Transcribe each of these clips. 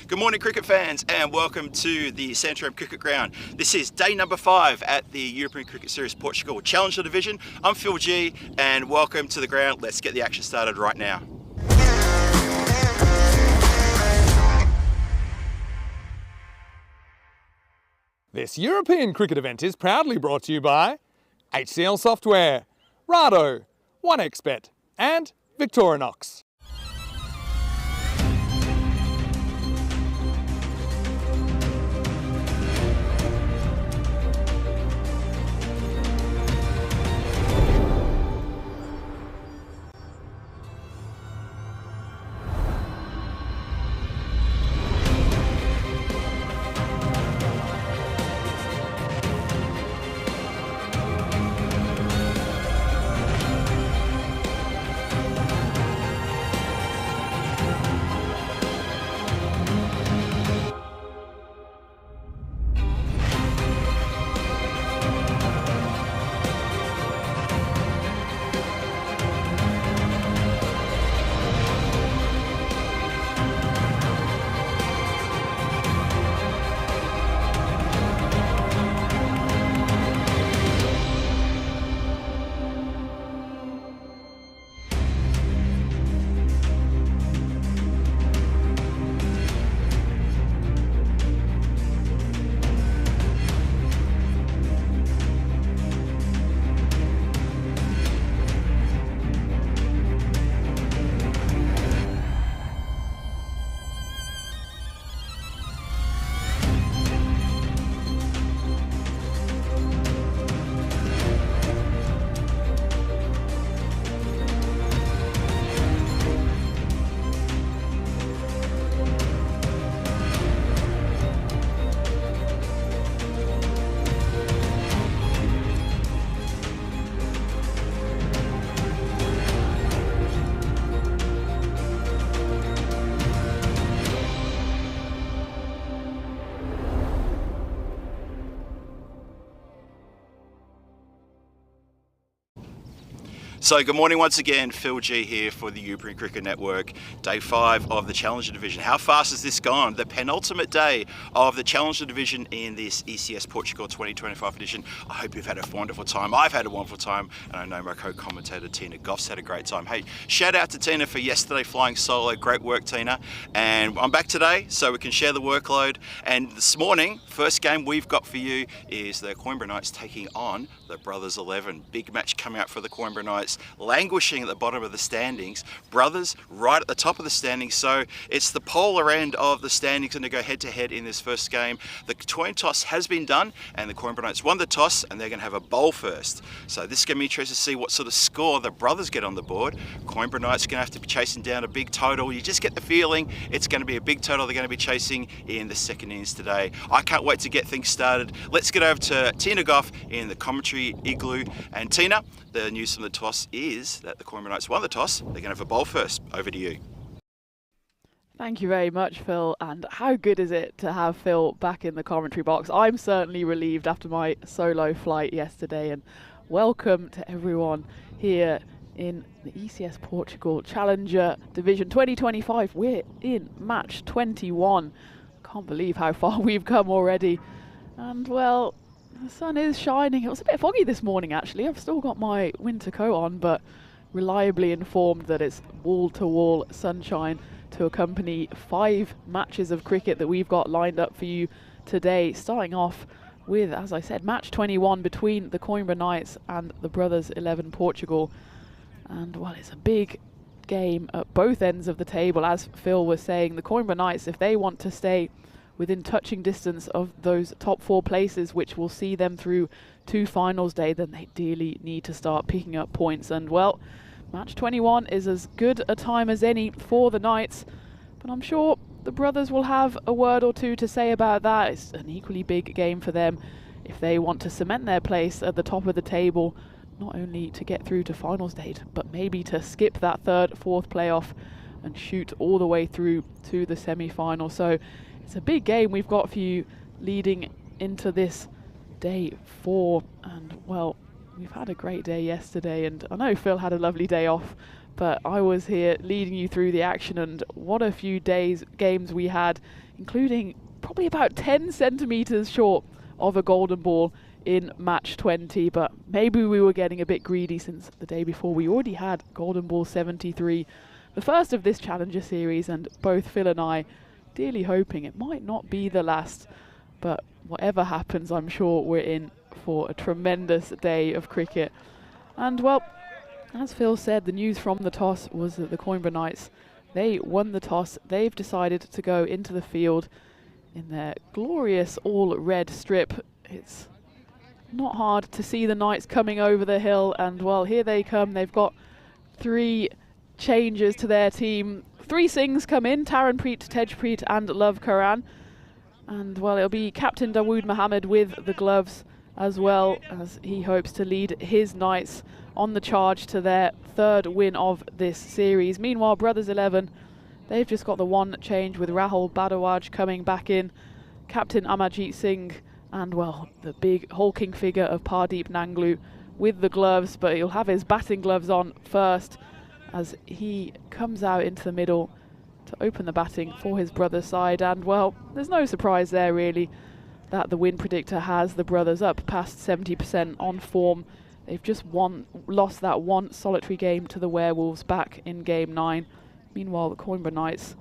Good morning, cricket fans, and welcome to the Santorum Cricket Ground. This is day number 5 at the European Cricket Series Portugal Challenger Division. I'm Phil G, and welcome to the ground. Let's get the action started right now. This European cricket event is proudly brought to you by HCL Software, Rado, 1xBet, and Victorinox. So good morning once again, Phil G here for the European Cricket Network, day 5 of the Challenger Division. How fast has this gone? The penultimate day of the Challenger Division in this ECS Portugal 2025 edition. I hope you've had a wonderful time. I've had a wonderful time, and I know my co-commentator Tina Goff's had a great time. Hey, shout out to Tina for yesterday flying solo. Great work, Tina. And I'm back today so we can share the workload. And this morning, first game we've got for you is the Coimbra Knights taking on the Brothers 11. Big match coming out for the Coimbra Knights, languishing at the bottom of the standings. Brothers right at the top of the standings, so it's the polar end of the standings going to go head to head in this first game. The coin toss has been done and the Coimbra Knights won the toss, and they're going to have a bowl first. So this is going to be interesting to see what sort of score the Brothers get on the board. Coimbra Knights are going to have to be chasing down a big total. You just get the feeling it's going to be a big total they're going to be chasing in the second innings today. I can't wait to get things started. Let's get over to Tina Goff in the commentary igloo. And Tina, the news from the toss is that the Coimbra Knights won the toss. They're going to have a bowl first. Over to you. Thank you very much, Phil. And how good is it to have Phil back in the commentary box? I'm certainly relieved after my solo flight yesterday. And welcome to everyone here in the ECS Portugal Challenger Division 2025. We're in match 21. Can't believe how far we've come already. And well, the sun is shining. It was a bit foggy this morning, actually. I've still got my winter coat on, but reliably informed that it's wall-to-wall sunshine to accompany 5 matches of cricket that we've got lined up for you today. Starting off with, as I said, match 21 between the Coimbra Knights and the Brothers 11 Portugal. And, well, it's a big game at both ends of the table. As Phil was saying, the Coimbra Knights, if they want to stay within touching distance of those top 4 places, which will see them through to finals day, then they dearly need to start picking up points. And well, match 21 is as good a time as any for the Knights, but I'm sure the Brothers will have a word or two to say about that. It's an equally big game for them if they want to cement their place at the top of the table, not only to get through to finals day, but maybe to skip that 3rd, 4th playoff and shoot all the way through to the semi-final. So it's a big game we've got for you leading into this day 4. And well, we've had a great day yesterday, and I know Phil had a lovely day off, but I was here leading you through the action, and what a few games we had including probably about 10 centimetres short of a golden ball in match 20, but maybe we were getting a bit greedy since the day before we already had golden ball 73, the first of this Challenger series, and both Phil and I dearly hoping it might not be the last. But whatever happens, I'm sure we're in for a tremendous day of cricket. And well, as Phil said, the news from the toss was that the Coimbra Knights, they won the toss. They've decided to go into the field in their glorious all red strip. It's not hard to see the Knights coming over the hill, and well, here they come. They've got 3 changes to their team. 3 Singhs come in, Taranpreet, Tejpreet and Love Karan. And well, it'll be Captain Dawood Mohammed with the gloves, as well as he hopes to lead his Knights on the charge to their 3rd win of this series. Meanwhile, Brothers 11, they've just got the 1 change with Rahul Badawaj coming back in, Captain Amarjeet Singh, and well, the big hulking figure of Pardeep Nanglu with the gloves, but he'll have his batting gloves on first as he comes out into the middle to open the batting for his brother's side. And well, there's no surprise there really that the win predictor has the brothers up past 70% on form. They've just lost that 1 solitary game to the Werewolves back in game 9. Meanwhile, the Coimbra Knights,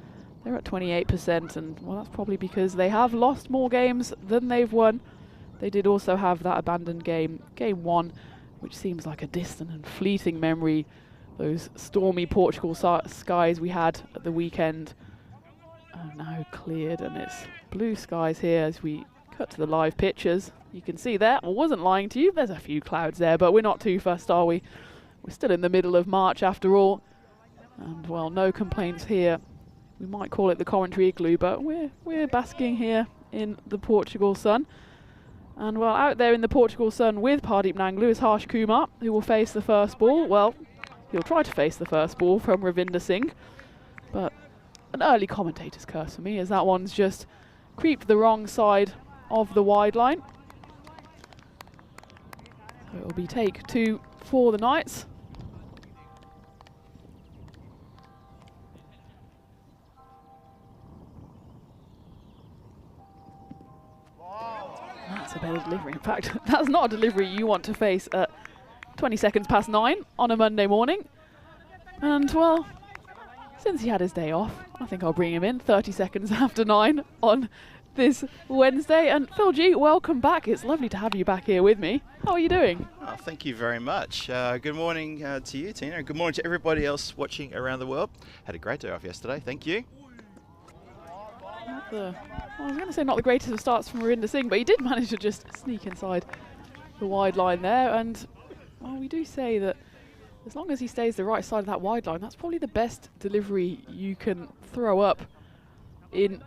they're at 28%, and well, that's probably because they have lost more games than they've won. They did also have that abandoned game, game 1, which seems like a distant and fleeting memory. Those stormy Portugal skies we had at the weekend are now cleared, and it's blue skies here as we cut to the live pictures. You can see there, I wasn't lying to you, there's a few clouds there, but we're not too fussed, are we? We're still in the middle of March after all. And well, no complaints here. We might call it the Coventry Igloo, but we're basking here in the Portugal sun. And well, out there in the Portugal sun with Pardeep Nanglu is Harsh Kumar, who will face the first ball. Well, he'll try to face the first ball from Ravinder Singh, but an early commentator's curse for me, as that one's just creeped the wrong side of the wide line. So it'll be take 2 for the Knights. That's a better delivery. In fact, that's not a delivery you want to face at 20 seconds past 9 on a Monday morning. And well, since he had his day off, I think I'll bring him in 30 seconds after 9 on this Wednesday. And Phil G, welcome back. It's lovely to have you back here with me. How are you doing? Oh, thank you very much. Good morning to you, Tina. Good morning to everybody else watching around the world. Had a great day off yesterday. Thank you. I was going to say not the greatest of starts from Ravinder Singh, but he did manage to just sneak inside the wide line there. And well, we do say that as long as he stays the right side of that wide line, that's probably the best delivery you can throw up in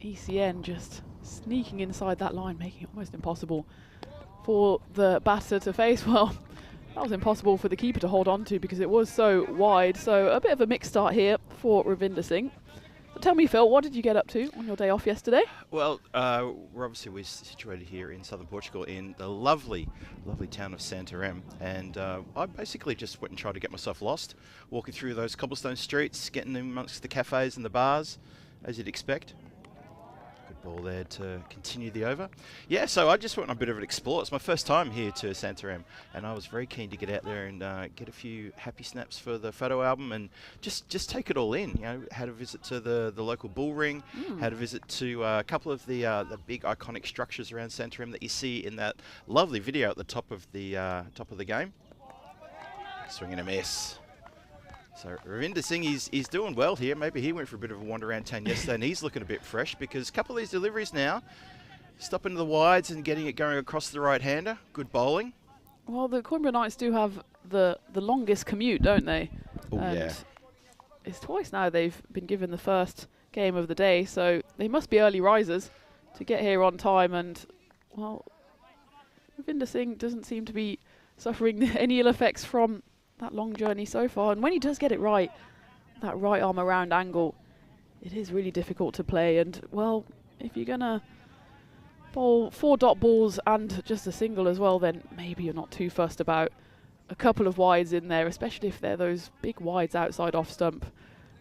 ECN, just sneaking inside that line, making it almost impossible for the batter to face. Well, that was impossible for the keeper to hold on to because it was so wide. So a bit of a mixed start here for Ravinder Singh. So tell me, Phil, what did you get up to on your day off yesterday? Well, we're situated here in southern Portugal in the lovely, lovely town of Santarém, and I basically just went and tried to get myself lost, walking through those cobblestone streets, getting amongst the cafes and the bars, as you'd expect. Good ball there to continue the over. Yeah, so I just went on a bit of an explore. It's my first time here to Santarém, and I was very keen to get out there and get a few happy snaps for the photo album and just take it all in. You know, had a visit to the local bull ring, had a visit to a couple of the big iconic structures around Santarém that you see in that lovely video at the top of the game. Swinging a miss. So Ravinder Singh, he's doing well here. Maybe he went for a bit of a wander around town yesterday and he's looking a bit fresh because a couple of these deliveries now, stopping to the wides and getting it going across the right-hander. Good bowling. Well, the Coimbra Knights do have the longest commute, don't they? Oh, yeah. It's twice now they've been given the first game of the day, so they must be early risers to get here on time. And, well, Ravinder Singh doesn't seem to be suffering any ill effects from that long journey so far, and when he does get it right, that right arm around angle, it is really difficult to play. And well, if you're gonna bowl 4 dot balls and just a single as well, then maybe you're not too fussed about a couple of wides in there, especially if they're those big wides outside off stump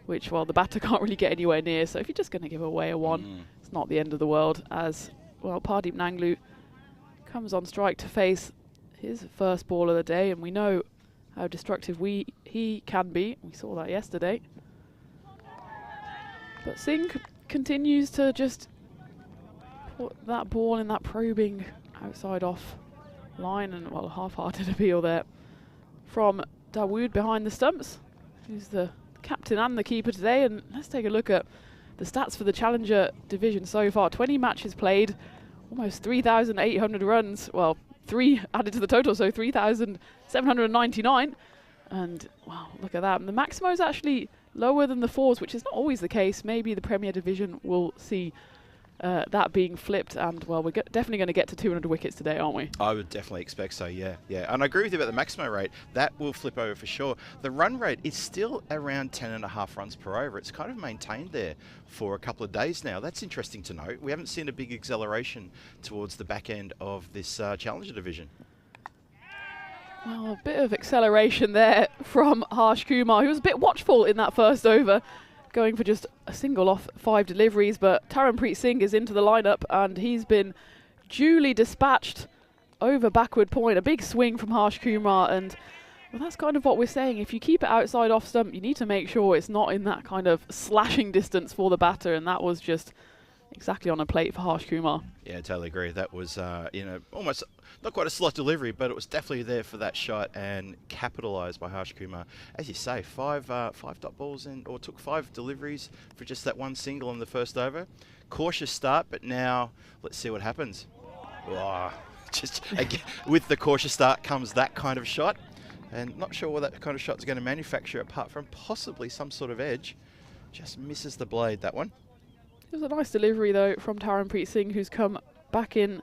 which, well, the batter can't really get anywhere near. So if you're just going to give away a 1, it's not the end of the world, as, well, Pardeep Nanglu comes on strike to face his first ball of the day, and we know how destructive he can be. We saw that yesterday. But Singh continues to just put that ball in that probing outside off line, and, well, half-hearted appeal there from Dawood behind the stumps, who's the captain and the keeper today. And let's take a look at the stats for the Challenger division so far. 20 matches played, almost 3,800 runs. Well, 3 added to the total, so 3,799. And, wow, look at that. And the Maximo is actually lower than the 4s, which is not always the case. Maybe the Premier Division will see that being flipped, and, well, we're definitely going to get to 200 wickets today, aren't we? I would definitely expect so, yeah. And I agree with you about the maximum rate. That will flip over for sure. The run rate is still around 10.5 runs per over. It's kind of maintained there for a couple of days now. That's interesting to note. We haven't seen a big acceleration towards the back end of this Challenger division. Well, a bit of acceleration there from Harsh Kumar, who was a bit watchful in that first over, going for just a single off 5 deliveries. But Taranpreet Singh is into the lineup, and he's been duly dispatched over backward point. A big swing from Harsh Kumar, and, well, that's kind of what we're saying. If you keep it outside off stump, you need to make sure it's not in that kind of slashing distance for the batter, and that was just exactly on a plate for Harsh Kumar. Yeah, I totally agree. That was, almost not quite a slot delivery, but it was definitely there for that shot and capitalised by Harsh Kumar. As you say, 5 dot balls in, or took 5 deliveries for just that 1 single in the first over. Cautious start, but now let's see what happens. Oh, just again, with the cautious start comes that kind of shot, and not sure what that kind of shot is going to manufacture apart from possibly some sort of edge. Just misses the blade, that one. It was a nice delivery, though, from Taranpreet Singh, who's come back in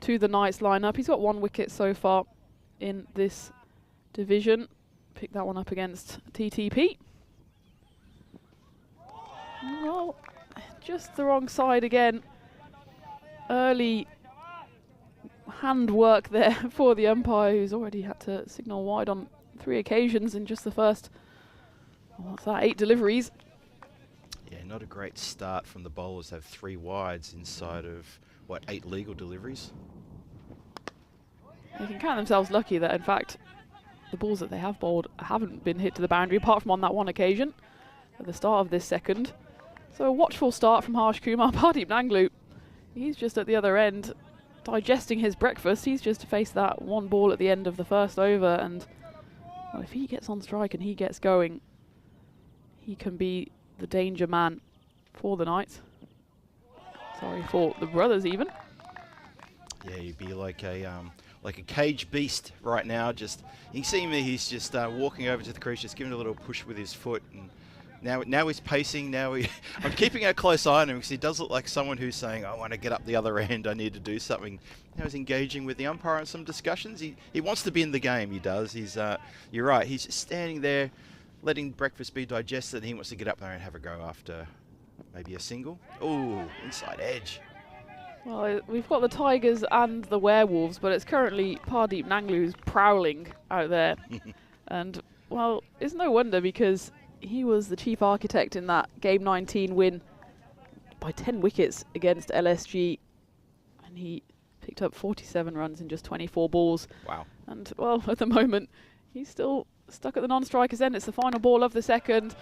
to the Knights lineup. He's got 1 wicket so far in this division. Picked that one up against TTP. Well, just the wrong side again. Early handwork there for the umpire, who's already had to signal wide on 3 occasions in just the first, what's that, 8 deliveries. Yeah, not a great start from the bowlers. Have 3 wides inside of, 8 legal deliveries. They can count themselves lucky that, in fact, the balls that they have bowled haven't been hit to the boundary, apart from on that 1 occasion at the start of this second. So a watchful start from Harsh Kumar. Pardeep Nanglu, he's just at the other end, digesting his breakfast. He's just faced that 1 ball at the end of the first over, and, well, if he gets on strike and he gets going, he can be the danger man for the Knights. Sorry, for the brothers even. Yeah, he'd be like a cage beast right now. Just, you can see him there, he's just walking over to the crease, just giving a little push with his foot, and now he's pacing. I'm keeping a close eye on him because he does look like someone who's saying, I want to get up the other end, I need to do something. Now he's engaging with the umpire in some discussions. He wants to be in the game, he does. You're right, he's just standing there, letting breakfast be digested, and he wants to get up there and have a go after maybe a single. Ooh, inside edge. Well, we've got the Tigers and the Werewolves, but it's currently Pardeep Nanglu who's prowling out there. And, well, it's no wonder, because he was the chief architect in that Game 19 win by 10 wickets against LSG. And he picked up 47 runs in just 24 balls. Wow. And, well, at the moment, he's still stuck at the non-striker's end. It's the final ball of the second.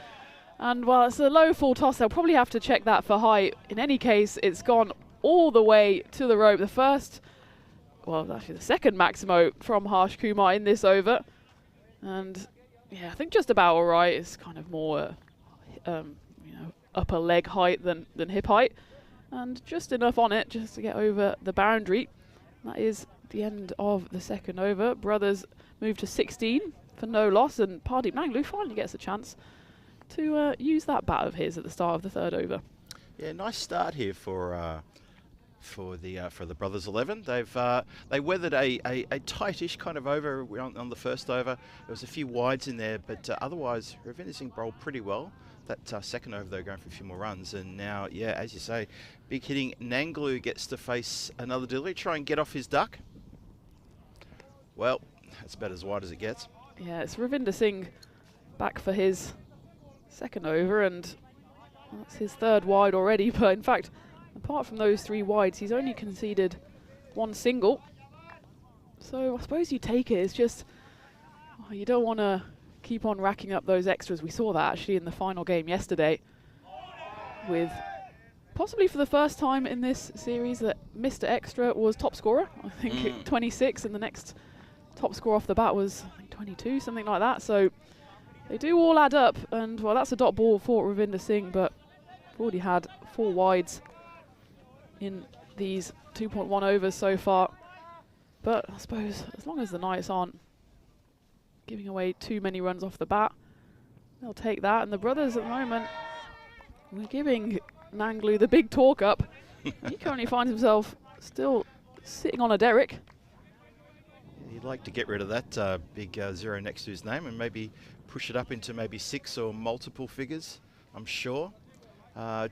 And, well, it's a low full toss. They'll probably have to check that for height. In any case, it's gone all the way to the rope. The first, well, actually the second Maximo from Harsh Kumar in this over. And, yeah, I think just about all right. It's kind of more, upper leg height than hip height. And just enough on it just to get over the boundary. That is the end of the second over. Brothers move to 16 for no loss, and Pardeep Nanglu finally gets a chance to use that bat of his at the start of the third over. Yeah, nice start here for the Brothers 11. They weathered a tightish kind of over on the first over. There was a few wides in there, but otherwise Ravinder Singh bowled pretty well. That second over, though, going for a few more runs. And now, yeah, as you say, big hitting Nanglu gets to face another delivery, try and get off his duck. Well, that's about as wide as it gets. Yeah, it's Ravinder Singh back for his second over, and that's his third wide already. But in fact, apart from those 3 wides, he's only conceded 1 single. So I suppose you take it. It's just, you don't want to keep on racking up those extras. We saw that actually in the final game yesterday, with possibly for the first time in this series that Mr. Extra was top scorer. I think 26, and the next top score off the bat was, I think, 22, something like that. So they do all add up, and well, that's a dot ball for Ravinder Singh, but we've already had 4 wides in these 2.1 overs so far. But I suppose as long as the Knights aren't giving away too many runs off the bat, they'll take that. And the brothers at the moment, we're giving Nanglu the big talk up. He currently finds himself still sitting on a derrick. He'd like to get rid of that big 0 next to his name and maybe push it up into maybe 6 or multiple figures, I'm sure.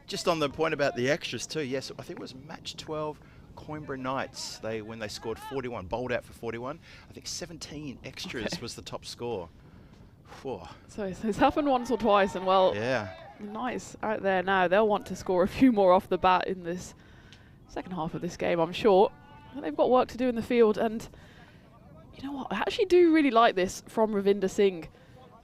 Just on the point about the extras too, yes, I think it was match 12, Coimbra Knights, when they scored 41, bowled out for 41. I think 17 extras was the top score. Whew. So it's happened once or twice, and well, yeah. The Knights out there now, they'll want to score a few more off the bat in this second half of this game, I'm sure. But they've got work to do in the field, and you know what, I actually do really like this from Ravinder Singh.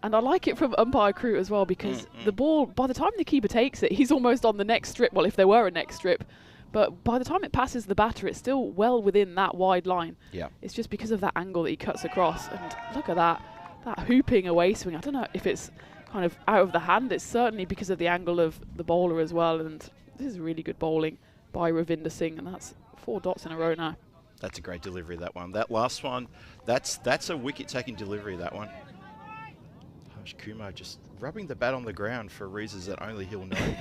And I like it from umpire crew as well, because the ball, by the time the keeper takes it, he's almost on the next strip. Well, if there were a next strip. But by the time it passes the batter, it's still well within that wide line. Yeah. It's just because of that angle that he cuts across. And look at that hooping away swing. I don't know if it's kind of out of the hand. It's certainly because of the angle of the bowler as well. And this is really good bowling by Ravinder Singh. And that's 4 dots in a row now. That's a great delivery, that one. That last one, that's a wicket-taking delivery, that one. Kumar just rubbing the bat on the ground for reasons that only he'll know.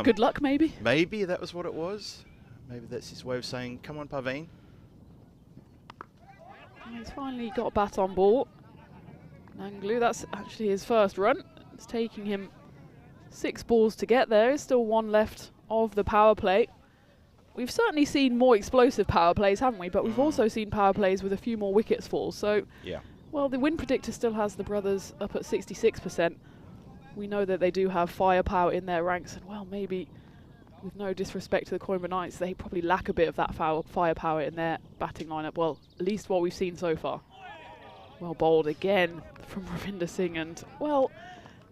Good luck, maybe? Maybe that was what it was. Maybe that's his way of saying, come on, Parveen. He's finally got a bat on ball. Nanglu, that's actually his first run. It's taking him 6 balls to get there. There's still 1 left of the power play. We've certainly seen more explosive power plays, haven't we? But we've also seen power plays with a few more wickets fall. So, yeah. Well, the win predictor still has the brothers up at 66%. We know that they do have firepower in their ranks, and well, maybe with no disrespect to the Coimbra Knights, they probably lack a bit of that firepower in their batting lineup. Well, at least what we've seen so far. Well bowled again from Ravinder Singh, and well,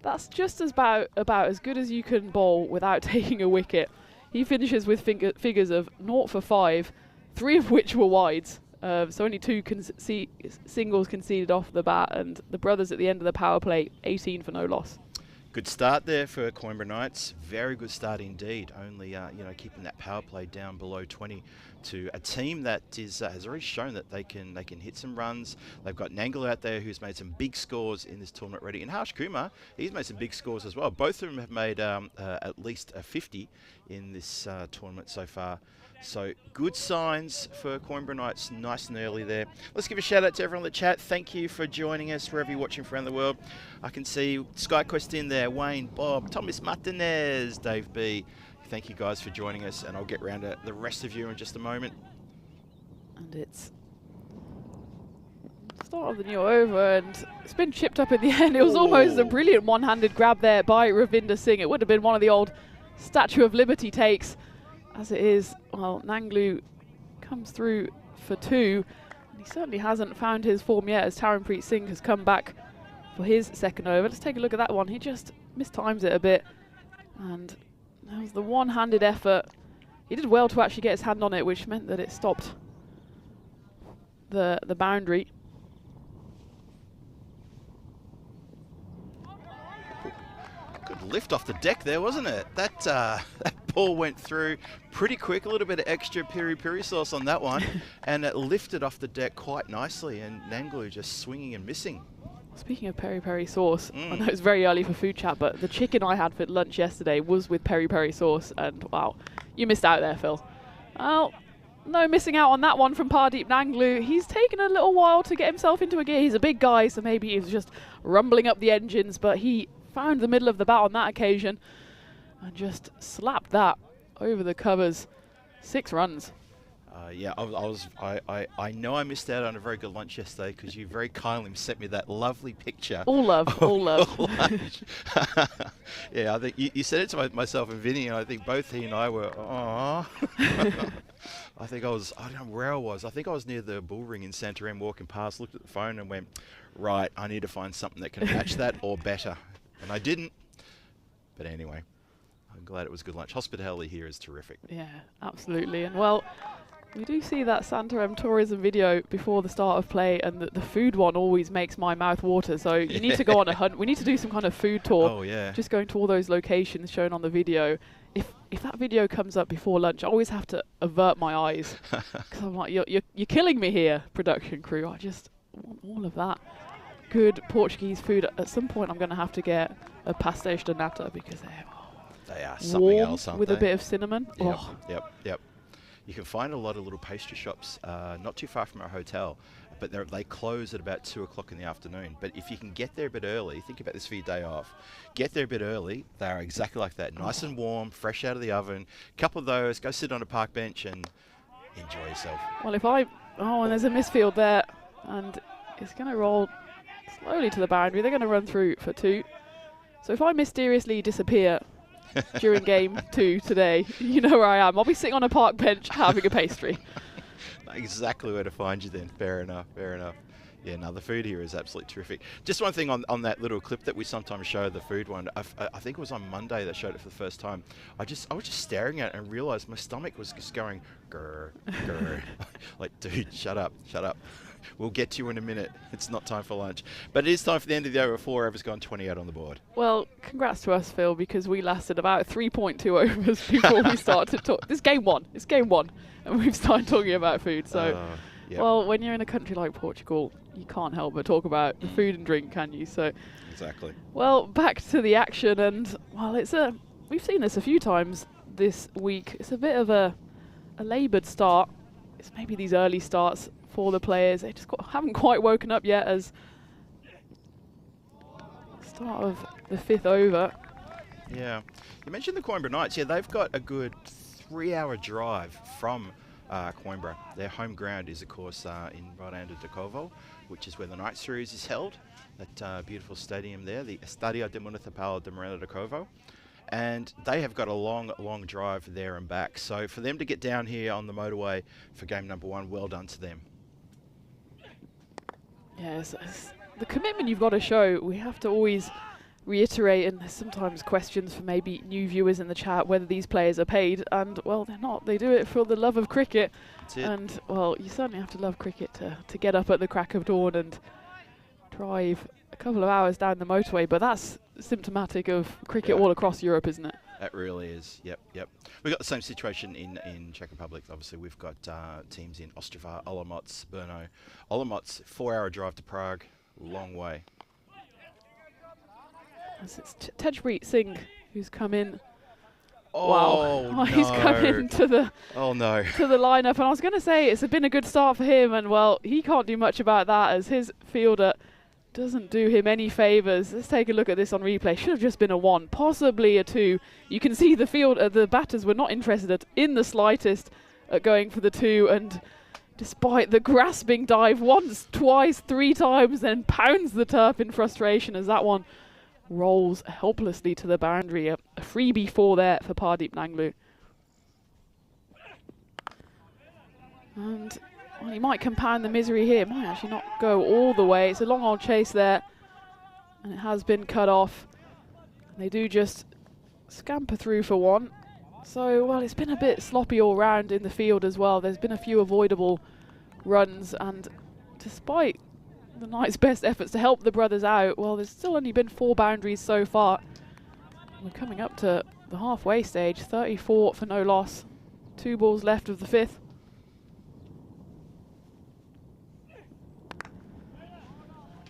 that's just about as good as you can bowl without taking a wicket. He finishes with figures of 0 for 5, 3 of which were wides. So only 2 singles conceded off the bat, and the brothers at the end of the power play, 18 for no loss. Good start there for Coimbra Knights. Very good start indeed. Only keeping that power play down below 20 to a team that has already shown that they can hit some runs. They've got Nangle out there who's made some big scores in this tournament already, and Harsh Kumar, he's made some big scores as well. Both of them have made at least a 50 in this tournament so far. So good signs for Coimbra Knights, nice and early there. Let's give a shout out to everyone in the chat. Thank you for joining us wherever you're watching from around the world. I can see SkyQuest in there, Wayne, Bob, Thomas Martinez, Dave B. Thank you guys for joining us, and I'll get round to the rest of you in just a moment. And it's the start of the new over, and it's been chipped up in the end. It was almost a brilliant one-handed grab there by Ravinder Singh. It would have been one of the old Statue of Liberty takes. As it is, well, Nanglu comes through for 2, and he certainly hasn't found his form yet, as Taranpreet Singh has come back for his second over. Let's take a look at that one. He just mistimes it a bit, and that was the one-handed effort. He did well to actually get his hand on it, which meant that it stopped the boundary. Good lift off the deck there, wasn't it? That ball went through pretty quick, a little bit of extra piri-piri sauce on that one, and it lifted off the deck quite nicely, and Nanglu just swinging and missing. Speaking of peri-peri sauce, I know it's very early for food chat, but the chicken I had for lunch yesterday was with peri-peri sauce, and wow, you missed out there, Phil. Well, no missing out on that one from Pardeep Nanglu. He's taken a little while to get himself into a gear. He's a big guy, so maybe he was just rumbling up the engines, but he found the middle of the bat on that occasion and just slapped that over the covers. 6 runs. Yeah, I know I missed out on a very good lunch yesterday because you very kindly sent me that lovely picture. All love, all love. Lunch. Yeah, I think you said it to myself and Vinny, and I think both he and I were, aww. I think I don't know where I was. I think I was near the bull ring in Santarem walking past, looked at the phone and went, right, I need to find something that can match that or better. And I didn't. But anyway, I'm glad it was good lunch. Hospitality here is terrific. Yeah, absolutely. And well, we do see that Santarem tourism video before the start of play, and the food one always makes my mouth water. So you need to go on a hunt. We need to do some kind of food tour. Oh, yeah. Just going to all those locations shown on the video. If that video comes up before lunch, I always have to avert my eyes because I'm like, you're killing me here, production crew. I just want all of that good Portuguese food. At some point, I'm going to have to get a pastéis de nata because they are something warm else, aren't with they? a bit of cinnamon. Yep, Oh. yep. You can find a lot of little pastry shops not too far from our hotel, but they close at about 2 o'clock in the afternoon. But if you can get there a bit early, think about this for your day off, get there a bit early, they are exactly like that. Nice and warm, fresh out of the oven. Couple of those, go sit on a park bench and enjoy yourself. Well, and there's a misfield there, and it's going to roll slowly to the boundary. They're going to run through for 2. So if I mysteriously disappear during game 2 today, you know where I am. I'll be sitting on a park bench having a pastry. Exactly where to find you then. Fair enough. Yeah, no, the food here is absolutely terrific. Just one thing on that little clip that we sometimes show, the food one. I think it was on Monday that showed it for the first time. I was just staring at it and realised my stomach was just going grr, grr. Like, dude, shut up. We'll get to you in a minute. It's not time for lunch. But it is time for the end of the over. 4 overs gone, 28 on the board. Well, congrats to us, Phil, because we lasted about 3.2 overs before we started to talk. It's game one, and we've started talking about food. So, yep. Well, when you're in a country like Portugal, you can't help but talk about the food and drink, can you? So, exactly. Well, back to the action, and well, we've seen this a few times this week. It's a bit of a laboured start. It's maybe these early starts for the players. They just haven't quite woken up yet as start of the 5th over. Yeah. You mentioned the Coimbra Knights. Yeah, they've got a good 3-hour drive from Coimbra. Their home ground is, of course, in Rodanda de Covo, which is where the Night Series is held. That beautiful stadium there, the Estadio de Municipal de Miranda de Covo. And they have got a long drive there and back. So for them to get down here on the motorway for game number 1, well done to them. Yes, the commitment you've got to show, we have to always reiterate, and there's sometimes questions for maybe new viewers in the chat whether these players are paid, and well, they're not. They do it for the love of cricket. That's it. And well, you certainly have to love cricket to get up at the crack of dawn and drive a couple of hours down the motorway, but that's symptomatic of cricket all across Europe, isn't it? That really is. Yep. We've got the same situation in Czech Republic. Obviously, we've got teams in Ostrava, Olomouc, Brno. Olomouc, 4-hour drive to Prague, long way. As it's Tejpreet Singh who's come in. Oh, wow. He's come into the to the lineup, and I was going to say it's been a good start for him, and well, he can't do much about that as his fielder doesn't do him any favours. Let's take a look at this on replay. Should have just been a 1, possibly a 2. You can see the batters were not interested in the slightest at going for the 2, and despite the grasping dive once, twice, 3 times, then pounds the turf in frustration as that one rolls helplessly to the boundary. A freebie 4 there for Pardeep Nanglu. And well, he might compound the misery here. Might actually not go all the way. It's a long old chase there, and it has been cut off. And they do just scamper through for 1. So, well, it's been a bit sloppy all round in the field as well. There's been a few avoidable runs, and despite the Knights' best efforts to help the brothers out, well, there's still only been 4 boundaries so far. We're coming up to the halfway stage, 34 for no loss. 2 balls left of the 5th.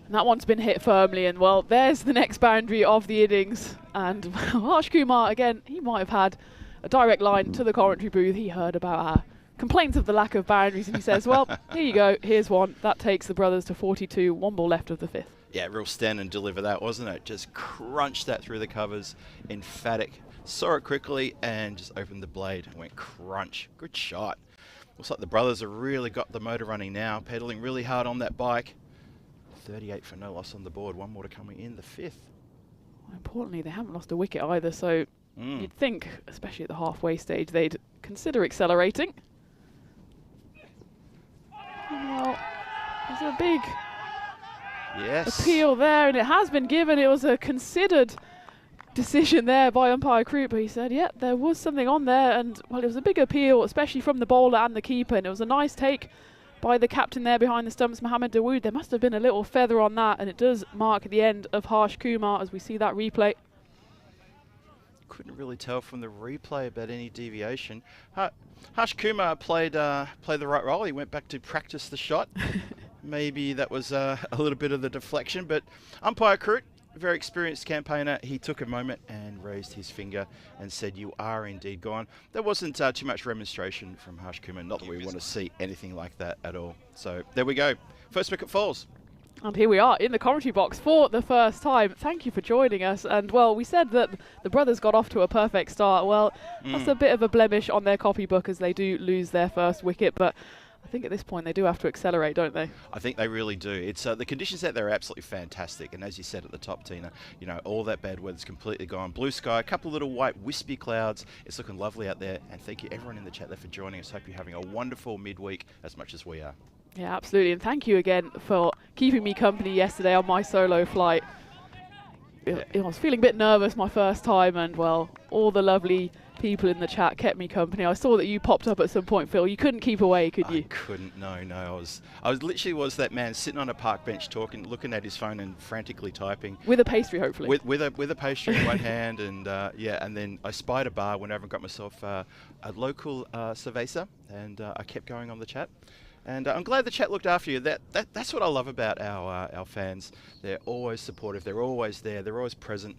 And that one's been hit firmly, and well, there's the next boundary of the innings. And Harsh Kumar, again, he might have had a direct line to the commentary booth. He heard about our complaints of the lack of boundaries, and he says, well, here you go, here's one. That takes the brothers to 42, 1 ball left of the 5th. Yeah, real stand and deliver that, wasn't it? Just crunched that through the covers, emphatic. Saw it quickly and just opened the blade and went crunch. Good shot. Looks like the brothers have really got the motor running now, pedaling really hard on that bike. 38 for no loss on the board. One more to come in the 5th. Importantly, they haven't lost a wicket either, so you'd think, especially at the halfway stage, they'd consider accelerating. Well, there's a big appeal there, and it has been given. It was a considered decision there by umpire Krupa. He said, yeah, there was something on there, and well, it was a big appeal, especially from the bowler and the keeper, and it was a nice take by the captain there behind the stumps, Mohammed Dawood. There must have been a little feather on that, and it does mark the end of Harsh Kumar as we see that replay. Couldn't really tell from the replay about any deviation. Harsh Kumar played the right role. He went back to practice the shot. Maybe that was a little bit of the deflection, but umpire Krut, very experienced campaigner, he took a moment and raised his finger and said, you are indeed gone. There wasn't too much remonstration from Harsh Kumar, not that we want to see anything like that at all. So there we go. First wicket falls. And here we are in the commentary box for the first time. Thank you for joining us. And well, we said that the brothers got off to a perfect start. Well, that's a bit of a blemish on their copybook as they do lose their first wicket, but I think at this point they do have to accelerate, don't they? I think they really do. It's the conditions out there are absolutely fantastic, and as you said at the top, Tina, you know, all that bad weather's completely gone. Blue sky, a couple of little white wispy clouds. It's looking lovely out there, and thank you everyone in the chat there for joining us. Hope you're having a wonderful midweek as much as we are. Yeah, absolutely, and thank you again for keeping me company yesterday on my solo flight. I was feeling a bit nervous my first time, and well, all the lovely people in the chat kept me company. I saw that you popped up at some point, Phil. You couldn't keep away, could you? I couldn't, no. I was literally that man sitting on a park bench talking, looking at his phone and frantically typing. With a pastry, hopefully. With a pastry in one hand, and yeah, and then I spied a bar, went over and got myself a local cerveza, and I kept going on the chat. And I'm glad the chat looked after you. That's what I love about our fans. They're always supportive. They're always there. They're always present.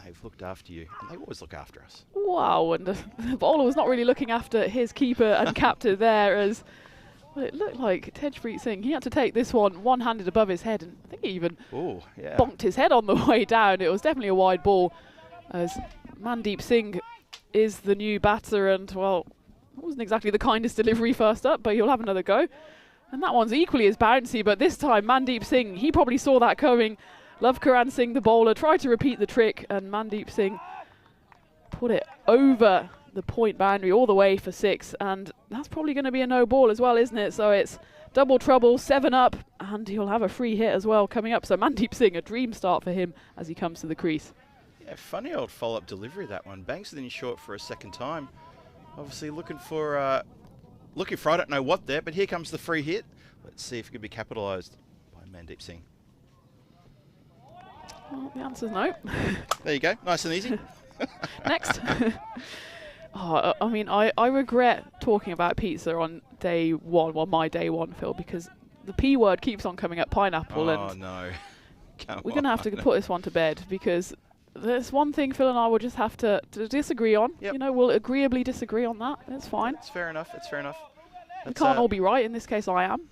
They've looked after you, and they always look after us. Wow, and the bowler was not really looking after his keeper and captain there, as well, it looked like Tejpreet Singh, he had to take this one-handed above his head, and I think he even bonked his head on the way down. It was definitely a wide ball, as Mandeep Singh is the new batter, and well, it wasn't exactly the kindest delivery first up, but he'll have another go. And that one's equally as bouncy, but this time Mandeep Singh, he probably saw that coming. Lavkaran Singh, the bowler, tried to repeat the trick, and Mandeep Singh put it over the point boundary all the way for 6, and that's probably going to be a no ball as well, isn't it? So it's double trouble, 7 up, and he'll have a free hit as well coming up. So Mandeep Singh, a dream start for him as he comes to the crease. Yeah, funny old follow-up delivery, that one. Banks it in short for a second time. Obviously looking for, I don't know what there, but here comes the free hit. Let's see if it can be capitalised by Mandeep Singh. Well, the answer's no. There you go, nice and easy. Next. I mean, I regret talking about pizza on day one, well, my day one, Phil, because the P word keeps on coming up, pineapple. Oh, no. We're going to have to put this one to bed, because there's one thing Phil and I will just have to disagree on. Yep. You know, we'll agreeably disagree on that. It's fine. It's fair enough. We can't all be right. In this case, I am.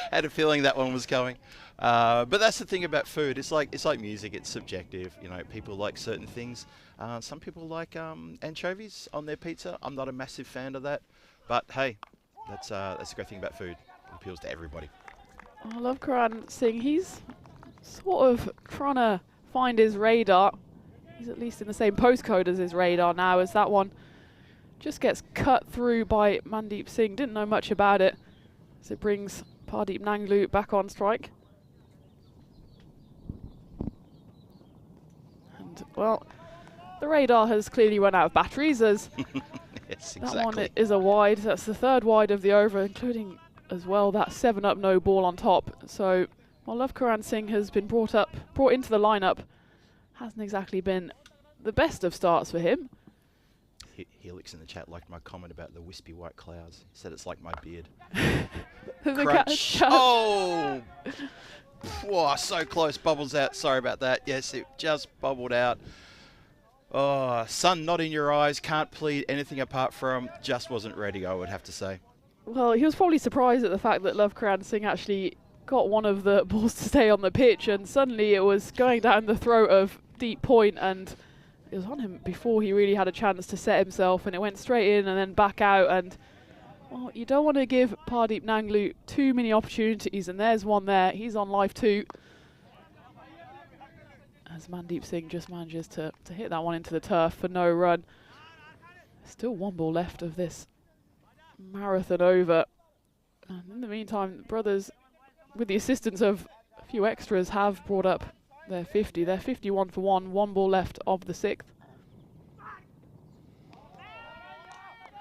Had a feeling that one was coming. But that's the thing about food. It's like music. It's subjective. You know, people like certain things. Some people like anchovies on their pizza. I'm not a massive fan of that. But hey, that's the great thing about food. It appeals to everybody. I love Karan Singh. He's sort of trying to find his radar. He's at least in the same postcode as his radar now, as that one just gets cut through by Mandeep Singh. Didn't know much about it, as it brings Pardeep Nanglu back on strike. And well, the radar has clearly run out of batteries, as yes, exactly. That one is a wide. That's the 3rd wide of the over, including as well that 7 up no ball on top. So while Lavkaran Singh has been brought into the lineup, hasn't exactly been the best of starts for him. Helix in the chat liked my comment about the wispy white clouds. He said it's like my beard. Crunch. Oh! Whoa, so close. Bubbles out. Sorry about that. Yes, it just bubbled out. Oh, sun not in your eyes. Can't plead anything apart from just wasn't ready, I would have to say. Well, he was probably surprised at the fact that Lavkaran Singh actually got one of the balls to stay on the pitch, and suddenly it was going down the throat of deep point, and it was on him before he really had a chance to set himself, and it went straight in and then back out, and Well, you don't want to give Pardeep Nanglu too many opportunities, and there's one there. He's on life 2. As Mandeep Singh just manages to hit that one into the turf for no run. Still 1 ball left of this marathon over. And in the meantime, the brothers, with the assistance of a few extras, have brought up their 50. They're 51 for 1 ball left of the 6th.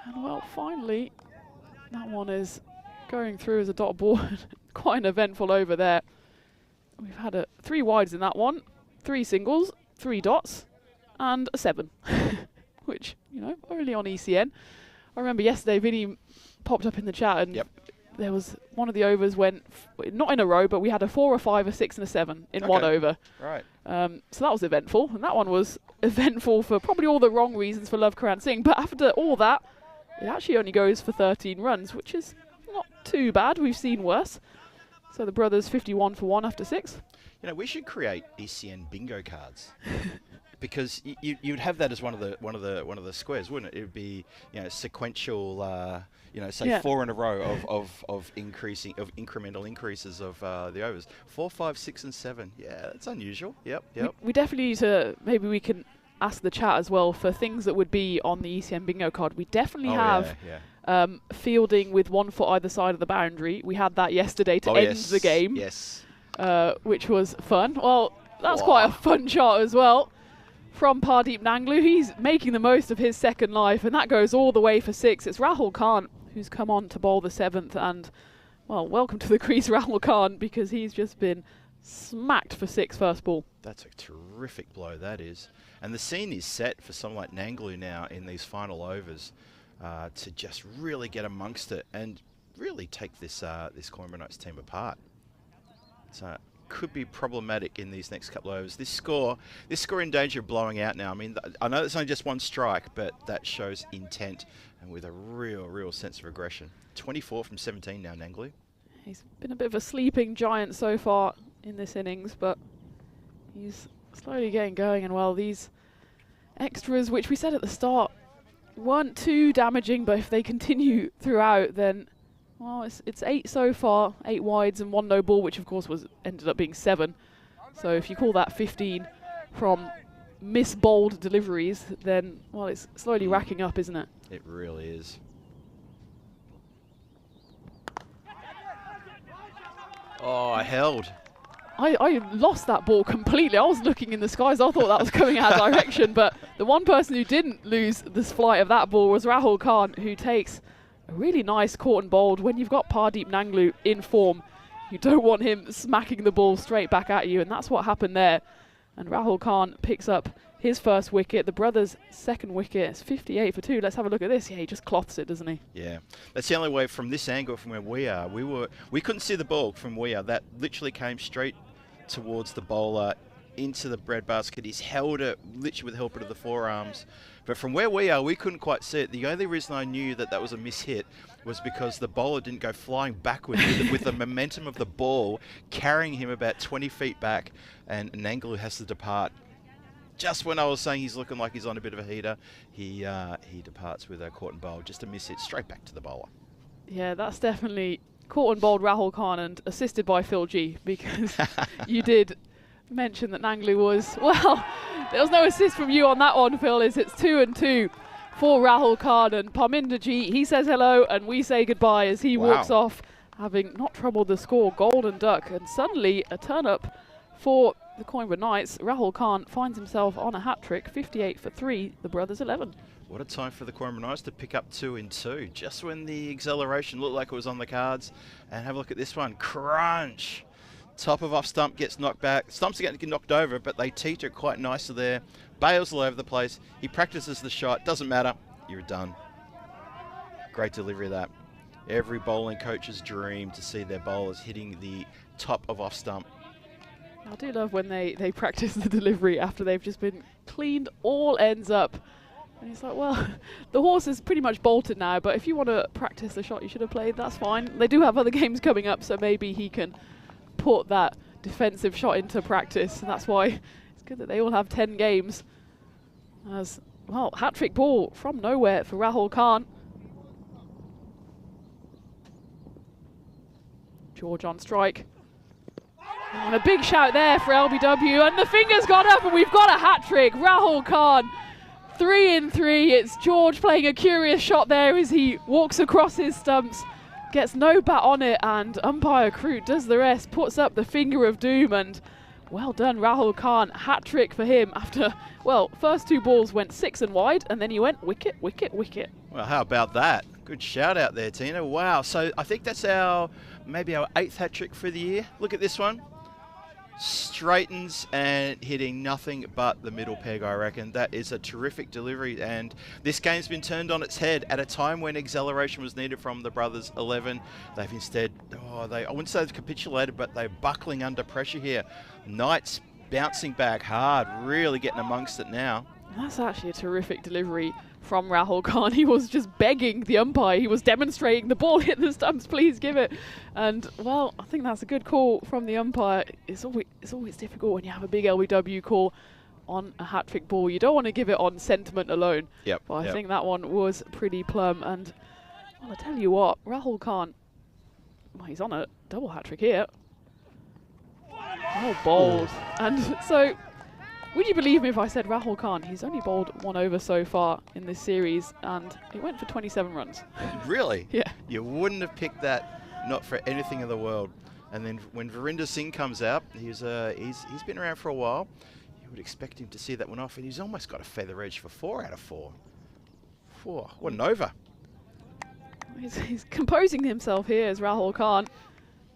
And well, finally, that one is going through as a dot ball. Quite an eventful over there. We've had 3 wides in that one, 3 singles, 3 dots, and a 7. Which, you know, only on ECN. I remember yesterday Vinny popped up in the chat and there was one of the overs went, not in a row, but we had a 4, a 5, a 6 and a 7 in one over. Right. So that was eventful, and that one was eventful for probably all the wrong reasons for Love Karan Singh, but after all that, it actually only goes for 13 runs, which is not too bad. We've seen worse. So the brothers 51 for 1 after 6. You know, we should create ECN bingo cards. Because you'd have that as one of the squares, wouldn't it? It would be, you know, sequential, you know, say 4 in a row of incremental increases of the overs. 4, 5, 6, and 7. Yeah, that's unusual. Yep. We definitely need to. Maybe we can ask the chat as well for things that would be on the ECN bingo card. We definitely have fielding with 1 foot either side of the boundary. We had that yesterday to end the game. Yes. Which was fun. Well, that's quite a fun shot as well. From Pardeep Nanglu, he's making the most of his second life, and that goes all the way for 6. It's Rahul Khan who's come on to bowl the 7th, and, well, welcome to the crease, Rahul Khan, because he's just been smacked for 6 first ball. That's a terrific blow, that is. And the scene is set for someone like Nanglu now in these final overs to just really get amongst it and really take this this Coimbra Knights team apart. So could be problematic in these next couple of overs. This score in danger of blowing out now. I mean, I know it's only just 1 strike, but that shows intent and with a real sense of aggression. 24 from 17 now, Nanglu. He's been a bit of a sleeping giant so far in this innings, but he's slowly getting going. And well, these extras, which we said at the start, weren't too damaging, but if they continue throughout, then well, it's 8 so far, 8 wides and 1 no ball, which of course ended up being 7. So if you call that 15 from misbowled deliveries, then well, it's slowly racking up, isn't it? It really is. Oh, I held. I lost that ball completely. I was looking in the skies. I thought that was coming out of direction, but the one person who didn't lose the flight of that ball was Rahul Khan, who takes a really nice caught and bowled. When you've got Pardeep Nanglu in form, you don't want him smacking the ball straight back at you, and that's what happened there. And Rahul Khan picks up his first wicket, the brothers' second wicket. It's 58 for 2. Let's have a look at this. Yeah, he just cloths it, doesn't he? Yeah, that's the only way from this angle, from where we are. We couldn't see the ball from where we are. That literally came straight towards the bowler into the breadbasket. He's held it literally with the help of the forearms. But from where we are, we couldn't quite see it. The only reason I knew that was a mishit was because the bowler didn't go flying backwards with the momentum of the ball carrying him about 20 feet back, and Nanglu has to depart. Just when I was saying he's looking like he's on a bit of a heater, he departs with a caught and bowled, just a mishit straight back to the bowler. Yeah, that's definitely caught and bowled Rahul Khan, and assisted by Phil G, because you did mention that Nanglu was, well, there was no assist from you on that one, Phil. It's 2 and 2 for Rahul Khan, and Parminder G, he says hello and we say goodbye as he walks off, having not troubled the score. Golden duck, and suddenly a turn up for the Coimbra Knights. Rahul Khan finds himself on a hat-trick, 58 for 3, the brothers 11. What a time for the Coimbra Knights to pick up 2 in 2, just when the acceleration looked like it was on the cards. And have a look at this one, crunch. Top of off stump gets knocked back. Stumps are getting knocked over, but they teeter quite nicely there. Bails all over the place. He practices the shot. Doesn't matter. You're done. Great delivery of that. Every bowling coach's dream to see their bowlers hitting the top of off stump. I do love when they practice the delivery after they've just been cleaned all ends up. And it's like, well, the horse is pretty much bolted now, but if you want to practice the shot you should have played, that's fine. They do have other games coming up, so maybe he can put that defensive shot into practice, and that's why it's good that they all have 10 games. As well, hat-trick ball from nowhere for Rahul Khan. George on strike. And a big shout there for LBW, and the finger's gone up, and we've got a hat-trick. Rahul Khan, 3 in 3. It's George playing a curious shot there as he walks across his stumps, gets no bat on it, and umpire Crute does the rest, puts up the finger of doom, and well done, Rahul Khan. Hat-trick for him after, well, first 2 balls went 6 and wide, and then he went wicket, wicket, wicket. Well, how about that? Good shout out there, Tina. Wow. So I think that's maybe our 8th hat trick for the year. Look at this one. Straightens and hitting nothing but the middle peg, I reckon. That is a terrific delivery, and this game's been turned on its head at a time when acceleration was needed from the brothers 11. They've instead, I wouldn't say they've capitulated, but they're buckling under pressure here. Knights bouncing back hard, really getting amongst it now. That's actually a terrific delivery from Rahul Khan. He was just begging the umpire. He was demonstrating the ball hit the stumps, please give it. And, well, I think that's a good call from the umpire. It's always difficult when you have a big LBW call on a hat-trick ball. You don't want to give it on sentiment alone. Yep. But I think that one was pretty plumb. And, well, I tell you what, Rahul Khan, well, he's on a double hat-trick here. Oh, bowled. And so, would you believe me if I said Rahul Khan, he's only bowled 1 over so far in this series, and it went for 27 runs. Really? Yeah. You wouldn't have picked that, not for anything in the world. And then when Virender Singh comes out, he's been around for a while. You would expect him to see that one off, and he's almost got a feather edge for 4 out of 4. What an over. He's composing himself here as Rahul Khan.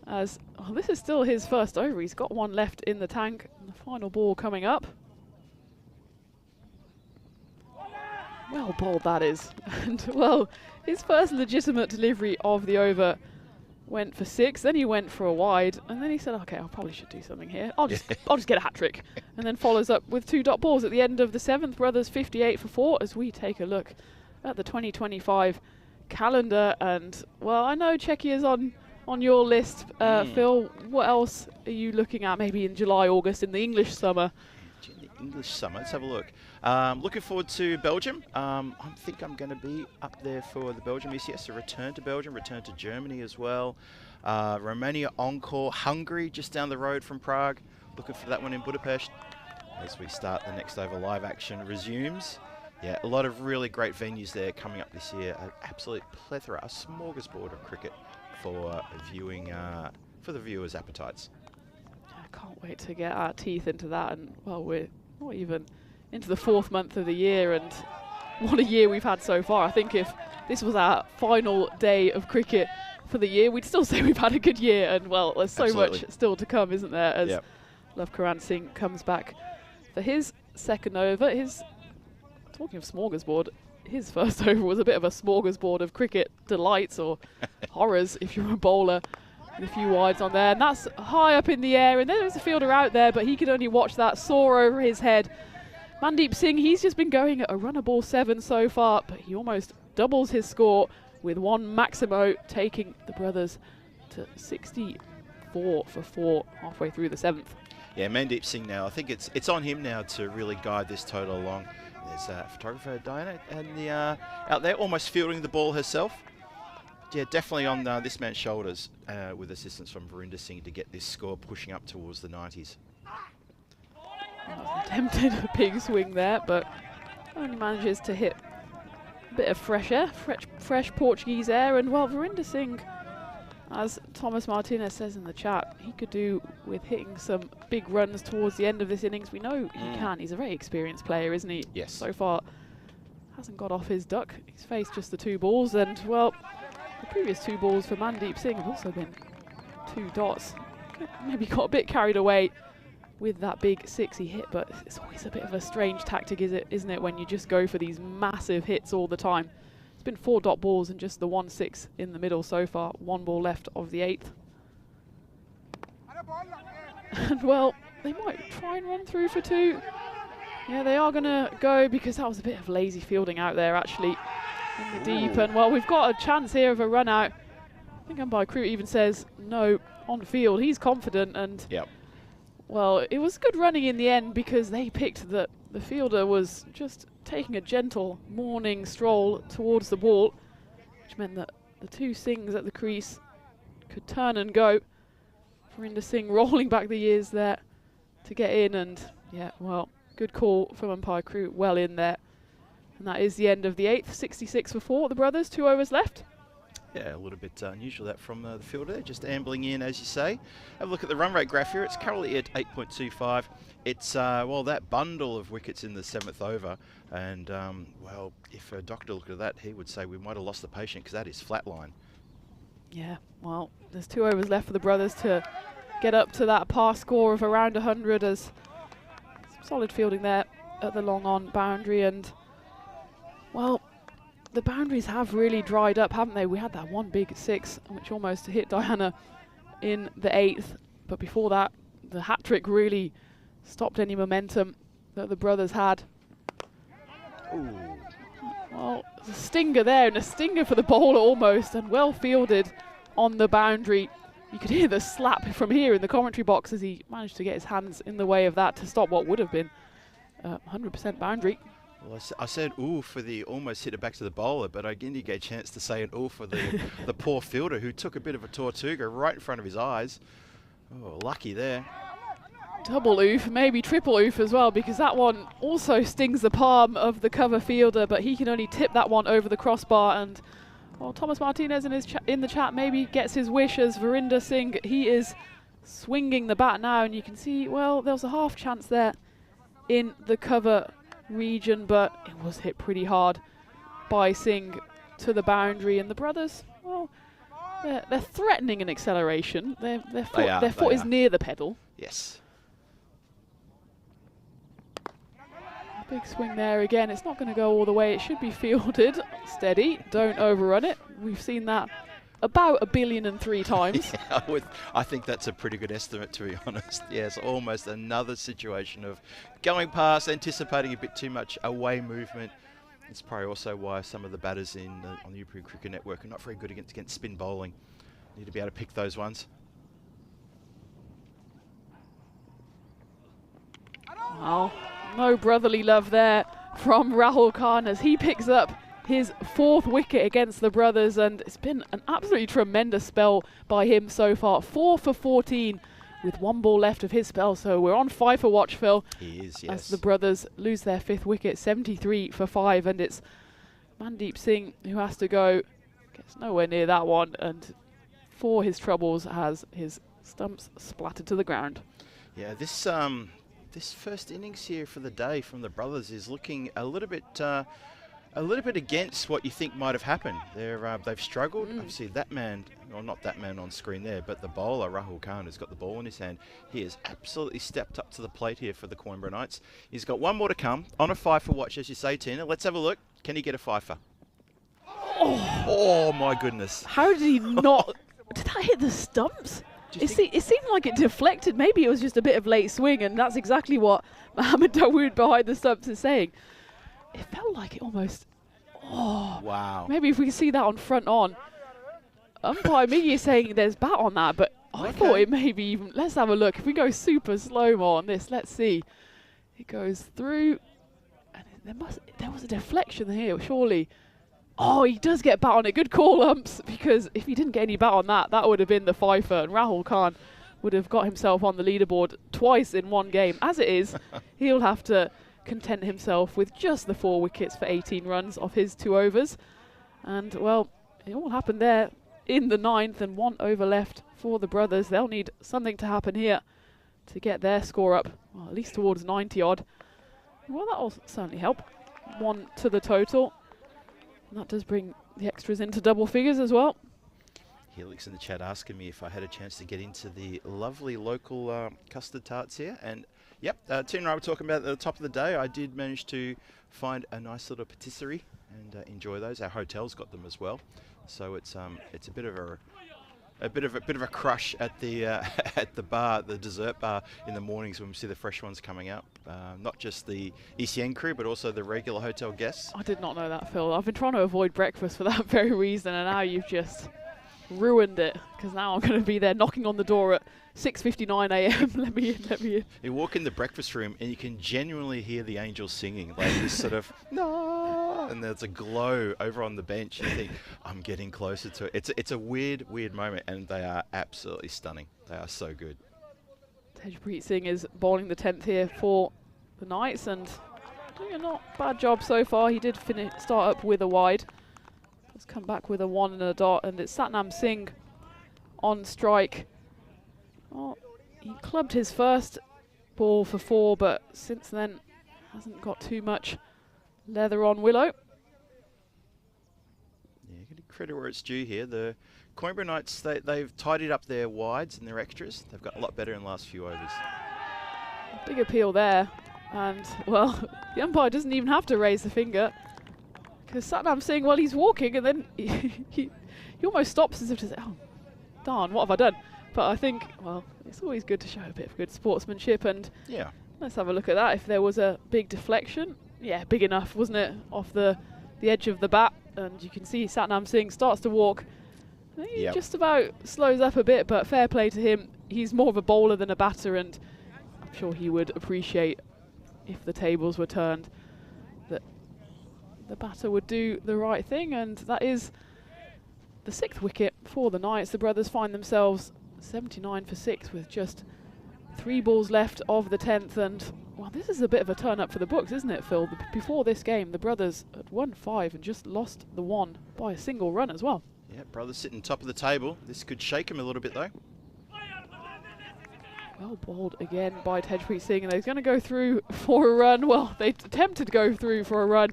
As this is still his first over. He's got 1 left in the tank. And the final ball coming up. Well bowled that is. And well, his first legitimate delivery of the over went for 6. Then he went for a wide, and then he said, "Okay, I probably should do something here. I'll just get a hat trick." And then follows up with 2 dot balls at the end of the 7th. Brothers 58 for 4. As we take a look at the 2025 calendar, and well, I know Checky is on your list, Phil. What else are you looking at? Maybe in July, August, in the English summer. In the English summer, let's have a look. Looking forward to Belgium. I think I'm going to be up there for the Belgium ECS, a return to Belgium, return to Germany as well. Romania encore, Hungary just down the road from Prague. Looking for that one in Budapest as we start the next over live action resumes. Yeah, a lot of really great venues there coming up this year. An absolute plethora, a smorgasbord of cricket for viewing, for the viewers' appetites. I can't wait to get our teeth into that, and well, we're not even into the 4th month of the year, and what a year we've had so far. I think if this was our final day of cricket for the year, we'd still say we've had a good year, and well, there's so much still to come, isn't there, as Love Karan Singh comes back for his 2nd over. Talking of smorgasbord, his first over was a bit of a smorgasbord of cricket delights or horrors if you're a bowler, with a few wides on there, and that's high up in the air, and there's a fielder out there, but he could only watch that soar over his head. Mandeep Singh, he's just been going at a runner ball 7 so far, but he almost doubles his score with 1 Maximo, taking the brothers to 64 for 4 halfway through the 7th. Yeah, Mandeep Singh now, I think it's on him now to really guide this total along. There's photographer Diana and out there almost fielding the ball herself. Yeah, definitely on this man's shoulders with assistance from Virender Singh to get this score pushing up towards the 90s. Attempted a big swing there, but only manages to hit a bit of fresh air, fresh Portuguese air, and well, Virender Singh, as Thomas Martinez says in the chat, he could do with hitting some big runs towards the end of this innings. We know he can. He's a very experienced player, isn't he? Yes. So far, hasn't got off his duck. He's faced just the 2 balls, and well, the previous 2 balls for Mandeep Singh have also been 2 dots. Maybe got a bit carried away with that big 6 he hit, but it's always a bit of a strange tactic, isn't it, when you just go for these massive hits all the time. It's been 4 dot balls and just the 1 6 in the middle so far. 1 ball left of the 8th. And well, they might try and run through for 2. Yeah, they are going to go, because that was a bit of lazy fielding out there actually in the deep. And well, we've got a chance here of a run out. I think umpire Crute even says no on field. He's confident, and well, it was good running in the end, because they picked that the fielder was just taking a gentle morning stroll towards the ball, which meant that the 2 Singhs at the crease could turn and go. Verinder Singh rolling back the years there to get in, and yeah, well, good call from umpire crew, well in there. And that is the end of the 8th, 66 for 4, the brothers, 2 overs left. Yeah, a little bit unusual that from the fielder there, just ambling in, as you say. Have a look at the run rate graph here. It's currently at 8.25. It's, well, that bundle of wickets in the 7th over. And, well, if a doctor looked at that, he would say we might have lost the patient because that is flatline. Yeah, well, there's 2 overs left for the brothers to get up to that par score of around 100, as solid fielding there at the long on boundary. And, well, the boundaries have really dried up, haven't they? We had that one big 6, which almost hit Diana in the 8th. But before that, the hat-trick really stopped any momentum that the brothers had. Ooh. Well, a stinger there, and a stinger for the bowler almost, and well fielded on the boundary. You could hear the slap from here in the commentary box as he managed to get his hands in the way of that to stop what would have been 100% boundary. Well, I said ooh for the almost hit it back to the bowler, but I didn't get a chance to say an ooh for the poor fielder who took a bit of a Tortuga right in front of his eyes. Oh, lucky there. Double oof, maybe triple oof as well, because that one also stings the palm of the cover fielder, but he can only tip that one over the crossbar. And well, Thomas Martinez in the chat maybe gets his wish as Verinder Singh, he is swinging the bat now, and you can see, well, there was a half chance there in the cover region, but it was hit pretty hard by Singh to the boundary. And the brothers, well, they're threatening an acceleration. Their foot is near the pedal. Yes. Big swing there again. It's not going to go all the way. It should be fielded. Steady. Don't overrun it. We've seen that about 1,000,000,003 times. Yeah, I think that's a pretty good estimate, to be honest. Yes, almost another situation of going past, anticipating a bit too much away movement. It's probably also why some of the batters on the European Cricket Network are not very good against spin bowling. Need to be able to pick those ones. Well, no brotherly love there from Rahul Khan as he picks up his 4th wicket against the brothers, and it's been an absolutely tremendous spell by him so far. 4 for 14 with 1 ball left of his spell, so we're on 5 for watch, Phil. He is, yes. As the brothers lose their 5th wicket, 73 for 5, and it's Mandeep Singh who has to go. Gets nowhere near that one, and for his troubles has his stumps splattered to the ground. Yeah, this first innings here for the day from the brothers is looking a little bit against what you think might have happened. They've struggled. Obviously, that man, well, not that man on screen there, but the bowler Rahul Khan has got the ball in his hand. He has absolutely stepped up to the plate here for the Coimbra Knights. He's got 1 more to come on a 5 for watch, as you say, Tina. Let's have a look. Can he get a 5-fer? Oh my goodness! How did he not? Did that hit the stumps? It seemed like it deflected. Maybe it was just a bit of late swing, and that's exactly what Mohamed Dawood behind the stumps is saying. It felt like it almost... Oh, wow. Maybe if we see that on front on. Umpire Miggy is saying there's bat on that, but I thought it may be even... Let's have a look. If we go super slow-mo on this, let's see. It goes through, and there was a deflection here, surely. Oh, he does get bat on it. Good call, umps, because if he didn't get any bat on that, that would have been the 5-fer, and Rahul Khan would have got himself on the leaderboard twice in one game. As it is, he'll have to content himself with just the 4 wickets for 18 runs off his 2 overs. And, well, it all happened there in the 9th, and 1 over left for the brothers. They'll need something to happen here to get their score up, well, at least towards 90-odd. Well, that'll certainly help. 1 to the total. And that does bring the extras into double figures as well. Helix in the chat asking me if I had a chance to get into the lovely local custard tarts here. And yep, Tina and I were talking about at the top of the day. I did manage to find a nice little patisserie and enjoy those. Our hotel's got them as well, so it's a bit of a crush at the at the bar, the dessert bar in the mornings when we see the fresh ones coming out. Not just the ECN crew, but also the regular hotel guests. I did not know that, Phil. I've been trying to avoid breakfast for that very reason, and now you've just ruined it, because now I'm going to be there knocking on the door at 6:59 a.m. let me in. You walk in the breakfast room and you can genuinely hear the angels singing, like this sort of, no, and there's a glow over on the bench. You think, I'm getting closer to it. It's a weird moment, and they are absolutely stunning. They are so good. Tejpreet Singh is bowling the 10th here for the Knights, and doing a not bad job so far. He did start up with a wide. Let's come back with a 1 and a dot, and it's Satnam Singh on strike. Oh, he clubbed his first ball for 4, but since then hasn't got too much leather on Willow. Yeah, getting credit where it's due here. The Coimbra Knights, they've tidied up their wides and their extras. They've got a lot better in the last few overs. Big appeal there, and well, the umpire doesn't even have to raise the finger, because Satnam Singh, well, he's walking, and then he almost stops as if to say, oh, darn, what have I done? But I think, well, it's always good to show a bit of good sportsmanship, and yeah, let's have a look at that. If there was a big deflection, yeah, big enough, wasn't it, off the edge of the bat, and you can see Satnam Singh starts to walk. He just about slows up a bit, but fair play to him. He's more of a bowler than a batter, and I'm sure he would appreciate, if the tables were turned, that the batter would do the right thing, and that is the 6th wicket for the Knights. The brothers find themselves 79 for 6 with just 3 balls left of the 10th, and well, this is a bit of a turn up for the books, isn't it, Phil? Before this game, the brothers had won 5 and just lost the 1 by a single run as well. Yeah, brothers sitting top of the table. This could shake him a little bit though. Well bowled again by Tejpreet Singh, and they're going to go through for a run. Well, they attempted to go through for a run.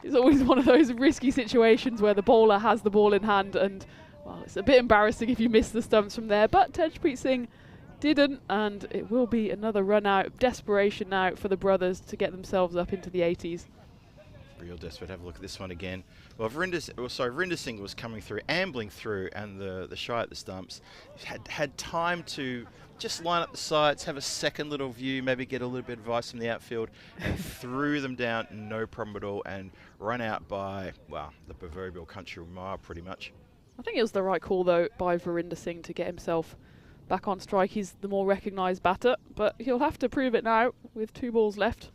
It's always one of those risky situations where the bowler has the ball in hand, and well, it's a bit embarrassing if you miss the stumps from there, but Tejpreet Singh didn't, and it will be another run out. Desperation now for the brothers to get themselves up into the 80s. Real desperate. Have a look at this one again. Well, Verinder Singh was coming through, ambling through, and the shy at the stumps had time to just line up the sights, have a second little view, maybe get a little bit of advice from the outfield, and threw them down, no problem at all, and run out by, well, the proverbial country mile pretty much. I think it was the right call, though, by Verinder Singh to get himself back on strike. He's the more recognised batter, but he'll have to prove it now with 2 balls left.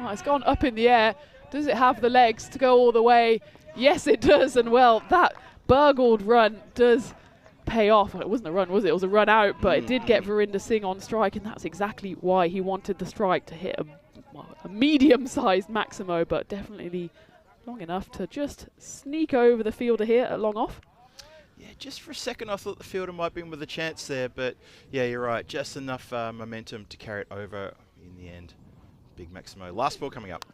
Oh, it's gone up in the air. Does it have the legs to go all the way? Yes, it does, and well, that burgled run does pay off. Well, it wasn't a run, was it? It was a run out, but it did get Verinder Singh on strike, and that's exactly why he wanted the strike, to hit a medium-sized Maximo, but definitely long enough to just sneak over the fielder here at long off. Yeah, just for a second I thought the fielder might be in with a chance there, but yeah, you're right. Just enough momentum to carry it over in the end. Big Maximo. Last ball coming up.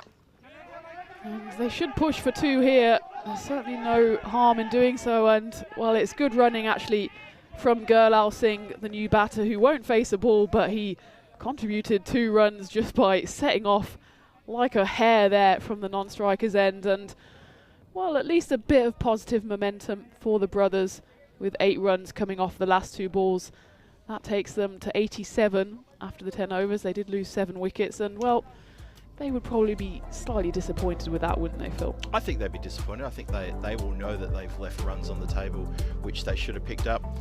And they should push for 2 here. There's certainly no harm in doing so, and well, it's good running actually from Gurlal Singh, the new batter, who won't face a ball, but he contributed 2 runs just by setting off like a hare there from the non-striker's end, and well, at least a bit of positive momentum for the brothers with 8 runs coming off the last 2 balls. That takes them to 87 after the 10 overs. They did lose 7 wickets, and well, they would probably be slightly disappointed with that, wouldn't they, Phil? I think they'd be disappointed. I think they will know that they've left runs on the table, which they should have picked up.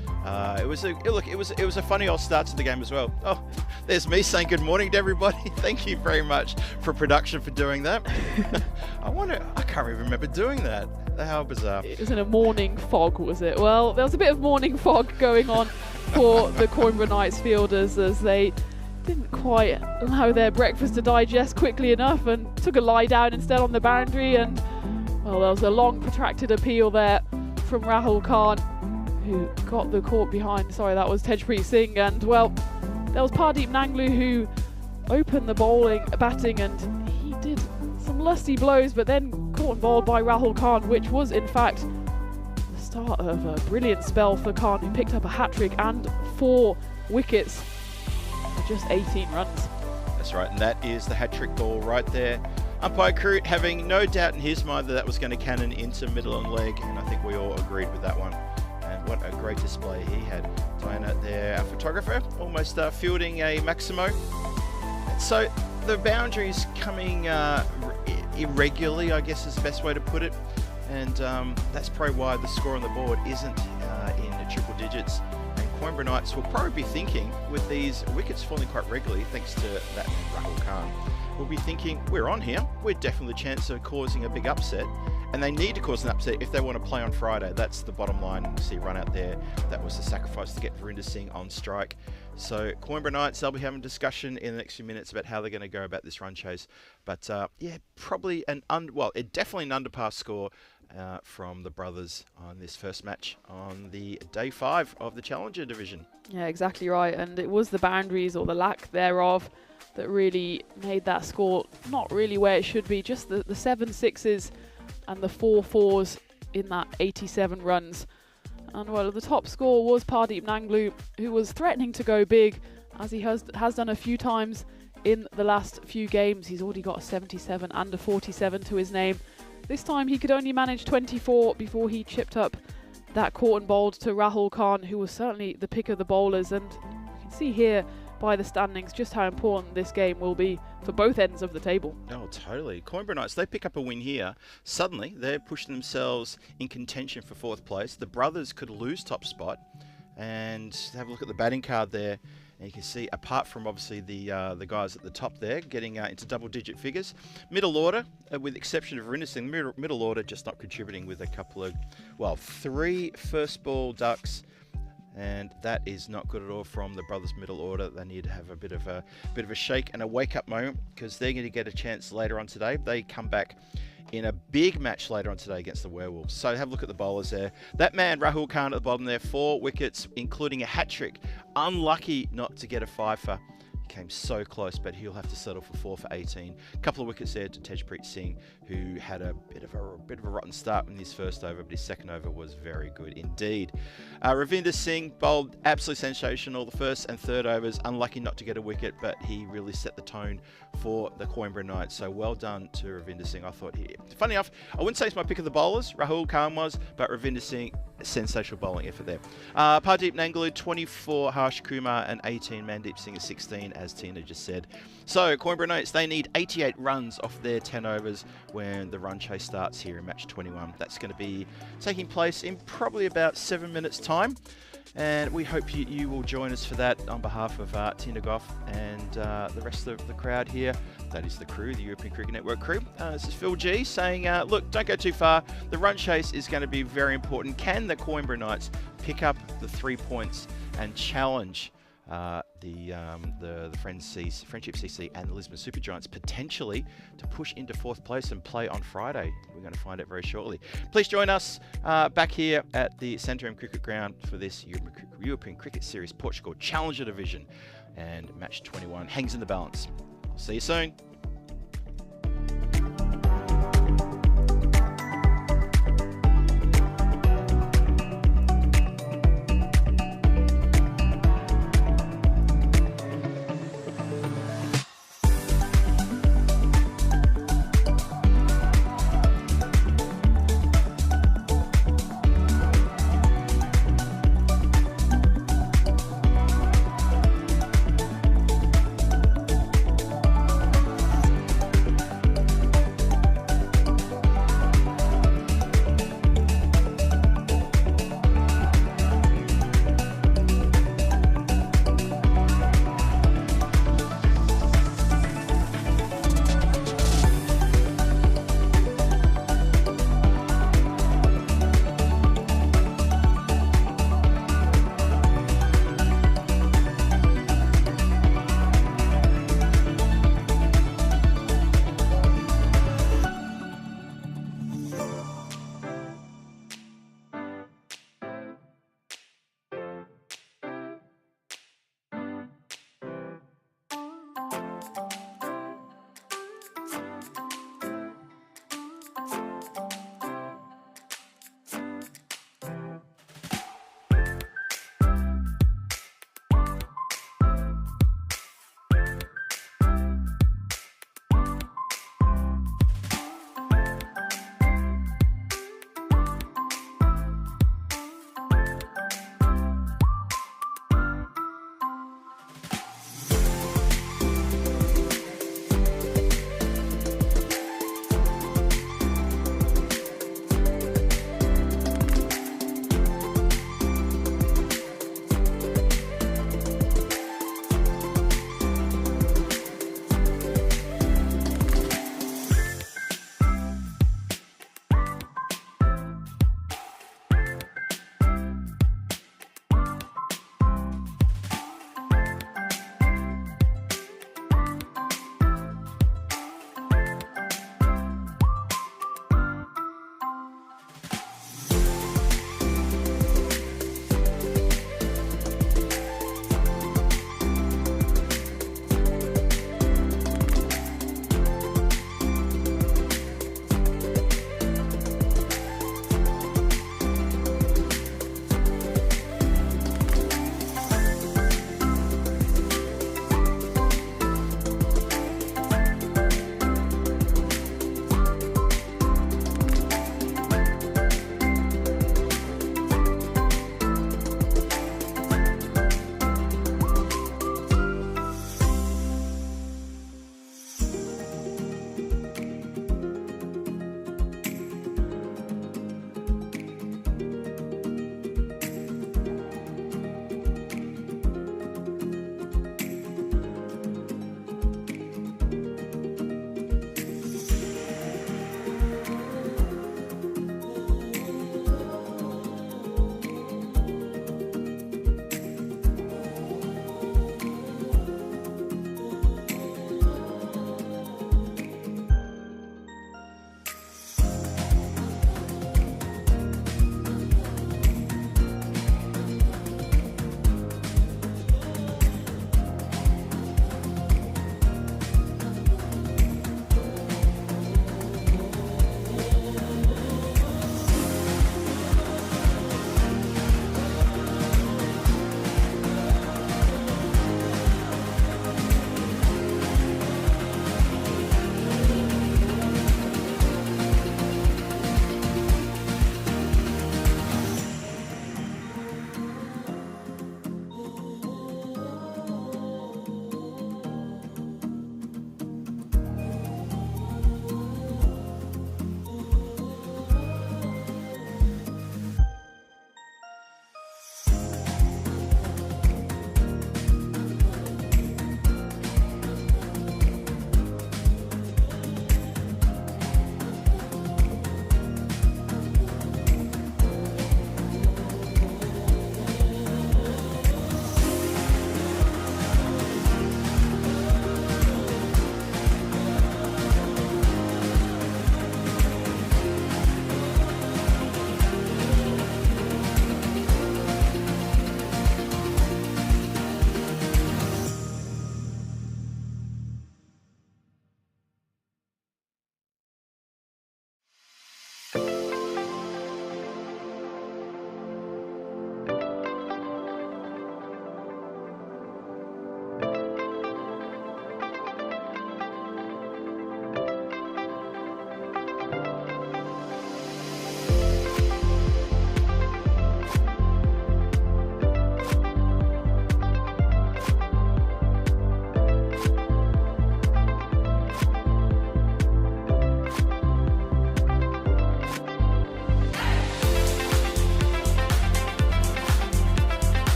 It was a funny old start to the game as well. Oh, there's me saying good morning to everybody. Thank you very much for production for doing that. I can't even remember doing that. How bizarre. It was in a morning fog, was it? Well, there was a bit of morning fog going on for the Coimbra Knights fielders, as they didn't quite allow their breakfast to digest quickly enough and took a lie down instead on the boundary, and well, there was a long protracted appeal there from Rahul Khan, who got the court behind. Sorry, that was Tejpreet Singh, and well, there was Pardeep Nanglu who opened the batting, and he did some lusty blows, but then caught and bowled by Rahul Khan, which was in fact the start of a brilliant spell for Khan, who picked up a hat-trick and 4 wickets. Just 18 runs. That's right, and that is the hat-trick ball right there. Umpire Crute having no doubt in his mind that was going to cannon into middle and leg, and I think we all agreed with that one. And what a great display he had. Diana there, our photographer, almost fielding a Maximo. And so the boundaries coming irregularly, I guess is the best way to put it. and that's probably why the score on the board isn't in triple digits. And Coimbra Knights will probably be thinking, with these wickets falling quite regularly, thanks to that man Rahul Khan, will be thinking, we're on here, we're definitely a chance of causing a big upset. And they need to cause an upset if they want to play on Friday. That's the bottom line. You see run out there. That was the sacrifice to get Verinder Singh on strike. So Coimbra Knights, they'll be having a discussion in the next few minutes about how they're going to go about this run chase. But yeah, probably definitely an underpass score from the brothers on this first match on the day 5 of the Challenger division. Yeah, exactly right. And it was the boundaries or the lack thereof that really made that score not really where it should be. Just the 7 6s and the 4 4s in that 87 runs. And well, the top score was Pardeep Nanglu, who was threatening to go big, as he has done a few times in the last few games. He's already got a 77 and a 47 to his name. This time he could only manage 24 before he chipped up that caught and bowled to Rahul Khan, who was certainly the pick of the bowlers. And you can see here by the standings just how important this game will be for both ends of the table. Oh, totally. Coimbra Knights, they pick up a win here. Suddenly, they're pushing themselves in contention for 4th place. The brothers could lose top spot. And have a look at the batting card there. And you can see, apart from obviously the guys at the top there, getting into double-digit figures. Middle order, with the exception of Verinder Singh, middle order just not contributing with a couple of, 3 first ball ducks. And that is not good at all from the brothers' middle order. They need to have a bit of a shake and a wake-up moment, because they're going to get a chance later on today. They come back in a big match later on today against the Werewolves. So have a look at the bowlers there. That man, Rahul Khan, at the bottom there, 4 wickets, including a hat-trick. Unlucky not to get a fifer. Came so close, but he'll have to settle for 4 for 18. A couple of wickets there to Tejpreet Singh, who had a bit of a rotten start in his first over, but his second over was very good indeed. Ravinder Singh bowled absolutely sensational. The first and third overs, unlucky not to get a wicket, but he really set the tone for the Coimbra Knights. So well done to Ravinder Singh. I thought funny enough, I wouldn't say it's my pick of the bowlers. Rahul Khan was, but Ravinder Singh, sensational bowling effort there. Pardeep Nanglu, 24, Harsh Kumar, and 18, Mandeep Singh is 16, as Tina just said. So Coimbra Knights, they need 88 runs off their 10 overs when the run chase starts here in match 21. That's going to be taking place in probably about 7 minutes time. And we hope you will join us for that on behalf of Tina Goff and the rest of the crowd here. That is the crew, the European Cricket Network crew. This is Phil G saying, look, don't go too far. The run chase is going to be very important. Can the Coimbra Knights pick up the 3 points and challenge the Friendship CC and the Lisbon Supergiants potentially to push into 4th place and play on Friday? We're going to find out very shortly. Please join us back here at the Santarém Cricket Ground for this European Cricket Series Portugal Challenger Division, and match 21 hangs in the balance. I'll see you soon.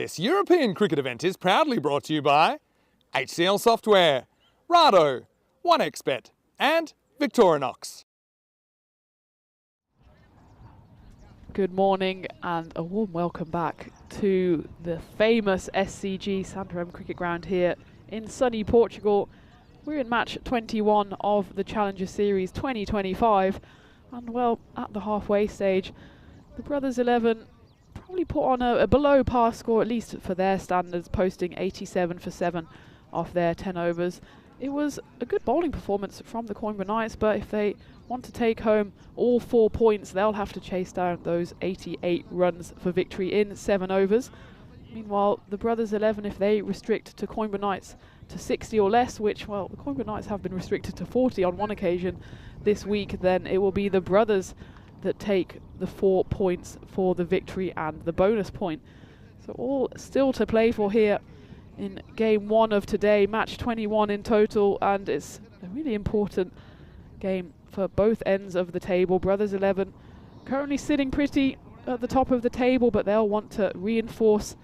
This European cricket event is proudly brought to you by HCL Software, Rado, 1xBet and Victorinox. Good morning and a warm welcome back to the famous SCG Santarém Cricket Ground here in sunny Portugal. We're in match 21 of the Challenger Series 2025 and well, at the halfway stage, the Brothers 11 probably put on a below par score, at least for their standards, posting 87 for 7 off their 10 overs. It was a good bowling performance from the Coimbra Knights, but if they want to take home all 4 points, they'll have to chase down those 88 runs for victory in 7 overs. Meanwhile, the Brothers 11, if they restrict to Coimbra Knights to 60 or less, which, well, the Coimbra Knights have been restricted to 40 on one occasion this week, then it will be the Brothers that take the 4 points for the victory and the bonus point. So all still to play for here in game 1 of today, match 21 in total, and it's a really important game for both ends of the table. Brothers 11 currently sitting pretty at the top of the table, but they'll want to reinforce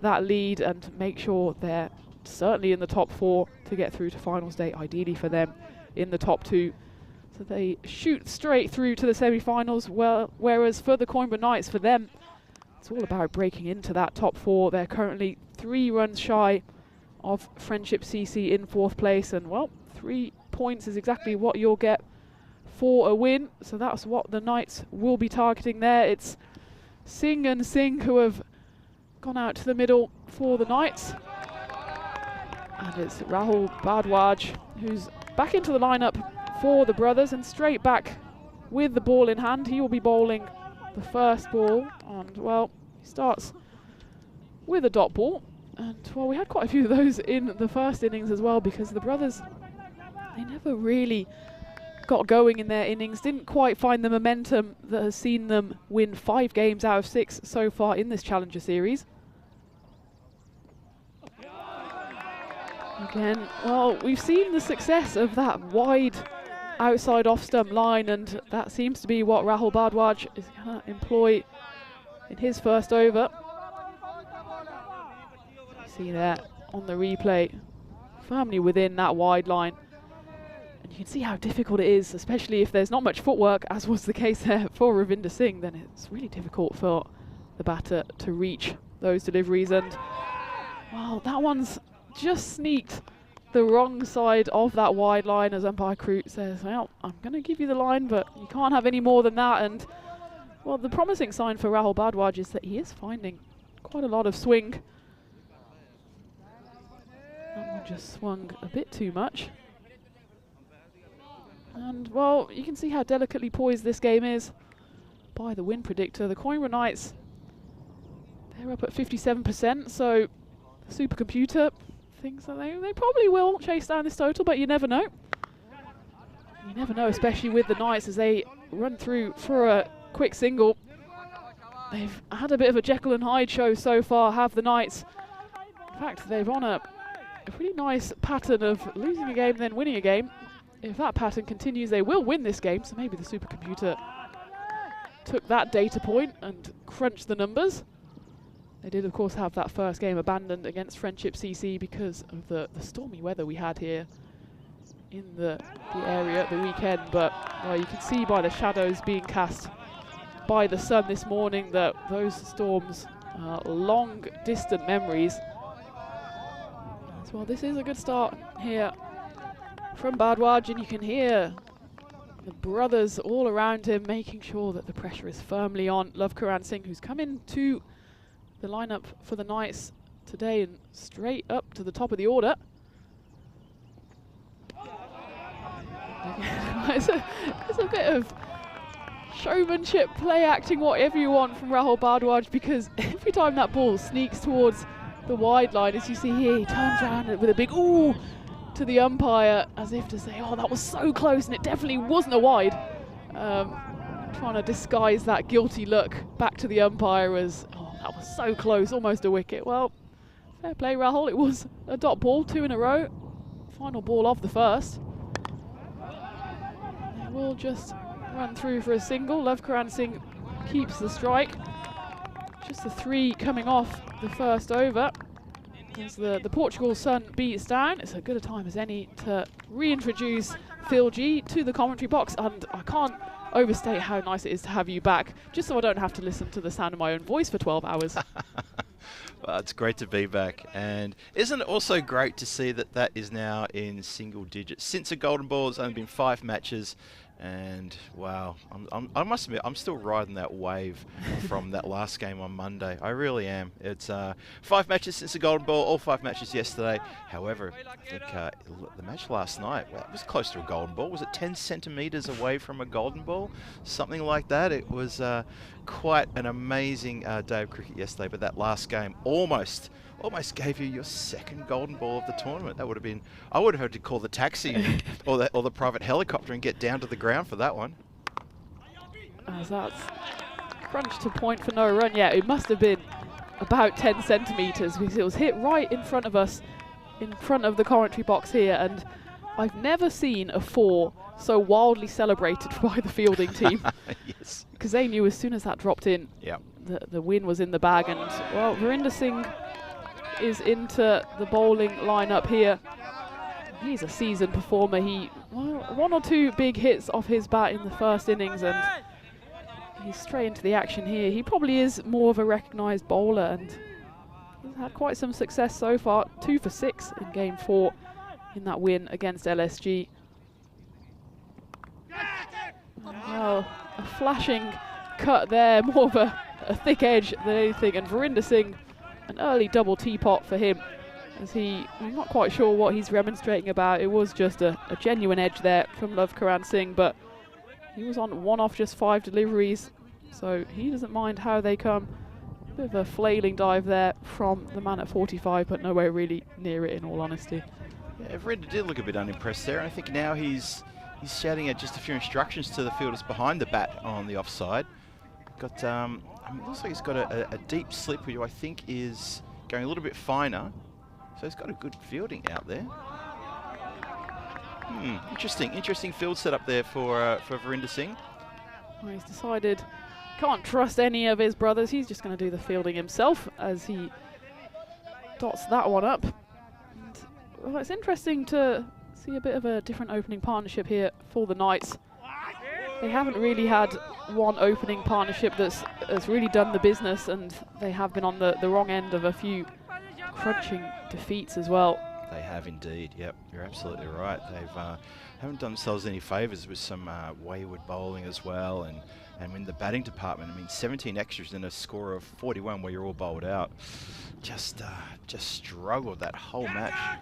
that lead and make sure they're certainly in the top 4 to get through to finals day, ideally for them in the top 2. So they shoot straight through to the semi-finals, well, whereas for the Coimbra Knights, for them, it's all about breaking into that top 4. They're currently 3 runs shy of Friendship CC in 4th place, and well, 3 points is exactly what you'll get for a win. So that's what the Knights will be targeting there. It's Singh and Singh who have gone out to the middle for the Knights. And it's Rahul Bhardwaj who's back into the lineup for the Brothers and straight back with the ball in hand. He will be bowling the first ball, and well, he starts with a dot ball, and well, we had quite a few of those in the first innings as well, because the Brothers, they never really got going in their innings, didn't quite find the momentum that has seen them win 5 games out of 6 so far in this Challenger Series. Again, well, we've seen the success of that wide outside off-stump line, and that seems to be what Rahul Bhardwaj is going to employ in his first over. You see there on the replay, firmly within that wide line. And you can see how difficult it is, especially if there's not much footwork, as was the case there for Ravinder Singh, then it's really difficult for the batter to reach those deliveries. And, well, that one's just sneaked the wrong side of that wide line, as umpire Crute says, well, I'm going to give you the line, but you can't have any more than that. And, well, the promising sign for Rahul Bhardwaj is that he is finding quite a lot of swing. That one just swung a bit too much. And, well, you can see how delicately poised this game is by the win predictor. The Coimbra Knights, they're up at 57%, so the supercomputer thinks that they probably will chase down this total, but you never know. You never know, especially with the Knights as they run through for a quick single. They've had a bit of a Jekyll and Hyde show so far, have the Knights. In fact, they've on a pretty nice pattern of losing a game then winning a game. If that pattern continues, they will win this game, so maybe the supercomputer took that data point and crunched the numbers. They did, of course, have that first game abandoned against Friendship CC because of the stormy weather we had here in the area at the weekend. But well, you can see by the shadows being cast by the sun this morning that those storms are long, distant memories. As well, this is a good start here from Bhardwaj, and you can hear the Brothers all around him making sure that the pressure is firmly on. Lavkaran Singh, who's come into the lineup for the Knights today and straight up to the top of the order. It's a bit of showmanship, play acting, whatever you want from Rahul Bhardwaj, because every time that ball sneaks towards the wide line, as you see here, he turns around with a big ooh to the umpire, as if to say, oh, that was so close, and it definitely wasn't a wide. Trying to disguise that guilty look back to the umpire as, oh, that was so close, almost a wicket. Well, fair play, Rahul. It was a dot ball, 2 in a row. Final ball of the first. They will just run through for a single. Lavkaran Singh keeps the strike. Just the 3 coming off the first over. As the Portugal sun beats down, it's as good a time as any to reintroduce Phil G to the commentary box, and I can't overstate how nice it is to have you back, just so I don't have to listen to the sound of my own voice for 12 hours. Well, it's great to be back, and isn't it also great to see that that is now in single digits? Since a golden ball, it's only been 5 matches, and wow, I must admit, I'm still riding that wave from that last game on Monday. I really am. It's 5 matches since the golden ball, all 5 matches yesterday. However, I think the match last night, well, it was close to a golden ball. Was it 10 centimetres away from a golden ball? Something like that. It was quite an amazing day of cricket yesterday, but that last game almost gave you your second golden ball of the tournament. That would have been, I would have had to call the taxi or the private helicopter and get down to the ground for that one. As that's crunched to point for no run. Yeah, it must have been about 10 centimetres because it was hit right in front of us, in front of the commentary box here, and I've never seen a 4 so wildly celebrated by the fielding team. Yes. Because they knew as soon as that dropped in, yep, the win was in the bag, and well, Virender Singh is into the bowling lineup here. He's a seasoned performer. He, well, 1 or 2 big hits off his bat in the first innings, and he's straight into the action here. He probably is more of a recognised bowler, and he's had quite some success so far. 2 for 6 in game 4 in that win against LSG. Well, a flashing cut there, more of a thick edge than anything, and Virender Singh, an early double teapot for him, as I'm not quite sure what he's remonstrating about. It was just a genuine edge there from Lavkaran Singh, but he was on 1 off just 5 deliveries, so he doesn't mind how they come. Bit of a flailing dive there from the man at 45, but nowhere really near it, in all honesty. Yeah, Virender did look a bit unimpressed there, and I think now he's shouting out just a few instructions to the fielders behind the bat on the offside. Got it looks like he's got a deep slip, which I think is going a little bit finer. So he's got a good fielding out there. Interesting field setup there for Virender Singh. Well, he's decided can't trust any of his brothers. He's just going to do the fielding himself as he dots that one up. And, well, it's interesting to see a bit of a different opening partnership here for the Knights. They haven't really had one opening partnership that's really done the business, and they have been on the wrong end of a few crunching defeats as well. They have indeed. Yep, you're absolutely right. They've haven't done themselves any favours with some wayward bowling as well, and in the batting department, I mean, 17 extras and a score of 41 where you're all bowled out. Just struggled that whole match.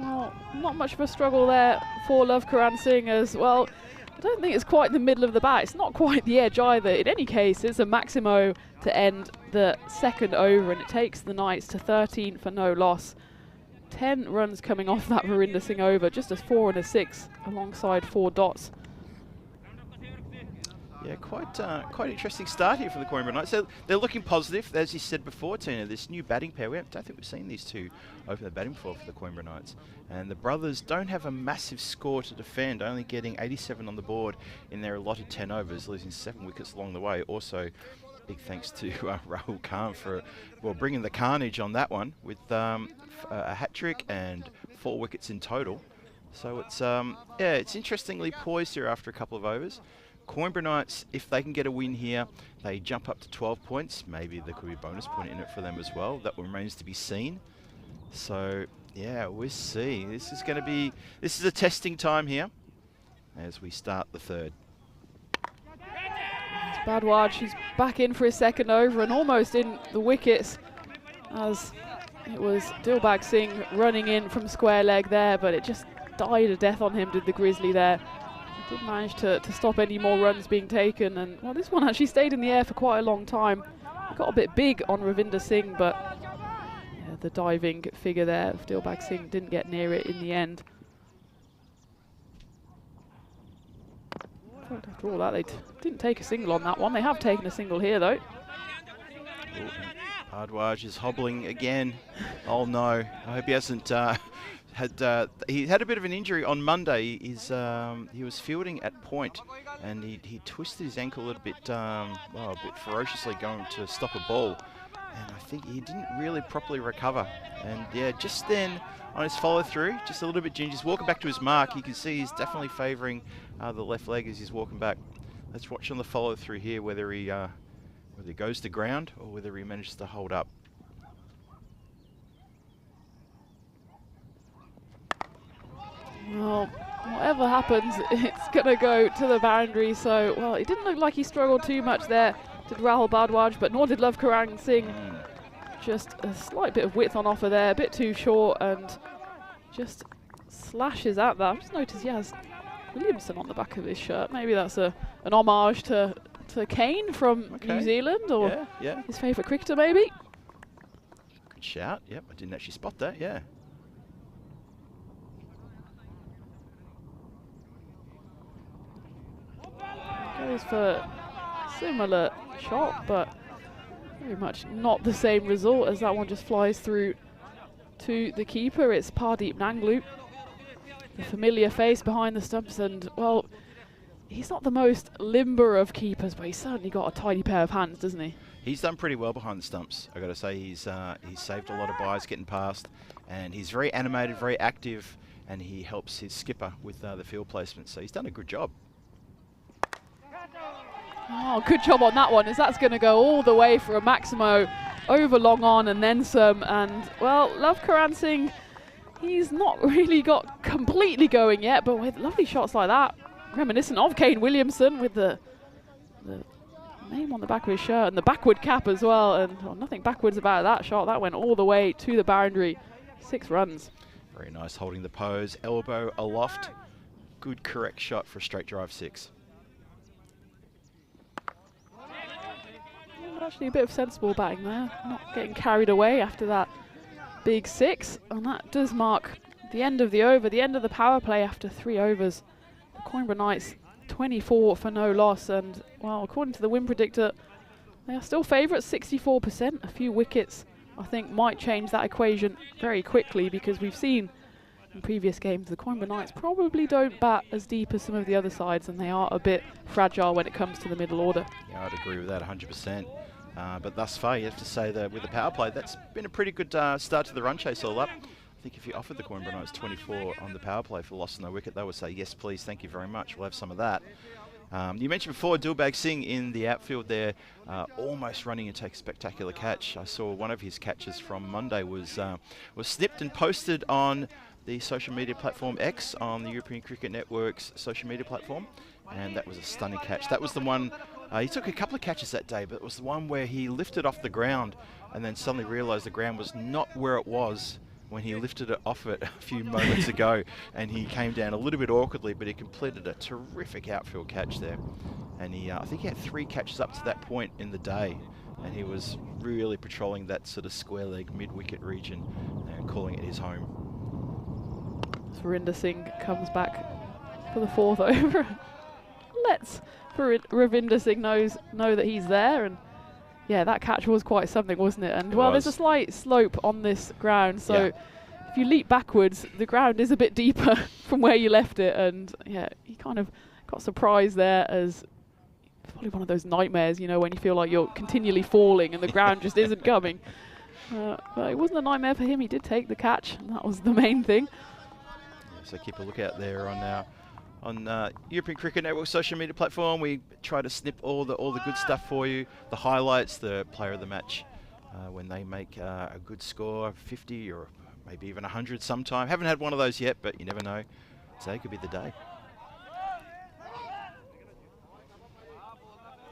Well, not much of a struggle there for Lavkaran Singh as well. I don't think it's quite the middle of the bat. It's not quite the edge either. In any case, it's a Maximo to end the second over, and it takes the Knights to 13 for no loss. 10 runs coming off that Virender Singh over, just a 4 and a 6 alongside 4 dots. Yeah, quite interesting start here for the Coimbra Knights. So they're looking positive, as you said before, Tina. This new batting pair, don't think we've seen these two open the batting floor for the Coimbra Knights. And the brothers don't have a massive score to defend, only getting 87 on the board in their allotted 10 overs, losing 7 wickets along the way. Also, big thanks to Rahul Khan for bringing the carnage on that one with a hat trick and 4 wickets in total. So it's interestingly poised here after a couple of overs. Coimbra Knights, if they can get a win here, they jump up to 12 points. Maybe there could be a bonus point in it for them as well. That remains to be seen. So, yeah, we'll see. This is a testing time here as we start the third. Badwaj, he's back in for his second over and almost in the wickets, as it was Dilbag Singh running in from square leg there, but it just died a death on him, did the Grizzly there. Didn't manage to stop any more runs being taken, and well, this one actually stayed in the air for quite a long time. It got a bit big on Ravinder Singh, but yeah, the diving figure there of Dilbag Singh didn't get near it in the end. After all that, they didn't take a single on that one. They have taken a single here, though. Bhardwaj is hobbling again. Oh no! I hope he hasn't he had a bit of an injury on Monday. He was fielding at point, and he twisted his ankle a little bit, a bit ferociously going to stop a ball, and I think he didn't really properly recover. And yeah, just then on his follow through, just a little bit gingy. He's walking back to his mark. You can see he's definitely favouring the left leg as he's walking back. Let's watch on the follow through here whether he goes to ground or whether he manages to hold up. Well, whatever happens, it's going to go to the boundary. So, well, it didn't look like he struggled too much there, did Rahul Bhardwaj, but nor did Love Karang Singh. Just a slight bit of width on offer there, a bit too short, and just slashes at that. I've just noticed he has Williamson on the back of his shirt. Maybe that's an homage to Kane from New Zealand, or his favourite cricketer, maybe. Good shout. Yep, I didn't actually spot that. Yeah. Goes for a similar shot, but very much not the same result, as that one just flies through to the keeper. It's Pardeep Nanglu, the familiar face behind the stumps, and well, he's not the most limber of keepers, but he's certainly got a tidy pair of hands, doesn't he? He's done pretty well behind the stumps. I got to say, he's saved a lot of byes getting past, and he's very animated, very active, and he helps his skipper with the field placement. So he's done a good job. Oh, good job on that one, as that's going to go all the way for a Maximo over long on and then some. And, well, Love Karang Singh, he's not really got completely going yet, but with lovely shots like that, reminiscent of Kane Williamson with the name on the back of his shirt and the backward cap as well. And nothing backwards about that shot. That went all the way to the boundary. 6 runs. Very nice holding the pose, elbow aloft. Good correct shot for a straight drive 6. Actually a bit of sensible batting there, not getting carried away after that big 6, and that does mark the end of the over, the end of the power play after 3 overs. The Coimbra Knights 24 for no loss, and well, according to the win predictor, they are still favourites, 64%. A few wickets I think might change that equation very quickly, because we've seen in previous games the Coimbra Knights probably don't bat as deep as some of the other sides, and they are a bit fragile when it comes to the middle order. Yeah, I'd agree with that 100%. But thus far, you have to say that with the power play, that's been a pretty good start to the run chase all up. I think if you offered the Coimbra Knights 24 on the power play for loss and no wicket, they would say, yes, please, thank you very much. We'll have some of that. You mentioned before Dilbag Singh in the outfield there, almost running and take a spectacular catch. I saw one of his catches from Monday was snipped and posted on the social media platform X, on the European Cricket Network's social media platform, and that was a stunning catch. That was the one, he took a couple of catches that day, but it was the one where he lifted off the ground and then suddenly realised the ground was not where it was when he lifted it off it a few moments ago, and he came down a little bit awkwardly, but he completed a terrific outfield catch there. And he, I think he had 3 catches up to that point in the day, and he was really patrolling that sort of square leg mid-wicket region and calling it his home. Surinder Singh comes back for the 4th over. Let's Ravinder Singh know that he's there, and yeah, that catch was quite something, wasn't it? And well, there's a slight slope on this ground, so if you leap backwards, the ground is a bit deeper from where you left it, and yeah, he kind of got surprised there, as it's probably one of those nightmares, you know, when you feel like you're continually falling and the ground just isn't coming. But it wasn't a nightmare for him. He did take the catch, and that was the main thing. So keep a lookout there on European Cricket Network social media platform. We try to snip all the good stuff for you, the highlights, the player of the match, when they make a good score, 50 or maybe even 100 sometime. Haven't had one of those yet, but you never know. Today could be the day.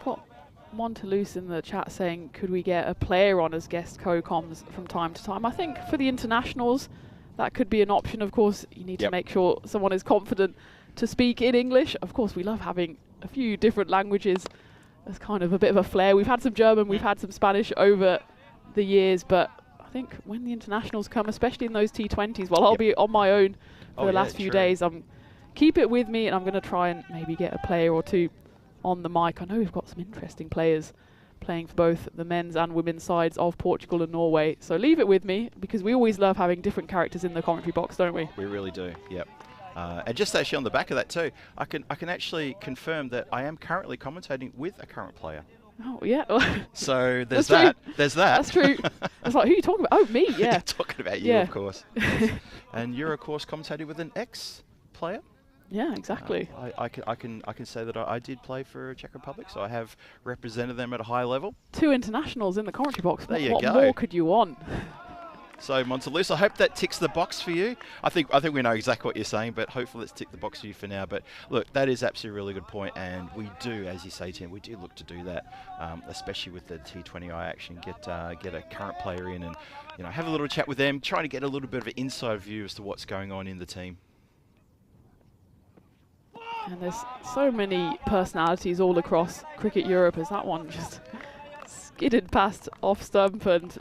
Put Monteloose in the chat saying, could we get a player on as guest co-coms from time to time? I think for the internationals, that could be an option. Of course, you need to make sure someone is confident to speak in English. Of course, we love having a few different languages as kind of a bit of a flair. We've had some German, we've had some Spanish over the years, but I think when the internationals come, especially in those T20s, well, I'll be on my own for the last few days. Keep it with me, and I'm going to try and maybe get a player or two on the mic. I know we've got some interesting players playing for both the men's and women's sides of Portugal and Norway. So leave it with me, because we always love having different characters in the commentary box, don't we? We really do, yep. And just actually on the back of that too, I can actually confirm that I am currently commentating with a current player. Oh, yeah. So there's That's that. There's that. That's true. I was like, who are you talking about? Oh, me, yeah. Talking about you, Yeah. of course. And you're, of course, commentating with an ex-player. Yeah, exactly. I can say that I did play for Czech Republic, so I have represented them at a high level. 2 internationals in the commentary box. There you what go. more could you want? So Montaluz, I hope that ticks the box for you. I think we know exactly what you're saying, but hopefully it's ticked the box for you for now. But look, that is absolutely a really good point, and we do, as you say, Tim, we do look to do that, especially with the T20I action. Get a current player in, and have a little chat with them, trying to get a little bit of an inside view as to what's going on in the team. And there's so many personalities all across Cricket Europe, as that one just skidded past off stump, and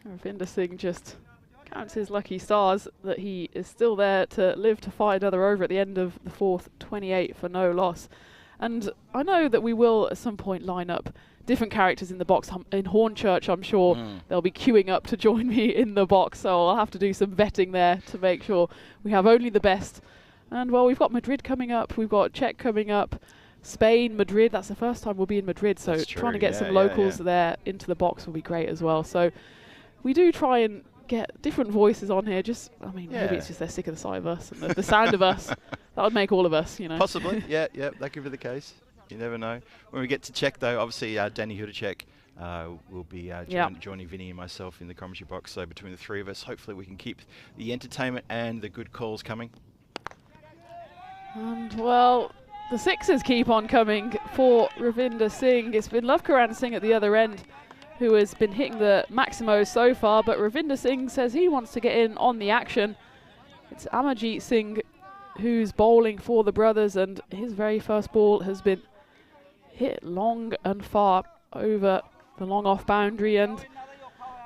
Ravinder Singh just counts his lucky stars that he is still there to live to fight another over at the end of the 4th, 28 for no loss. And I know that we will at some point line up different characters in the box. In Hornchurch, I'm sure they'll be queuing up to join me in the box, so I'll have to do some vetting there to make sure we have only the best. And well, we've got Madrid coming up, we've got Czech coming up, Spain, Madrid. That's the first time we'll be in Madrid, so trying to get some locals there into the box will be great as well. So we do try and get different voices on here. Maybe it's just they're sick of the sight of us and the sound of us. That would make all of us, Possibly, yeah, that could be the case. You never know. When we get to Czech, though, obviously Danny Hudacek will be joining Vinny and myself in the commentary box. So between the three of us, hopefully we can keep the entertainment and the good calls coming. And well, the sixes keep on coming for Ravinder Singh. It's been Lavkaran Singh at the other end who has been hitting the maximos so far, but Ravinder Singh says he wants to get in on the action. It's Amarjeet Singh who's bowling for the brothers, and his very first ball has been hit long and far over the long off boundary. And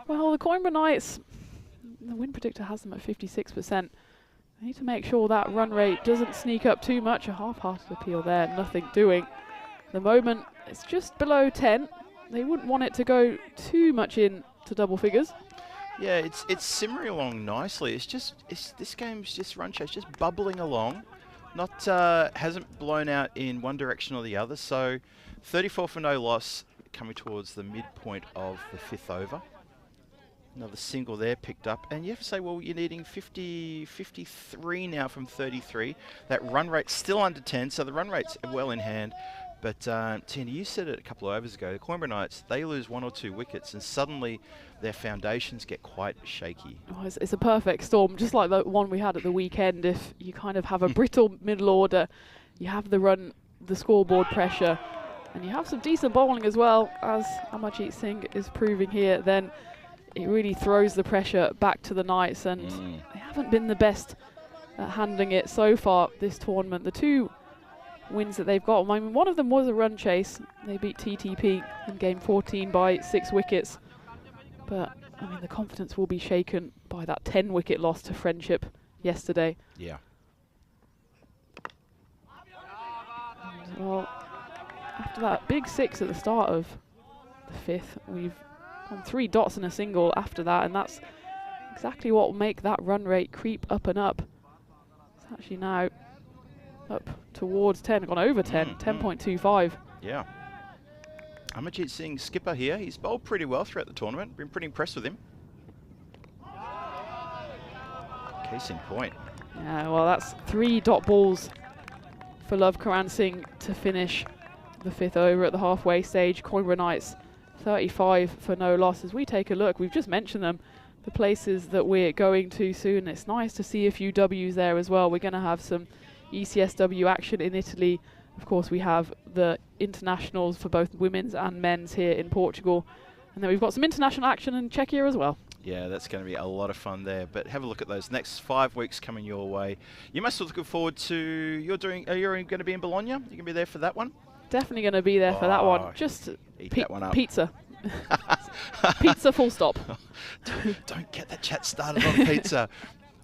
well, the Coimbra Knights, the win predictor has them at 56%. They need to make sure that run rate doesn't sneak up too much. A half-hearted appeal there, nothing doing. At the moment, it's just below 10. They wouldn't want it to go too much in to double figures. Yeah, it's simmering along nicely. This game's just run chase, just bubbling along. Not hasn't blown out in one direction or the other. So 34 for no loss, coming towards the midpoint of the 5th over. Another single there picked up, and you have to say, well, you're needing 53 now from 33. That run rate's still under 10, so the run rate's well in hand. But Tina, you said it a couple of overs ago, the Coimbra Knights, they lose 1 or 2 wickets, and suddenly their foundations get quite shaky. Oh, it's a perfect storm, just like the one we had at the weekend. If you kind of have a brittle middle order, you have the scoreboard pressure, and you have some decent bowling as well, as Amarjeet Singh is proving here, then it really throws the pressure back to the Knights, and they haven't been the best at handling it so far this tournament. The 2 wins that they've got, I mean, one of them was a run chase. They beat TTP in game 14 by 6 wickets. But, I mean, the confidence will be shaken by that 10-wicket loss to Friendship yesterday. Yeah. And, well, after that big 6 at the start of the 5th, we've on 3 dots and a single after that, and that's exactly what will make that run rate creep up and up. It's actually now up towards 10, gone over 10, 10.25. Yeah. Amarjeet Singh, skipper here. He's bowled pretty well throughout the tournament. Been pretty impressed with him. Case in point. Yeah, well, that's 3 dot balls for Lavkaran Singh to finish the 5th over at the halfway stage. Coimbra Knights 35 for no loss. As we take a look, we've just mentioned them, the places that we're going to soon. It's nice to see a few W's there as well. We're going to have some ECSW action in Italy. Of course, we have the internationals for both women's and men's here in Portugal. And then we've got some international action in Czechia as well. Yeah, that's going to be a lot of fun there. But have a look at those next 5 weeks coming your way. You must be looking forward to, you're going to be in Bologna? You're going to be there for that one? Definitely going to be there for that one. Just eat that one up. Pizza. Pizza full stop. Don't get that chat started on pizza.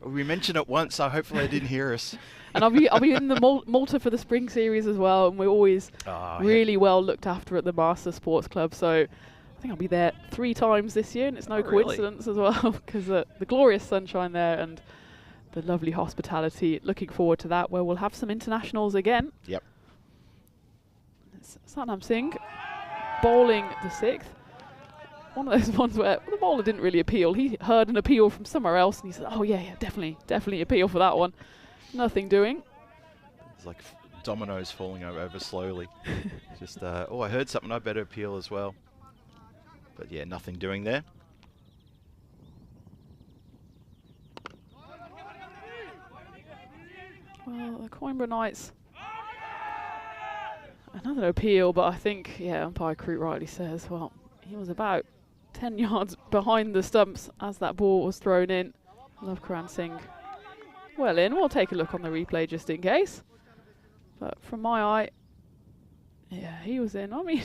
We mentioned it once, so hopefully they didn't hear us. And I'll be in the Malta for the spring series as well, and we're always really well looked after at the Master Sports Club. So I think I'll be there 3 times this year, and it's no coincidence as well, because the glorious sunshine there and the lovely hospitality. Looking forward to that, where we'll have some internationals again. Yep. It's Satnam Singh bowling the 6th. One of those ones where the bowler didn't really appeal. He heard an appeal from somewhere else, and he said, "Oh yeah, definitely appeal for that one." Nothing doing. It's like dominoes falling over slowly. Just, oh, I heard something. I better appeal as well. But yeah, nothing doing there. Well, the Coimbra Knights. Another appeal, but I think, umpire Crute rightly says, well, he was about 10 yards behind the stumps as that ball was thrown in. Love Karan Singh well in. We'll take a look on the replay just in case. But from my eye, yeah, he was in. I mean,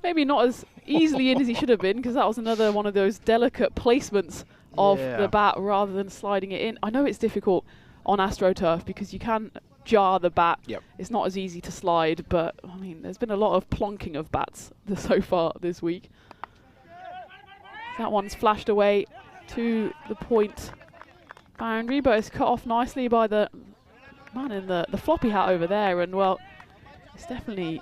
maybe not as easily in as he should have been, because that was another one of those delicate placements of the bat rather than sliding it in. I know it's difficult on AstroTurf because you can jar the bat. Yep. It's not as easy to slide, but I mean, there's been a lot of plonking of bats so far this week. That one's flashed away to the point boundary, but it's cut off nicely by the man in the floppy hat over there. And well, it's definitely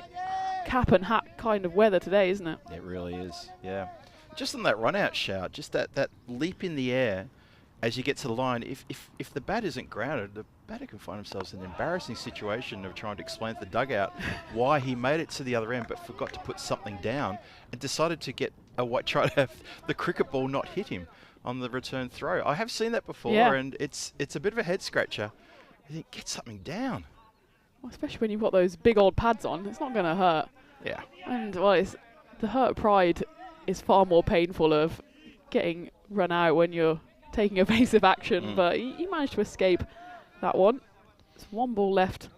cap and hat kind of weather today, isn't it? It really is, yeah. Just on that run-out shout, just that leap in the air as you get to the line. If the bat isn't grounded, the batter can find themselves in an embarrassing situation of trying to explain to the dugout why he made it to the other end but forgot to put something down and decided to try to have the cricket ball not hit him on the return throw. I have seen that before, and it's a bit of a head scratcher. You think, get something down. Well, especially when you've got those big old pads on, it's not going to hurt. Yeah. And well, the hurt pride is far more painful of getting run out when you're taking evasive action, but he managed to escape that one. There's 1 ball left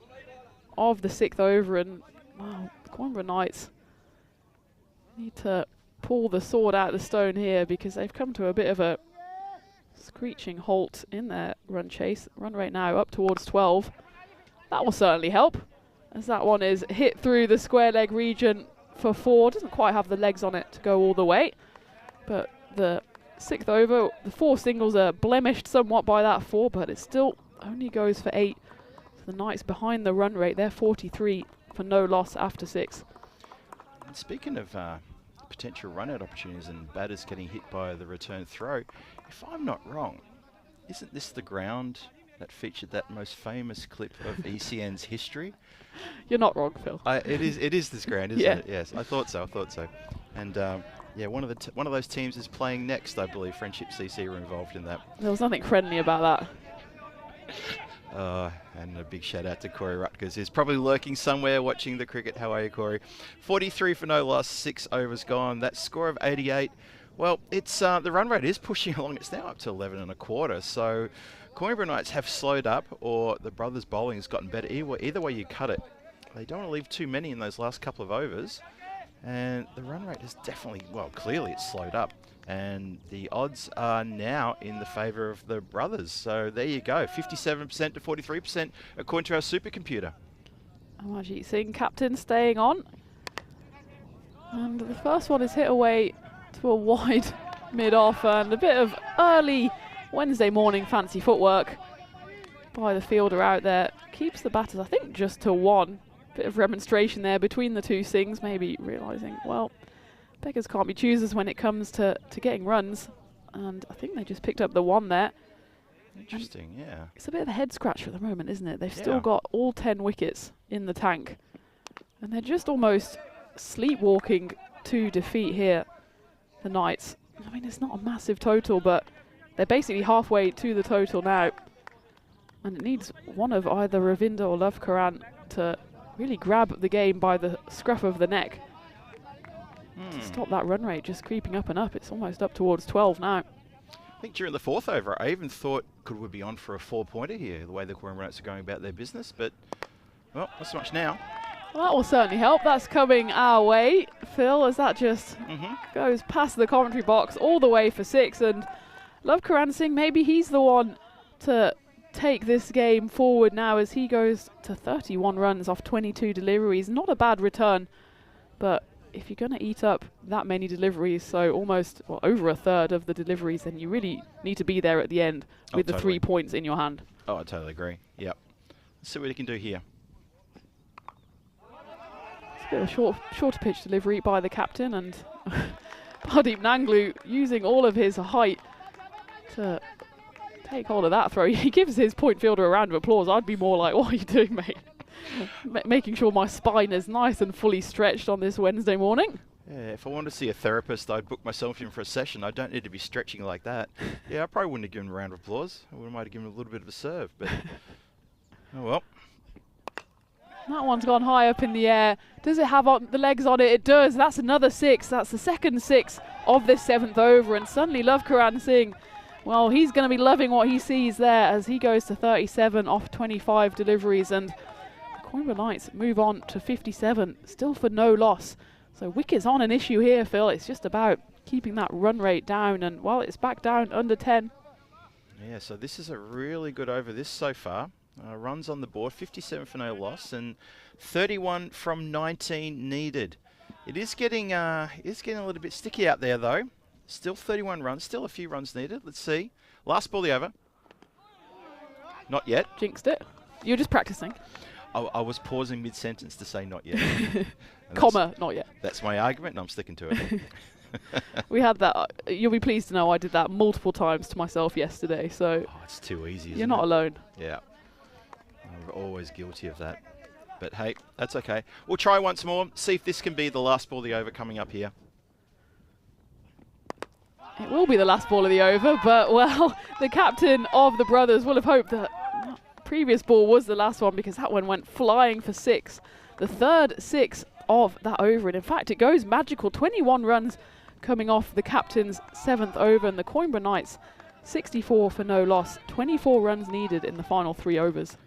of the 6th over, and wow, the Coimbra Knights need to pull the sword out of the stone here because they've come to a bit of a screeching halt in their run chase. Run rate now up towards 12. That will certainly help, as that one is hit through the square leg region for 4. Doesn't quite have the legs on it to go all the way, but the 6th over, the 4 singles are blemished somewhat by that 4, but it still only goes for 8. So the Knights behind the run rate, they're 43 for no loss after 6. And speaking of potential run-out opportunities and batters getting hit by the return throw, if I'm not wrong, isn't this the ground that featured that most famous clip of ECN's history? You're not wrong, Phil. It is this ground, isn't it? Yes, I thought so. And yeah, one of those teams is playing next, I believe. Friendship CC were involved in that. There was nothing friendly about that. And a big shout out to Corey Rutgers, who's probably lurking somewhere watching the cricket. How are you, Corey? 43 for no loss, 6 overs gone. That score of 88. Well, it's the run rate is pushing along. It's now up to 11 1/4. So Coimbra Knights have slowed up, or the brothers' bowling has gotten better. Either way you cut it, they don't want to leave too many in those last couple of overs. And the run rate has definitely, well, clearly it's slowed up. And the odds are now in the favour of the brothers. So there you go, 57% to 43% according to our supercomputer. Amarjit Singh, captain, staying on. And the first one is hit away to a wide mid-off, and a bit of early Wednesday morning fancy footwork by the fielder out there. Keeps the batters, I think, just to 1. Bit of remonstration there between the 2 Singhs, maybe realising, well, beggars can't be choosers when it comes to getting runs. And I think they just picked up the 1 there. Interesting, yeah. It's a bit of a head scratcher at the moment, isn't it? They've still got all 10 wickets in the tank. And they're just almost sleepwalking to defeat here, the Knights. I mean, it's not a massive total, but they're basically halfway to the total now. And it needs one of either Ravinder or Love Karan to really grab the game by the scruff of the neck to stop that run rate just creeping up and up. It's almost up towards 12 now. I think during the 4th over, I even thought, could we be on for a 4-pointer here, the way the Coimbra Knights are going about their business, but, well, not so much now. Well, that will certainly help. That's coming our way, Phil, as that just goes past the commentary box all the way for 6. And Love Karan Singh, maybe he's the one to take this game forward now as he goes to 31 runs off 22 deliveries. Not a bad return, but if you're going to eat up that many deliveries, so almost over a third of the deliveries, then you really need to be there at the end with the totally. 3 points in your hand. Oh, I totally agree. Yep. Let's see what he can do here. It's a bit of a shorter pitch delivery by the captain, and Pardeep Nanglu using all of his height to take hold of that throw. He gives his point fielder a round of applause. I'd be more like, what are you doing, mate? Making sure my spine is nice and fully stretched on this Wednesday morning. Yeah, if I wanted to see a therapist, I'd book myself in for a session. I don't need to be stretching like that. Yeah, I probably wouldn't have given him a round of applause. I might have given him a little bit of a serve, but oh well. That one's gone high up in the air. Does it have the legs on it? It does. That's another 6. That's the second 6 of this 7th over. And suddenly Lavkaran Singh, well, he's going to be loving what he sees there as he goes to 37 off 25 deliveries. And the Coimbra Knights move on to 57, still for no loss. So wickets aren't an issue here, Phil. It's just about keeping that run rate down. And, well, it's back down under 10. Yeah, so this is a really good over this so far. Runs on the board, 57 for no loss, and 31 from 19 needed. It is getting a little bit sticky out there, though. Still 31 runs, still a few runs needed. Let's see. Last ball the over. Not yet. Jinxed it. You're just practicing. I was pausing mid-sentence to say not yet. Comma, not yet. That's my argument, and I'm sticking to it. We had that. You'll be pleased to know I did that multiple times to myself yesterday. So it's too easy, isn't you're not alone. Yeah. I'm always guilty of that. But hey, that's okay. We'll try once more, see if this can be the last ball of the over coming up here. It will be the last ball of the over, but, well, the captain of the Brothers will have hoped that the previous ball was the last one because that one went flying for 6. The third 6 of that over, and in fact, it goes magical. 21 runs coming off the captain's 7th over, and the Coimbra Knights 64 for no loss. 24 runs needed in the final 3 overs.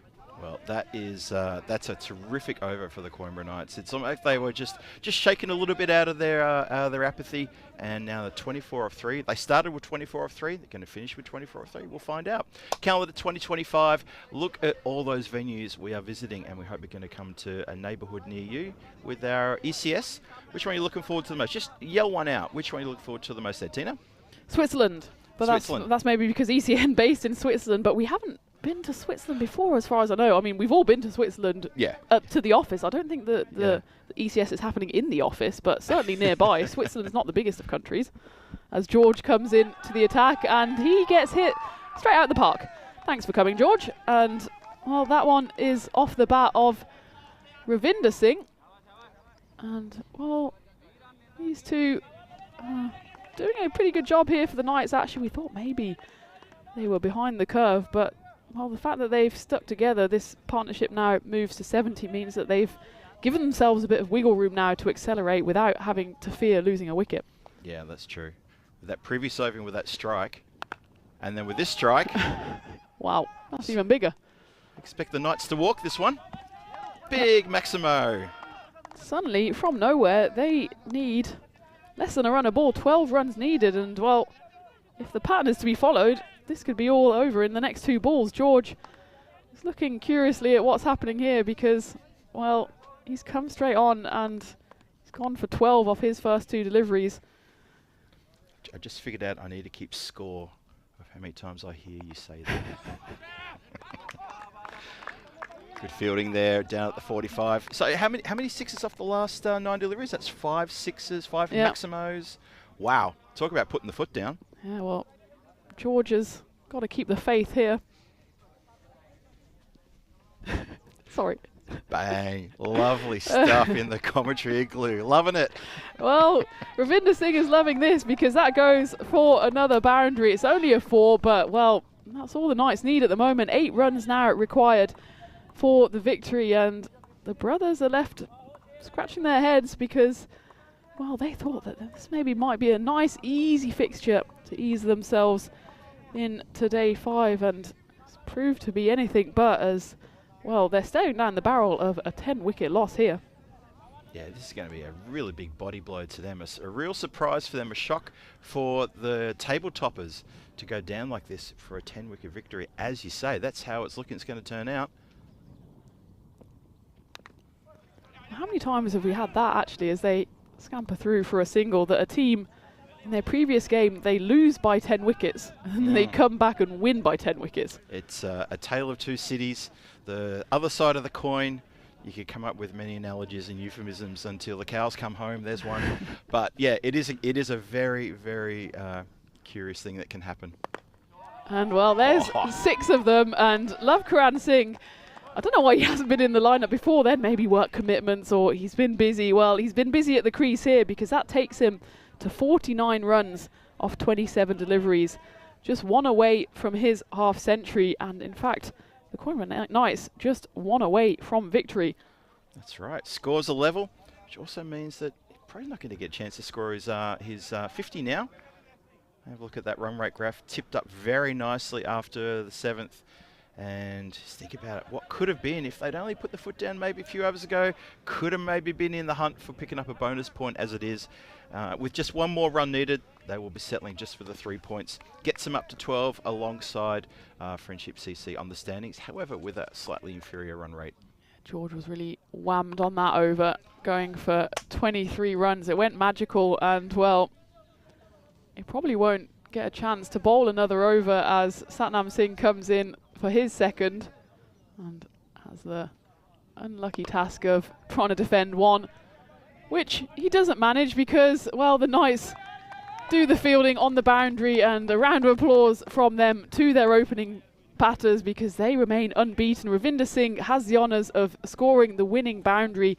Well, that's a terrific over for the Coimbra Knights. It's like they were just shaken a little bit out of their apathy, and now they're 24 of 3. They started with 24 of 3. They're going to finish with 24 of 3. We'll find out. Calendar 2025. Look at all those venues we are visiting, and we hope we're going to come to a neighbourhood near you with our ECS. Which one are you looking forward to the most? Just yell one out. Which one are you looking forward to the most there, Tina? Switzerland. But that's maybe because ECN based in Switzerland, but we haven't been to Switzerland before, as far as I know. I mean, we've all been to Switzerland. Yeah. To the office. I don't think the ECS is happening in the office, but certainly nearby. Switzerland's not the biggest of countries. As George comes in to the attack, and he gets hit straight out the park. Thanks for coming, George. And, well, that one is off the bat of Ravinder Singh. And, well, these two doing a pretty good job here for the Knights. Actually, we thought maybe they were behind the curve, but well, the fact that they've stuck together, this partnership now moves to 70, means that they've given themselves a bit of wiggle room now to accelerate without having to fear losing a wicket. Yeah, that's true. With that previous over with that strike, and then with this strike. Wow, that's even bigger. Expect the Knights to walk this one. Big Maximo. Suddenly, from nowhere, they need less than a run a ball, 12 runs needed, and well, if the pattern is to be followed, this could be all over in the next 2 balls. George is looking curiously at what's happening here because, well, he's come straight on and he's gone for 12 off his first 2 deliveries. I just figured out I need to keep score of how many times I hear you say that. Good fielding there, down at the 45. So how many 6s off the last 9 deliveries? That's 5 6s, 5 Maximos. Wow, talk about putting the foot down. Yeah, well, George has got to keep the faith here. Sorry. Bang. Lovely stuff in the commentary igloo. Loving it. Well, Ravinder Singh is loving this because that goes for another boundary. It's only a 4, but, well, that's all the Knights need at the moment. 8 runs now required for the victory, and the Brothers are left scratching their heads because, well, they thought that this maybe might be a nice, easy fixture to ease themselves into day 5, and it's proved to be anything but, as well, they're staring down the barrel of a 10-wicket loss here. Yeah, this is going to be a really big body blow to them. A real surprise for them, a shock for the table toppers to go down like this for a 10-wicket victory. As you say, that's how it's looking it's going to turn out. How many times have we had that actually as they scamper through for a single, that a team in their previous game, they lose by 10 wickets and then they come back and win by 10 wickets. It's a tale of two cities. The other side of the coin, you could come up with many analogies and euphemisms until the cows come home. There's one. But yeah, it is a very, very curious thing that can happen. And well, there's 6 of them, and Love Karan Singh, I don't know why he hasn't been in the lineup before then, maybe work commitments or he's been busy. Well, he's been busy at the crease here because that takes him to 49 runs off 27 deliveries. Just 1 away from his half century, and in fact, the Coimbatore Knights just 1 away from victory. That's right. Scores a level, which also means that he's probably not going to get a chance to score his 50 now. Have a look at that run rate graph. Tipped up very nicely after the 7th. And just think about it. What could have been if they'd only put the foot down maybe a few overs ago? Could have maybe been in the hunt for picking up a bonus point as it is. With just 1 more run needed, they will be settling just for the 3 points. Gets them up to 12 alongside Friendship CC on the standings. However, with a slightly inferior run rate. George was really whammed on that over, going for 23 runs. It went magical, and well, he probably won't get a chance to bowl another over as Satnam Singh comes in for his second and has the unlucky task of trying to defend 1, which he doesn't manage because, well, the Knights do the fielding on the boundary, and a round of applause from them to their opening batters because they remain unbeaten. Ravinder Singh has the honours of scoring the winning boundary,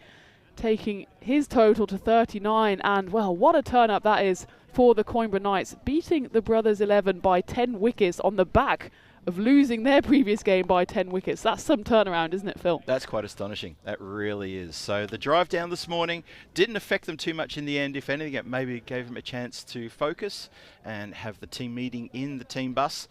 taking his total to 39, and well, what a turn up that is for the Coimbatore Knights, beating the Brothers 11 by 10 wickets on the back of losing their previous game by 10 wickets. That's some turnaround, isn't it, Phil? That's quite astonishing. That really is. So the drive down this morning didn't affect them too much in the end. If anything, it maybe gave them a chance to focus and have the team meeting in the team bus.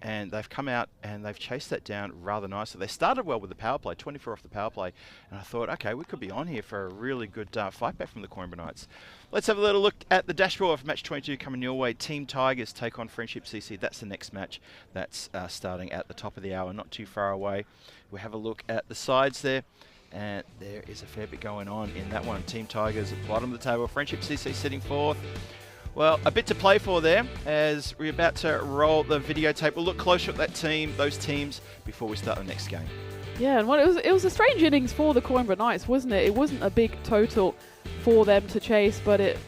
And they've come out and they've chased that down rather nicely. They started well with the power play, 24 off the power play. And I thought, okay, we could be on here for a really good fight back from the Coimbatore Knights. Let's have a little look at the dashboard of match 22 coming your way. Team Tigers take on Friendship CC. That's the next match. That's starting at the top of the hour, not too far away. We'll have a look at the sides there. And there is a fair bit going on in that one. Team Tigers at the bottom of the table. Friendship CC sitting 4th. Well, a bit to play for there as we're about to roll the videotape. We'll look closer at that team, those teams, before we start the next game. Yeah, and well, it was a strange innings for the Coimbatore Knights, wasn't it? It wasn't a big total for them to chase, but in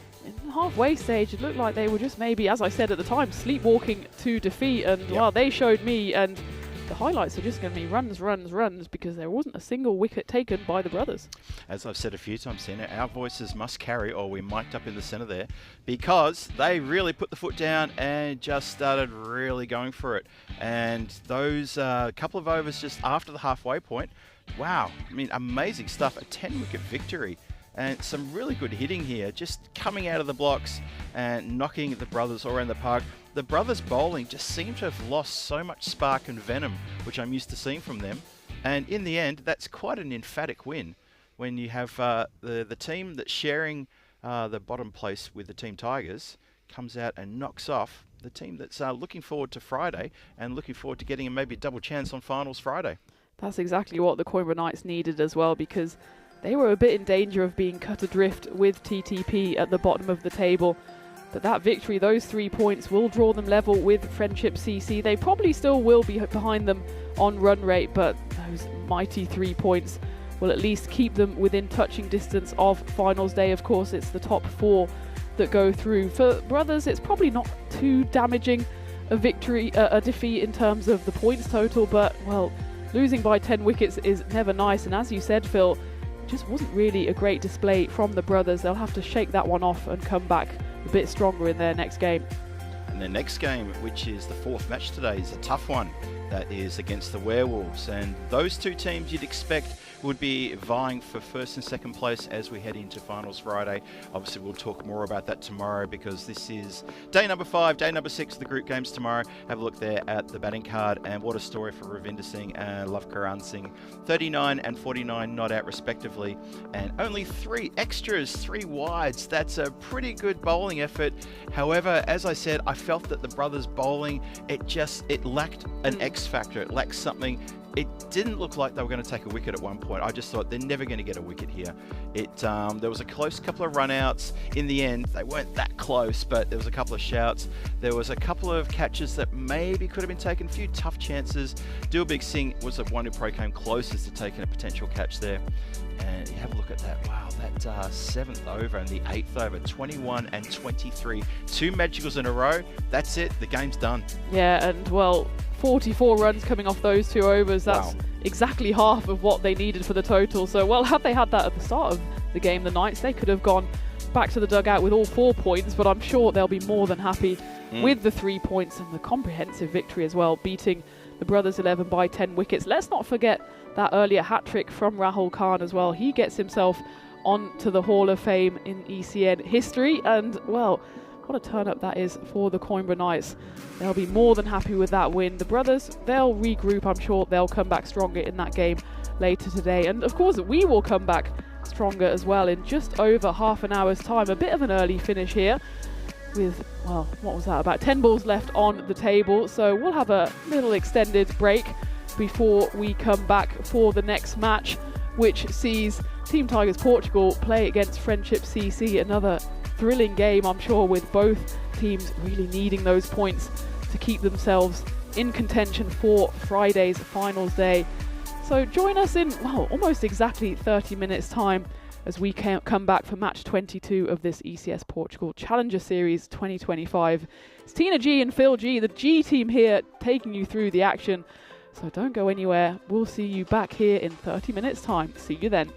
the halfway stage, it looked like they were just maybe, as I said at the time, sleepwalking to defeat. And well, they showed me, and the highlights are just going to be runs, runs, runs, because there wasn't a single wicket taken by the brothers. As I've said a few times, Sina, our voices must carry, or we're mic'd up in the centre there, because they really put the foot down and just started really going for it. And those couple of overs just after the halfway point, wow, I mean, amazing stuff. A 10-wicket victory. And some really good hitting here, just coming out of the blocks and knocking the brothers all around the park. The brothers' bowling just seemed to have lost so much spark and venom, which I'm used to seeing from them. And in the end, that's quite an emphatic win when you have the team that's sharing the bottom place with the Team Tigers comes out and knocks off the team that's looking forward to Friday and looking forward to getting maybe a double chance on finals Friday. That's exactly what the Coimbatore Knights needed as well, because they were a bit in danger of being cut adrift with TTP at the bottom of the table. But that victory, those 3 points, will draw them level with Friendship CC. They probably still will be behind them on run rate, but those mighty 3 points will at least keep them within touching distance of finals day. Of course, it's the top 4 that go through. For brothers, it's probably not too damaging a defeat in terms of the points total, but, well, losing by 10 wickets is never nice. And as you said, Phil, just wasn't really a great display from the brothers. They'll have to shake that one off and come back a bit stronger in their next game. And their next game, which is the 4th match today, is a tough one. That is against the Werewolves. And those two teams you'd expect would be vying for first and second place as we head into finals Friday. Obviously, we'll talk more about that tomorrow because this is day number 5, day number 6 of the group games tomorrow. Have a look there at the batting card, and what a story for Ravinder Singh and Lavkaran Singh. 39 and 49 not out respectively, and only 3 extras, 3 wides. That's a pretty good bowling effort. However, as I said, I felt that the brothers' bowling, it lacked an X factor. It lacked something. It didn't look like they were going to take a wicket at one point. I just thought they're never going to get a wicket here. There was a close couple of run-outs. In the end, they weren't that close, but there was a couple of shouts. There was a couple of catches that maybe could have been taken, a few tough chances. Dilbig Singh was the one who probably came closest to taking a potential catch there. And you have a look at that. Wow, that 7th over and the 8th over, 21 and 23. 2 magicals in a row. That's it. The game's done. Yeah, and well, 44 runs coming off those 2 overs. That's exactly half of what they needed for the total. So, well, had they had that at the start of the game, the Knights, they could have gone back to the dugout with all 4 points, but I'm sure they'll be more than happy with the 3 points and the comprehensive victory as well, beating the Brothers 11 by 10 wickets. Let's not forget that earlier hat-trick from Rahul Khan as well. He gets himself onto the Hall of Fame in ECN history, and, well, what a turn-up that is for the Coimbra Knights. They'll be more than happy with that win. The Brothers, they'll regroup. I'm sure they'll come back stronger in that game later today. And, of course, we will come back stronger as well in just over half an hour's time. A bit of an early finish here with, well, what was that, about 10 balls left on the table. So we'll have a little extended break before we come back for the next match, which sees Team Tigers Portugal play against Friendship CC. Another thrilling game, I'm sure, with both teams really needing those points to keep themselves in contention for Friday's finals day. So join us in, well, almost exactly 30 minutes time as we come back for match 22 of this ECS Portugal Challenger Series 2025. It's Tina G and Phil G, the G team here, taking you through the action. So don't go anywhere. We'll see you back here in 30 minutes time. See you then.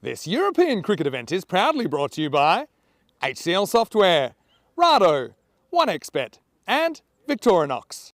This European cricket event is proudly brought to you by HCL Software, Rado, 1xBet and Victorinox.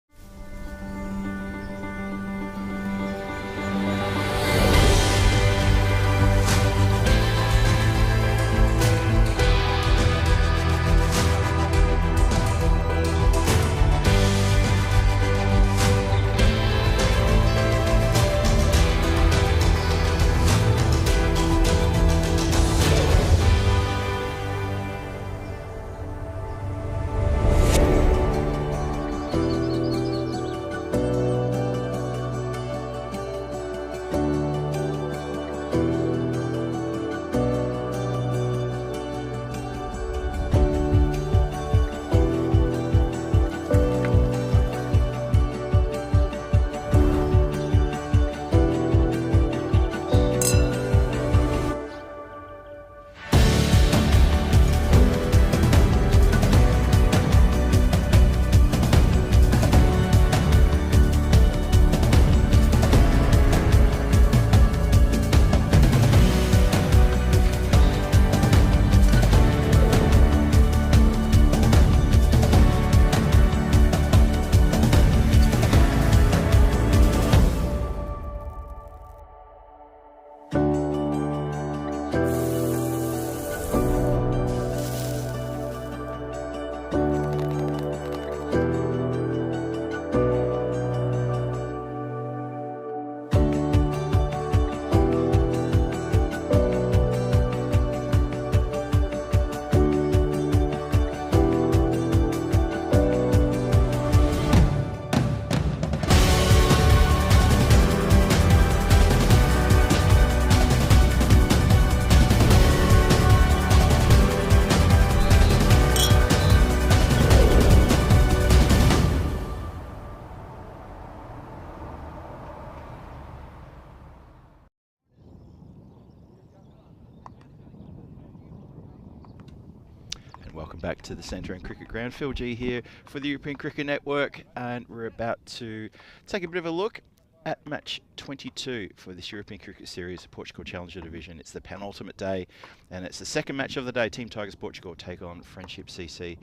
Welcome back to the Centre and Cricket Ground. Phil G here for the European Cricket Network, and we're about to take a bit of a look at match 22 for this European Cricket Series, Portugal Challenger Division. It's the penultimate day, and it's the second match of the day. Team Tigers Portugal take on Friendship CC,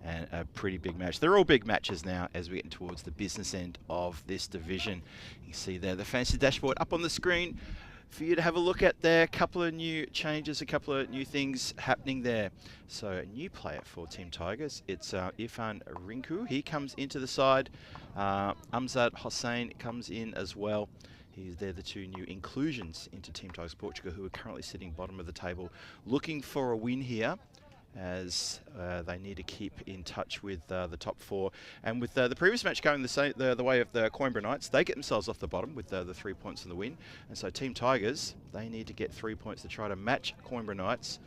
and a pretty big match. They're all big matches now as we get towards the business end of this division. You can see there the fancy dashboard up on the screen for you to have a look at there. A couple of new changes, a couple of new things happening there. So a new player for Team Tigers, it's Irfan Rinku. He comes into the side. Amzad Hossain comes in as well. They're the two new inclusions into Team Tigers Portugal, who are currently sitting bottom of the table, looking for a win here, as they need to keep in touch with the top four. And with the previous match going the way of the Coimbra Knights, they get themselves off the bottom with the 3 points in the win. And so Team Tigers, they need to get 3 points to try to match Coimbra Knights,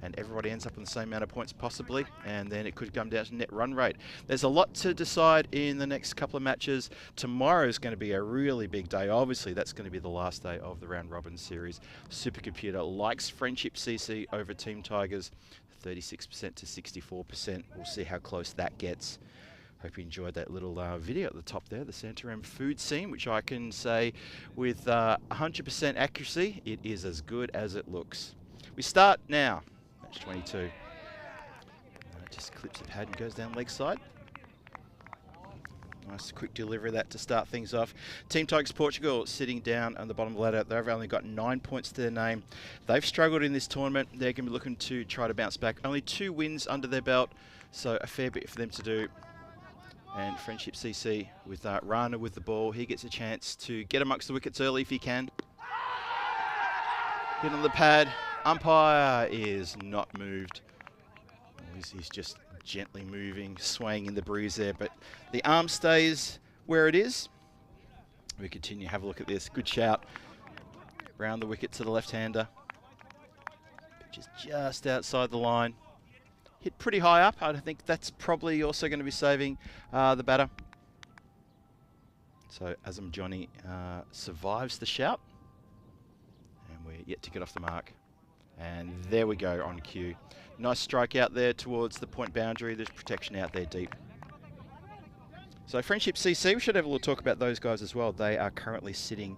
and everybody ends up on the same amount of points possibly, and then it could come down to net run rate. There's a lot to decide in the next couple of matches. Tomorrow is going to be a really big day. Obviously, that's going to be the last day of the round robin series. Supercomputer likes Friendship CC over Team Tigers, 36% to 64%. We'll see how close that gets. Hope you enjoyed that little video at the top there, the Santarem food scene, which I can say with 100% accuracy, it is as good as it looks. We start now, match 22. Just clips the pad and goes down leg side. Nice quick delivery of that to start things off. Team Tigers Portugal sitting down on the bottom of the ladder. They've only got 9 points to their name. They've struggled in this tournament. They're going to be looking to try to bounce back. Only 2 wins under their belt, so a fair bit for them to do. And Friendship CC with Rana with the ball. He gets a chance to get amongst the wickets early if he can. Hit on the pad. Umpire is not moved. He's just gently moving, swaying in the breeze there, but the arm stays where it is. We continue, have a look at this. Good shout. Round the wicket to the left-hander. Pitch is just outside the line. Hit pretty high up. I think that's probably also going to be saving the batter. So Azam Johnny survives the shout. And we're yet to get off the mark. And there we go on cue. Nice strike out there towards the point boundary. There's protection out there deep. So Friendship CC, we should have a little talk about those guys as well. They are currently sitting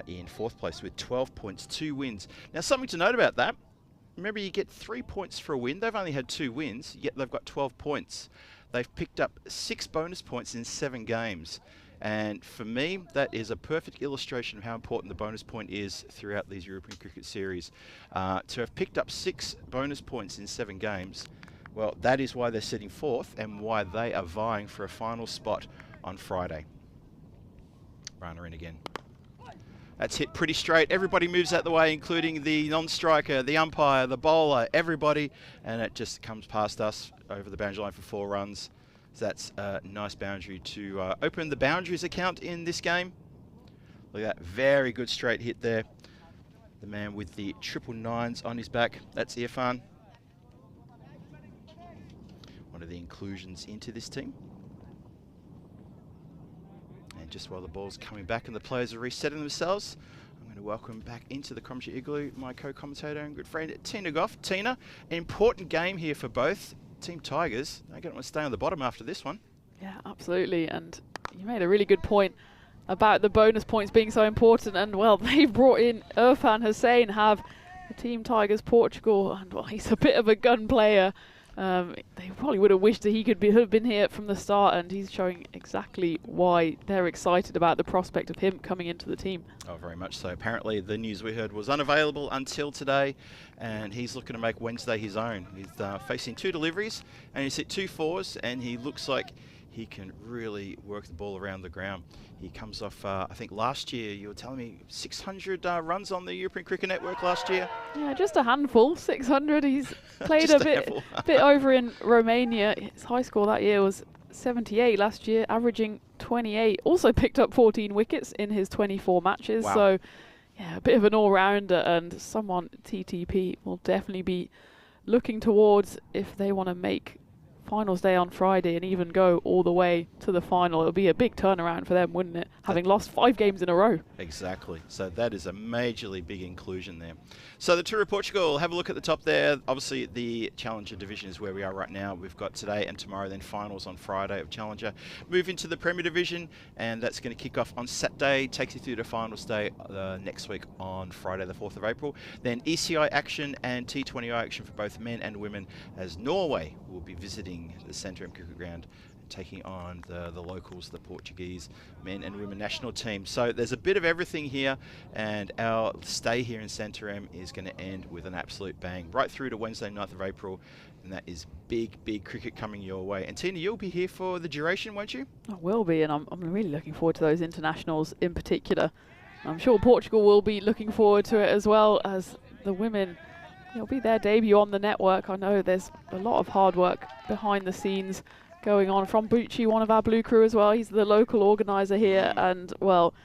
in 4th place with 12 points, 2 wins. Now, something to note about that. Remember, you get 3 points for a win. They've only had 2 wins, yet they've got 12 points. They've picked up 6 bonus points in 7 games. And for me, that is a perfect illustration of how important the bonus point is throughout these European Cricket Series. To have picked up 6 bonus points in 7 games, well, that is why they're sitting 4th and why they are vying for a final spot on Friday. Runner in again. That's hit pretty straight. Everybody moves out the way, including the non-striker, the umpire, the bowler, everybody. And it just comes past us over the boundary line for 4 runs. So that's a nice boundary to open the boundaries account in this game. Look at that, very good straight hit there. The man with the 999s on his back, that's Irfan. One of the inclusions into this team. And just while the ball's coming back and the players are resetting themselves, I'm going to welcome back into the commentary igloo my co-commentator and good friend Tina Goff. Tina, an important game here for both Team Tigers. They're going to want to stay on the bottom after this one. Yeah, absolutely. And you made a really good point about the bonus points being so important. And, well, they've brought in Irfan Hussain, have the Team Tigers Portugal. And, well, he's a bit of a gun player. They probably would have wished that he could have been here from the start, and he's showing exactly why they're excited about the prospect of him coming into the team. Oh, very much so. Apparently the news we heard was unavailable until today, and he's looking to make Wednesday his own. He's facing 2 deliveries, and he's hit 2 fours, and he looks like he can really work the ball around the ground. He comes off, I think last year, you were telling me, 600 runs on the European Cricket Network last year. Yeah, just a handful, 600. He's played a bit over in Romania. His high score that year was 78 last year, averaging 28. Also picked up 14 wickets in his 24 matches. Wow. So, yeah, a bit of an all-rounder, and someone TTP will definitely be looking towards if they want to make finals day on Friday and even go all the way to the final. It'll be a big turnaround for them, wouldn't it? Having lost 5 games in a row. Exactly. So that is a majorly big inclusion there. So the Tour of Portugal, have a look at the top there. Obviously the Challenger division is where we are right now. We've got today and tomorrow, then finals on Friday of Challenger. Move into the Premier Division, and that's going to kick off on Saturday, takes you through to finals day next week on Friday the 4th of April. Then ECI action and T20I action for both men and women, as Norway will be visiting the Centre M Cricket Ground, taking on the locals, the Portuguese men and women national team. So there's a bit of everything here, and our stay here in Centre M is going to end with an absolute bang right through to Wednesday 9th of April, and that is big cricket coming your way. And Tina, you'll be here for the duration, won't you? I will be, and I'm really looking forward to those internationals in particular. I'm sure Portugal will be looking forward to it as well, as the women. It'll be their debut on the network. I know there's a lot of hard work behind the scenes going on from Bucci, one of our Blue Crew as well. He's the local organiser here, and, well,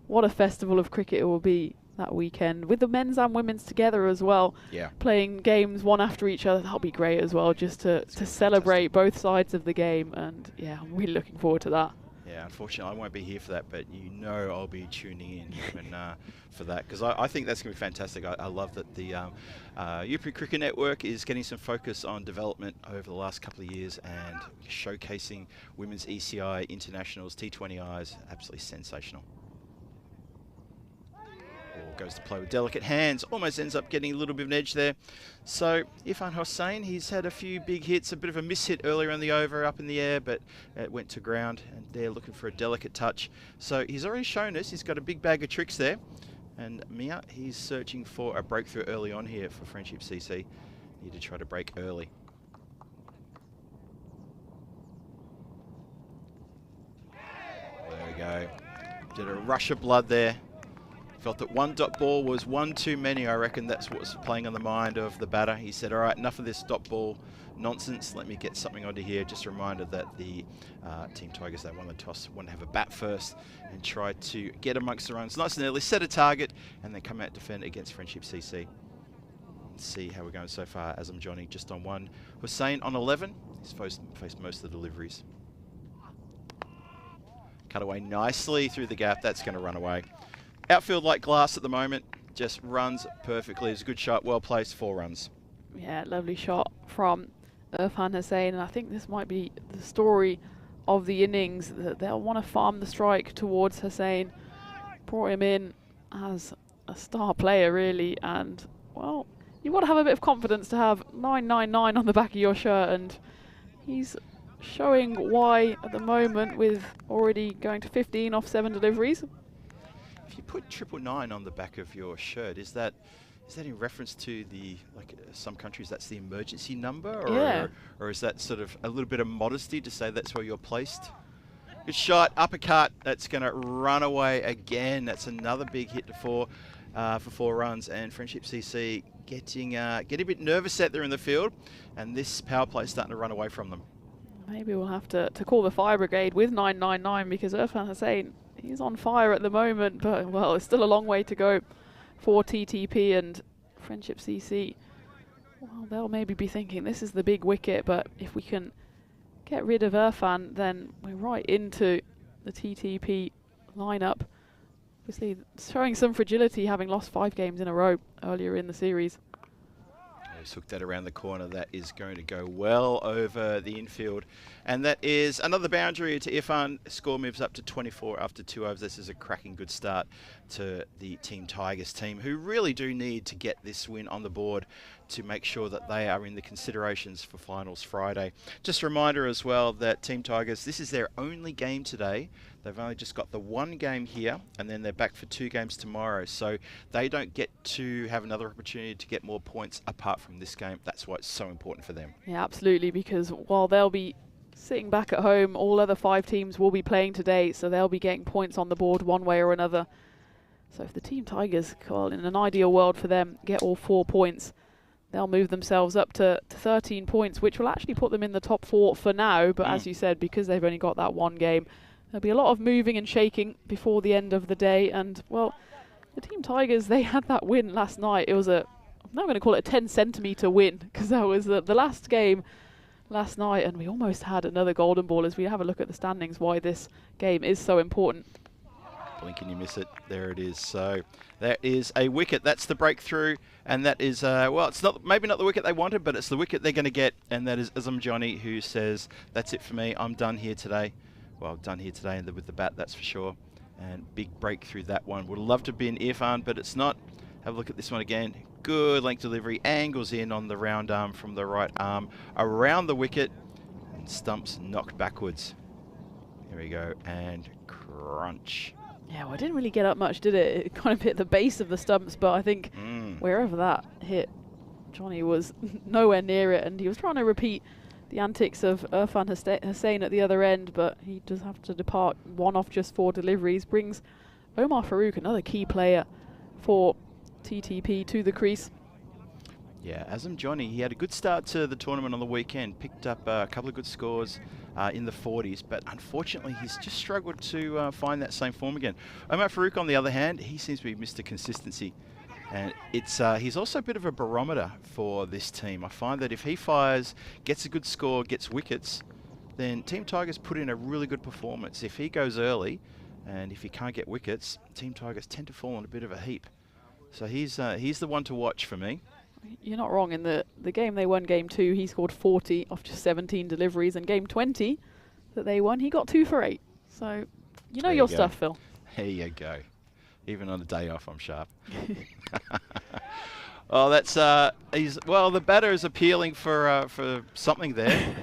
what a festival of cricket it will be that weekend, with the men's and women's together as well. Yeah. Playing games one after each other. That'll be great as well, just to celebrate both sides of the game. And, yeah, I'm really looking forward to that. Yeah, unfortunately, I won't be here for that, but you know I'll be tuning in for that, because I think that's going to be fantastic. I love that the European Cricket Network is getting some focus on development over the last couple of years and showcasing women's ECI internationals, T20Is. Absolutely sensational. Ball goes to play with delicate hands, almost ends up getting a little bit of an edge there. So Irfan Hussain, he's had a few big hits, a bit of a miss hit earlier in the over up in the air, but it went to ground, and they're looking for a delicate touch. So he's already shown us he's got a big bag of tricks there. And Mia, he's searching for a breakthrough early on here for Friendship CC. Need to try to break early. There we go. Did a rush of blood there. Felt that 1 dot ball was one too many. I reckon that's what was playing on the mind of the batter. He said, all right, enough of this dot ball nonsense. Let me get something onto here. Just a reminder that the Team Tigers, they won the toss, want to have a bat first and try to get amongst the runs nice and early, set a target, and then come out defend against Friendship CC. Let's see how we're going so far. As I'm Johnny just on 1. Hussain on 11. He's faced most of the deliveries. Cut away nicely through the gap. That's going to run away. Outfield like glass at the moment, just runs perfectly. It's a good shot, well placed, 4 runs. Yeah, lovely shot from Irfan Hussain, and I think this might be the story of the innings, that they'll want to farm the strike towards Hussain. Brought him in as a star player, really. And, well, you've got to have a bit of confidence to have 999 on the back of your shirt, and he's showing why at the moment with already going to 15 off 7 deliveries. If you put 999 on the back of your shirt, is that in reference to the, like some countries that's the emergency number, or Yeah. or is that sort of a little bit of modesty to say that's where you're placed? Good shot, uppercut. That's going to run away again. That's another big hit for 4 runs, and Friendship CC getting a bit nervous out there in the field, and this power play is starting to run away from them. Maybe we'll have to call the fire brigade with 999, because Irfan Hussain, he's on fire at the moment, but, well, it's still a long way to go for TTP and Friendship CC. Well, they'll maybe be thinking this is the big wicket, but if we can get rid of Irfan, then we're right into the TTP lineup. Obviously showing some fragility, having lost 5 games in a row earlier in the series. He's hooked that around the corner. That is going to go well over the infield. And that is another boundary to Irfan. Score moves up to 24 after 2 overs. This is a cracking good start to the Team Tigers team, who really do need to get this win on the board to make sure that they are in the considerations for finals Friday. Just a reminder as well that Team Tigers, this is their only game today. They've only just got the 1 game here, and then they're back for 2 games tomorrow. So they don't get to have another opportunity to get more points apart from this game. That's why it's so important for them. Yeah, absolutely, because while they'll be sitting back at home, all other 5 teams will be playing today, so they'll be getting points on the board one way or another. So if the Team Tigers, well, in an ideal world for them, get all 4 points, they'll move themselves up to 13 points, which will actually put them in the top 4 for now. But as you said, because they've only got that 1 game, there'll be a lot of moving and shaking before the end of the day. And, well, the Team Tigers, they had that win last night. It was I'm now going to call it a 10-centimetre win, because that was the last game last night, and we almost had another golden ball. As we have a look at the standings, why this game is so important. Blink and you miss it. There it is. So that is a wicket. That's the breakthrough, and that is well, it's maybe not the wicket they wanted, but it's the wicket they're going to get, and that is Azam Johnny, who says, "That's it for me. I'm done here today." Well, done here today with the bat, that's for sure. And big breakthrough, that one. Would love to be an Irfan, but it's not. Have a look at this one again. Good length delivery, angles in on the round arm from the right arm around the wicket, and stumps knocked backwards. Here we go, and crunch. Yeah, well, it didn't really get up much, did it? It kind of hit the base of the stumps, but I think wherever that hit, Johnny was nowhere near it, and he was trying to repeat the antics of Irfan Hussain at the other end, but he does have to depart 1 off just 4 deliveries. Brings Omar Farouk, another key player for TTP, to the crease. Yeah, Azam Johnny, he had a good start to the tournament on the weekend, picked up a couple of good scores in the 40s, but unfortunately he's just struggled to find that same form again. Omar Farouk, on the other hand, he seems to be Mr. Consistency, and he's also a bit of a barometer for this team. I find that if he fires, gets a good score, gets wickets, then Team Tigers put in a really good performance. If he goes early, and if he can't get wickets, Team Tigers tend to fall in a bit of a heap. So he's the one to watch for me. You're not wrong. In the game they won, game 2, he scored 40 off just 17 deliveries, and game 20 that they won, he got 2 for 8. So you know your stuff, Phil. There you go. Even on a day off, I'm sharp. Oh, that's the batter is appealing for something there.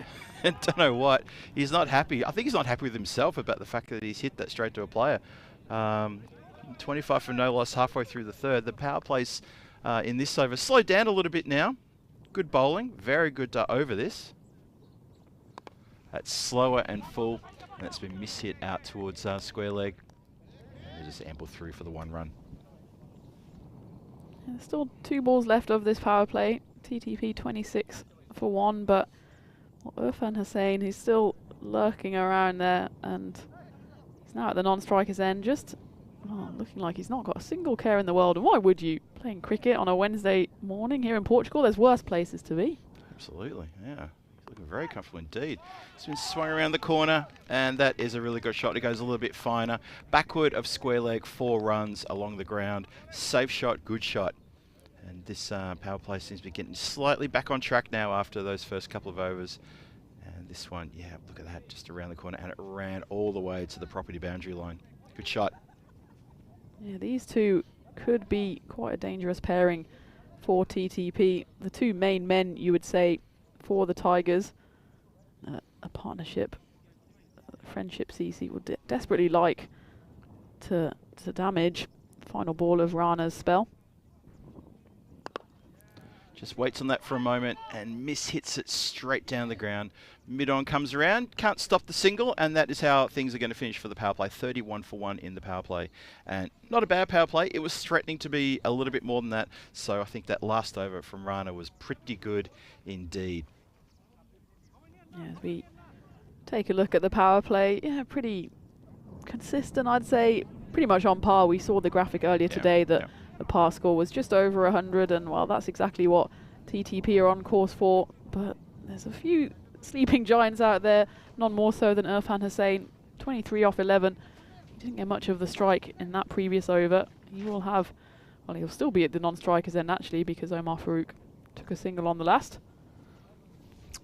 I don't know what. He's not happy. I think he's not happy with himself about the fact that he's hit that straight to a player. 25 for no loss halfway through the 3rd. The power plays in this over slowed down a little bit now. Good bowling, very good over this. That's slower and full, and it's been mishit out towards square leg. And they just amble through for the 1 run. Yeah, there's still 2 balls left of this power play. TTP 26 for 1, but Irfan Hussain, he's still lurking around there, and he's now at the non-striker's end, just looking like he's not got a single care in the world. And why would you? Playing cricket on a Wednesday morning here in Portugal, there's worse places to be. Absolutely, yeah. Looking very comfortable indeed. It's been swung around the corner, and that is a really good shot. It goes a little bit finer. Backward of square leg, 4 runs along the ground. Safe shot, good shot. And this power play seems to be getting slightly back on track now after those first couple of overs. And this one, yeah, look at that, just around the corner, and it ran all the way to the property boundary line. Good shot. Yeah, these 2 could be quite a dangerous pairing for TTP. The two main men, you would say, for the Tigers. A partnership, friendship CC would desperately like to damage. Final ball of Rana's spell. Just waits on that for a moment and hits it straight down the ground. Mid-on comes around, can't stop the single, and that is how things are going to finish for the power play. 31 for 1 in the power play. And not a bad power play. It was threatening to be a little bit more than that. So I think that last over from Rana was pretty good indeed. Yeah, as we take a look at the power play, yeah, pretty consistent, I'd say. Pretty much on par. We saw the graphic earlier today that the par score was just over 100, and well, that's exactly what TTP are on course for. But there's a few sleeping giants out there, none more so than Irfan Hussain. 23 off 11. He didn't get much of the strike in that previous over. He will have, well, he'll still be at the non-strikers end actually, because Omar Farouk took a single on the last.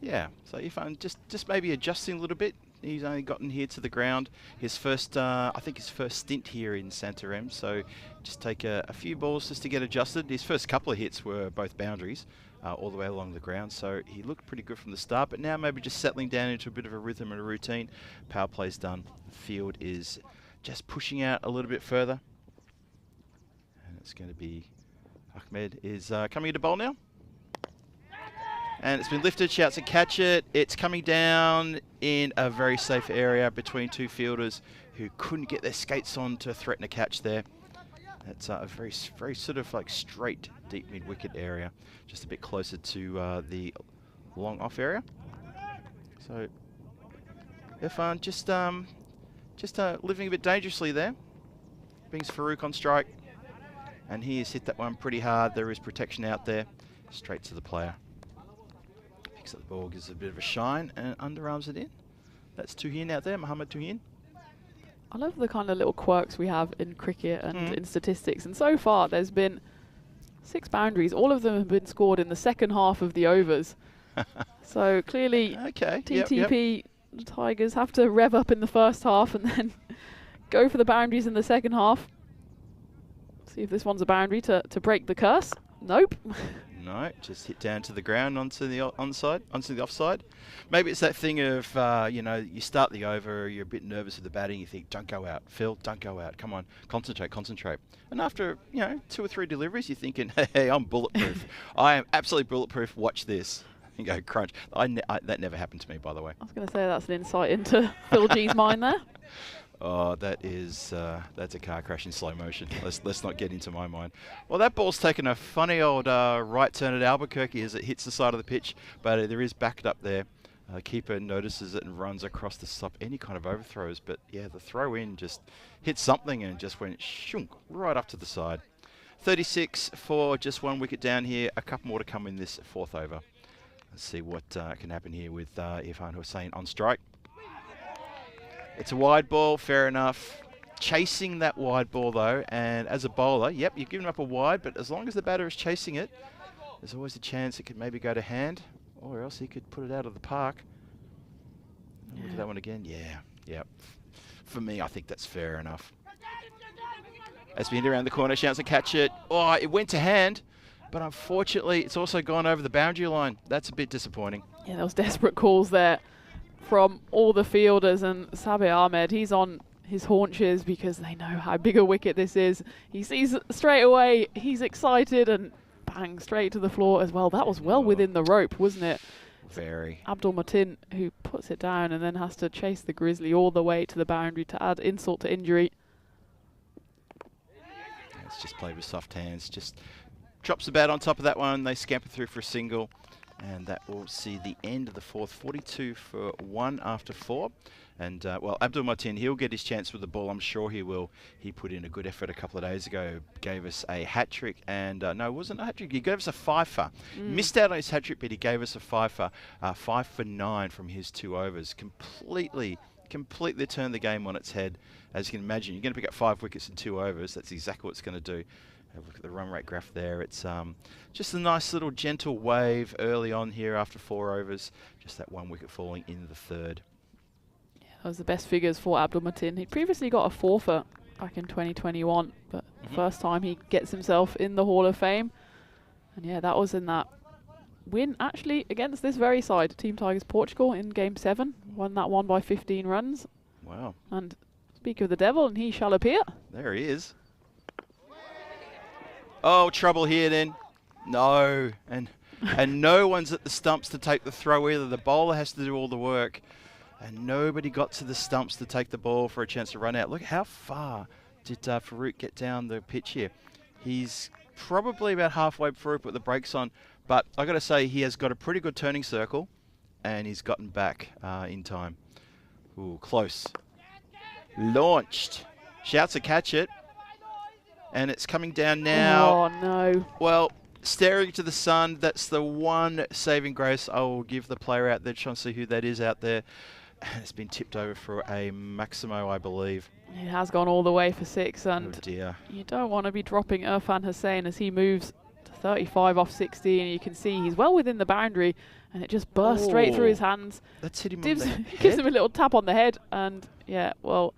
Yeah, so Irfan just maybe adjusting a little bit. He's only gotten here to the ground. His first, I think his first stint here in Santarém, so just take a few balls just to get adjusted. His first couple of hits were both boundaries all the way along the ground, so he looked pretty good from the start, but now maybe just settling down into a bit of a rhythm and a routine. Power play's done. The field is just pushing out a little bit further. And it's going to be, Ahmed is coming into bowl now. And it's been lifted, shouts to catch it. It's coming down in a very safe area between two fielders who couldn't get their skates on to threaten a catch there. It's a very sort of like straight deep mid-wicket area, just a bit closer to the long off area. So Irfan just living a bit dangerously there. Brings Farouk on strike. And he has hit that one pretty hard. There is protection out there. Straight to the player. Picks up the ball, gives it a bit of a shine, and underarms it in. That's Tuhin out there, Mohammed Tuhin. I love the kind of little quirks we have in cricket and in statistics. And so far, there's been 6 boundaries. All of them have been scored in the second half of the overs. So clearly, TTP the Tigers have to rev up in the first half and then go for the boundaries in the second half. See if this one's a boundary to break the curse. Nope. No, just hit down to the ground onto the offside. Maybe it's that thing of, you know, you start the over, you're a bit nervous with the batting, you think, don't go out, Phil, don't go out, come on, concentrate. And after, 2 or 3 deliveries, you're thinking, hey, I'm bulletproof. I am absolutely bulletproof, watch this. You go, crunch. That never happened to me, by the way. I was going to say that's an insight into Phil G's mind there. Oh, that's a car crash in slow motion. Let's not get into my mind. Well, that ball's taken a funny old right turn at Albuquerque as it hits the side of the pitch, but there is backed up there. Keeper notices it and runs across to stop any kind of overthrows. But yeah, the throw in just hit something and just went shunk right up to the side. 36 for just 1 wicket down here. A couple more to come in this 4th over. Let's see what can happen here with Irfan Hussain on strike. It's a wide ball, fair enough. Chasing that wide ball though, and as a bowler, yep, you've given up a wide, but as long as the batter is chasing it, there's always a chance it could maybe go to hand, or else he could put it out of the park. Look at that one again. Yeah. For me, I think that's fair enough. As we hit around the corner, shouts to catch it. Oh, it went to hand, but unfortunately, it's also gone over the boundary line. That's a bit disappointing. Yeah, those desperate calls there from all the fielders, and Sabir Ahmed, he's on his haunches because they know how big a wicket this is. He sees straight away, he's excited, and bang, straight to the floor as well. That was well within the rope, wasn't it? Very. Abdul Matin, who puts it down and then has to chase the Grizzly all the way to the boundary to add insult to injury. It's just played with soft hands, just drops the bat on top of that one. They scamper through for a single. And that will see the end of the 4th, 42 for 1 after 4. And, well, Abdul Matin, he'll get his chance with the ball. I'm sure he will. He put in a good effort a couple of days ago, gave us a hat-trick. And, no, it wasn't a hat-trick. He gave us a fifer. Missed out on his hat-trick, but he gave us a fifer. 5 for 9 from his 2 overs. Completely turned the game on its head. As you can imagine, you're going to pick up 5 wickets in 2 overs. That's exactly what it's going to do. Have a look at the run rate graph there. It's just a nice little gentle wave early on here after 4 overs. Just that 1 wicket falling in the 3rd. Yeah, that was the best figures for Abdul Matin. He previously got a 4 for back in 2021, but first time he gets himself in the Hall of Fame. And yeah, that was in that win actually against this very side, Team Tigers Portugal, in Game 7. Won that one by 15 runs. Wow. And speak of the devil, and he shall appear. There he is. Oh, trouble here then. No. And no one's at the stumps to take the throw either. The bowler has to do all the work. And nobody got to the stumps to take the ball for a chance to run out. Look how far did Farouk get down the pitch here. He's probably about halfway before he put the brakes on. But I got to say, he has got a pretty good turning circle. And he's gotten back in time. Ooh, close. Launched. Shouts to catch it. And it's coming down now. Oh, no. Well, staring to the sun, that's the one saving grace I will give the player out there, trying to see who that is out there. And it's been tipped over for a Maximo, I believe. It has gone all the way for 6, and oh dear. You don't want to be dropping Irfan Hussain as he moves to 35 off 60, and you can see he's well within the boundary, and it just bursts straight through his hands. That's hit him on the head. Gives him a little tap on the head, and yeah, well,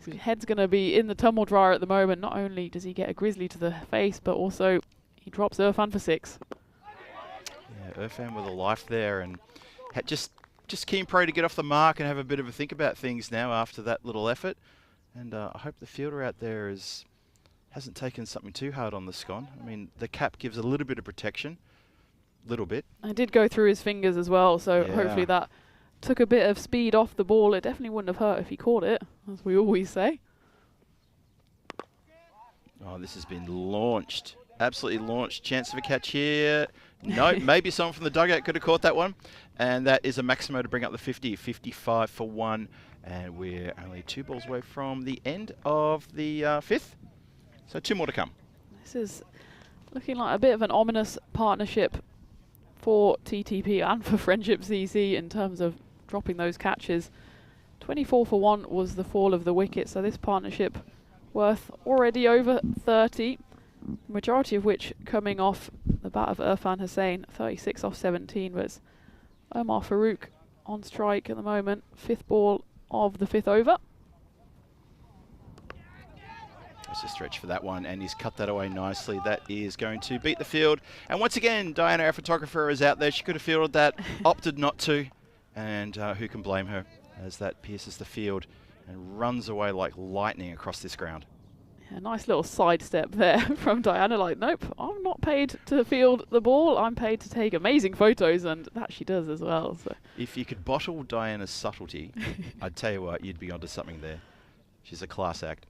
his head's going to be in the tumble dryer at the moment. Not only does he get a grizzly to the face, but also he drops Irfan for 6. Yeah, Irfan with a life there, and just keen prey to get off the mark and have a bit of a think about things now after that little effort. And I hope the fielder out there hasn't taken something too hard on the scone. I mean, the cap gives a little bit of protection. Little bit. I did go through his fingers as well, so Yeah. hopefully that took a bit of speed off the ball. It definitely wouldn't have hurt if he caught it, as we always say. Oh, this has been launched. Absolutely launched. Chance of a catch here. No, maybe someone from the dugout could have caught that one. And that is a Maximo to bring up the 50. 55 for 1. And we're only 2 balls away from the end of the 5th. So 2 more to come. This is looking like a bit of an ominous partnership for TTP and for Friendship CC in terms of dropping those catches. 24 for 1 was the fall of the wicket, so this partnership worth already over 30, majority of which coming off the bat of Irfan Hussain, 36 off 17, but it's Omar Farouk on strike at the moment, 5th ball of the 5th over. That's a stretch for that one, and he's cut that away nicely. That is going to beat the field. And once again, Diana, our photographer, is out there. She could have fielded that, opted not to. And who can blame her as that pierces the field and runs away like lightning across this ground. A nice little sidestep there from Diana, like, nope, I'm not paid to field the ball, I'm paid to take amazing photos, and that she does as well. So if you could bottle Diana's subtlety, I'd tell you what, you'd be onto something there. She's a class act.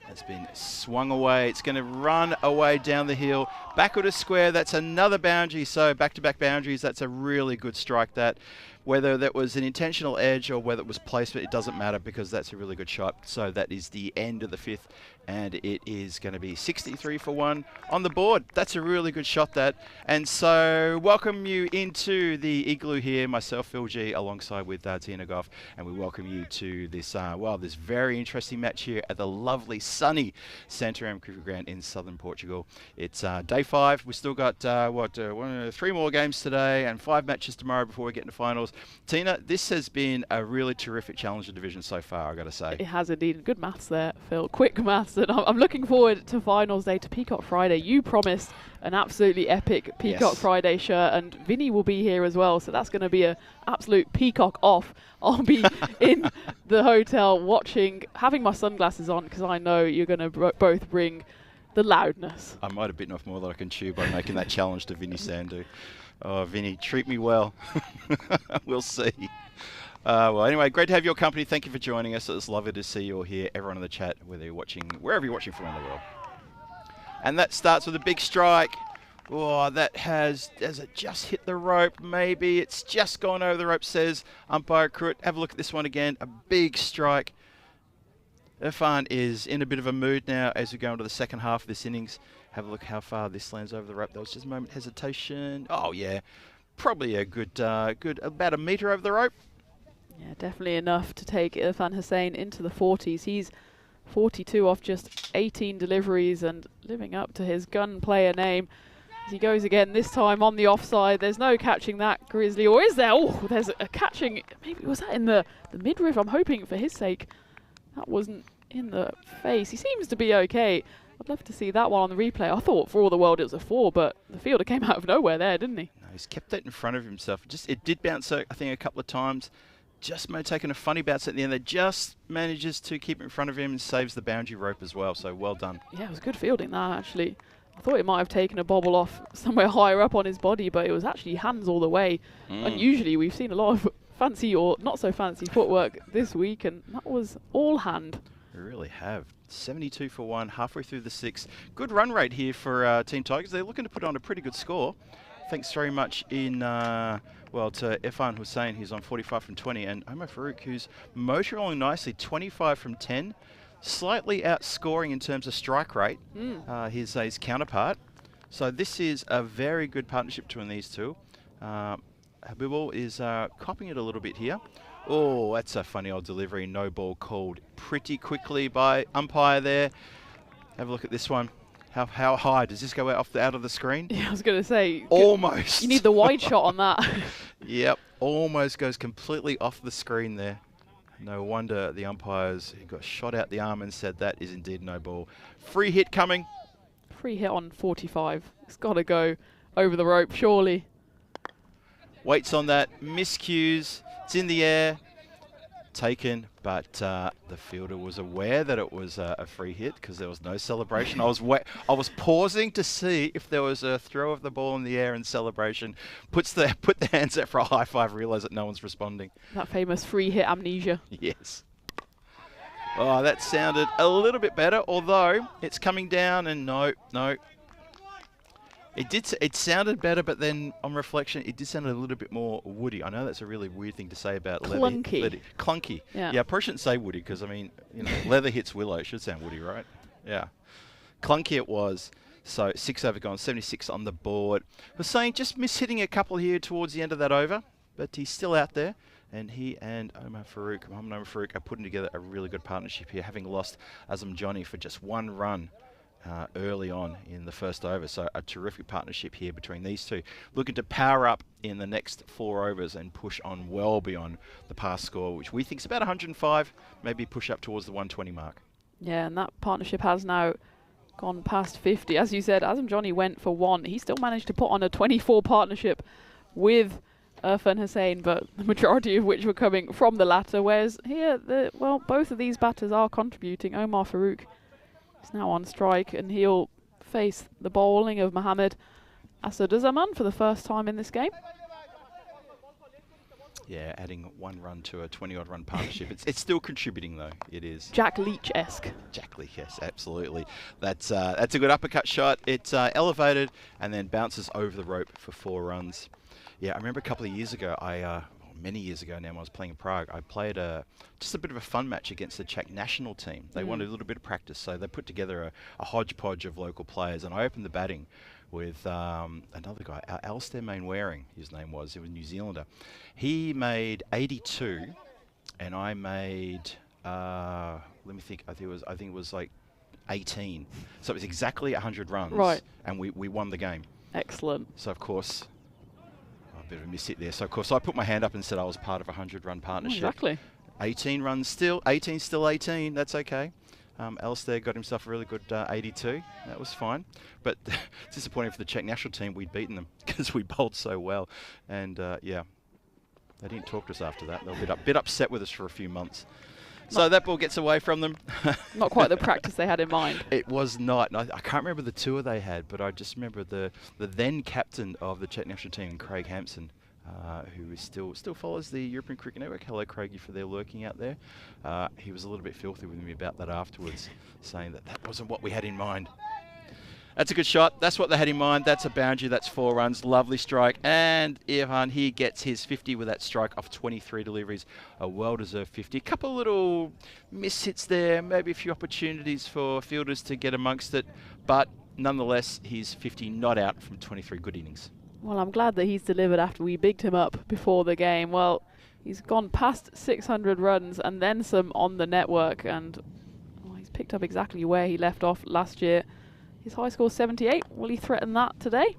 It's been swung away. It's going to run away down the hill. Backward to square. That's another boundary. So back-to-back boundaries. That's a really good strike. That, whether that was an intentional edge or whether it was placement, it doesn't matter because that's a really good shot. So that is the end of the 5th, and it is going to be 63 for 1 on the board. That's a really good shot, that. And so welcome you into the igloo here, myself, Phil G, alongside with Tina Goff, and we welcome you to this, this very interesting match here at the lovely sunny Santarém Cricket Ground in southern Portugal. It's day 5. We've still got 3 more games today and 5 matches tomorrow before we get into finals. Tina, this has been a really terrific Challenger division so far, I got to say. it has indeed. Good maths there, Phil. Quick maths, and I'm looking forward to finals day, to Peacock Friday. You promised an absolutely epic Peacock Friday shirt, and Vinny will be here as well, so that's going to be an absolute peacock off. I'll be in the hotel watching, having my sunglasses on, because I know you're going to both bring the loudness. I might have bitten off more than I can chew by making that challenge to Vinny Sandu. Oh, Vinny, treat me well. We'll see. Well, anyway, great to have your company. Thank you for joining us. It's lovely to see you all here, everyone in the chat, whether you're watching, wherever you're watching from around the world. And that starts with a big strike. Oh, that has it just hit the rope? Maybe it's just gone over the rope, says umpire Crut. Have a look at this one again. A big strike. Irfan is in a bit of a mood now as we go into the second half of this innings. Have a look how far this lands over the rope. There was just a moment of hesitation. Oh, yeah. Probably a good about a metre over the rope. Yeah, definitely enough to take Irfan Hussain into the 40s. He's 42 off just 18 deliveries and living up to his gun player name. As he goes again, this time on the offside. There's no catching that grizzly, or is there? Oh, there's a catching. Maybe was that in the midriff? I'm hoping for his sake That wasn't in the face. He seems to be okay. I'd love to see that one on the replay. I thought for all the world it was a 4, but the fielder came out of nowhere there, didn't he? No, he's kept that in front of himself. It did bounce, I think, a couple of times. Just may have taken a funny bounce at the end. They just manages to keep it in front of him and saves the boundary rope as well. So well done. Yeah, it was good fielding that, actually. I thought it might have taken a bobble off somewhere higher up on his body, but it was actually hands all the way. And usually we've seen a lot of fancy or not so fancy footwork this week, and that was all hand. We really have. 72 for 1, halfway through the 6th. Good run rate here for Team Tigers. They're looking to put on a pretty good score. Thanks very much to Irfan Hussain, who's on 45 from 20, and Omar Farouk, who's motoring along nicely, 25 from 10. Slightly outscoring in terms of strike rate, his counterpart. So this is a very good partnership between these two. Habibul is copying it a little bit here. Oh, that's a funny old delivery. No ball called pretty quickly by umpire there. Have a look at this one. How high does this go out of the screen? Yeah, I was going to say. Almost. You need the wide shot on that. Yep, almost goes completely off the screen there. No wonder the umpires got shot out the arm and said that is indeed no ball. Free hit coming. Free hit on 45. It's got to go over the rope, surely. Waits on that, miscues, it's in the air, taken, but the fielder was aware that it was a free hit because there was no celebration. I was pausing to see if there was a throw of the ball in the air and celebration. Put the hands out for a high five, realise that no one's responding. That famous free hit amnesia. Yes. Oh, that sounded a little bit better, although it's coming down and no. It sounded better, but then on reflection, it did sound a little bit more woody. I know that's a really weird thing to say about clunky. leather. Clunky. Yeah, I probably shouldn't say woody because, I mean, leather hits willow. It should sound woody, right? Yeah. Clunky it was. So 6 over gone, 76 on the board. Hussain just mishitting a couple here towards the end of that over, but he's still out there. And he and Omar Farouk are putting together a really good partnership here, having lost Azam Johnny for just 1 run. Early on in the first over. So a terrific partnership here between these two. Looking to power up in the next 4 overs and push on well beyond the past score, which we think is about 105, maybe push up towards the 120 mark. Yeah, and that partnership has now gone past 50. As you said, Azam Johnny went for 1. He still managed to put on a 24 partnership with Irfan Hussain, but the majority of which were coming from the latter, whereas here, both of these batters are contributing. Omar Farouk is now on strike, and he'll face the bowling of Mohamed Asaduzzaman for the first time in this game. Yeah, adding 1 run to a 20-odd run partnership. It's still contributing, though. It is. Jack Leach-esque. Jack Leach, yes, absolutely. That's a good uppercut shot. It's elevated and then bounces over the rope for 4 runs. Yeah, I remember a couple of years ago, many years ago now, when I was playing in Prague, I played just a bit of a fun match against the Czech national team. They wanted a little bit of practice, so they put together a hodgepodge of local players, and I opened the batting with another guy, Alistair Mainwaring, his name was. He was a New Zealander. He made 82, and I made, let me think, I think it was like 18. So it was exactly 100 runs, right, and we won the game. Excellent. So, of course, a bit of a miss hit there. So, of course, I put my hand up and said I was part of a 100-run partnership. Exactly. 18 runs still, 18 still 18. That's okay. Alistair got himself a really good 82. That was fine. But it's disappointing for the Czech national team. We'd beaten them because we bowled so well. And, yeah, they didn't talk to us after that. They were a bit upset with us for a few months. So that ball gets away from them. Not quite the practice they had in mind. It was not. I can't remember the tour they had, but I just remember the then captain of the Czech national team, Craig Hampson, who is still follows the European Cricket Network. Hello, Craigie, for their lurking out there. He was a little bit filthy with me about that afterwards, saying that wasn't what we had in mind. That's a good shot. That's what they had in mind. That's a boundary. That's 4 runs. Lovely strike. And Irfan here gets his 50 with that strike off 23 deliveries. A well-deserved 50. A couple little mishits there. Maybe a few opportunities for fielders to get amongst it. But nonetheless, he's 50 not out from 23 good innings. Well, I'm glad that he's delivered after we bigged him up before the game. Well, he's gone past 600 runs and then some on the network. And he's picked up exactly where he left off last year. His high score 78. Will he threaten that today?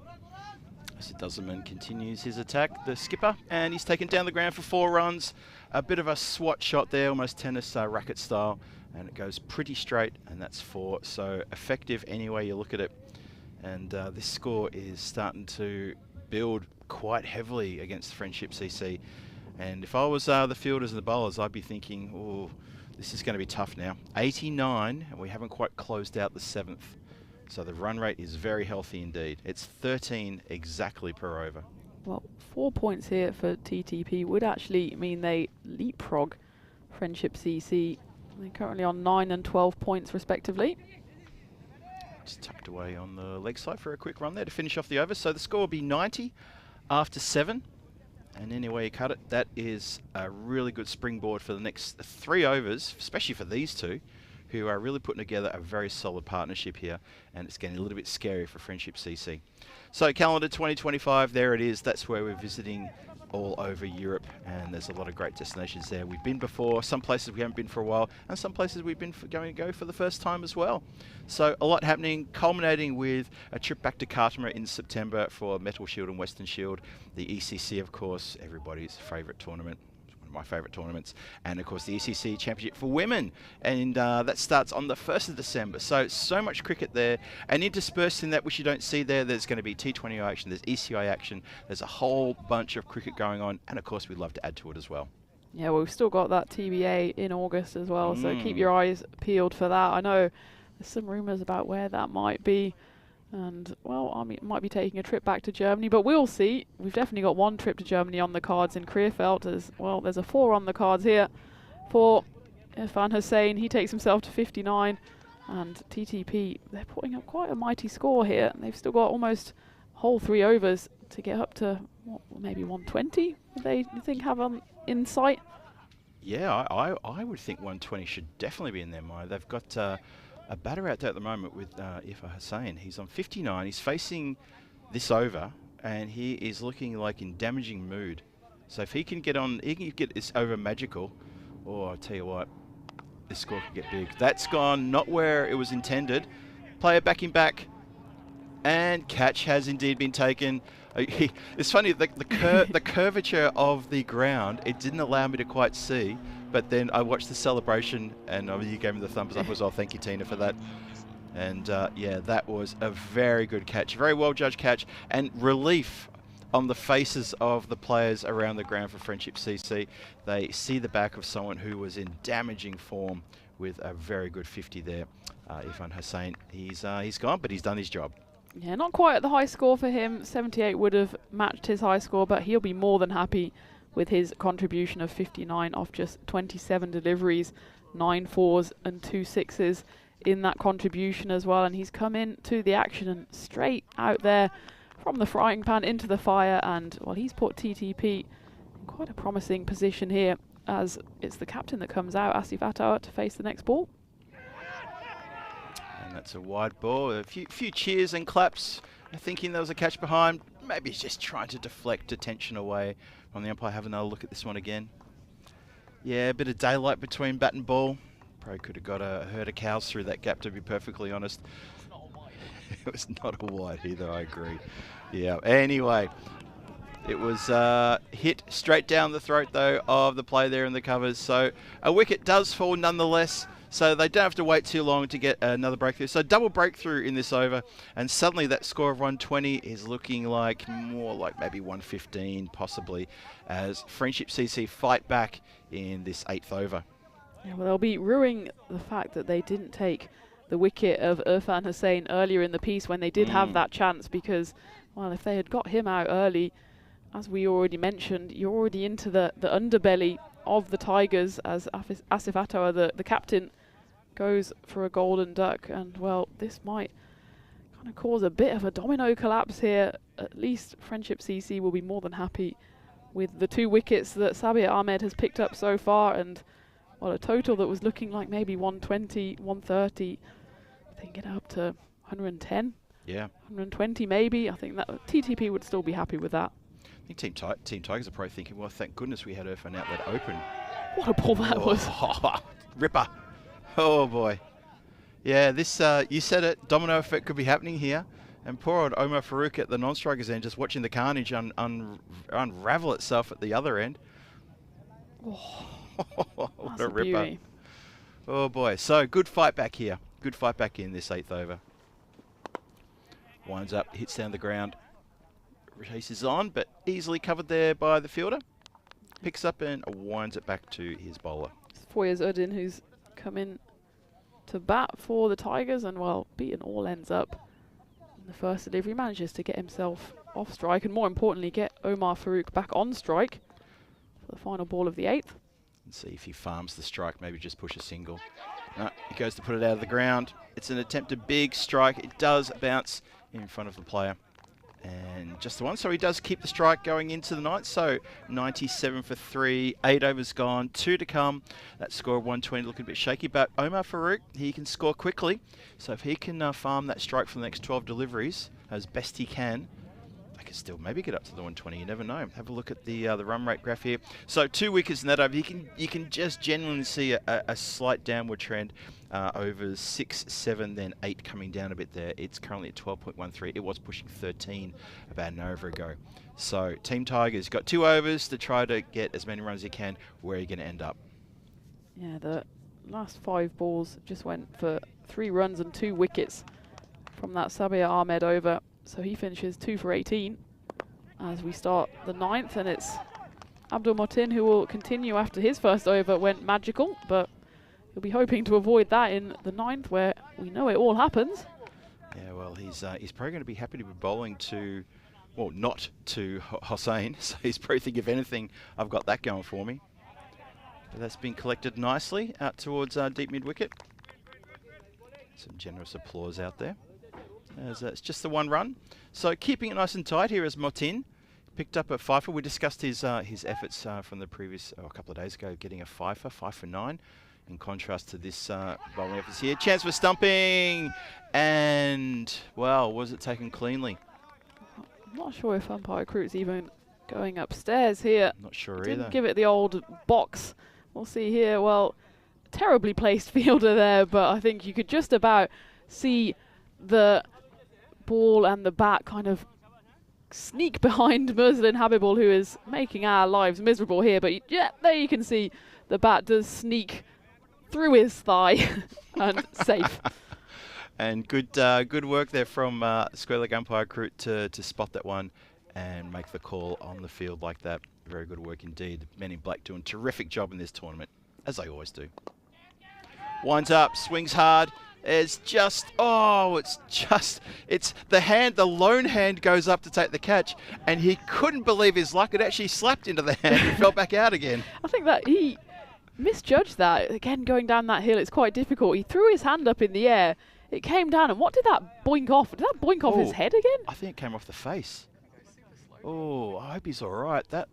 Asaduzzaman continues his attack, the skipper, and he's taken down the ground for 4 runs. A bit of a swat shot there, almost tennis racket style. and it goes pretty straight, and that's 4. So effective any way you look at it. And this score is starting to build quite heavily against Friendship CC. And if I was the fielders and the bowlers, I'd be thinking, oh, this is going to be tough now. 89, and we haven't quite closed out the 7th. So the run rate is very healthy indeed. It's 13 exactly per over. Well, 4 points here for TTP would actually mean they leapfrog Friendship CC. They're currently on 9 and 12 points respectively. Just tucked away on the leg side for a quick run there to finish off the over. So the score will be 90 after 7. And anyway you cut it, that is a really good springboard for the next 3 overs, especially for these two, who are really putting together a very solid partnership here. And it's getting a little bit scary for Friendship CC. So calendar 2025, there it is. That's where we're visiting all over Europe, and there's a lot of great destinations there. We've been before, some places we haven't been for a while, and some places we've been going to go for the first time as well. So a lot happening, culminating with a trip back to Khartoum in September for Metal Shield and Western Shield. The ECC, of course, everybody's favourite tournament. My favourite tournaments, and of course the ECC Championship for women, and that starts on the 1st of December. So much cricket there, and interspersed in that, which you don't see there, there's going to be T20 action, there's ECI action, there's a whole bunch of cricket going on, and of course we'd love to add to it as well. Yeah, well, we've still got that TBA in August as well, so keep your eyes peeled for that. I know there's some rumours about where that might be. And, well, I mean, might be taking a trip back to Germany, but we'll see. We've definitely got 1 trip to Germany on the cards in Krefeld. As well, there's a 4 on the cards here for Irfan Hussain. He takes himself to 59. And TTP, they're putting up quite a mighty score here. They've still got almost whole 3 overs to get up to, what, maybe 120? Would they, you think, have in sight? Yeah, I would think 120 should definitely be in their mind. They've got a batter out there at the moment with Irfan Hussain. He's on 59. He's facing this over, and he is looking like in damaging mood. So if he can get on, he can get this over magical. Oh, I'll tell you what, this score could get big. That's gone not where it was intended. Player backing back, and catch has indeed been taken. It's funny, the curvature of the ground, it didn't allow me to quite see. But then I watched the celebration, and you gave me the thumbs up as well. Thank you, Tina, for that. And yeah, that was a very good catch. Very well judged catch. And relief on the faces of the players around the ground for Friendship CC. They see the back of someone who was in damaging form with a very good 50 there. Irfan Hussain, he's gone, but he's done his job. Yeah, not quite at the high score for him. 78 would have matched his high score, but he'll be more than happy with his contribution of 59 off just 27 deliveries, 9 4s and 2 6s in that contribution as well. And he's come in to the action and straight out there from the frying pan into the fire. And, well, he's put TTP in quite a promising position here, as it's the captain that comes out, Asif Attawa, to face the next ball. And that's a wide ball. A few cheers and claps, thinking there was a catch behind. Maybe he's just trying to deflect attention away from the umpire. Have another look at this one again. Yeah, a bit of daylight between bat and ball. Probably could have got a herd of cows through that gap, to be perfectly honest. It was not a wide either, I agree. Yeah, anyway, it was hit straight down the throat, though, of the player there in the covers. So a wicket does fall nonetheless. So they don't have to wait too long to get another breakthrough. So double breakthrough in this over, and suddenly that score of 120 is looking like more like maybe 115 possibly, as Friendship CC fight back in this 8th over. Yeah, well, they'll be ruining the fact that they didn't take the wicket of Irfan Hussain earlier in the piece when they did have that chance, because, well, if they had got him out early, as we already mentioned, you're already into the underbelly of the Tigers, as Asif Attawa, the captain, goes for a golden duck. And, well, this might kind of cause a bit of a domino collapse here. At least Friendship CC will be more than happy with the 2 wickets that Sabir Ahmed has picked up so far, and, well, a total that was looking like maybe 120, 130. They can get up to 110, yeah, 120 maybe. I think that TTP would still be happy with that. I think Team Tigers are probably thinking, well, thank goodness we had Irfan out there open. What a ball that was. Ripper. Oh, boy. Yeah, this, you said it, domino effect could be happening here. And poor old Omar Farouk at the non-strikers end, just watching the carnage unravel itself at the other end. Oh, what a ripper. beauty. Oh boy, so good fight back here. Good fight back in this 8th over. Winds up, hits down the ground. Races on, but easily covered there by the fielder. Picks up and winds it back to his bowler. Foyers Udin, who's come in to bat for the Tigers and, well, beaten all ends up in the first delivery. Manages to get himself off strike and, more importantly, get Omar Farouk back on strike for the final ball of the 8th. And see if he farms the strike, maybe just push a single. No, he goes to put it out of the ground. It's an attempted big strike. It does bounce in front of the player. And just the one, so he does keep the strike going into the 9th. So 97 for 3, 8 overs gone, 2 to come. That score of 120 looking a bit shaky, but Omar Farouk, he can score quickly. So if he can farm that strike for the next 12 deliveries as best he can, they can still maybe get up to the 120. You never know. Have a look at the run rate graph here. So 2 wickets in that over. You can just genuinely see a slight downward trend. Over 6, 7, then 8 coming down a bit there. It's currently at 12.13. It was pushing 13 about an over ago. So Team Tigers got 2 overs to try to get as many runs as you can. Where are you going to end up? Yeah, the last 5 balls just went for 3 runs and 2 wickets from that Sabir Ahmed over. So he finishes 2 for 18 as we start the 9th. And it's Abdul Motin who will continue after his first over went magical, but he'll be hoping to avoid that in the 9th, where we know it all happens. Yeah, well, he's probably going to be happy to be bowling to, well, not to Hossain. So he's probably thinking, if anything, I've got that going for me. But that's been collected nicely out towards deep mid-wicket. Some generous applause out there. As it's just the 1 run. So keeping it nice and tight here as Motin picked up a fifer. We discussed his efforts from the previous, a couple of days ago, getting a fifer, 5 for 9. In contrast to this bowling efforts here. Chance for stumping, and, well, was it taken cleanly? I'm not sure if umpire Crew's even going upstairs here. Not sure Didn't either. give it the old box. We'll see here. Well, terribly placed fielder there, but I think you could just about see the ball and the bat kind of sneak behind Muslin Habibul, who is making our lives miserable here. But yeah, there you can see the bat does sneak through his thigh and safe. And good work there from square leg umpire Crew to spot that one and make the call on the field like that. Very good work indeed. Men in black doing a terrific job in this tournament, as they always do. Winds up, swings hard. It's the lone hand goes up to take the catch, and he couldn't believe his luck. It actually slapped into the hand and fell back out again. I think that he misjudged that. Again, going down that hill, it's quite difficult. He threw his hand up in the air. It came down, and what did that boink off? Did that boink off his head again? I think it came off the face. Oh, I hope he's all right. That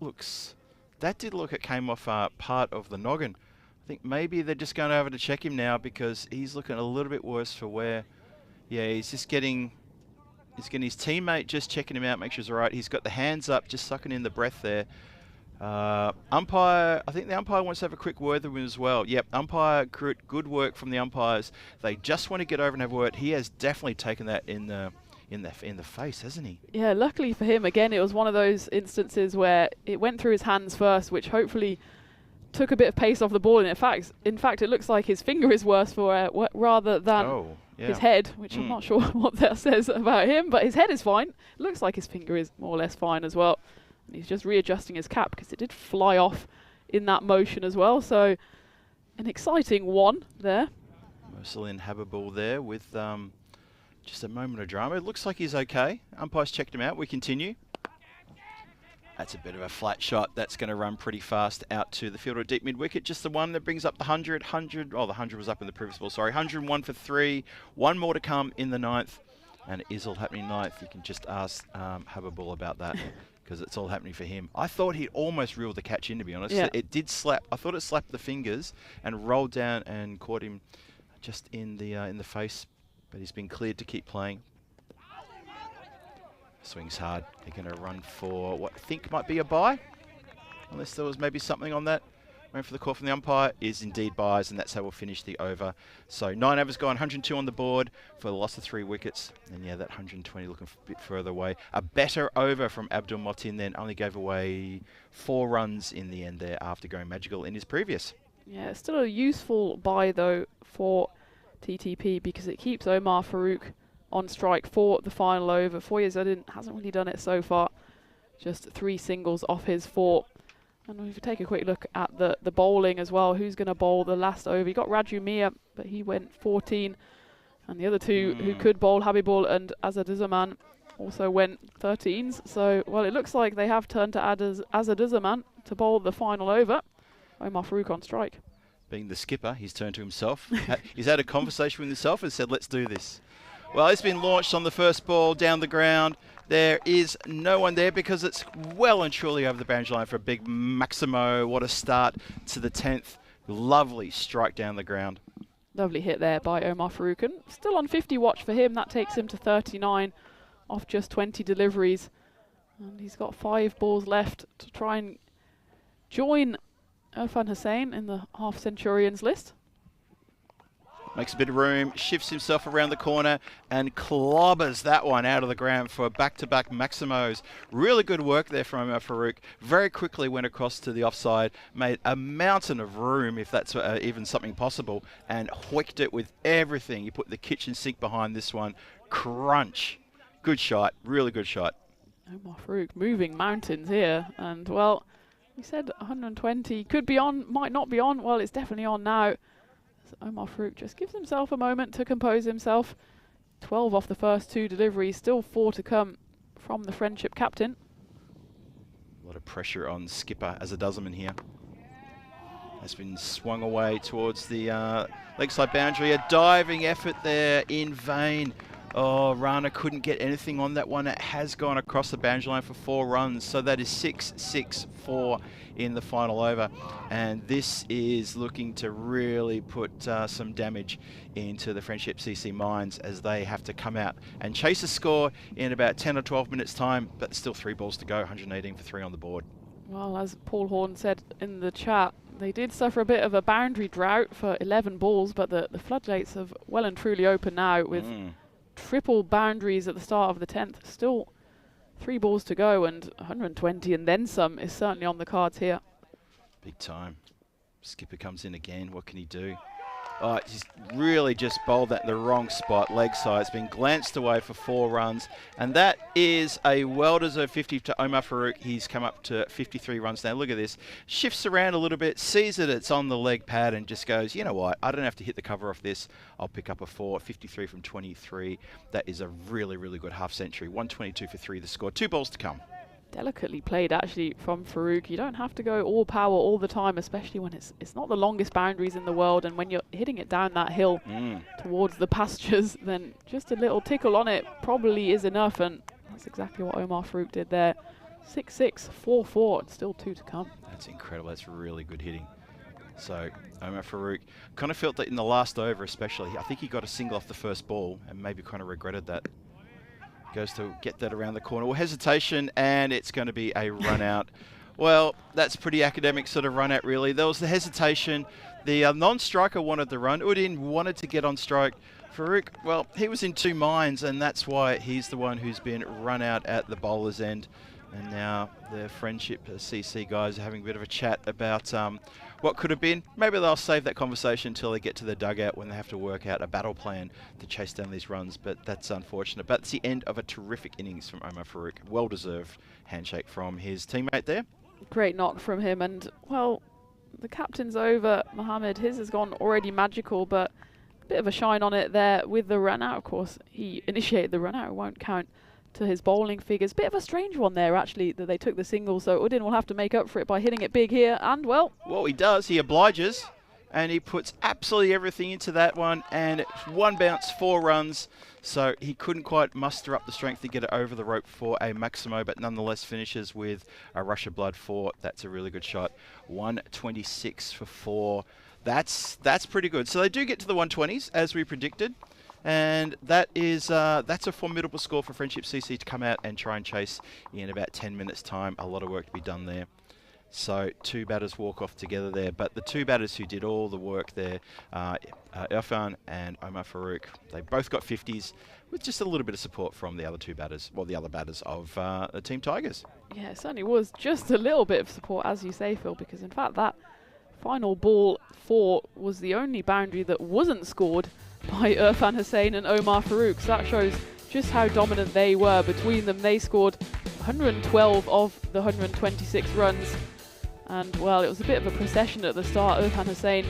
did look, it came off part of the noggin. I think maybe they're just going over to check him now because he's looking a little bit worse for wear. Yeah, he's getting his teammate just checking him out, make sure he's all right. He's got the hands up, just sucking in the breath there. Umpire, I think the umpire wants to have a quick word with him as well. Yep, umpire, good work from the umpires. They just want to get over and have a word. He has definitely taken that in the face, hasn't he? Yeah, luckily for him, again, it was one of those instances where it went through his hands first, which hopefully took a bit of pace off the ball. And in fact, it looks like his finger is worse for rather than his head, which I'm not sure what that says about him, but his head is fine. It looks like his finger is more or less fine as well. And he's just readjusting his cap because it did fly off in that motion as well. So an exciting one there. Muslin Habibul there with just a moment of drama. It looks like he's okay. Umpire's checked him out. We continue. That's a bit of a flat shot. That's going to run pretty fast out to the fielder at deep mid-wicket. Just the one that brings up the 100. The 100 was up in the previous ball, sorry. 101 for 3. One more to come in the 9th. And it is all happening 9th. You can just ask Habibul about that because it's all happening for him. I thought he almost reeled the catch in, to be honest. Yeah. It did slap. I thought it slapped the fingers and rolled down and caught him just in the face. But he's been cleared to keep playing. Swings hard. They're going to run for what I think might be a bye. Unless there was maybe something on that. Waiting for the call from the umpire. Is indeed buys, and that's how we'll finish the over. So 9 overs gone, 102 on the board for the loss of 3 wickets. And yeah, that 120 looking a bit further away. A better over from Abdul Motin then. Only gave away 4 runs in the end there after going magical in his previous. Yeah, it's still a useful buy though for TTP because it keeps Omar Farouk on strike for the final over. Foyezuddin hasn't really done it so far. Just 3 singles off his 4. And if we take a quick look at the bowling as well, who's going to bowl the last over? You got Raju Mia, but he went 14. And the other two who could bowl, Habibul and Azaduzaman, also went 13s. So, well, it looks like they have turned to Azaduzaman to bowl the final over. Omar Farouk on strike. Being the skipper, he's turned to himself. He's had a conversation with himself and said, let's do this. Well, it's been launched on the first ball down the ground. There is no one there because it's well and truly over the boundary line for a big Maximo. What a start to the 10th. Lovely strike down the ground. Lovely hit there by Omar Farouk. And still on 50 watch for him. That takes him to 39 off just 20 deliveries. And he's got 5 balls left to try and join Irfan Hussain in the half centurions list. Makes a bit of room, shifts himself around the corner and clobbers that one out of the ground for back-to-back Maximos. Really good work there from Omar Farouk. Very quickly went across to the offside, made a mountain of room, if that's even something possible, and hoiked it with everything. He put the kitchen sink behind this one. Crunch. Good shot, really good shot. Omar Farouk moving mountains here. And, well, we said 120 could be on, might not be on. Well, it's definitely on now. So Omar Farouk just gives himself a moment to compose himself. 12 off the first 2 deliveries, still 4 to come from the Friendship captain. A lot of pressure on skipper Azaduzaman here. Has been swung away towards the leg side boundary. A diving effort there in vain. Oh, Rana couldn't get anything on that one. It has gone across the boundary line for 4 runs. So that is 6-6-4 in the final over. And this is looking to really put some damage into the Friendship CC minds as they have to come out and chase a score in about 10 or 12 minutes time. But still 3 balls to go, 118 for 3 on the board. Well, as Paul Horn said in the chat, they did suffer a bit of a boundary drought for 11 balls, but the floodgates have well and truly opened now with triple boundaries at the start of the 10th. Still 3 balls to go, and 120 and then some is certainly on the cards here. Big time. Skipper comes in again. What can he do? Oh, he's really just bowled that in the wrong spot, leg side. It's been glanced away for 4 runs. And that is a well-deserved 50 to Omar Farouk. He's come up to 53 runs now. Look at this. Shifts around a little bit, sees that it's on the leg pad and just goes, you know what, I don't have to hit the cover off this. I'll pick up a 4. 53 from 23. That is a really, really good half century. 122 for 3 the score. 2 balls to come. Delicately played actually from Farouk. You don't have to go all power all the time, especially when it's not the longest boundaries in the world, and when you're hitting it down that hill towards the pastures, then just a little tickle on it probably is enough, and that's exactly what Omar Farouk did there. 6-6, 4-4, and still 2 to come. That's incredible. That's really good hitting. So Omar Farouk kind of felt that in the last over especially. I think he got a single off the first ball and maybe kind of regretted that. Goes to get that around the corner. Well, hesitation, and it's going to be a run out. Well, that's pretty academic sort of run out, really. There was the hesitation. The non-striker wanted the run. Udin wanted to get on strike. Farouk, well, he was in 2 minds, and that's why he's the one who's been run out at the bowler's end. And now the Friendship CC guys are having a bit of a chat about what could have been. Maybe they'll save that conversation until they get to the dugout when they have to work out a battle plan to chase down these runs, but that's unfortunate. But it's the end of a terrific innings from Omar Farouk. Well-deserved handshake from his teammate there. Great knock from him, and, well, the captain's over. Mohammed, his has gone already magical, but a bit of a shine on it there with the run-out. Of course, he initiated the run-out. It won't count to his bowling figures. Bit of a strange one there, actually, that they took the single, so Udin will have to make up for it by hitting it big here, and, well... What he does, he obliges, and he puts absolutely everything into that one, and it's 1 bounce, 4 runs, so he couldn't quite muster up the strength to get it over the rope for a Maximo, but nonetheless finishes with a rush of blood 4. That's a really good shot. 126 for 4. That's pretty good. So they do get to the 120s, as we predicted. And that is that's a formidable score for Friendship CC to come out and try and chase in about 10 minutes' time. A lot of work to be done there. So 2 batters walk off together there. But the 2 batters who did all the work there, Irfan and Omar Farouk, they both got 50s with just a little bit of support from the other 2 batters, well, the other batters of the Team Tigers. Yeah, it certainly was just a little bit of support, as you say, Phil, because in fact that Final ball 4 was the only boundary that wasn't scored by Irfan Hussain and Omar Farouk. So that shows just how dominant they were. Between them, they scored 112 of the 126 runs. And, well, it was a bit of a procession at the start. Irfan Hussain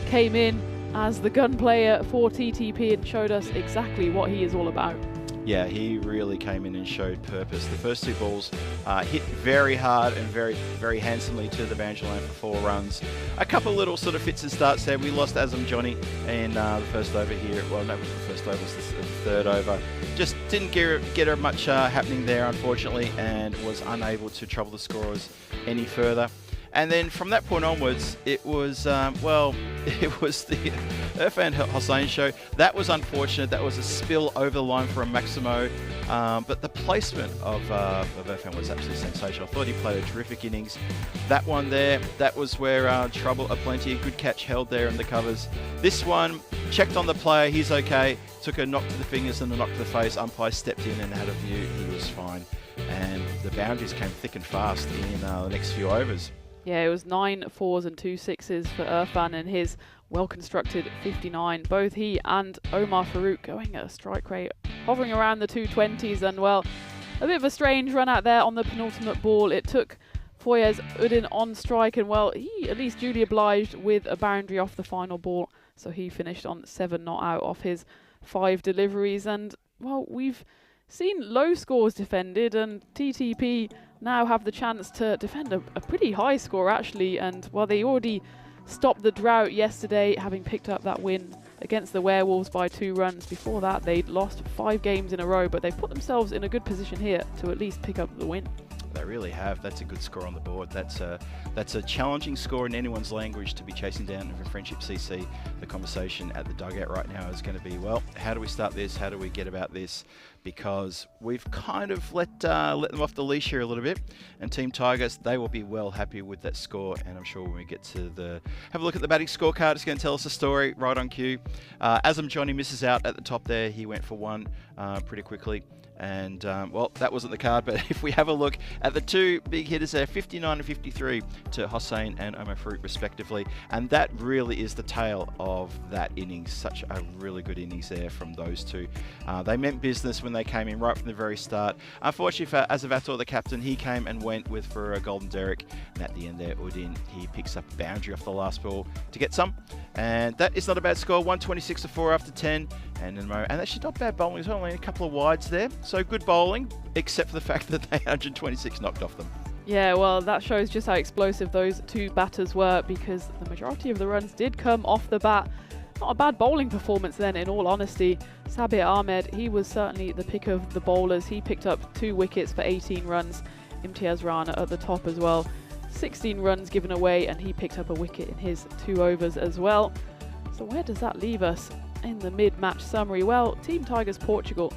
came in as the gun player for TTP and showed us exactly what he is all about. Yeah, he really came in and showed purpose. The first 2 balls hit very hard and very, very handsomely to the boundary line for 4 runs. A couple little sort of fits and starts there. We lost Azam Johnny in the first over here. Well, no, it was the first over, it was the third over. Just didn't get much happening there, unfortunately, and was unable to trouble the scorers any further. And then from that point onwards, it was, it was the Irfan Hussain show. That was unfortunate. That was a spill over the line for a Maximo. But the placement of Irfan was absolutely sensational. I thought he played a terrific innings. That one there, that was where trouble aplenty, a good catch held there in the covers. This one, checked on the player, he's okay. Took a knock to the fingers and a knock to the face. Umpire stepped in and had a view, he was fine. And the boundaries came thick and fast in the next few overs. Yeah, it was 9 4s and 2 6s for Irfan and his well-constructed 59. Both he and Omar Farouk going at a strike rate hovering around the 220s, and, well, a bit of a strange run out there on the penultimate ball. It took Foyez Udin on strike, and, well, he at least duly obliged with a boundary off the final ball, so he finished on 7 not out off his 5 deliveries. And, well, we've seen low scores defended, and TTP now have the chance to defend a pretty high score, actually. And, well, they already stopped the drought yesterday, having picked up that win against the Werewolves by 2 runs. Before that, they'd lost 5 games in a row, but they've put themselves in a good position here to at least pick up the win. They really have. That's a good score on the board. That's a challenging score in anyone's language to be chasing down for Friendship CC. The conversation at the dugout right now is going to be, well, how do we start this? How do we get about this? Because we've kind of let them off the leash here a little bit. And Team Tigers, they will be well happy with that score. And I'm sure when we get to have a look at the batting scorecard, it's going to tell us a story right on cue. Azam Johnny misses out at the top there. He went for 1 pretty quickly. And, well, that wasn't the card, but if we have a look at the 2 big hitters there, 59 and 53 to Hussain and Omar Farouk respectively, and that really is the tale of that innings. Such a really good innings there from those 2. They meant business when they came in right from the very start. Unfortunately for Azavatov, the captain, he came and went for a golden derrick, and at the end there, Udin, he picks up a boundary off the last ball to get some, and that is not a bad score. 126 to 4 after 10, and actually not bad bowling as well, only a couple of wides there. So good bowling, except for the fact that they 126 knocked off them. Yeah, well, that shows just how explosive those 2 batters were, because the majority of the runs did come off the bat. Not a bad bowling performance then, in all honesty. Sabir Ahmed, he was certainly the pick of the bowlers. He picked up 2 wickets for 18 runs. Imtiaz Rana at the top as well. 16 runs given away, and he picked up a wicket in his 2 overs as well. So where does that leave us in the mid-match summary? Well, Team Tigers Portugal,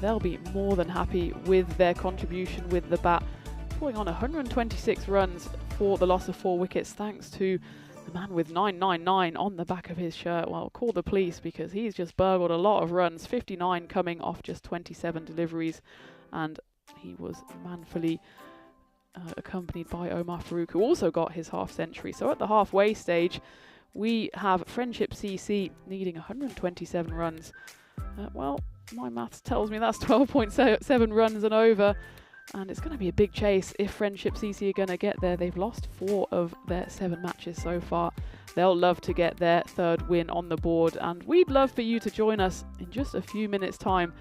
they'll be more than happy with their contribution with the bat, pulling on 126 runs for the loss of 4 wickets, thanks to the man with 999 on the back of his shirt. Well, call the police, because he's just burgled a lot of runs, 59 coming off just 27 deliveries, and he was manfully accompanied by Omar Farouk, who also got his half century. So at the halfway stage, we have Friendship CC needing 127 runs. Well, my maths tells me that's 12.7 runs and over, and it's going to be a big chase if Friendship CC are going to get there. They've lost 4 of their 7 matches so far. They'll love to get their 3rd win on the board, and we'd love for you to join us in just a few minutes' time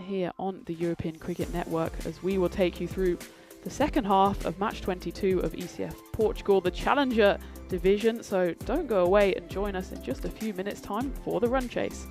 here on the European Cricket Network, as we will take you through the second half of match 22 of ECS Portugal, the Challenger Division. So don't go away and join us in just a few minutes' time for the run chase.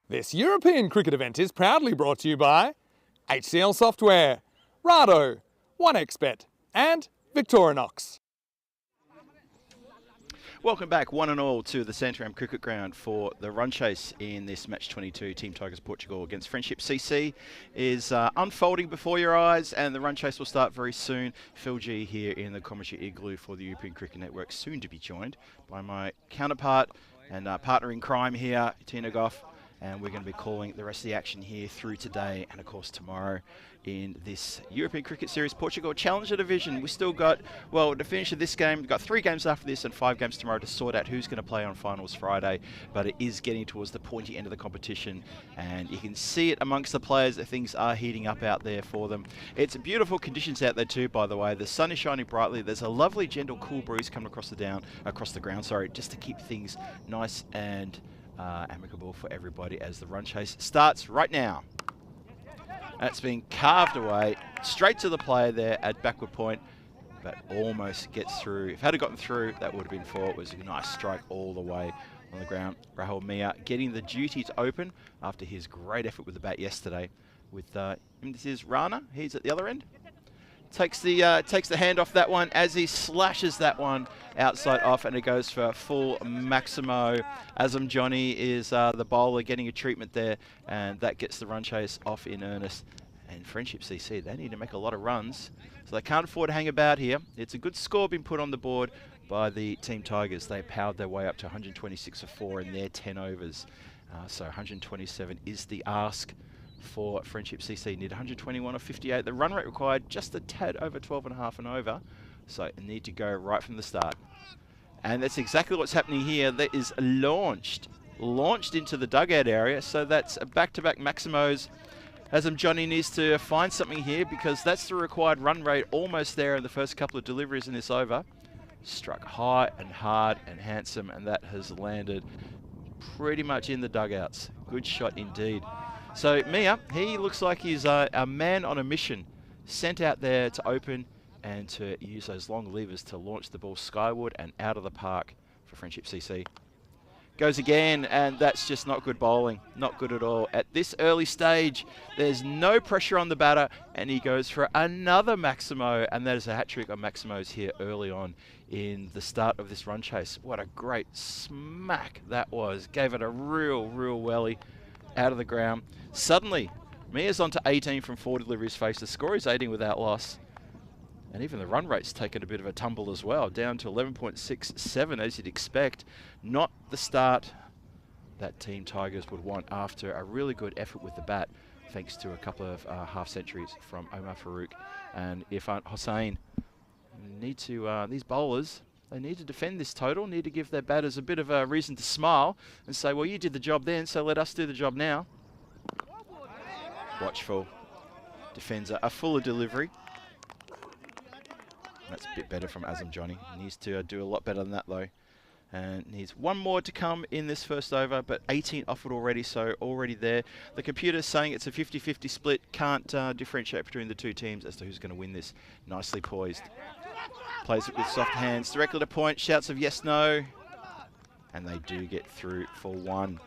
This European cricket event is proudly brought to you by HCL Software, Rado, 1xBet and Victorinox. Welcome back, one and all, to the Santarém Cricket Ground for the run chase in this match 22. Team Tigers Portugal against Friendship CC is unfolding before your eyes, and the run chase will start very soon. Phil G here in the commentary igloo for the European Cricket Network, soon to be joined by my counterpart and partner in crime here, Tina Goff. And we're going to be calling the rest of the action here through today and, of course, tomorrow in this European Cricket Series Portugal Challenger Division. We still got, well, to finish this game, we've got 3 games after this and 5 games tomorrow to sort out who's going to play on finals Friday. But it is getting towards the pointy end of the competition, and you can see it amongst the players that things are heating up out there for them. It's beautiful conditions out there too, by the way. The sun is shining brightly. There's a lovely, gentle, cool breeze coming across the ground, just to keep things nice and amicable for everybody as the run chase starts right now. That's been carved away straight to the player there at backward point, but almost gets through. If it had gotten through, that would have been 4. It was a nice strike all the way on the ground. Rahul Mia getting the duty to open after his great effort with the bat yesterday. With this is Rana. He's at the other end. Takes the hand off that one as he slashes that one outside off, and it goes for full Maximo. Azam Johnny is the bowler getting a treatment there, and that gets the run chase off in earnest. And Friendship CC, they need to make a lot of runs, so they can't afford to hang about here. It's a good score being put on the board by the Team Tigers. They powered their way up to 126 for 4 in their 10 overs. So 127 is the ask for Friendship CC. Need 121 or 58. The run rate required just a tad over 12.5 and over, so need to go right from the start. And that's exactly what's happening here. That is launched into the dugout area, so that's a back-to-back Maximos. Azam Johnny needs to find something here, because that's the required run rate almost there in the first couple of deliveries in this over. Struck high and hard and handsome, and that has landed pretty much in the dugouts. Good shot indeed. So Mia, he looks like he's a man on a mission, sent out there to open and to use those long levers to launch the ball skyward and out of the park for Friendship CC. Goes again, and that's just not good bowling, not good at all. At this early stage, there's no pressure on the batter, and he goes for another Maximo, and that is a hat-trick on Maximos here early on in the start of this run chase. What a great smack that was. Gave it a real welly out of the ground. Suddenly, Mia's on to 18 from 4 deliveries faced. The score is 18 without loss. And even the run rate's taken a bit of a tumble as well, down to 11.67 as you'd expect. Not the start that Team Tigers would want after a really good effort with the bat, thanks to a couple of half centuries from Omar Farouk and Irfan Hossain. These bowlers, they need to defend this total, need to give their batters a bit of a reason to smile and say, well, you did the job then, so let us do the job now. Watchful. Defends a fuller delivery. That's a bit better from Azam Johnny. He needs to do a lot better than that, though. And needs one more to come in this first over, but 18 offered already, so already there. The computer's saying it's a 50-50 split. Can't differentiate between the two teams as to who's going to win this. Nicely poised. Plays it with soft hands. Directly to point. Shouts of yes, no. And they do get through for 1.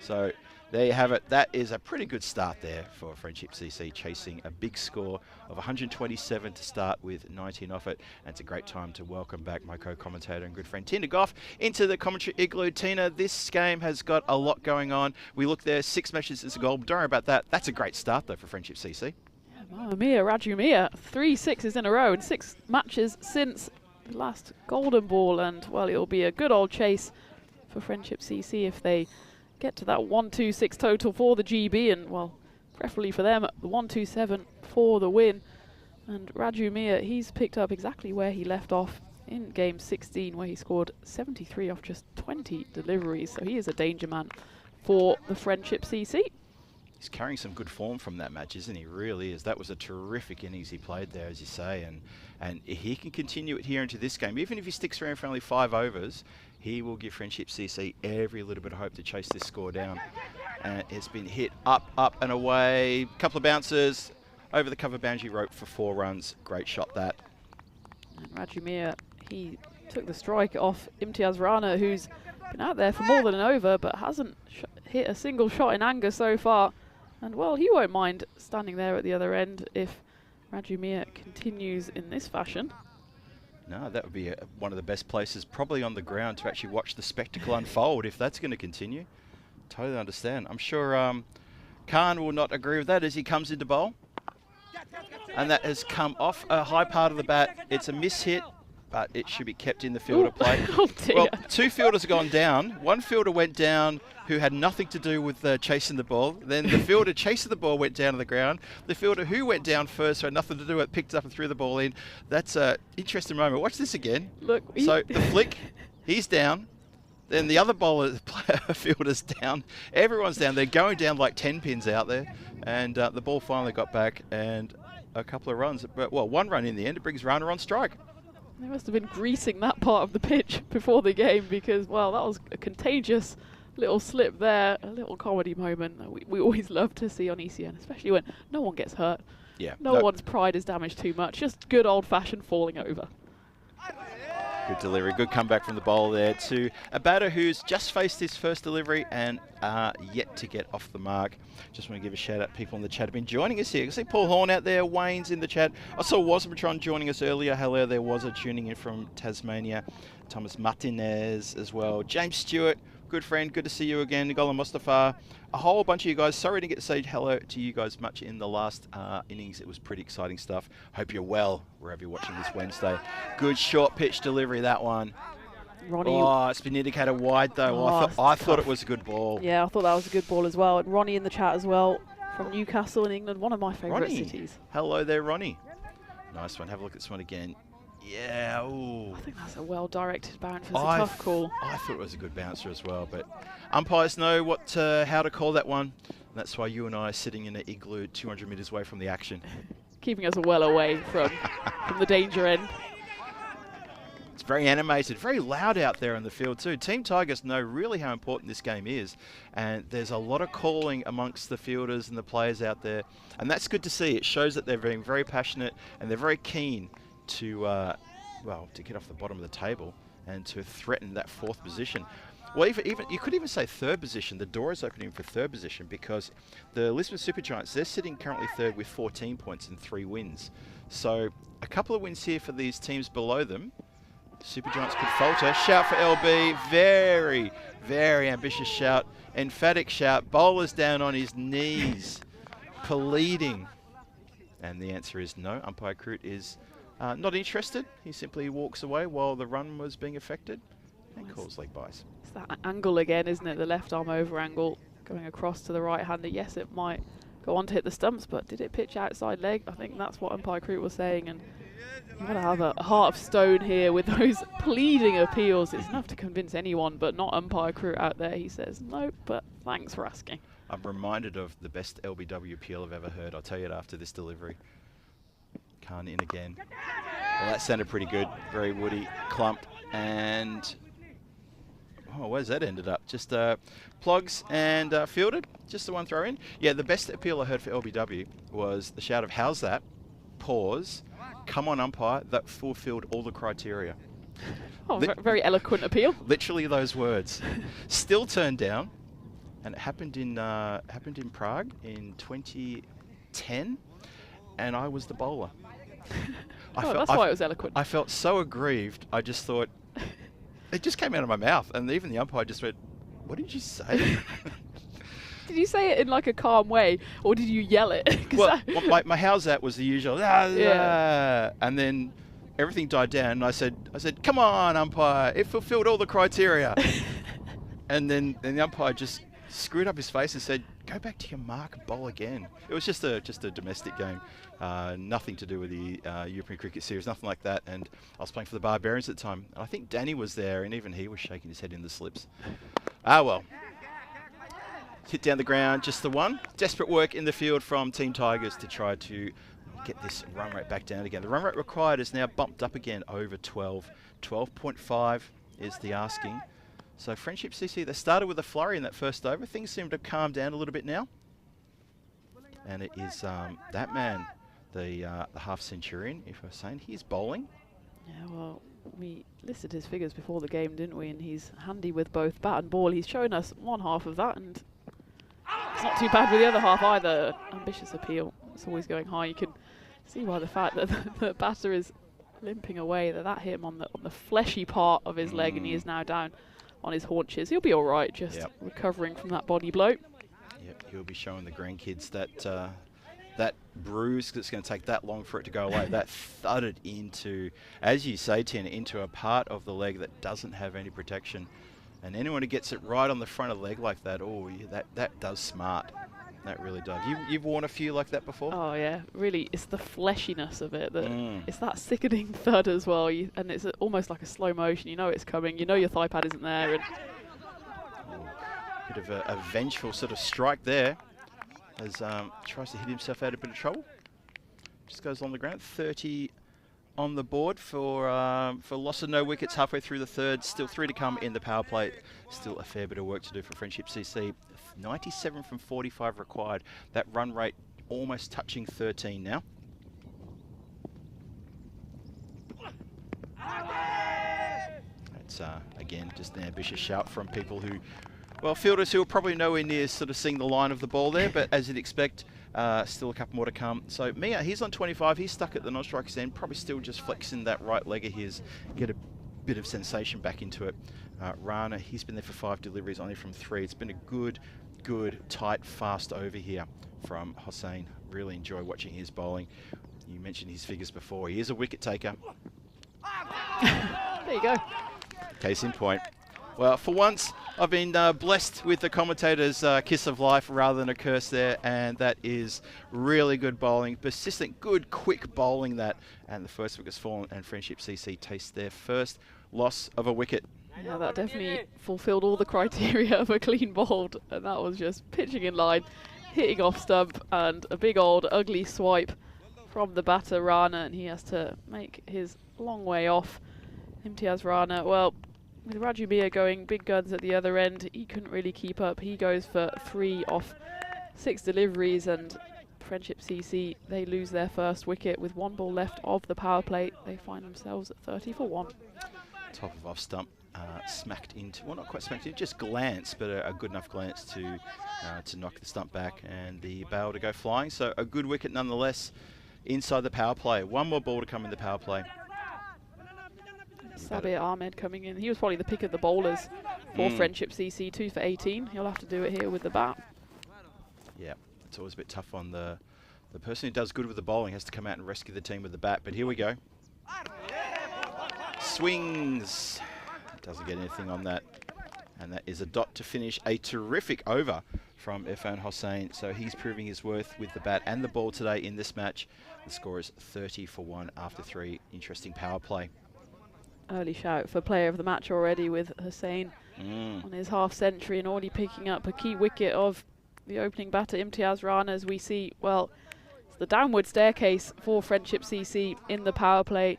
So there you have it. That is a pretty good start there for Friendship CC, chasing a big score of 127 to start with 19 off it. And it's a great time to welcome back my co-commentator and good friend Tina Goff into the commentary igloo. Tina, this game has got a lot going on. We look there, 6 matches as a goal. Don't worry about that. That's a great start, though, for Friendship CC. Yeah, Mamma Mia, Raju Mia, 3 6s in a row and 6 matches since the last Golden Ball. And, well, it'll be a good old chase for Friendship CC if they get to that 126 total for the GB, and, well, preferably for them, the 127 for the win. And Raju Mia, he's picked up exactly where he left off in game 16, where he scored 73 off just 20 deliveries. So he is a danger man for the Friendship CC. He's carrying some good form from that match, isn't he? Really is. That was a terrific innings he played there, as you say, and he can continue it here into this game. Even if he sticks around for only 5 overs, he will give Friendship CC every little bit of hope to chase this score down. And it's been hit up and away. Couple of bounces over the cover boundary rope for 4 runs. Great shot that. And Raju Mia, he took the strike off Imtiaz Rana, who's been out there for more than an over, but hasn't hit a single shot in anger so far. And well, he won't mind standing there at the other end if Rajumir continues in this fashion. No, that would be one of the best places probably on the ground to actually watch the spectacle unfold if that's going to continue. Totally understand. I'm sure Khan will not agree with that as he comes into bowl. And that has come off a high part of the bat. It's a miss hit, but it should be kept in the fielder plate. Oh dear. Well, 2 fielders have gone down. 1 fielder went down who had nothing to do with chasing the ball. Then the fielder chasing the ball went down to the ground. The fielder who went down first who had nothing to do with it picked it up and threw the ball in. That's an interesting moment. Watch this again. Look. So the flick, he's down. Then the other bowler, fielder's down. Everyone's down. They're going down like 10 pins out there. And the ball finally got back and a couple of runs. But, well, 1 run in the end. It brings Rana on strike. They must have been greasing that part of the pitch before the game because, well, that was a contagious little slip there, a little comedy moment that we always love to see on ECN, especially when no one gets hurt. Yeah. No one's pride is damaged too much, just good old-fashioned falling over. Good delivery, good comeback from the bowler there to a batter who's just faced his first delivery and yet to get off the mark. Just want to give a shout out to people in the chat have been joining us here. I see Paul Horn out there, Wayne's in the chat. I saw Wasamatron joining us earlier. Hello, there was a tuning in from Tasmania. Thomas Martinez as well. James Stewart, good friend, good to see you again. Nicola Mustafa, a whole bunch of you guys. Sorry to get to say hello to you guys much in the last innings. It was pretty exciting stuff. Hope you're well wherever you're watching this Wednesday. Good short pitch delivery, that one. Ronnie. Oh, it's been indicated wide though. Oh, I thought it was a good ball. Yeah, I thought that was a good ball as well. And Ronnie in the chat as well from Newcastle in England, one of my favourite cities. Hello there, Ronnie. Nice one. Have a look at this one again. Yeah, ooh. I think that's a well-directed bounce. It's a tough call. I thought it was a good bouncer as well, but umpires know how to call that one. And that's why you and I are sitting in an igloo 200 metres away from the action. Keeping us well away from the danger end. It's very animated, very loud out there in the field too. Team Tigers know really how important this game is, and there's a lot of calling amongst the fielders and the players out there, and that's good to see. It shows that they're being very passionate and they're very keen to, to get off the bottom of the table and to threaten that 4th position. Well, even you could even say 3rd position. The door is opening for 3rd position because the Lisbon Supergiants, they're sitting currently 3rd with 14 points and 3 wins. So a couple of wins here for these teams below them. Supergiants could falter. Shout for LB. Very, very ambitious shout. Emphatic shout. Bowler's down on his knees, pleading. And the answer is no. Umpire Crute is not interested. He simply walks away while the run was being affected and calls leg byes. It's that angle again, isn't it? The left arm over angle going across to the right-hander. Yes, it might go on to hit the stumps, but did it pitch outside leg? I think that's what Umpire Crute was saying. And you've got to have a heart of stone here with those pleading appeals. It's enough to convince anyone, but not Umpire Crute out there. He says, no, but thanks for asking. I'm reminded of the best LBW appeal I've ever heard. I'll tell you it after this delivery. Khan in again. Well, that sounded pretty good. Very woody, clump, and oh, where's that ended up? Just plugs and fielded. Just the one throw in. Yeah, the best appeal I heard for LBW was the shout of "How's that?" Pause. Come on, umpire. That fulfilled all the criteria. Oh, very eloquent appeal. Literally those words. Still turned down, and it happened in Prague in 2010, and I was the bowler. That's why it was eloquent. I felt so aggrieved. I just thought, it just came out of my mouth. And even the umpire just went, what did you say? Did you say it in like a calm way, or did you yell it? Well, my how's that was the usual, yeah. And then everything died down. And I said, come on, umpire, it fulfilled all the criteria. and then the umpire just screwed up his face and said, go back to your mark and bowl again. It was just a domestic game. Nothing to do with the European Cricket Series, nothing like that. And I was playing for the Barbarians at the time. And I think Danny was there, and even he was shaking his head in the slips. Ah, well. Hit down the ground, just the one. Desperate work in the field from Team Tigers to try to get this run rate back down again. The run rate required is now bumped up again over 12. 12.5 is the asking. So Friendship CC, they started with a flurry in that first over. Things seem to have calmed down a little bit now. And it is that man, the half centurion, if I was saying, he's bowling. Yeah, well, we listed his figures before the game, didn't we? And he's handy with both bat and ball. He's shown us one half of that, and It's not too bad with the other half either. Ambitious appeal. It's always going high. You can see why the fact that the batter is limping away, that hit him on the fleshy part of his leg, and he is now down on his haunches. He'll be all right, just recovering from that body blow. Yep, he'll be showing the grandkids that that bruise that's going to take that long for it to go away. That thudded into, as you say, Tina, into a part of the leg that doesn't have any protection. And anyone who gets it right on the front of the leg like that, oh, yeah, that does smart. That really does. You've worn a few like that before? Oh yeah, really, it's the fleshiness of it. It's that sickening thud as well, and it's almost like a slow motion. You know it's coming. You know your thigh pad isn't there. And bit of a vengeful sort of strike there, as tries to hit himself out of a bit of trouble. Just goes on the ground. 30 on the board for loss of no wickets halfway through the third. Still 3 to come in the power play. Still a fair bit of work to do for Friendship CC. 97 from 45 required. That run rate almost touching 13 now. It's again just an ambitious shout from people who, well, fielders who are probably nowhere near sort of seeing the line of the ball there, but as you'd expect, still a couple more to come. So Mia, he's on 25. He's stuck at the non-striker's end, probably still just flexing that right leg of his, get a bit of sensation back into it. Rana, he's been there for 5 deliveries, only from 3. It's been a good, tight, fast over here from Hossain. Really enjoy watching his bowling. You mentioned his figures before. He is a wicket taker. There you go. Case in point. Well, for once, I've been blessed with the commentator's kiss of life rather than a curse there, and that is really good bowling. Persistent, good, quick bowling that. And the first wicket's fallen, and Friendship CC tastes their first loss of a wicket. Yeah, that definitely fulfilled all the criteria of a clean bowled, and that was just pitching in line, hitting off stump, and a big old ugly swipe from the batter Rana, and he has to make his long way off. Imtiaz Rana, well, with Raju Miah going big guns at the other end, he couldn't really keep up. He goes for 3 off 6 deliveries, and Friendship CC, they lose their first wicket with 1 ball left of the power play. They find themselves at 30 for 1. Top of off stump, smacked into, well, not quite smacked into, just glance, but a good enough glance to knock the stump back and the bail to go flying. So a good wicket nonetheless inside the power play. 1 more ball to come in the power play. Sabir Ahmed coming in. He was probably the pick of the bowlers for Friendship CC, 2 for 18. He'll have to do it here with the bat. Yeah, it's always a bit tough on the person who does good with the bowling has to come out and rescue the team with the bat. But here we go. Swings. Doesn't get anything on that. And that is a dot to finish a terrific over from Irfan Hossain. So he's proving his worth with the bat and the ball today in this match. The score is 30 for 1 after 3. Interesting power play. Early shout for player of the match already with Hossain on his half century and already picking up a key wicket of the opening batter Imtiaz Rana, as we see. Well, it's the downward staircase for Friendship CC in the power play.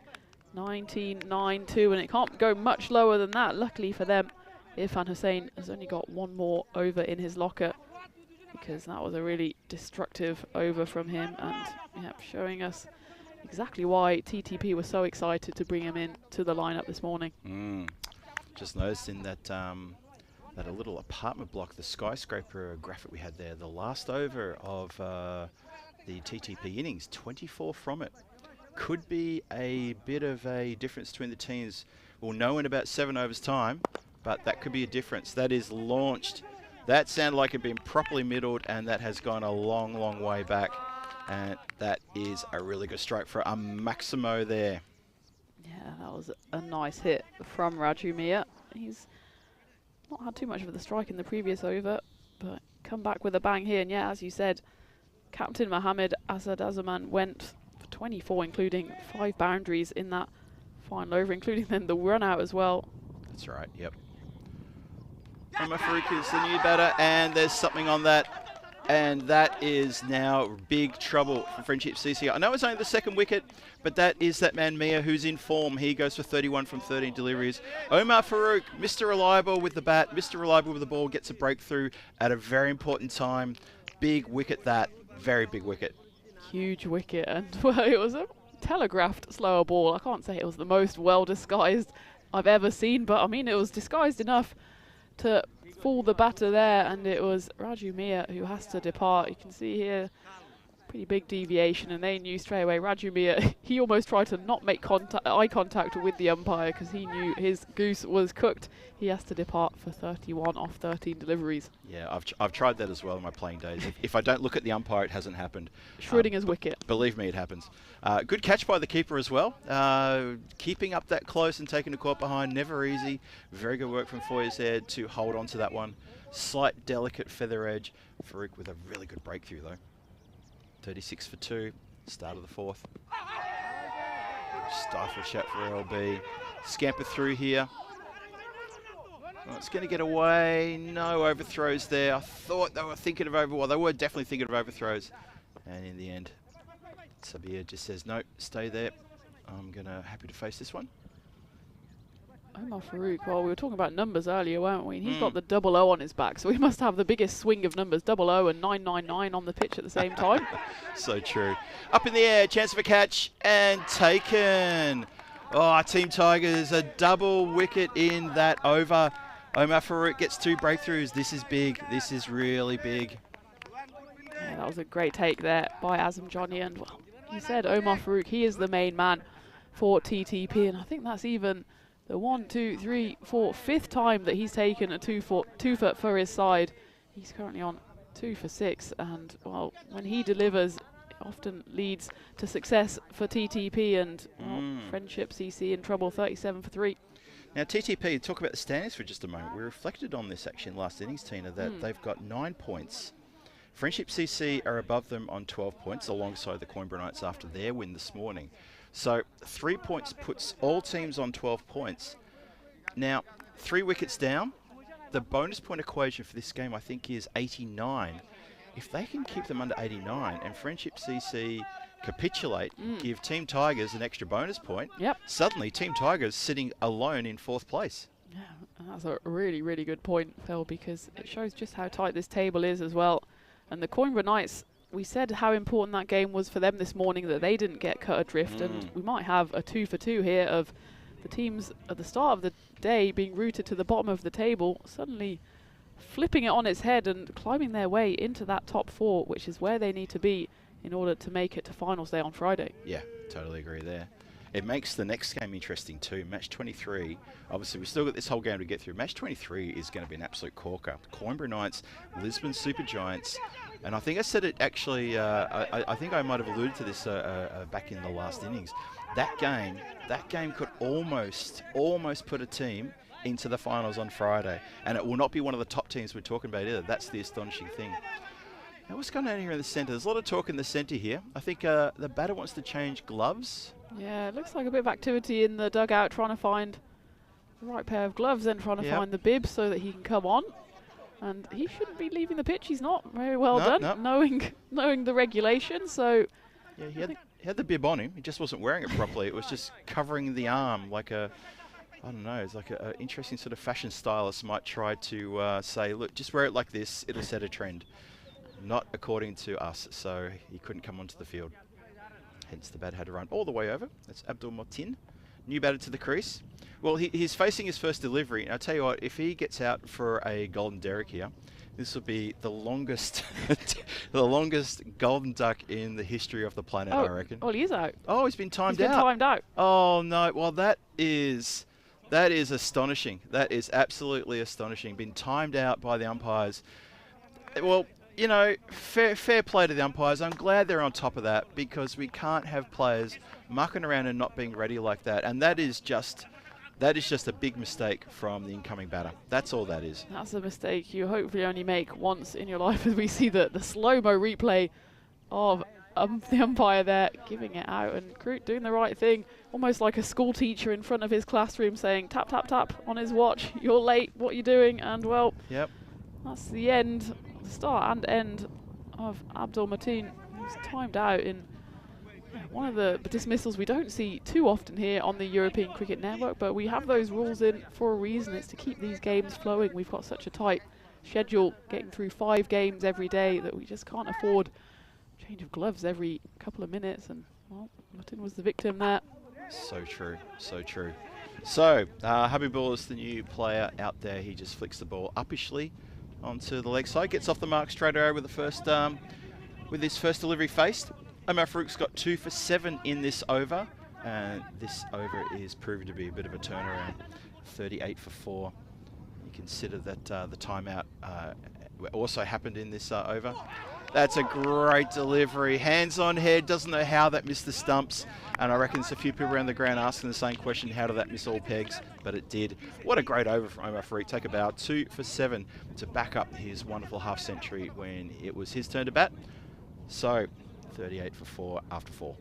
19-9-2, and it can't go much lower than that. Luckily for them, Irfan Hossain has only got 1 more over in his locker, because that was a really destructive over from him, and showing us exactly why TTP was so excited to bring him in to the lineup this morning. Just noticed in that that a little apartment block, the skyscraper graphic we had there, the last over of the TTP innings, 24 from it. Could be a bit of a difference between the teams. We'll know in about 7 overs time, but that could be a difference. That is launched. That sounded like it had been properly middled, and that has gone a long, long way back. And that is a really good strike for a Maximo there. Yeah, that was a nice hit from Raju Miah. He's not had too much of the strike in the previous over, but come back with a bang here. And yeah, as you said, Captain Mohammed Asad Azaman went for 24, including 5 boundaries in that final over, including then the run out as well. That's right, yep. Omar Farouk is the new batter, and there's something on that. And that is now big trouble for Friendship CC. I know it's only the 2nd wicket, but that is that man Miah who's in form. He goes for 31 from 13 deliveries. Omar Farouk, Mr. Reliable with the bat, Mr. Reliable with the ball, gets a breakthrough at a very important time. Big wicket that, very big wicket. Huge wicket, and well, it was a telegraphed slower ball. I can't say it was the most well disguised I've ever seen, but I mean, it was disguised enough to fool the batter there, and it was Raju Mia who has to depart. You can see here pretty big deviation, and they knew straight away. Raju Mia, he almost tried to not make eye contact with the umpire because he knew his goose was cooked. He has to depart for 31 off 13 deliveries. Yeah, I've tried that as well in my playing days. If I don't look at the umpire, it hasn't happened. Schrodinger's wicket. Believe me, it happens. Good catch by the keeper as well. Keeping up that close and taking a caught behind, never easy. Very good work from Foyer's there to hold on to that one. Slight delicate feather edge. Farouk with a really good breakthrough though. 36 for 2, start of the 4th. Stifle shot for LB. Scamper through here. Oh, it's going to get away. No overthrows there. I thought they were thinking of they were definitely thinking of overthrows. And in the end, Sabir just says, no, stay there. I'm happy to face this one. Omar Farouk, well, we were talking about numbers earlier, weren't we? And he's got the 00 on his back, so he must have the biggest swing of numbers, 00 and 999 on the pitch at the same time. So true. Up in the air, chance of a catch, and taken. Oh, Team Tigers, a double wicket in that over. Omar Farouk gets 2 breakthroughs. This is big. This is really big. Yeah, that was a great take there by Azam Johnny, and well, you said Omar Farouk, he is the main man for TTP, and I think that's even the 1, 2, 3, 4, 5th time that he's taken a 2 foot for his side. He's currently on 2 for 6, and well, when he delivers, it often leads to success for TTP, and well, Friendship CC in trouble, 37 for 3. Now TTP, talk about the standings for just a moment. We reflected on this actually in last innings, Tina, that they've got 9 points. Friendship CC are above them on 12 points alongside the Coimbra Knights after their win this morning. So 3 points puts all teams on 12 points. Now, 3 wickets down. The bonus point equation for this game, I think, is 89. If they can keep them under 89 and Friendship CC capitulate, give Team Tigers an extra bonus point, suddenly Team Tigers sitting alone in 4th place. Yeah, that's a really, really good point, Phil, because it shows just how tight this table is as well. And the Coimbra Knights, we said how important that game was for them this morning, that they didn't get cut adrift, and we might have a 2 for 2 here of the teams at the start of the day being rooted to the bottom of the table, suddenly flipping it on its head and climbing their way into that top 4, which is where they need to be in order to make it to finals day on Friday. Yeah, totally agree there. It makes the next game interesting too. Match 23, obviously we've still got this whole game to get through. Match 23 is going to be an absolute corker. Coimbra Knights, Lisbon Super Giants, and I think I said it actually, I think I might have alluded to this back in the last innings. That game could almost put a team into the finals on Friday, and it will not be one of the top teams we're talking about either. That's the astonishing thing. Now what's going on here in the centre? There's a lot of talk in the centre here. I think the batter wants to change gloves. Yeah, it looks like a bit of activity in the dugout, trying to find the right pair of gloves and trying to find the bib so that he can come on. And he shouldn't be leaving the pitch. He's not very well done, knowing the regulations. So yeah, he had the bib on him. He just wasn't wearing it properly. It was just covering the arm like a, I don't know, it's like an interesting sort of fashion stylist might try to say, look, just wear it like this. It'll set a trend. Not according to us. So he couldn't come onto the field. Hence the bat had to run all the way over. That's Abdul Motin. New batter to the crease. Well, he's facing his first delivery. And I'll tell you what, if he gets out for a golden derrick here, this will be the longest the longest golden duck in the history of the planet, I reckon. Oh, he is out. Oh, he's been timed out. He's been timed out. Oh, no. Well, that is astonishing. That is absolutely astonishing. Been timed out by the umpires. Well, you know, fair play to the umpires. I'm glad they're on top of that, because we can't have players mucking around and not being ready like that. And that is just a big mistake from the incoming batter. That's all that is. That's a mistake you hopefully only make once in your life, as we see the slow-mo replay of the umpire there giving it out, and Groot doing the right thing, almost like a school teacher in front of his classroom saying tap, tap, tap on his watch. You're late. What are you doing? And well, that's the end. The start and end of Abdul Mateen. He's timed out in one of the dismissals we don't see too often here on the European Cricket Network, but we have those rules in for a reason. It's to keep these games flowing. We've got such a tight schedule, getting through 5 games every day, that we just can't afford change of gloves every couple of minutes, and well, Mateen was the victim there. So true, so true. So, Habibul is the new player out there. He just flicks the ball uppishly onto the leg side, gets off the mark straight away with his first delivery faced. Omar Farouk's got 2 for 7 in this over, and this over is proving to be a bit of a turnaround. 38 for 4. You consider that the timeout also happened in this over. That's a great delivery. Hands on head, doesn't know how that missed the stumps. And I reckon there's a few people around the ground asking the same question, how did that miss all pegs? But it did. What a great over from Omar Farouk. Take about 2 for 7 to back up his wonderful half century when it was his turn to bat. So, 38 for 4 after 4.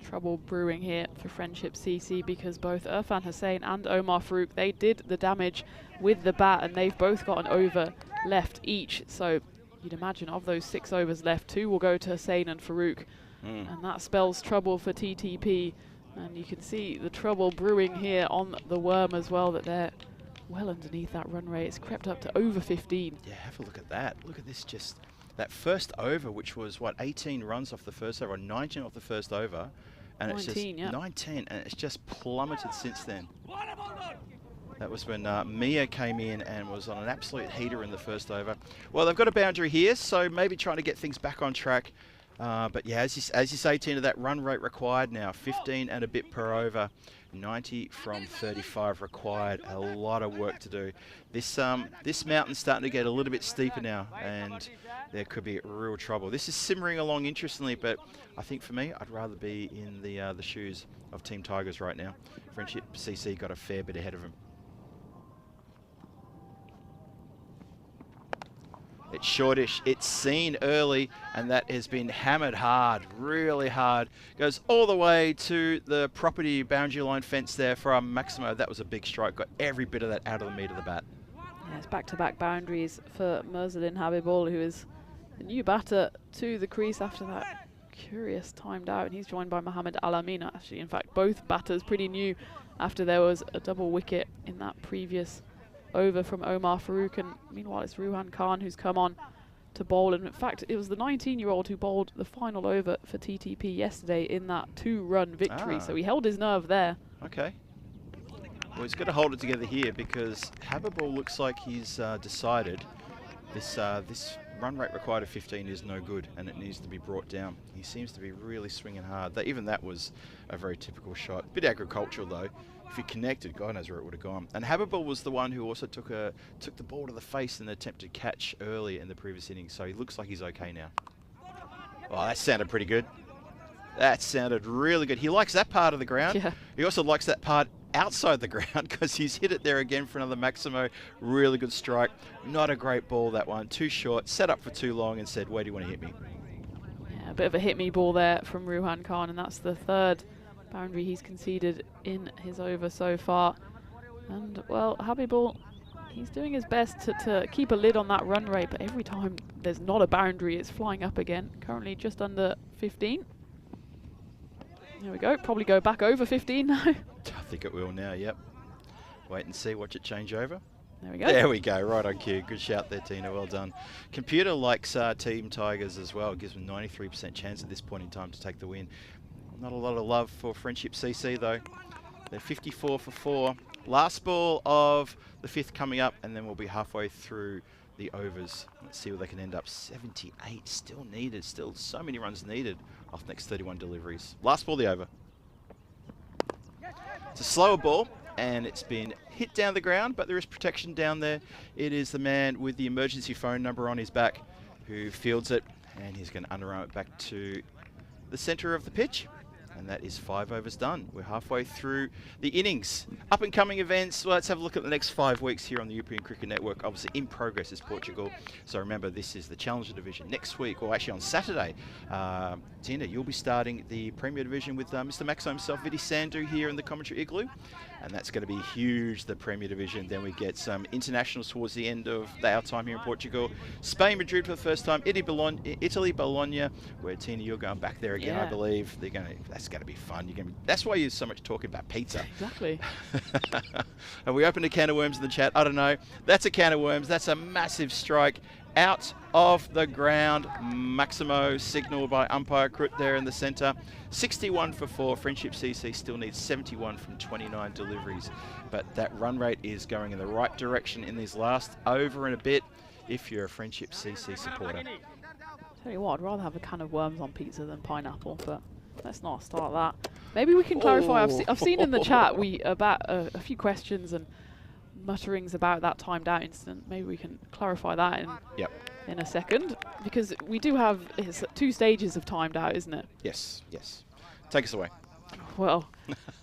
Trouble brewing here for Friendship CC because both Irfan Hussain and Omar Farouk, they did the damage with the bat, and they've both got an over left each. So you'd imagine of those 6 overs left, 2 will go to Hussain and Farouk. And that spells trouble for TTP. And you can see the trouble brewing here on the worm as well, that they're well underneath that run rate. It's crept up to over 15. Yeah, have a look at that. Look at this, just that first over, which was, what, 18 runs off the first over, or 19 off the first over. And 19, it's just yeah. 19, and it's just plummeted since then. That was when Mia came in and was on an absolute heater in the first over. Well, they've got a boundary here, so maybe trying to get things back on track. But yeah, as you say, Tina, that run rate required now, 15 and a bit per over, 90 from 35 required. A lot of work to do. This mountain's starting to get a little bit steeper now, and there could be real trouble. This is simmering along interestingly, but I think for me, I'd rather be in the shoes of Team Tigers right now. Friendship CC got a fair bit ahead of him. It's shortish, it's seen early, and that has been hammered hard, really hard. Goes all the way to the property boundary line fence there from Maximo. That was a big strike, got every bit of that out of the meat of the bat. Yeah, it's back-to-back boundaries for Murzalin Habibul, who is the new batter to the crease after that curious timed out. And he's joined by Mohamed Alamina. Actually, in fact, both batters pretty new after there was a double wicket in that previous over from Omar Farouk, and meanwhile it's Ruhan Khan who's come on to bowl. And in fact, it was the 19-year-old who bowled the final over for TTP yesterday in that 2-run victory. So he held his nerve there. Okay. Well, he's got to hold it together here because Habibul looks like he's decided this run rate required of 15 is no good, and it needs to be brought down. He seems to be really swinging hard. Even that was a very typical shot. Bit agricultural though. If he connected, God knows where it would have gone. And Habibul was the one who also took the ball to the face in an attempted catch early in the previous innings, so he looks like he's okay now. Oh, that sounded pretty good. That sounded really good. He likes that part of the ground. Yeah. He also likes that part outside the ground because he's hit it there again for another Maximo. Really good strike. Not a great ball, that one. Too short, set up for too long, and said, where do you want to hit me? Yeah, a bit of a hit-me ball there from Ruhan Khan, and that's the 3rd boundary he's conceded in his over so far. And, well, Habibul, he's doing his best to keep a lid on that run rate, but every time there's not a boundary, it's flying up again. Currently just under 15. There we go. Probably go back over 15 now. I think it will now, yep. Wait and see, watch it change over. There we go. There we go, right on cue. Good shout there, Tina, well done. Computer likes Team Tigers as well. It gives them 93% chance at this point in time to take the win. Not a lot of love for Friendship CC though. They're 54 for 4. Last ball of the 5th coming up, and then we'll be halfway through the overs. Let's see where they can end up. 78 still needed, still so many runs needed off next 31 deliveries. Last ball, the over. It's a slower ball, and it's been hit down the ground, but there is protection down there. It is the man with the emergency phone number on his back who fields it, and he's going to underarm it back to the center of the pitch. And that is 5 overs done. We're halfway through the innings. Up and coming events. Well, let's have a look at the next 5 weeks here on the European Cricket Network. Obviously in progress is Portugal. So remember, this is the Challenger Division. Next week, or actually on Saturday, Tina, you'll be starting the Premier Division with Mr. Maxo himself, Vidi Sandhu, here in the commentary igloo. And that's going to be huge, the Premier Division. Then we get some internationals towards the end of our time here in Portugal. Spain, Madrid for the first time. Italy, Bologna, where Tina, you're going back there again, I believe. That's going to be fun. That's why you're so much talking about pizza. Exactly. And we opened a can of worms in the chat. I don't know. That's a can of worms. That's a massive strike. out of the ground. Maximo signalled by umpire Krut there in the centre. 61 for 4. Friendship CC still needs 71 from 29 deliveries. But that run rate is going in the right direction in these last over and a bit if you're a Friendship CC supporter. Tell you what, I'd rather have a can of worms on pizza than pineapple, but let's not start that. Maybe we can clarify. I've seen in the chat about a few questions and mutterings about that timed out incident. Maybe we can clarify that in a second, because we do have 2 stages of timed out, isn't it? Yes. Take us away. Well,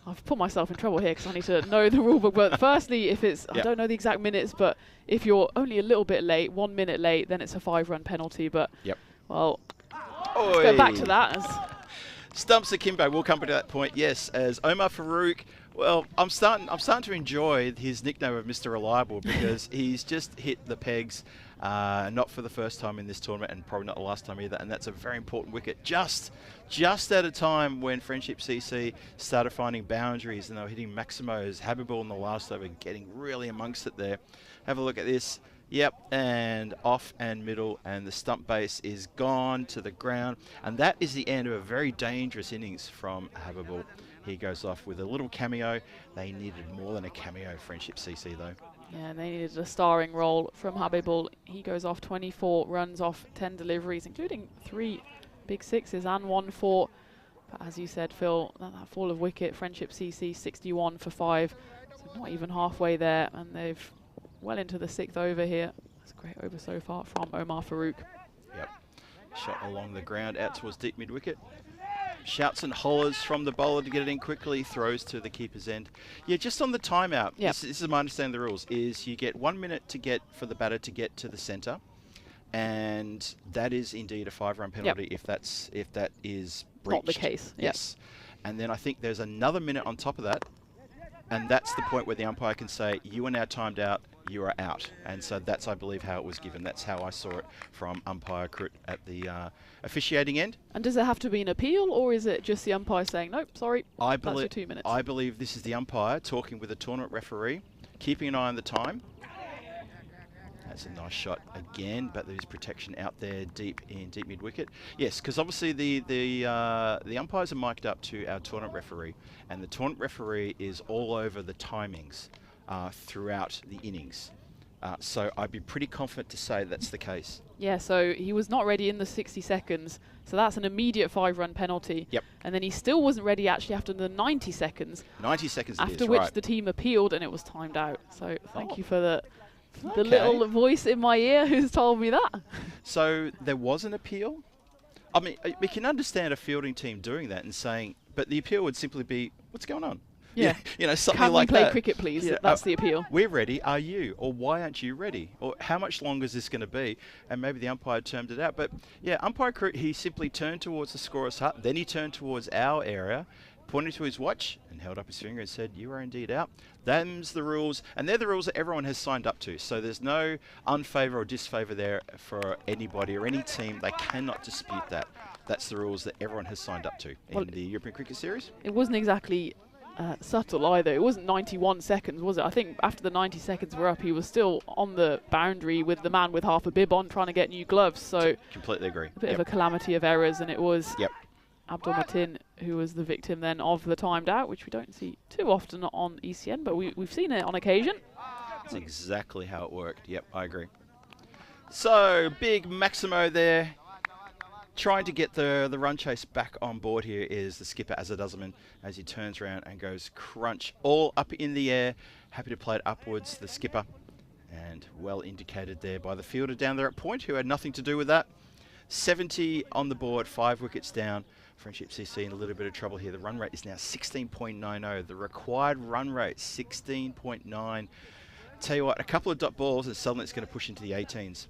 I've put myself in trouble here because I need to know the rule book. But firstly, if it's, I don't know the exact minutes, but if you're only a little bit late, 1 minute late, then it's a 5-run penalty. But, well, let's go back to that. Stumps akimbo. We'll come to that point. Yes, as Omar Farouk. Well, I'm starting to enjoy his nickname of Mr. Reliable because he's just hit the pegs, not for the first time in this tournament, and probably not the last time either. And that's a very important wicket. Just at a time when Friendship CC started finding boundaries, and they were hitting Maximo's Habiball in the last over, getting really amongst it there. Have a look at this. Yep, and off and middle, and the stump base is gone to the ground, and that is the end of a very dangerous innings from Habiball. He goes off with a little cameo. They needed more than a cameo, Friendship CC, though. Yeah, and they needed a starring role from Habiball. He goes off 24 runs off 10 deliveries, including 3 big sixes and 1 4. But as you said, Phil, that fall of wicket, Friendship CC 61 for 5. So not even halfway there, and they've well into the 6th over here. That's a great over so far from Omar Farouk. Yep. Shot along the ground out towards deep mid wicket. Shouts and hollers from the bowler to get it in quickly. Throws to the keeper's end. Yeah, just on the timeout. Yep. This is my understanding of the rules. Is you get 1 minute for the batter to get to the centre, and that is indeed a 5-run penalty if that is breached. Not the case. Yes. And then I think there's another minute on top of that, and that's the point where the umpire can say, you are now timed out, you are out. And so that's, I believe, how it was given. That's how I saw it from umpire Krut at the officiating end. And does it have to be an appeal, or is it just the umpire saying, nope, sorry, that's your 2 minutes? I believe this is the umpire talking with the tournament referee, keeping an eye on the time. That's a nice shot again, but there's protection out there deep mid wicket. Yes, because obviously the umpires are mic'd up to our tournament referee, and the tournament referee is all over the timings throughout the innings. So I'd be pretty confident to say that's the case. Yeah, so he was not ready in the 60 seconds, so that's an immediate 5-run penalty. Yep. And then he still wasn't ready actually after the 90 seconds. 90 seconds after it is, which right. the team appealed and it was timed out. So thank you for the little voice in my ear who's told me that. So there was an appeal? I mean, we can understand a fielding team doing that and saying, but the appeal would simply be, what's going on? Yeah. You know, something Can like we play that. cricket, please? Yeah, That's the appeal. We're ready. Are you? Or why aren't you ready? Or how much longer is this going to be? And maybe the umpire termed it out. But yeah, umpire Krut, he simply turned towards the scorer's hut. Then he turned towards our area, pointed to his watch and held up his finger and said, you are indeed out. Them's the rules. And they're the rules that everyone has signed up to. So there's no unfavour or disfavour there for anybody or any team. They cannot dispute that. That's the rules that everyone has signed up to in the European Cricket Series. It wasn't exactly subtle either. It wasn't 91 seconds, was it? I think after the 90 seconds were up, he was still on the boundary with the man with half a bib on trying to get new gloves. So completely agree. A bit of a calamity of errors, and it was Yep. Abdul Matin who was the victim then of the timed out, which we don't see too often on ECN, but we've seen it on occasion. That's exactly how it worked. Yep, I agree. So, big Maximo there. Trying to get the run chase back on board here is the skipper Azaduzzaman as he turns around and goes crunch all up in the air. Happy to play it upwards, the skipper. And well indicated there by the fielder down there at point, who had nothing to do with that. 70 on the board, 5 wickets down. Friendship CC in a little bit of trouble here. The run rate is now 16.90. The required run rate, 16.9. Tell you what, a couple of dot balls and suddenly it's going to push into the 18s.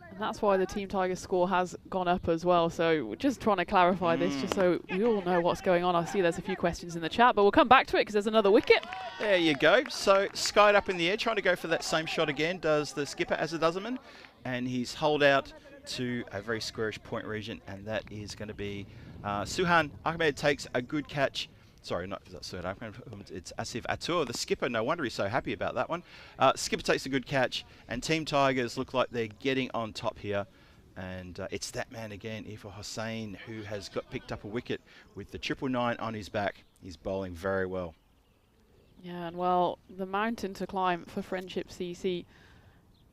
And that's why the Team Tigers score has gone up as well. So we're just trying to clarify this, just so we all know what's going on. I see there's a few questions in the chat, but we'll come back to it because there's another wicket. There you go. So skied up in the air, trying to go for that same shot again, does the skipper Azaduzzaman. And he's holed out to a very squarish point region, and that is going to be Suhan Ahmed takes a good catch Sorry, not that third umpire. It's Asif Atur, the skipper. No wonder he's so happy about that one. Skipper takes a good catch, and Team Tigers look like they're getting on top here. And it's that man again, Ifah Hossain, who has got picked up a wicket with the 999 on his back. He's bowling very well. Yeah, and well, the mountain to climb for Friendship CC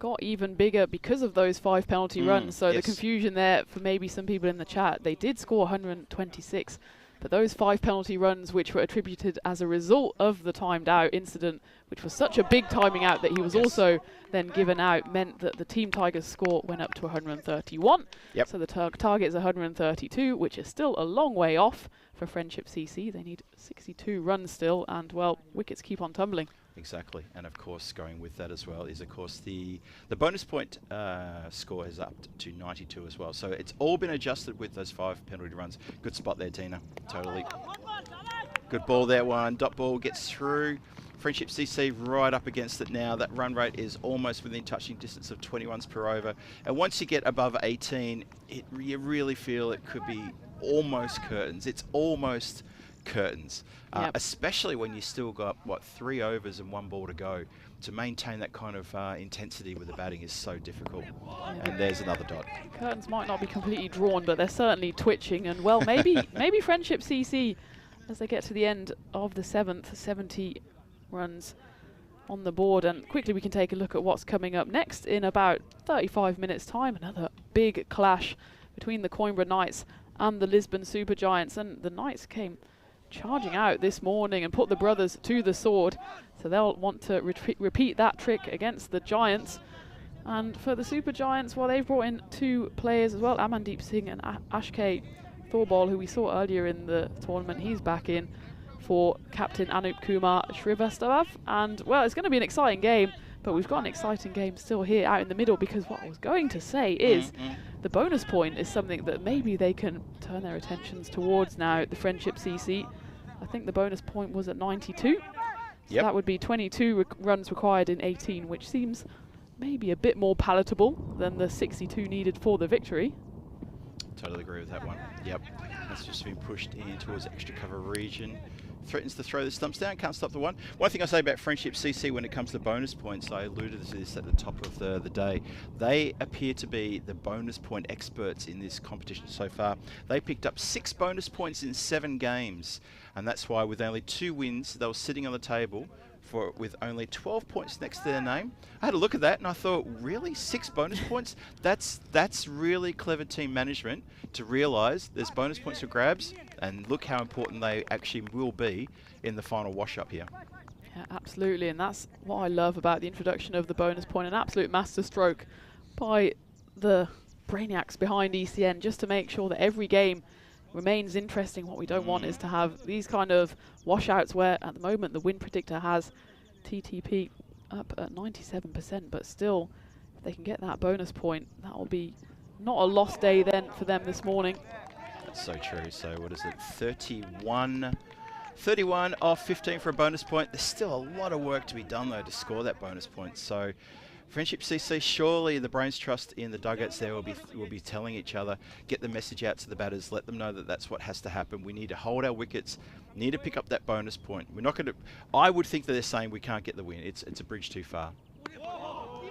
got even bigger because of those 5 penalty runs. So yes. the confusion there for maybe some people in the chat, they did score 126, but those 5 penalty runs, which were attributed as a result of the timed out incident, which was such a big timing out that he was also then given out, meant that the Team Tigers score went up to 131. Yep. So the target is 132, which is still a long way off for Friendship CC. They need 62 runs still, and well, wickets keep on tumbling. Exactly, and of course going with that as well is of course the bonus point score is up to 92 as well. So it's all been adjusted with those 5 penalty runs. Good spot there, Tina. Totally. Good ball there, one. Dot ball gets through. Friendship CC right up against it now. That run rate is almost within touching distance of 20 runs per over. And once you get above 18, you really feel it could be almost curtains. It's almost curtains, especially when you still got, what, 3 overs and 1 ball to go. To maintain that kind of intensity with the batting is so difficult. Yeah. And there's another dot. Curtains might not be completely drawn, but they're certainly twitching. And well, maybe Friendship CC, as they get to the end of the 7th, 70 runs on the board. And quickly we can take a look at what's coming up next in about 35 minutes time. Another big clash between the Coimbra Knights and the Lisbon Supergiants, and the Knights came charging out this morning and put the brothers to the sword, so they'll want to repeat that trick against the Giants. And for the Supergiants, well, they've brought in 2 players as well, Amandeep Singh and Ashkay Thorbal, who we saw earlier in the tournament. He's back in for captain Anup Kumar Shrivastava. And well, it's going to be an exciting game, but we've got an exciting game still here out in the middle, because what I was going to say is the bonus point is something that maybe they can turn their attentions towards now, the Friendship CC. I think the bonus point was at 92. So that would be 22 runs required in 18, which seems maybe a bit more palatable than the 62 needed for the victory. Totally agree with that one. Yep. That's just been pushed in towards extra cover region. Threatens to throw the stumps down, can't stop the one. One thing I say about Friendship CC when it comes to bonus points, I alluded to this at the top of the day, they appear to be the bonus point experts in this competition so far. They picked up 6 bonus points in 7 games, and that's why with only 2 wins, they were sitting on the table with only 12 points next to their name. I had a look at that and I thought, really, 6 bonus points? That's really clever team management to realise there's bonus points for grabs, and look how important they actually will be in the final wash-up here. Yeah, absolutely, and that's what I love about the introduction of the bonus point, an absolute masterstroke by the brainiacs behind ECN, just to make sure that every game remains interesting. What we don't want is to have these kind of washouts where at the moment the win predictor has TTP up at 97%, but still if they can get that bonus point, that will be not a lost day then for them this morning. That's so true. So what is it, 31 off 15 for a bonus point. There's still a lot of work to be done though to score that bonus point. So Friendship CC, surely the brains trust in the dugouts there will be telling each other, get the message out to the batters, let them know that that's what has to happen. We need to hold our wickets, need to pick up that bonus point. We're not going to. I would think that they're saying we can't get the win. It's a bridge too far.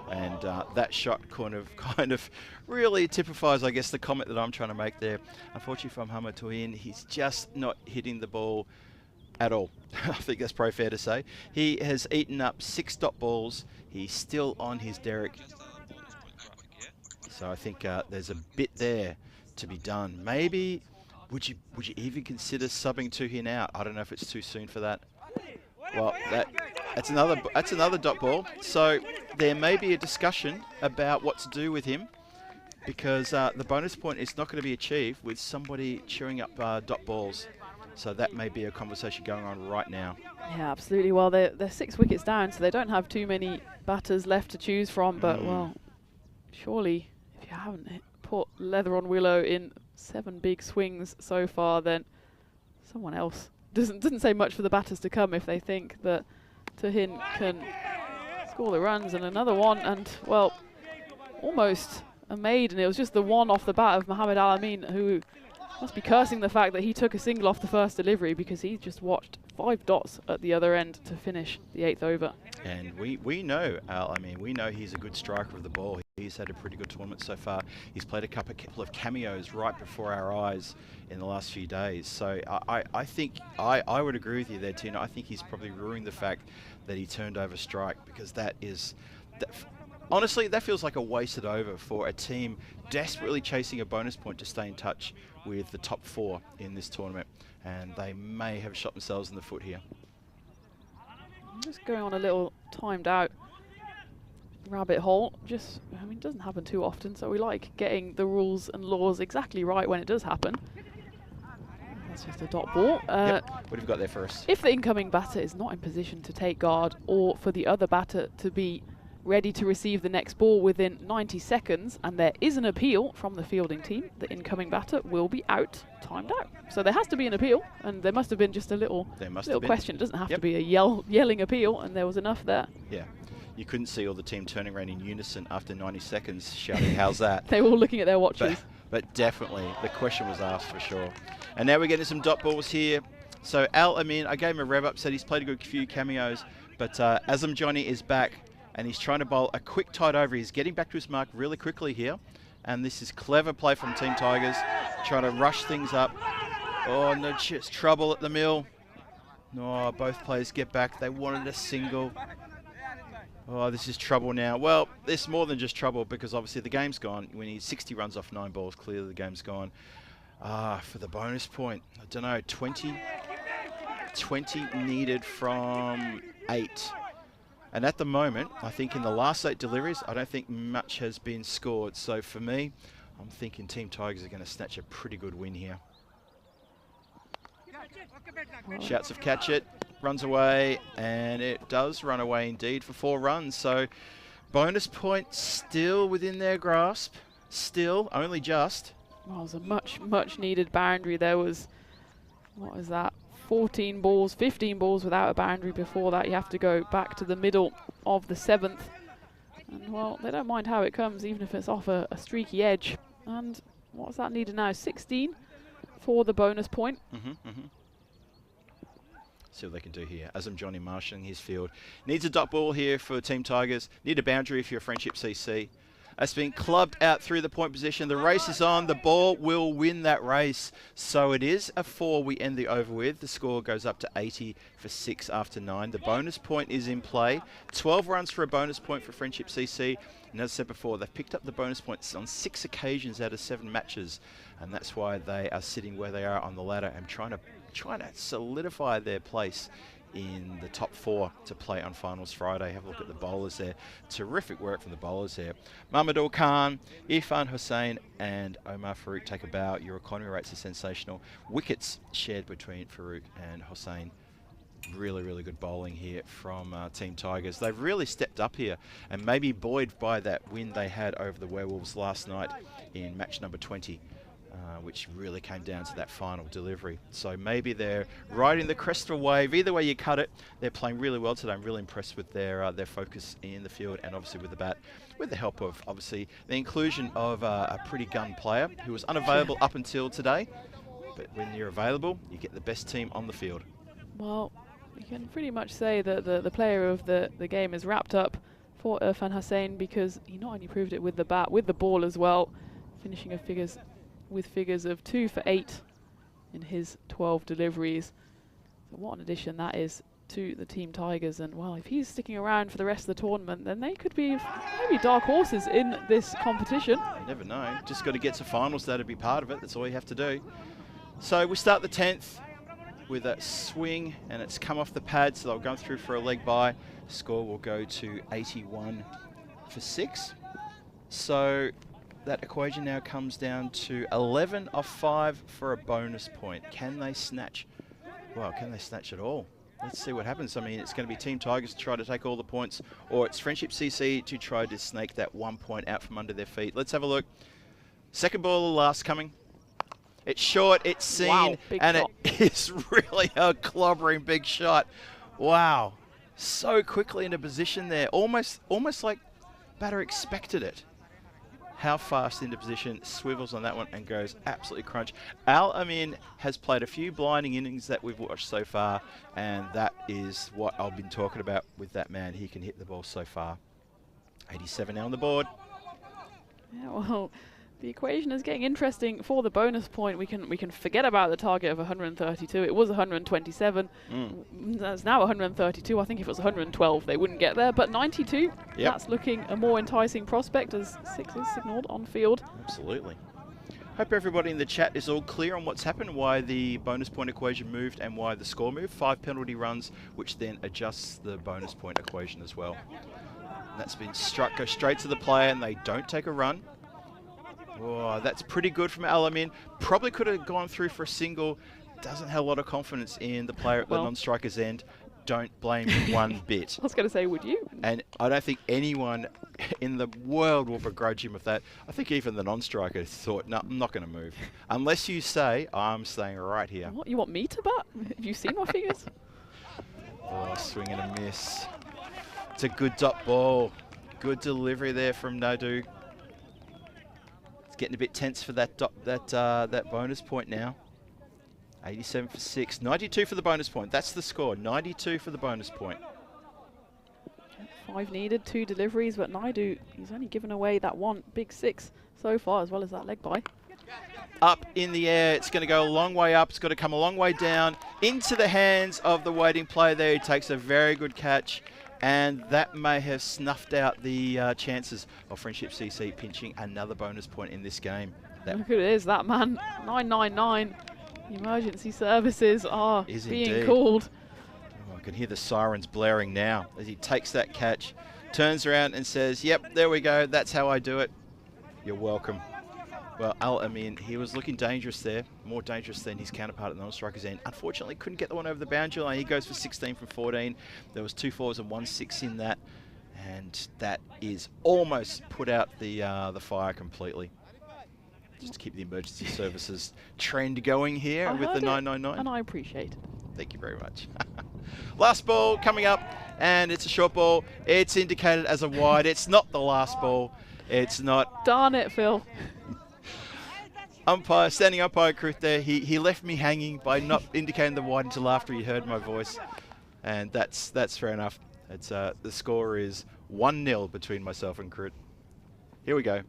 And that shot kind of really typifies, I guess, the comment that I'm trying to make there. Unfortunately for Mohamed Touhin, he's just not hitting the ball at all. I think that's probably fair to say. He has eaten up 6 dot balls. He's still on his derrick. So I think there's a bit there to be done. Maybe, would you even consider subbing Touhin out? I don't know if it's too soon for that. Well, that's another dot ball. So there may be a discussion about what to do with him, because the bonus point is not going to be achieved with somebody chewing up dot balls. So that may be a conversation going on right now. Yeah, absolutely. Well, they're 6 wickets down, so they don't have too many batters left to choose from. But, well, surely if you haven't put Leather on Willow in 7 big swings so far, then someone else doesn't say much for the batters to come if they think that Touhin can score the runs. And another one, and, well, almost a maiden. It was just the one off the bat of Mohamed Al Amin, who Must be cursing the fact that he took a single off the first delivery, because he just watched 5 dots at the other end to finish the 8th over. And we know, Al, I mean, we know he's a good striker of the ball. He's had a pretty good tournament so far. He's played a couple of cameos right before our eyes in the last few days. So I think, I would agree with you there, Tina. I think he's probably ruined the fact that he turned over strike, because honestly, that feels like a wasted over for a team desperately chasing a bonus point to stay in touch with the top 4 in this tournament. And they may have shot themselves in the foot here. Just going on a little timed out rabbit hole. I mean, it doesn't happen too often, so we like getting the rules and laws exactly right when it does happen. That's just a dot ball. Yep. What have you got there for us? If the incoming batter is not in position to take guard, or for the other batter to be ready to receive the next ball within 90 seconds, and there is an appeal from the fielding team, the incoming batter will be timed out. So there has to be an appeal, and there must have been just a little question. It doesn't have to be a yelling appeal, and there was enough there. Yeah. You couldn't see all the team turning around in unison after 90 seconds shouting, how's that? They were all looking at their watches. But definitely, the question was asked for sure. And now we're getting some dot balls here. So Al, I mean, I gave him a rev up, said he's played a good few cameos, but Azam Johnny is back, and he's trying to bowl a quick tight over. He's getting back to his mark really quickly here. And this is clever play from Team Tigers, trying to rush things up. Oh, no, just trouble at the mill. No, both players get back. They wanted a single. Oh, this is trouble now. Well, it's more than just trouble, because obviously the game's gone. We need 60 runs off 9 balls. Clearly the game's gone. For the bonus point, I don't know, 20 needed from 8. And at the moment, I think in the last 8 deliveries, I don't think much has been scored. So for me, I'm thinking Team Tigers are going to snatch a pretty good win here. Shouts of catch it, runs away, and it does run away indeed for 4 runs. So bonus point still within their grasp, still, only just. Well, it was a much needed boundary. There was, what was that? 14 balls, 15 balls without a boundary before that. You have to go back to the middle of the 7th. And, well, they don't mind how it comes, even if it's off a streaky edge. And what's that needed now? 16 for the bonus point. See what they can do here. Azam Johnny marshalling his field. Needs a dot ball here for Team Tigers. Need a boundary if you're a Friendship CC. That's been clubbed out through the point position. The race is on. The ball will win that race. So it is a 4 we end the over with. The score goes up to 80 for 6 after 9. The bonus point is in play. 12 runs for a bonus point for Friendship CC. And as I said before, they've picked up the bonus points on 6 occasions out of 7 matches. And that's why they are sitting where they are on the ladder and trying to solidify their place in the top 4 to play on Finals Friday. Have a look at the bowlers there. Terrific work from the bowlers here. Mamadou Khan, Irfan Hussain and Omar Farouk take a bow. Your economy rates are sensational. Wickets shared between Farouk and Hussain. Really, really good bowling here from Team Tigers. They've really stepped up here, and maybe buoyed by that win they had over the Werewolves last night in match number 20. Which really came down to that final delivery. So maybe they're riding the crest of a wave. Either way you cut it, they're playing really well today. I'm really impressed with their focus in the field, and obviously with the bat, with the help of obviously the inclusion of a pretty gun player who was unavailable up until today. But when you're available, you get the best team on the field. Well, you can pretty much say that the player of the game is wrapped up for Irfan Hussain, because he not only proved it with the bat, with the ball as well, finishing with figures of 2 for 8 in his 12 deliveries. So what an addition that is to the Team Tigers. And, well, if he's sticking around for the rest of the tournament, then they could be maybe dark horses in this competition. You never know. Just got to get to finals there to be part of it. That's all you have to do. So we start the 10th with a swing, and it's come off the pad, so they'll go through for a leg bye. Score will go to 81 for 6. So that equation now comes down to 11 of 5 for a bonus point. Can they snatch? Well, can they snatch it all? Let's see what happens. I mean, it's going to be Team Tigers to try to take all the points, or it's Friendship CC to try to snake that 1 point out from under their feet. Let's have a look. Second ball of the last coming. It's short, it's seen, wow, and shot. It is really a clobbering big shot. Wow. So quickly into position there. Almost like batter expected it. how fast into position, swivels on that one and goes absolutely crunch. Al-Amin has played a few blinding innings that we've watched so far, and that is what I've been talking about with that man. He can hit the ball so far. 87 now on the board. Yeah, well, the equation is getting interesting for the bonus point. We can forget about the target of 132. It was 127. That's now 132. I think if it was 112, they wouldn't get there. But 92, that's looking a more enticing prospect as 6 is signalled on field. Absolutely. Hope everybody in the chat is all clear on what's happened, why the bonus point equation moved and why the score moved. 5 penalty runs, which then adjusts the bonus point equation as well. And that's been struck, go straight to the player, and they don't take a run. Oh, that's pretty good from Al-Amin. Probably could have gone through for a single. Doesn't have a lot of confidence in the player at the non-striker's end. Don't blame him one bit. I was going to say, would you? And I don't think anyone in the world will begrudge him of that. I think even the non-striker thought, no, I'm not going to move. Unless you say, I'm staying right here. What, you want me to bat? Have you seen my fingers? Oh, swing and a miss. It's a good dot ball. Good delivery there from Nadu. It's getting a bit tense for that bonus point now. 87 for 6. 92 for the bonus point. That's the score. 92 for the bonus point. 5 needed, 2 deliveries, but Naidu, he's only given away that one big 6 so far, as well as that leg bye. Up in the air. It's going to go a long way up. It's got to come a long way down. Into the hands of the waiting player there. He takes a very good catch. And that may have snuffed out the chances of Friendship CC pinching another bonus point in this game. Look who it is, that man. 999. Emergency services are being called. Oh, I can hear the sirens blaring now as he takes that catch, turns around and says, yep, there we go. That's how I do it. You're welcome. Well, Al-Amin, he was looking dangerous there, more dangerous than his counterpart at the non-striker's end. Unfortunately, couldn't get the one over the boundary line. He goes for 16 from 14. There was 2 4s and 1 6 in that, and that is almost put out the fire completely. Just to keep the emergency services trend going here with the 999. And I appreciate it. Thank you very much. Last ball coming up, and it's a short ball. It's indicated as a wide. It's not the last ball. It's not. Darn it, Phil. Umpire, standing umpire Kruth there, he left me hanging by not indicating the wide until after he heard my voice, and that's fair enough. It's the score is 1-0 between myself and Kruth. Here we go,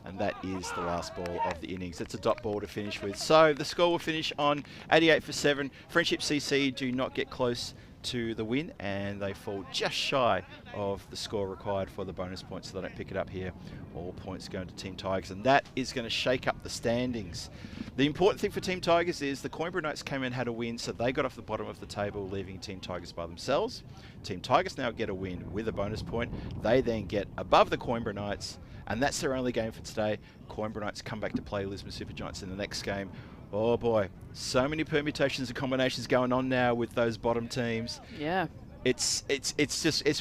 and that is the last ball of the innings. It's a dot ball to finish with. So the score will finish on 88 for 7. Friendship CC do not get close to the win, and they fall just shy of the score required for the bonus points, so they don't pick it up here. All points going to Team Tigers, and that is going to shake up the standings. The important thing for Team Tigers is the Coimbra Knights came in and had a win, so they got off the bottom of the table, leaving Team Tigers by themselves. Team Tigers now get a win with a bonus point. They then get above the Coimbra Knights, and that's their only game for today. Coimbra Knights come back to play Lisbon Super Giants in the next game. Oh boy, so many permutations and combinations going on now with those bottom teams. Yeah. It's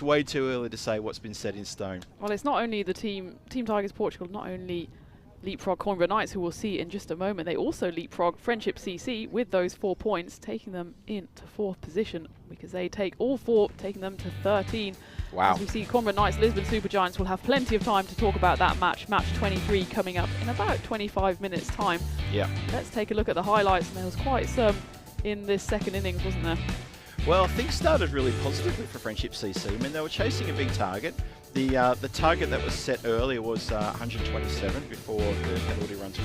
way too early to say what's been set in stone. Well, it's not only the Team Tigers Portugal, not only leapfrog Coimbra Knights, who we'll see in just a moment, they also leapfrog Friendship CC with those 4 points, taking them into 4th position, because they take all 4, taking them to 13. Wow. As we see Coimbra Knights, Lisbon Super Giants will have plenty of time to talk about that match. Match 23 coming up in about 25 minutes' time. Yeah. Let's take a look at the highlights. And there was quite some in this second innings, wasn't there? Well, things started really positively for Friendship CC. I mean, they were chasing a big target. The target that was set earlier was 127 before the penalty runs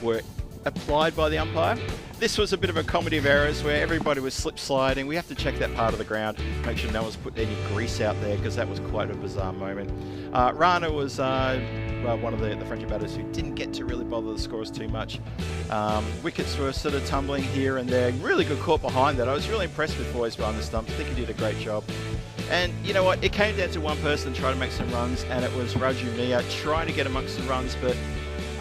were applied by the umpire. This was a bit of a comedy of errors where everybody was slip sliding. We have to check that part of the ground, make sure no one's put any grease out there, because that was quite a bizarre moment. Rana was one of the Friendship batters who didn't get to really bother the scores too much. Wickets were sort of tumbling here and there. Really good caught behind that. I was really impressed with Boys behind the stumps. I think he did a great job. And you know what? It came down to one person trying to make some runs, and it was Raju Mia trying to get amongst the runs, but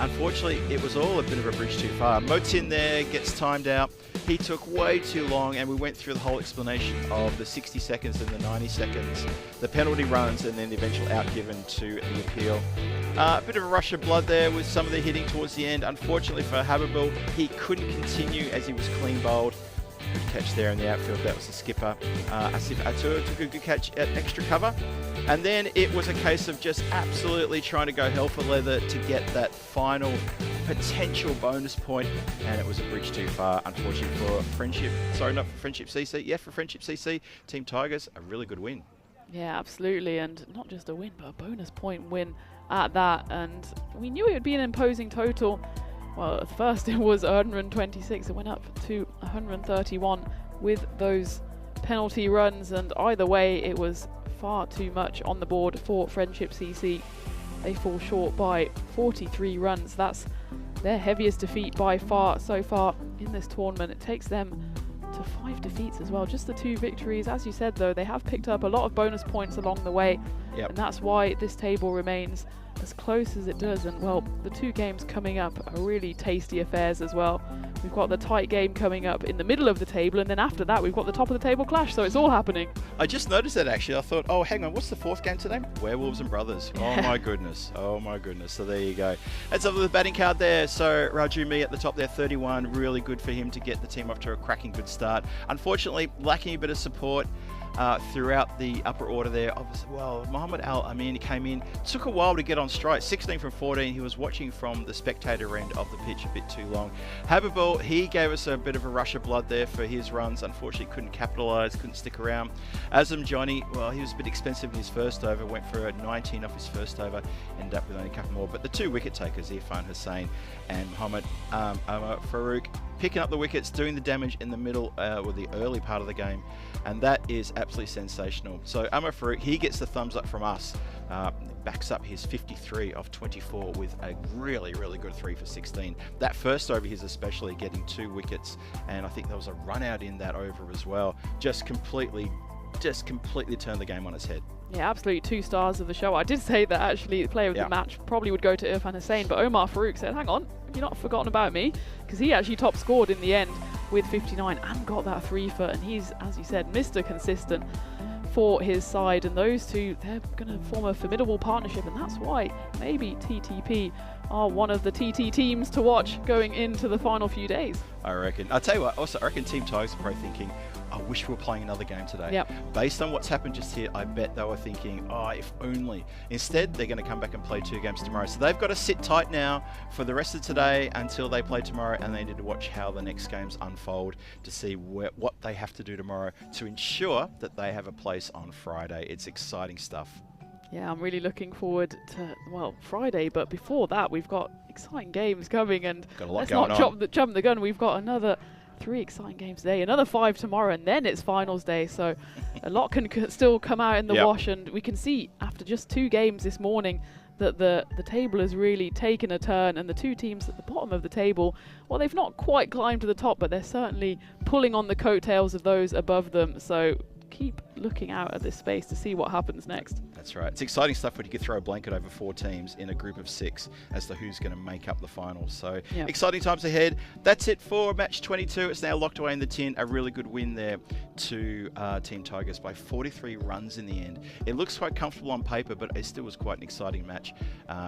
unfortunately, it was all a bit of a bridge too far. Motin there gets timed out. He took way too long, and we went through the whole explanation of the 60 seconds and the 90 seconds, the penalty runs, and then the eventual out given to the appeal. A bit of a rush of blood there with some of the hitting towards the end. Unfortunately for Habibul, he couldn't continue as he was clean bowled. Good catch there in the outfield. That was the skipper. Asif Atur took a good catch at extra cover. And then it was a case of just absolutely trying to go hell for leather to get that final potential bonus point, and it was a bridge too far, unfortunately for Friendship. Sorry, not for Friendship CC. Yeah, for Friendship CC. Team Tigers, a really good win. Yeah, absolutely, and not just a win, but a bonus point win at that. And we knew it would be an imposing total. Well, at first it was 126. It went up to 131 with those penalty runs, and either way, it was far too much on the board for Friendship CC. They fall short by 43 runs. That's their heaviest defeat by far so far in this tournament. It takes them to 5 defeats as well, just the 2 victories. As you said though, they have picked up a lot of bonus points along the way, and that's why this table remains as close as it does. And well, the 2 games coming up are really tasty affairs as well. We've got the tight game coming up in the middle of the table, and then after that we've got the top of the table clash, so it's all happening. I just noticed that actually. I thought, oh hang on, what's the 4th game today? Werewolves and Brothers. Oh my goodness. Oh my goodness. So there you go. That's up the batting card there. So Raju Mi at the top there, 31. Really good for him to get the team off to a cracking good start. Unfortunately, lacking a bit of support throughout the upper order there. Obviously, well, Muhammad Al Amin came in, took a while to get on strike. 16 from 14. He was watching from the spectator end of the pitch a bit too long. Habibul, he gave us a bit of a rush of blood there for his runs. Unfortunately, couldn't capitalise, couldn't stick around. Azam Johnny, well, he was a bit expensive in his first over, went for a 19 off his first over, ended up with only a couple more. But the 2 wicket takers, Irfan Hussain and Muhammad Umar Farouk, picking up the wickets, doing the damage in the middle or the early part of the game, and that is absolutely sensational. So Umar Farouk, he gets the thumbs up from us, backs up his 53 off 24 with a really, really good 3 for 16. That first over his especially, getting 2 wickets, and I think there was a run out in that over as well. Just completely turned the game on its head. Yeah, absolutely 2 stars of the show. I did say that actually the player of the match probably would go to Irfan Hussain, but Omar Farouk said, hang on, you're not forgotten about me, because he actually top scored in the end with 59 and got that 3 for, and he's, as you said, Mr. Consistent for his side. And those 2, they're going to form a formidable partnership, and that's why maybe TTP are one of the TT teams to watch going into the final few days. I reckon. I'll tell you what, also I reckon Team Tigers are probably thinking, I wish we were playing another game today. Yep. Based on what's happened just here, I bet they were thinking, oh, if only. Instead, they're going to come back and play 2 games tomorrow. So they've got to sit tight now for the rest of today until they play tomorrow, and they need to watch how the next games unfold to see what they have to do tomorrow to ensure that they have a place on Friday. It's exciting stuff. Yeah, I'm really looking forward to, well, Friday, but before that we've got exciting games coming, and got a lot let's going not on. jump the gun. We've got another 3 exciting games today, another 5 tomorrow, and then it's finals day, so a lot can still come out in the wash. And we can see after just 2 games this morning that the table has really taken a turn, and the 2 teams at the bottom of the table, well, they've not quite climbed to the top, but they're certainly pulling on the coattails of those above them. So keep looking out at this space to see what happens next. That's right. It's exciting stuff when you can throw a blanket over 4 teams in a group of 6 as to who's going to make up the finals. So exciting times ahead. That's it for match 22. It's now locked away in the tin. A really good win there to Team Tigers by 43 runs in the end. It looks quite comfortable on paper, but it still was quite an exciting match.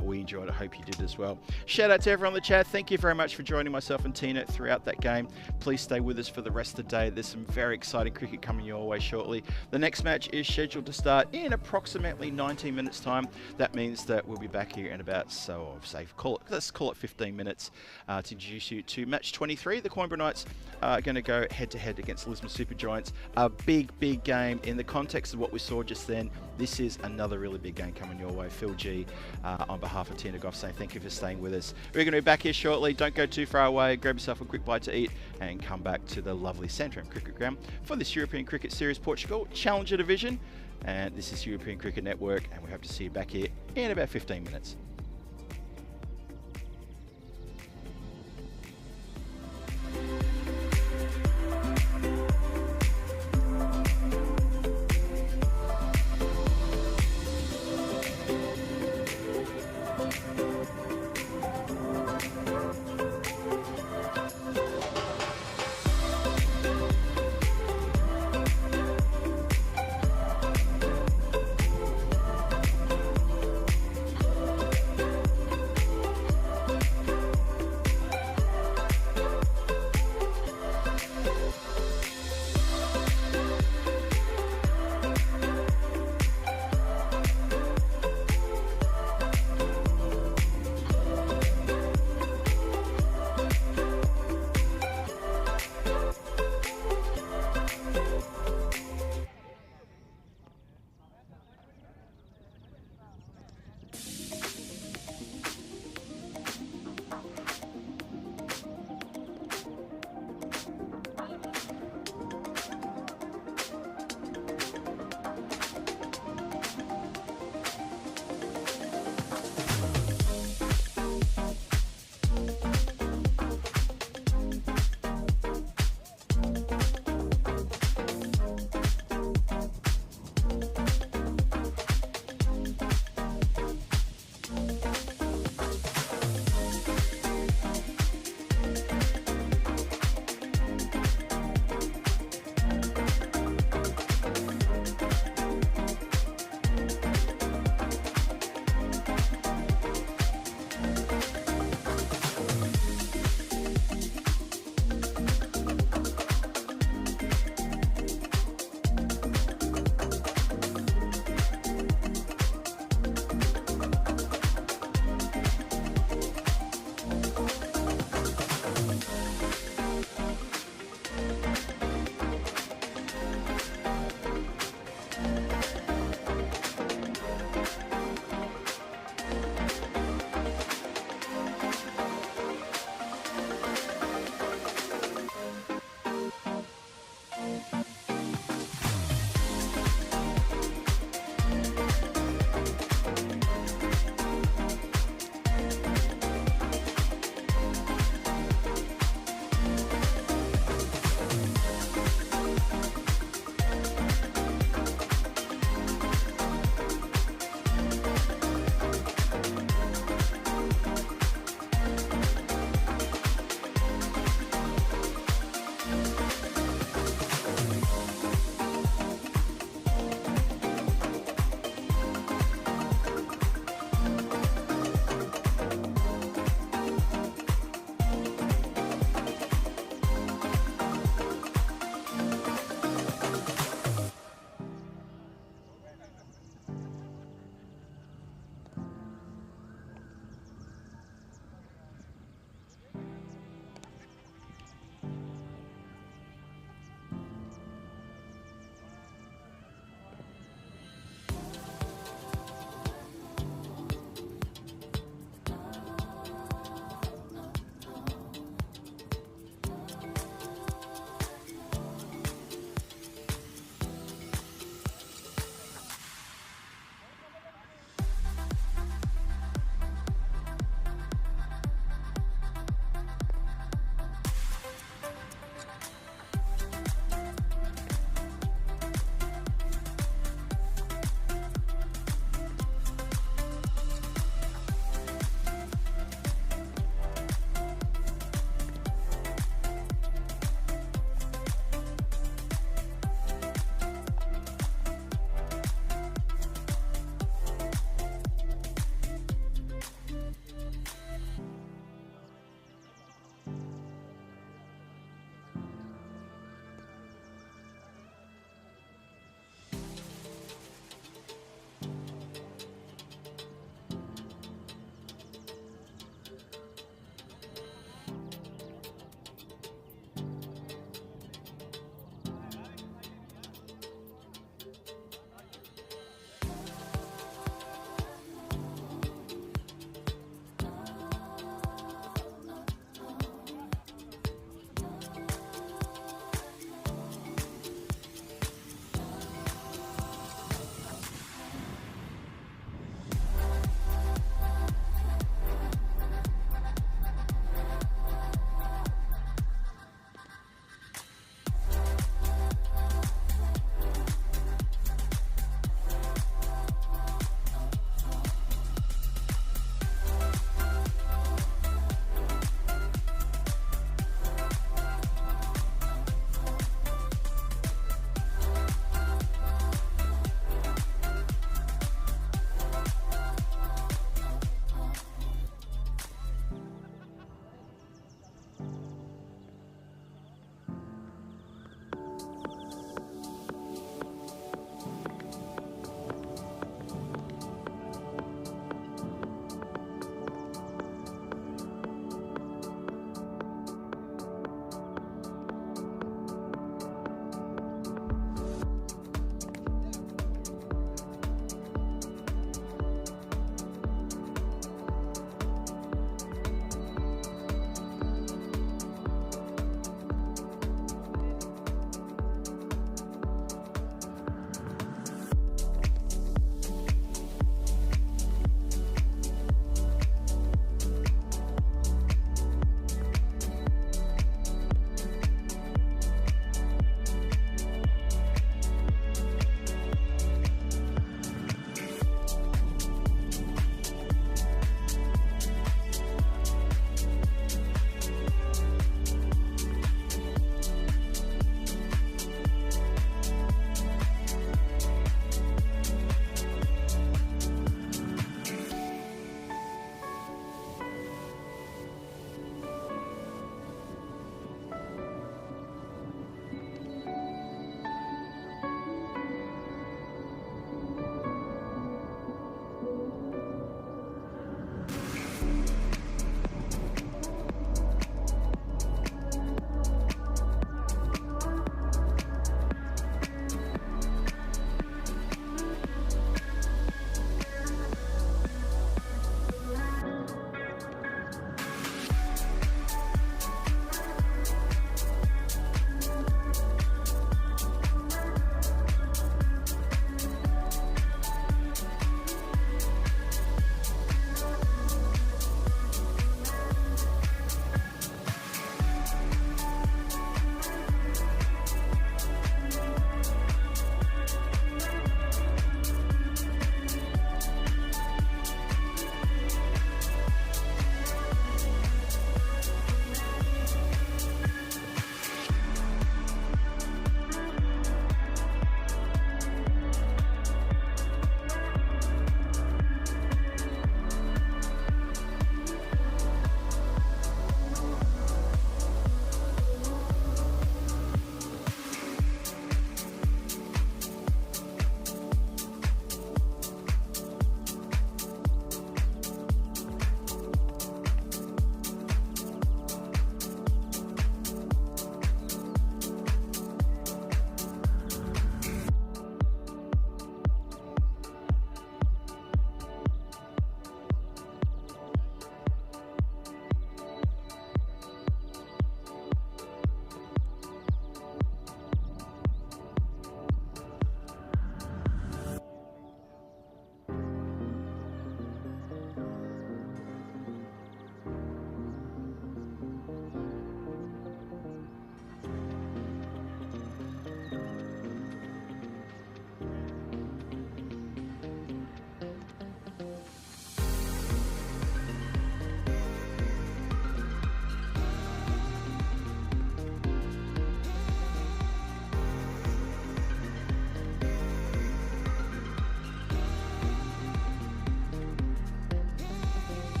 We enjoyed it. I hope you did as well. Shout out to everyone in the chat. Thank you very much for joining myself and Tina throughout that game. Please stay with us for the rest of the day. There's some very exciting cricket coming your way shortly. The next match is scheduled to start in approximately 19 minutes time. That means that we'll be back here in about, let's call it 15 minutes to introduce you to match 23. The Coimbra Knights are going to go head to head against the Lisbon Super Giants. A big game in the context of what we saw just then. This is another really big game coming your way. Phil G, on behalf of Tina Goff, saying thank you for staying with us. We're going to be back here shortly. Don't go too far away. Grab yourself a quick bite to eat and come back to the lovely Sandringham Cricket Ground for this European Cricket Series Portugal Challenger Division. And this is European Cricket Network, and we hope to see you back here in about 15 minutes.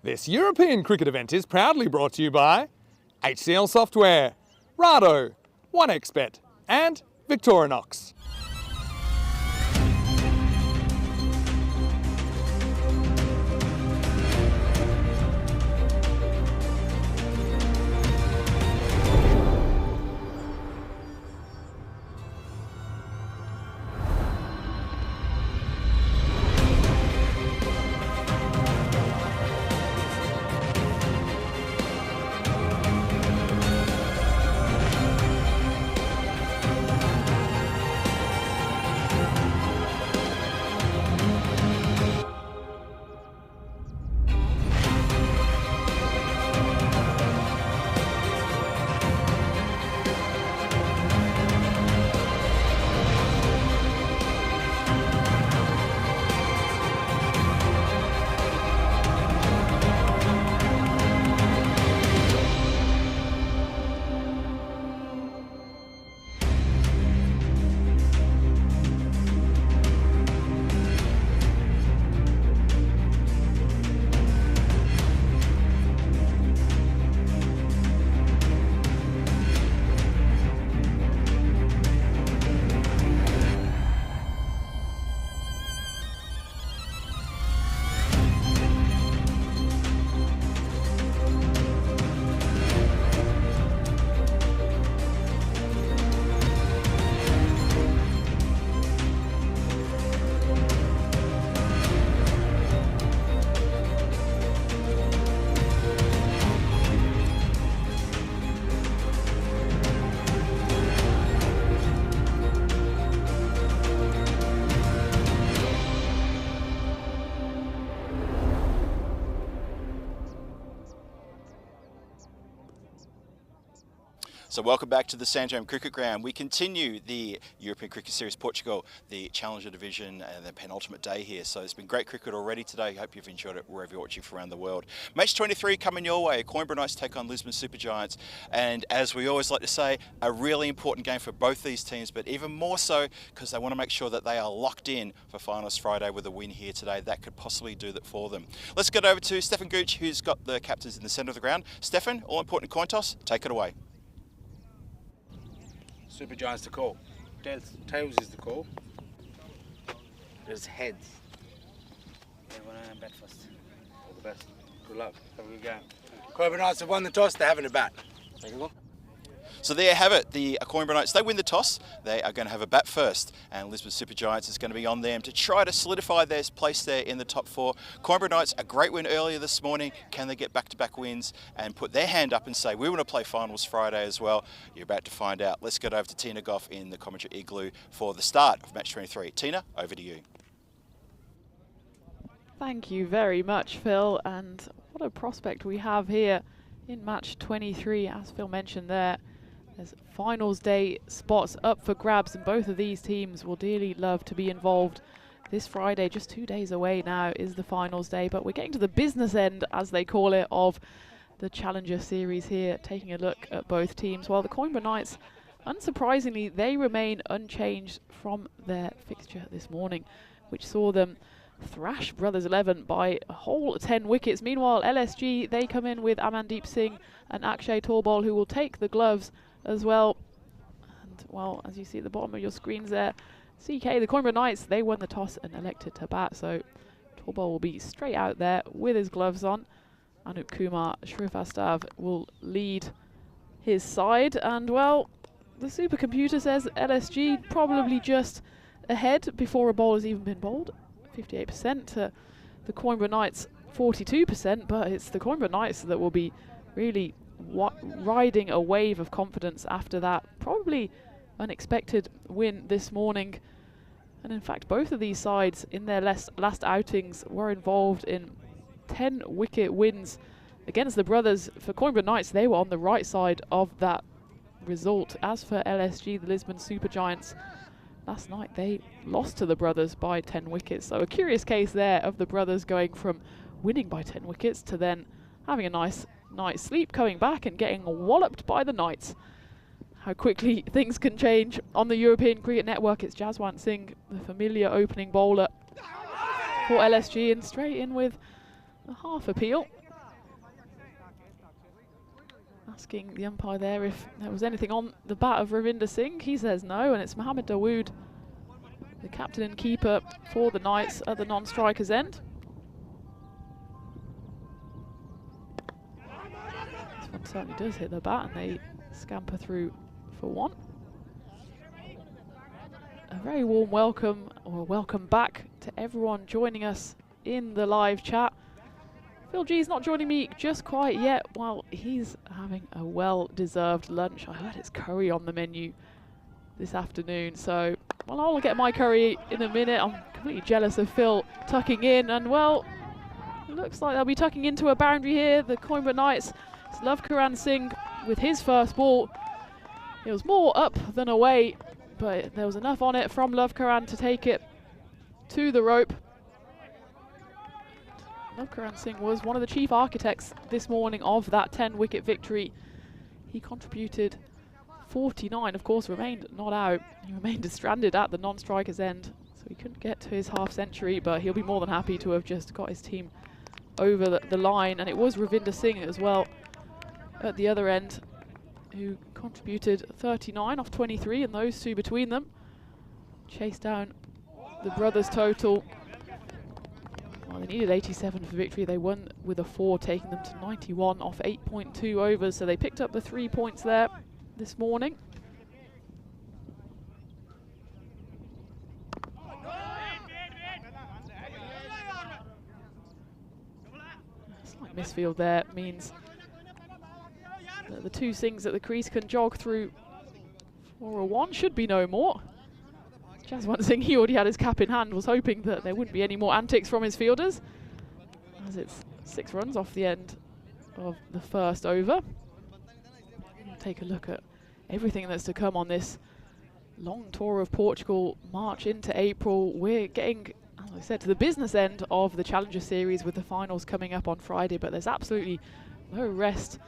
This European cricket event is proudly brought to you by HCL Software, Rado, 1xBet and Victorinox. So welcome back to the Sandringham Cricket Ground. We continue the European Cricket Series Portugal, the Challenger Division, and the penultimate day here. So it's been great cricket already today. Hope you've enjoyed it wherever you're watching from around the world. Match 23 coming your way. Coimbra Knights take on Lisbon Supergiants. And as we always like to say, a really important game for both these teams, but even more so because they want to make sure that they are locked in for finals Friday with a win here today. That could possibly do that for them. Let's get over to Stefan Gooch, who's got the captains in the centre of the ground. Stefan, all-important coin toss, take it away. Supergiants to call. Tails is the call. There's heads. They want to bat first. All the best. Good luck. Have a good game. Coimbra Knights have won the toss. They're having a bat. Take a look. So there you have it, the Coimbra Knights, they win the toss, they are going to have a bat first, and Lisbon Supergiants is going to be on them to try to solidify their place there in the top four. Coimbra Knights, a great win earlier this morning. Can they get back-to-back wins and put their hand up and say, we want to play finals Friday as well? You're about to find out. Let's get over to Tina Goff in the commentary igloo for the start of match 23. Tina, over to you. Thank you very much, Phil, and what a prospect we have here in match 23, as Phil mentioned there. There's finals day spots up for grabs, and both of these teams will dearly love to be involved. This Friday, just 2 days away now, is the finals day, but we're getting to the business end, as they call it, of the Challenger Series here, taking a look at both teams. While the Coimbra Knights, unsurprisingly, they remain unchanged from their fixture this morning, which saw them thrash Brothers 11 by a whole 10 wickets. Meanwhile, LSG, they come in with Amandeep Singh and Akshay Tolbal, who will take the gloves as well. And well, as you see at the bottom of your screens there, CK, the Coimbra Knights, they won the toss and elected to bat, so Tolbal will be straight out there with his gloves on. Anup Kumar Srivastav will lead his side, and well, the supercomputer says LSG probably just ahead before a ball has even been bowled. 58% to the Coimbra Knights, 42%, but it's the Coimbra Knights that will be really riding a wave of confidence after that probably unexpected win this morning. And in fact, both of these sides in their last outings were involved in 10 wicket wins against the Brothers. For Coimbra Knights, they were on the right side of that result. As for LSG, the Lisbon Supergiants, last night they lost to the Brothers by 10 wickets. So a curious case there of the Brothers going from winning by 10 wickets to then having a nice night's sleep, coming back and getting walloped by the Knights. How quickly things can change on the European Cricket Network. It's Jaswant Singh, the familiar opening bowler for LSG, and straight in with a half appeal. asking the umpire there if there was anything on the bat of Ravinder Singh. He says no, and it's Mohammed Dawood, the captain and keeper for the Knights at the non-striker's end. This one certainly does hit the bat, and they scamper through for one. A very warm welcome, or welcome back to everyone joining us in the live chat. Phil G's not joining me just quite yet while he's having a well-deserved lunch. I heard it's curry on the menu this afternoon, so well, I'll get my curry in a minute. I'm completely jealous of Phil tucking in, and well, it looks like they'll be tucking into a boundary here. The Coimbatore Knights, it's Lavkaran Singh with his first ball. It was more up than away, but there was enough on it from Lavkaran to take it to the rope. Lavkaran Singh was one of the chief architects this morning of that 10-wicket victory. He contributed 49, of course, remained not out. He remained stranded at the non-striker's end, so he couldn't get to his half-century, but he'll be more than happy to have just got his team over the line. And it was Ravinder Singh as well at the other end who contributed 39 off 23, and those two between them chased down the brothers' total. Well, they needed 87 for victory. They won with a 4, taking them to 91 off 8.2 overs. So they picked up the 3 points there this morning. Slight misfield there means that the two Singhs at the crease can jog through for a 1. Should be no more. Jaswant Singh, he already had his cap in hand, was hoping that there wouldn't be any more antics from his fielders, as it's 6 runs off the end of the first over. We'll take a look at everything that's to come on this long tour of Portugal, March into April. We're getting, as I said, to the business end of the Challenger Series with the finals coming up on Friday, but there's absolutely no rest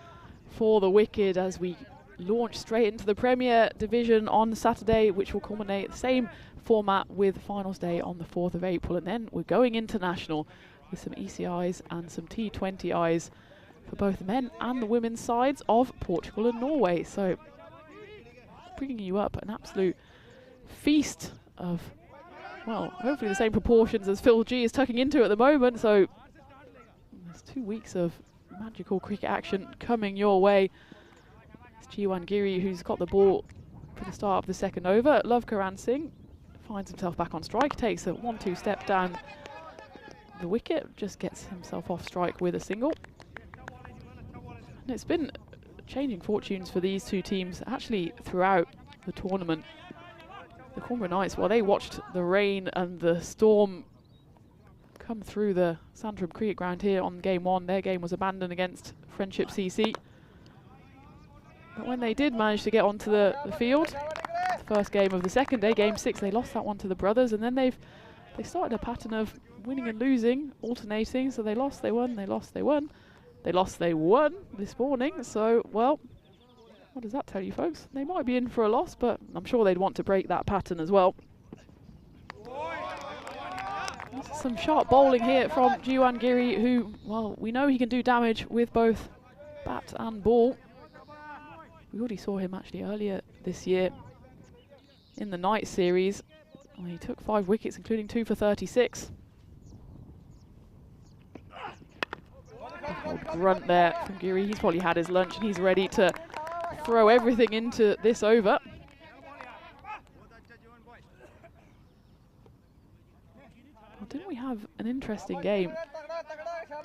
for the wicked as we launch straight into the Premier Division on Saturday, which will culminate the same format with finals day on the 4th of April. And then we're going international with some ECIs and some T20Is for both the men and the women's sides of Portugal and Norway. So bringing you up an absolute feast of, well, hopefully the same proportions as Phil G is tucking into at the moment. So there's 2 weeks of magical cricket action coming your way. Jiwan Giri, who's got the ball for the start of the second over. Lavkaran Singh finds himself back on strike, takes a 1-2 step down the wicket, just gets himself off strike with a single. And it's been changing fortunes for these two teams actually throughout the tournament. The Coimbatore Knights, while they watched the rain and the storm come through the Sandringham Cricket Ground here on game 1, their game was abandoned against Friendship CC. But when they did manage to get onto the field, the first game of the second day, game 6, they lost that one to the brothers, and then they started a pattern of winning and losing, alternating. So they lost, they won, they lost, they won, they lost, they won this morning. So, well, what does that tell you, folks? They might be in for a loss, but I'm sure they'd want to break that pattern as well. Some sharp bowling here from Jiwan Giri, who, well, we know he can do damage with both bat and ball. We already saw him actually earlier this year in the night series. Well, he took 5 wickets, including 2 for 36. Old grunt there from Giri. He's probably had his lunch and he's ready to throw everything into this over. Well, didn't we have an interesting game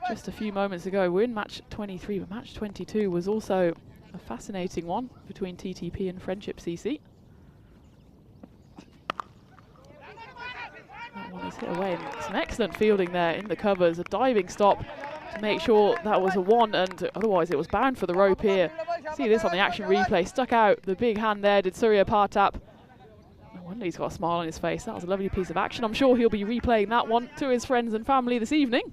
just a few moments ago? We're in match 23, but match 22 was also a fascinating one between TTP and Friendship CC. That one is hit away, and some excellent fielding there in the covers. A diving stop to make sure that was a 1, and otherwise it was bound for the rope here. See this on the action replay. Stuck out the big hand there, did Surya Partap. No wonder he's got a smile on his face. That was a lovely piece of action. I'm sure he'll be replaying that one to his friends and family this evening.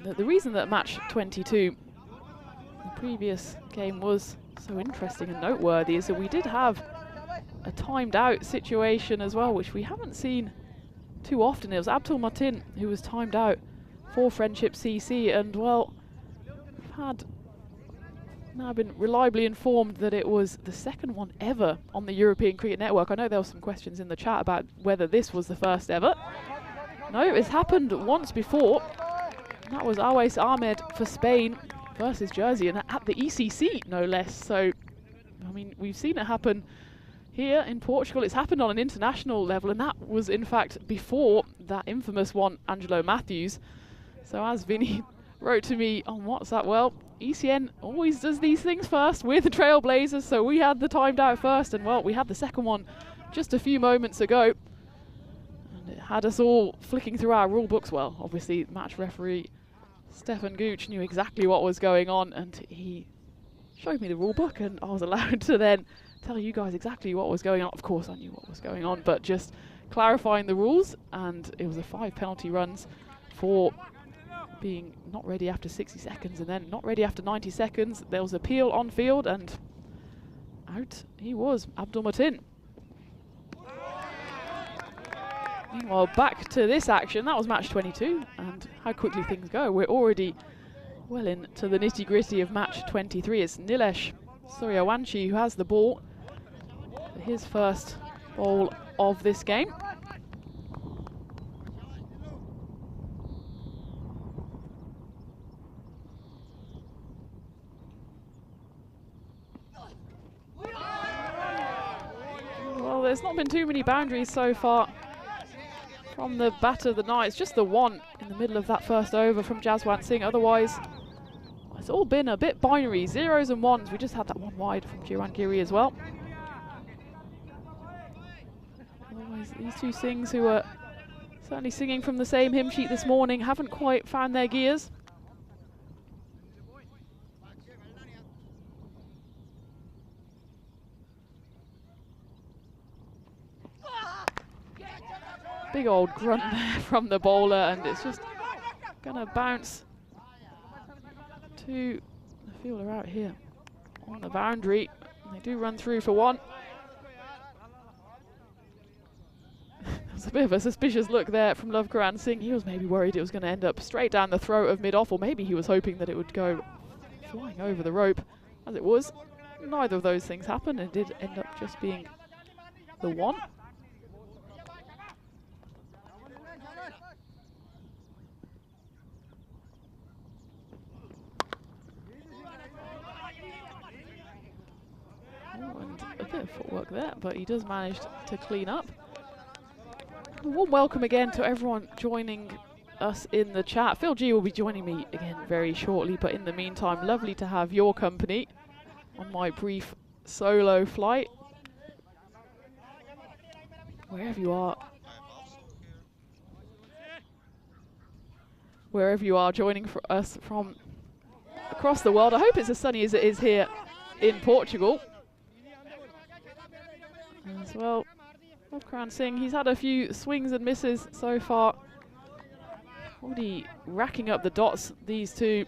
The reason that match 22, the previous game, was so interesting and noteworthy is that we did have a timed out situation as well, which we haven't seen too often. It was Abdul Martin who was timed out for Friendship CC, and well, we've had now been reliably informed that it was the second one ever on the European Cricket Network. I know there were some questions in the chat about whether this was the first ever. No, it's happened once before. And that was Awais Ahmed for Spain versus Jersey, and at the ECC, no less. So, I mean, we've seen it happen here in Portugal. It's happened on an international level, and that was, in fact, before that infamous one, Angelo Matthews. So, as Vinny wrote to me on WhatsApp, well, ECN always does these things first. We're the trailblazers, so we had the timed out first, and well, we had the second one just a few moments ago. And it had us all flicking through our rule books. Well, obviously, match referee Stefan Gooch knew exactly what was going on, and he showed me the rule book, and I was allowed to then tell you guys exactly what was going on. Of course, I knew what was going on, but just clarifying the rules, and it was a 5 penalty runs for being not ready after 60 seconds and then not ready after 90 seconds. There was appeal on field, and out he was, Abdul Matin. Meanwhile, back to this action. That was match 22, and how quickly things go. We're already well into the nitty-gritty of match 23. It's Nilesh Suryawanshi who has the ball for his first bowl of this game. Well, there's not been too many boundaries so far from the batter of the night. It's just the one in the middle of that first over from Jaswant Singh. Otherwise, it's all been a bit binary, 0s and 1s. We just had that one wide from Jiran Giri as well. Otherwise, these two Singhs, who are certainly singing from the same hymn sheet this morning, haven't quite found their gears. Big old grunt there from the bowler, and it's just gonna bounce to the fielder out here on the boundary. They do run through for one. There's a bit of a suspicious look there from Lavkaran Singh. He was maybe worried it was going to end up straight down the throat of mid-off, or maybe he was hoping that it would go flying over the rope. As it was, neither of those things happened. It did end up just being the one. And a bit of footwork there, but he does manage to clean up. A warm welcome again to everyone joining us in the chat. Phil G will be joining me again very shortly, but in the meantime, lovely to have your company on my brief solo flight. Wherever you are. Wherever you are joining us from across the world. I hope it's as sunny as it is here in Portugal. As well, Lavkaran Singh, he's had a few swings and misses so far. Already racking up the dots, these two.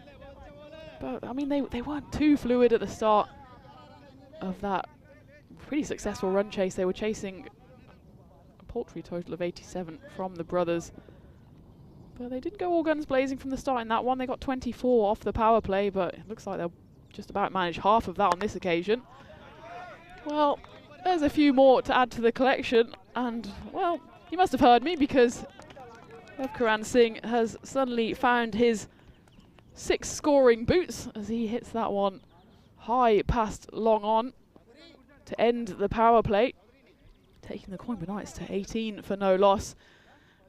But, I mean, they weren't too fluid at the start of that pretty successful run chase. They were chasing a paltry total of 87 from the brothers. But they didn't go all guns blazing from the start in that one. They got 24 off the power play, but it looks like they'll just about manage half of that on this occasion. Well, there's a few more to add to the collection, and, well, you must have heard me, because Lavkaran Singh has suddenly found his 6 scoring boots as he hits that one high past long on to end the power play, taking the Coimba Knights to 18 for no loss.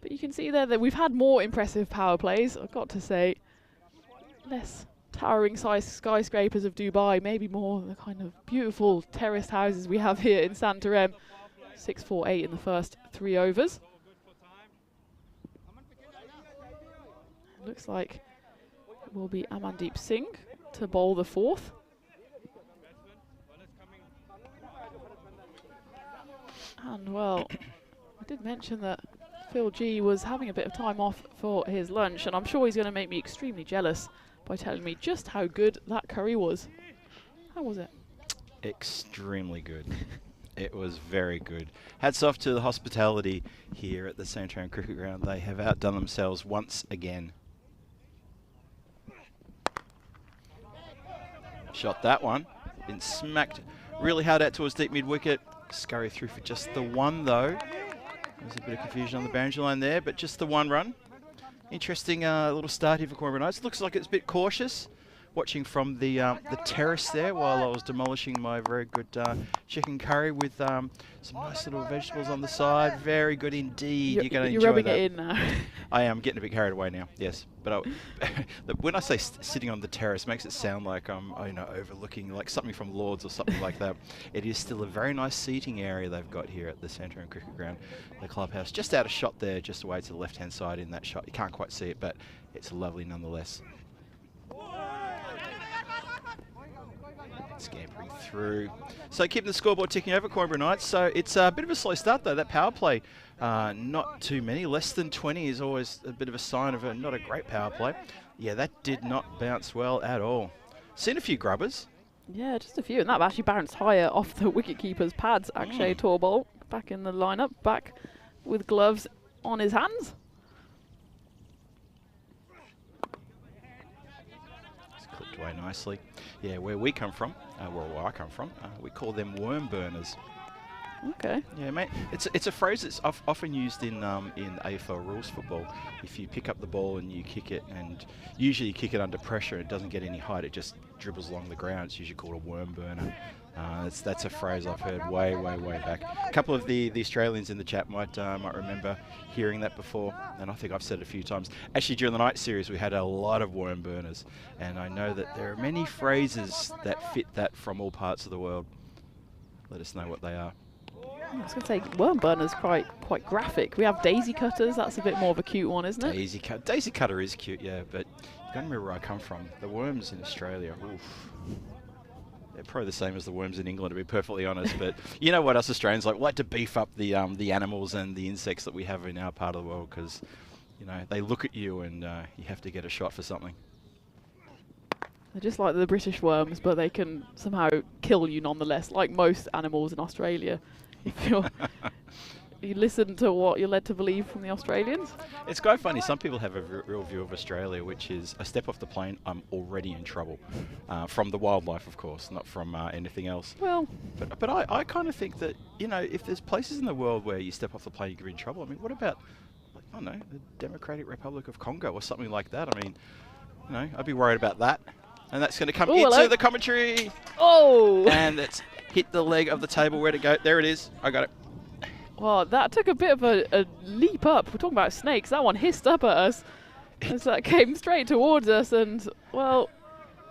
But you can see there that we've had more impressive power plays, I've got to say. Less towering size skyscrapers of Dubai, maybe more the kind of beautiful terraced houses we have here in Santarem. 6-4-8 in the first 3 overs. It looks like it will be Amandeep Singh to bowl the 4th. And, well, I did mention that Phil G was having a bit of time off for his lunch, and I'm sure he's going to make me extremely jealous by telling me just how good that curry was. How was it? Extremely good. It was very good. Hats off to the hospitality here at the Santorum Cricket Ground. They have outdone themselves once again. Shot that one. Been smacked really hard out towards deep mid-wicket. Scurry through for just the one, though. There's a bit of confusion on the boundary line there, but just the one run. Interesting little start here for Cornwall Knights. Looks like it's a bit cautious. Watching from the terrace there while I was demolishing my very good chicken curry with some nice little vegetables on the side. Very good indeed. You're going to enjoy rubbing that. it in now. I am getting a bit carried away now. Yes, but when I say sitting on the terrace, it makes it sound like I'm overlooking like something from Lords or something like that. It is still a very nice seating area they've got here at the Santorum Cricket Ground, the clubhouse. Just out of shot there, just away to the left-hand side in that shot. You can't quite see it, but it's lovely nonetheless. Scampering through. So keeping the scoreboard ticking over, Cornwall Knights. So it's a bit of a slow start though. That power play, not too many. Less than 20 is always a bit of a sign of not a great power play. Yeah, that did not bounce well at all. Seen a few grubbers. Yeah, just a few. And that actually bounced higher off the wicketkeeper's pads. Akshay Torbol back in the lineup, back with gloves on his hands. Clipped away nicely. Yeah, where we come from, where I come from, we call them worm burners. Okay. Yeah, mate. It's a phrase that's often used in AFL rules football. If you pick up the ball and you kick it, and usually you kick it under pressure, it doesn't get any height. It just dribbles along the ground. It's usually called a worm burner. That's a phrase I've heard way back. A couple of the Australians in the chat might remember hearing that before, and I think I've said it a few times. Actually, during the night series, we had a lot of worm burners, and I know that there are many phrases that fit that from all parts of the world. Let us know what they are. I was going to say, worm burner's quite graphic. We have daisy cutters. That's a bit more of a cute one, isn't it? Daisy cutter is cute, yeah, but you've got to remember where I come from. The worms in Australia, oof. They're probably the same as the worms in England, to be perfectly honest. But you know what, us Australians like to beef up the animals and the insects that we have in our part of the world, because they look at you and you have to get a shot for something. They're just like the British worms, but they can somehow kill you nonetheless, like most animals in Australia. If you listen to what you're led to believe from the Australians. It's quite funny. Some people have a real view of Australia, which is I step off the plane, I'm already in trouble. From the wildlife, of course, not from anything else. Well, but I kind of think that, if there's places in the world where you step off the plane, you get in trouble. I mean, what about, I don't know, the Democratic Republic of Congo or something like that? I mean, I'd be worried about that. And that's going to come into the commentary. Oh! And it's hit the leg of the table. Where'd it go? There it is. I got it. Well, that took a bit of a leap up. We're talking about snakes. That one hissed up at us as that came straight towards us. And, well,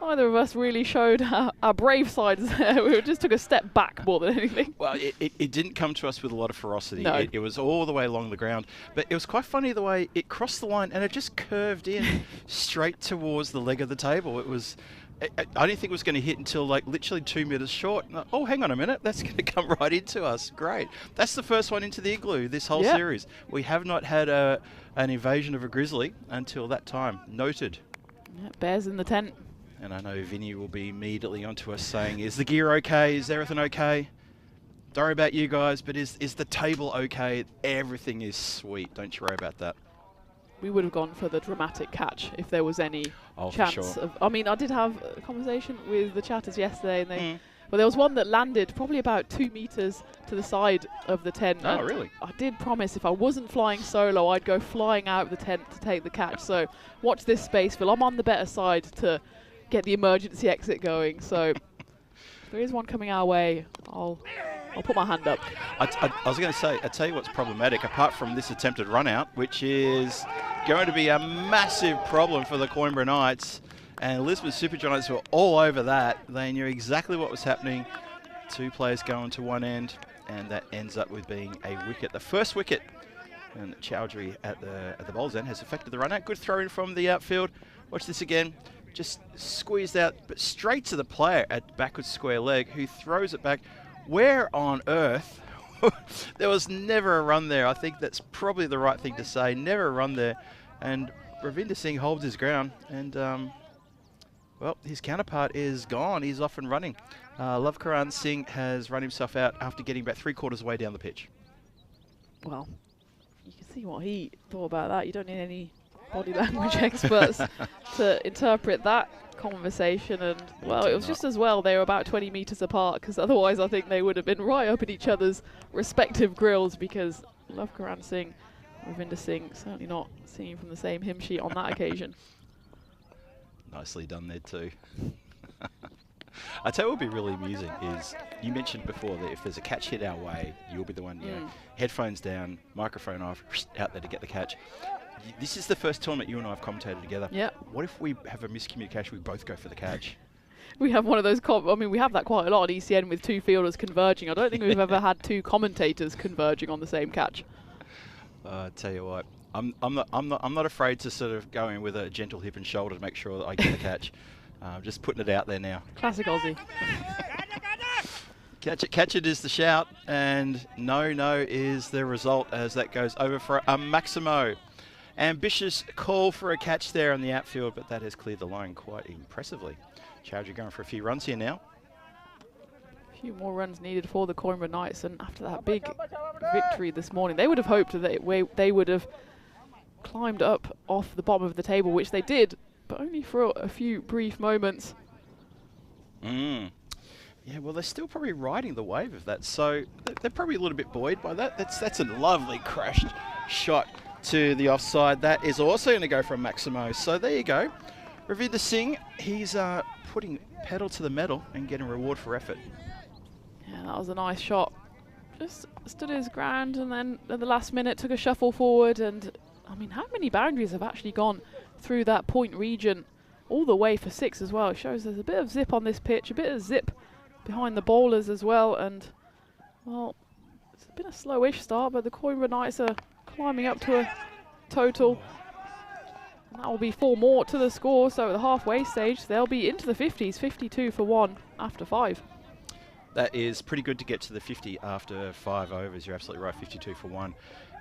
neither of us really showed our brave sides there. We just took a step back more than anything. Well, it didn't come to us with a lot of ferocity. No. It was all the way along the ground. But it was quite funny the way it crossed the line and it just curved in straight towards the leg of the table. It was... I didn't think it was going to hit until literally 2 meters short. Oh, hang on a minute. That's going to come right into us. Great. That's the first one into the igloo this whole series. We have not had an invasion of a grizzly until that time. Noted. Yeah, bears in the tent. And I know Vinny will be immediately onto us saying, is the gear okay? Is everything okay? Don't worry about you guys, but is the table okay? Everything is sweet. Don't you worry about that. We would have gone for the dramatic catch if there was any chance of... I mean, I did have a conversation with the chatters yesterday, and they... Well, there was one that landed probably about 2 meters to the side of the tent. Oh, really? I did promise if I wasn't flying solo, I'd go flying out of the tent to take the catch. So watch this space, Phil. I'm on the better side to get the emergency exit going. So if there is one coming our way, I'll put my hand up. I was going to say, I tell you what's problematic, apart from this attempted run out, which is going to be a massive problem for the Coimbra Knights. And Elizabeth Super Giants were all over that. They knew exactly what was happening. 2 players going to one end, and that ends up with being a wicket. The first wicket, and Chowdhury at the bowler's end has affected the run out. Good throw in from the outfield. Watch this again. Just squeezed out, but straight to the player at backwards square leg, who throws it back. Where on earth? There was never a run there. I think that's probably the right thing to say. Never a run there. And Ravinder Singh holds his ground. And Well, his counterpart is gone. He's off and running. Lavkaran Singh has run himself out after getting about 3/4 way down the pitch. Well, you can see what he thought about that. You don't need any body language experts to interpret that conversation. And, well, it was just as well they were about 20 metres apart, because otherwise I think they would have been right up in each other's respective grills, because Lavkaran Singh and Ravinder Singh certainly not singing from the same hymn sheet on that occasion. Nicely done there too. I tell you what would be really amusing is, you mentioned before that if there's a catch hit our way, you'll be the one, you know, headphones down, microphone off, out there to get the catch. This is the first tournament you and I have commentated together. Yeah. What if we have a miscommunication, we both go for the catch? We have one of those, we have that quite a lot at ECN with two fielders converging. I don't think we've ever had two commentators converging on the same catch. I tell you what, I'm not afraid to sort of go in with a gentle hip and shoulder to make sure that I get the catch. Just putting it out there now. Classic Aussie. Catch it is the shout, and no is the result as that goes over for a Maximo. Ambitious call for a catch there on the outfield, but that has cleared the line quite impressively. Chowdhury going for a few runs here now. A few more runs needed for the Coimbra Knights, and after that big victory this morning, they would have hoped that they would have climbed up off the bottom of the table, which they did, but only for a few brief moments. Yeah, well, they're still probably riding the wave of that, so they're probably a little bit buoyed by that. That's a lovely crashed shot to the offside. That is also going to go from Maximo. So there you go. Ravinder Singh, he's putting pedal to the metal and getting reward for effort. Yeah, that was a nice shot. Just stood his ground, and then at the last minute took a shuffle forward. And I mean, how many boundaries have actually gone through that point region all the way for 6 as well? It shows there's a bit of zip on this pitch, a bit of zip behind the bowlers as well. And, well, it's been a slowish start, but the Coimbra Knights are climbing up to a total. And that will be 4 more to the score. So at the halfway stage, they'll be into the 50s, 52 for 1 after 5. That is pretty good to get to the 50 after 5 overs. You're absolutely right, 52 for 1.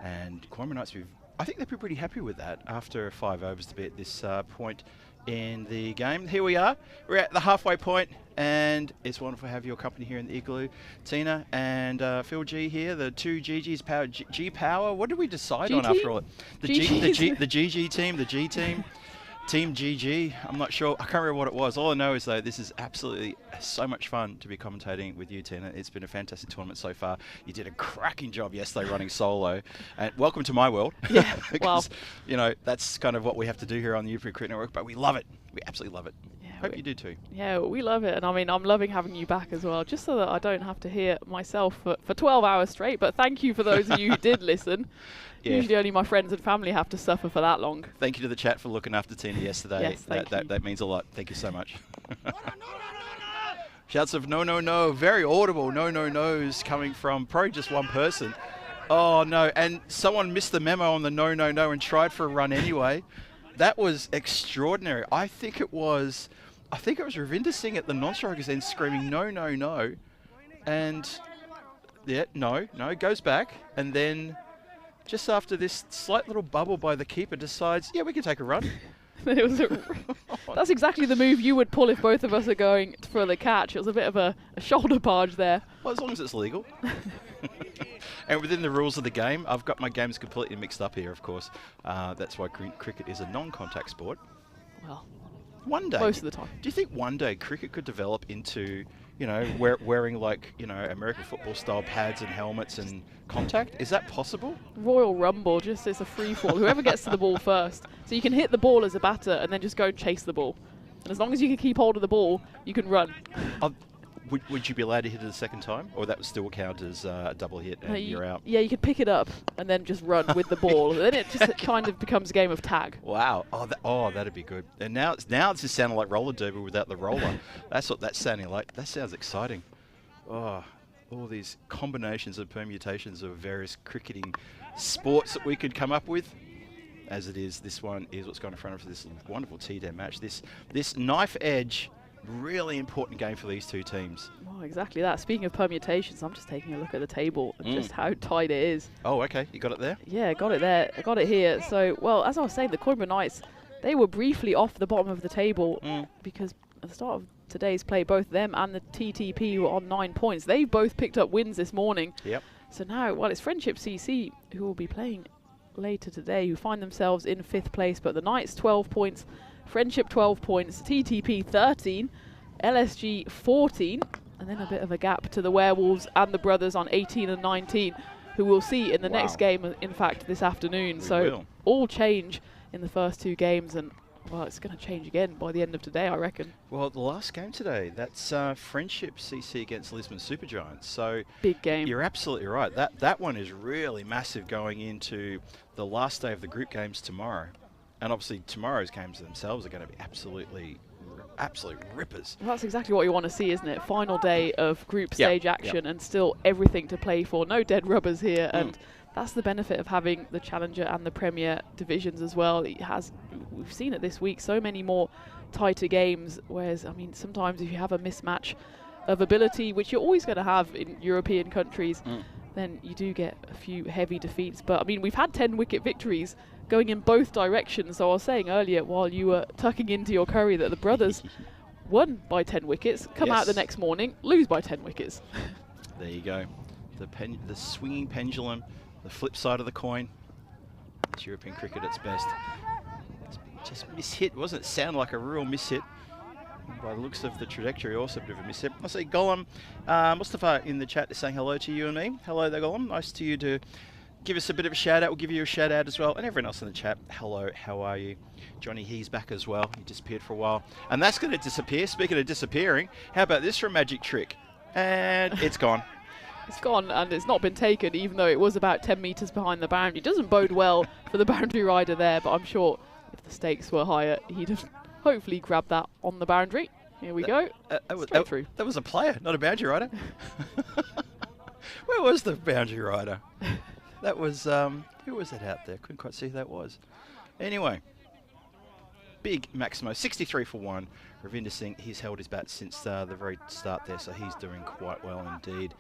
And Coimbra Knights, I think they'd be pretty happy with that after 5 overs to be at this point in the game. Here we are. We're at the halfway point, and it's wonderful to have your company here in the Igloo. Tina and Phil G here, the two GG's power. G Power, what did we decide on after all? The GG team, the G team. Team GG, I'm not sure, I can't remember what it was. All I know is though, this is absolutely so much fun to be commentating with you, Tina. It's been a fantastic tournament so far. You did a cracking job yesterday running solo. And welcome to my world. Yeah, because, you know, that's kind of what we have to do here on the European Cricket Network, but we love it. We absolutely love it. Yeah, hope you do too. Yeah, we love it. And I mean, I'm loving having you back as well, just so that I don't have to hear myself for 12 hours straight. But thank you for those of you who did listen. Yeah. Usually only my friends and family have to suffer for that long. Thank you to the chat for looking after Tina yesterday. Yes, thank you. That means a lot. Thank you so much. Shouts of no, very audible no's coming from probably just one person. Oh no, and someone missed the memo on the no and tried for a run anyway. That was extraordinary. I think it was Ravinder Singh at the non-strikers end screaming no. And yeah, no, goes back, and then just after this slight little bubble by the keeper decides, yeah, we can take a run. It was that's exactly the move you would pull if both of us are going for the catch. It was a bit of a shoulder barge there. Well, as long as it's legal. And within the rules of the game, I've got my games completely mixed up here, of course. That's why cricket is a non-contact sport. Well, one day. Most of the time. Do you think one day cricket could develop into, you know, wearing like, you know, American football style pads and helmets and contact? Is that possible? Royal Rumble, just it's a free fall. Whoever gets to the ball first. So you can hit the ball as a batter and then just go and chase the ball. And as long as you can keep hold of the ball, you can run. Would you be allowed to hit it a second time? Or that would still count as a double hit and you're out? Yeah, you could pick it up and then just run with the ball. Then it just kind of becomes a game of tag. Wow. That'd be good. And now it's just sounding like roller derby without the roller. That's what that's sounding like. That sounds exciting. Oh, all these combinations and permutations of various cricketing sports that we could come up with. As it is, this one is what's going in front of this wonderful T10 match. This knife edge, really important game for these two teams. Oh, exactly that. Speaking of permutations, I'm just taking a look at the table and just how tight it is. Oh, okay. You got it there? Yeah, got it there. I got it here. So, well, as I was saying, the Coimbra Knights, they were briefly off the bottom of the table because at the start of today's play, both them and the TTP were on 9 points. They've both picked up wins this morning. Yep. So now, well, it's Friendship CC who will be playing later today, who find themselves in 5th place. But the Knights 12 points, Friendship 12 points, TTP 13, LSG 14, and then a bit of a gap to the Werewolves and the Brothers on 18 and 19, who we'll see in the next game, in fact, this afternoon. So all change in the first 2 games, and well, it's going to change again by the end of today, I reckon. Well, the last game today, that's Friendship CC against Lisbon Supergiants. So big game. You're absolutely right. That one is really massive going into the last day of the group games tomorrow. And obviously tomorrow's games themselves are going to be absolute rippers. Well, that's exactly what you want to see, isn't it? Final day of group stage action and still everything to play for. No dead rubbers here. And that's the benefit of having the Challenger and the Premier divisions as well. We've seen it this week, so many more tighter games, whereas, I mean, sometimes if you have a mismatch of ability, which you're always going to have in European countries, then you do get a few heavy defeats. But, I mean, we've had 10-wicket victories going in both directions. So I was saying earlier, while you were tucking into your curry, that the Brothers won by 10 wickets, come out the next morning, lose by 10 wickets. There you go. The swinging pendulum. The flip side of the coin. It's European cricket at its best. It's just mishit, wasn't it? Sounded like a real mishit. By the looks of the trajectory, also a bit of a mishit. I see Gollum, Mustafa in the chat is saying hello to you and me. Hello there, Gollum. Nice to you to give us a bit of a shout out. We'll give you a shout out as well. And everyone else in the chat, hello, how are you? Johnny, he's back as well. He disappeared for a while. And that's going to disappear. Speaking of disappearing, how about this for a magic trick? And it's gone. It's gone, and it's not been taken, even though it was about 10 metres behind the boundary. It doesn't bode well for the boundary rider there, but I'm sure if the stakes were higher, he'd have hopefully grabbed that on the boundary. Here we go. Straight through. That was a player, not a boundary rider. Where was the boundary rider? That was, who was that out there? Couldn't quite see who that was. Anyway, big Maximo, 63 for 1. Ravinder Singh, he's held his bat since the very start there, so he's doing quite well indeed.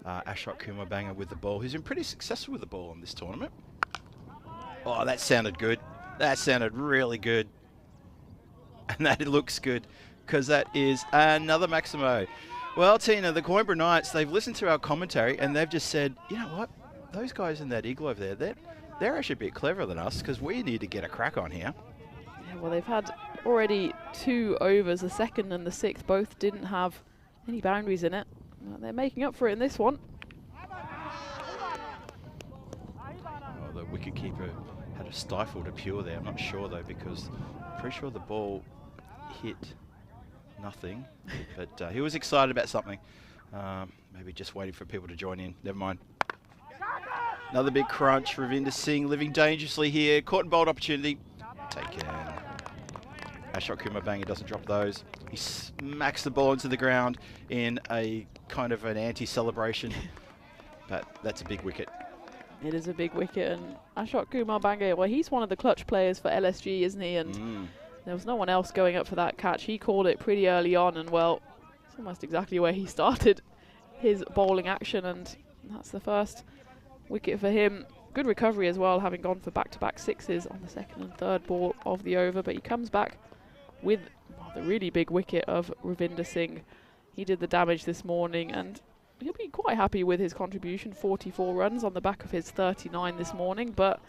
Ashok Kumar Banger with the ball. He's been pretty successful with the ball in this tournament. Oh, that sounded good. That sounded really good. And that looks good, because that is another Maximo. Well, Tina, the Coimbra Knights, they've listened to our commentary and they've just said, you know what? Those guys in that igloo over there, they're actually a bit cleverer than us, because we need to get a crack on here. Yeah, well, they've had already 2 overs. The second and the 6th both didn't have any boundaries in it. Well, they're making up for it in this one. Oh, the wicketkeeper had a stifled appeal there. I'm not sure though, because I'm pretty sure the ball hit nothing. But he was excited about something. Maybe just waiting for people to join in. Never mind. Another big crunch. Ravinder Singh living dangerously here. Caught and bowled opportunity. Taken. Ashok Kumar Banger doesn't drop those. He smacks the ball into the ground in a kind of an anti-celebration. But that's a big wicket. It is a big wicket, and Ashok Kumar Banger, well, he's one of the clutch players for LSG, isn't he? And there was no one else going up for that catch. He called it pretty early on, and well, it's almost exactly where he started his bowling action, and that's the first wicket for him. Good recovery as well, having gone for back-to-back 6s on the 2nd and 3rd ball of the over, but he comes back with the really big wicket of Ravinder Singh. He did the damage this morning, and he'll be quite happy with his contribution. 44 runs on the back of his 39 this morning, but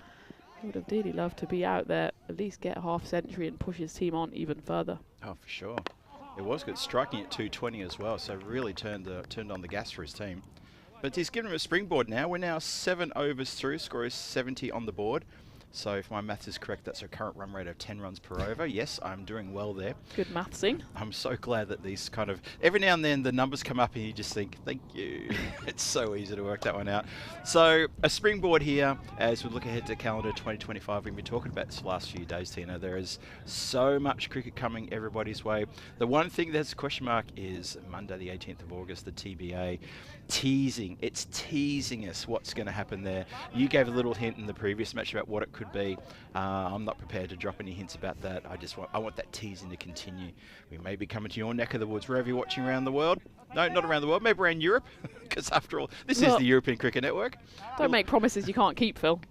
he would have dearly loved to be out there, at least get a half century and push his team on even further. Oh, for sure. It was good, striking at 220 as well, so really turned on the gas for his team. But he's given him a springboard now. We're now 7 overs through, score is 70 on the board. So if my maths is correct, that's a current run rate of 10 runs per over. Yes, I'm doing well there. Good mathsing. I'm so glad that these kind of, every now and then the numbers come up and you just think, thank you. It's so easy to work that one out. So a springboard here as we look ahead to calendar 2025. We've been talking about this last few days, Tina. There is so much cricket coming everybody's way. The one thing that's a question mark is Monday the 18th of August, the TBA. Teasing. It's teasing us what's going to happen there. You gave a little hint in the previous match about what it could be. I'm not prepared to drop any hints about that. I want that teasing to continue. We may be coming to your neck of the woods wherever you're watching around the world. No, not around the world. Maybe around Europe, because after all, this is the European Cricket Network. Don't make promises you can't keep, Phil.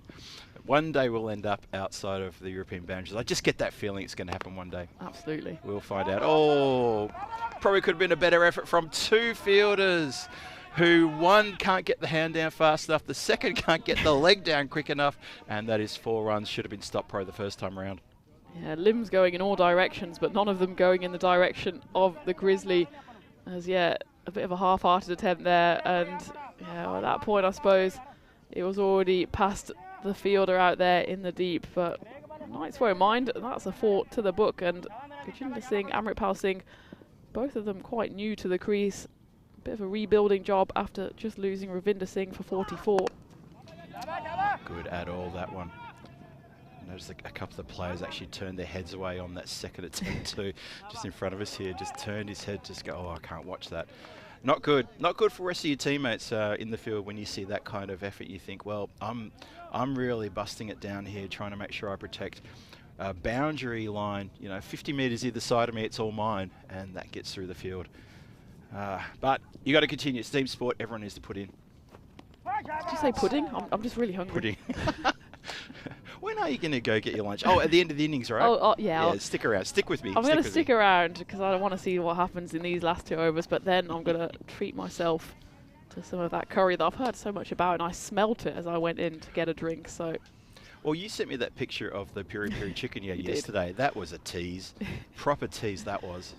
One day we'll end up outside of the European boundaries. I just get that feeling it's going to happen one day. Absolutely. We'll find out. Oh, probably could have been a better effort from two fielders, who one can't get the hand down fast enough, the second can't get the leg down quick enough, and that is 4 runs. Should have been stopped probably the first time around. Yeah, limbs going in all directions, but none of them going in the direction of the Grizzly. As, yeah, a bit of a half-hearted attempt there, and yeah, well, at that point, I suppose, it was already past the fielder out there in the deep, but Knights won't mind. That's a 4 to the book, and Gurjinder Singh, Amritpal Singh, both of them quite new to the crease. Bit of a rebuilding job after just losing Ravinder Singh for 44. Good at all, that one. Notice a couple of the players actually turned their heads away on that second attempt too. Just in front of us here, just turned his head, just go, oh, I can't watch that. Not good. Not good for the rest of your teammates in the field when you see that kind of effort. You think, well, I'm really busting it down here, trying to make sure I protect a boundary line. 50 metres either side of me, it's all mine, and that gets through the field. But you got to continue. It's team sport. Everyone needs to put in. Did you say pudding? I'm just really hungry. Pudding. When are you going to go get your lunch? Oh, at the end of the innings, right? Oh, yeah. Yeah, stick around. Stick with me. I'm going to stick around because I want to see what happens in these last 2 overs, but then I'm going to treat myself to some of that curry that I've heard so much about, and I smelt it as I went in to get a drink. So. Well, you sent me that picture of the piri piri chicken you had yesterday. That was a tease. Proper tease that was.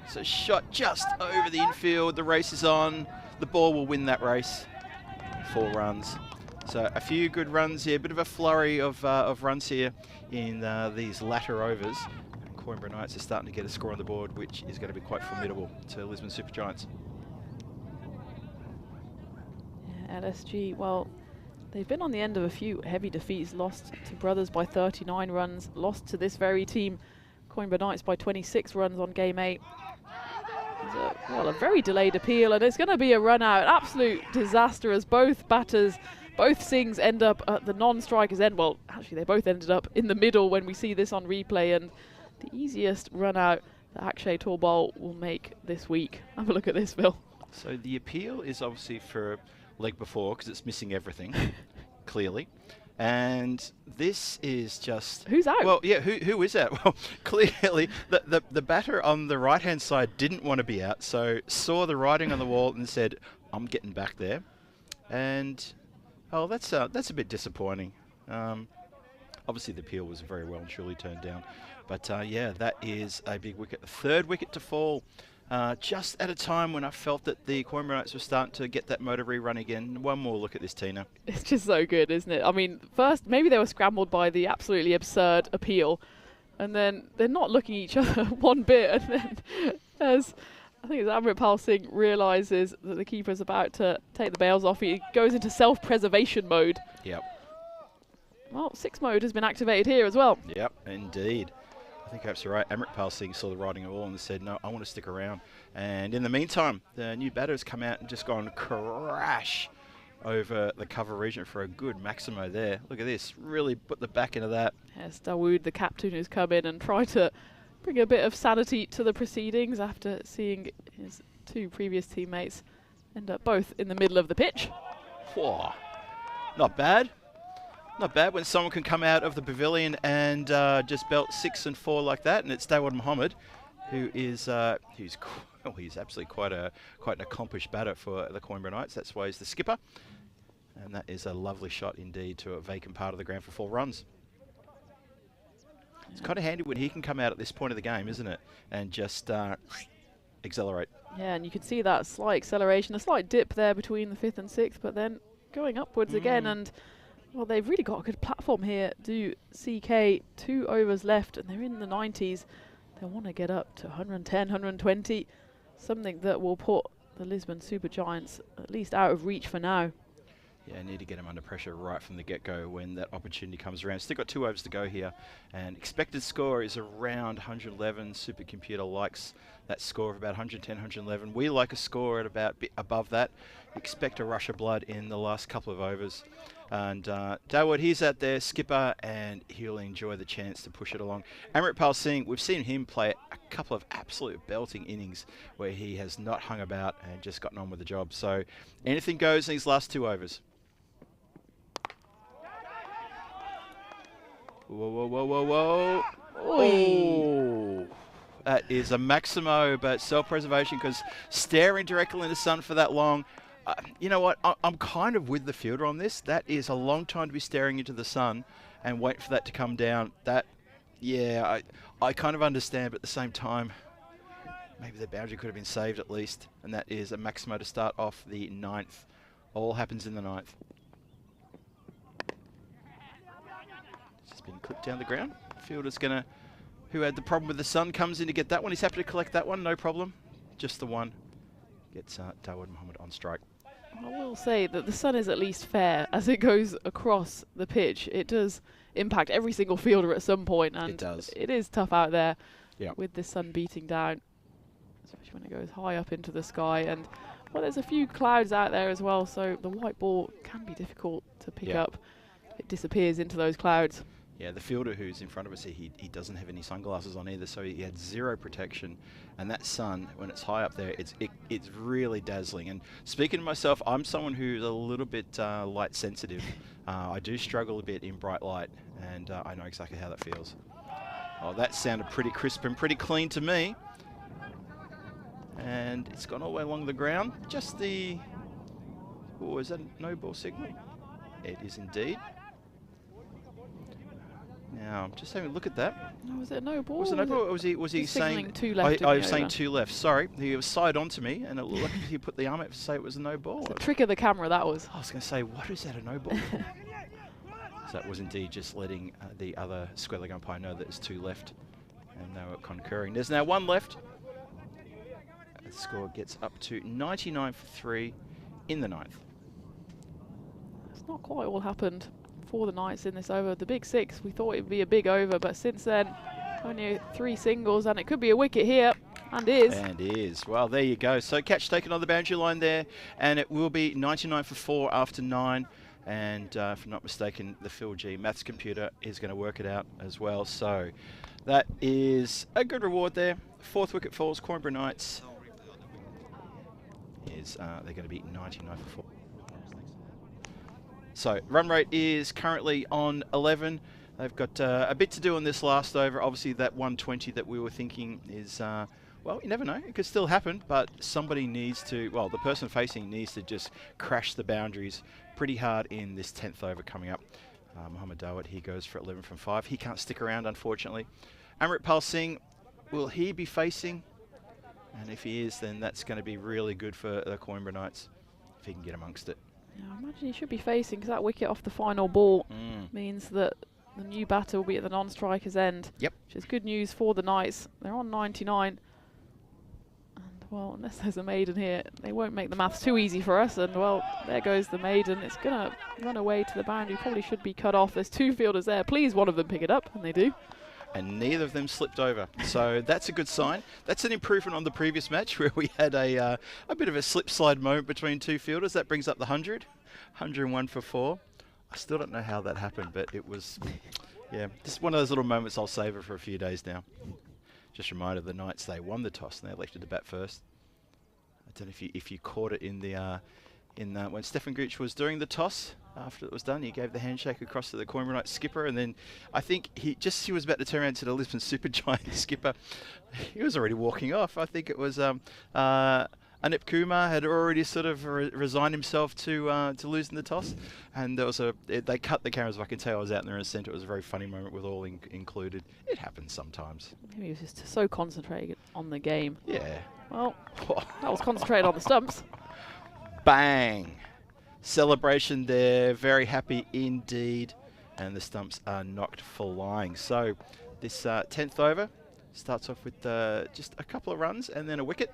So shot just over the infield. The race is on. The ball will win that race. 4 runs. So a few good runs here. A bit of a flurry of runs here in these latter overs. Coimbra Knights are starting to get a score on the board, which is going to be quite formidable to Lisbon Supergiants. Yeah, LSG, well, they've been on the end of a few heavy defeats. Lost to Brothers by 39 runs. Lost to this very team, Coimbra Knights, by 26 runs on game 8. A very delayed appeal, and it's going to be a run out. An absolute disaster as both batters, both Singhs, end up at the non-strikers end. Well, actually, they both ended up in the middle when we see this on replay, and the easiest run out that Akshay Torbal will make this week. Have a look at this, Phil. So the appeal is obviously for leg before because it's missing everything, clearly. And this is just... Who's out? Well, yeah, who is out? Well, clearly, the batter on the right-hand side didn't want to be out, so saw the writing on the wall and said, I'm getting back there. And, oh, that's a bit disappointing. Obviously, the appeal was very well and truly turned down. But, yeah, that is a big wicket. The 3rd wicket to fall. Just at a time when I felt that the Coimbra Knights were starting to get that motor rerun again. One more look at this, Tina. It's just so good, isn't it? I mean, first, maybe they were scrambled by the absolutely absurd appeal, and then they're not looking at each other one bit, and then as I think as Amritpal Singh realises that the keeper's about to take the bails off, he goes into self-preservation mode. Yep. Well, 6 mode has been activated here as well. Yep, indeed. I think that's right. Amritpal Singh saw the writing on the wall and said, no, I want to stick around. And in the meantime, the new batter's come out and just gone crash over the cover region for a good Maximo there. Look at this. Really put the back into that. Yes, Dawood, the captain, who's come in and tried to bring a bit of sanity to the proceedings after seeing his 2 previous teammates end up both in the middle of the pitch. Whoa. Not bad. Not bad when someone can come out of the pavilion and just belt 6 and 4 like that, and it's Dawood Mohammed, who is he's absolutely quite an accomplished batter for the Coimbra Knights. That's why he's the skipper, and that is a lovely shot indeed to a vacant part of the ground for 4 runs. It's kind of handy when he can come out at this point of the game, isn't it, and just accelerate. Yeah, and you can see that slight acceleration, a slight dip there between the 5th and 6th, but then going upwards again, and well, they've really got a good platform here. Do CK 2 overs left, and they're in the 90s. They want to get up to 110, 120, something that will put the Lisbon Supergiants at least out of reach for now. Yeah, need to get him under pressure right from the get-go when that opportunity comes around. Still got 2 overs to go here, and expected score is around 111. Supercomputer likes that score of about 110, 111. We like a score at about a bit above that. Expect a rush of blood in the last couple of overs. And Dawood, he's out there, skipper, and he'll enjoy the chance to push it along. Amritpal Singh, we've seen him play a couple of absolute belting innings where he has not hung about and just gotten on with the job. So anything goes in these last 2 overs. Whoa, whoa, whoa, whoa, whoa. Oh, that is a Maximo, but self-preservation, because staring directly in the sun for that long, you know what, I'm kind of with the fielder on this. That is a long time to be staring into the sun and wait for that to come down. That, yeah, I kind of understand, but at the same time, maybe the boundary could have been saved at least. And that is a Maximo to start off the 9th. All happens in the 9th. It's just been clipped down the ground. Fielder's gonna, who had the problem with the sun, comes in to get that one. He's happy to collect that one, no problem. Just the one. Gets Dawood Mohammed on strike. I will say that the sun is at least fair as it goes across the pitch. It does impact every single fielder at some point, and It does. it is tough out there Yeah. with the sun beating down, especially when it goes high up into the sky. And well, there's a few clouds out there as well, so the white ball can be difficult to pick up. It disappears into those clouds. Yeah, the fielder who's in front of us here, he doesn't have any sunglasses on either, so he had zero protection. And that sun, when it's high up there, it's really dazzling. And speaking to myself, I'm someone who's a little bit light sensitive. I do struggle a bit in bright light, and I know exactly how that feels. Oh, that sounded pretty crisp and pretty clean to me. And it's gone all the way along the ground. Just the... Oh, is that a no ball signal? It is indeed. Now, I'm just having a look at that. Oh, was it a no ball? Was it no ball, or was he saying... Signaling two left, I was didn't saying he, two left, sorry. He was side on to me, and it looked like he put the arm out to say it was a no ball. It's a trick of the camera, that was. I was going to say, what is that a no ball for? So that was indeed just letting the other square leg umpire know that there's two left, and they were concurring. There's now one left. The score gets up to 99 for 3 in the 9th. It's not quite all happened for the Knights in this over. The big 6, we thought it would be a big over, but since then, only 3 singles, and it could be a wicket here, and is. And is. Well, there you go. So catch taken on the boundary line there, and it will be 99 for 4 after 9. And if I'm not mistaken, the Phil G maths computer is going to work it out as well. So that is a good reward there. 4th wicket falls, Coimbra Knights. They're going to be 99 for 4. So run rate is currently on 11. They've got a bit to do on this last over. Obviously that 120 that we were thinking is, well, you never know. It could still happen, but somebody needs to, well, the person facing needs to just crash the boundaries pretty hard in this 10th over coming up. Mohammed Dawood, he goes for 11 from 5. He can't stick around, unfortunately. Amritpal Singh, will he be facing? And if he is, then that's going to be really good for the Coimbra Knights if he can get amongst it. Yeah, I imagine he should be facing, because that wicket off the final ball means that the new batter will be at the non-striker's end. Yep. Which is good news for the Knights. They're on 99. And, well, unless there's a maiden here, they won't make the maths too easy for us. And, well, there goes the maiden. It's going to run away to the boundary. Probably should be cut off. There's 2 fielders there. Please, one of them pick it up, and they do. And neither of them slipped over. So that's a good sign. That's an improvement on the previous match where we had a bit of a slip-slide moment between 2 fielders. That brings up the 100. 101 for 4. I still don't know how that happened, but it was, yeah, just one of those little moments I'll savour for a few days now. Just reminded the Knights they won the toss and they elected to bat first. I don't know if you caught it in the when Stefan Gooch was doing the toss. After it was done, he gave the handshake across to the Coimbra Knights skipper, and then I think he was about to turn around to the Lisbon Supergiant skipper. He was already walking off. I think it was Anip Kumar had already sort of resigned himself to losing the toss, and there was they cut the cameras. I can tell I was out there in the centre. It was a very funny moment with all included. It happens sometimes. Maybe he was just so concentrated on the game. Yeah. Well, that was concentrated on the stumps. Bang! Celebration there. Very happy indeed. And the stumps are knocked flying. So this 10th over starts off with just a couple of runs and then a wicket.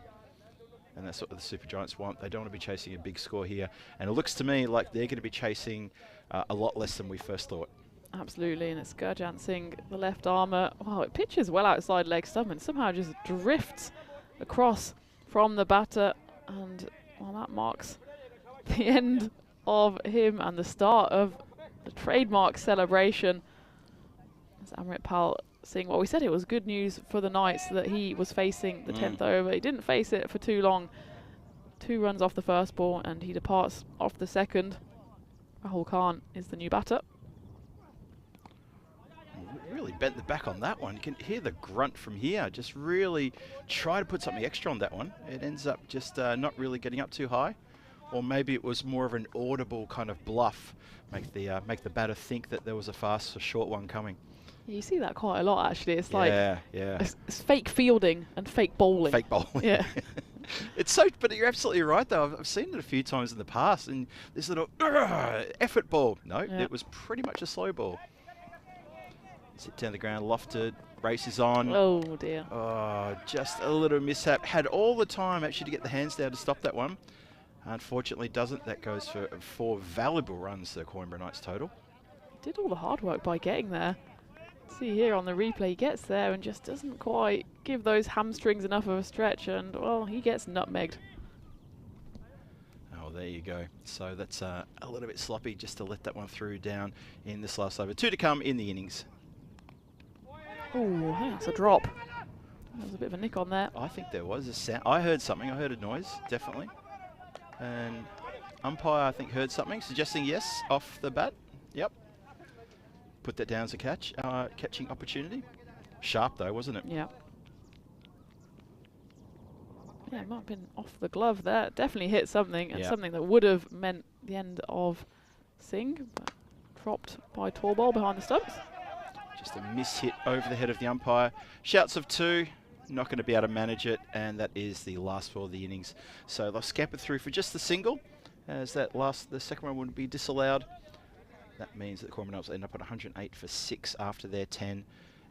And that's what the Super Giants want. They don't want to be chasing a big score here. And it looks to me like they're going to be chasing a lot less than we first thought. Absolutely, and it's Gurjant Singh, the left armour. Wow, it pitches well outside leg stump and somehow just drifts across from the batter. And, well, that marks the end of him and the start of the trademark celebration. As Amritpal Singh, well, we said it was good news for the Knights that he was facing the 10th over. He didn't face it for too long. 2 runs off the first ball, and he departs off the second. Rahul Khan is the new batter. bent the back on that one. You can hear the grunt from here. Just really try to put something extra on that one. It ends up just not really getting up too high. Or maybe it was more of an audible kind of bluff. Make the batter think that there was a fast or short one coming. You see that quite a lot, actually. It's like yeah. It's fake filding and fake bowling. Fake bowling. Yeah. It's so, but you're absolutely right though. I've seen it a few times in the past, and this little effort ball. No, it was pretty much a slow ball. Sit down the ground, lofted, race is on. Oh dear. Oh, just a little mishap. Had all the time actually to get the hands down to stop that one. Unfortunately doesn't. That goes for 4 valuable runs, the Coimbra Knights total. Did all the hard work by getting there. See here on the replay, he gets there and just doesn't quite give those hamstrings enough of a stretch, and well, he gets nutmegged. Oh, there you go. So that's a little bit sloppy just to let that one through down in this last over. 2 to come in the innings. Oh, that's a drop. There was a bit of a nick on there. I think there was a sound. I heard something. I heard a noise, definitely. And umpire, I think, heard something, suggesting yes off the bat. Yep. Put that down as a catching opportunity. Sharp though, wasn't it? Yeah. Yeah, it might have been off the glove there. Definitely hit something, and something that would have meant the end of Singh, but dropped by tall ball behind the stumps. Just a miss hit over the head of the umpire. Shouts of 2. Not going to be able to manage it, and that is the last for the innings. So they'll scamper through for just the single, as the second one wouldn't be disallowed. That means that the Coimbra Knights end up at 108 for 6 after their 10.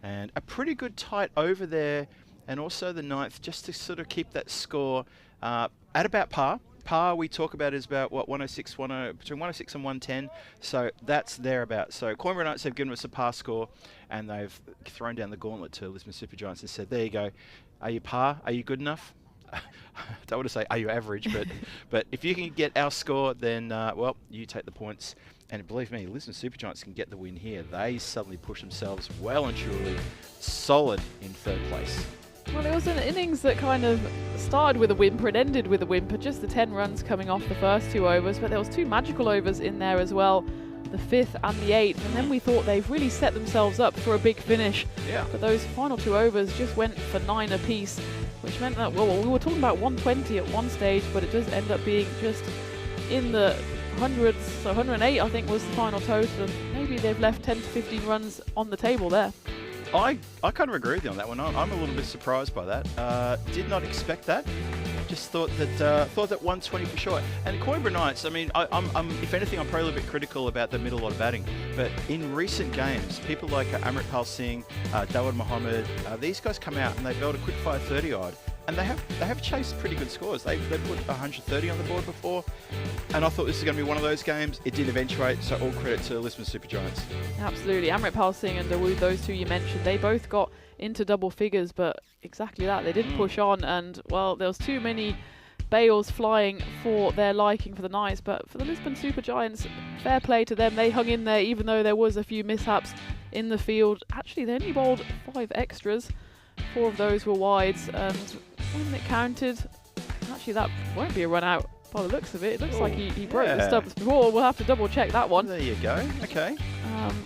And a pretty good tight over there, and also the 9th, just to sort of keep that score at about par. Par we talk about is about, what, 106, between 106 and 110. So that's thereabouts. So Coimbra Knights have given us a par score, and they've thrown down the gauntlet to Lisbon Super Giants and said, there you go. Are you par? Are you good enough? I don't want to say, are you average? But if you can get our score, then, well, you take the points. And believe me, Lisbon Super Giants can get the win here. They suddenly push themselves well and truly solid in 3rd place. Well, it was an innings that kind of started with a whimper and ended with a whimper, just the 10 runs coming off the first 2 overs, but there was 2 magical overs in there as well, the 5th and the 8th, and then we thought they've really set themselves up for a big finish. Yeah. But those final 2 overs just went for 9 apiece, which meant that, well, we were talking about 120 at one stage, but it does end up being just in the hundreds, so 108 I think was the final total, and maybe they've left 10 to 15 runs on the table there. I kind of agree with you on that one. I'm a little bit surprised by that. Did not expect that. Just thought that 120 for sure. And Coimbra Knights, I mean, I'm if anything, I'm probably a little bit critical about the middle order batting. But in recent games, people like Amritpal Singh, Dawud Mohammed, these guys come out and they build a quick fire 30 odd. And they have chased pretty good scores. They put 130 on the board before, and I thought this was going to be one of those games. It did eventuate, so all credit to Lisbon Super Giants. Absolutely. Amritpal Singh and Dawood, those 2 you mentioned, they both got into double figures, but exactly that, they didn't push on, and well, there was too many bails flying for their liking for the Knights, but for the Lisbon Super Giants, fair play to them. They hung in there even though there was a few mishaps in the field. Actually, they only bowled 5 extras. 4 of those were wides, and when it counted, actually that won't be a run out by the looks of it. It looks like he broke the stumps before. We'll have to double check that one. There you go. Okay.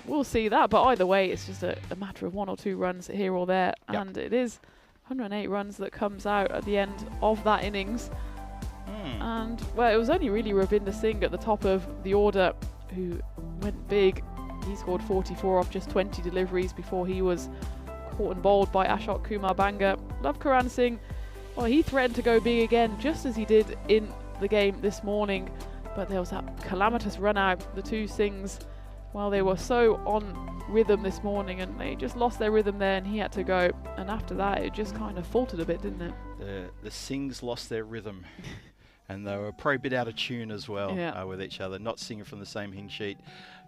We'll see that, but either way, it's just a matter of 1 or 2 runs here or there, and it is 108 runs that comes out at the end of that innings. And well, it was only really Ravinder Singh at the top of the order who went big. He scored 44 off just 20 deliveries before he was caught and bowled by Ashok Kumar Banga. Lavkaran Singh, well, he threatened to go big again, just as he did in the game this morning, but there was that calamitous run out. The 2 Singhs, well, they were so on rhythm this morning, and they just lost their rhythm there, and he had to go, and after that it just kind of faltered a bit, didn't it? The Singhs lost their rhythm. And they were probably a bit out of tune as well with each other, not singing from the same hing sheet.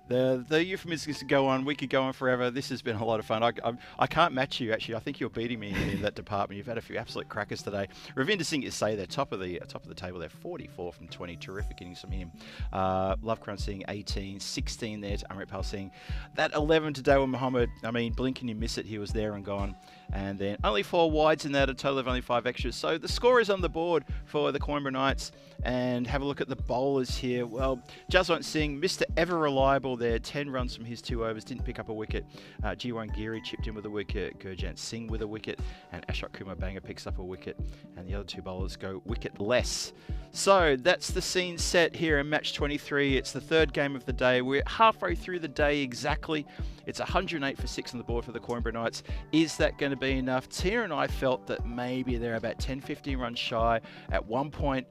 The euphemisms go on. We could go on forever. This has been a lot of fun. I can't match you, actually. I think you're beating me in that department. You've had a few absolute crackers today. Ravinder Singh is they're top of the table. They're 44 from 20. Terrific innings from him. Lavkaran Singh 18, 16 there to Amritpal Singh. That 11 to Dawud Mohammed. I mean, blink and you miss it. He was there and gone. and then only 4 wides in that, a total of only 5 extras. So the score is on the board for the Coimbra Knights. And have a look at the bowlers here. Well, Jaswant Singh, Mr. Ever Reliable there, 10 runs from his 2 overs, didn't pick up a wicket. Jiwan Giri chipped in with a wicket, Gurjant Singh with a wicket, and Ashok Kumar Banger picks up a wicket, and the other 2 bowlers go wicket-less. So that's the scene set here in match 23. It's the 3rd game of the day. We're halfway through the day exactly. It's 108 for 6 on the board for the Coimbra Knights. Is that going to be enough? Tia and I felt that maybe they're about 10-15 runs shy. At one point,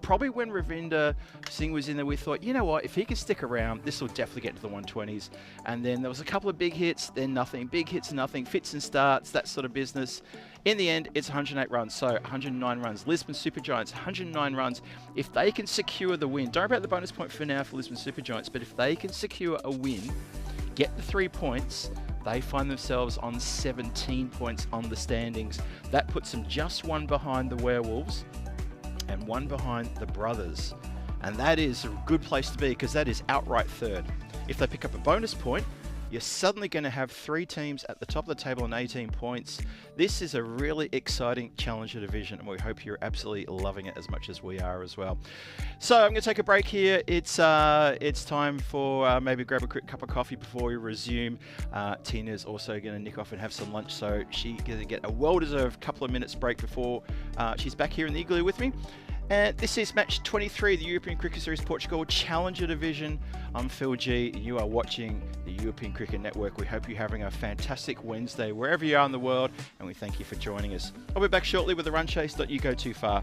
probably when Ravinder Singh was in there, we thought, you know what, if he can stick around, this will definitely get to the 120s. And then there was a couple of big hits, then nothing. Big hits, nothing. Fits and starts, that sort of business. In the end, it's 108 runs, so 109 runs. Lisbon Supergiants, 109 runs. If they can secure the win, don't worry about the bonus point for now for Lisbon Supergiants, but if they can secure a win, get the 3 points, they find themselves on 17 points on the standings. That puts them just 1 behind the Werewolves and 1 behind the Brothers. And that is a good place to be because that is outright 3rd. If they pick up a bonus point, you're suddenly going to have 3 teams at the top of the table on 18 points. This is a really exciting Challenger division, and we hope you're absolutely loving it as much as we are as well. So I'm going to take a break here. It's time for maybe grab a quick cup of coffee before we resume. Tina's also going to nick off and have some lunch, so she's going to get a well-deserved couple of minutes break before she's back here in the igloo with me. And this is match 23, the European Cricket Series Portugal Challenger Division. I'm Phil G. You are watching the European Cricket Network. We hope you're having a fantastic Wednesday wherever you are in the world, and we thank you for joining us. I'll be back shortly with the run chase. Don't you go too far.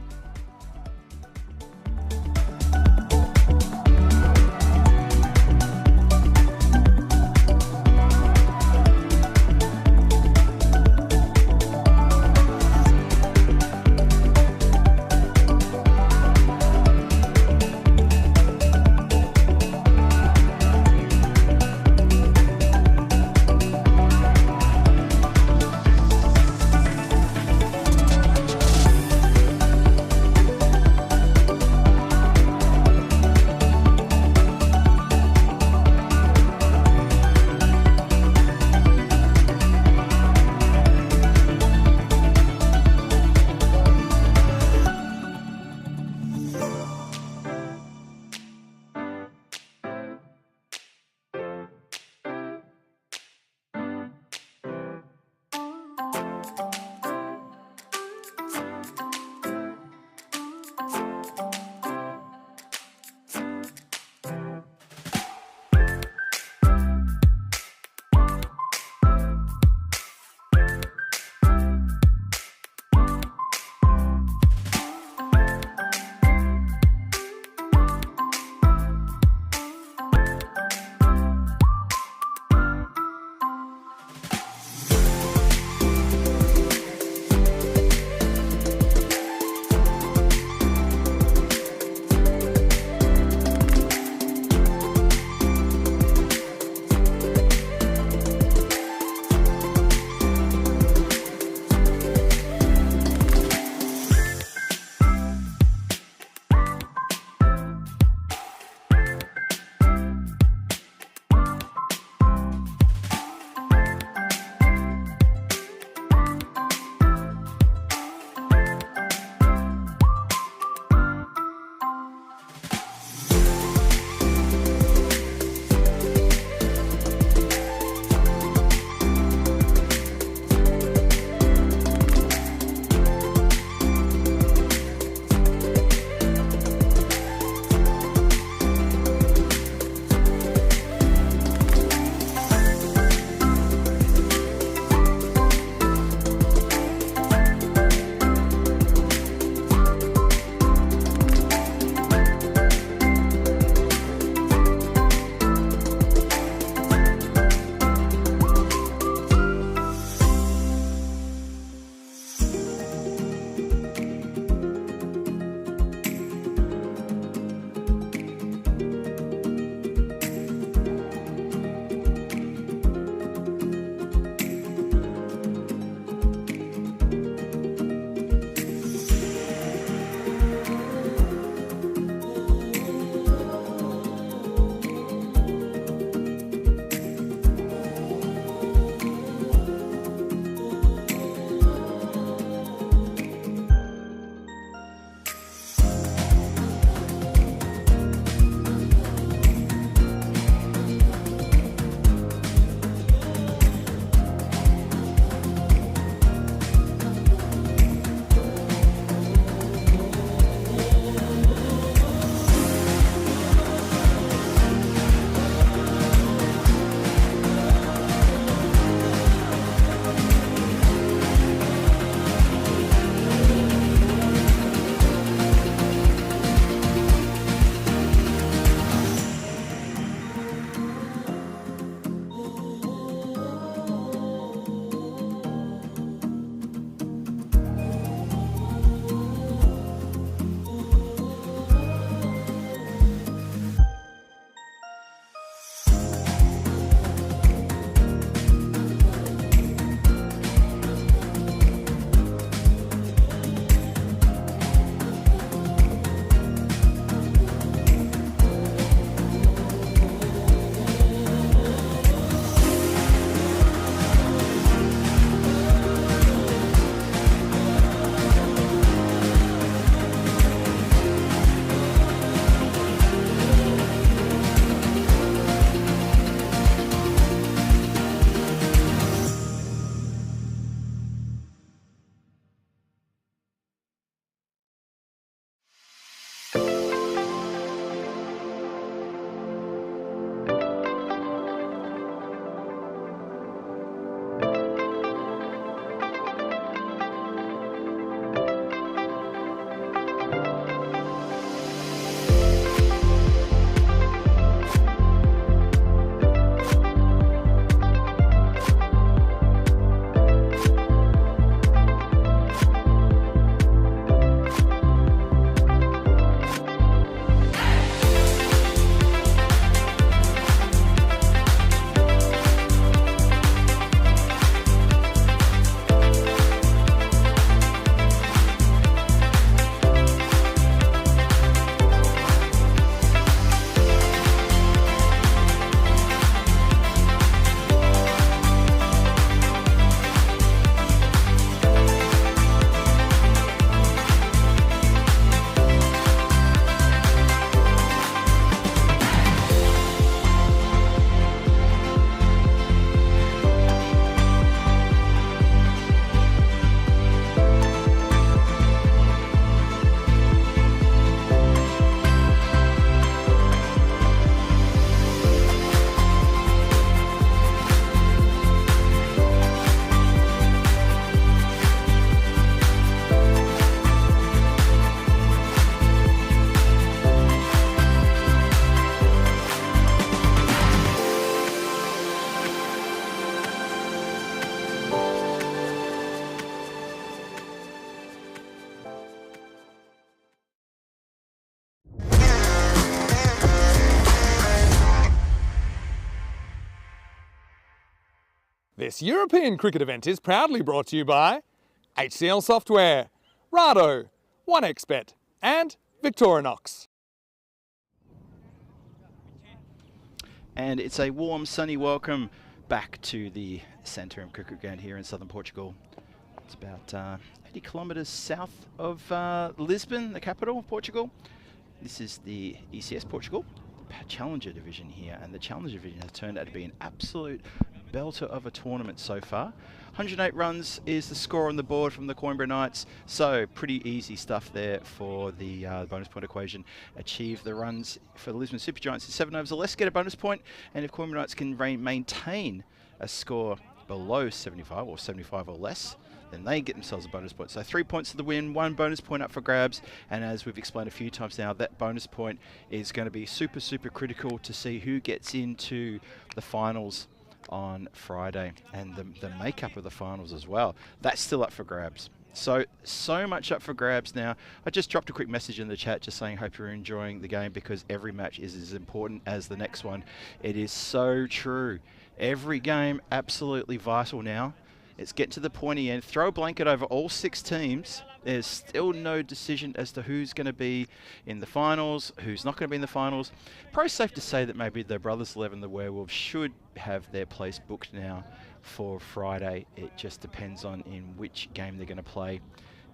This European cricket event is proudly brought to you by HCL Software, Rado, 1xBet and Victorinox. And it's a warm, sunny welcome back to the Santarém Cricket Ground here in southern Portugal. It's about 80 kilometres south of Lisbon, the capital of Portugal. This is the ECS Portugal Challenger Division here, and the Challenger Division has turned out to be an absolute belter of a tournament so far. 108 runs is the score on the board from the Coimbra Knights, so pretty easy stuff there for the bonus point equation. Achieve the runs for the Lisbon Super Giants in 7 overs or less, get a bonus point, and if Coimbra Knights can maintain a score below 75 or 75 or less, then they get themselves a bonus point. So 3 points to the win, 1 bonus point up for grabs, and as we've explained a few times now, that bonus point is going to be super, super critical to see who gets into the finals on Friday, and the makeup of the finals as well. That's still up for grabs. So much up for grabs now. I just dropped a quick message in the chat just saying hope you're enjoying the game, because every match is as important as the next one. It is so true. Every game absolutely vital now. It's getting to the pointy end. Throw a blanket over all 6 teams. There's still no decision as to who's going to be in the finals, who's not going to be in the finals. Probably safe to say that maybe the Brothers 11, the Werewolves, should have their place booked now for Friday. It just depends on in which game they're going to play.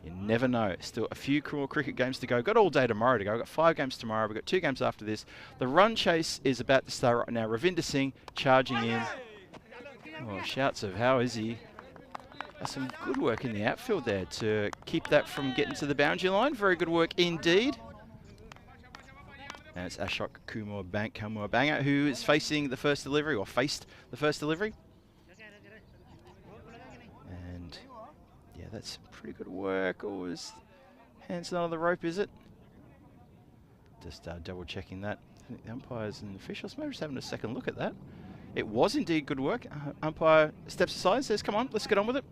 You never know. Still a few more cricket games to go. Got all day tomorrow to go. Got 5 games tomorrow. We've got 2 games after this. The run chase is about to start right now. Ravinder Singh charging in. Oh, shouts of how is he? Some good work in the outfield there to keep that from getting to the boundary line. Very good work indeed. And it's Ashok Kumar Banga who is facing the first delivery, or faced the first delivery. And yeah, that's pretty good work. Oh, his hand's not on the rope, is it? Just double checking that. I think the umpires and officials maybe just having a second look at that. It was indeed good work. Umpire steps aside and says, come on, let's get on with it.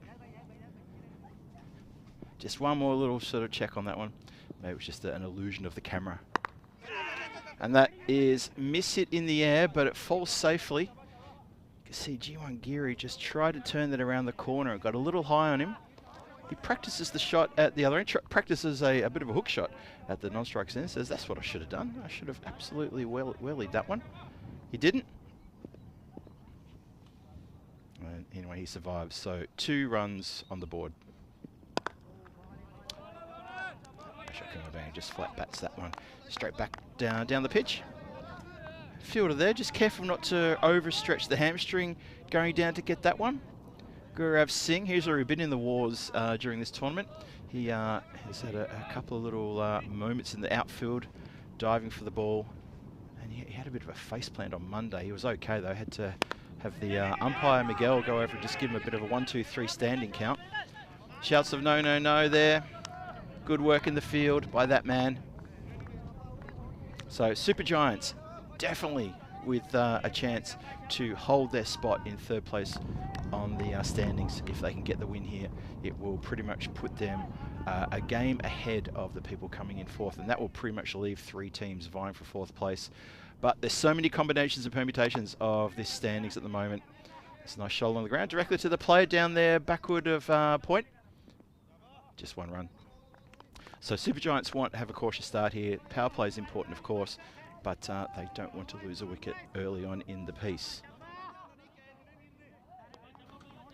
Just one more little sort of check on that one. Maybe it was just an illusion of the camera. And that is miss hit in the air, but it falls safely. You can see G1 Giri just tried to turn that around the corner. It got a little high on him. He practices the shot at the other end, practices a bit of a hook shot at the non-strike center. Says, that's what I should have done. I should have absolutely wellied that one. He didn't. And anyway, he survives. So 2 runs on the board. Just flat bats that one straight back down the pitch. Fielder there, just careful not to overstretch the hamstring going down to get that one. Gaurav Singh, he's already been in the wars during this tournament. He has had a couple of little moments in the outfield, diving for the ball, and he had a bit of a faceplant on Monday. He was okay though, had to have the umpire Miguel go over and just give him a bit of a 1-2-3 standing count. Shouts of no, no, no there. Good work in the field by that man. So Super Giants definitely with a chance to hold their spot in 3rd place on the standings. If they can get the win here, it will pretty much put them a game ahead of the people coming in 4th, and that will pretty much leave 3 teams vying for 4th place. But there's so many combinations and permutations of this standings at the moment. It's a nice shoulder on the ground, directly to the player down there, backward of point. Just 1 run. So Super Giants want to have a cautious start here. Power play is important, of course, but they don't want to lose a wicket early on in the piece.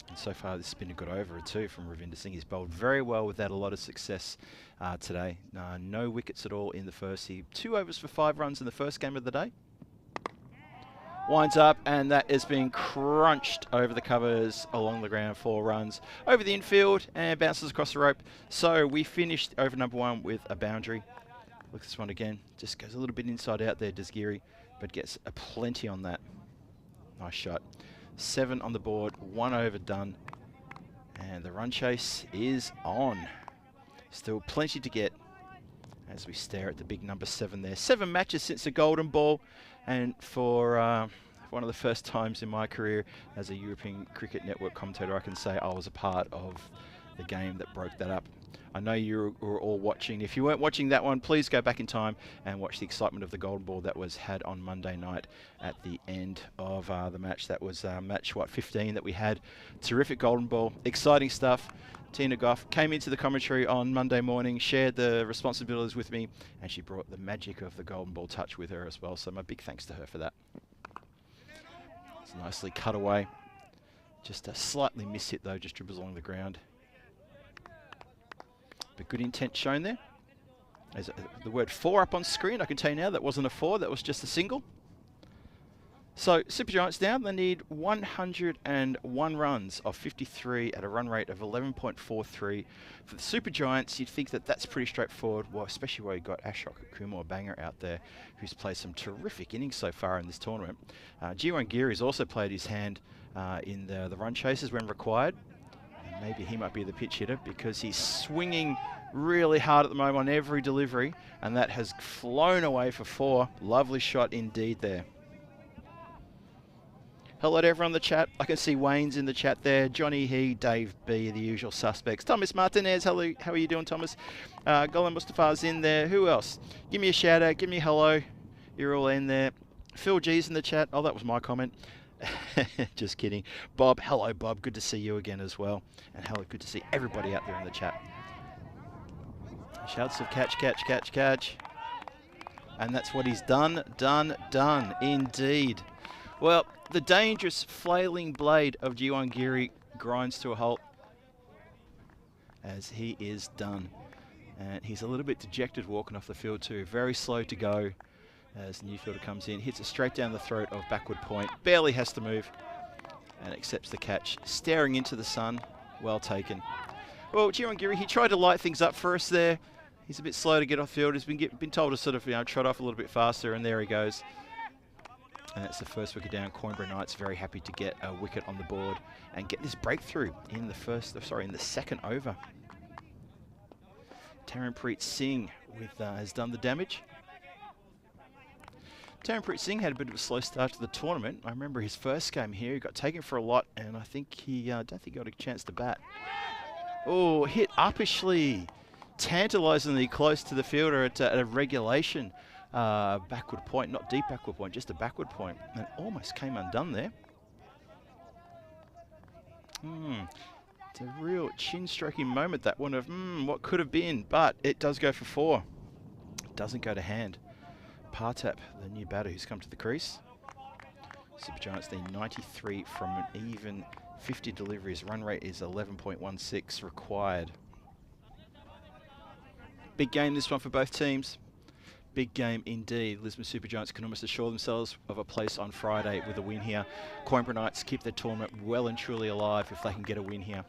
And so far, this has been a good over too from Ravinder Singh. He's bowled very well without a lot of success today. No wickets at all in the first. 2 overs for 5 runs in the first game of the day. Winds up, and that is being crunched over the covers along the ground. 4 runs over the infield and bounces across the rope. So we finished over number 1 with a boundary. Look at this one again. Just goes a little bit inside out there, does Giri, but gets a plenty on that. Nice shot. 7 on the board, 1 over done. And the run chase is on. Still plenty to get as we stare at the big number 7 there. 7 matches since the golden ball. And for one of the first times in my career as a European Cricket Network commentator, I can say I was a part of the game that broke that up. I know you were all watching. If you weren't watching that one, please go back in time and watch the excitement of the golden ball that was had on Monday night at the end of the match. That was match, 15 that we had. Terrific golden ball. Exciting stuff. Tina Goff came into the commentary on Monday morning, shared the responsibilities with me, and she brought the magic of the golden ball touch with her as well. So my big thanks to her for that. It's nicely cut away. Just a slightly miss hit though, just dribbles along the ground. But good intent shown there. There's the word 4 up on screen. I can tell you now that wasn't a 4, that was just a single. So Super Giants down, they need 101 runs of 53 at a run rate of 11.43. For the Super Giants, you'd think that that's pretty straightforward, well, especially where you've got Ashok Kumar-Banger out there, who's played some terrific innings so far in this tournament. Jiwan Giri's also played his hand in the run chases when required. And maybe he might be the pitch hitter because he's swinging really hard at the moment on every delivery, and that has flown away for 4. Lovely shot indeed there. Hello to everyone in the chat. I can see Wayne's in the chat there. Johnny He, Dave B, the usual suspects. Thomas Martinez, hello. How are you doing, Thomas? Golan Mustafa's in there. Who else? Give me a shout out. Give me a hello. You're all in there. Phil G's in the chat. Oh, that was my comment. Just kidding. Bob, hello, Bob. Good to see you again as well. And hello, good to see everybody out there in the chat. Shouts of catch, catch, catch, catch. And that's what he's done, done, done. Indeed. Well, the dangerous flailing blade of Jiwan Giri grinds to a halt as he is done. And he's a little bit dejected walking off the field too. Very slow to go as the new fielder comes in. Hits it straight down the throat of backward point. Barely has to move and accepts the catch. Staring into the sun. Well taken. Well, Jiwan Giri, he tried to light things up for us there. He's a bit slow to get off field. He's been told to sort of trot off a little bit faster, and there he goes. And that's the first wicket down. Coimbra Knights very happy to get a wicket on the board and get this breakthrough in the second over. Taranpreet Singh has done the damage. Taranpreet Singh had a bit of a slow start to the tournament. I remember his first game here, he got taken for a lot, and I think he don't think he got a chance to bat. Oh, hit uppishly, tantalisingly close to the fielder at a regulation. Backward point, not deep backward point, just a backward point, and almost came undone there. It's a real chin-stroking moment, that one, of what could have been, but it does go for 4. It doesn't go to hand. Partap, the new batter who's come to the crease. Super Giants need 93 from an even 50 deliveries. Run rate is 11.16 required. Big game this one for both teams. Big game indeed. Lisbon Super Giants can almost assure themselves of a place on Friday with a win here. Coimbra Knights keep their tournament well and truly alive if they can get a win here.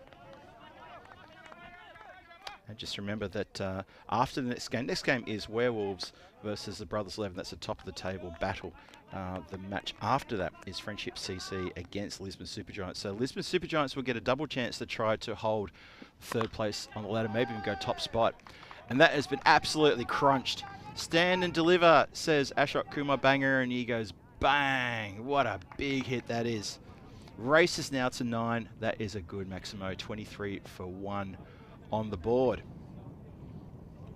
And just remember that after the next game is Werewolves versus the Brothers 11. That's the top of the table battle. The match after that is Friendship CC against Lisbon Super Giants. So Lisbon Super Giants will get a double chance to try to hold 3rd place on the ladder, maybe even go top spot. And that has been absolutely crunched. Stand and deliver, says Ashok Kumar-Banger, and he goes bang. What a big hit that is. Races now to 9. That is a good Maximo. 23 for 1 on the board.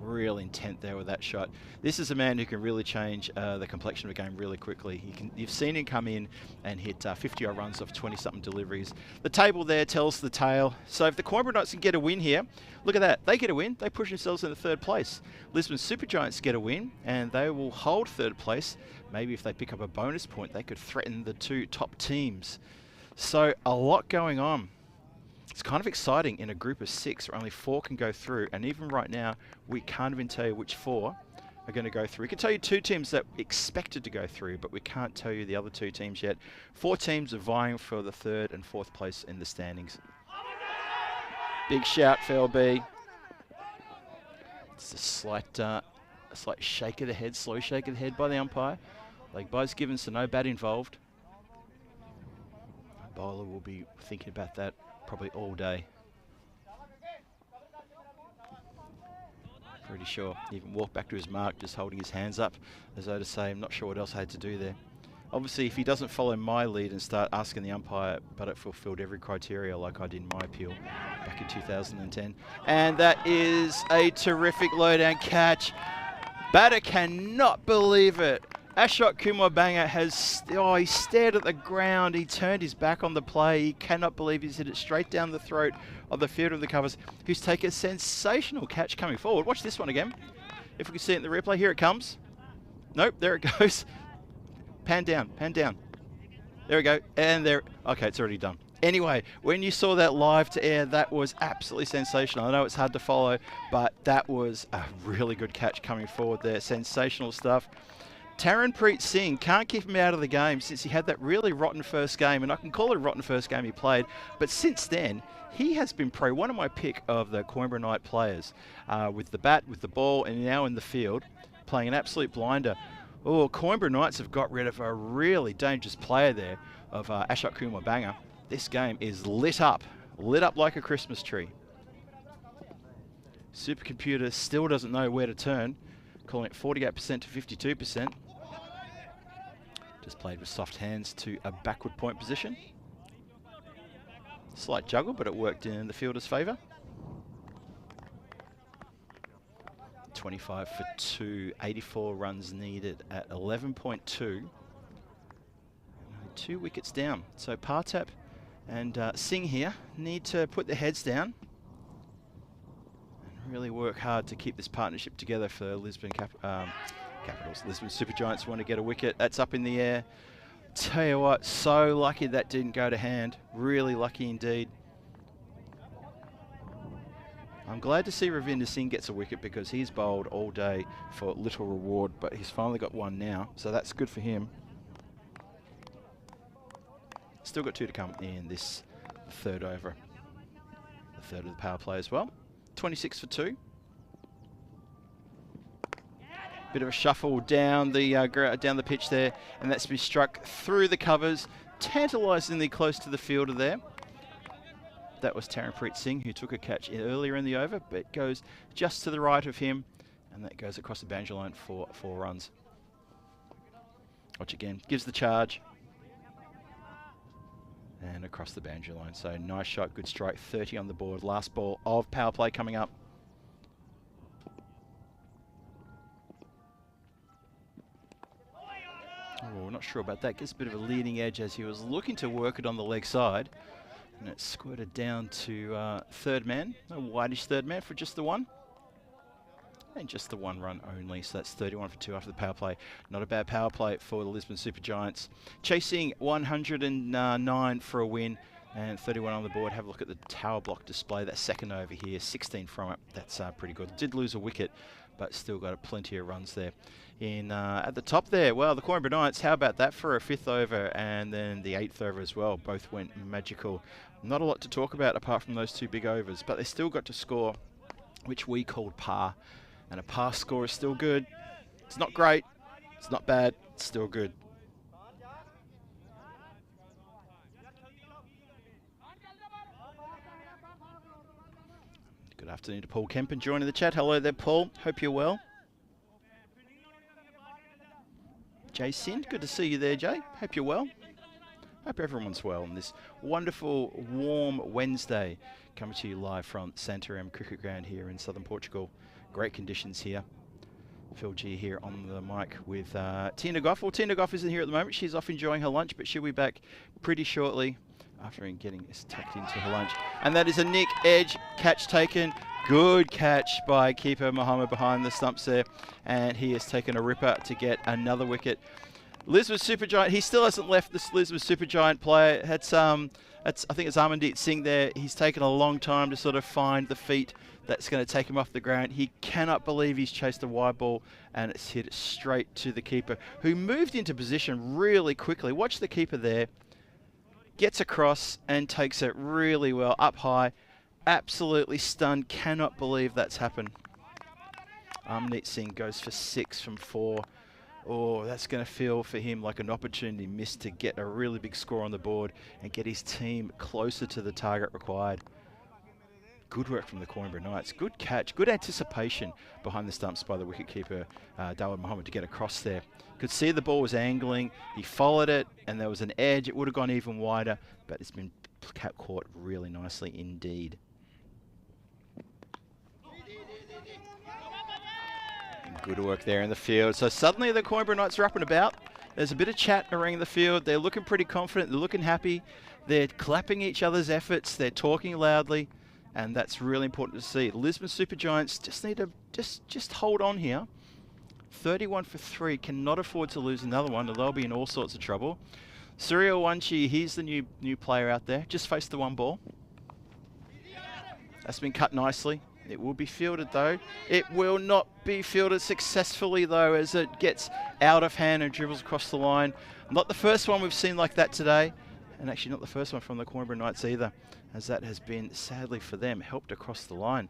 Real intent there with that shot. This is a man who can really change the complexion of a game really quickly. You've seen him come in and hit 50-odd runs off 20-something deliveries. The table there tells the tale. So if the Coimbra Knights can get a win here, look at that. They get a win. They push themselves into 3rd place. Lisbon Super Giants get a win, and they will hold 3rd place. Maybe if they pick up a bonus point, they could threaten the 2 top teams. So a lot going on. It's kind of exciting in a group of 6 where only 4 can go through, and even right now we can't even tell you which 4 are going to go through. We can tell you 2 teams that expected to go through, but we can't tell you the other 2 teams yet. 4 teams are vying for the 3rd and 4th place in the standings. Big shout for LB. It's a slight shake of the head, slow shake of the head by the umpire. Leg by's given, so no bat involved. The bowler will be thinking about that probably all day. Pretty sure. He even walked back to his mark, just holding his hands up as though to say, I'm not sure what else I had to do there. Obviously, if he doesn't follow my lead and start asking the umpire, but it fulfilled every criteria like I did in my appeal back in 2010. And that is a terrific low-down catch. Batter cannot believe it. Ashok Kumar has, he stared at the ground. He turned his back on the play. He cannot believe he's hit it straight down the throat of the fielder of the covers, who's taken a sensational catch coming forward. Watch this one again. If we can see it in the replay, here it comes. Nope, there it goes. Pan down, pan down. There we go. And there, okay, it's already done. Anyway, when you saw that live to air, that was absolutely sensational. I know it's hard to follow, but that was a really good catch coming forward there. Sensational stuff. Taranpreet Singh can't keep him out of the game since he had that really rotten first game, and I can call it a rotten first game he played, but since then, he has been one of my pick of the Coimbra Knight players, with the bat, with the ball, and now in the field, playing an absolute blinder. Oh, Coimbra Knights have got rid of a really dangerous player there of Ashok Kumar Banger. This game is lit up like a Christmas tree. Supercomputer still doesn't know where to turn, calling it 48% to 52%. Just played with soft hands to a backward point position. Slight juggle, but it worked in the fielder's favour. 25 for 2, 84 runs needed at 11.2. 2 wickets down. So Partap and Singh here need to put their heads down and really work hard to keep this partnership together for Lisbon Capitals. Lisbon Supergiants want to get a wicket. That's up in the air. Tell you what, so lucky that didn't go to hand. Really lucky indeed. I'm glad to see Ravinder Singh gets a wicket because he's bowled all day for little reward, but he's finally got one now, so that's good for him. Still got 2 to come in this third over. The third of the power play as well. 26 for 2. Bit of a shuffle down the pitch there, and that's been struck through the covers, tantalisingly close to the fielder there. That was Taranpreet Singh, who took a catch earlier in the over, but it goes just to the right of him, and that goes across the boundary line for 4 runs. Watch again, gives the charge, and across the boundary line. So nice shot, good strike, 30 on the board. Last ball of power play coming up. Oh, not sure about that. Gets a bit of a leading edge as he was looking to work it on the leg side. And it squirted down to third man. A whitish third man for just the one. And just the 1 run only. So that's 31 for 2 after the power play. Not a bad power play for the Lisbon Supergiants. Chasing 109 for a win. And 31 on the board. Have a look at the tower block display. That second over here. 16 from it. That's pretty good. Did lose a wicket, but still got plenty of runs there. At the top there, well, the Coimbra Knights, how about that for a 5th over and then the 8th over as well? Both went magical. Not a lot to talk about apart from those 2 big overs, but they still got to score, which we called par. And a par score is still good. It's not great, it's not bad, it's still good. Good afternoon to Paul Kempen joining the chat. Hello there, Paul. Hope you're well. Jay Sind, good to see you there, Jay. Hope you're well. Hope everyone's well on this wonderful, warm Wednesday. Coming to you live from Santarém Cricket Ground here in southern Portugal. Great conditions here. Phil G here on the mic with Tina Goff. Well, Tina Goff isn't here at the moment. She's off enjoying her lunch, but she'll be back pretty shortly after getting tucked into her lunch. And that is a Nick Edge catch taken. Good catch by keeper Mohammed behind the stumps there. And he has taken a ripper to get another wicket. Lisbon Supergiant, he still hasn't left this Lisbon Supergiant player. I think it's Amandeep Singh there. He's taken a long time to sort of find the feet that's going to take him off the ground. He cannot believe he's chased a wide ball and it's hit straight to the keeper, who moved into position really quickly. Watch the keeper there. Gets across and takes it really well up high. Absolutely stunned. Cannot believe that's happened. Amandeep Singh goes for 6 from 4. Oh, that's going to feel for him like an opportunity missed to get a really big score on the board and get his team closer to the target required. Good work from the Coimbra Knights. Good catch, good anticipation behind the stumps by the wicketkeeper, Dawud Mohammed, to get across there. Could see the ball was angling. He followed it, and there was an edge. It would have gone even wider, but it's been caught really nicely indeed. Good work there in the field. So suddenly the Coimbra Knights are up and about. There's a bit of chat around the field. They're looking pretty confident. They're looking happy. They're clapping each other's efforts. They're talking loudly. And that's really important to see. Lisbon Super Giants just need to just hold on here. 31 for 3, cannot afford to lose another one, or they'll be in all sorts of trouble. Surya Wanchi, he's the new player out there. Just faced the one ball. That's been cut nicely. It will be fielded though. It will not be fielded successfully though, as it gets out of hand and dribbles across the line. Not the first one we've seen like that today, and actually not the first one from the Coimbra Knights either, as that has been, sadly for them, helped across the line.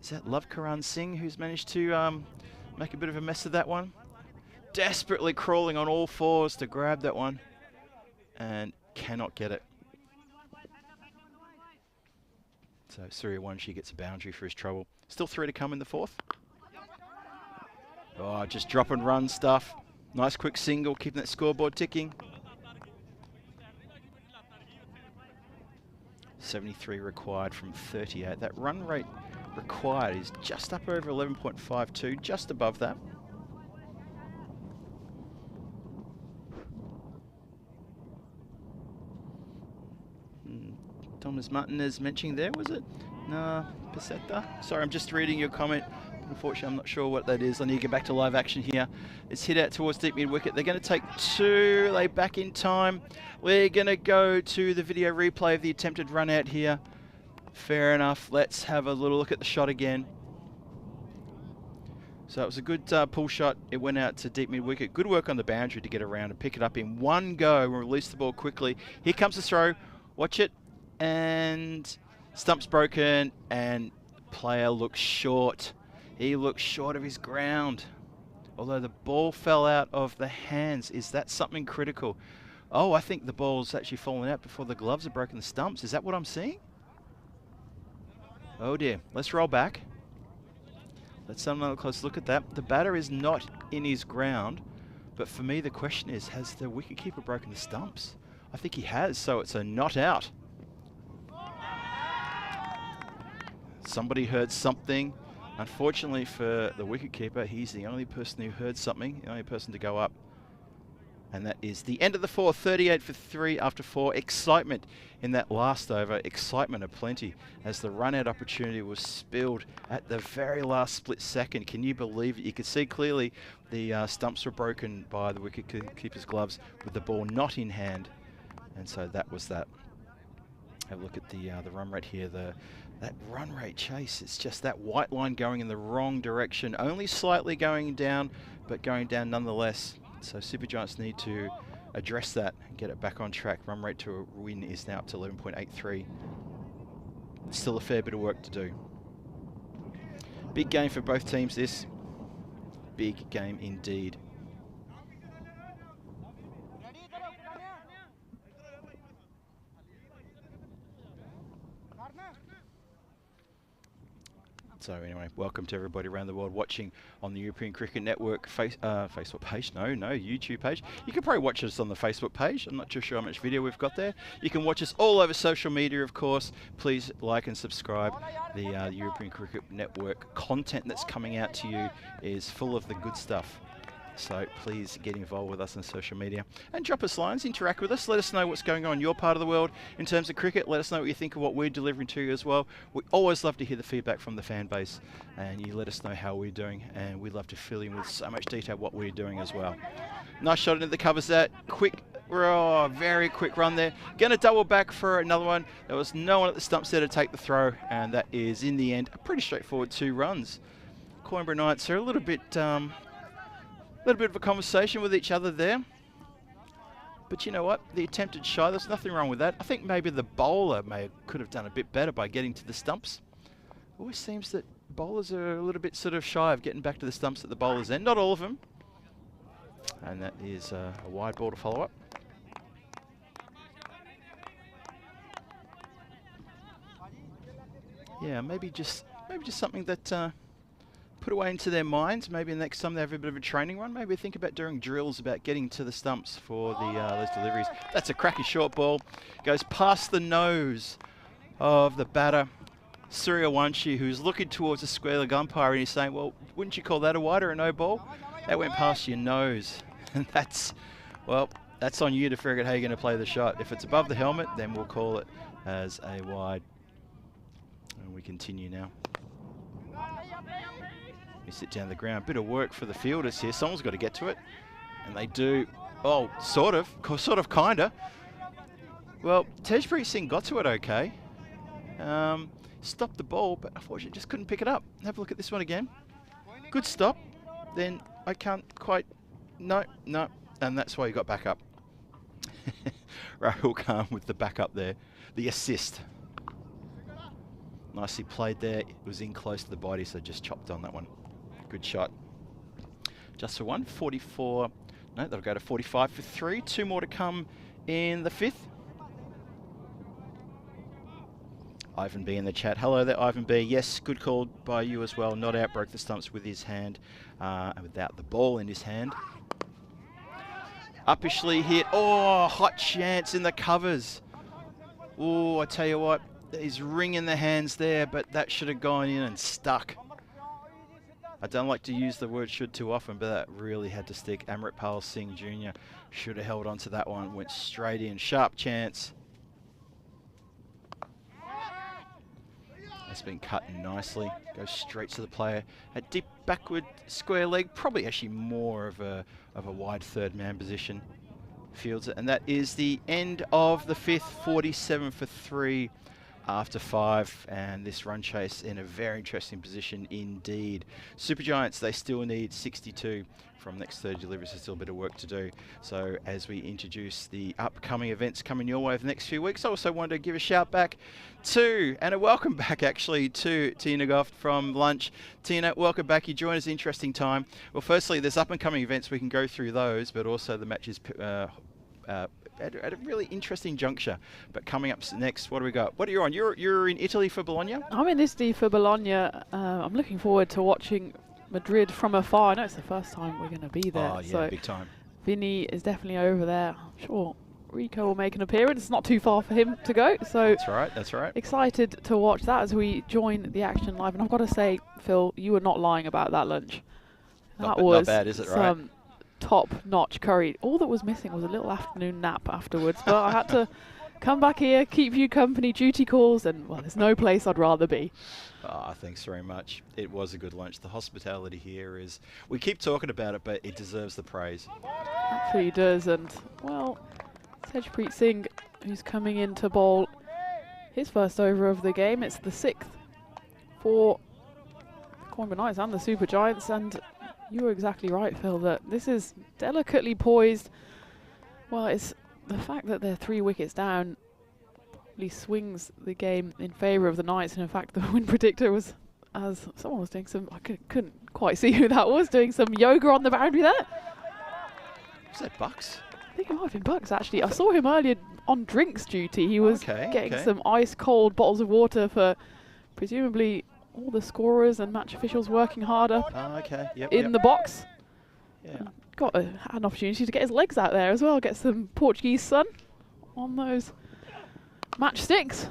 Is that Love Karan Singh who's managed to make a bit of a mess of that one? Desperately crawling on all fours to grab that one, and cannot get it. So Surya Wanshi gets a boundary for his trouble. Still 3 to come in the 4th. Oh, just drop and run stuff. Nice quick single, keeping that scoreboard ticking. 73 required from 38. That run rate required is just up over 11.52, just above that. Thomas Martinez mentioning there, was it? No, Peseta. Sorry, I'm just reading your comment. Unfortunately, I'm not sure what that is. I need to get back to live action here. It's hit out towards deep mid wicket. They're going to take 2. They back in time. We're going to go to the video replay of the attempted run out here. Fair enough. Let's have a little look at the shot again. So it was a good pull shot. It went out to deep mid wicket. Good work on the boundary to get around and pick it up in one go and release the ball quickly. Here comes the throw. Watch it. And stump's broken, and player looks short. He looks short of his ground. Although the ball fell out of the hands. Is that something critical? Oh, I think the ball's actually fallen out before the gloves have broken the stumps. Is that what I'm seeing? Oh dear. Let's roll back. Let's have another close look at that. The batter is not in his ground, but for me the question is, has the wicketkeeper broken the stumps? I think he has, so it's a not out. Somebody heard something. Unfortunately for the wicketkeeper, he's the only person who heard something, the only person to go up. And that is the end of the 4th, 38 for 3 after 4. Excitement in that last over, excitement aplenty, as the run-out opportunity was spilled at the very last split second. Can you believe it? You could see clearly the stumps were broken by the wicketkeeper's gloves with the ball not in hand. And so that was that. Have a look at the run rate here. That run rate chase, it's just that white line going in the wrong direction. Only slightly going down, but going down nonetheless. So Super Giants need to address that and get it back on track. Run rate to a win is now up to 11.83. Still a fair bit of work to do. Big game for both teams, this. Big game indeed. So anyway, welcome to everybody around the world watching on the European Cricket Network Facebook page. No, YouTube page. You can probably watch us on the Facebook page. I'm not too sure how much video we've got there. You can watch us all over social media, of course. Please like and subscribe. The European Cricket Network content that's coming out to you is full of the good stuff. So please get involved with us on social media and drop us lines, interact with us, let us know what's going on in your part of the world in terms of cricket. Let us know what you think of what we're delivering to you as well. We always love to hear the feedback from the fan base, and you let us know how we're doing, and we love to fill in with so much detail what we're doing as well. Nice shot into the covers that. Quick, very quick run there. Going to double back for another one. There was no one at the stumps there to take the throw, and that is, in the end, a pretty straightforward 2 runs. Coimbra Knights are a little bit of a conversation with each other there. But you know what? The attempted shot, there's nothing wrong with that. I think maybe the bowler could have done a bit better by getting to the stumps. Always seems that bowlers are a little bit sort of shy of getting back to the stumps at the bowler's end. Not all of them. And that is a wide ball to follow up. yeah, maybe just something that put away into their minds. Maybe the next time they have a bit of a training run, maybe think about doing drills about getting to the stumps for the those deliveries. That's a cracky short ball. Goes past the nose of the batter, Suryawanshi, who's looking towards the square leg umpire, and he's saying, well, wouldn't you call that a wide or a no ball? That went past your nose. And that's on you to figure out how you're going to play the shot. If it's above the helmet, then we'll call it as a wide. And we continue now. We sit down the ground. Bit of work for the fielders here. Someone's got to get to it. And they do. Oh, sort of, kinda. Well, Tejpreet Singh got to it okay. Stopped the ball, but unfortunately just couldn't pick it up. Have a look at this one again. Good stop. Then I can't quite. No. And that's why he got back up. Rahul Khan with the backup there. The assist. Nicely played there. It was in close to the body, so just chopped on that one. Good shot. Just for one. 44. No, that'll go to 45 for 3. 2 more to come in the 5th. Ivan B in the chat. Hello there, Ivan B. Yes, good call by you as well. Not out, broke the stumps with his hand, and without the ball in his hand. Uppishly hit. Oh, hot chance in the covers. Oh, I tell you what, he's ringing the hands there, but that should have gone in and stuck. I don't like to use the word should too often, but that really had to stick. Amritpal Singh Jr. should have held on to that one. Went straight in. Sharp chance. It's been cut in nicely. Goes straight to the player. A deep backward square leg. Probably actually more of a wide third man position. Fields it. And that is the end of the 5th. 47 for 3 after 5. And this run chase in a very interesting position indeed. Super Giants, they still need 62 from next 30 deliveries. There's still a bit of work to do. So as we introduce the upcoming events coming your way over the next few weeks, I also wanted to give a shout back to, and a welcome back actually to Tina Goff from lunch. Tina, welcome back. You joined us at an interesting time. Well, firstly, there's up and coming events. We can go through those, but also the matches at a really interesting juncture. But coming up next, what do we got? What are you on? You're in Italy for Bologna? I'm in Italy for Bologna. I'm looking forward to watching Madrid from afar. I know it's the first time we're going to be there. Oh, yeah, so big time. Vinny is definitely over there. I'm sure Rico will make an appearance. It's not too far for him to go. So That's right. Excited to watch that as we join the action live. And I've got to say, Phil, you were not lying about that lunch. That was not bad, is it, right? Some top-notch curry. All that was missing was a little afternoon nap afterwards. But I had to come back here, keep you company, duty calls, and, well, there's no place I'd rather be. Thanks very much. It was a good lunch. The hospitality here is, we keep talking about it, but it deserves the praise. Actually does. And, well, Tejpreet Singh, who's coming in to bowl his first over of the game. It's the 6th for Cornwall Knights and the Super Giants. And you were exactly right, Phil, that this is delicately poised. Well, it's the fact that they're 3 wickets down probably swings the game in favour of the Knights. And in fact, the win predictor was, as someone was doing some, I couldn't quite see who that was, doing some yoga on the boundary there. Was that Bucks? I think it might have been Bucks, actually. I saw him earlier on drinks duty. He was getting some ice-cold bottles of water for presumably all the scorers and match officials working harder in the box. Yeah. Had an opportunity to get his legs out there as well, get some Portuguese sun on those matchsticks.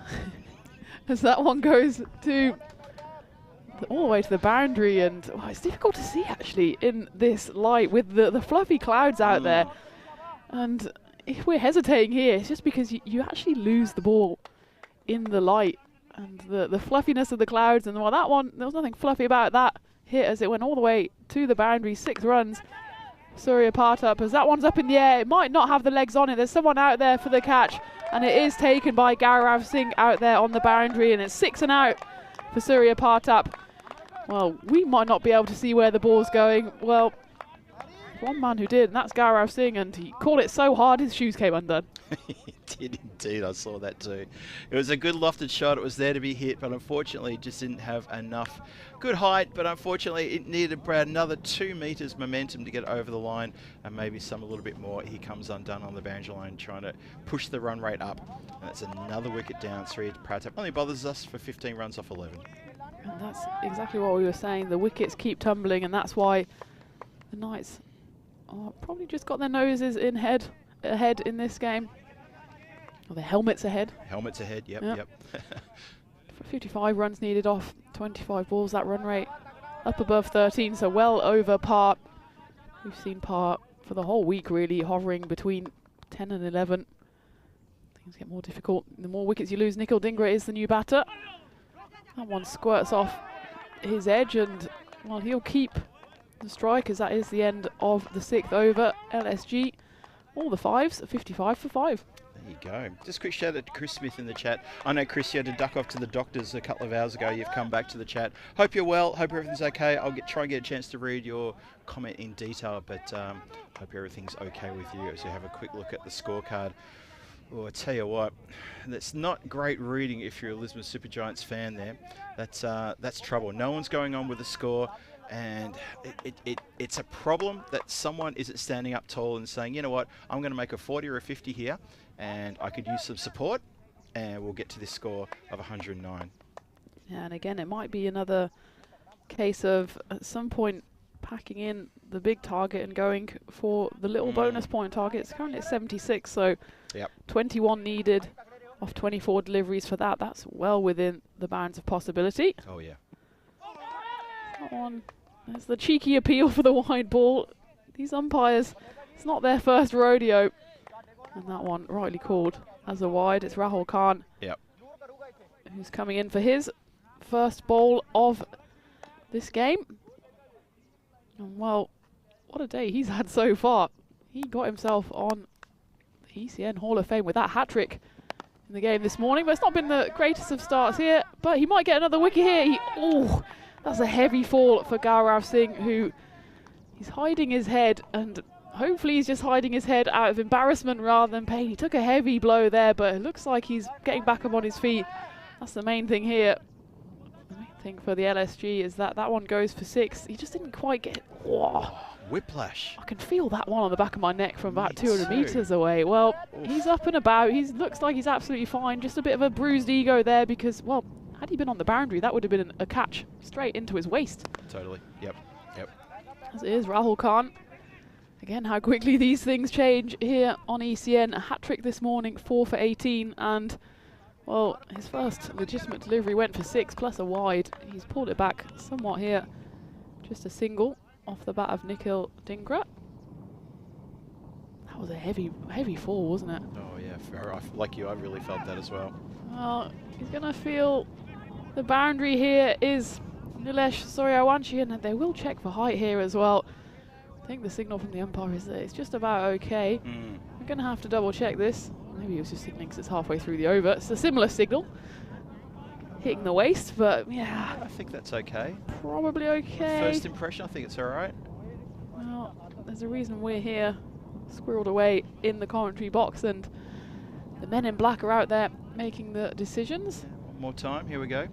As that one goes to all the way to the boundary, and it's difficult to see actually in this light with the fluffy clouds out there. And if we're hesitating here, it's just because you actually lose the ball in the light and the fluffiness of the clouds. And well, that one, there was nothing fluffy about that hit as it went all the way to the boundary. 6 runs. Surya Partap, as that one's up in the air. It might not have the legs on it. There's someone out there for the catch, and it is taken by Gaurav Singh out there on the boundary, and it's 6 and out for Surya Partap. Well, we might not be able to see where the ball's going. Well, one man who did, and that's Gaurav Singh, and he caught it so hard his shoes came undone. did indeed. I saw that too. It was a good lofted shot. It was there to be hit, but unfortunately it just didn't have enough good height. But unfortunately it needed about another 2 meters momentum to get over the line, and maybe some a little bit more. He comes undone on the boundary line, trying to push the run rate up. And that's another wicket down. 3 to Pratap. Only bothers us for 15 runs off 11. And that's exactly what we were saying. The wickets keep tumbling, and that's why the Knights probably just got their noses ahead in this game. Or their helmets ahead. Helmets ahead, yep. 55 runs needed off 25 balls, that run rate up above 13, so well over par. We've seen par for the whole week really hovering between 10 and 11. Things get more difficult. The more wickets you lose, Nikhil Dhingra is the new batter. That one squirts off his edge, and well, he'll keep the strike as that is the end of the 6th over. LSG, all the 5s, 55 for 5. There you go. Just a quick shout out to Chris Smith in the chat. I know, Chris, you had to duck off to the doctors a couple of hours ago. You've come back to the chat. Hope you're well. Hope everything's okay. I'll try and get a chance to read your comment in detail, but hope everything's okay with you as you have a quick look at the scorecard. Oh, I tell you what, that's not great reading if you're a Lisbon Super Giants fan there. That's trouble. No one's going on with the score, and it's a problem that someone isn't standing up tall and saying, you know what, I'm going to make a 40 or a 50 here, and I could use some support, and we'll get to this score of 109. Yeah, and again, it might be another case of at some point packing in the big target and going for the little bonus point target. It's currently at 76, so 21 needed off 24 deliveries for that. That's well within the bounds of possibility. Oh, yeah. That one, there's the cheeky appeal for the wide ball. These umpires, it's not their first rodeo. And that one rightly called as a wide. It's Rahul Khan who's coming in for his first bowl of this game. And well, what a day he's had so far. He got himself on the ECN Hall of Fame with that hat-trick in the game this morning, but it's not been the greatest of starts here, but he might get another wicket here. That's a heavy fall for Gaurav Singh, who he's hiding his head, and hopefully he's just hiding his head out of embarrassment rather than pain. He took a heavy blow there, but it looks like he's getting back up on his feet. That's the main thing here. The main thing for the LSG is that that one goes for 6. He just didn't quite get it. Whoa. Whiplash. I can feel that one on the back of my neck from about 200 meters away. Well, he's up and about. He looks like he's absolutely fine. Just a bit of a bruised ego there because, well, had he been on the boundary, that would have been a catch straight into his waist. Totally. Yep. As it is, Rahul Khan. Again, how quickly these things change here on ECN. A hat-trick this morning, 4 for 18, and, well, his first legitimate delivery went for 6 plus a wide. He's pulled it back somewhat here. Just a single off the bat of Nikhil Dhingra. That was a heavy fall, wasn't it? Oh, yeah. Like you, I really felt that as well. Well, he's going to feel the boundary here is Nilesh Suryawanshi, and they will check for height here as well. I think the signal from the umpire is that it's just about okay. We're going to have to double check this. Maybe he was just signaling because it's halfway through the over. It's a similar signal. Hitting the waist, but yeah. I think that's okay. Probably okay. First impression, I think it's all right. Well, there's a reason we're here, squirreled away in the commentary box, and the men in black are out there making the decisions. One more time, here we go.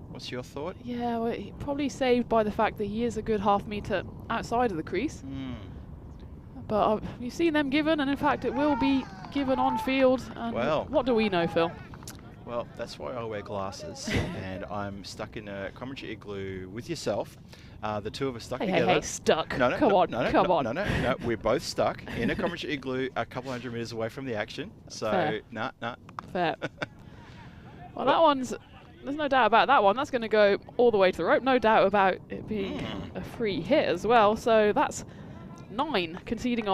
What's your thought? Yeah, well, probably saved by the fact that he is a good half metre outside of the crease. But you've seen them given, and in fact it will be given on field. And well, what do we know, Phil? Well, that's why I wear glasses, and I'm stuck in a commentary igloo with yourself. The two of us stuck together. Hey, stuck. Come on. No, we're both stuck in a commentary igloo a couple hundred meters away from the action. So, nah. Fair. Well, that one's, there's no doubt about that one. That's going to go all the way to the rope. No doubt about it being a free hit as well. So that's 9 conceded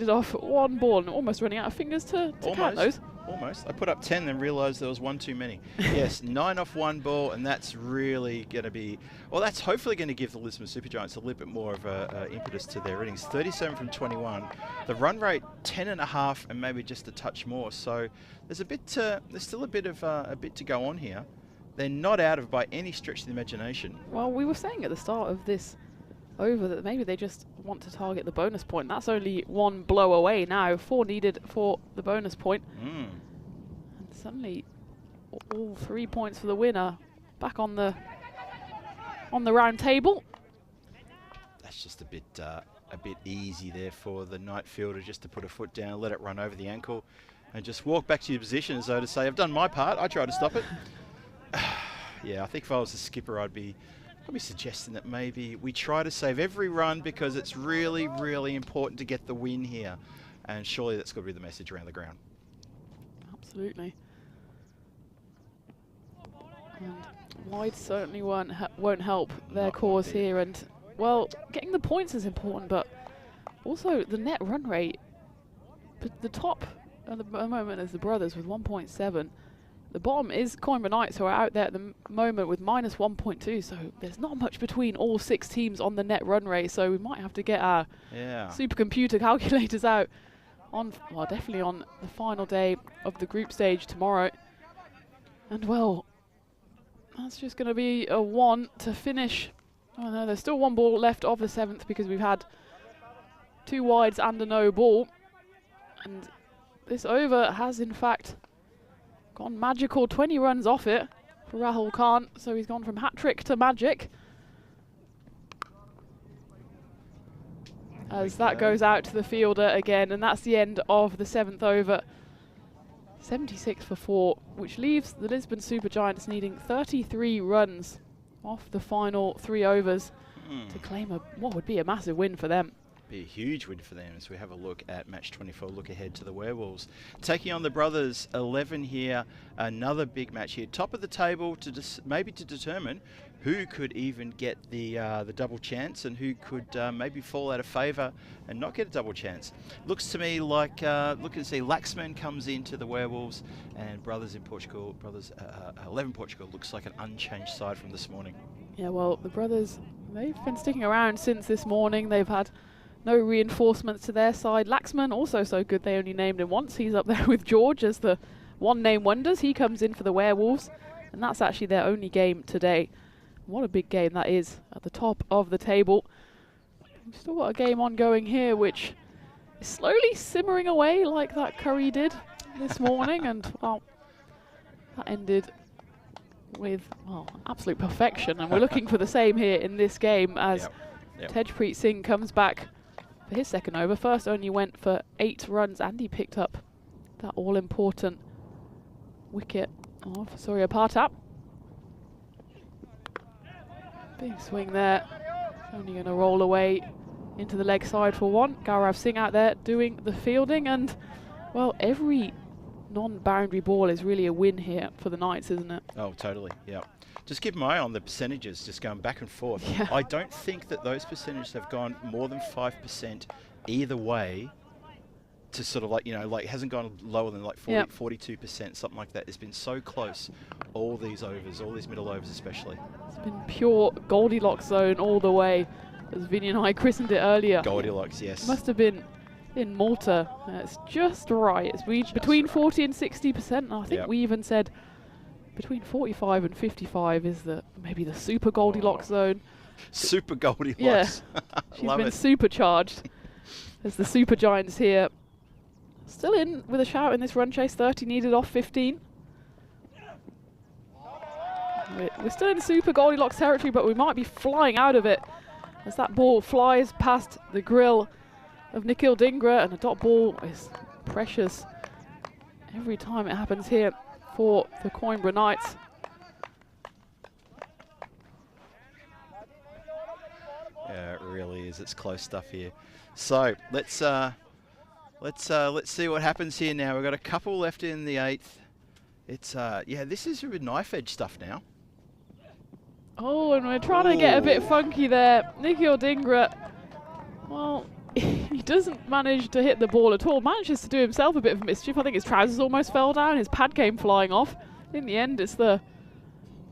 off 1 ball, and almost running out of fingers to count those. Almost. I put up 10 and realised there was 1 too many. Yes, 9 off 1 ball, and that's really going to be, well, that's hopefully going to give the Lisbon Super Giants a little bit more of a impetus to their innings. 37 from 21. The run rate 10.5 and maybe just a touch more. So there's still a bit to go on here. They're not out of by any stretch of the imagination. Well, we were saying at the start of this over that maybe they just want to target the bonus point. That's only 1 blow away now. 4 needed for the bonus point. And suddenly, all 3 points for the winner. Back on the round table. That's just a bit easy there for the night fielder, just to put a foot down, let it run over the ankle, and just walk back to your position as though to say, I've done my part, I tried to stop it. Yeah, I think if I was the skipper, I'd be suggesting that maybe we try to save every run because it's really, really important to get the win here. And surely that's got to be the message around the ground. Absolutely. And wide certainly won't help their cause here. And, well, getting the points is important, but also the net run rate. But the top at the moment is the brothers with 1.7. The bottom is Coimbra Knights, who are out there at the moment with minus 1.2, so there's not much between all 6 teams on the net run rate, so we might have to get our supercomputer calculators out on, well, definitely on the final day of the group stage tomorrow. And, well, that's just going to be a 1 to finish. Oh no, there's still 1 ball left of the 7th because we've had 2 wides and a no ball. And this over has, in fact, gone magical. 20 runs off it for Rahul Khan, so he's gone from hat-trick to magic. As that goes out to the fielder again, and that's the end of the 7th over. 76 for 4, which leaves the Lisbon Super Giants needing 33 runs off the final 3 overs to claim what would be a massive win for them. Be a huge win for them as we have a look at match 24, look ahead to the Werewolves. Taking on the brothers 11 here, another big match here. Top of the table to maybe to determine who could even get the double chance and who could maybe fall out of favour and not get a double chance. Looks to me like, look and see, Laxman comes into the Werewolves and brothers in Portugal, brothers 11 Portugal looks like an unchanged side from this morning. Yeah, well, the brothers, they've been sticking around since this morning. They've had no reinforcements to their side. Laxman also so good they only named him once. He's up there with George as the one-name wonders. He comes in for the Werewolves, and that's actually their only game today. What a big game that is at the top of the table. We've still got a game ongoing here, which is slowly simmering away like that curry did this morning. And, well, that ended with, well, absolute perfection. And we're looking for the same here in this game as Tejpreet Singh comes back for his second over. First only went for 8 runs, and he picked up that all-important wicket of Surya Partap. Big swing there. Only going to roll away into the leg side for 1. Gaurav Singh out there doing the fielding, and, well, every non-boundary ball is really a win here for the Knights, isn't it? Oh, totally, yeah. Just keep my eye on the percentages, just going back and forth. Yeah. I don't think that those percentages have gone more than 5% either way to sort of like, you know, like hasn't gone lower than like 42%, something like that. It's been so close all these overs, all these middle overs especially. It's been pure Goldilocks zone all the way, as Vinny and I christened it earlier. Goldilocks, yes. Must have been in Malta. It's just right. It's between 40 and 60%. And I think we even said between 45 and 55 is maybe the super Goldilocks zone. Super Goldilocks. Yeah, she's been supercharged as the Super Giants here. Still in with a shout in this run chase. 30 needed off 15. We're still in super Goldilocks territory, but we might be flying out of it as that ball flies past the grill of Nikhil Dhingra, and a dot ball is precious every time it happens here for the Coimbra Knights. Yeah, it really is. It's close stuff here. So let's see what happens here now. We've got a couple left in the 8th. It's this is with knife edge stuff now. Oh, and we're trying to get a bit funky there. Nikhil Dhingra, well, he doesn't manage to hit the ball at all. Manages to do himself a bit of mischief. I think his trousers almost fell down. His pad came flying off. In the end, it's the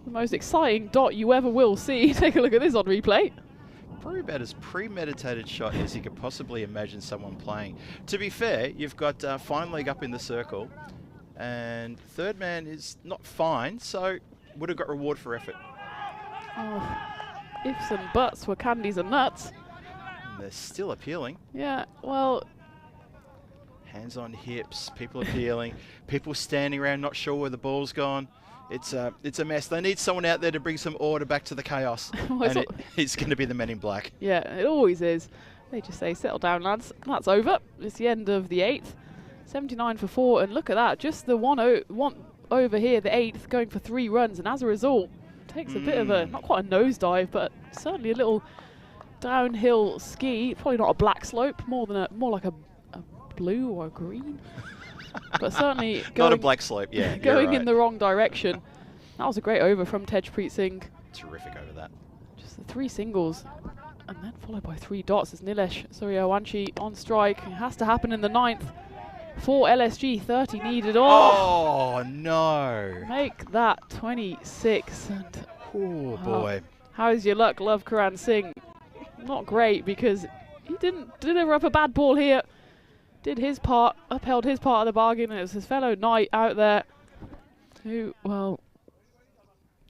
most exciting dot you ever will see. Take a look at this on replay. Probably about as premeditated shot as you could possibly imagine someone playing. To be fair, you've got fine leg up in the circle, and third man is not fine, so would have got reward for effort. Oh, ifs and buts were candies and nuts. And they're still appealing. Yeah, well, Hands on hips, people appealing, people standing around not sure where the ball's gone. It's a mess. They need someone out there to bring some order back to the chaos. Well, And it's going to be the men in black. yeah, it always is. They just say, settle down, lads. That's over. It's the end of the 8th. 79 for 4, and look at that. Just the one over here, the 8th, going for 3 runs, and as a result, takes a bit of a, not quite a nosedive, but certainly a little downhill ski. Probably not a black slope, more like a blue or a green. But certainly Not a black slope, yeah. going in the wrong direction. That was a great over from Tejpreet Singh. Terrific over that. Just the 3 singles, and then followed by 3 dots as Nilesh Suryawanshi on strike. It has to happen in the 9th. For LSG, 30 needed. Oh no! Make that 26. And Oh boy. how's your luck, Love Karan Singh? Not great, because he didn't deliver up a bad ball here. Did his part, upheld his part of the bargain. It was his fellow knight out there who, well,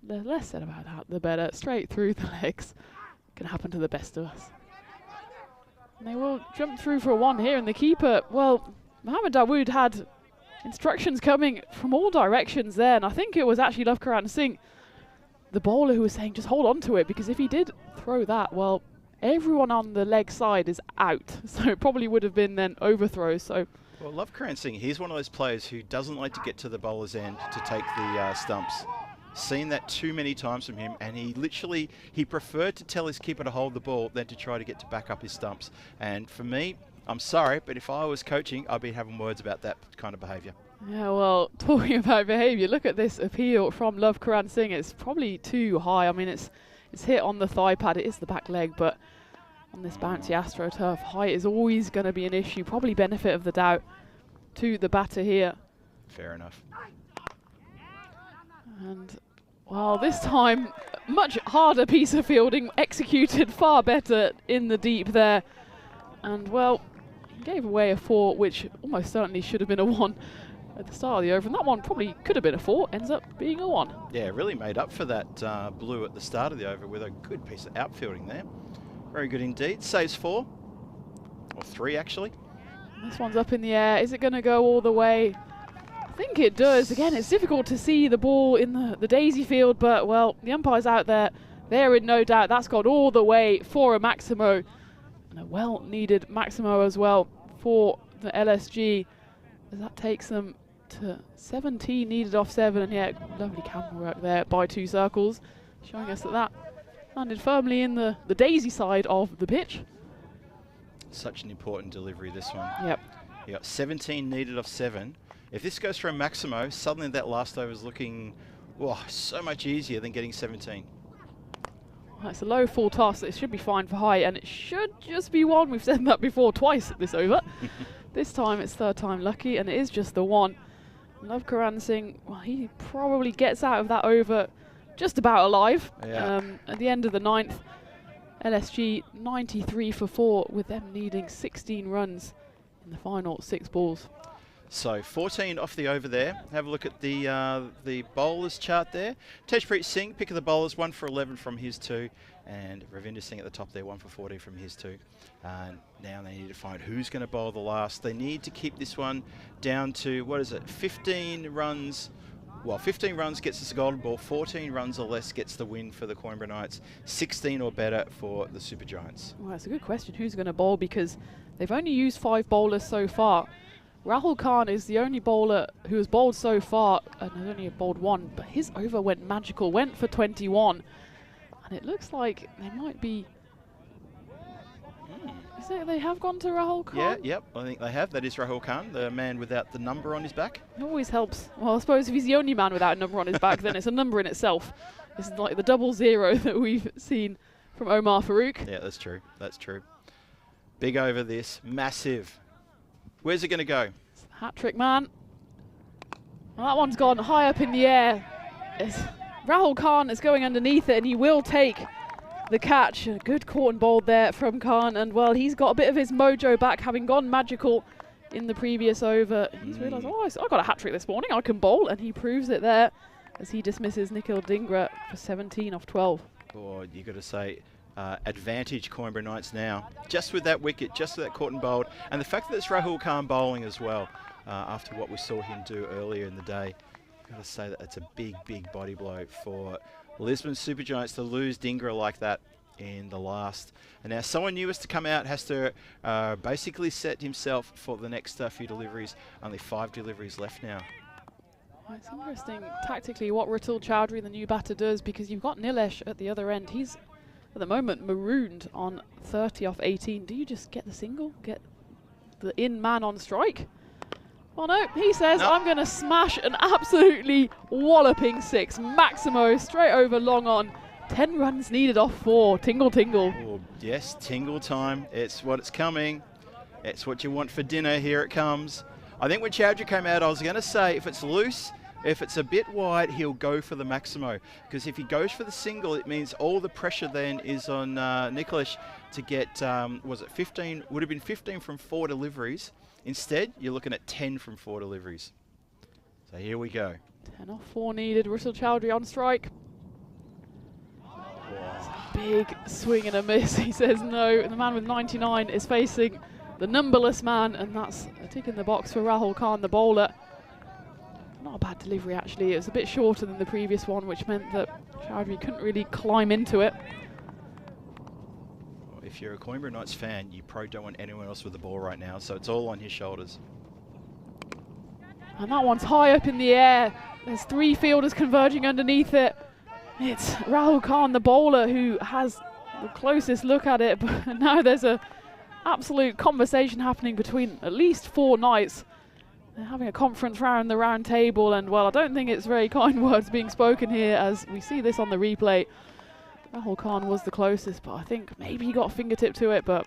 the less said about that, the better. Straight through the legs. Can happen to the best of us. And they will jump through for a 1 here, and the keeper, well, Mohammed Dawood had instructions coming from all directions there, and I think it was actually Love Karan Singh, the bowler, who was saying just hold on to it, because if he did throw that, well, everyone on the leg side is out, so it probably would have been then overthrows. So, Well, Love Karan Singh, he's one of those players who doesn't like to get to the bowler's end to take the stumps. Seen that too many times from him, and he preferred to tell his keeper to hold the ball than to try to get to back up his stumps. And for me, I'm sorry, but if I was coaching, I'd be having words about that kind of behaviour. yeah, well, talking about behaviour, look at this appeal from Love Karan Singh. It's probably too high. I mean, it's hit on the thigh pad. It is the back leg, but on this bouncy AstroTurf, height is always going to be an issue. Probably benefit of the doubt to the batter here. Fair enough. And, well, this time, much harder piece of fielding, executed far better in the deep there. And, well, gave away a 4, which almost certainly should have been a 1 at the start of the over. And that one probably could have been a 4, ends up being a 1. Yeah, really made up for that blue at the start of the over with a good piece of outfielding there. Very good indeed. Saves 4, or 3 actually. And this one's up in the air. Is it going to go all the way? I think it does. Again, it's difficult to see the ball in the daisy field, but, well, the umpire's out there. They're in no doubt. That's gone all the way for a Maximo. And a well-needed Maximo as well for the LSG, as that takes them to 17 needed off 7. And yeah, lovely camera work there by 2 circles, showing us that landed firmly in the daisy side of the pitch. Such an important delivery, this one. Yep. You got 17 needed off 7. If this goes for a Maximo, suddenly that last over is looking so much easier than getting 17. Well, it's a low full toss. It should be fine for height, and it should just be 1. We've said that before twice this over. This time it's 3rd time lucky, and it is just the 1. Love Karan Singh, well, he probably gets out of that over just about alive. Yeah. At the end of the 9th, LSG 93 for 4, with them needing 16 runs in the final 6 balls. So 14 off the over there. Have a look at the bowlers chart there. Tejpreet Singh, pick of the bowlers, 1 for 11 from his 2. And Ravinder Singh at the top there, 1 for 14 from his 2. Now they need to find who's going to bowl the last. They need to keep this one down to, 15 runs. Well, 15 runs gets us a golden ball. 14 runs or less gets the win for the Coimbra Knights. 16 or better for the Super Giants. Well, that's a good question. Who's going to bowl? Because they've only used 5 bowlers so far. Rahul Khan is the only bowler who has bowled so far, and has only bowled 1, but his over went magical, went for 21. And it looks like they might be... Is it they have gone to Rahul Khan? Yeah, yep, I think they have. That is Rahul Khan, the man without the number on his back. It always helps. Well, I suppose if he's the only man without a number on his back, then it's a number in itself. It's like the 00 that we've seen from Omar Farouk. Yeah, that's true. That's true. Big over this. Massive. Where's it going to go? Hat-trick, man. Well, that one's gone high up in the air. Rahul Khan is going underneath it, and he will take the catch. A good caught and bowled there from Khan, and, well, he's got a bit of his mojo back, having gone magical in the previous over. He's realised, I got a hat-trick this morning, I can bowl, and he proves it there as he dismisses Nikhil Dhingra for 17 off 12. Oh, you got to say, advantage Coimbra Knights now, just with that wicket, just with that caught and bowled, and the fact that it's Rahul Khan bowling as well, after what we saw him do earlier in the day. Got to say that it's a big, big body blow for Lisbon Super Giants to lose Dhingra like that in the last. And now someone new has to come out, has to basically set himself for the next few deliveries. Only 5 deliveries left now. It's interesting tactically what Ritul Chowdhury, the new batter, does, because you've got Nilesh at the other end. He's at the moment marooned on 30 off 18. Do you just get the single? Get the in man on strike? Well, no, he says, I'm going to smash an absolutely walloping 6. Maximo straight over long on. 10 runs needed off 4. Tingle, tingle. Oh, yes, tingle time. It's what it's coming. It's what you want for dinner. Here it comes. I think when Chowdhury came out, I was going to say, if it's loose, if it's a bit wide, he'll go for the Maximo. Because if he goes for the single, it means all the pressure then is on Nicholas to get, was it 15? Would have been 15 from 4 deliveries. Instead, you're looking at 10 from 4 deliveries. So here we go. 10 off 4 needed. Ritul Chowdhury on strike. Big swing and a miss. He says no. The man with 99 is facing the numberless man, and that's a tick in the box for Rahul Khan, the bowler. Not a bad delivery, actually. It was a bit shorter than the previous one, which meant that Chowdhury couldn't really climb into it. If you're a Coimbra Knights fan, you probably don't want anyone else with the ball right now, so it's all on his shoulders. And that one's high up in the air. There's 3 fielders converging underneath it. It's Rahul Khan, the bowler, who has the closest look at it, but now there's a absolute conversation happening between at least 4 Knights. They're having a conference round the round table, and well, I don't think it's very kind words being spoken here as we see this on the replay. Rahul Khan was the closest, but I think maybe he got a fingertip to it, but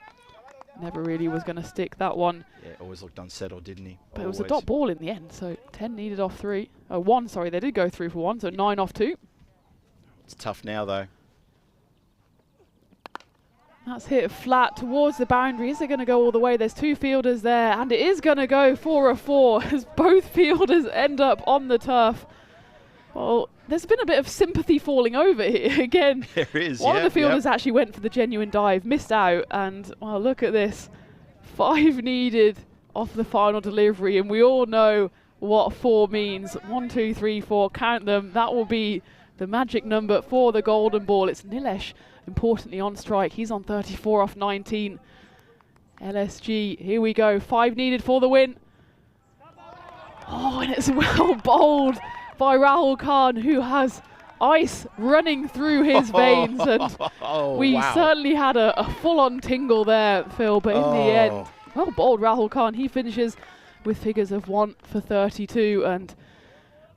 never really was going to stick that one. Yeah, always looked unsettled, didn't he? But it was a dot ball in the end, so 10 needed off 3. Oh, 1, sorry, they did go through for 1, so 9 off 2. It's tough now, though. That's hit flat towards the boundary. Is it going to go all the way? There's 2 fielders there, and it is going to go 4 of 4 as both fielders end up on the turf. Well, there's been a bit of sympathy falling over here again. There is, One of the fielders actually went for the genuine dive, missed out, and well, look at this. 5 needed off the final delivery, and we all know what 4 means. 1, 2, 3, 4, count them. That will be the magic number for the golden ball. It's Nilesh, importantly, on strike. He's on 34 off 19. LSG, here we go. 5 needed for the win. Oh, and it's well bowled by Rahul Khan, who has ice running through his veins. And we certainly had a full-on tingle there, Phil, but in the end, well bowled Rahul Khan. He finishes with figures of 1 for 32, and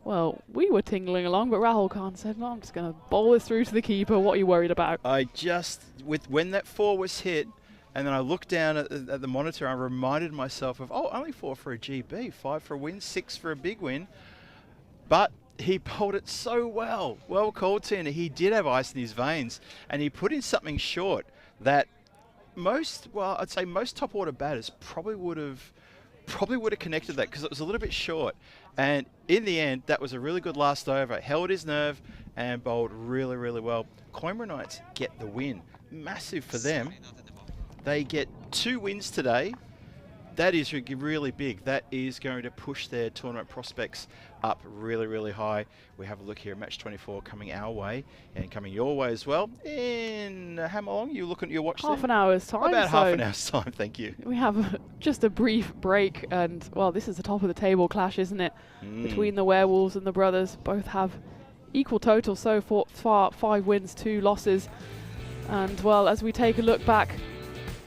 well, we were tingling along, but Rahul Khan said, no, I'm just going to bowl this through to the keeper. What are you worried about? I just, when that 4 was hit, and then I looked down at the monitor, I reminded myself of, oh, only 4 for a GB, 5 for a win, 6 for a big win. But he bowled it so well. Well called, Tina. He did have ice in his veins, and he put in something short that I'd say most top order batters probably would have connected that, because it was a little bit short. And in the end, that was a really good last over. Held his nerve and bowled really, really well. Coimbra Knights get the win. Massive for them. They get 2 wins today. That is really big. That is going to push their tournament prospects up really, really high. We have a look here at match 24 coming our way and coming your way as well. In how long? You looking at your watch? Half an hour's time. About half an hour's time, thank you. We have just a brief break, and well, this is the top of the table clash, isn't it? Between the Werewolves and the Brothers. Both have equal total so far, 5 wins, 2 losses. And well, as we take a look back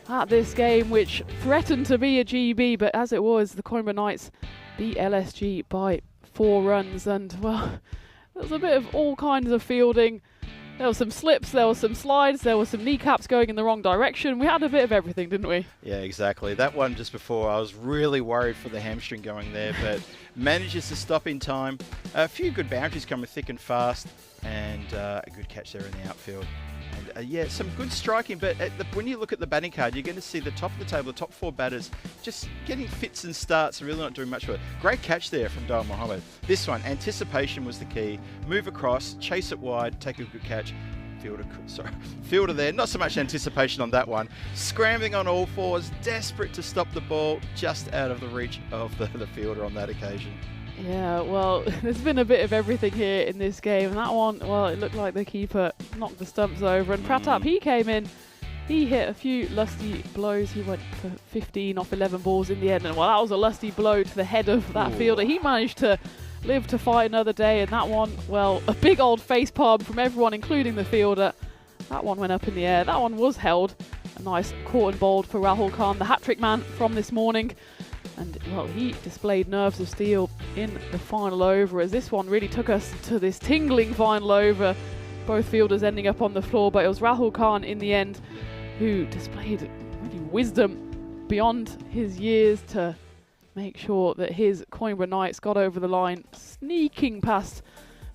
at this game, which threatened to be a GB, but as it was, the Coimbra Knights beat LSG by 4 runs, and well, there was a bit of all kinds of fielding. There were some slips, there were some slides, there were some kneecaps going in the wrong direction. We had a bit of everything, didn't we? Yeah, exactly. That one just before, I was really worried for the hamstring going there, but manages to stop in time. A few good boundaries coming thick and fast, and a good catch there in the outfield. And yeah, some good striking, but when you look at the batting card, you're going to see the top of the table, the top 4 batters, just getting fits and starts and really not doing much for it. Great catch there from Dale Mohammed. This one, anticipation was the key. Move across, chase it wide, take a good catch. fielder there. Not so much anticipation on that one. Scrambling on all fours, desperate to stop the ball, just out of the reach of the fielder on that occasion. Yeah, well, there's been a bit of everything here in this game. And that one, well, it looked like the keeper knocked the stumps over. And Pratap, he came in, he hit a few lusty blows. He went for 15 off 11 balls in the end. And well, that was a lusty blow to the head of that fielder. He managed to live to fight another day. And that one, well, a big old face palm from everyone, including the fielder. That one went up in the air. That one was held. A nice caught and bowled for Rahul Khan, the hat-trick man from this morning. And, well, he displayed nerves of steel in the final over, as this one really took us to this tingling final over. Both fielders ending up on the floor, but it was Rahul Khan in the end who displayed really wisdom beyond his years to make sure that his Coimbra Knights got over the line, sneaking past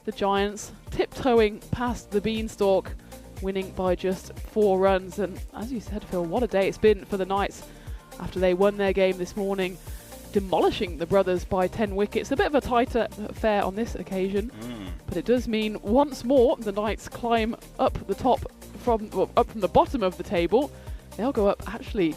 the Giants, tiptoeing past the Beanstalk, winning by just 4 runs. And as you said, Phil, what a day it's been for the Knights after they won their game this morning, demolishing the Brothers by 10 wickets. A bit of a tighter affair on this occasion, but it does mean once more the Knights climb up the top from the bottom of the table. They'll go up actually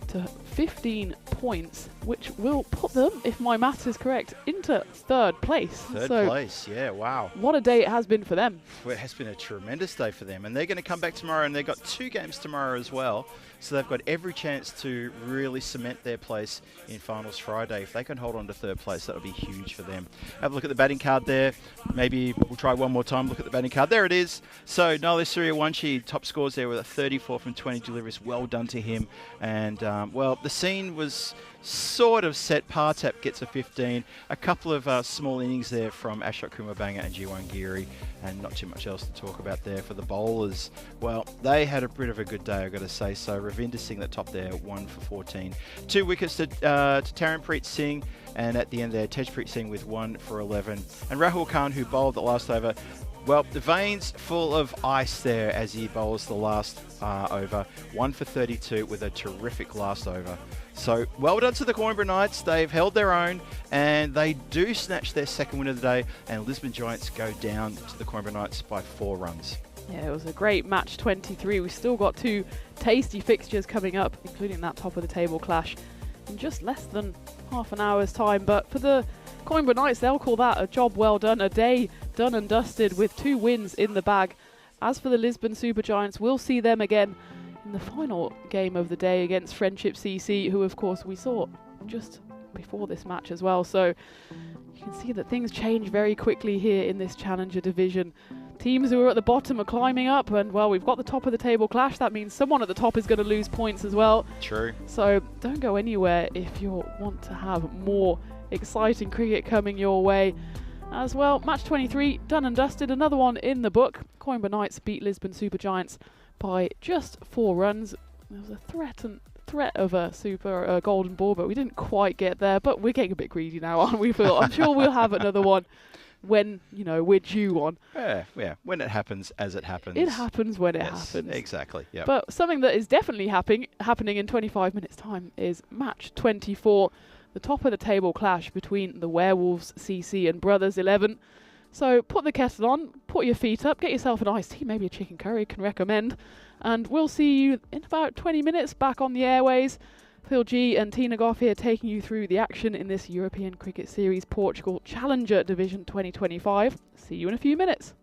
to 15 points, which will put them, if my maths is correct, into 3rd place. Third place, yeah, wow. What a day it has been for them. Well, it has been a tremendous day for them, and they're going to come back tomorrow, and they've got 2 games tomorrow as well, so they've got every chance to really cement their place in finals Friday. If they can hold on to 3rd place, that'll be huge for them. Have a look at the batting card there. Maybe we'll try one more time, look at the batting card. There it is. So Nali Suryawanshi, top scores there with a 34 from 20 deliveries. Well done to him. And, well, the scene was sort of set. Partap gets a 15. A couple of small innings there from Ashok Kumarbanga and Jiwan Giri, and not too much else to talk about there for the bowlers. Well, they had a bit of a good day, I've got to say. So Ravinder Singh at top there, 1 for 14. 2 wickets to Taranpreet Singh, and at the end there, Tejpreet Singh with 1 for 11. And Rahul Khan, who bowled the last over, well, the veins full of ice there as he bowls the last over. 1 for 32 with a terrific last over. So well done to the Coimbra Knights. They've held their own, and they do snatch their 2nd win of the day, and Lisbon Giants go down to the Coimbra Knights by 4 runs. Yeah, it was a great match 23. We've still got 2 tasty fixtures coming up, including that top of the table clash in just less than half an hour's time. But for the Coimbra Knights, they'll call that a job well done, a day done and dusted with 2 wins in the bag. As for the Lisbon Super Giants, we'll see them again in the final game of the day against Friendship CC, who of course we saw just before this match as well. So you can see that things change very quickly here in this Challenger division. Teams who are at the bottom are climbing up, and well, we've got the top of the table clash. That means someone at the top is going to lose points as well. True. So don't go anywhere if you want to have more exciting cricket coming your way. As well, match 23 done and dusted, another one in the book. Coimbra Knights beat Lisbon Super Giants by just 4 runs. There was a threat of a golden ball, but we didn't quite get there. But we're getting a bit greedy now, aren't we, Phil? I'm sure we'll have another one when, you know, we're due one. Yeah, when it happens, as it happens. It happens when it happens. Exactly, yeah. But something that is definitely happening in 25 minutes' time is match 24, the top of the table clash between the Werewolves CC and Brothers 11. So put the kettle on, put your feet up, get yourself an iced tea, maybe a chicken curry, can recommend. And we'll see you in about 20 minutes back on the airways. Phil G and Tina Goff here taking you through the action in this European Cricket Series Portugal Challenger Division 2025. See you in a few minutes.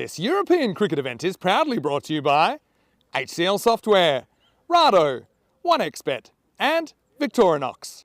This European cricket event is proudly brought to you by HCL Software, Rado, 1xBet and Victorinox.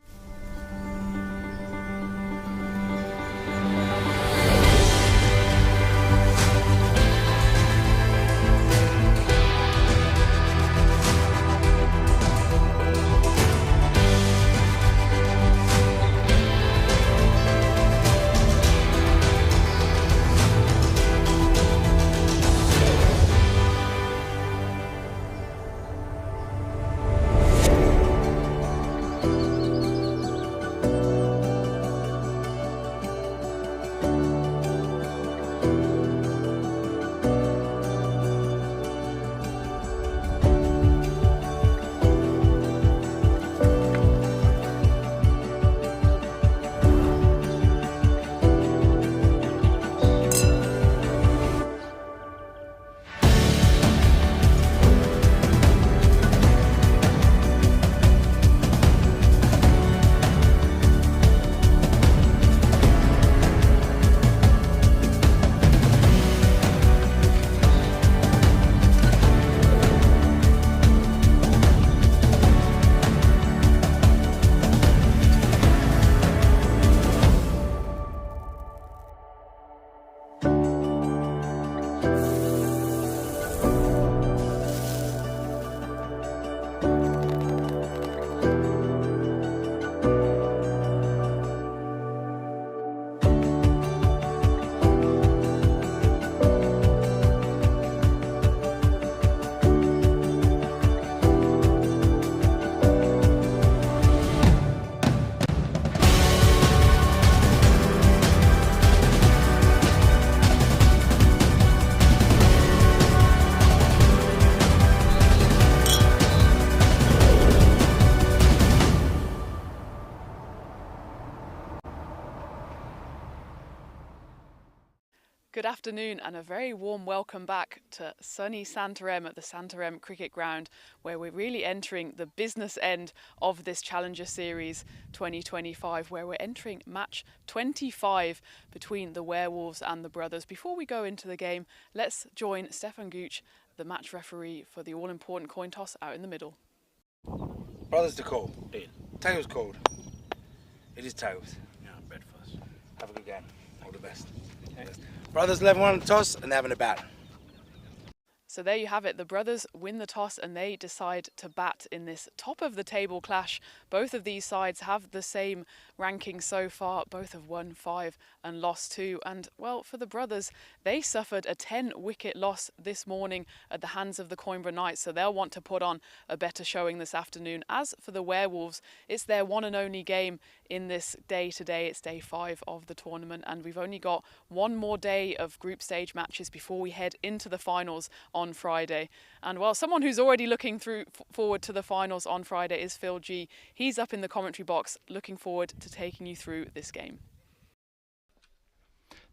Good afternoon and a very warm welcome back to sunny Santarem at the Santarem Cricket Ground, where we're really entering the business end of this Challenger Series 2025, where we're entering match 25 between the Werewolves and the Brothers. Before we go into the game, let's join Stefan Gooch, the match referee for the all-important coin toss out in the middle. Brothers to call. Deal. Tails called. It is tails. Yeah, bet first. Have a good game. All the best. Brothers 11-1 on the toss and they're having a bat. So there you have it. The brothers win the toss and they decide to bat in this top of the table clash. Both of these sides have the same ranking so far. Both have won 5 and lost 2. And well, for the brothers, they suffered a 10-wicket loss this morning at the hands of the Coimbra Knights. So they'll want to put on a better showing this afternoon. As for the Werewolves, it's their one and only game in this day today. It's day 5 of the tournament. And we've only got one more day of group stage matches before we head into the finals on Friday. And well, someone who's already looking forward to the finals on Friday is Phil G. He's up in the commentary box looking forward to taking you through this game.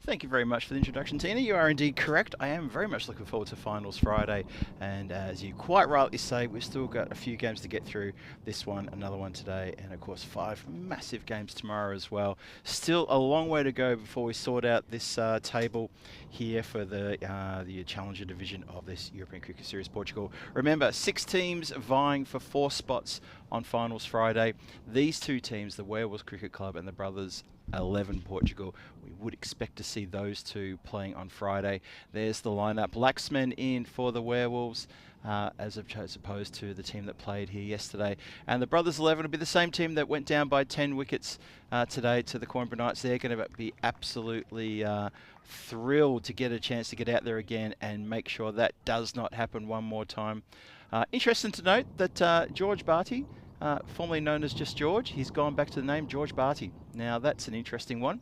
Thank you very much for the introduction, Tina. You are indeed correct. I am very much looking forward to Finals Friday. And as you quite rightly say, we've still got a few games to get through. This one, another one today, and of course 5 massive games tomorrow as well. Still a long way to go before we sort out this table here for the Challenger division of this European Cricket Series Portugal. Remember, 6 teams vying for 4 spots on Finals Friday. These 2 teams, the Werewolves Cricket Club and the Brothers 11 Portugal, we would expect to see those 2 playing on Friday. There's the lineup. Laxman in for the Werewolves, as opposed to the team that played here yesterday. And the Brothers 11 will be the same team that went down by 10 wickets today to the Coimbra Knights. They're going to be absolutely thrilled to get a chance to get out there again and make sure that does not happen one more time. Interesting to note that George Barty, formerly known as just George, he's gone back to the name George Barty. Now that's an interesting one.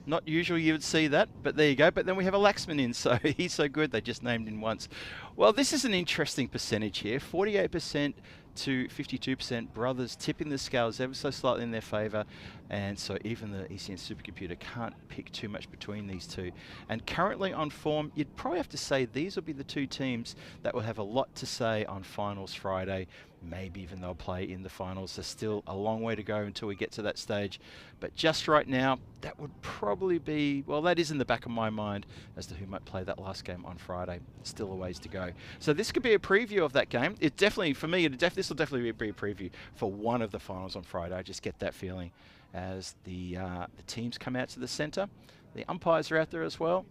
Not usual you would see that, but there you go. But then we have a Laxman in, so he's so good they just named him once. Well, this is an interesting percentage here. 48% to 52%. Brothers tipping the scales ever so slightly in their favour, and so even the ECS supercomputer can't pick too much between these 2. And currently on form, you'd probably have to say these will be the 2 teams that will have a lot to say on Finals Friday. Maybe even they'll play in the finals. There's still a long way to go until we get to that stage. But just right now, that would probably be, well, that is in the back of my mind as to who might play that last game on Friday. Still a ways to go. So this could be a preview of that game. It definitely, for me, this will definitely be a preview for one of the finals on Friday. I just get that feeling as the teams come out to the centre. The umpires are out there as well.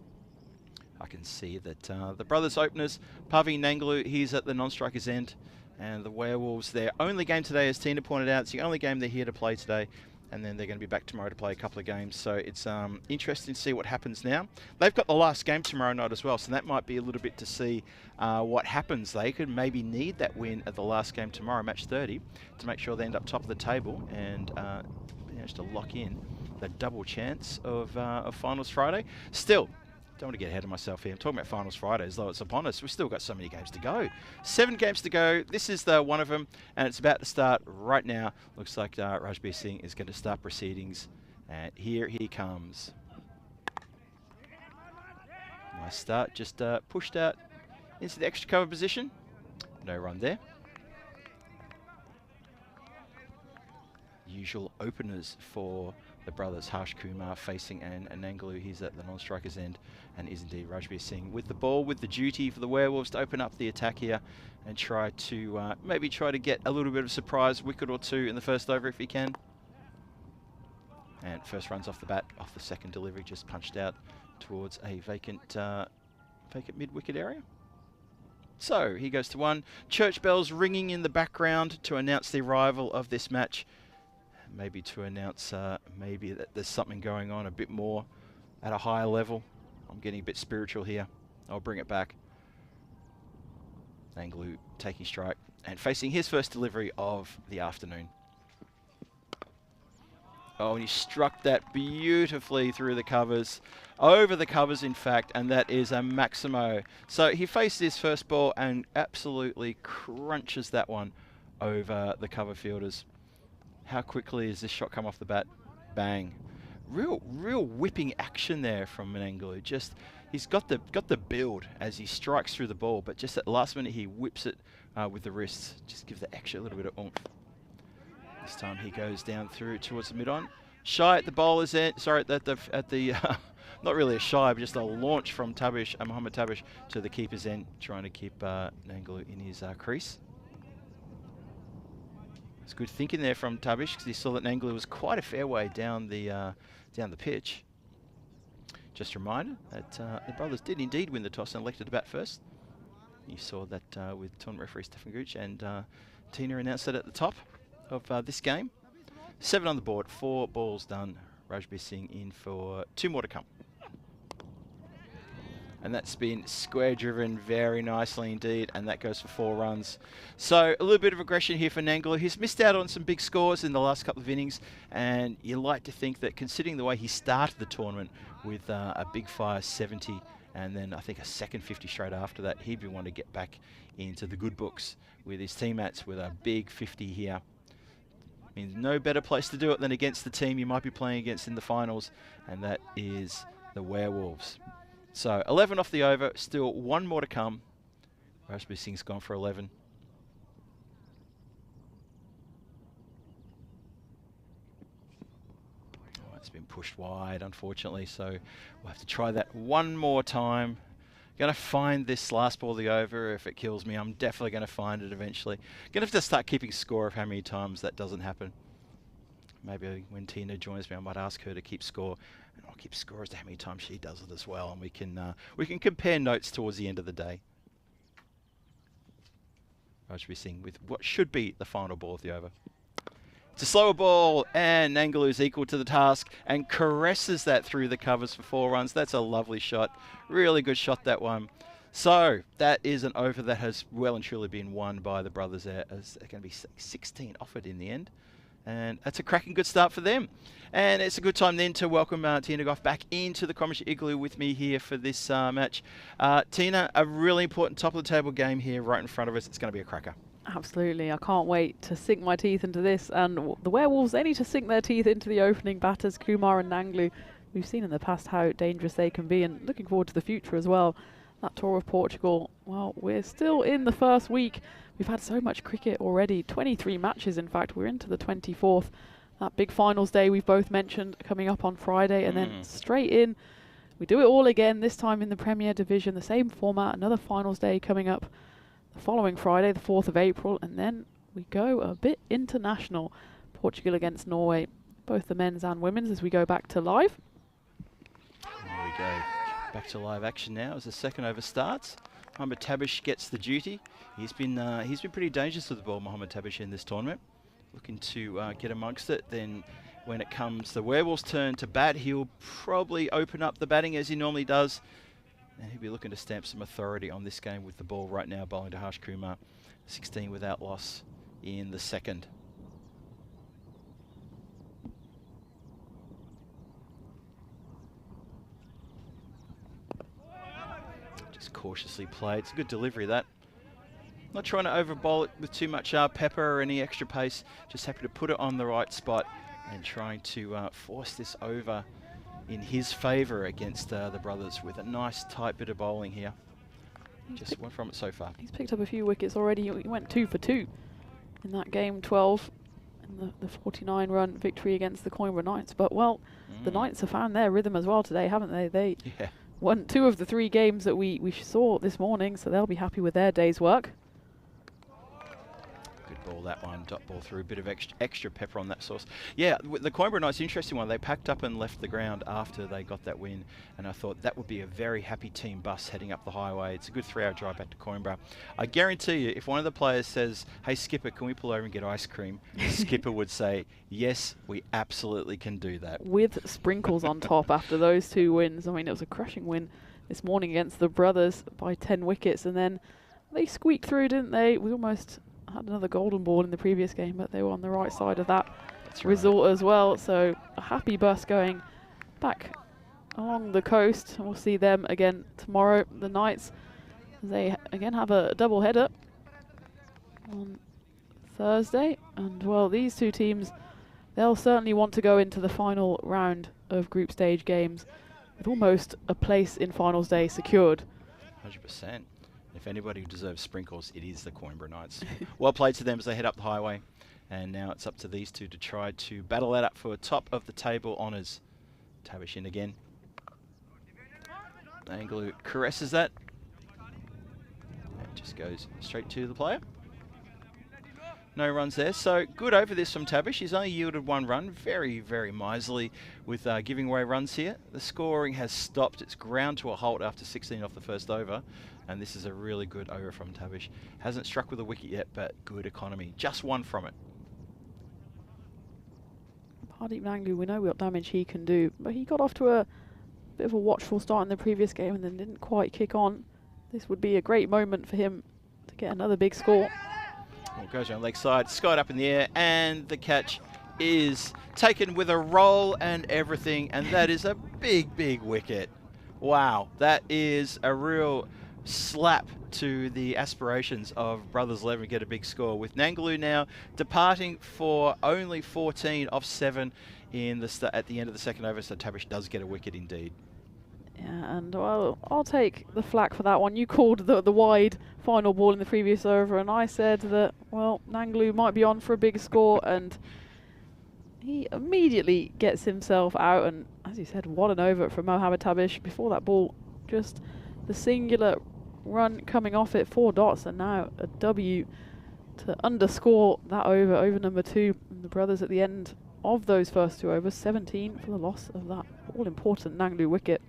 I can see that the Brothers openers, Pavi Nanglu, he's at the non-strikers end. And the Werewolves, their only game today, as Tina pointed out, it's the only game they're here to play today. And then they're going to be back tomorrow to play a couple of games. So it's interesting to see what happens now. They've got the last game tomorrow night as well, so that might be a little bit to see what happens. They could maybe need that win at the last game tomorrow, match 30, to make sure they end up top of the table and manage to lock in the double chance of Finals Friday. Still, don't want to get ahead of myself here. I'm talking about Finals Friday as though it's upon us. We've still got so many games to go. 7 games to go. This is the one of them, and it's about to start right now. Looks like Rajbir Singh is going to start proceedings, and here he comes. Nice start. Just pushed out into the extra cover position. No run there. Usual openers for the brothers, Harsh Kumar facing and Nanglu. He's at the non-strikers end, and is indeed Rajbir Singh with the ball, with the duty for the Werewolves to open up the attack here and try to maybe try to get a little bit of a surprise wicket or 2 in the first over if he can. And first runs off the bat, off the second delivery, just punched out towards a vacant mid-wicket area. So he goes to 1. Church bells ringing in the background to announce the arrival of this match. Maybe to announce maybe that there's something going on a bit more at a higher level. I'm getting a bit spiritual here. I'll bring it back. Nanglu taking strike and facing his first delivery of the afternoon. Oh, and he struck that beautifully through the covers, over the covers in fact, and that is a Maximo. So he faced his first ball and absolutely crunches that one over the cover fielders. How quickly has this shot come off the bat? Bang. Real whipping action there from Manangulu. Just, he's got the build as he strikes through the ball, but just at the last minute he whips it with the wrists. Just give the extra little bit of oomph. This time he goes down through towards the mid-on. Shy at the bowler's end, sorry, at the not really a shy, but just a launch from Tabish, Mohammed Tabish to the keeper's end, trying to keep Nangulu in his crease. It's good thinking there from Tabish because he saw that Nangulu was quite a fair way down the pitch. Just a reminder that the brothers did indeed win the toss and elected to bat first. You saw that with tournament referee Stefan Gooch, and Tina announced it at the top of this game. 7 on the board, 4 balls done. Rajbir Singh in for 2 more to come. And that's been square driven very nicely indeed, and that goes for 4 runs. So a little bit of aggression here for Nanglu. He's missed out on some big scores in the last couple of innings, and you like to think that considering the way he started the tournament with a big fire 70 and then I think a second 50 straight after that, he'd be wanting to get back into the good books with his teammates with a big 50 here. Means no better place to do it than against the team you might be playing against in the finals, and that is the Werewolves. So 11 off the over, still 1 more to come. Rajbir Singh's gone for 11. Oh, it's been pushed wide, unfortunately, so we'll have to try that 1 more time. Going to find this last ball of the over. If it kills me, I'm definitely going to find it eventually. Going to have to start keeping score of how many times that doesn't happen. Maybe when Tina joins me, I might ask her to keep score, and I'll keep score as to how many times she does it as well, and we can compare notes towards the end of the day. Rajbir Singh with what should be the final ball of the over. It's a slower ball, and Nangalu's equal to the task and caresses that through the covers for 4 runs. That's a lovely shot. Really good shot, that one. So that is an over that has well and truly been won by the brothers there, as they're going to be 16 offered in the end. And that's a cracking good start for them. And it's a good time then to welcome Tina Goff back into the Commentary Igloo with me here for this match. Tina, a really important top of the table game here right in front of us. It's going to be a cracker. Absolutely. I can't wait to sink my teeth into this. And the Werewolves, they need to sink their teeth into the opening batters, Kumar and Nanglu. We've seen in the past how dangerous they can be, and looking forward to the future as well. That tour of Portugal, well, we're still in the first week. We've had so much cricket already, 23 matches in fact. We're into the 24th. That big finals day we've both mentioned coming up on Friday, and then straight in. We do it all again, this time in the Premier Division, the same format, another finals day coming up the following Friday, the 4th of April, and then we go a bit international. Portugal against Norway, both the men's and women's, as we go back to live. There we go. Back to live action now as the second over starts. Mohammad Tabish gets the duty. He's been pretty dangerous with the ball, Mohammad Tabish, in this tournament. Looking to get amongst it. Then when it comes the Werewolves' turn to bat, he'll probably open up the batting as he normally does. And he'll be looking to stamp some authority on this game with the ball right now, bowling to Harsh Kumar. 16 without loss in the second. Just cautiously played. It's a good delivery, that. Not trying to overbowl it with too much pepper or any extra pace. Just happy to put it on the right spot and trying to force this over in his favour against the brothers with a nice tight bit of bowling here. Just one from it so far. He's picked up a few wickets already. He went 2 for 2 in that game, 12 in the 49-run victory against the Coimbra Knights. But, well, the Knights have found their rhythm as well today, haven't they? They won 2 of the 3 games that we saw this morning, so they'll be happy with their day's work. Good ball, that one. Dot ball through. A bit of extra pepper on that sauce. Yeah, the Coimbra Knights, interesting one. They packed up and left the ground after they got that win, and I thought that would be a very happy team bus heading up the highway. It's a good 3-hour drive back to Coimbra. I guarantee you, if one of the players says, "Hey Skipper, can we pull over and get ice cream?" Skipper would say, "Yes, we absolutely can do that." With sprinkles on top after those 2 wins. I mean, it was a crushing win this morning against the brothers by 10 wickets, and then they squeaked through, didn't they? We almost had another golden ball in the previous game, but they were on the right side of that result as well. So a happy bus going back along the coast. We'll see them again tomorrow. The Knights, they again have a double header on Thursday. And, well, these 2 teams, they'll certainly want to go into the final round of group stage games with almost a place in finals day secured. 100%. If anybody deserves sprinkles, it is the Coimbra Knights. Well played to them as they head up the highway. And now it's up to these 2 to try to battle that up for top of the table honours. Tabish in again. Anglu caresses that. And just goes straight to the player. No runs there. So good over this from Tabish. He's only yielded 1 run. Very, very miserly with giving away runs here. The scoring has stopped. It's ground to a halt after 16 off the first over. And this is a really good over from Tabish. Hasn't struck with a wicket yet, but good economy. Just 1 from it. Pardeep Nanglu, we know what damage he can do, but he got off to a bit of a watchful start in the previous game and then didn't quite kick on. This would be a great moment for him to get another big score. Well, goes around leg side, skied up in the air, and the catch is taken with a roll and everything, and that is a big, big wicket. Wow, that is a real slap to the aspirations of Brothers 11 to get a big score, with Nanglu now departing for only 14 off 7 in the at the end of the second over, so Tabish does get a wicket indeed. Yeah, and well, I'll take the flak for that one. You called the wide final ball in the previous over, and I said that, well, Nanglu might be on for a big score, and he immediately gets himself out, and as you said, what an over from Mohammad Tabish. Before that ball, just the singular run coming off it, 4 dots, and now a W to underscore that over number 2. And the Brothers at the end of those first 2 overs, 17 for the loss of that all-important Nanglu wicket.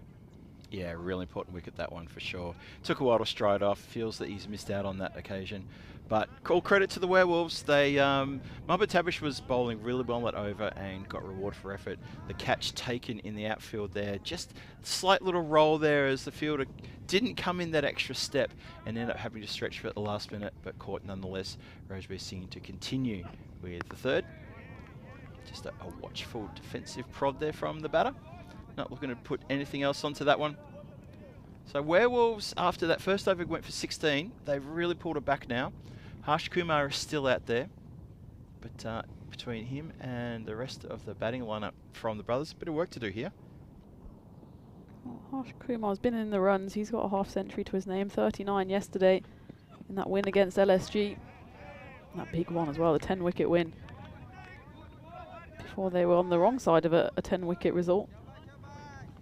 Yeah, really important wicket, that one for sure. Took a while to stride off, feels that he's missed out on that occasion. But all credit to the Werewolves. Mohammad Tabish was bowling really well that over and got reward for effort. The catch taken in the outfield there, just a slight little roll there as the fielder didn't come in that extra step and ended up having to stretch for it at the last minute, but caught nonetheless. Rajbir Singh to continue with the third. Just a watchful defensive prod there from the batter. Not looking to put anything else onto that one. So Werewolves, after that first over went for 16, they've really pulled it back now. Harsh Kumar is still out there, but between him and the rest of the batting lineup from the Brothers, a bit of work to do here. Well, Harsh Kumar's been in the runs. He's got a half century to his name, 39 yesterday in that win against LSG. And that big one as well, the 10-wicket win. Before they were on the wrong side of a 10-wicket result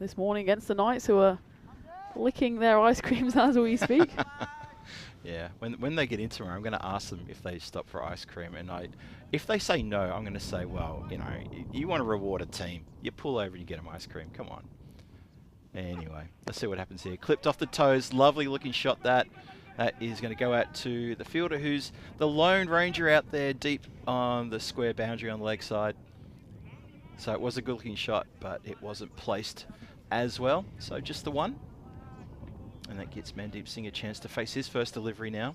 this morning against the Knights, who are licking their ice creams as we speak. Yeah, when they get into it, I'm going to ask them if they stop for ice cream, and if they say no, I'm going to say, well, you know, you want to reward a team, you pull over and you get them ice cream. Come on. Anyway, let's see what happens here. Clipped off the toes, lovely looking shot that. That is going to go out to the fielder, who's the lone ranger out there deep on the square boundary on the leg side. So it was a good looking shot, but it wasn't placed as well. So just the one. And that gets Mandeep Singh a chance to face his first delivery now.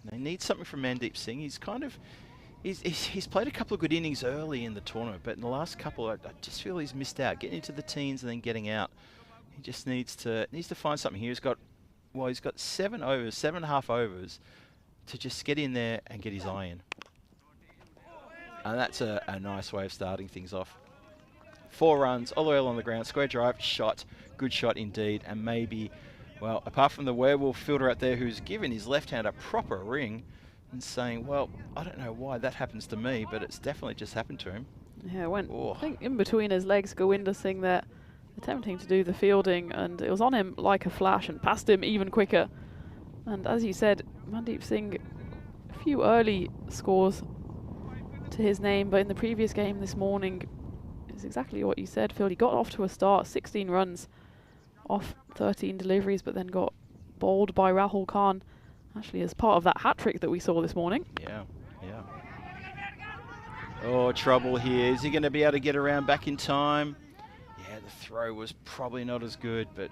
And they need something from Mandeep Singh. He's kind of, he's played a couple of good innings early in the tournament, but in the last couple, I just feel he's missed out, getting into the teens and then getting out. He just needs to find something here. He's got 7 overs, 7.5 overs to just get in there and get his eye in. And that's a nice way of starting things off. 4 runs, all the way along the ground, square drive, shot, good shot indeed, and maybe, well, apart from the Werewolf fielder out there who's given his left hand a proper ring and saying, well, I don't know why that happens to me, but it's definitely just happened to him. Yeah, it went, I think, in between his legs, Gowinder Singh there, attempting to do the fielding, and it was on him like a flash and past him even quicker. And as you said, Mandeep Singh, a few early scores to his name, but in the previous game this morning, it's exactly what you said, Phil. He got off to a start, 16 runs off 13 deliveries, but then got bowled by Rahul Khan, actually as part of that hat-trick that we saw this morning. Yeah, yeah. Oh, trouble here. Is he going to be able to get around back in time? Yeah, the throw was probably not as good, but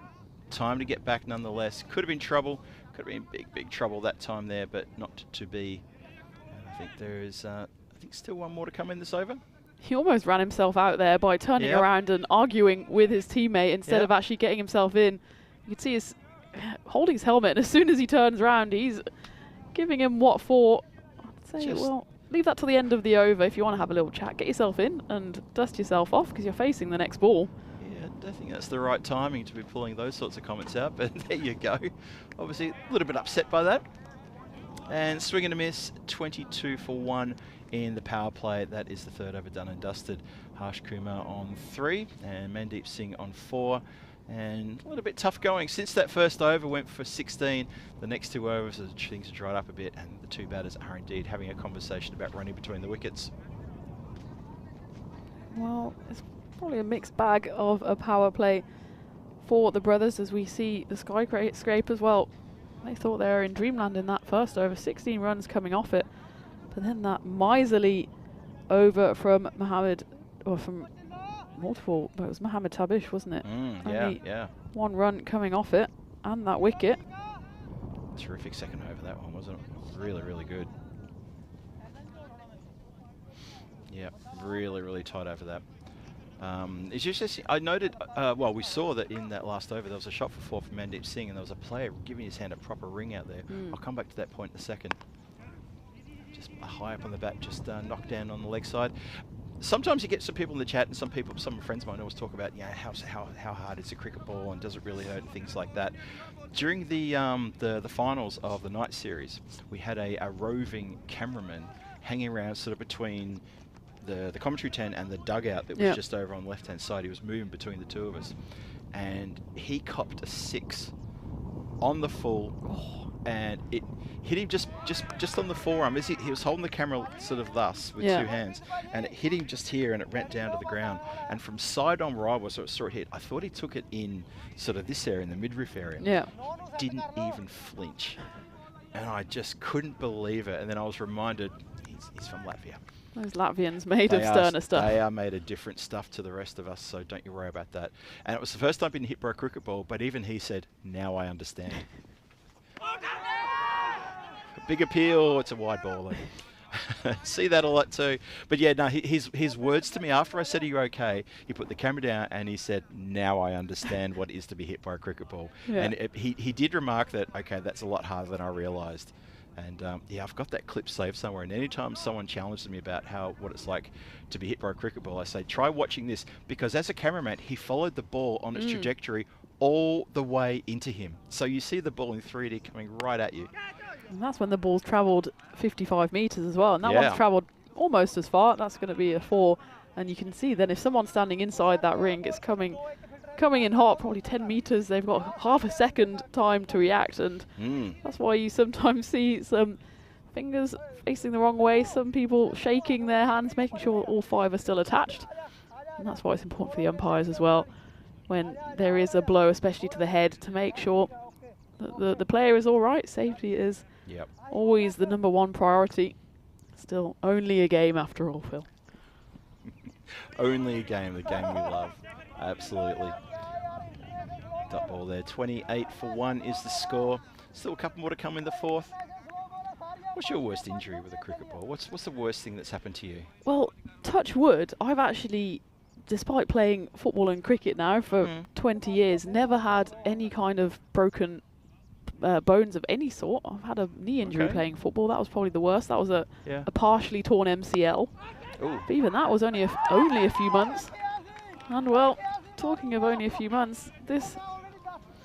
time to get back nonetheless. Could have been trouble. Could have been big, big trouble that time there, but not to be. And I think there is, I think, still one more to come in this over. He almost ran himself out there by turning around and arguing with his teammate instead of actually getting himself in. You can see his holding his helmet, and as soon as he turns around, he's giving him what for. I'd say, well, leave that till the end of the over if you want to have a little chat. Get yourself in and dust yourself off because you're facing the next ball. Yeah, I don't think that's the right timing to be pulling those sorts of comments out, but there you go. Obviously, a little bit upset by that. And swing and a miss, 22 for 1 in the power play. That is the third over done and dusted. Harsh Kumar on 3 and Mandeep Singh on 4. And a little bit tough going. Since that first over went for 16, the next 2 overs, things have dried up a bit, and the 2 batters are indeed having a conversation about running between the wickets. Well, it's probably a mixed bag of a power play for the brothers, as we see the skyscrape as well. They thought they were in dreamland in that first over, 16 runs coming off it. But then that miserly over from Mohammed, or from multiple, but it was Mohammed Tabish, wasn't it? Yeah. 1 run coming off it, and that wicket. Terrific second over that one, wasn't it? Really, really good. Yeah, really tight over that. It's just, I noted, well, we saw that in that last over, there was a shot for 4 from Mandeep Singh, and there was a player giving his hand a proper ring out there. I'll come back to that point in a second. Just high up on the bat, just knocked down on the leg side. Sometimes you get some people in the chat, and some friends might always talk about, how hard is a cricket ball and does it really hurt and things like that. During the finals of the night series, we had a roving cameraman hanging around sort of between the commentary tent and the dugout that was just over on the left-hand side. He was moving between the 2 of us, and he copped a 6 on the full, and it hit him just on the forearm. As he was holding the camera sort of thus with 2 hands, and it hit him just here, and it went down to the ground. And from side on where I saw it hit, I thought he took it in sort of this area, in the midriff area. Yeah. Didn't even flinch, and I just couldn't believe it. And then I was reminded he's from Latvia. Those Latvians made of sterner stuff. They are made of different stuff to the rest of us, so don't you worry about that. And it was the first time being hit by a cricket ball, but even he said, now I understand. Big appeal, it's a wide ball. See that a lot too. But yeah, no, his words to me after I said, are you okay? He put the camera down and he said, now I understand what it is to be hit by a cricket ball. Yeah. And he did remark that, okay, that's a lot harder than I realised. And yeah, I've got that clip saved somewhere. And anytime someone challenges me about what it's like to be hit by a cricket ball, I say, try watching this. Because as a cameraman, he followed the ball on its trajectory all the way into him. So you see the ball in 3D coming right at you. And that's when the ball's travelled 55 metres as well. And that one's travelled almost as far. That's going to be a 4. And you can see then if someone's standing inside that ring, it's coming in hot, probably 10 metres. They've got half a second time to react. And that's why you sometimes see some fingers facing the wrong way, some people shaking their hands, making sure all 5 are still attached. And that's why it's important for the umpires as well, when there is a blow, especially to the head, to make sure that the player is all right. Safety is always the #1 priority. Still only a game after all, Phil. Only a game, the game we love. Absolutely. Dot ball there. 28 for 1 is the score. Still a couple more to come in the 4th. What's your worst injury with a cricket ball? What's the worst thing that's happened to you? Well, touch wood, I've actually, despite playing football and cricket now for 20 years, never had any kind of broken bones of any sort. I've had a knee injury playing football. That was probably the worst. That was a partially torn MCL. Ooh. But even that was only a few months. And well, talking of only a few months, this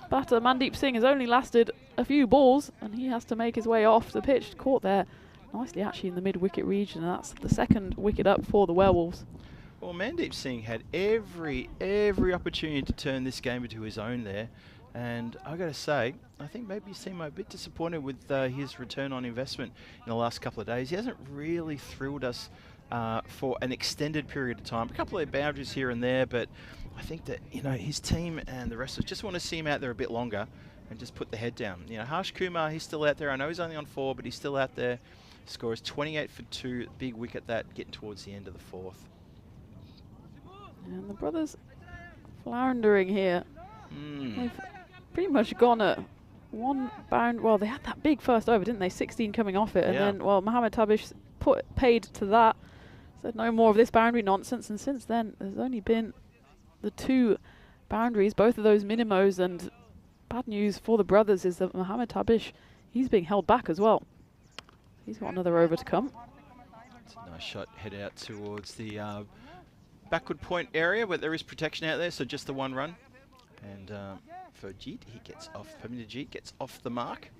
batter, Mandeep Singh, has only lasted a few balls, and he has to make his way off the pitch. Caught there nicely actually in the mid-wicket region. That's the 2nd wicket up for the Werewolves. Well, Mandeep Singh had every opportunity to turn this game into his own there. And I got to say, I think maybe he seemed a bit disappointed with his return on investment in the last couple of days. He hasn't really thrilled us for an extended period of time. A couple of boundaries here and there, but I think that, his team and the rest of us just want to see him out there a bit longer and just put the head down. Harsh Kumar, he's still out there. I know he's only on 4, but he's still out there. Score is 28 for 2. Big wicket that, getting towards the end of the 4th. And the brothers floundering here. They've pretty much gone at 1 bound. Well, they had that big first over, didn't they? 16 coming off it. And then, well, Mohammed Tabish paid to that. Said no more of this boundary nonsense. And since then, there's only been the 2 boundaries, both of those minimos. And bad news for the brothers is that Mohammed Tabish, he's being held back as well. He's got another over to come. It's a nice shot, head out towards the backward point area where there is protection out there, so just the 1 run. And for Jeet, he gets off, Paminda Jeet gets off the mark.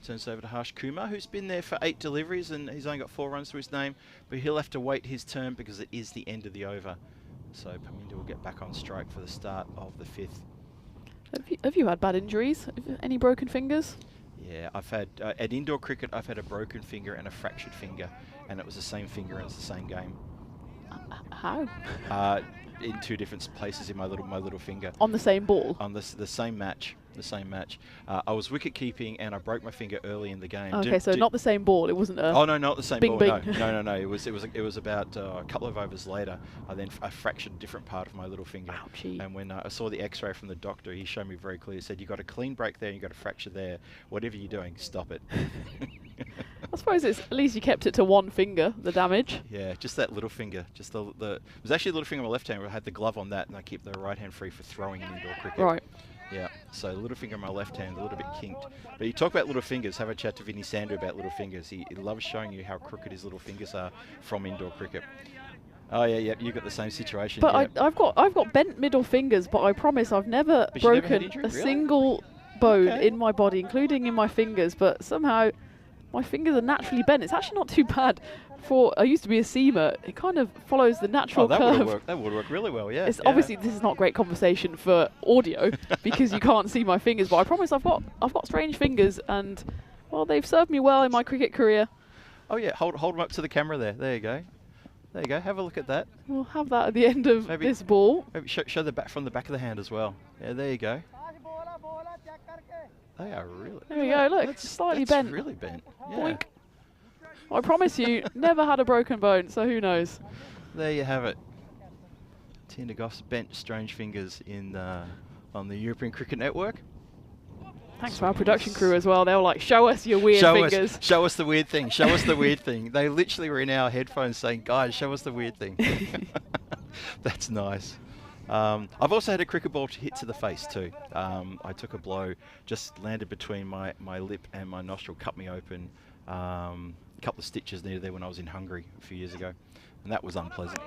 Turns over to Harsh Kumar, who's been there for 8 deliveries, and he's only got 4 runs to his name, but he'll have to wait his turn because it is the end of the over. So Paminda will get back on strike for the start of the 5th. Have you had bad injuries? Any broken fingers? Yeah, I've had, at indoor cricket, I've had a broken finger and a fractured finger, and it was the same finger and it's the same game. How? In 2 different places in my little finger. On the same ball? On the same match. The same match. I was wicket keeping and I broke my finger early in the game. Okay, so not the same ball. It wasn't a. Oh no, not the same bing, ball. bing. No. It was about a couple of overs later. I fractured a different part of my little finger. Ouchie. And when I saw the X-ray from the doctor, he showed me very clearly. He said, "You got a clean break there, and you got a fracture there. Whatever you're doing, stop it." I suppose it's at least you kept it to one finger. The damage. Yeah, just that little finger. Just the it was actually a little finger on my left hand. Where I had the glove on that, and I keep the right hand free for throwing in indoor cricket. Right. Yeah, so little finger on my left hand, a little bit kinked. But you talk about little fingers, have a chat to Vinny Sandu about little fingers. He loves showing you how crooked his little fingers are from indoor cricket. Oh yeah, you got the same situation. But yeah. I've got bent middle fingers, but I promise I've never But you never had broken injury? a Really? single bone Okay. in my body, including in my fingers. But somehow my fingers are naturally bent. It's actually not too bad. I used to be a seamer. It kind of follows the natural that curve. would work really well. Yeah. It's yeah. obviously this is not great conversation for audio because you can't see my fingers. But I promise I've got strange fingers, and well, they've served me well in my cricket career. Oh yeah, hold them up to the camera there. There you go. There you go. Have a look at that. We'll have that at the end of Maybe- this ball. Maybe show the back from the back of the hand as well. Yeah, there you go. They are really. There we go. Look, slightly that's bent. really bent. Yeah. Boink. I promise you, never had a broken bone, so who knows? There you have it. Tina Goff's bent strange fingers on the European Cricket Network. Thanks to our production crew as well. They were like, show us your weird fingers. Show us the weird thing. Show us the weird thing. They literally were in our headphones saying, guys, show us the weird thing. That's nice. I've also had a cricket ball hit to the face too. I took a blow, just landed between my lip and my nostril, cut me open. A couple of stitches near there when I was in Hungary a few years ago, and that was unpleasant.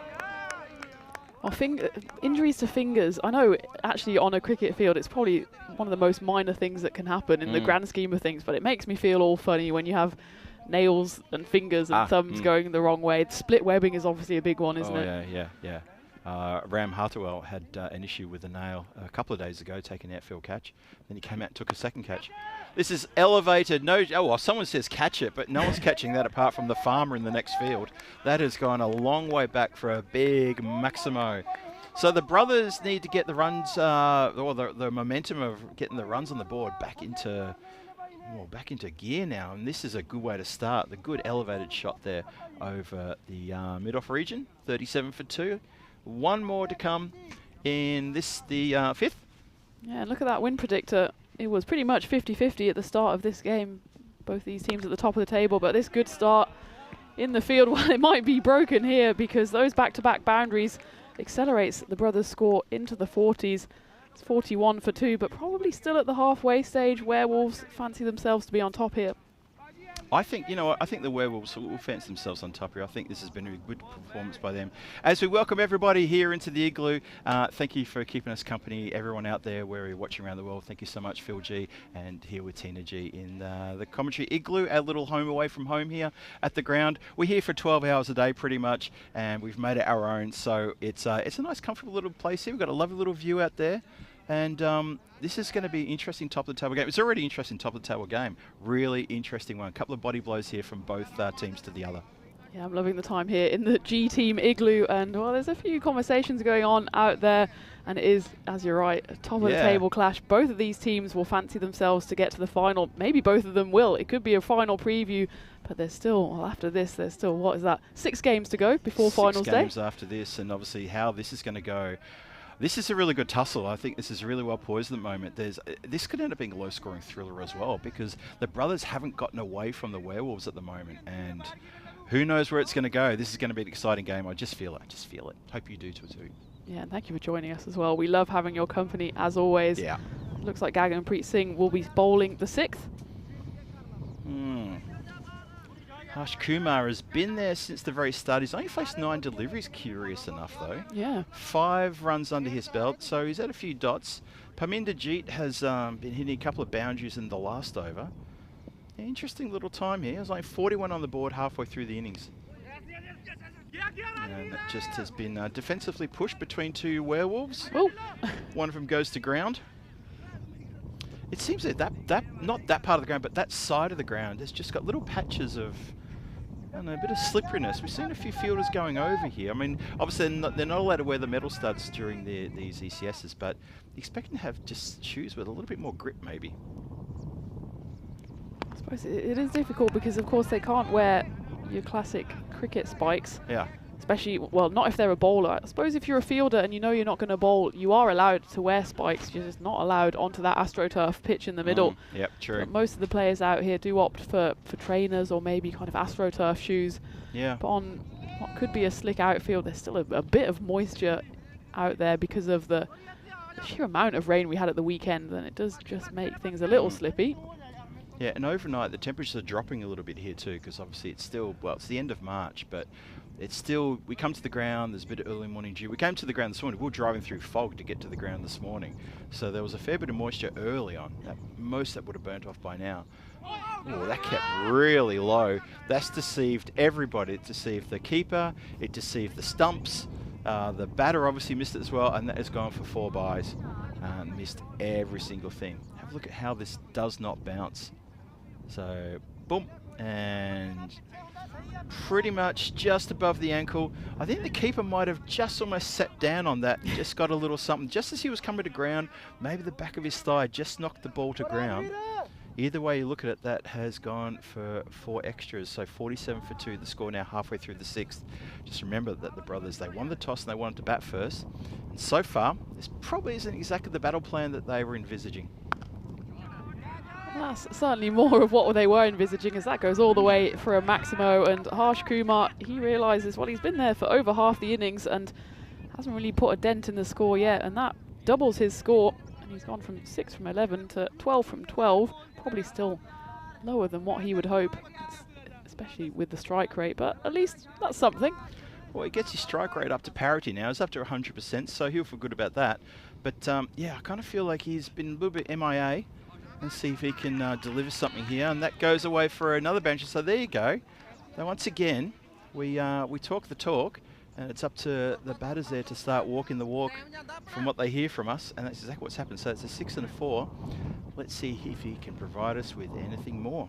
Injuries to fingers. I know actually on a cricket field it's probably one of the most minor things that can happen in the grand scheme of things, but it makes me feel all funny when you have nails and fingers and thumbs going the wrong way. Split webbing is obviously a big one, isn't it? Yeah. Ram Hartwell had an issue with a nail a couple of days ago, taking an outfield catch. Then he came out and took a second catch. This is elevated. Someone says catch it, but no one's catching that apart from the farmer in the next field. That has gone a long way back for a big Maximo. So the brothers need to get the runs, or the momentum of getting the runs on the board back into gear now, and this is a good way to start. The good elevated shot there over the mid-off region, 37 for 2. One more to come in the 5th. Yeah, look at that win predictor. It was pretty much 50-50 at the start of this game. Both these teams at the top of the table, but this good start in the field, well, it might be broken here because those back-to-back boundaries accelerates the brothers' score into the 40s. It's 41 for 2, but probably still at the halfway stage. Werewolves fancy themselves to be on top here. I think the Werewolves will fancy themselves on top here. I think this has been a good performance by them. As we welcome everybody here into the Igloo, thank you for keeping us company. Everyone out there where you're watching around the world, thank you so much, Phil G, and here with Tina G in the commentary Igloo, our little home away from home here at the ground. We're here for 12 hours a day pretty much, and we've made it our own. So it's a nice, comfortable little place here. We've got a lovely little view out there. And this is going to be an interesting top-of-the-table game. It's already an interesting top-of-the-table game. Really interesting one. A couple of body blows here from both teams to the other. Yeah, I'm loving the time here in the G Team Igloo. And, well, there's a few conversations going on out there. And it is, as you're right, a top-of-the-table clash. Both of these teams will fancy themselves to get to the final. Maybe both of them will. It could be a final preview. But there's still, well, after this, there's still, what is that, 6 games to go before finals day? 6 games after this. And obviously how this is going to go. This is a really good tussle. I think this is really well poised at the moment. This could end up being a low-scoring thriller as well because the brothers haven't gotten away from the Werewolves at the moment, and who knows where it's going to go. This is going to be an exciting game. I just feel it. Hope you do too. Yeah, and thank you for joining us as well. We love having your company as always. Yeah. Looks like Gaganpreet Singh will be bowling the 6th. Harsh Kumar has been there since the very start. He's only faced 9 deliveries, curious enough though. Yeah. 5 runs under his belt, so he's had a few dots. Parminder Jeet has been hitting a couple of boundaries in the last over. Interesting little time here. There's only 41 on the board halfway through the innings. And that just has been defensively pushed between 2 Werewolves. Oh. One of them goes to ground. It seems that not that part of the ground, but that side of the ground has just got little patches of, I don't know, a bit of slipperiness. We've seen a few fielders going over here. I mean, obviously they're not allowed to wear the metal studs during these ECSs, but expecting to have just shoes with a little bit more grip, maybe. I suppose it is difficult because, of course, they can't wear your classic cricket spikes. Yeah. Especially, well, not if they're a bowler. I suppose if you're a fielder and you know you're not going to bowl, you are allowed to wear spikes. You're just not allowed onto that AstroTurf pitch in the middle. Yep, true. But most of the players out here do opt for trainers or maybe kind of AstroTurf shoes. Yeah. But on what could be a slick outfield, there's still a bit of moisture out there because of the sheer amount of rain we had at the weekend, and it does just make things a little slippy. Yeah, and overnight the temperatures are dropping a little bit here too, because obviously it's still, well, it's the end of March, but it's still, we come to the ground, there's a bit of early morning dew. We came to the ground this morning, we were driving through fog to get to the ground this morning. So there was a fair bit of moisture early on. Most that would have burnt off by now. Oh, that kept really low. That's deceived everybody. It deceived the keeper, it deceived the stumps. The batter obviously missed it as well, and that has gone for 4 byes. Missed every single thing. Have a look at how this does not bounce. So, boom, and pretty much just above the ankle. I think the keeper might have just almost sat down on that, just got a little something. Just as he was coming to ground, maybe the back of his thigh just knocked the ball to ground. Either way you look at it, that has gone for 4 extras. So 47 for 2, the score now halfway through the 6th. Just remember that the brothers, they won the toss and they wanted to bat first. And so far, this probably isn't exactly the battle plan that they were envisaging. That's certainly more of what they were envisaging, as that goes all the way for a Maximo. And Harsh Kumar, he realises, well, he's been there for over half the innings and hasn't really put a dent in the score yet, and that doubles his score. And he's gone from 6 from 11 to 12 from 12, probably still lower than what he would hope, especially with the strike rate, but at least that's something. Well, he gets his strike rate up to parity now. It's up to 100%, so he'll feel good about that. But yeah, I kind of feel like he's been a little bit MIA. Let's see if he can deliver something here, and that goes away for another boundary. So there you go. Now once again, we talk the talk, and it's up to the batters there to start walking the walk from what they hear from us, and that's exactly what's happened. So it's a 6 and a 4. Let's see if he can provide us with anything more.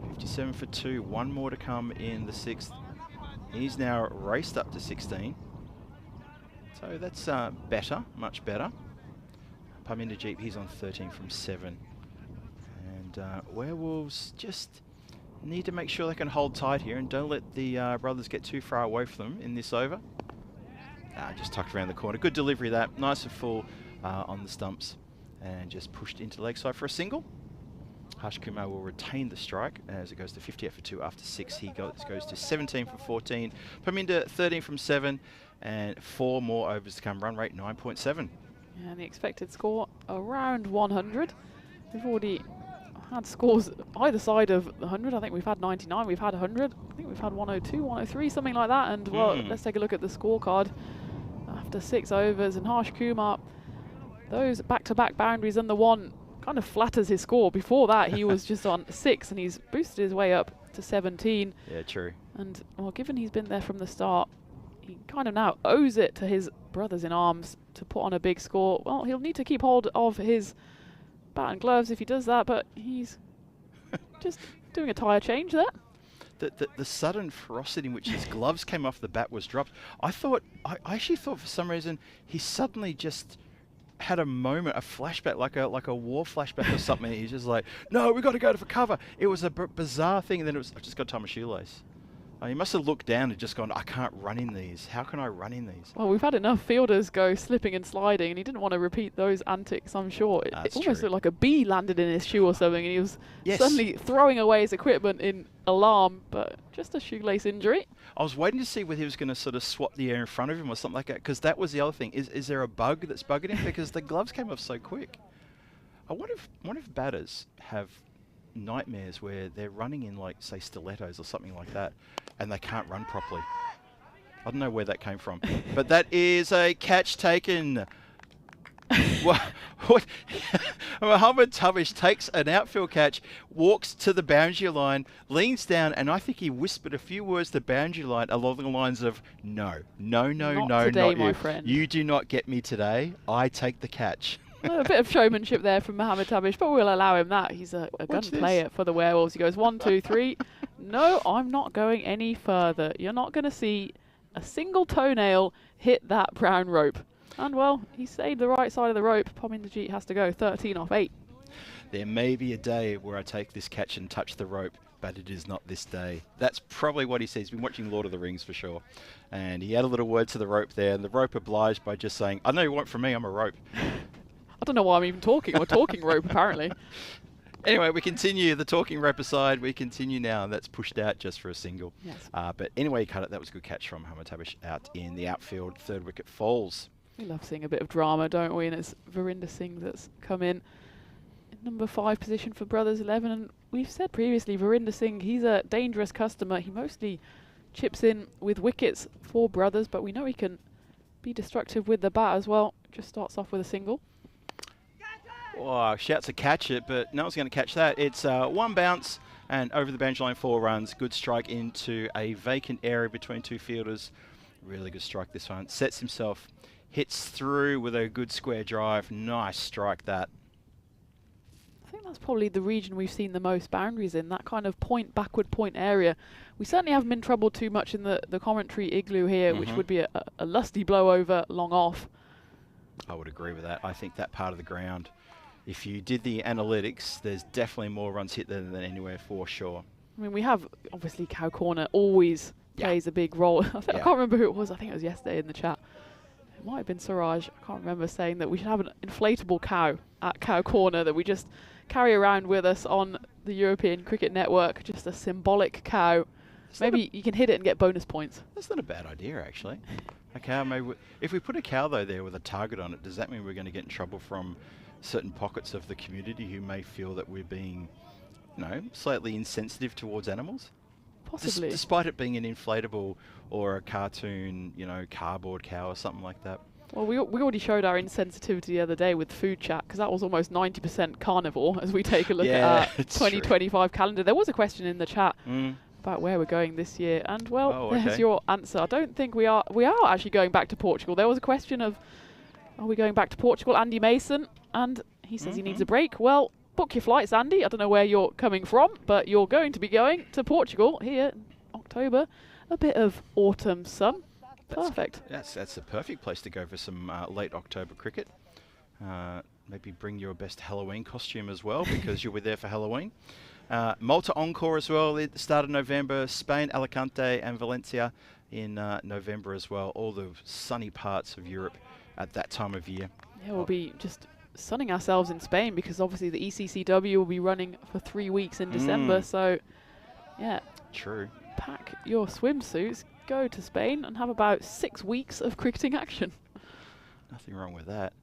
57 for 2, 1 more to come in the 6th. He's now raced up to 16. So that's better, much better. Parminder Jeep, he's on 13 from 7. And Werewolves just need to make sure they can hold tight here and don't let the brothers get too far away from them in this over. Just tucked around the corner. Good delivery that. Nice and full on the stumps. And just pushed into leg side for a single. Harsh Kumar will retain the strike as it goes to 58 for 2 after 6. He goes to 17 from 14. Parminder 13 from 7. And 4 more overs to come. Run rate 9.7. And the expected score around 100. We've already had scores either side of 100. I think we've had 99, we've had 100. I think we've had 102, 103, something like that. And well, let's take a look at the scorecard after 6 overs. And Harsh Kumar, those back-to-back boundaries and the one kind of flatters his score. Before that, he was just on 6, and he's boosted his way up to 17. Yeah, true. And well, given he's been there from the start, he kind of now owes it to his brothers in arms to put on a big score. Well, he'll need to keep hold of his bat and gloves if he does that, but he's just doing a tyre change there. The sudden ferocity in which his gloves came off the bat was dropped. I actually thought for some reason he suddenly just had a moment, a flashback, like a war flashback or something. He's just like, no, we got to go for cover. It was a bizarre thing, and then it was, I just got to tie my shoelace. He must have looked down and just gone, I can't run in these. How can I run in these? Well, we've had enough fielders go slipping and sliding, and he didn't want to repeat those antics, I'm sure. It almost looked like a bee landed in his shoe or something, and he was suddenly throwing away his equipment in alarm, but just a shoelace injury. I was waiting to see whether he was going to sort of swap the air in front of him or something like that, because that was the other thing. Is there a bug that's bugging him? Because the gloves came off so quick. I wonder if batters have nightmares where they're running in, like, say, stilettos or something like that, and they can't run properly. I don't know where that came from. But that is a catch taken. What? Mohammed Tavish takes an outfield catch, walks to the boundary line, leans down, and I think he whispered a few words to the boundary line along the lines of, no, Not today, not my you. friend. You do not get me today. I take the catch. A bit of showmanship there from Mohammed Tabish, but we'll allow him that. He's a gun player for the Werewolves. He goes 1, 2, 3. No, I'm not going any further. You're not going to see a single toenail hit that brown rope. And, well, he stayed the right side of the rope. Pominderjeet has to go 13 off 8. There may be a day where I take this catch and touch the rope, but it is not this day. That's probably what he says. He's been watching Lord of the Rings for sure. And he had a little word to the rope there, and the rope obliged by just saying, I know you want from me, I'm a rope. I don't know why I'm even talking. I'm a talking rope, apparently. Anyway, we continue. The talking rope aside, we continue now, and that's pushed out just for a single. Yes. But anyway, he cut it. That was a good catch from Mohammed Tabish out in the outfield. Third wicket falls. We love seeing a bit of drama, don't we? And it's Verinder Singh that's come in number 5 position for Brothers 11. And we've said previously, Verinder Singh, he's a dangerous customer. He mostly chips in with wickets for Brothers, but we know he can be destructive with the bat as well. Just starts off with a single. Oh, shouts to catch it, but no one's going to catch that. It's one bounce and over the boundary line, 4 runs. Good strike into a vacant area between 2 fielders. Really good strike this one. Sets himself, hits through with a good square drive. Nice strike that. I think that's probably the region we've seen the most boundaries in, that kind of backward point area. We certainly haven't been troubled too much in the commentary igloo here, which would be a lusty blow over long off. I would agree with that. I think that part of the ground, if you did the analytics, there's definitely more runs hit there than anywhere for sure. I mean, we have, obviously, Cow Corner always plays a big role. I can't remember who it was. I think it was yesterday in the chat. It might have been Suraj. I can't remember, saying that we should have an inflatable cow at Cow Corner that we just carry around with us on the European Cricket Network. Just a symbolic cow. Maybe you can hit it and get bonus points. That's not a bad idea, actually. A cow, maybe. If we put a cow, though, there with a target on it, does that mean we're going to get in trouble from certain pockets of the community who may feel that we're being, slightly insensitive towards animals? Possibly. Despite it being an inflatable or a cartoon, cardboard cow or something like that. Well, we already showed our insensitivity the other day with food chat, because that was almost 90% carnivore as we take a look at our 2025 calendar. There was a question in the chat about where we're going this year, and there's your answer. I don't think we are actually going back to Portugal. There was a question of, are we going back to Portugal? Andy Mason, and he says he needs a break. Well, book your flights, Andy. I don't know where you're coming from, but you're going to be going to Portugal here in October. A bit of autumn sun. Perfect. That's a perfect place to go for some late October cricket. Maybe bring your best Halloween costume as well, because you'll be there for Halloween. Malta Encore as well at the start of November. Spain, Alicante and Valencia in November as well. All the sunny parts of Europe at that time of year. Yeah, we'll be just sunning ourselves in Spain, because obviously the ECCW will be running for 3 weeks in December. So, yeah. True. Pack your swimsuits, go to Spain and have about 6 weeks of cricketing action. Nothing wrong with that.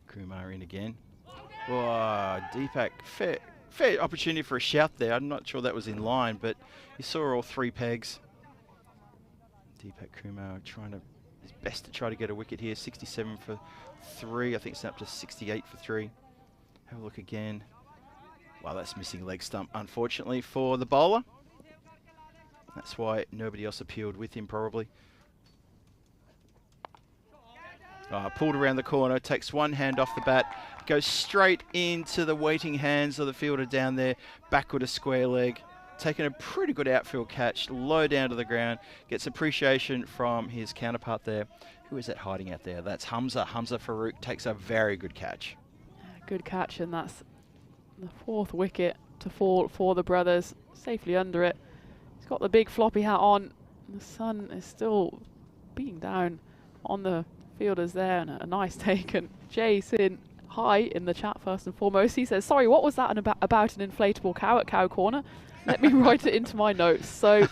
Kumar in again. Oh, Deepak, fair opportunity for a shout there. I'm not sure that was in line, but you saw all 3 pegs. Deepak Kumar trying his best to try to get a wicket here. 67 for 3. I think it's up to 68 for 3. Have a look again. Well, that's missing leg stump, unfortunately, for the bowler. That's why nobody else appealed with him, probably. Pulled around the corner, takes one hand off the bat, goes straight into the waiting hands of the fielder down there, backward a square leg, taking a pretty good outfield catch, low down to the ground, gets appreciation from his counterpart there. Who is that hiding out there? That's Hamza. Hamza Farouk takes a very good catch. Good catch, and that's the 4th wicket to fall for the Brothers, safely under it. He's got the big floppy hat on. The sun is still beating down on the fielders there, and a nice take. And Jason, hi in the chat first and foremost. He says, sorry, what was that about an inflatable cow at Cow Corner? Let me write it into my notes. So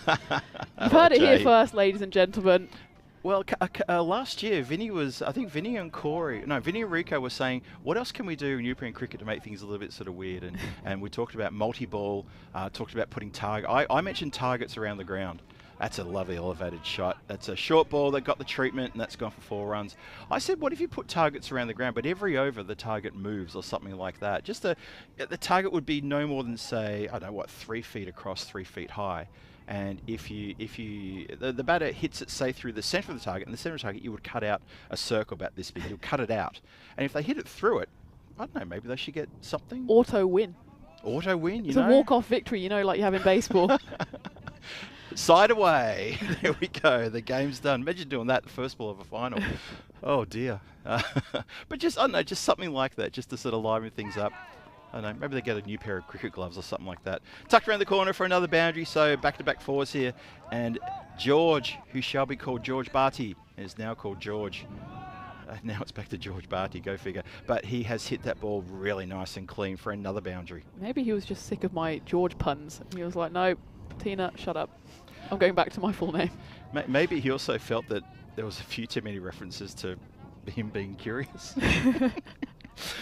you've heard it here first, ladies and gentlemen. Well, last year, Vinny and Rico were saying, what else can we do in European cricket to make things a little bit sort of weird? And we talked about multi-ball, talked about putting target. I mentioned targets around the ground. That's a lovely elevated shot. That's a short ball that got the treatment, and that's gone for 4 runs. I said, what if you put targets around the ground, but every over the target moves or something like that? Just the target would be no more than, say, I don't know what, 3 feet across, 3 feet high. And if the batter hits it, say, through the center of the target, and the center of the target, you would cut out a circle about this big. You'll cut it out. And if they hit it through it, I don't know, maybe they should get something. Auto win. Auto win, It's a walk-off victory, like you have in baseball. Side away. There we go. The game's done. Imagine doing that the first ball of a final. Oh, dear. But just, I don't know, just something like that, just to sort of liven things up. I don't know, maybe they get a new pair of cricket gloves or something like that. Tucked around the corner for another boundary, so back-to-back fours here. And George, who shall be called George Barty, is now called George. Now it's back to George Barty, go figure. But he has hit that ball really nice and clean for another boundary. Maybe he was just sick of my George puns. He was like, no, Tina, shut up. I'm going back to my full name. Maybe he also felt that there was a few too many references to him being curious.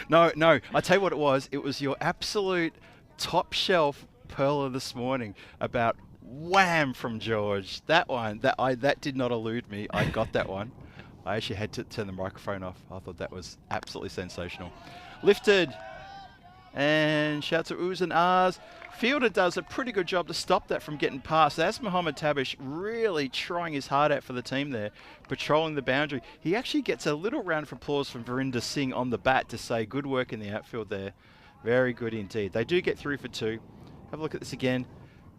No, I tell you what it was. It was your absolute top shelf pearler this morning about wham from George. That one, that did not elude me. I got that one. I actually had to turn the microphone off. I thought that was absolutely sensational. Lifted. And shouts of oohs and ahs. Fielder does a pretty good job to stop that from getting past. That's Mohammed Tabish really trying his heart out for the team there, patrolling the boundary. He actually gets a little round of applause from Verinder Singh on the bat to say good work in the outfield there. Very good indeed. They do get through for 2. Have a look at this again.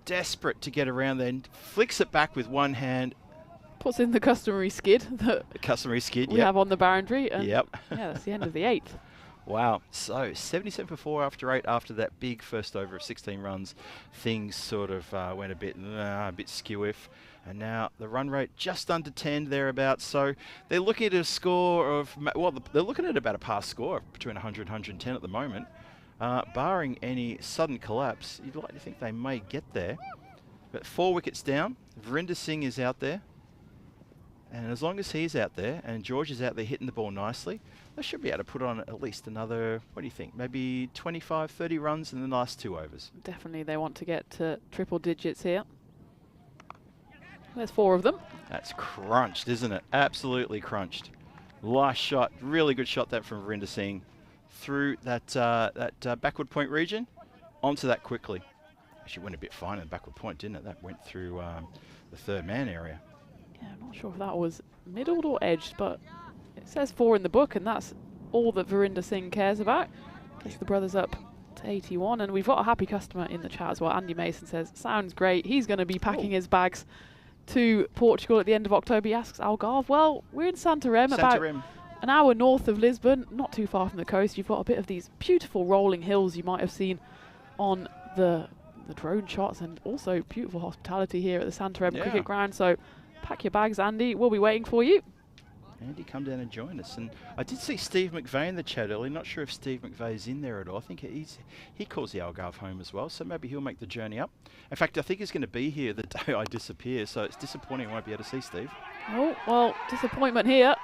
Desperate to get around there. Flicks it back with one hand. Puts in the customary skid that we have on the boundary. And yeah, that's the end of the 8th. Wow. So 77 for 4 after 8. After that big first over of 16 runs, things sort of went a bit skew-iff. And now the run rate just under 10 thereabouts. So they're looking at a score of, well, they're looking at about a pass score of between 100 and 110 at the moment. Barring any sudden collapse, you'd like to think they may get there. But 4 wickets down. Verinder Singh is out there. And as long as he's out there and George is out there hitting the ball nicely, they should be able to put on at least another, what do you think, maybe 25, 30 runs in the last 2 overs. Definitely they want to get to triple digits here. There's 4 of them. That's crunched, isn't it? Absolutely crunched. Last shot, really good shot that from Verinder Singh. Through that backward point region, onto that quickly. Actually went a bit fine in the backward point, didn't it? That went through the third man area. Yeah, I'm not sure if that was middled or edged, but it says 4 in the book, and that's all that Verinder Singh cares about. Gets the brothers up to 81, and we've got a happy customer in the chat as well. Andy Mason says, sounds great. He's going to be packing his bags to Portugal at the end of October. He asks Algarve. Well, we're in Santarém, about an hour north of Lisbon, not too far from the coast. You've got a bit of these beautiful rolling hills you might have seen on the drone shots, and also beautiful hospitality here at the Santarém cricket ground. So pack your bags, Andy. We'll be waiting for you. Andy, come down and join us. And I did see Steve McVeigh in the chat earlier. Not sure if Steve McVeigh's in there at all. I think he calls the Algarve home as well, so maybe he'll make the journey up. In fact, I think he's going to be here the day I disappear, so it's disappointing I won't be able to see Steve. Oh, well, disappointment here.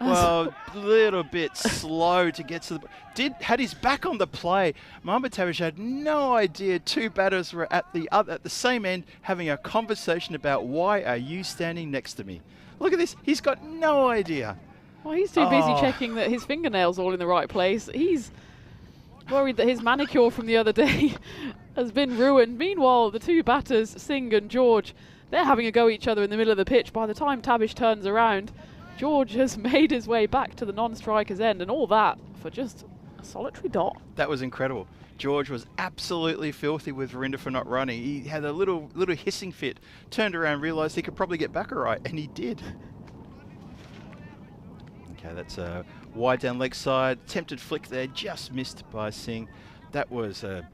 Well, a little bit slow to get to the... Had his back on the play. Mohammed Tabish had no idea 2 batters were at the same end having a conversation about why are you standing next to me. Look at this. He's got no idea. Well, he's too busy checking that his fingernails are all in the right place. He's worried that his manicure from the other day has been ruined. Meanwhile, the 2 batters, Singh and George, they're having a go at each other in the middle of the pitch. By the time Tabish turns around, George has made his way back to the non-striker's end, and all that for just a solitary dot. That was incredible. George was absolutely filthy with Verinder for not running. He had a little hissing fit, turned around, realised he could probably get back all right, and he did. Okay, that's a wide down leg side. Attempted flick there, just missed by Singh. That was a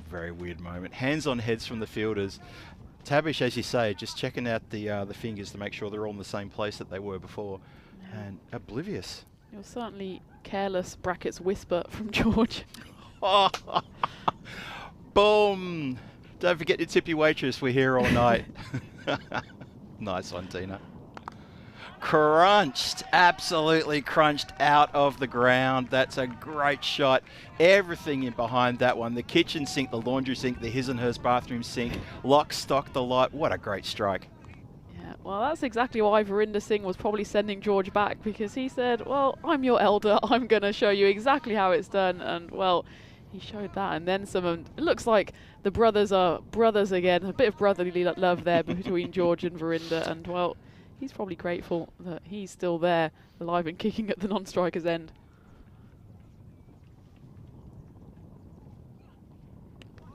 very weird moment. Hands on heads from the fielders. Tabish, as you say, just checking out the fingers to make sure they're all in the same place that they were before. And oblivious. It was certainly careless brackets whisper from George. Boom! Don't forget to tip your waitress. We're here all night. Nice one, Tina. Crunched, absolutely crunched out of the ground. That's a great shot. Everything in behind that one. The kitchen sink, the laundry sink, the his and hers bathroom sink, lock, stock, the lot. What a great strike. Well, that's exactly why Verinder Singh was probably sending George back, because he said, well, I'm your elder, I'm going to show you exactly how it's done. And, well, he showed that and then some. And it looks like the brothers are brothers again. A bit of brotherly love there between George and Verinder. And, well, he's probably grateful that he's still there, alive and kicking at the non-striker's end.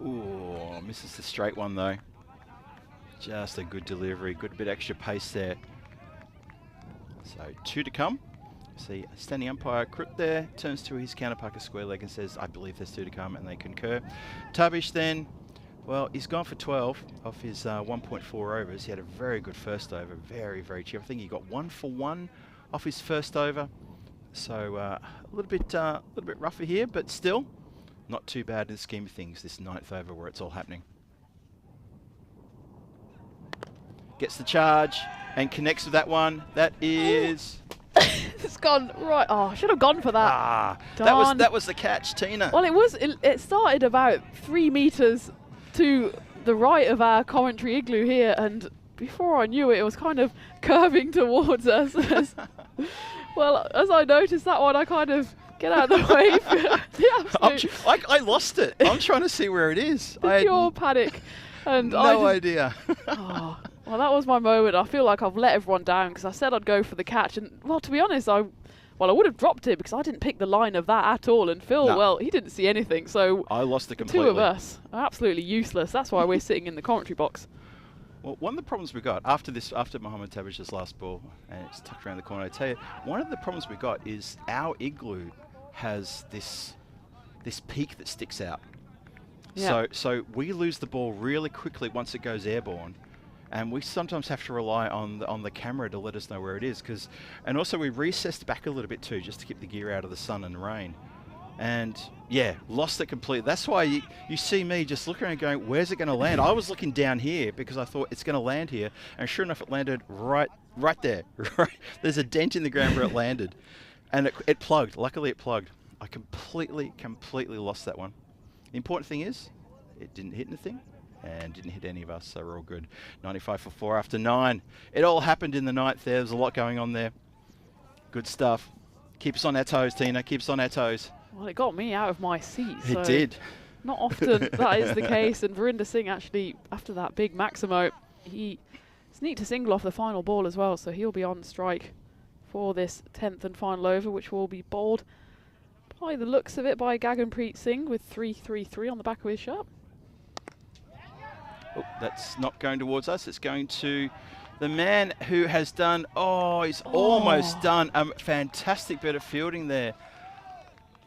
Ooh, misses the straight one though. Just a good delivery, good bit extra pace there. So 2 to come. See, standing umpire Crook there turns to his counterparker square leg and says, I believe there's 2 to come, and they concur. Tabish then, well, he's gone for 12 off his 1.4 overs. He had a very good first over, very, very cheap. I think he got 1 for 1 off his first over. So a little bit rougher here, but still not too bad in the scheme of things, this 9th over where it's all happening. Gets the charge and connects with that one. That is... It's gone right. Oh, I should have gone for that. Ah, that was the catch, Tina. Well, it started about 3 meters to the right of our commentary igloo here, and before I knew it, it was kind of curving towards us. Well, as I noticed that one, I kind of get out of the way. I lost it. I'm trying to see where it is. The pure panic. And no idea. Well, that was my moment. I feel like I've let everyone down because I said I'd go for the catch. And, well, to be honest, I would have dropped it because I didn't pick the line of that at all. And Phil, well, he didn't see anything. So I lost it completely. 2 of us are absolutely useless. That's why we're sitting in the commentary box. Well, one of the problems we got after Mohammed Tabish's last ball, and it's tucked around the corner, I tell you, one of the problems we got is our igloo has this peak that sticks out. Yeah. So we lose the ball really quickly once it goes airborne, and we sometimes have to rely on the camera to let us know where it is. And also we recessed back a little bit too, just to keep the gear out of the sun and rain. And yeah, lost it completely. That's why you see me just looking around going, where's it going to land? I was looking down here because I thought it's going to land here, and sure enough, it landed right there. Right, there's a dent in the ground where it landed, and it plugged. Luckily, it plugged. I completely lost that one. The important thing is, it didn't hit anything and didn't hit any of us, so we're all good. 95 for 4 after 9. It all happened in the 9th there. There's a lot going on there. Good stuff. Keep us on our toes, Tina. Keep us on our toes. Well, it got me out of my seat. It did. Not often that is the case. And Verinder Singh actually, after that big Maximo, he sneaked a single off the final ball as well, so he'll be on strike for this 10th and final over, which will be bowled by the looks of it by Gaganpreet Singh with 333 on the back of his shirt. Oh, that's not going towards us. It's going to the man who has done, he's almost done a fantastic bit of fielding there.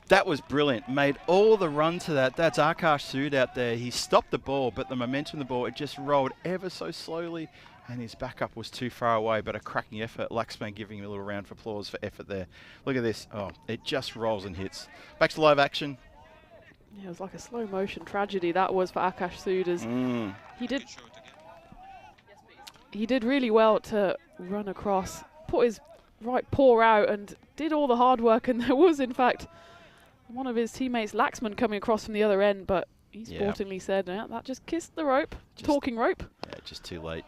That was brilliant. Made all the run to that. That's Akash Sood out there. He stopped the ball, but the momentum of the ball, it just rolled ever so slowly, and his backup was too far away, but a cracking effort. Laxman giving him a little round of applause for effort there. Look at this. Oh, it just rolls and hits. Back to live action. Yeah, it was like a slow motion tragedy that was for Akash Sood. He did really well to run across, put his right paw out and did all the hard work, and there was in fact one of his teammates, Laxman, coming across from the other end, but he sportingly said, yeah, that just kissed the rope, talking rope. Yeah, just too late.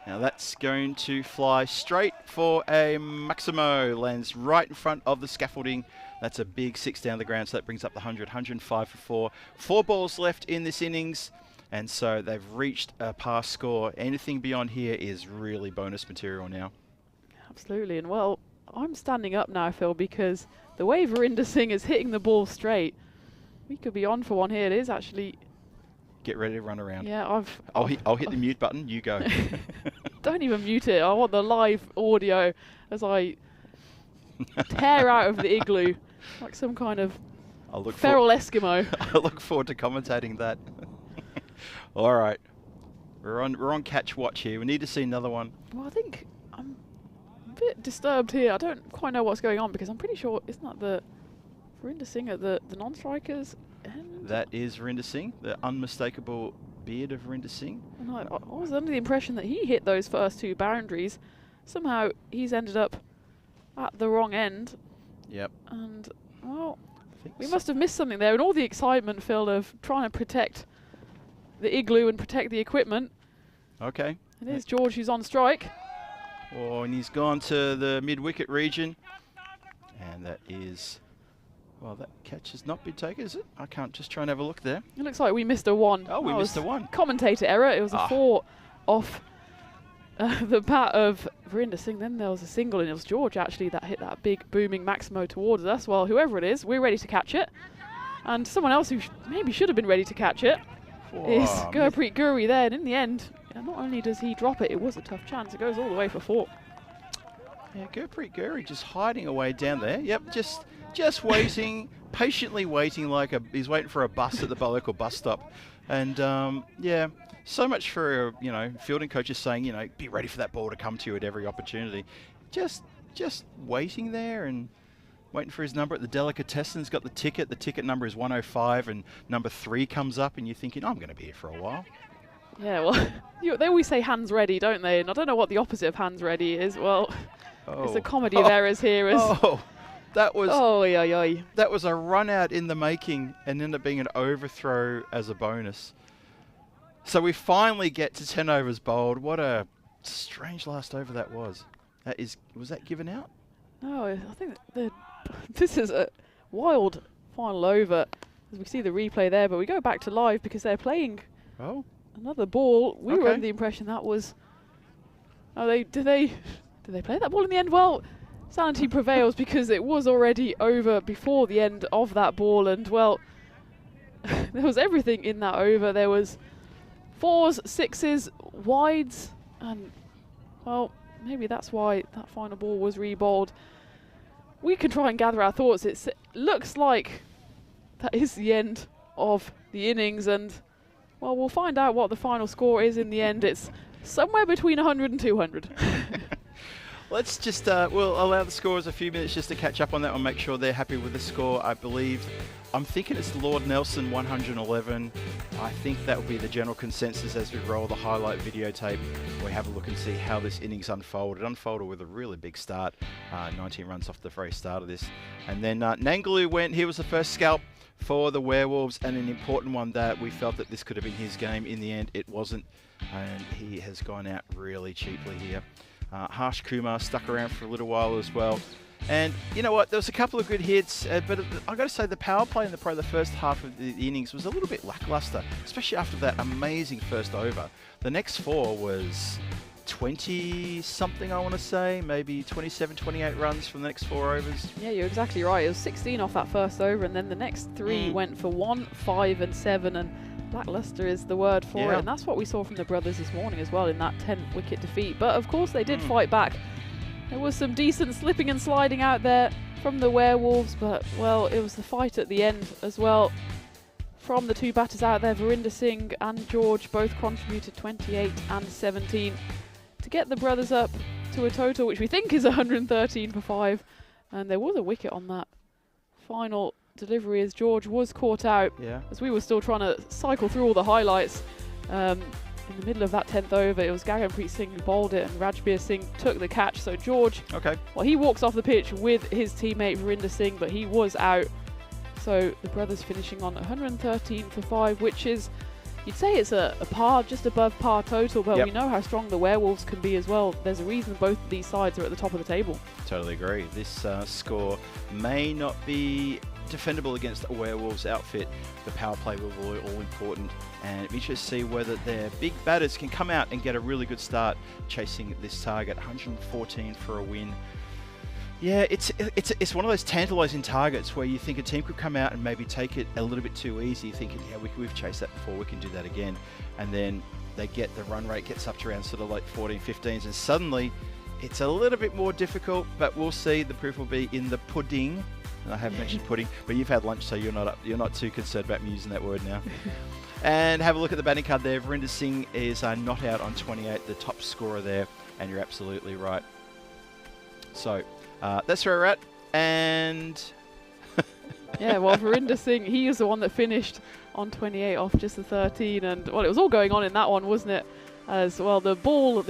Now that's going to fly straight for a Maximo, lands right in front of the scaffolding. That's a big 6 down the ground, so that brings up the 100, 105 for 4. 4 balls left in this innings, and so they've reached a pass score. Anything beyond here is really bonus material now. Absolutely, and well, I'm standing up now, Phil, because the way Verinder Singh is hitting the ball straight, we could be on for one here. It is actually... Get ready to run around. Yeah, I'll hit the mute button, you go. Don't even mute it. I want the live audio as I tear out of the igloo like some kind of feral Eskimo. I look forward to commentating that. All right. We're on catch watch here. We need to see another one. Well, I think I'm a bit disturbed here. I don't quite know what's going on because I'm pretty sure, isn't that the Verinder Singh at the non-strikers end? That is Verinder Singh, the unmistakable beard of Verinder Singh. And I was under the impression that he hit those first 2 boundaries. Somehow he's ended up at the wrong end. Yep. And, well, we must have missed something there. And all the excitement, Phil, of trying to protect the igloo and protect the equipment. Okay. It is George who's on strike. Oh, and he's gone to the mid-wicket region. And that is, well, that catch has not been taken, is it? I can't just try and have a look there. It looks like we missed a 1. Oh, we missed a 1. Commentator error. It was a 4 off the bat of Verinder Singh. Then there was a single, and it was George actually that hit that big booming Maximo towards us. Well, whoever it is, we're ready to catch it. And someone else who maybe should have been ready to catch it is Gurpreet Guri there. And in the end, not only does he drop it, it was a tough chance. It goes all the way for 4. Yeah, Gurpreet Guri just hiding away down there. Yep, just waiting, patiently waiting like he's waiting for a bus at the local bus stop. And yeah, so much for fielding coaches saying, be ready for that ball to come to you at every opportunity. Just waiting there and waiting for his number at the delicatessen. He's got the ticket. The ticket number is 105, and number 3 comes up, and you're thinking, I'm going to be here for a while. Yeah, well, they always say hands ready, don't they? And I don't know what the opposite of hands ready is. Well, it's a comedy of errors here. That was yeah. That was a run out in the making and ended up being an overthrow as a bonus. So we finally get to 10 overs bowled. What a strange last over that was. Was that given out? No, I think this is a wild final over, as we see the replay there. But we go back to live because they're playing another ball. We were under the impression that was. Did they play that ball in the end? Well, sanity prevails because it was already over before the end of that ball, and well, there was everything in that over. There was 4s, 6s, wides, and well, maybe that's why that final ball was re-bowled. We can try and gather our thoughts. It looks like that is the end of the innings, and well, we'll find out what the final score is in the end. It's somewhere between 100 and 200. Let's just, we'll allow the scorers a few minutes just to catch up on that one, make sure they're happy with the score. I'm thinking it's Lord Nelson 111. I think that will be the general consensus as we roll the highlight videotape. We have a look and see how this innings unfolded. It unfolded with a really big start, 19 runs off the very start of this. And then Nangaloo went, he was the first scalp for the Werewolves, and an important one that we felt that this could have been his game. In the end, it wasn't, and he has gone out really cheaply here. Harsh Kumar stuck around for a little while as well. And you know what, there was a couple of good hits, but I've got to say the power play in the first half of the innings was a little bit lackluster, especially after that amazing first over. The next 4 was 20-something, I want to say, maybe 27, 28 runs from the next 4 overs. Yeah, you're exactly right. It was 16 off that first over, and then the next 3 went for 1, 5 and 7, and lackluster is the word for it, and that's what we saw from the brothers this morning as well in that 10-wicket defeat. But of course they did fight back. There was some decent slipping and sliding out there from the Werewolves, but well, it was the fight at the end as well. From the 2 batters out there, Verinder Singh and George both contributed 28 and 17 to get the brothers up to a total which we think is 113 for 5, and there was a wicket on that final delivery as George was caught out as we were still trying to cycle through all the highlights. In the middle of that 10th over, it was Gaganpreet Singh who bowled it, and Rajbir Singh took the catch. So George, well, he walks off the pitch with his teammate Verinder Singh, but he was out. So the brothers finishing on 113 for 5, which is, you'd say it's a par, just above par total, but we know how strong the Werewolves can be as well. There's a reason both of these sides are at the top of the table. Totally agree. This score may not be defendable against a Werewolves outfit. The power play will be all important, and it'd be interesting to see whether their big batters can come out and get a really good start chasing this target. 114 for a win. Yeah, it's one of those tantalising targets where you think a team could come out and maybe take it a little bit too easy, thinking, yeah, we've chased that before, we can do that again. And then they get the run rate gets up to around sort of like 14, 15s, and suddenly it's a little bit more difficult, but we'll see. The proof will be in the pudding. I have mentioned pudding, but you've had lunch, so you're not too concerned about me using that word now. And have a look at the batting card there. Verinder Singh is not out on 28, the top scorer there, and you're absolutely right. So that's where we're at, and yeah, well, Verinder Singh, he is the one that finished on 28 off just the 13, and well, it was all going on in that one, wasn't it? As well, the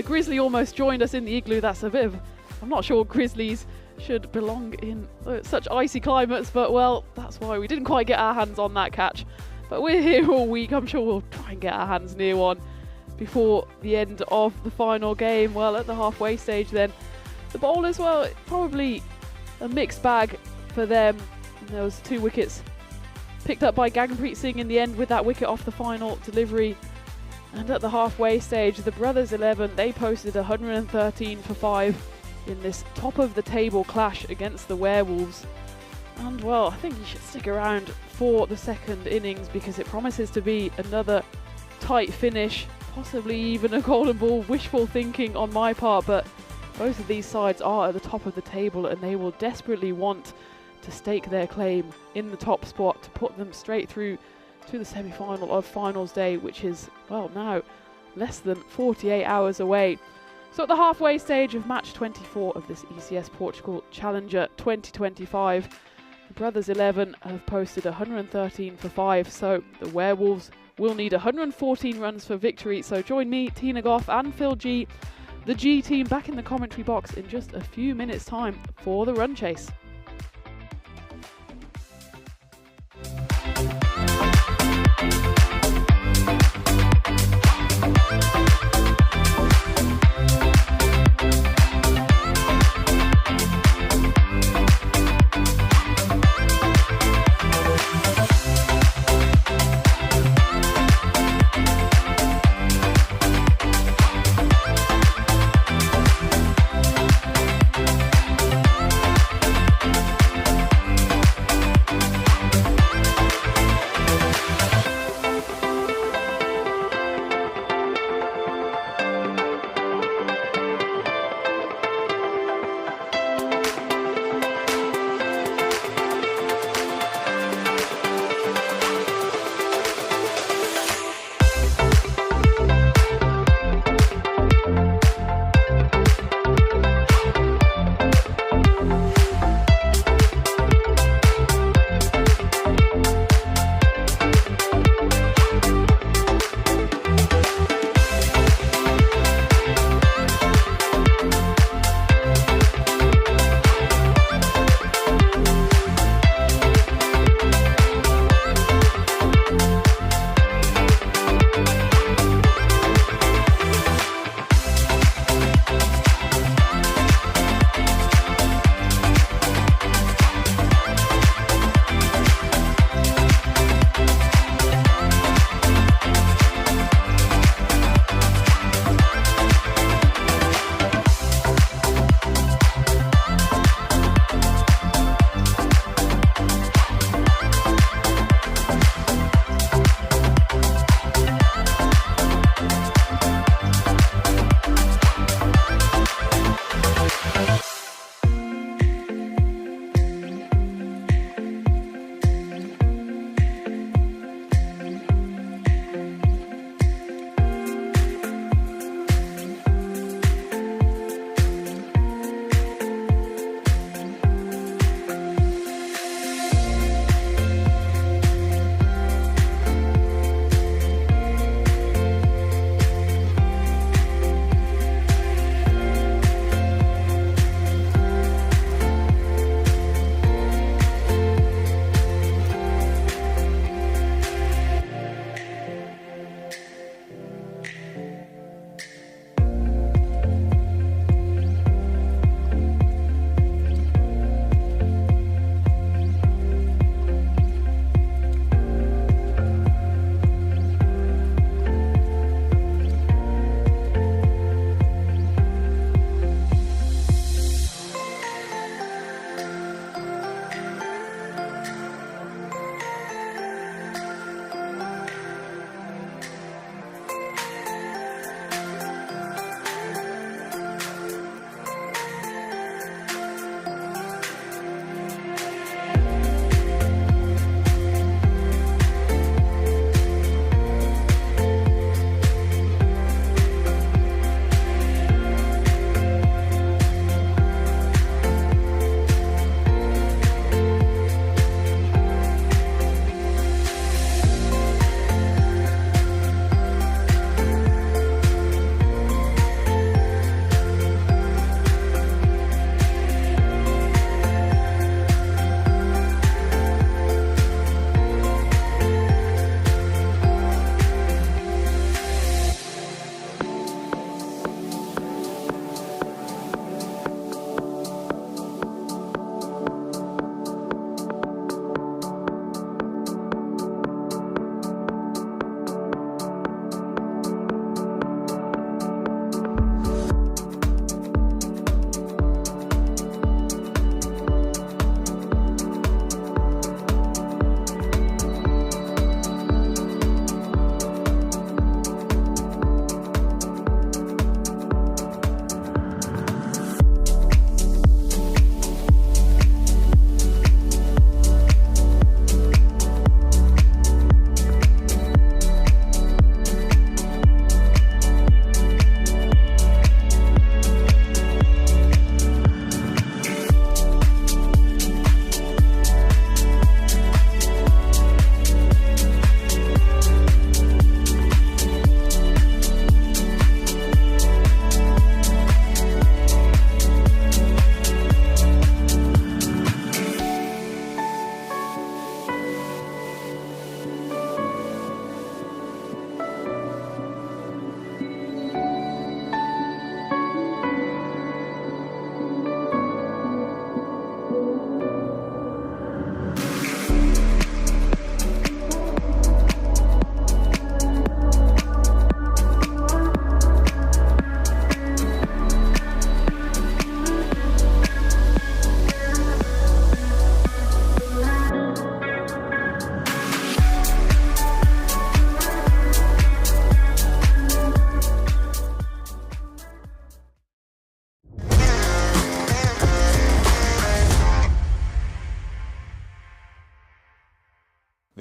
Grizzly almost joined us in the igloo. That's a bit of, I'm not sure Grizzlies should belong in such icy climates, but well, that's why we didn't quite get our hands on that catch. But we're here all week. I'm sure we'll try and get our hands near one. before the end of the final game. Well, at the halfway stage then, the bowlers, well, probably a mixed bag for them. And there was 2 wickets picked up by Gaganpreet Singh in the end with that wicket off the final delivery. And at the halfway stage, the Brothers 11, they posted 113 for 5 in this top of the table clash against the Werewolves. And well, I think you should stick around for the second innings because it promises to be another tight finish, possibly even a golden ball. Wishful thinking on my part, but both of these sides are at the top of the table and they will desperately want to stake their claim in the top spot to put them straight through to the semi-final of finals day, which is, well, now less than 48 hours away. So at the halfway stage of match 24 of this ECS Portugal Challenger 2025, the Brothers 11 have posted 113 for 5, so the Werewolves will need 114 runs for victory. So join me, Tina Goff and Phil G, the G team, back in the commentary box in just a few minutes' time for the run chase.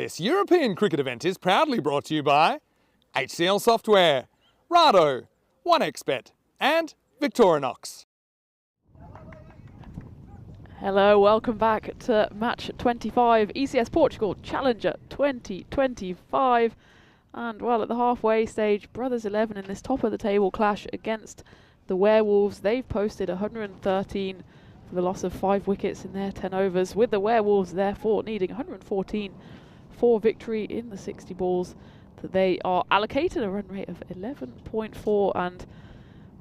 This European cricket event is proudly brought to you by HCL Software, Rado, 1xBet and Victorinox. Hello, welcome back to match 25, ECS Portugal Challenger 2025. And well, at the halfway stage, Brothers 11 in this top of the table clash against the Werewolves. They've posted 113 for the loss of 5 wickets in their 10 overs, with the Werewolves therefore needing 114 for victory in the 60 balls that they are allocated, a run rate of 11.4. And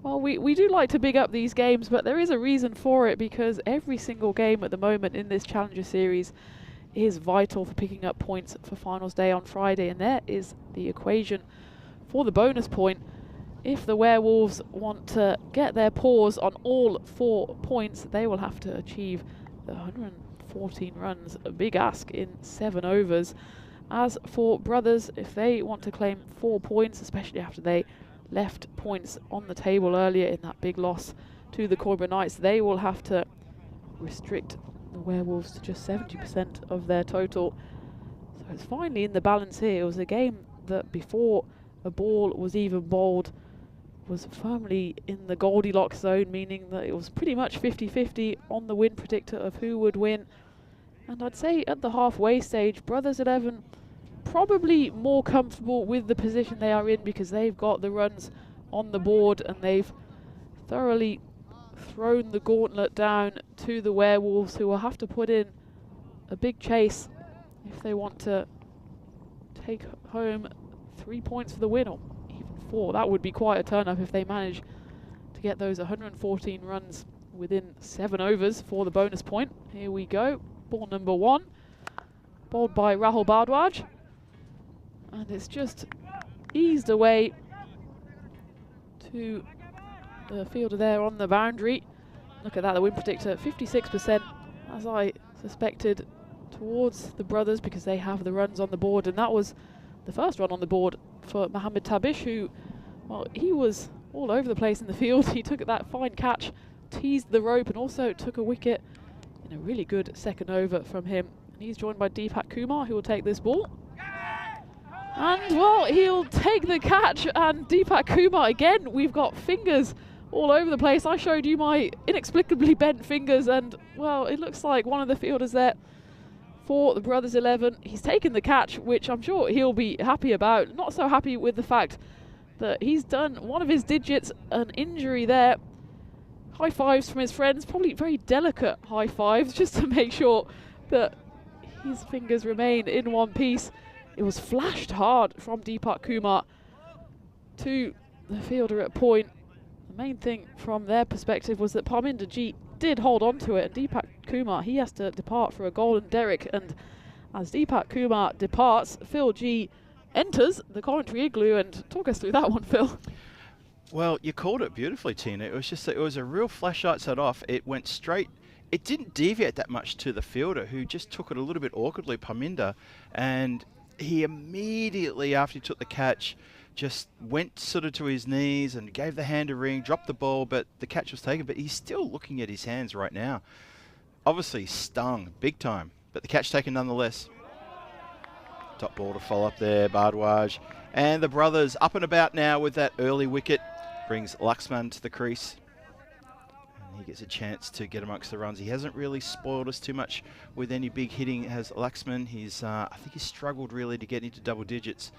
well, we do like to big up these games, but there is a reason for it, because every single game at the moment in this Challenger Series is vital for picking up points for finals day on Friday. And there is the equation for the bonus point. If the Werewolves want to get their paws on all 4 points, they will have to achieve the 114 runs, a big ask in 7 overs. As for Brothers, if they want to claim 4 points, especially after they left points on the table earlier in that big loss to the Coimbra Knights, they will have to restrict the Werewolves to just 70% of their total. So it's finally in the balance here. It was a game that before a ball was even bowled was firmly in the Goldilocks zone, meaning that it was pretty much 50-50 on the win predictor of who would win. And I'd say at the halfway stage, Brothers 11 probably more comfortable with the position they are in, because they've got the runs on the board and they've thoroughly thrown the gauntlet down to the Werewolves, who will have to put in a big chase if they want to take home 3 points for the win, or even 4. That would be quite a turn up if they manage to get those 114 runs within 7 overs for the bonus point. Here we go, ball number 1, bowled by Rahul Bhardwaj. And it's just eased away to the fielder there on the boundary. Look at that, the win predictor, 56%, as I suspected, towards the Brothers, because they have the runs on the board. And that was the first run on the board for Mohammed Tabish, who, well, he was all over the place in the field. He took that fine catch, teased the rope, and also took a wicket in a really good second over from him. And he's joined by Deepak Kumar, who will take this ball. And, well, he'll take the catch, and Deepak Kumar, again, we've got fingers all over the place. I showed you my inexplicably bent fingers, and, well, it looks like one of the fielders there for the Brothers 11. He's taken the catch, which I'm sure he'll be happy about. Not so happy with the fact that he's done one of his digits an injury there. High fives from his friends, probably very delicate high fives, just to make sure that his fingers remain in one piece. It was flashed hard from Deepak Kumar to the fielder at point. The main thing from their perspective was that Parminder Jeet did hold on to it, and Deepak Kumar, he has to depart for a golden derrick. And as Deepak Kumar departs, Phil G enters the commentary igloo. And talk us through that one, Phil. Well, you called it beautifully, Tina. It was just that it was a real flash right set off. It went straight. It didn't deviate that much to the fielder, who just took it a little bit awkwardly, Parminder, and he immediately, after he took the catch, just went sort of to his knees and gave the hand a ring, dropped the ball, but the catch was taken. But he's still looking at his hands right now. Obviously stung big time, but the catch taken nonetheless. Top ball to follow up there, Bhardwaj. And the Brothers up and about now with that early wicket. Brings Laxman to the crease. He gets a chance to get amongst the runs. He hasn't really spoiled us too much with any big hitting, has Laxman. He's, I think he's struggled really to get into double digits.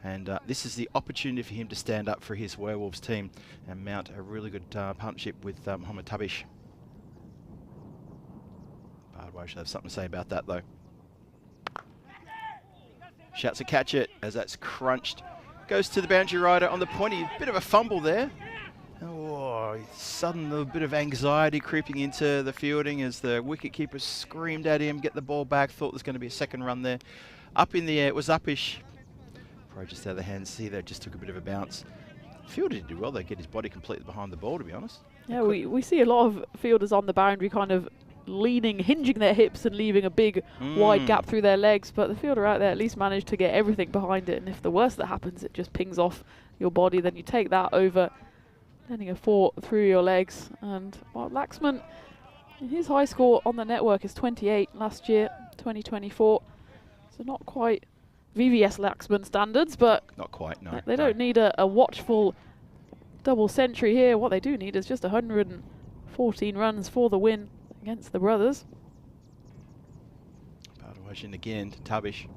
And this is the opportunity for him to stand up for his Werewolves team and mount a really good partnership with Mohammed Tabish. Bhardwaj should have something to say about that, though. Shouts to catch it as that's crunched. Goes to the boundary rider on the pointy. Bit of a fumble there. Oh, sudden little bit of anxiety creeping into the fielding as the wicketkeeper screamed at him, get the ball back, thought there was going to be a second run there. Up in the air, it was uppish. Probably just out of the hands, see that just took a bit of a bounce. Fielder did do well, they get his body completely behind the ball, to be honest. Yeah, we see a lot of fielders on the boundary kind of leaning, hinging their hips and leaving a big wide gap through their legs, but the fielder out there at least managed to get everything behind it. And if the worst that happens, it just pings off your body, then you take that over, landing a 4 through your legs. And well, Laxman, his high score on the network is 28 last year, 2024. So not quite VVS Laxman standards, but Not quite, no. they don't need a watchful double century here. What they do need is just 114 runs for the win against the brothers. Bartolomé again to Tabish,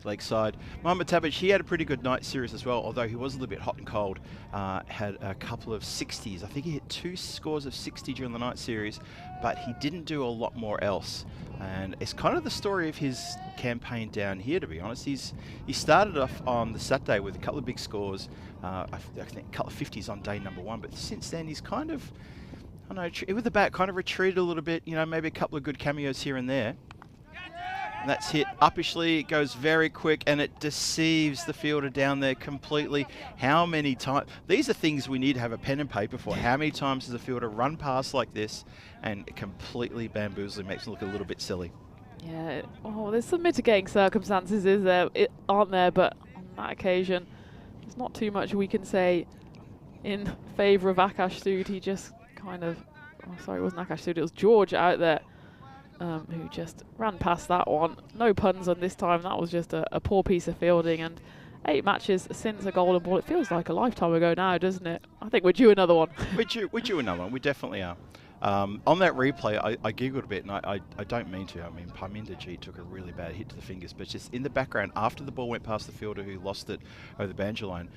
leg side. Mohamed Tabish, he had a pretty good night series as well, although he was a little bit hot and cold. Had a couple of 60s. I think he hit 2 scores of 60 during the night series, but he didn't do a lot more else. And it's kind of the story of his campaign down here, to be honest. He started off on the Saturday with a couple of big scores, I think a couple of 50s on day number 1, but since then he's kind of, I don't know, with the bat kind of retreated a little bit, you know, maybe a couple of good cameos here and there. And that's hit uppishly, it goes very quick, and it deceives the fielder down there completely. How many times? These are things we need to have a pen and paper for. How many times does a fielder run past like this and completely bamboozling, makes him look a little bit silly? Yeah, there's some mitigating circumstances, aren't there? But on that occasion, there's not too much we can say in favour of Akash Sood. He just kind of, sorry, it wasn't Akash Sood, it was George out there. Who just ran past that one. No puns on this time. That was just a poor piece of fielding. And 8 matches since a golden ball. It feels like a lifetime ago now, doesn't it? I think we're due another one. We're due another one. We definitely are. On that replay, I giggled a bit, and I don't mean to. I mean, Parminder G took a really bad hit to the fingers, but just in the background, after the ball went past the fielder who lost it over the banjo line,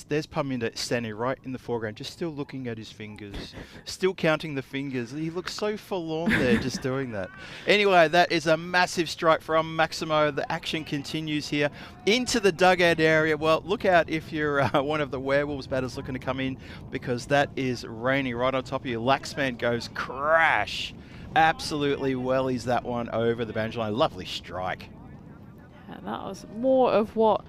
there's Parminder standing right in the foreground, just still looking at his fingers, still counting the fingers. He looks so forlorn there just doing that. Anyway, that is a massive strike from Maximo. The action continues here into the dugout area. Well, look out if you're one of the Werewolves batters looking to come in, because that is raining right on top of you. Laxman goes crash. Absolutely wellies that one over the banjo line. Lovely strike. And that was more of what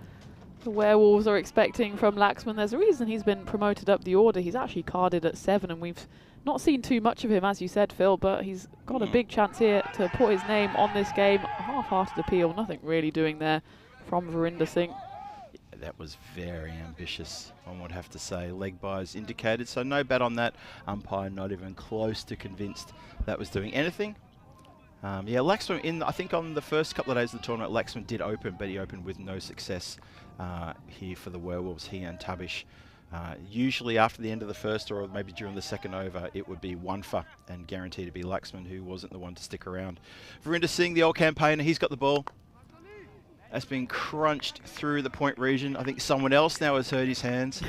the Werewolves are expecting from Laxman. There's a reason he's been promoted up the order. He's actually carded at 7, and we've not seen too much of him, as you said, Phil, but he's got a big chance here to put his name on this game. A half-hearted appeal, nothing really doing there from Verinder Singh. Yeah, that was very ambitious, one would have to say. Leg byes indicated, so no bat on that. Umpire not even close to convinced that was doing anything. Yeah, Laxman, I think on the first couple of days of the tournament, Laxman did open, but he opened with no success here for the Werewolves, he and Tabish. Usually after the end of the first, or maybe during the second over, it would be 1 for and guaranteed to be Laxman, who wasn't the one to stick around. Verinder Singh, the old campaigner, he's got the ball. That's been crunched through the point region. I think someone else now has hurt his hands.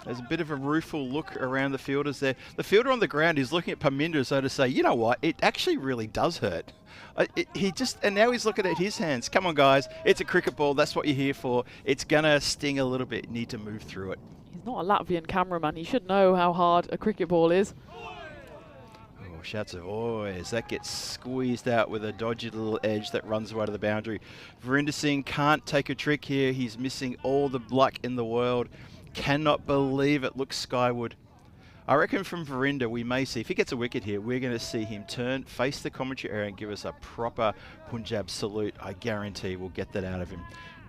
There's a bit of a rueful look around the fielders there. The fielder on the ground is looking at Parminder as though to say, you know what, it actually really does hurt. And now he's looking at his hands. Come on, guys, it's a cricket ball. That's what you're here for. It's going to sting a little bit. You need to move through it. He's not a Latvian cameraman. He should know how hard a cricket ball is. Oh, shouts of as that gets squeezed out with a dodgy little edge that runs away to the boundary. Verinder Singh can't take a trick here. He's missing all the luck in the world. Cannot believe it looks skyward. I reckon from Verinder we may see, if he gets a wicket here, we're going to see him turn, face the commentary area and give us a proper Punjab salute. I guarantee we'll get that out of him.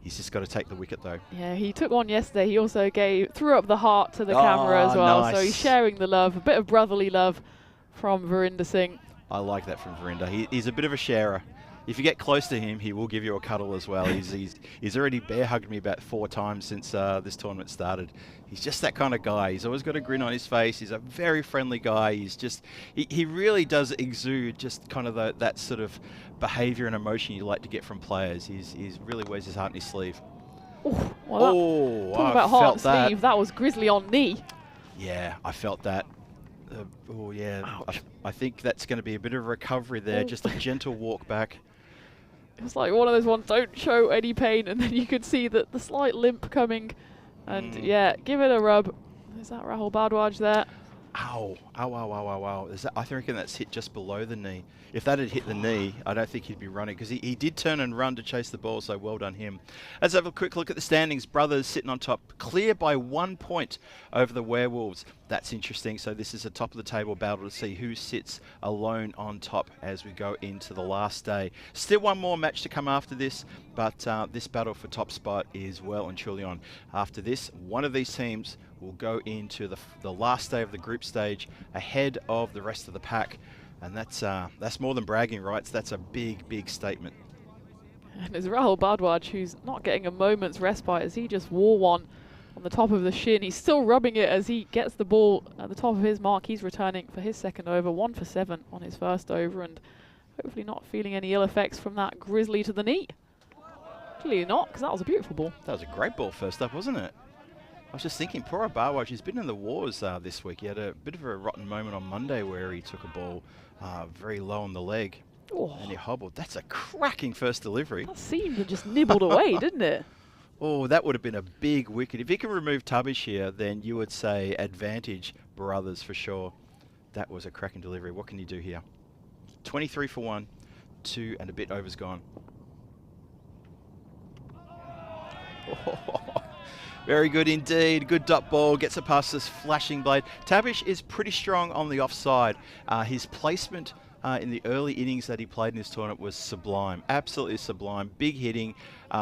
He's just got to take the wicket though. Yeah, he took one yesterday. He also threw up the heart to the camera as well. Nice. So he's sharing the love, a bit of brotherly love from Verinder Singh. I like that from Verinder. He's a bit of a sharer. If you get close to him, he will give you a cuddle as well. He's already bear hugged me about 4 times since this tournament started. He's just that kind of guy. He's always got a grin on his face. He's a very friendly guy. He really does exude just kind of that sort of behaviour and emotion you like to get from players. He's really wears his heart in his sleeve. Ooh, well talking about heart and sleeve, that was grizzly on knee. Yeah, I felt that. I think that's going to be a bit of a recovery there. Just a gentle walk back. It's like one of those ones, don't show any pain, and then you could see the slight limp coming. And yeah, give it a rub. Is that Rahul Bhardwaj there? Ow. Ow, ow, ow, ow, ow. I reckon that's hit just below the knee. If that had hit the knee, I don't think he'd be running, because he did turn and run to chase the ball, so well done him. Let's have a quick look at the standings. Brothers sitting on top, clear by 1 point over the Werewolves. That's interesting. So this is a top of the table battle to see who sits alone on top as we go into the last day. Still one more match to come after this, but this battle for top spot is well and truly on. After this, one of these teams will go into the last day of the group stage ahead of the rest of the pack. And that's more than bragging rights. That's a big, big statement. And it's Rahul Bhardwaj who's not getting a moment's respite as he just wore one on the top of the shin. He's still rubbing it as he gets the ball at the top of his mark. He's returning for his second over, 1 for 7 on his first over, and hopefully not feeling any ill effects from that grizzly to the knee. Clearly not, because that was a beautiful ball. That was a great ball first up, wasn't it? I was just thinking, poor Bhardwaj, he's been in the wars this week. He had a bit of a rotten moment on Monday where he took a ball very low on the leg. Oh. And he hobbled. That's a cracking first delivery. That seemed to just nibbled away, didn't it? Oh, that would have been a big wicket. If he can remove Tabish here, then you would say advantage brothers for sure. That was a cracking delivery. What can you do here? 23 for 1, 2 and a bit overs gone. Oh, very good indeed. Good dot ball. Gets it past this flashing blade. Tabish is pretty strong on the offside. His placement in the early innings that he played in this tournament was sublime. Absolutely sublime. Big hitting.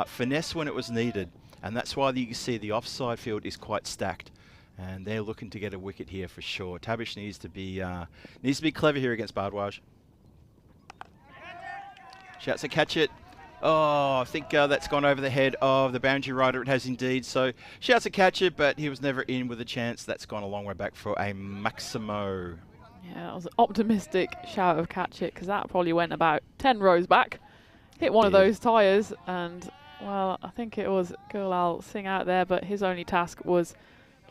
Finesse when it was needed. And that's why you can see the offside field is quite stacked. And they're looking to get a wicket here for sure. Tabish needs to be clever here against Bhardwaj. Shouts to catch it. Oh, I think that's gone over the head of the boundary rider. It has indeed. So shouts to catch it, but he was never in with a chance. That's gone a long way back for a Maximo. Yeah, that was an optimistic shout of catch it, because that probably went about 10 rows back. Hit one of those tyres, and, well, I think it was Gulal Singh out there, but his only task was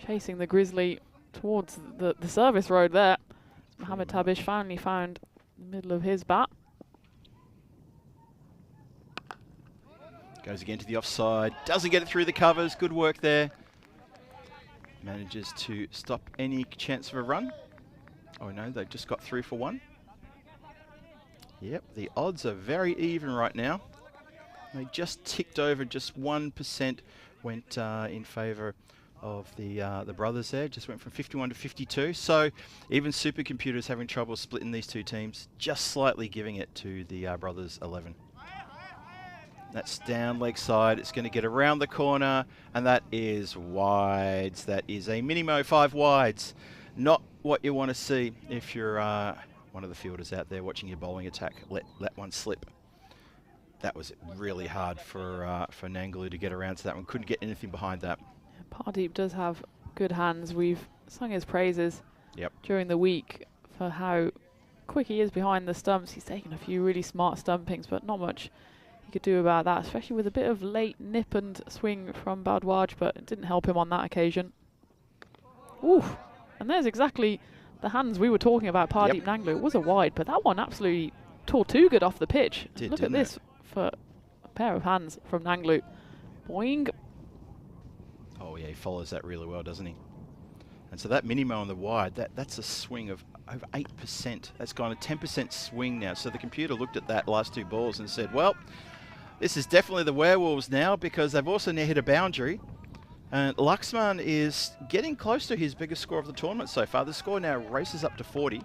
chasing the grizzly towards the service road there. Mohammed Tabish finally found the middle of his bat. Goes again to the offside. Doesn't get it through the covers. Good work there. Manages to stop any chance of a run. Oh no, they've just got 3 for 1. Yep, the odds are very even right now. They just ticked over, just 1% went in favour of the brothers there. Just went from 51 to 52. So even supercomputers having trouble splitting these two teams, just slightly giving it to the brothers 11. That's down leg side. It's going to get around the corner, and that is wides. That is a Minimo 5 wides. Not what you want to see if you're one of the fielders out there watching your bowling attack. Let one slip. That was really hard for Nangaloo to get around to that one. Couldn't get anything behind that. Pardeep does have good hands. We've sung his praises during the week for how quick he is behind the stumps. He's taken a few really smart stumpings, but not much he could do about that, especially with a bit of late nip and swing from Bhardwaj, but it didn't help him on that occasion. Oof. And there's exactly the hands we were talking about. Pardeep Nangaloo. It was a wide, but that one absolutely tore too good off the pitch. Look at this for a pair of hands from Nangaloo. Boing. Oh yeah, he follows that really well, doesn't he? And so that Minimo on the wide, that's a swing of over 8%. That's gone a 10% swing now. So the computer looked at that last 2 balls and said, well, this is definitely the Werewolves now, because they've also now hit a boundary. And Laxman is getting close to his biggest score of the tournament so far. The score now races up to 40.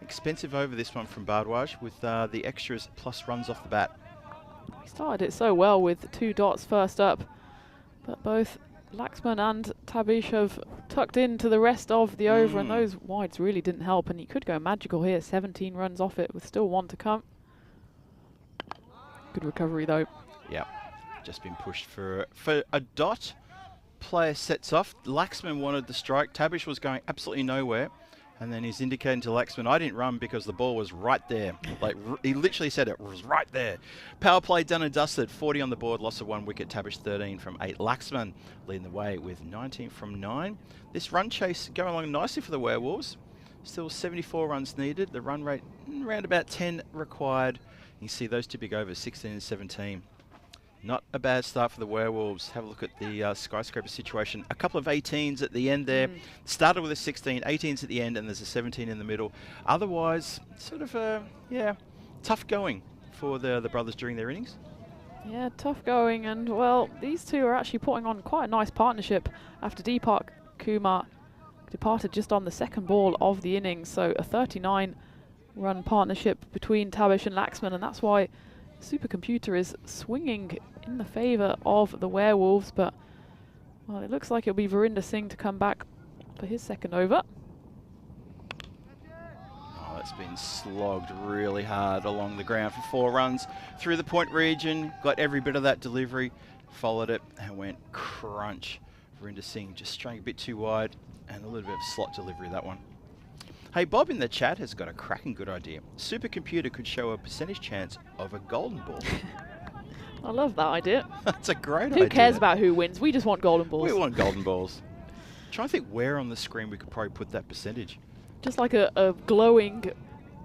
Expensive over this one from Bhardwaj with the extras plus runs off the bat. He started it so well with 2 dots first up, but both Laxman and Tabish have tucked into the rest of the over, and those wides really didn't help, and he could go magical here. 17 runs off it with still 1 to come. Good recovery though. Yep, just been pushed for a dot. Player sets off. Laxman wanted the strike. Tabish was going absolutely nowhere, and then he's indicating to Laxman, I didn't run because the ball was right there. Like, he literally said it was right there. Power play done and dusted. 40 on the board, loss of 1 wicket. Tabish 13 from 8. Laxman leading the way with 19 from 9. This run chase going along nicely for the Werewolves. Still 74 runs needed. The run rate around about 10 required. You see those 2 big overs, 16 and 17. Not a bad start for the Werewolves. Have a look at the skyscraper situation. A couple of 18s at the end there. Started with a 16, 18s at the end, and there's a 17 in the middle. Otherwise, sort of, tough going for the brothers during their innings. Yeah, tough going, and well, these two are actually putting on quite a nice partnership after Deepak Kumar departed just on the 2nd ball of the innings. So a 39-run partnership between Tabish and Laxman, and that's why Supercomputer is swinging in the favour of the Werewolves, but well, it looks like it'll be Verinder Singh to come back for his 2nd over. Oh, That's been slogged really hard along the ground for 4 runs through the point region. Got every bit of that delivery, followed it and went crunch. Verinder Singh just straying a bit too wide and a little bit of slot delivery, that one. Hey, Bob in the chat has got a cracking good idea. Supercomputer could show a percentage chance of a golden ball. I love that idea. That's a great idea. Who cares about who wins? We just want golden balls. We want golden balls. Trying to think where on the screen we could probably put that percentage. Just like a glowing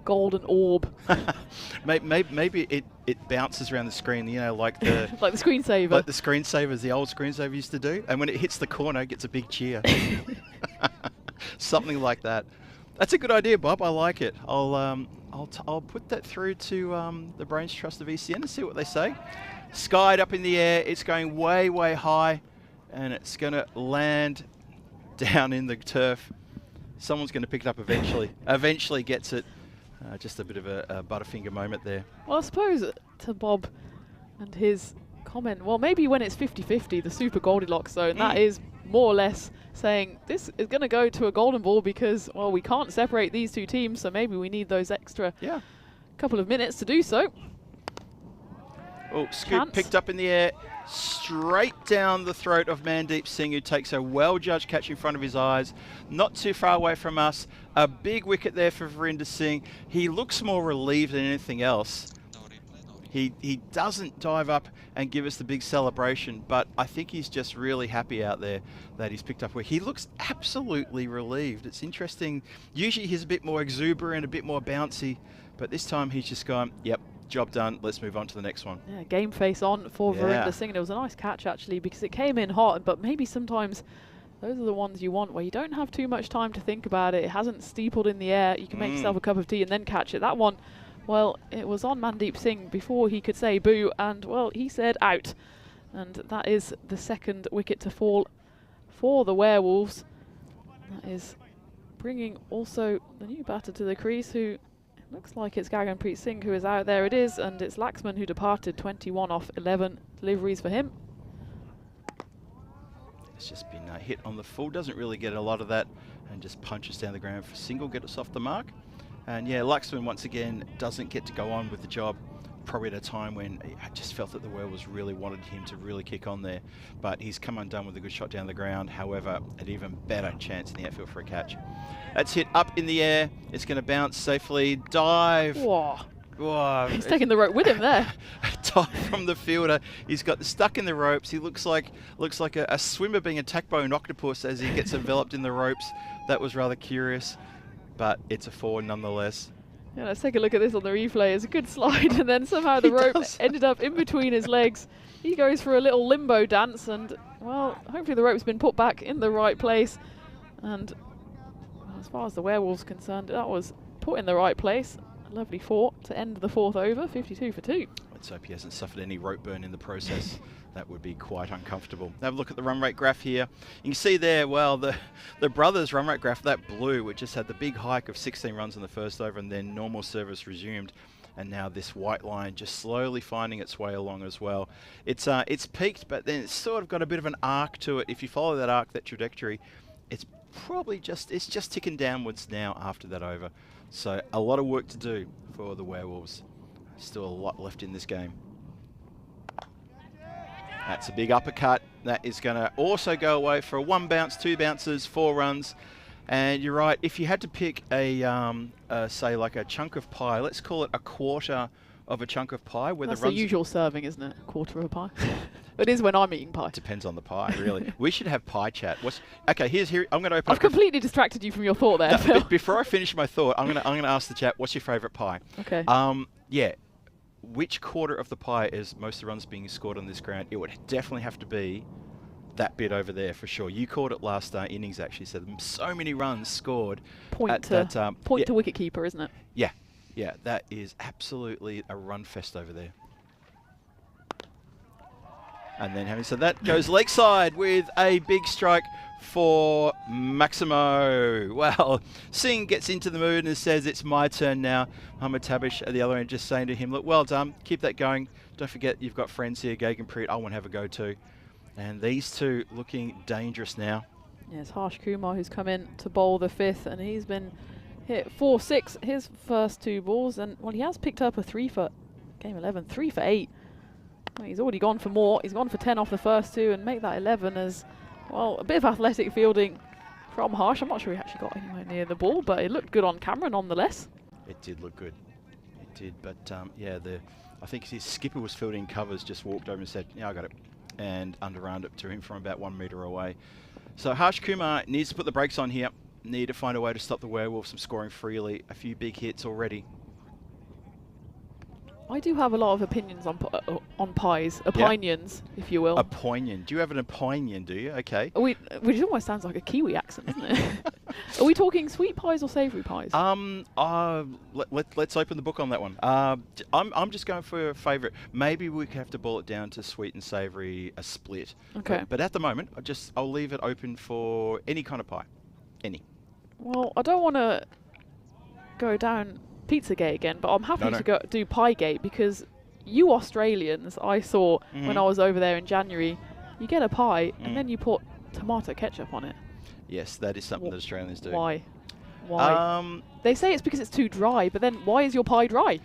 golden orb. Maybe it bounces around the screen, you know, like the like the screensaver. Like the screensavers the old screensaver used to do. And when it hits the corner, it gets a big cheer. Something like that. That's a good idea, Bob. I like it. I'll put that through to the Brains Trust of ECN and see what they say. Skied up in the air. It's going way, way high, and it's going to land down in the turf. Someone's going to pick it up eventually. Eventually gets it. Just a bit of a Butterfinger moment there. Well, I suppose to Bob and his comment, well, maybe when it's 50-50, the super Goldilocks zone, that is more or less saying this is going to go to a golden ball because, well, we can't separate these two teams, so maybe we need those extra couple of minutes to do so. Oh, scoop picked up in the air, straight down the throat of Mandeep Singh, who takes a well-judged catch in front of his eyes. Not too far away from us. A big wicket there for Verinder Singh. He looks more relieved than anything else. He doesn't dive up and give us the big celebration, but I think he's just really happy out there that he's picked up where he looks absolutely relieved. It's interesting. Usually he's a bit more exuberant, a bit more bouncy, but this time he's just gone, yep, job done, let's move on to the next one. Yeah, game face on for Verinder Singh. And it was a nice catch actually because it came in hot, but maybe sometimes those are the ones you want where you don't have too much time to think about it. It hasn't steepled in the air. You can make yourself a cup of tea and then catch it. That one, well, it was on Mandeep Singh before he could say boo, and, well, he said out. And that is the second wicket to fall for the Werewolves. That is bringing also the new batter to the crease, who looks like it's Gaganpreet Singh who is out. There it is, and it's Laxman who departed, 21 off 11 deliveries for him. It's just been hit on the full, doesn't really get a lot of that, and just punches down the ground for single, get us off the mark. And yeah, Laxman once again doesn't get to go on with the job, probably at a time when I just felt that the Werewolves really wanted him to really kick on there. But he's come undone with a good shot down the ground. However, an even better chance in the outfield for a catch. That's hit up in the air. It's going to bounce safely. Dive. Whoa. Whoa. He's taking the rope with him there. Dive from the fielder. He's got stuck in the ropes. He looks like a swimmer being attacked by an octopus as he gets enveloped in the ropes. That was rather curious, but it's a 4 nonetheless. Yeah, let's take a look at this on the replay. It's a good slide, and then somehow the rope ended up in between his legs. He goes for a little limbo dance, and, well, hopefully the rope's been put back in the right place. And as far as the Werewolves concerned, that was put in the right place. A lovely 4 to end the 4th over, 52 for 2. Let's hope he hasn't suffered any rope burn in the process. That would be quite uncomfortable. Have a look at the run rate graph here. You can see there, well, the brothers' run rate graph, that blue, which just had the big hike of 16 runs in the first over and then normal service resumed. And now this white line just slowly finding its way along as well. It's peaked, but then it's sort of got a bit of an arc to it. If you follow that arc, that trajectory, it's probably just ticking downwards now after that over. So a lot of work to do for the Werewolves. Still a lot left in this game. That's a big uppercut. That is going to also go away for a 1 bounce, 2 bounces, 4 runs. And you're right, if you had to pick a, say, like a chunk of pie, let's call it a quarter of a chunk of pie. Where That's the the usual serving, isn't it? A quarter of a pie. It is when I'm eating pie. Depends on the pie, really. We should have pie chat. Okay, here. I'm going to open I've completely distracted you from your thought there, Phil. Before I finish my thought, I'm going to ask the chat, what's your favourite pie? Okay. Yeah. Which quarter of the pie is most of the runs being scored on this ground? It would definitely have to be that bit over there for sure. You called it last innings actually, said so many runs scored. Point to wicketkeeper, isn't it? Yeah, that is absolutely a run fest over there. And then having said that, goes leg side with a big strike for Maximo. Well, Singh gets into the mood and says, it's my turn now. Muhammad Tabish at the other end just saying to him, look, well done, keep that going. Don't forget you've got friends here, Gaganpreet, I want to have a go too. And these two looking dangerous now. Yes, Harsh Kumar who's come in to bowl the 5th, and he's been hit 4-6 his first 2 balls, and well, he has picked up a 3 for game 11, 3 for 8. Well, he's already gone for more. He's gone for 10 off the first 2 and make that 11 as well. A bit of athletic fielding from Harsh. I'm not sure he actually got anywhere near the ball, but it looked good on camera nonetheless. It did look good. It did, but yeah, I think his skipper was fielding covers, just walked over and said, "Yeah, I got it," and underround it to him from about 1 metre away. So Harsh Kumar needs to put the brakes on here. Need to find a way to stop the Werewolves from scoring freely. A few big hits already. I do have a lot of opinions on pies, opinions, if you will. Opinion. Do you have an opinion, do you? Okay. Which almost sounds like a Kiwi accent, doesn't it? Are we talking sweet pies or savoury pies? Let's open the book on that one. I'm just going for a favourite. Maybe we could have to boil it down to sweet and savoury, a split. Okay. But at the moment, I'll leave it open for any kind of pie. Any. Well, I don't want to go down Pizzagate again, but I'm happy to go do Piegate, because you Australians, I saw when I was over there in January, you get a pie and then you put tomato ketchup on it. Yes, that is something that Australians do. Why? They say it's because it's too dry, but then why is your pie dry?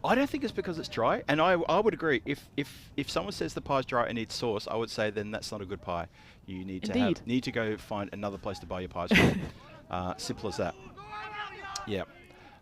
I don't think it's because it's dry, and I would agree. If someone says the pie's dry and needs sauce, I would say then that's not a good pie. You need to go find another place to buy your pies from. Simple as that. Yeah.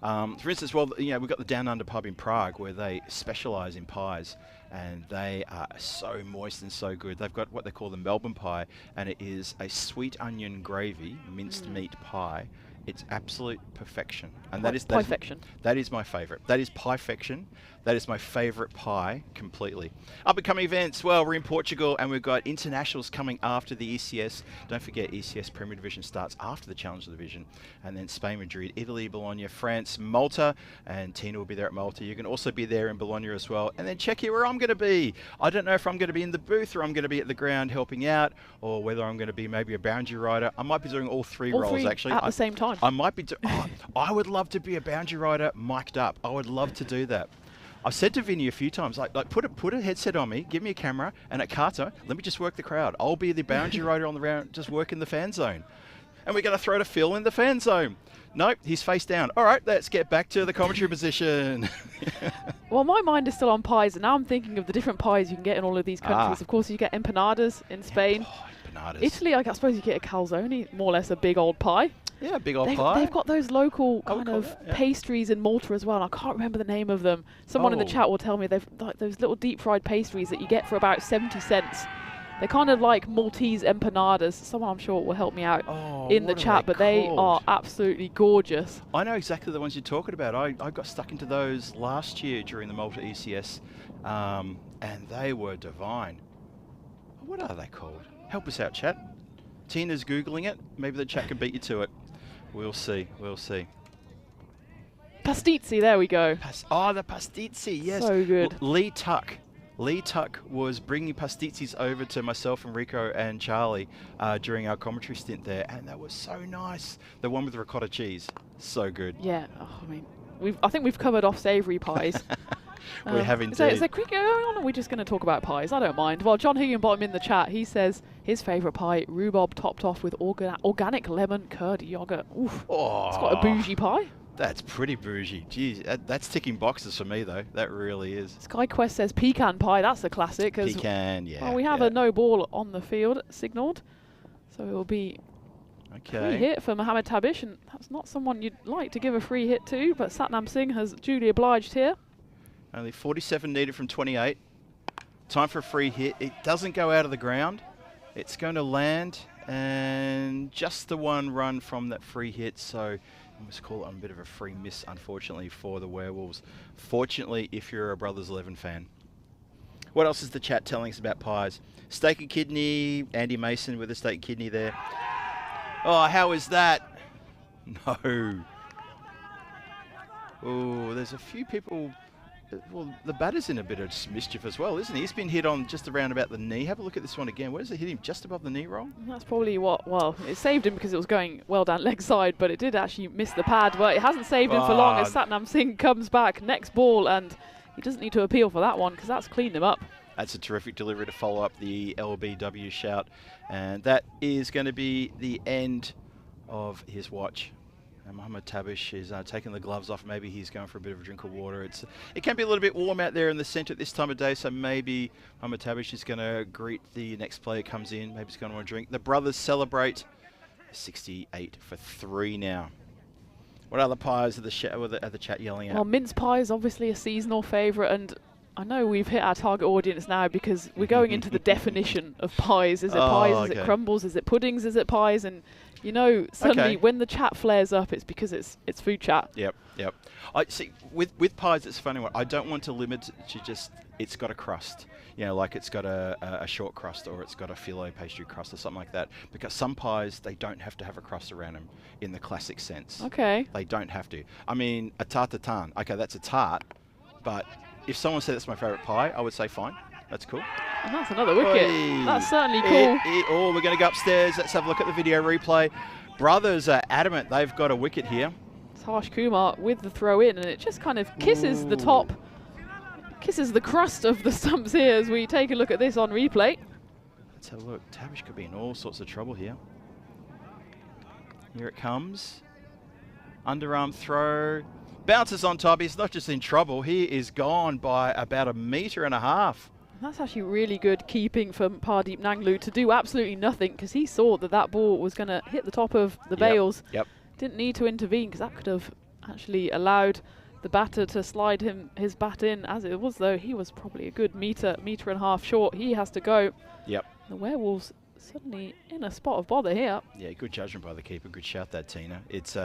For instance, well, we've got the Down Under pub in Prague where they specialise in pies, and they are so moist and so good. They've got what they call the Melbourne pie, and it is a sweet onion gravy minced meat pie. It's absolute perfection, and that is my favourite. That is piefection. That is my favourite pie completely. Up and coming events. Well, we're in Portugal, and we've got internationals coming after the ECS. Don't forget, ECS Premier Division starts after the Challenger Division, and then Spain, Madrid, Italy, Bologna, France, Malta, and Tina will be there at Malta. You can also be there in Bologna as well, and then check here where I'm going to be. I don't know if I'm going to be in the booth or I'm going to be at the ground helping out, or whether I'm going to be maybe a boundary rider. I might be doing all three roles actually at the same time. I might be. I would love to be a boundary rider, mic'd up. I would love to do that. I've said to Vinny a few times, like put a headset on me, give me a camera and a carter. Let me just work the crowd. I'll be the boundary rider on the round, just working the fan zone. And we're going to throw to Phil in the fan zone. Nope, he's face down. All right, let's get back to the commentary position. Well, my mind is still on pies, and now I'm thinking of the different pies you can get in all of these countries. Of course, you get empanadas in Spain. Empanadas. Italy, I suppose you get a calzone, more or less a big old pie. Yeah, big old pie. They've got those local kind of pastries in Malta as well, and I can't remember the name of them. Someone in the chat will tell me they've like those little deep fried pastries that you get for about 70 cents. They're kind of like Maltese empanadas. Someone I'm sure will help me out in the chat, but they are absolutely gorgeous. I know exactly the ones you're talking about. I got stuck into those last year during the Malta ECS, and they were divine. What are they called? Help us out, chat. Tina's Googling it. Maybe the chat can beat you to it. We'll see. We'll see. Pastizzi, there we go. The pastizzi, yes. So good. Lee Tuck was bringing pastizzis over to myself and Rico and Charlie during our commentary stint there, and that was so nice. The one with the ricotta cheese, so good. Yeah, I mean, I think we've covered off savoury pies. We have indeed. Is there cricket going on, or are we just going to talk about pies? I don't mind. Well, John Higginbottom in the chat, he says his favourite pie, rhubarb topped off with organic lemon curd yogurt. Oof, it's got a bougie pie. That's pretty bougie. Jeez, that's ticking boxes for me, though. That really is. SkyQuest says pecan pie. That's a classic. Pecan, yeah. Well, we have a no ball on the field signalled, so it will be free hit for Mohammed Tabish, and that's not someone you'd like to give a free hit to, but Satnam Singh has duly obliged here. Only 47 needed from 28. Time for a free hit. It doesn't go out of the ground. It's going to land, and just the one run from that free hit, so I must call it a bit of a free miss, unfortunately, for the Werewolves. Fortunately, if you're a Brothers 11 fan. What else is the chat telling us about pies? Steak and kidney, Andy Mason with a steak and kidney there. Oh, how is that? No. Oh, there's a few people. Well, the batter's in a bit of mischief as well, isn't he? He's been hit on just around about the knee. Have a look at this one again. Where does it hit him? Just above the knee roll? That's probably well, it saved him because it was going well down leg side, but it did actually miss the pad. But it hasn't saved him for long as Satnam Singh comes back next ball, and he doesn't need to appeal for that one because that's cleaned him up. That's a terrific delivery to follow up the LBW shout. And that is going to be the end of his watch. And Mohammed Tabish is taking the gloves off. Maybe he's going for a bit of a drink of water. It can be a little bit warm out there in the centre at this time of day, so maybe Mohammed Tabish is going to greet the next player comes in. Maybe he's going to want to drink. The brothers celebrate 68 for 3 now. What other pies are the chat yelling at? Well, mince pie is obviously a seasonal favourite, and I know we've hit our target audience now because we're going into the definition of pies. Is it pies? Is it crumbles? Is it puddings? Is it pies? And you know, suddenly when the chat flares up, it's because it's food chat. Yep. I see with pies, it's a funny one. I don't want to limit it to just it's got a crust. You know, like it's got a short crust or it's got a filo pastry crust or something like that. Because some pies, they don't have to have a crust around them in the classic sense. Okay. They don't have to. I mean, a tartatan. Okay, that's a tart, but if someone said that's my favourite pie, I would say fine. That's cool. And that's another wicket. Oy. That's certainly cool. Oh, we're going to go upstairs. Let's have a look at the video replay. Brothers are adamant they've got a wicket here. It's Harsh Kumar with the throw in, and it just kind of kisses the top, kisses the crust of the stumps here as we take a look at this on replay. Let's have a look. Tabish could be in all sorts of trouble here. Here it comes. Underarm throw. Bounces on top. He's not just in trouble. He is gone by about 1.5 meters. That's actually really good keeping from Pardeep Nanglu to do absolutely nothing because he saw that that ball was going to hit the top of the bails. Yep. Didn't need to intervene because that could have actually allowed the batter to slide his bat in. As it was, though, he was probably a good meter and a half short. He has to go. Yep. The Werewolves suddenly in a spot of bother here. Yeah, good judgment by the keeper. Good shout that, Tina. It's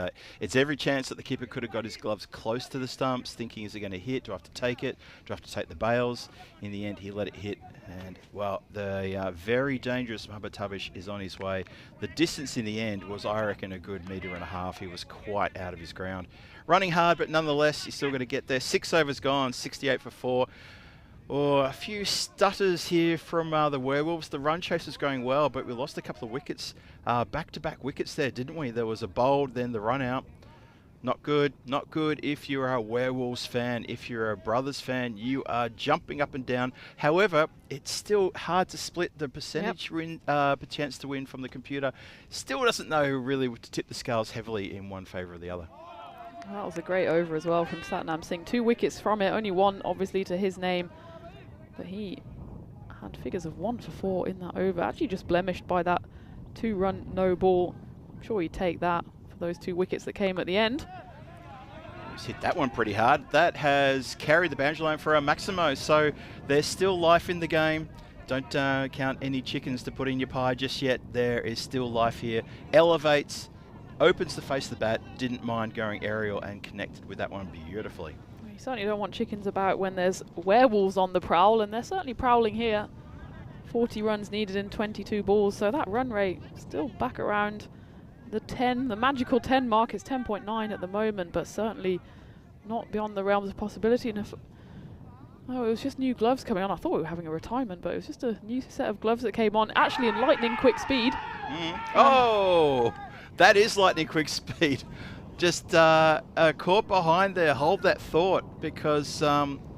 every chance that the keeper could have got his gloves close to the stumps, thinking, is it going to hit? Do I have to take it? Do I have to take the bails? In the end, he let it hit. And, well, the very dangerous Mohammed Tabish is on his way. The distance in the end was, I reckon, a good 1.5 meters. He was quite out of his ground. Running hard, but nonetheless, he's still going to get there. 6 overs gone, 68 for 4. Oh, a few stutters here from the Werewolves. The run chase is going well, but we lost a couple of wickets. Back-to-back wickets there, didn't we? There was a bowled, then the run out. Not good. Not good if you're a Werewolves fan. If you're a Brothers fan, you are jumping up and down. However, it's still hard to split the percentage chance to win from the computer. Still doesn't know really to tip the scales heavily in one favour or the other. That was a great over as well from Satnam Singh. 2 wickets from it, only 1 obviously to his name. But he had figures of 1 for 4 in that over. Actually just blemished by that 2-run no ball. I'm sure he'd take that for those 2 wickets that came at the end. He's hit that one pretty hard. That has carried the boundary line for a Maximo. So there's still life in the game. Don't count any chickens to put in your pie just yet. There is still life here. Elevates, opens the face of the bat. Didn't mind going aerial and connected with that one beautifully. You certainly don't want chickens about when there's Werewolves on the prowl, and they're certainly prowling here. 40 runs needed in 22 balls, so that run rate still back around the 10, the magical 10 mark. It's 10.9 at the moment, but certainly not beyond the realms of possibility. And if it was just new gloves coming on. I thought we were having a retirement, but it was just a new set of gloves that came on, actually in lightning quick speed. Oh, that is lightning quick speed. Just caught behind there. Hold that thought, because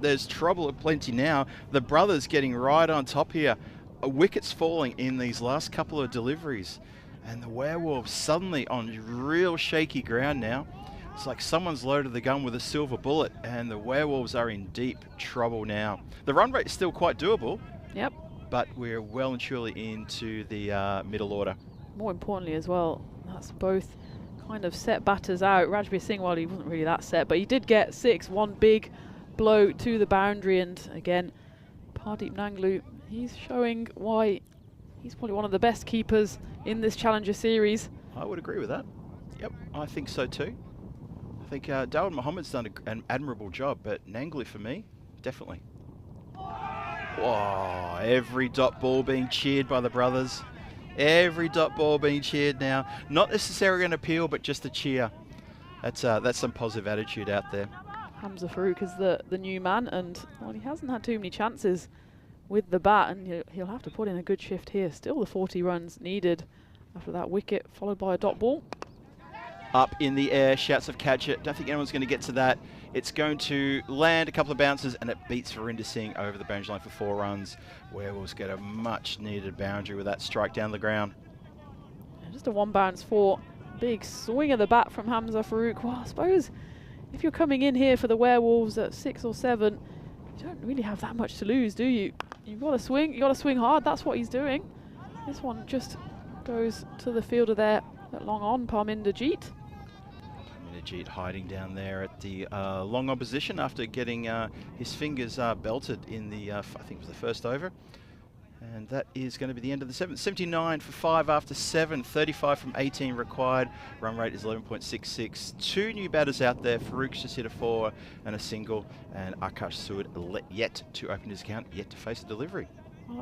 there's trouble aplenty now. The Brothers getting right on top here. Wickets falling in these last couple of deliveries. And the Werewolves suddenly on real shaky ground now. It's like someone's loaded the gun with a silver bullet, and the Werewolves are in deep trouble now. The run rate is still quite doable. Yep. But we're well and truly into the middle order. More importantly as well, that's both kind of set batters out. Rajbir Singh, well, he wasn't really that set, but he did get 6, 1 big blow to the boundary. And again, Pardeep Nanglu, he's showing why he's probably one of the best keepers in this Challenger Series. I would agree with that. Yep, I think so too. I think Dawud Mohammed's done an admirable job, but Nanglu for me, definitely. Whoa, every dot ball being cheered by the Brothers. Every dot ball being cheered now. Not necessarily an appeal, but just a cheer. That's some positive attitude out there. Hamza Farooq is the new man, and well, he hasn't had too many chances with the bat, and he'll have to put in a good shift here. Still the 40 runs needed after that wicket, followed by a dot ball. Up in the air, shouts of catch it. Don't think anyone's going to get to that. It's going to land a couple of bounces, and it beats Verinder Singh over the boundary line for 4 runs. Werewolves get a much needed boundary with that strike down the ground. Just a 1 bounce for big swing of the bat from Hamza Farouk. Well, I suppose if you're coming in here for the Werewolves at 6 or 7, you don't really have that much to lose, do you? You've got to swing. You've got to swing hard. That's what he's doing. This one just goes to the fielder there at long on, Parminder Jeet. Jeet hiding down there at the long opposition after getting his fingers belted in the, I think it was the first over. And that is going to be the end of the 7th. 79 for 5 after 7, 35 from 18 required. Run rate is 11.66. 2 new batters out there. Farouk's just hit a 4 and a single. And Akash Sood yet to open his account, yet to face a delivery.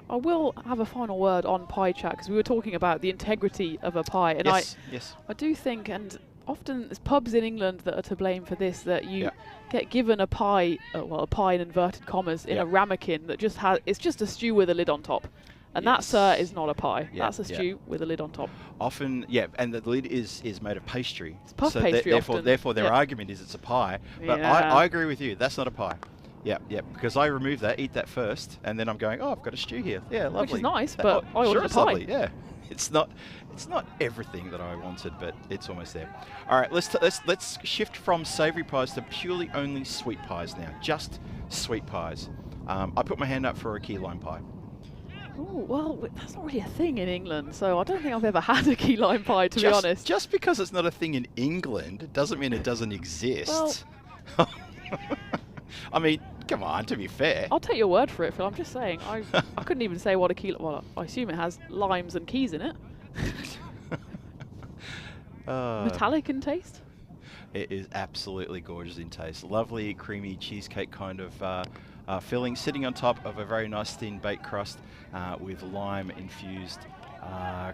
I will have a final word on pie chat, because we were talking about the integrity of a pie. And yes. I do think, and often there's pubs in England that are to blame for this, that you get given a pie, well, a pie in inverted commas, in a ramekin that just has, it's just a stew with a lid on top. And that, sir, is not a pie. That's a stew with a lid on top. Often, and the lid is made of pastry. It's puff pastry therefore their argument is it's a pie. But I agree with you, that's not a pie. Yeah, because I remove that, eat that first, and then I'm going, oh, I've got a stew here. Yeah, lovely. Which is nice, but I ordered a pie. Lovely, yeah. It's not everything that I wanted, but it's almost there. All right, let's shift from savoury pies to purely only sweet pies now. Just sweet pies. I put my hand up for a key lime pie. Oh, well, that's not really a thing in England, so I don't think I've ever had a key lime pie, to be honest. Just because it's not a thing in England doesn't mean it doesn't exist. Well, I mean, come on, to be fair. I'll take your word for it, Phil. I'm just saying, I couldn't even say what a key... Well, I assume it has limes and keys in it. Metallic in taste? It is absolutely gorgeous in taste. Lovely, creamy cheesecake kind of filling, sitting on top of a very nice thin baked crust with lime-infused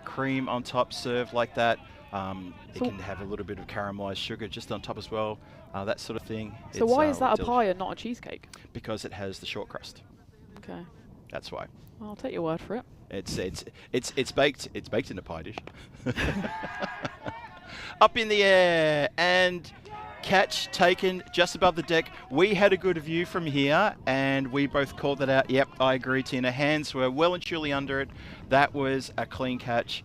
cream on top, served like that. It can have a little bit of caramelized sugar just on top as well, that sort of thing. So why is that a pie and not a cheesecake? Because it has the short crust. Okay. That's why. Well, I'll take your word for it. It's baked in a pie dish. Up in the air, and catch taken just above the deck. We had a good view from here, and we both called that out. Yep, I agree, Tina. Hands were well and truly under it. That was a clean catch.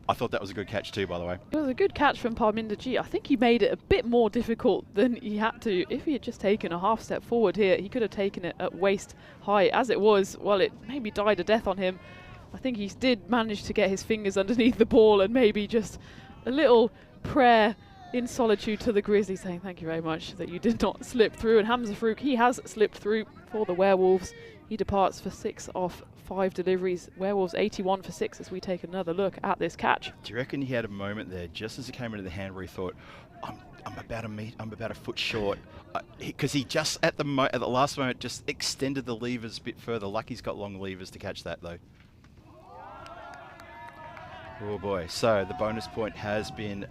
I thought that was a good catch too, by the way. It was a good catch from Parminder G. I think he made it a bit more difficult than he had to. If he had just taken a half step forward here, he could have taken it at waist high. As it was, well, it maybe died a death on him. I think he did manage to get his fingers underneath the ball and maybe just a little prayer in solitude to the Grizzlies, saying thank you very much that you did not slip through. And Hamza Farouk, he has slipped through for the Werewolves. He departs for 6 off 5 deliveries. Werewolves 81 for 6 as we take another look at this catch. Do you reckon he had a moment there just as he came into the hand where he thought, I'm about a foot short, because he just at the last moment just extended the levers a bit further. Lucky's got long levers to catch that though. Oh boy, so the bonus point has been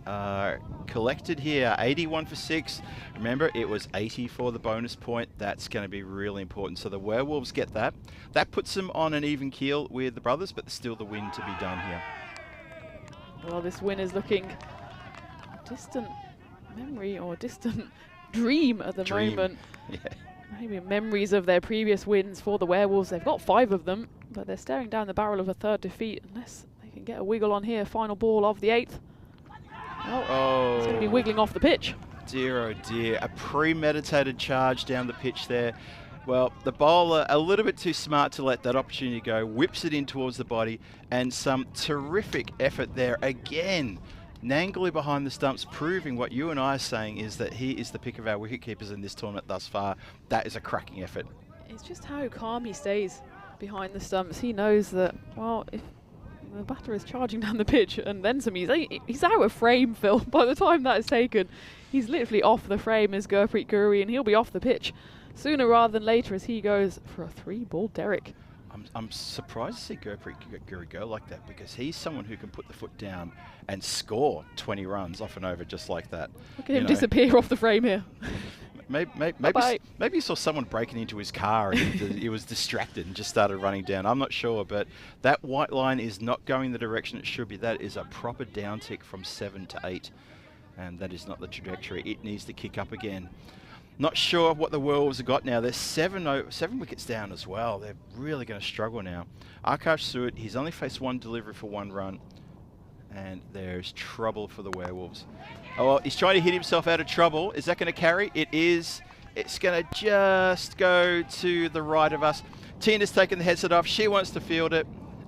collected here. 81 for 6. Remember, it was 80 for the bonus point. That's going to be really important. So the Werewolves get that. That puts them on an even keel with the brothers, but there's still the win to be done here. Well, this win is looking distant memory or distant dream at the moment. Yeah. Maybe memories of their previous wins for the Werewolves. They've got 5 of them, but they're staring down the barrel of a 3rd defeat unless they can get a wiggle on here. Final ball of the 8th. Oh, it's going to be wiggling off the pitch. Dear, oh dear. A premeditated charge down the pitch there. Well, the bowler, a little bit too smart to let that opportunity go, whips it in towards the body, and some terrific effort there again. Nangley behind the stumps, proving what you and I are saying is that he is the pick of our wicketkeepers in this tournament thus far. That is a cracking effort. It's just how calm he stays behind the stumps. He knows that, well, if the batter is charging down the pitch and then some, he's out of frame, Phil. By the time that is taken, he's literally off the frame as Gurpreet Guri, and he'll be off the pitch sooner rather than later as he goes for a 3-ball derrick. I'm surprised to see Gurpreet Guri go like that, because he's someone who can put the foot down and score 20 runs off and over just like that. Look at him disappear off the frame here. Maybe he saw someone breaking into his car and he was distracted and just started running down. I'm not sure, but that white line is not going the direction it should be. That is a proper down tick from 7 to 8, and that is not the trajectory. It needs to kick up again. Not sure what the Werewolves have got now. They're 7 wickets down as well. They're really going to struggle now. Akash Sood, he's only faced 1 delivery for 1 run. And there's trouble for the Werewolves. Oh, well, he's trying to hit himself out of trouble. Is that going to carry? It is. It's going to just go to the right of us. Tina's taken the headset off. She wants to field it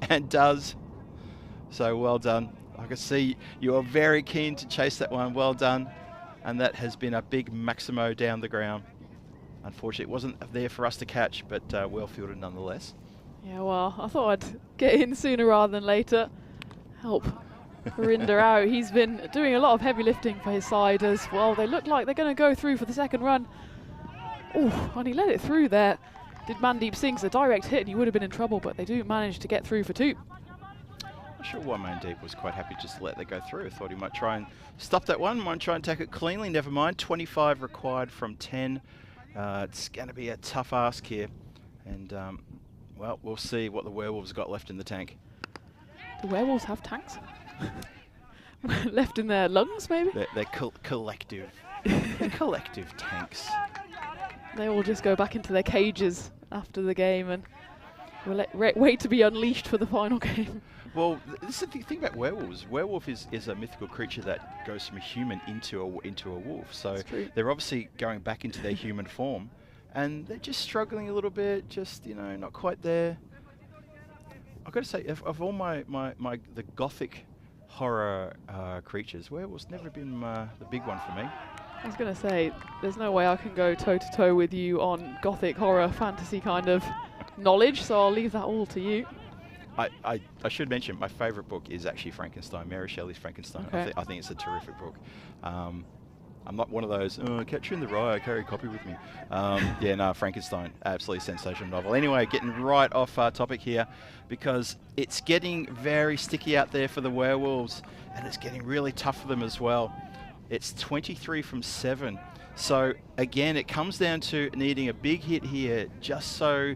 and does. So well done. I can see you are very keen to chase that one. Well done. And that has been a big Maximo down the ground. Unfortunately, it wasn't there for us to catch, but well fielded nonetheless. Yeah, well, I thought I'd get in sooner rather than later. Help Harinder out. He's been doing a lot of heavy lifting for his side as well. They look like they're going to go through for the second run. Oh, and he let it through there. Did Mandeep Singh, so direct hit and he would have been in trouble, but they do manage to get through for 2. Not sure why Mandeep was quite happy just to let that go through. I thought he might try and stop that one, might try and take it cleanly. Never mind, 25 required from 10. It's going to be a tough ask here. And, well, we'll see what the Werewolves got left in the tank. The Werewolves have tanks? Left in their lungs, maybe? They're collective. They're collective tanks. They all just go back into their cages after the game and we'll wait to be unleashed for the final game. Well, this is the thing about werewolves. Werewolf is a mythical creature that goes from a human into a wolf. So they're obviously going back into their human form, and they're just struggling a little bit. Just not quite there. I've got to say, of all the gothic horror creatures, werewolves never been the big one for me. I was going to say, there's no way I can go toe-to-toe with you on gothic horror fantasy kind of knowledge, so I'll leave that all to you. I should mention my favourite book is actually Frankenstein, Mary Shelley's Frankenstein. Okay. I think it's a terrific book. I'm not one of those, Catcher in the Rye, I carry a copy with me. Yeah, no, Frankenstein, absolutely sensational novel. Anyway, getting right off topic here, because it's getting very sticky out there for the Werewolves, and it's getting really tough for them as well. It's 23 from 7. So, again, it comes down to needing a big hit here, just so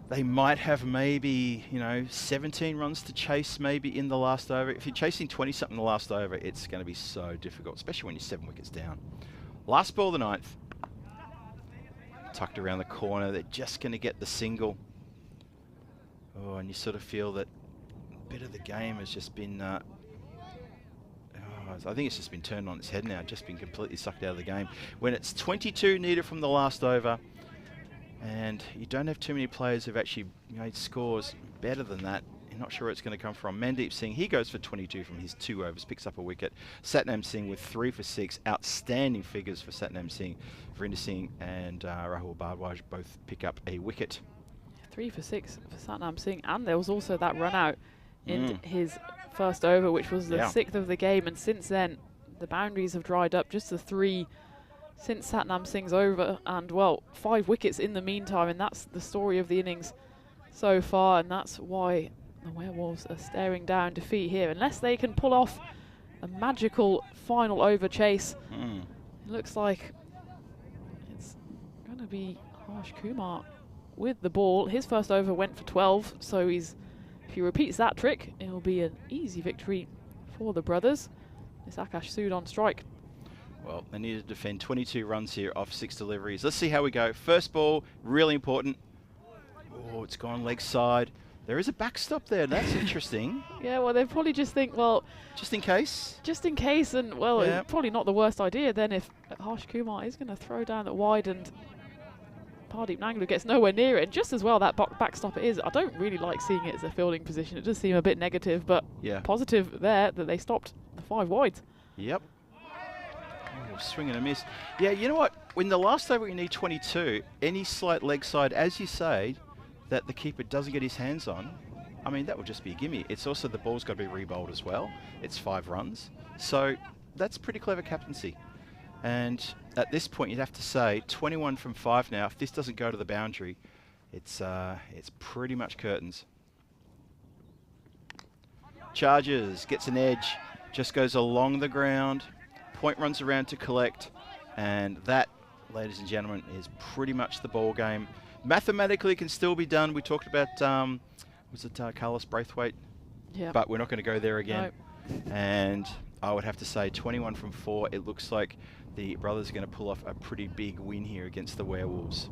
they might have maybe, 17 runs to chase maybe in the last over. If you're chasing 20-something in the last over, it's going to be so difficult, especially when you're 7 wickets down. Last ball of the 9th. Tucked around the corner. They're just going to get the single. Oh, and you sort of feel that a bit of the game has just been... I think it's just been turned on its head now, just been completely sucked out of the game. When it's 22 needed from the last over, and you don't have too many players who've actually made scores better than that. You're not sure where it's going to come from. Mandeep Singh, he goes for 22 from his 2 overs, picks up a wicket. Satnam Singh with 3 for 6. Outstanding figures for Satnam Singh. Vrinder Singh and Rahul Bhardwaj both pick up a wicket. 3 for 6 for Satnam Singh, and there was also that run out in his first over, which was the 6th of the game, and since then the boundaries have dried up. Just the 3 since Satnam Singh's over, and well, 5 wickets in the meantime, and that's the story of the innings so far, and that's why the Werewolves are staring down defeat here. Unless they can pull off a magical final over chase, it looks like it's going to be Harsh Kumar with the ball. His first over went for 12, so if he repeats that trick, it'll be an easy victory for the brothers. It's Akash Sood on strike. Well, they need to defend 22 runs here off 6 deliveries. Let's see how we go. First ball, really important. Oh, it's gone leg side. There is a backstop there. That's interesting. Yeah, well, they probably just think, well... Just in case? Just in case, and, well, it's probably not the worst idea then if Harsh Kumar is going to throw down that wide and Pardeep Nanglu gets nowhere near it. And just as well that backstop it is, I don't really like seeing it as a fielding position. It does seem a bit negative, but positive there that they stopped the 5 wides. Yep. Oh, swing and a miss. Yeah, you know what? When the last over you need 22, any slight leg side, as you say, that the keeper doesn't get his hands on, I mean, that would just be a gimme. It's also the ball's got to be re-bowled as well. It's 5 runs. So that's pretty clever captaincy. And at this point, you'd have to say 21 from 5 now. If this doesn't go to the boundary, it's pretty much curtains. Charges, gets an edge, just goes along the ground. Point runs around to collect, and that, ladies and gentlemen, is pretty much the ball game. Mathematically, it can still be done. We talked about, was it Carlos Braithwaite? Yeah. But we're not going to go there again. No. And I would have to say 21 from 4. It looks like the brothers are going to pull off a pretty big win here against the Werewolves.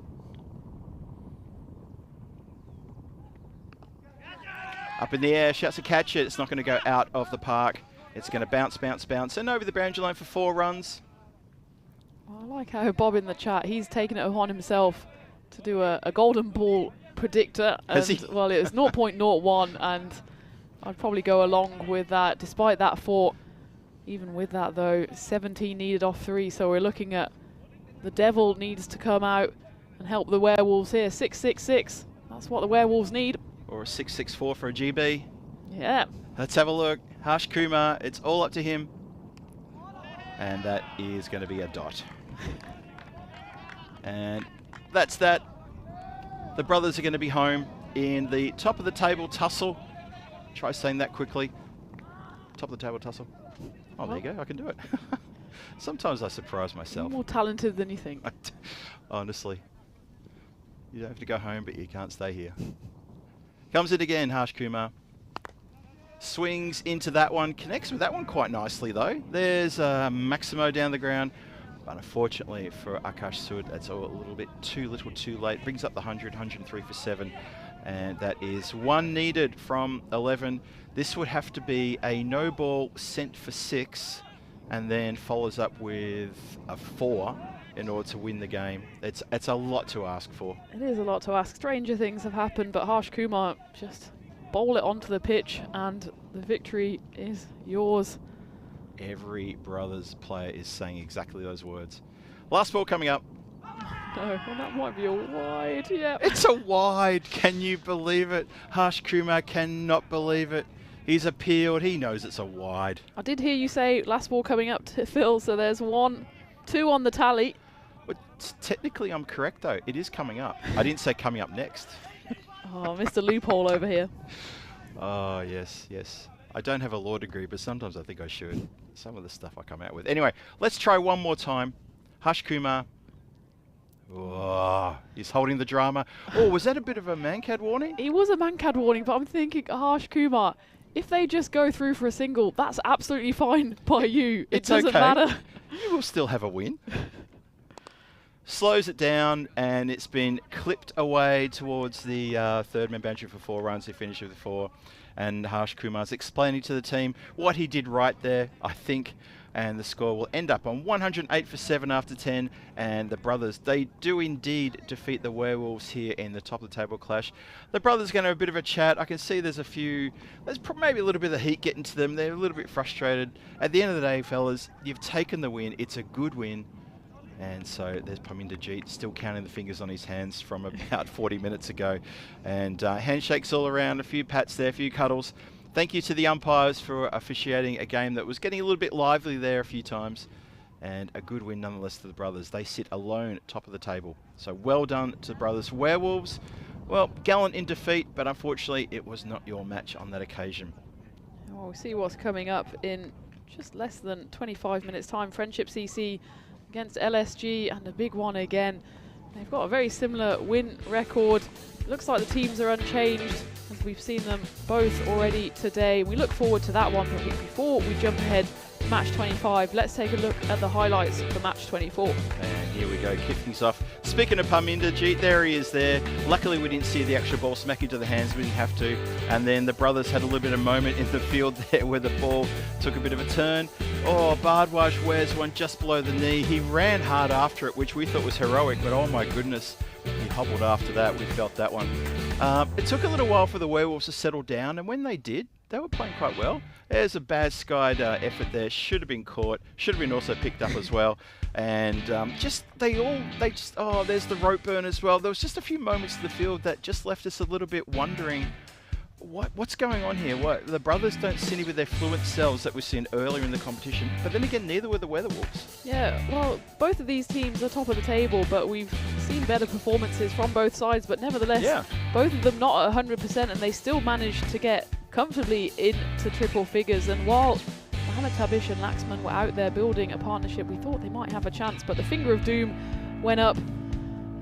Up in the air, shouts to catch it. It's not going to go out of the park. It's going to bounce, bounce, bounce, and over the boundary line for 4 runs. Well, I like how Bob in the chat, he's taken it upon himself to do a golden ball predictor. Has he? Well, it was 0.01, and I'd probably go along with that. Despite that 4, even with that though, 17 needed off 3, so we're looking at the Devil needs to come out and help the Werewolves here. 666, that's what the Werewolves need. Or a 664 for a GB. Yeah. Let's have a look. Harsh Kumar, it's all up to him. And that is going to be a dot. And that's that. The brothers are going to be home in the top of the table tussle. Try saying that quickly. Top of the table tussle. Oh, there you go. I can do it. Sometimes I surprise myself. You're more talented than you think. Honestly. You don't have to go home, but you can't stay here. Comes in again, Harsh Kumar. Swings into that one. Connects with that one quite nicely, though. There's Maximo down the ground. But unfortunately for Akash Sud, that's a little bit too little too late. Brings up the 100, 103 for 7. And that is 1 needed from 11. This would have to be a no ball sent for 6. And then follows up with a 4 in order to win the game. It's a lot to ask for. It is a lot to ask. Stranger things have happened, but Harsh Kumar just bowl it onto the pitch and the victory is yours. Every Brothers player is saying exactly those words. Last ball coming up. No, well, that might be a wide, yeah. It's a wide. Can you believe it? Harsh Kumar cannot believe it. He's appealed. He knows it's a wide. I did hear you say last ball coming up to Phil, so there's 1, 2 on the tally. But technically I'm correct though. It is coming up. I didn't say coming up next. Oh, Mr. Loophole over here. Oh, yes, yes. I don't have a law degree, but sometimes I think I should. Some of the stuff I come out with. Anyway, let's try one more time. Harsh Kumar. Oh, he's holding the drama. Oh, was that a bit of a Mankad warning? It was a Mankad warning, but I'm thinking, Harsh Kumar, if they just go through for a single, that's absolutely fine by you. It doesn't matter. You will still have a win. Slows it down, and it's been clipped away towards the third man boundary for 4 runs. He finished with 4. And Harsh Kumar's explaining to the team what he did right there, I think. And the score will end up on 108 for 7 after 10. And the brothers, they do indeed defeat the Werewolves here in the top of the table clash. The brothers going to have a bit of a chat. I can see there's maybe a little bit of heat getting to them. They're a little bit frustrated. At the end of the day, fellas, you've taken the win. It's a good win. And so there's Parminder Jeet still counting the fingers on his hands from about 40 minutes ago. And handshakes all around, a few pats there, a few cuddles. Thank you to the umpires for officiating a game that was getting a little bit lively there a few times. And a good win nonetheless to the brothers. They sit alone at top of the table. So well done to the brothers. Werewolves, well, gallant in defeat, but unfortunately it was not your match on that occasion. Well, we'll see what's coming up in just less than 25 minutes time. Friendship CC against LSG, and a big one again. They've got a very similar win record. Looks like the teams are unchanged, as we've seen them both already today. We look forward to that one, but before we jump ahead to match 25, let's take a look at the highlights for match 24. And here we go, kick things off. Speaking of Parminder Jeet, there he is there. Luckily we didn't see the actual ball smack into the hands, we didn't have to. And then the brothers had a little bit of moment in the field there where the ball took a bit of a turn. Oh, Bardwaj wears one just below the knee. He ran hard after it, which we thought was heroic, but oh my goodness, he hobbled after that. We felt that one. It took a little while for the Werewolves to settle down, and when they did, they were playing quite well. There's a bad skied effort there. Should have been caught. Should have been also picked up as well. And there's the rope burn as well. There was just a few moments in the field that just left us a little bit wondering, what's going on here? The brothers don't seem with their fluent selves that we've seen earlier in the competition. But then again, neither were the Werewolves. Yeah, well, both of these teams are top of the table, but we've seen better performances from both sides. But nevertheless, both of them not at 100%, and they still managed to get comfortably into triple figures. And while Mohamed Tabish and Laxman were out there building a partnership, we thought they might have a chance, but the finger of doom went up,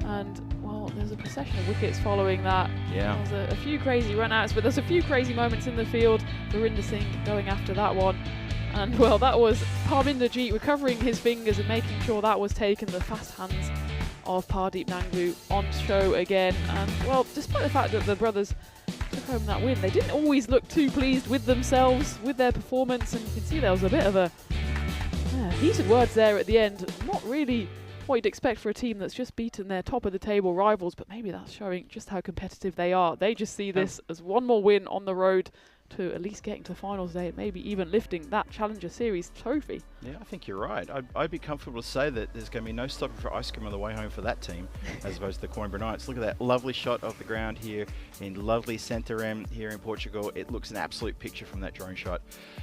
and well, there's a procession of wickets following that. Yeah. There's a few crazy run-outs, but there's a few crazy moments in the field. Virinder Singh going after that one. And well, that was Parminder Jeet recovering his fingers and making sure that was taken. The fast hands of Pardeep Nanglu on show again. And well, despite the fact that the brothers took home that win. They didn't always look too pleased with themselves, with their performance, and you can see there was a bit of a heated words there at the end. Not really what you'd expect for a team that's just beaten their top of the table rivals, but maybe that's showing just how competitive they are. They just see this as one more win on the road to at least getting to the finals day, maybe even lifting that Challenger Series trophy. Yeah, I think you're right. I'd be comfortable to say that there's going to be no stopping for ice cream on the way home for that team, as opposed to the Coimbra Knights. Look at that lovely shot of the ground here in lovely Santarém here in Portugal. It looks an absolute picture from that drone shot.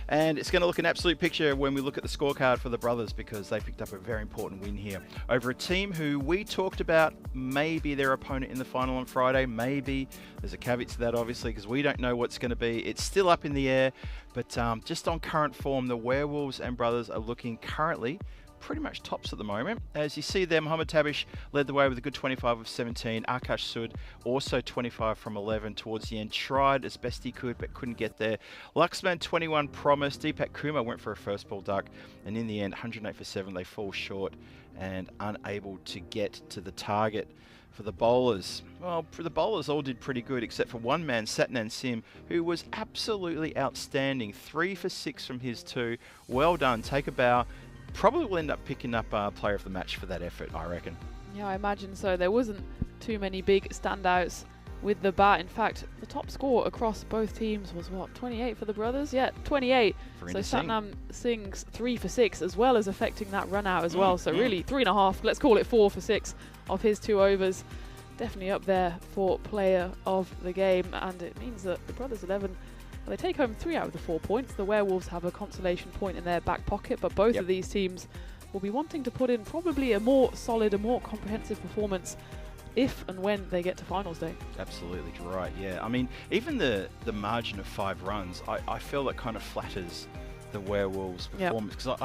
And it's going to look an absolute picture when we look at the scorecard for the brothers, because they picked up a very important win here over a team who we talked about maybe their opponent in the final on Friday. Maybe. There's a caveat to that, obviously, because we don't know what's going to be. It's still up in the air, but just on current form, the Werewolves and brothers are looking currently pretty much tops at the moment. As you see there, Mohamed Tabish led the way with a good 25 of 17. Akash Sud also 25 from 11 towards the end. Tried as best he could, but couldn't get there. Luxman 21 promised. Deepak Kumar went for a first ball duck, and in the end, 108 for 7. They fall short and unable to get to the target. For the bowlers, well, for the bowlers all did pretty good, except for one man, Satnan Sim, who was absolutely outstanding. 3 for 6 from his 2. Well done. Take a bow. Probably will end up picking up player of the match for that effort, I reckon. Yeah, I imagine so. There wasn't too many big standouts with the bat. In fact, the top score across both teams was what, 28 for the brothers? Yeah, 28. So Satnam Singh's 3 for 6, as well as affecting that run out as well. So really 3.5, let's call it 4 for 6 of his 2 overs. Definitely up there for player of the game, and it means that the brothers 11, well, they take home 3 out of the 4 points. The Werewolves have a consolation point in their back pocket, but both of these teams will be wanting to put in probably a more solid, a more comprehensive performance if and when they get to finals day. Absolutely right, yeah. I mean, even the margin of 5 runs, I feel that kind of flatters the Werewolves' performance, because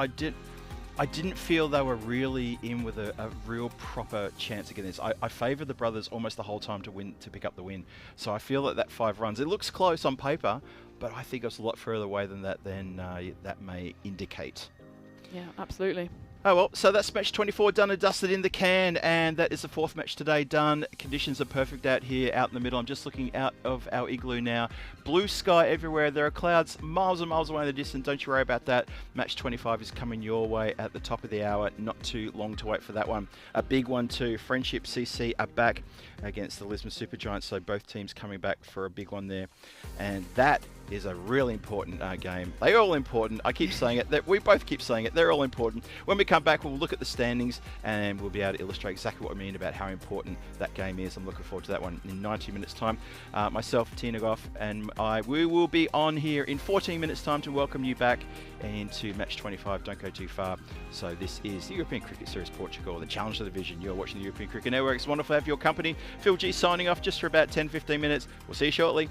I didn't feel they were really in with a real proper chance against this. I favoured the brothers almost the whole time to pick up the win. So I feel that 5 runs, it looks close on paper, but I think it's a lot further away than that that may indicate. Yeah, absolutely. Oh well, so that's match 24 done and dusted in the can, and that is the 4th match today done. Conditions are perfect out here, out in the middle. I'm just looking out of our igloo now. Blue sky everywhere. There are clouds miles and miles away in the distance. Don't you worry about that. Match 25 is coming your way at the top of the hour. Not too long to wait for that one. A big one too. Friendship CC are back against the Lisbon Supergiants, so both teams coming back for a big one there. And that is a really important game. They're all important. I keep saying it. We both keep saying it. They're all important. When we come back, we'll look at the standings and we'll be able to illustrate exactly what I mean about how important that game is. I'm looking forward to that one in 90 minutes time. Myself, Tina Goff, and we will be on here in 14 minutes time to welcome you back into match 25. Don't go too far. So this is the European Cricket Series Portugal, the Challenger Division. You're watching the European Cricket Network. It's wonderful to have your company. Phil G signing off just for about 10-15 minutes. We'll see you shortly.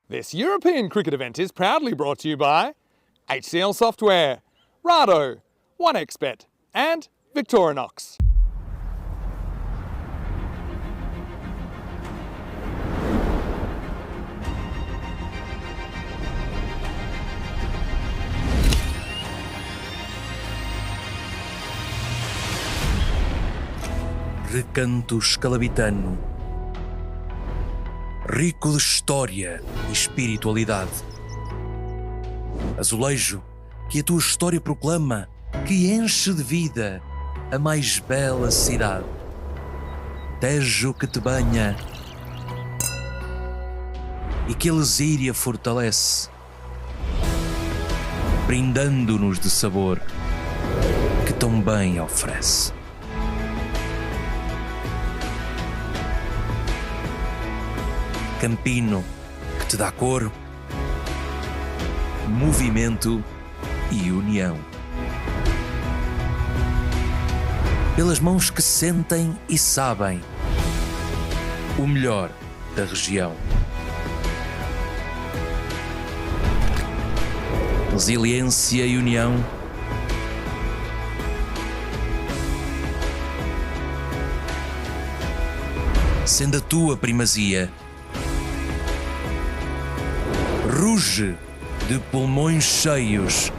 This European cricket event is proudly brought to you by HCL Software, Rado, 1xBet and Victorinox. Recanto escalabitano, rico de história e espiritualidade. Azulejo que a tua história proclama, que enche de vida a mais bela cidade. Tejo que te banha e que a lesíria fortalece, brindando-nos de sabor que tão bem oferece. Campino, que te dá cor, movimento e união. Pelas mãos que sentem e sabem o melhor da região. Resiliência e união. Sendo a tua primazia, ruge de pulmões cheios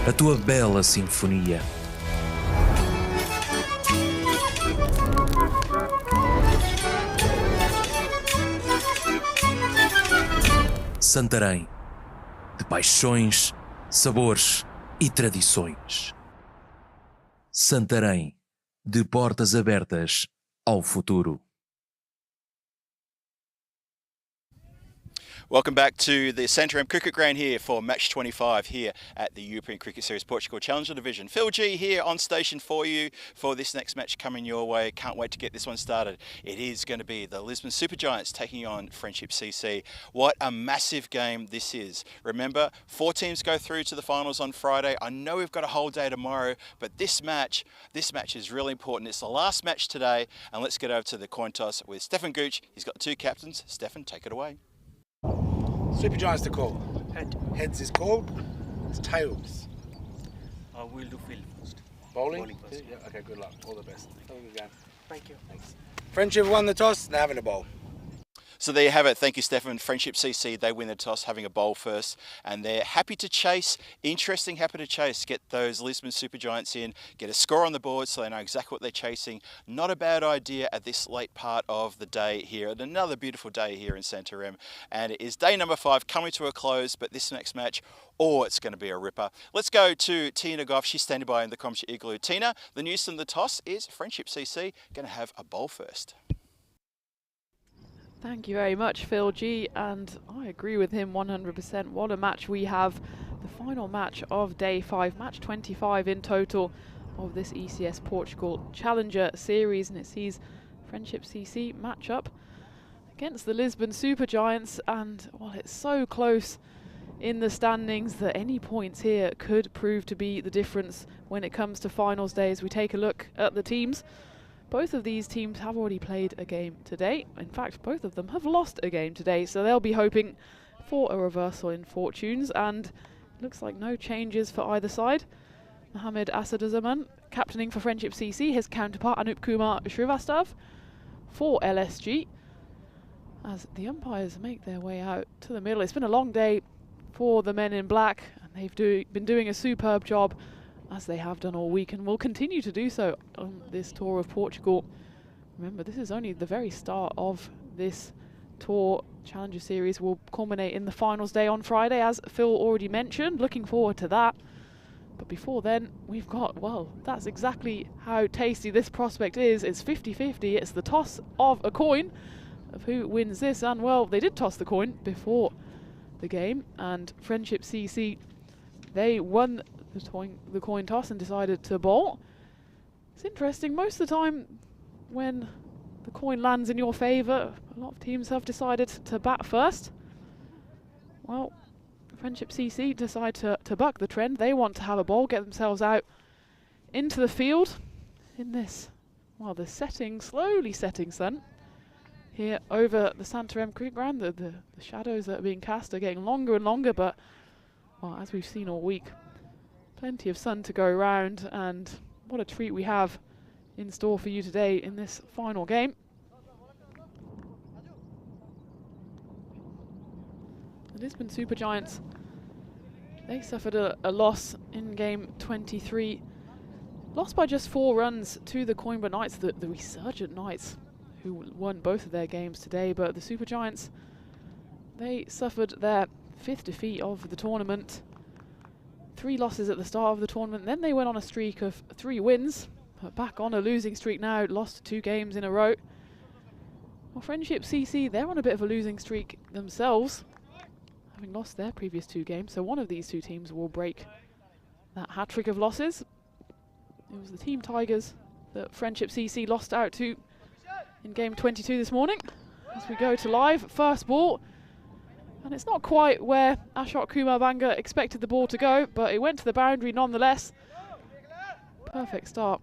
a tua bela sinfonia. Santarém, de paixões, sabores e tradições. Santarém, de portas abertas ao futuro. Welcome back to the Santarém Cricket Ground here for match 25 here at the European Cricket Series Portugal Challenger Division. Phil G here on station for you for this next match coming your way. Can't wait to get this one started. It is going to be the Lisbon Supergiants taking on Friendship CC. What a massive game this is. Remember, 4 teams go through to the finals on Friday. I know we've got a whole day tomorrow, but this match is really important. It's the last match today, and let's get over to the coin toss with Stefan Gooch. He's got 2 captains. Stefan, take it away. Supergiants to call. Head. Heads is called. It's tails. We'll do field first. Bowling? First. Yeah, okay, good luck. All the best. Have a good game. Thank you. Thanks. Friendship won the toss, they're having a bowl. So there you have it. Thank you, Stefan. Friendship CC, they win the toss, having a bowl first, and they're happy to chase. Interesting, happy to chase. Get those Lisbon Supergiants in, get a score on the board so they know exactly what they're chasing. Not a bad idea at this late part of the day here. And another beautiful day here in Santarém. And it is day number 5 coming to a close, but this next match, it's going to be a ripper. Let's go to Tina Goff. She's standing by in the Comsha Igloo. Tina, the news from the toss is Friendship CC going to have a bowl first. Thank you very much, Phil G, and I agree with him 100%. What a match we have. The final match of day 5, match 25 in total of this ECS Portugal Challenger Series, and it sees Friendship CC match up against the Lisbon Supergiants, and well, it's so close in the standings that any points here could prove to be the difference when it comes to finals day. As we take a look at the teams, both of these teams have already played a game today. In fact, both of them have lost a game today, so they'll be hoping for a reversal in fortunes, and it looks like no changes for either side. Mohamed Asaduzzaman captaining for Friendship CC, his counterpart Anup Kumar Srivastav for LSG, as the umpires make their way out to the middle. It's been a long day for the men in black, and they've been doing a superb job, as they have done all week, and will continue to do so on this tour of Portugal. Remember, this is only the very start of this tour. Challenger Series will culminate in the finals day on Friday, as Phil already mentioned. Looking forward to that. But before then, we've got, well, that's exactly how tasty this prospect is. It's 50-50. It's the toss of a coin of who wins this, and well, they did toss the coin before the game, and Friendship CC, they won the coin toss and decided to bowl. It's interesting, most of the time when the coin lands in your favour, a lot of teams have decided to bat first. Well, Friendship CC decide to buck the trend. They want to have a bowl, get themselves out into the field in this, well, the slowly setting sun. here over the Santarem cricket ground. The shadows that are being cast are getting longer and longer, but well, as we've seen all week, plenty of sun to go around, and what a treat we have in store for you today in this final game. The Lisbon Supergiants, they suffered a loss in game 23. Lost by just 4 runs to the Coimbra Knights, the resurgent Knights, who won both of their games today. But the Supergiants, they suffered their 5th defeat of the tournament. 3 losses at the start of the tournament, then they went on a streak of 3 wins, but back on a losing streak now, lost 2 games in a row. Well, Friendship CC, they're on a bit of a losing streak themselves, having lost their previous 2 games, so one of these 2 teams will break that hat-trick of losses. It was the Team Tigers that Friendship CC lost out to in game 22 this morning. As we go to live, first ball, and it's not quite where Ashok Kumar Banga expected the ball to go, but it went to the boundary nonetheless. Perfect start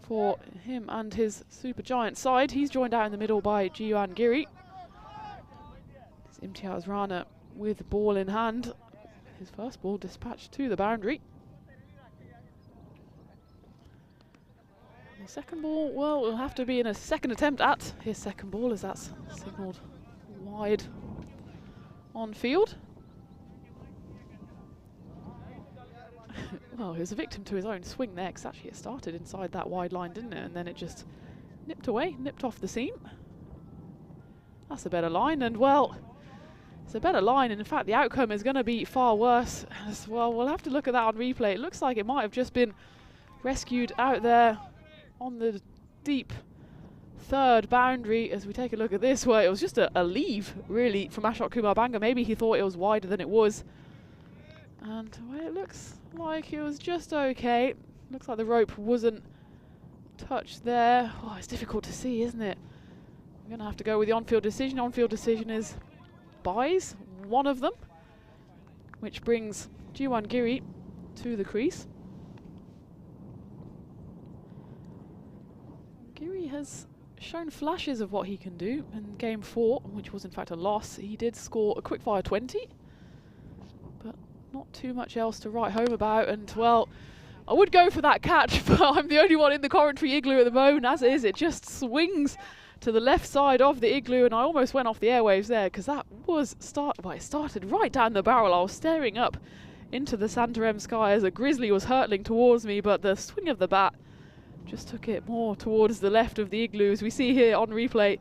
for him and his Supergiant side. He's joined out in the middle by Jiwan Giri. It's Imtiaz Rana with the ball in hand. His first ball dispatched to the boundary. The second ball, well, will have to be in a second attempt at his second ball, as that's signalled wide on field. Well, he was a victim to his own swing there, because actually it started inside that wide line, didn't it? And then it just nipped away, nipped off the seam. That's a better line, and well, it's a better line, and in fact the outcome is going to be far worse as well. We'll have to look at that on replay. It looks like it might have just been rescued out there on the deep 3rd boundary. As we take a look at this, where it was just a leave really from Ashok Kumar Banga. Maybe he thought it was wider than it was, and well, it looks like it was just okay. Looks like the rope wasn't touched there. Oh, it's difficult to see, isn't it? I'm going to have to go with the on-field decision. On-field decision is buys, one of them, which brings Jiwan Giri to the crease. Giri has shown flashes of what he can do in game 4, which was in fact a loss. He did score a quickfire 20, but not too much else to write home about. And well, I would go for that catch, but I'm the only one in the commentary igloo at the moment. As it is, it just swings to the left side of the igloo, and I almost went off the airwaves there, because that was it started right down the barrel. I was staring up into the Santarem sky as a grizzly was hurtling towards me, but the swing of the bat just took it more towards the left of the igloo, as we see here on replay.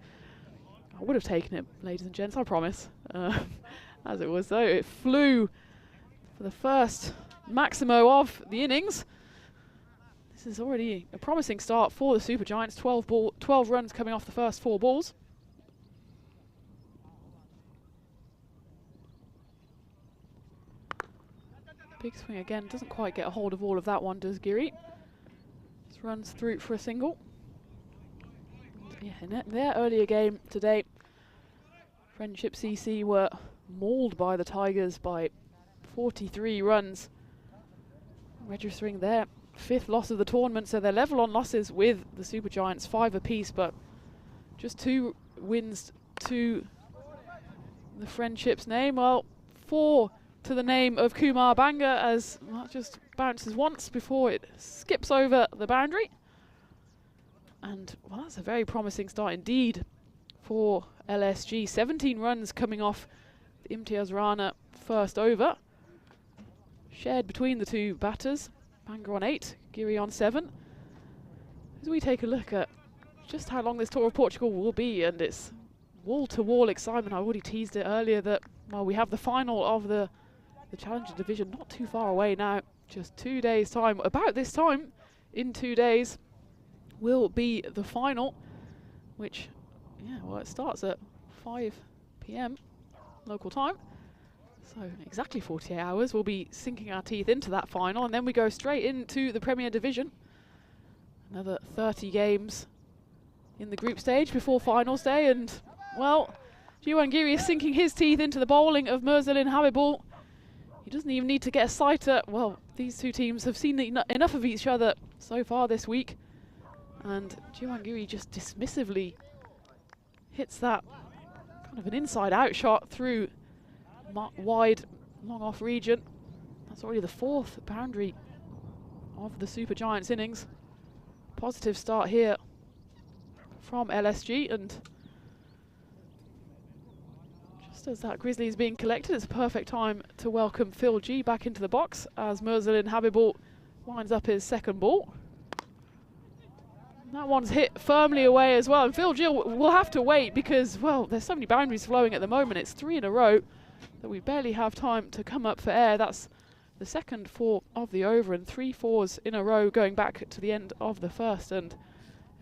I would have taken it, ladies and gents, I promise. As it was though, it flew for the first maximo of the innings. This is already a promising start for the Supergiants. 12 runs coming off the first 4 balls. Big swing again, doesn't quite get a hold of all of that one, does Giri. Just runs through for a single. Yeah, in their earlier game today, Friendship CC were mauled by the Tigers by 43 runs, registering their 5th loss of the tournament, so they're level on losses with the Supergiants, 5 apiece, but just 2 wins to the Friendship's name. Well, 4 to the name of Kumar Banga, as that just bounces once before it skips over the boundary. And well, that's a very promising start indeed for LSG. 17 runs coming off the Imtiaz Rana first over, shared between the 2 batters. Banga on 8, Giri on 7. As we take a look at just how long this Tour of Portugal will be, and it's wall-to-wall excitement. I already teased it earlier that, well, we have the final of the Challenger Division not too far away now, just 2 days' time. About this time, in 2 days, will be the final, which, yeah, well, it starts at 5 p.m. local time. So exactly 48 hours, we'll be sinking our teeth into that final, and then we go straight into the Premier Division. Another 30 games in the group stage before finals day, and, well, Jiwan Giri is sinking his teeth into the bowling of Murzalin Habibul. He doesn't even need to get a sighter. Well, these 2 teams have seen enough of each other so far this week, and Jiwan Giri just dismissively hits that kind of an inside-out shot through wide, long-off region. That's already the 4th boundary of the Super Giants innings. Positive start here from LSG, and just as that Grizzly is being collected, it's a perfect time to welcome Phil G back into the box as Mirzaline Habibul winds up his second ball. That one's hit firmly away as well, and Phil G will have to wait because, well, there's so many boundaries flowing at the moment. It's 3 in a row that we barely have time to come up for air. That's the second 4 of the over and 3 4s in a row going back to the end of the first, and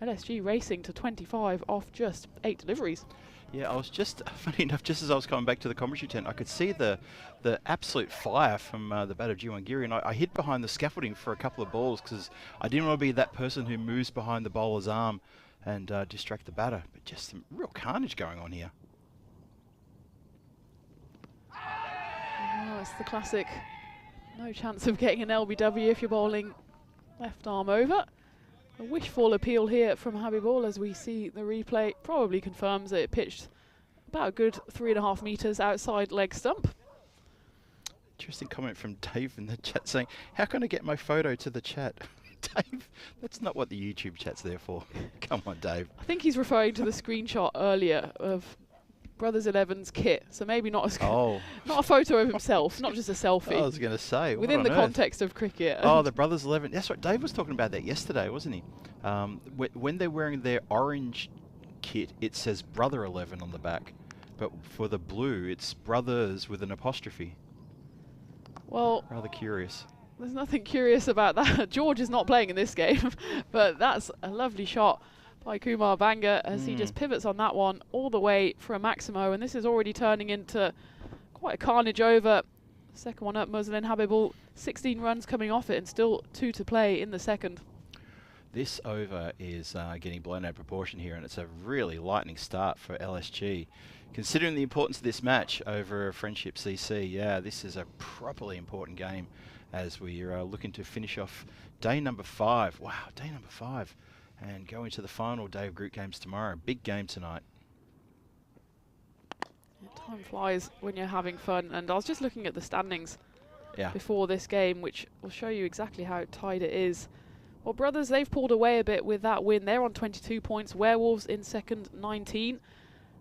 LSG racing to 25 off just 8 deliveries. Yeah, I was just, funny enough, just as I was coming back to the commentary tent, I could see the absolute fire from the bat of Jiwangiri, and I hid behind the scaffolding for a couple of balls because I didn't want to be that person who moves behind the bowler's arm and distract the batter. But just some real carnage going on here. Oh, it's the classic, no chance of getting an LBW if you're bowling left arm over. A wishful appeal here from Habibul as we see the replay probably confirms that it pitched about a good 3.5 meters outside leg stump. Interesting comment from Dave in the chat saying, how can I get my photo to the chat? Dave, that's not what the YouTube chat's there for. Come on, Dave. I think he's referring to the screenshot earlier of Brothers 11's kit, so maybe not a photo of himself, not just a selfie. I was going to say, within the context of cricket. Oh, the Brothers 11. That's right. Dave was talking about that yesterday, wasn't he? When they're wearing their orange kit, it says Brother 11 on the back, but for the blue, it's Brothers with an apostrophe. Well, rather curious. There's nothing curious about that. George is not playing in this game, but that's a lovely shot by Kumar Banga as he just pivots on that one all the way for a Maximo, and this is already turning into quite a carnage over. Second one up, Mirzaline Habibul, 16 runs coming off it and still 2 to play in the second. This over is getting blown out of proportion here, and it's a really lightning start for LSG. Considering the importance of this match over Friendship CC, yeah, this is a properly important game as we are looking to finish off day number 5. Wow, day number 5. And go into the final day of group games tomorrow. Big game tonight. Yeah, time flies when you're having fun. And I was just looking at the standings before this game, which will show you exactly how tight it is. Well, Brothers, they've pulled away a bit with that win. They're on 22 points. Werewolves in second, 19.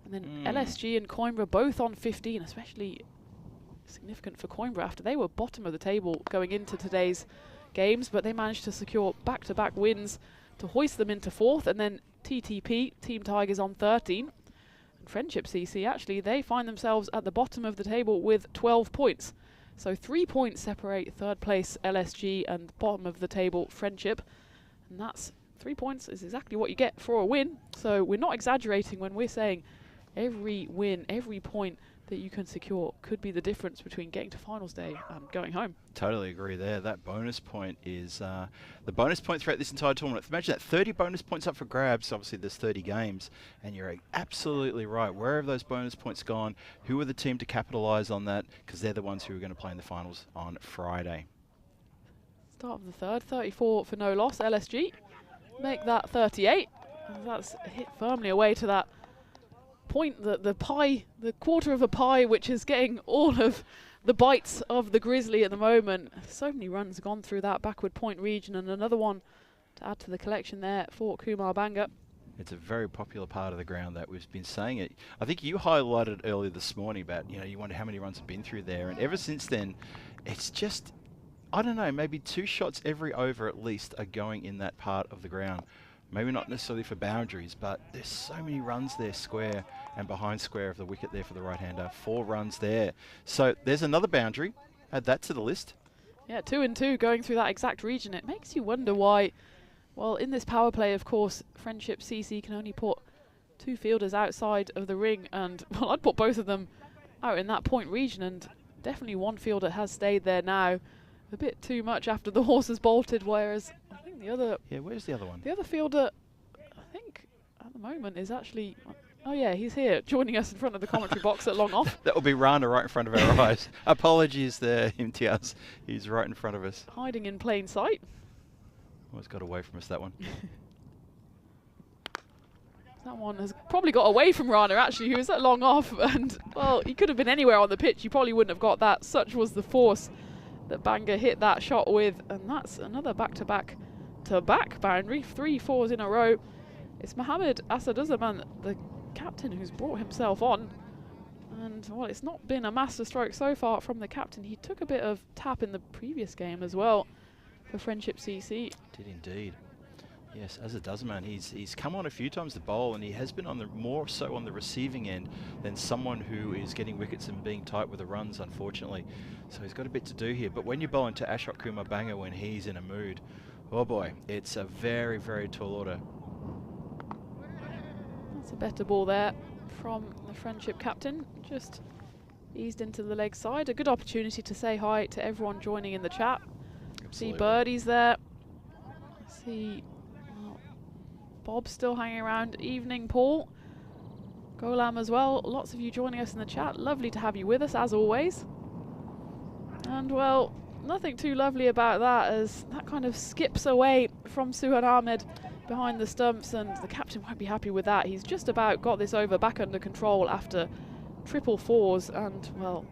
And then LSG and Coimbra both on 15, especially significant for Coimbra after they were bottom of the table going into today's games, but they managed to secure back-to-back wins to hoist them into 4th, and then TTP, Team Tigers, on 13. And Friendship CC, actually, they find themselves at the bottom of the table with 12 points. So 3 points separate 3rd place LSG and bottom of the table Friendship. And that's 3 points is exactly what you get for a win. So we're not exaggerating when we're saying every win, every point that you can secure could be the difference between getting to finals day and going home. Totally agree there. That bonus point is the bonus point throughout this entire tournament. Imagine that, 30 bonus points up for grabs. Obviously, there's 30 games, and you're absolutely right. Where have those bonus points gone? Who are the team to capitalise on that? Because they're the ones who are going to play in the finals on Friday. Start of the third, 34 for no loss. LSG make that 38. And that's hit firmly away to that point, the pie, the quarter of a pie, which is getting all of the bites of the Grizzly at the moment. So many runs gone through that backward point region, and another one to add to the collection there for Kumar Banga. It's a very popular part of the ground that we've been saying it. I think you highlighted earlier this morning about, you wonder how many runs have been through there, and ever since then, it's just, I don't know, maybe 2 shots every over at least are going in that part of the ground. Maybe not necessarily for boundaries, but there's so many runs there, square and behind square of the wicket there for the right-hander. 4 runs there. So there's another boundary. Add that to the list. Yeah, 2 and 2 going through that exact region. It makes you wonder why, well, in this power play, of course, Friendship CC can only put 2 fielders outside of the ring, and, well, I'd put both of them out in that point region, and definitely one fielder has stayed there now. A bit too much after the horse has bolted, whereas I think the other... Yeah, where's the other one? The other fielder, I think, at the moment is actually... Oh yeah, he's here, joining us in front of the commentary box at long off. That will be Rana right in front of our eyes. Apologies there, Imtiaz. He's right in front of us. Hiding in plain sight. Almost got away from us, that one. That one has probably got away from Rana, actually, who was that long off. And, well, he could have been anywhere on the pitch. He probably wouldn't have got that. Such was the force that Banga hit that shot with. And that's another back-to-back boundary. 3 fours in a row. It's Mohamed Asaduzaman, the captain, who's brought himself on. And, well, it's not been a masterstroke so far from the captain. He took a bit of tap in the previous game as well for Friendship CC. Did indeed. Yes, as it does, man. He's come on a few times to bowl, and he has been on the more so on the receiving end than someone who is getting wickets and being tight with the runs, unfortunately. So he's got a bit to do here. But when you bowl into Ashok Kumar Banga when he's in a mood, oh boy, it's a very, very tall order. That's a better ball there from the Friendship captain. Just eased into the leg side. A good opportunity to say hi to everyone joining in the chat. Absolutely. See Birdie's there. See Bob's still hanging around. Evening, Paul. Golam as well. Lots of you joining us in the chat. Lovely to have you with us, as always. And, well, nothing too lovely about that, as that kind of skips away from Suhan Ahmed behind the stumps, and the captain won't be happy with that. He's just about got this over back under control after triple fours, and, well,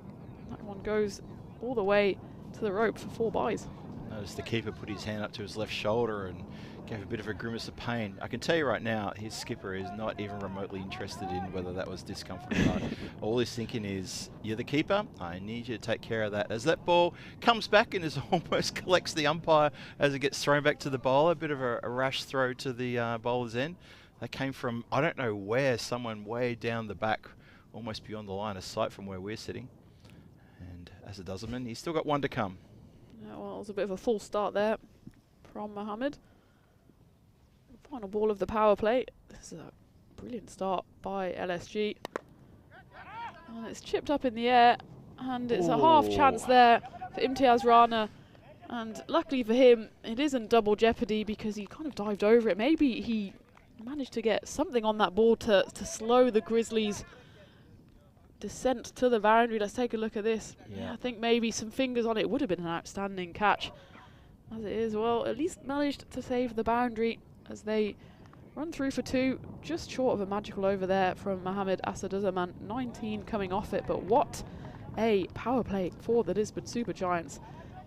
that one goes all the way to the rope for 4 byes. Notice the keeper put his hand up to his left shoulder and gave a bit of a grimace of pain. I can tell you right now, his skipper is not even remotely interested in whether that was discomfort or not. All he's thinking is, you're the keeper, I need you to take care of that. As that ball comes back and is almost collects the umpire as it gets thrown back to the bowler, a bit of a rash throw to the bowler's end. That came from, I don't know where, someone way down the back, almost beyond the line of sight from where we're sitting. And as it does, he's still got 1 to come. Yeah, well, it was a bit of a false start there from Mohamed. Final ball of the power play. This is a brilliant start by LSG. And it's chipped up in the air, and it's a half chance there for Imtiaz Rana. And luckily for him, it isn't double jeopardy because he kind of dived over it. Maybe he managed to get something on that ball to slow the Grizzlies' descent to the boundary. Let's take a look at this. Yeah, I think maybe some fingers on it would have been an outstanding catch. As it is, well, at least managed to save the boundary as they run through for 2, just short of a magical over there from Mohamed Asaduzaman. 19 coming off it, but what a power play for the Lisbon Super Giants.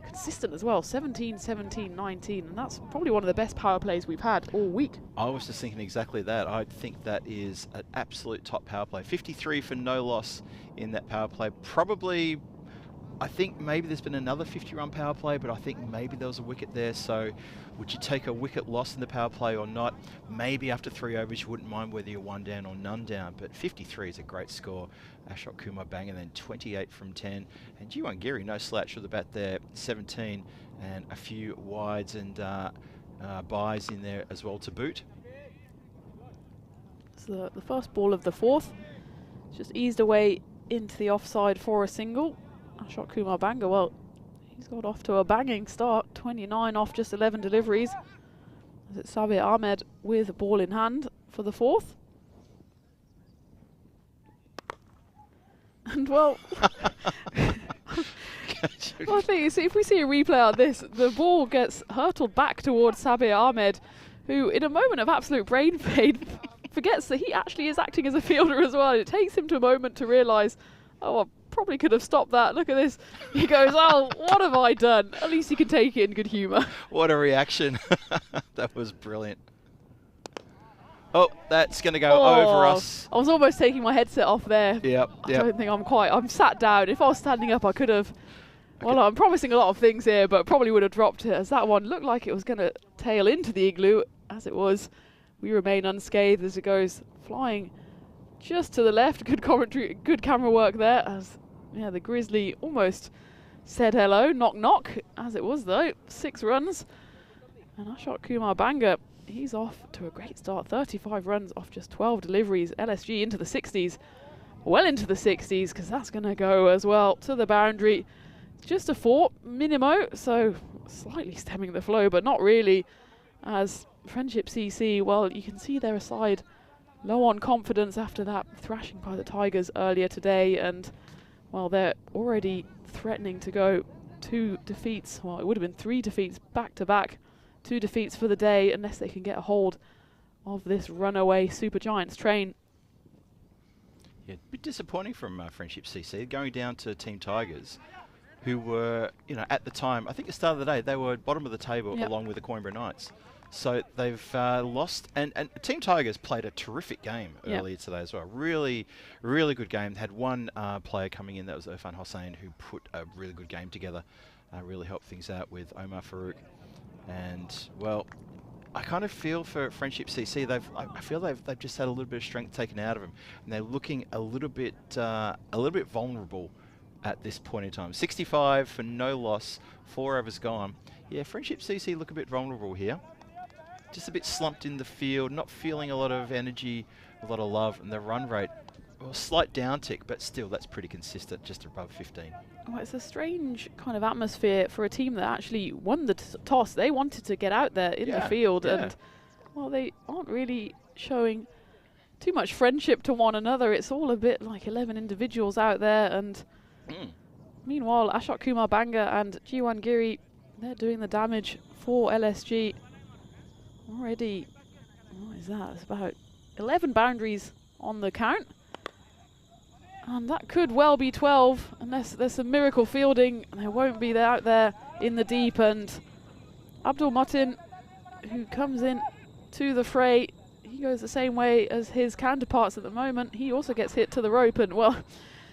Consistent as well, 17, 17, 19, and that's probably one of the best power plays we've had all week. I was just thinking exactly that. I think that is an absolute top power play. 53 for no loss in that power play. Probably, I think maybe there's been another 50-run power play, but I think maybe there was a wicket there. So would you take a wicket loss in the power play or not? Maybe after 3 overs you wouldn't mind whether you're 1 down or none down, but 53 is a great score. Ashok Kumar Banga then 28 from 10. And Jiwan Giri, no slouch with the bat there, 17, and a few wides and byes in there as well to boot. So the first ball of the 4th. Just eased away into the offside for a single. Ashok Kumar Banga, well, he's got off to a banging start. 29 off just 11 deliveries. As it's Sabir Ahmed with a ball in hand for the 4th. And well, well, I think if we see a replay on this, the ball gets hurtled back towards Sabir Ahmed, who in a moment of absolute brain fade forgets that he actually is acting as a fielder as well. It takes him to a moment to realise, oh, I probably could have stopped that. Look at this. He goes, oh, what have I done? At least he can take it in good humour. What a reaction. That was brilliant. Oh, that's going to go over us. I was almost taking my headset off there. Yep. I don't think I'm sat down. If I was standing up, I could have. Well, I'm promising a lot of things here, but probably would have dropped it, as that one looked like it was going to tail into the igloo. As it was, we remain unscathed as it goes flying just to the left. Good commentary, good camera work there. As yeah, the Grizzly almost said hello, knock knock. As it was though, 6 runs. And Ashok Kumar Banga, he's off to a great start. 35 runs off just 12 deliveries. LSG into the 60s, well into the 60s, because that's going to go as well to the boundary. Just a 4 minimo, so slightly stemming the flow, but not really. As Friendship CC, well, you can see they're aside low on confidence after that thrashing by the Tigers earlier today, and well, they're already threatening to go 2 defeats. Well, it would have been 3 defeats back to back. 2 defeats for the day, unless they can get a hold of this runaway Super Giants train. Yeah, a bit disappointing from Friendship CC going down to Team Tigers, who were, at the time, I think at the start of the day, they were bottom of the table along with the Coimbra Knights. So they've lost, and Team Tigers played a terrific game earlier today as well. Really, really good game. Had one player coming in, that was Irfan Hossain, who put a really good game together, really helped things out with Omar Farouk. And, well, I kind of feel for Friendship CC, I feel they've just had a little bit of strength taken out of them, and they're looking a little bit vulnerable at this point in time. 65 for no loss, 4 overs gone. Yeah, Friendship CC look a bit vulnerable here. Just a bit slumped in the field, not feeling a lot of energy, a lot of love, and the run rate, well, slight downtick, but still that's pretty consistent, just above 15. Well, it's a strange kind of atmosphere for a team that actually won the toss. They wanted to get out there in the field, and well, they aren't really showing too much friendship to one another. It's all a bit like 11 individuals out there, and meanwhile, Ashok Kumar Banga and Jiwan Giri, they're doing the damage for LSG. Already, what is that? It's about 11 boundaries on the count. And that could well be 12, unless there's some miracle fielding, and there won't be out there in the deep. And Abdul Matin, who comes in to the fray, he goes the same way as his counterparts at the moment. He also gets hit to the rope, and well,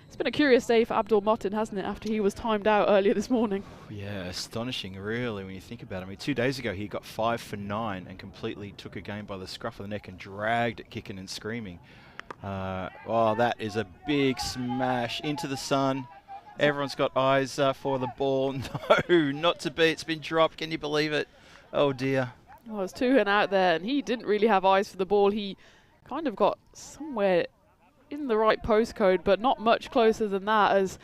it's been a curious day for Abdul Matin, hasn't it, after he was timed out earlier this morning. Yeah, astonishing, really, when you think about it. I mean, 2 days ago, he got 5 for 9 and completely took a game by the scruff of the neck and dragged it kicking and screaming. Oh, that is a big smash into the sun. Everyone's got eyes for the ball. No, not to be. It's been dropped. Can you believe it? Oh, dear. Well, it's Tuhan out there, and he didn't really have eyes for the ball. He kind of got somewhere in the right postcode, but not much closer than that, as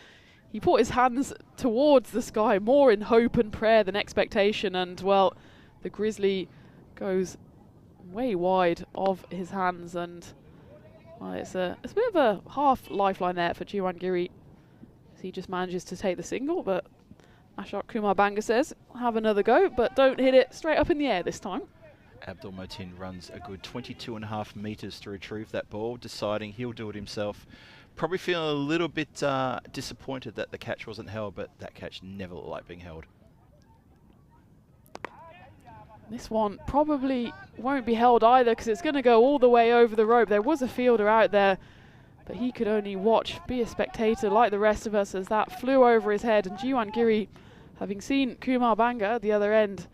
he put his hands towards the sky, more in hope and prayer than expectation. And, well, the Grizzly goes way wide of his hands, and well, it's a bit of a half lifeline there for Jiwan Giri. He just manages to take the single, but Ashok Kumar Banga says, have another go, but don't hit it straight up in the air this time. Abdul Matin runs a good 22.5 metres to retrieve that ball, deciding he'll do it himself. Probably feeling a little bit disappointed that the catch wasn't held, but that catch never looked like being held. This one probably won't be held either, because it's going to go all the way over the rope. There was a fielder out there, but he could only watch, be a spectator like the rest of us, as that flew over his head. And Jiwan Giri, having seen Kumar Banga at the other end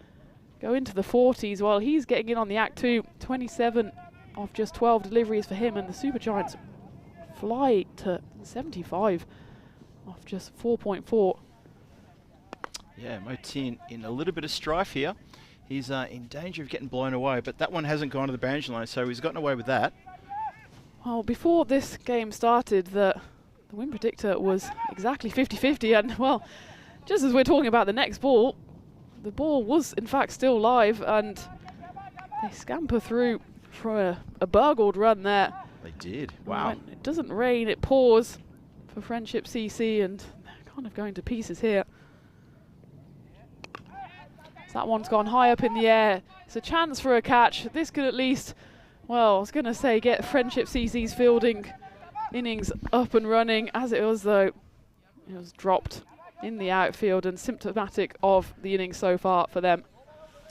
go into the 40s, while he's getting in on the act too. 27 of just 12 deliveries for him, and the Super Giants fly to 75 off just 4.4. Yeah, Matin in a little bit of strife here. He's in danger of getting blown away, but that one hasn't gone to the boundary line, so he's gotten away with that. Well, before this game started, the win predictor was exactly 50-50, and, well, just as we're talking about the next ball, the ball was, in fact, still live, and they scamper through for a burgled run there. They did. Wow. It doesn't rain, it pours for Friendship CC, and they're kind of going to pieces here. That one's gone high up in the air. It's a chance for a catch. This could at least, well, I was going to say, get Friendship CC's fielding innings up and running. As it was, though, it was dropped in the outfield and symptomatic of the innings so far for them.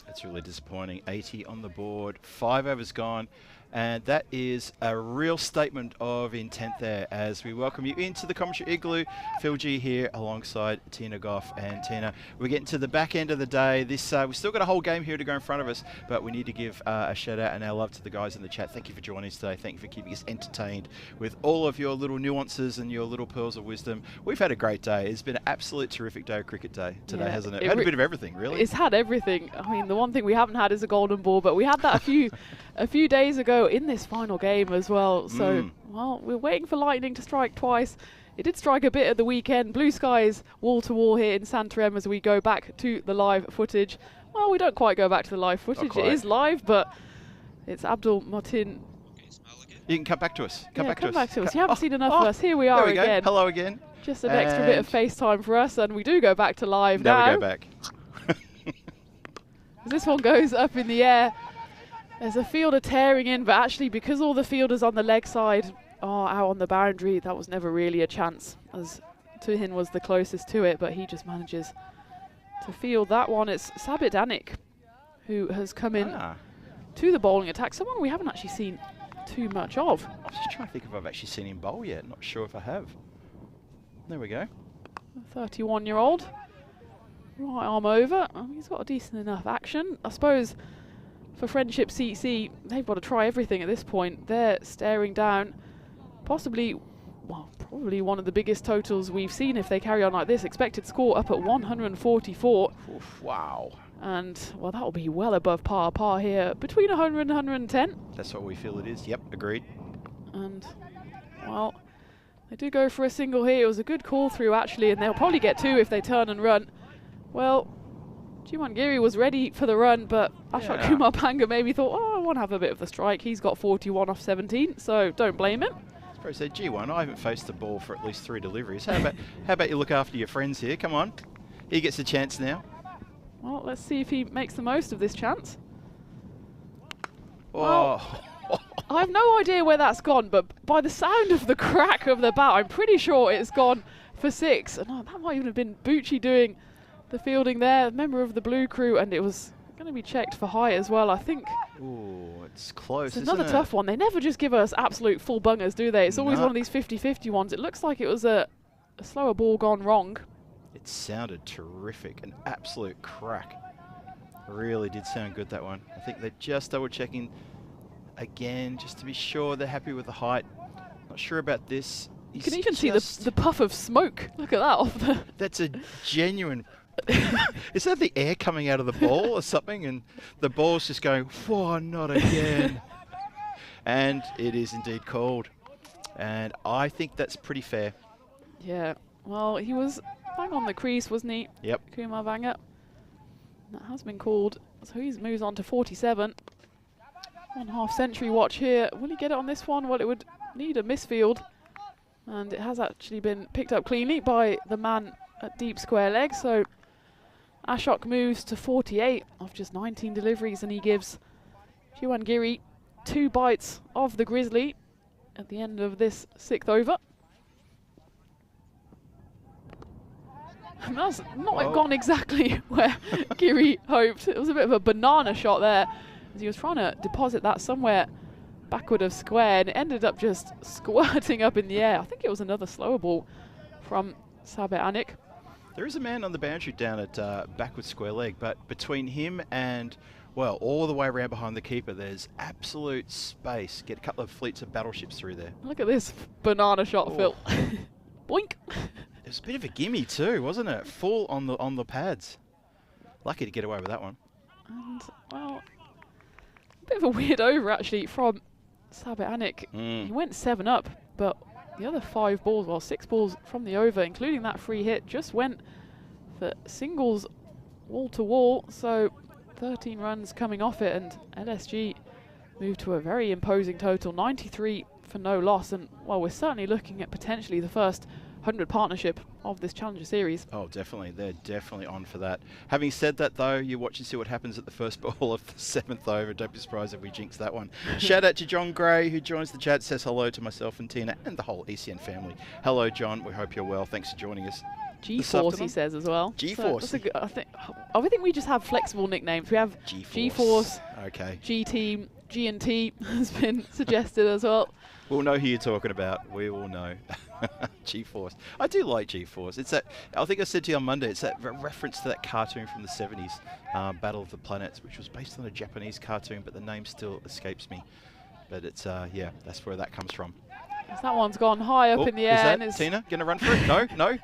That's really disappointing. 80 on the board, 5 overs gone. And that is a real statement of intent there, as we welcome you into the commentary igloo. Phil G here alongside Tina Goff. And Tina, we're getting to the back end of the day. We've still got a whole game here to go in front of us, but we need to give a shout out and our love to the guys in the chat. Thank you for joining us today. Thank you for keeping us entertained with all of your little nuances and your little pearls of wisdom. We've had a great day. It's been an absolute terrific day of cricket day today, hasn't it? Had a bit of everything, really. It's had everything. I mean, the one thing we haven't had is a golden ball, but we had that a few days ago in this final game as well. So, well, we're waiting for lightning to strike twice. It did strike a bit at the weekend. Blue skies wall to wall here in Santarem as we go back to the live footage. Well, we don't quite go back to the live footage. It is live, but it's Abdul Matin. You can come back to us. Come back to us. You haven't seen enough of us. Here we are again. Hello again. Just an extra bit of FaceTime for us, and we do go back to live now. We go back. This one goes up in the air. There's a fielder tearing in, but actually because all the fielders on the leg side are out on the boundary, that was never really a chance, as T10 was the closest to it, but he just manages to field that one. It's Sabit Danik who has come in to the bowling attack, someone we haven't actually seen too much of. I'm just trying to think if I've actually seen him bowl yet. Not sure if I have. There we go. 31-year-old. Right arm over. He's got a decent enough action. I suppose for Friendship CC, they've got to try everything at this point. They're staring down possibly, well, probably one of the biggest totals we've seen if they carry on like this. Expected score up at 144. Oof, wow. And, well, that will be well above par. Par here between 100 and 110. That's what we feel it is. Yep, agreed. And, well, they do go for a single here. It was a good call through, actually, and they'll probably get 2 if they turn and run. Well, Giri was ready for the run, but Ashok Kumar Panga maybe thought, oh, I want to have a bit of the strike. He's got 41 off 17, so don't blame him. I suppose said, G1, I haven't faced the ball for at least 3 deliveries. How about you look after your friends here? Come on. He gets a chance now. Well, let's see if he makes the most of this chance. Oh. Well, I have no idea where that's gone, but by the sound of the crack of the bat, I'm pretty sure it's gone for 6. And that might even have been Bucci doing the fielding there, a member of the blue crew, and it was going to be checked for high as well, I think. Ooh, it's close, It's another tough one. They never just give us absolute full bungers, do they? It's always one of these 50-50 ones. It looks like it was a slower ball gone wrong. It sounded terrific, an absolute crack. Really did sound good, that one. I think they're just double checking again, just to be sure they're happy with the height. Not sure about this. You can even see the puff of smoke. Look at that off the... That's a genuine... Is that the air coming out of the ball or something? And the ball's just going, whoa, not again. And it is indeed called. And I think that's pretty fair. Yeah, well, he was bang on the crease, wasn't he? Yep. Kumar Banga. That has been called. So he moves on to 47. 1/2 century watch here. Will he get it on this one? Well, it would need a misfield. And it has actually been picked up cleanly by the man at deep square leg. So Ashok moves to 48 off just 19 deliveries, and he gives Giri 2 bites of the Grizzly at the end of this 6th over. And that's not gone exactly where Giri hoped. It was a bit of a banana shot there, as he was trying to deposit that somewhere backward of square, and it ended up just squirting up in the air. I think it was another slower ball from Sabit Danik. There is a man on the boundary down at backward square leg, but between him and, well, all the way around behind the keeper, there's absolute space. Get a couple of fleets of battleships through there. Look at this banana shot, Phil. Boink. It was a bit of a gimme too, wasn't it? Full on the pads. Lucky to get away with that one. And, well, a bit of a weird over actually from Sabit Danik. He went 7 up, but the other 5 balls, well, 6 balls from the over, including that free hit, just went for singles wall to wall. So 13 runs coming off it, and LSG moved to a very imposing total, 93 for no loss. And, well, we're certainly looking at potentially the first 100 partnership of this Challenger Series. Oh, definitely. They're definitely on for that. Having said that, though, you watch and see what happens at the first ball of the 7th over. Don't be surprised if we jinx that one. Shout out to John Gray, who joins the chat, says hello to myself and Tina and the whole ECN family. Hello, John. We hope you're well. Thanks for joining us. G-Force, he says as well. G-Force. So I think we just have flexible nicknames. We have G-Force, okay. G-Team, G&T has been suggested as well. We'll know who you're talking about. We will know. G-Force. I do like G-Force. It's that, I think I said to you on Monday, it's that reference to that cartoon from the 70s, Battle of the Planets, which was based on a Japanese cartoon, but the name still escapes me. But it's, yeah, that's where that comes from. That one's gone high up in the air. Is that and Tina going to run for it? No, no.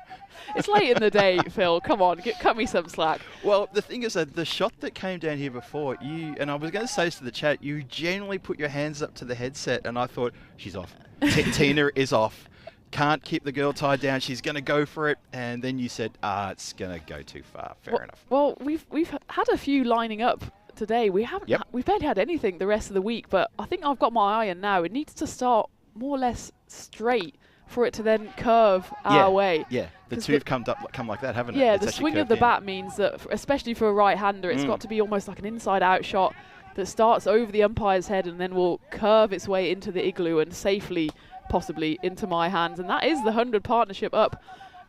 It's late in the day, Phil. Come on, cut me some slack. Well, the thing is that the shot that came down here before, and I was going to say this to the chat, you generally put your hands up to the headset, and I thought, she's off. Tina is off. Can't keep the girl tied down. She's going to go for it. And then you said, it's going to go too far. Fair enough. Well, we've had a few lining up today. We haven't. We've barely had anything the rest of the week, but I think I've got my eye on now. It needs to start more or less straight for it to then curve our way. Yeah, the two have come like that, haven't it? Yeah, It's the swing of the bat means that, especially for a right-hander, it's got to be almost like an inside-out shot that starts over the umpire's head and then will curve its way into the igloo and safely, possibly, into my hands. And that is the 100 partnership up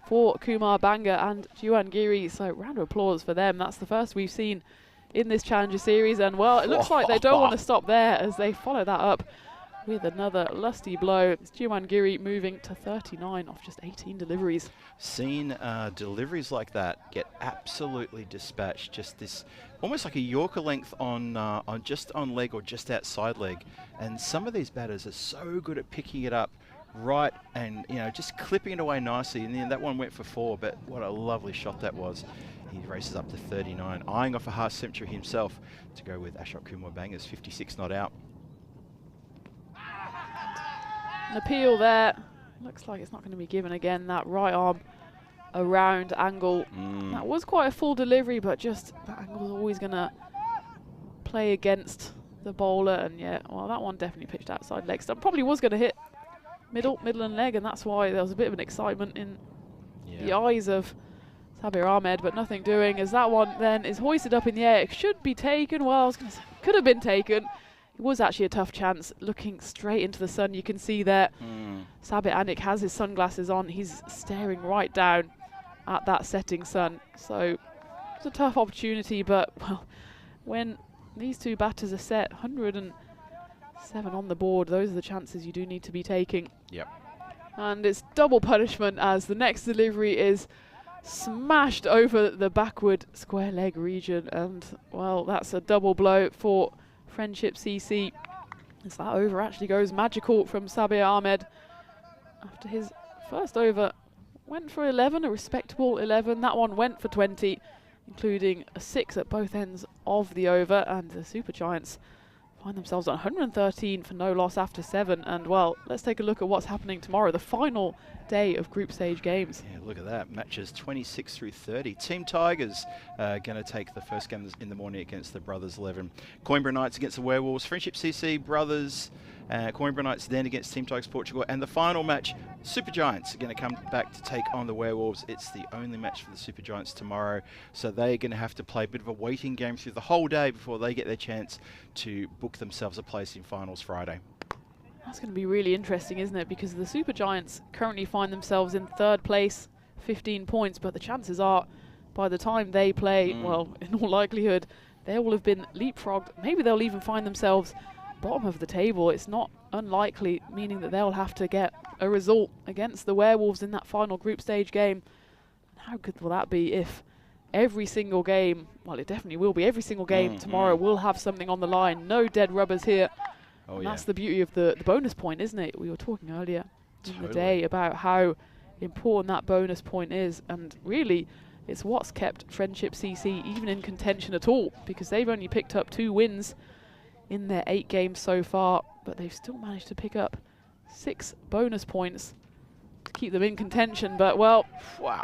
for Kumar Banga and Juan Giri. So round of applause for them. That's the first we've seen in this Challenger Series. And well, it looks like they don't want to stop there as they follow that up with another lusty blow. It's Juan Giri moving to 39 off just 18 deliveries. Seen deliveries like that get absolutely dispatched. Just this, almost like a Yorker length on just on leg or just outside leg. And some of these batters are so good at picking it up right and just clipping it away nicely. And then that one went for 4, but what a lovely shot that was. He races up to 39, eyeing off a half century himself to go with Ashok Kumar Banga's 56 not out. An appeal there. Looks like it's not going to be given again. That right arm around angle. That was quite a full delivery, but just that angle is always going to play against the bowler. And yeah, well, that one definitely pitched outside leg stump. Probably was going to hit middle and leg, and that's why there was a bit of an excitement in the eyes of Sabir Ahmed, but nothing doing as that one then is hoisted up in the air. It should be taken. Well, I was going to say, could have been taken. It was actually a tough chance, looking straight into the sun. You can see there Sabir Anik has his sunglasses on. He's staring right down at that setting sun. So it's a tough opportunity, but well, when these two batters are set, 107 on the board, those are the chances you do need to be taking. Yep. And it's double punishment as the next delivery is smashed over the backward square leg region, and well, that's a double blow for Friendship CC. As that over actually goes magical from Sabir Ahmed after his first over went for 11, a respectable 11. That one went for 20, including a 6 at both ends of the over, and the Super Giants find themselves on 113 for no loss after 7. And well, let's take a look at what's happening tomorrow, the final day of group stage games. Yeah, look at that. Matches 26 through 30. Team Tigers going to take the first game in the morning against the Brothers 11. Coimbra Knights against the Werewolves. Friendship CC, Brothers, Coimbra Knights then against Team Tigers Portugal. And the final match, Super Giants are going to come back to take on the Werewolves. It's the only match for the Super Giants tomorrow. So they're going to have to play a bit of a waiting game through the whole day before they get their chance to book themselves a place in finals Friday. That's going to be really interesting, isn't it? Because the Super Giants currently find themselves in 3rd place, 15 points, but the chances are by the time they play, well, in all likelihood, they will have been leapfrogged. Maybe they'll even find themselves bottom of the table. It's not unlikely, meaning that they'll have to get a result against the Werewolves in that final group stage game. How good will that be if every single game, well, it definitely will be, every single game tomorrow will have something on the line. No dead rubbers here. And that's the beauty of the bonus point, isn't it? We were talking earlier in the day about how important that bonus point is, and really it's what's kept Friendship CC even in contention at all, because they've only picked up 2 wins in their 8 games so far, but they've still managed to pick up 6 bonus points to keep them in contention. But well,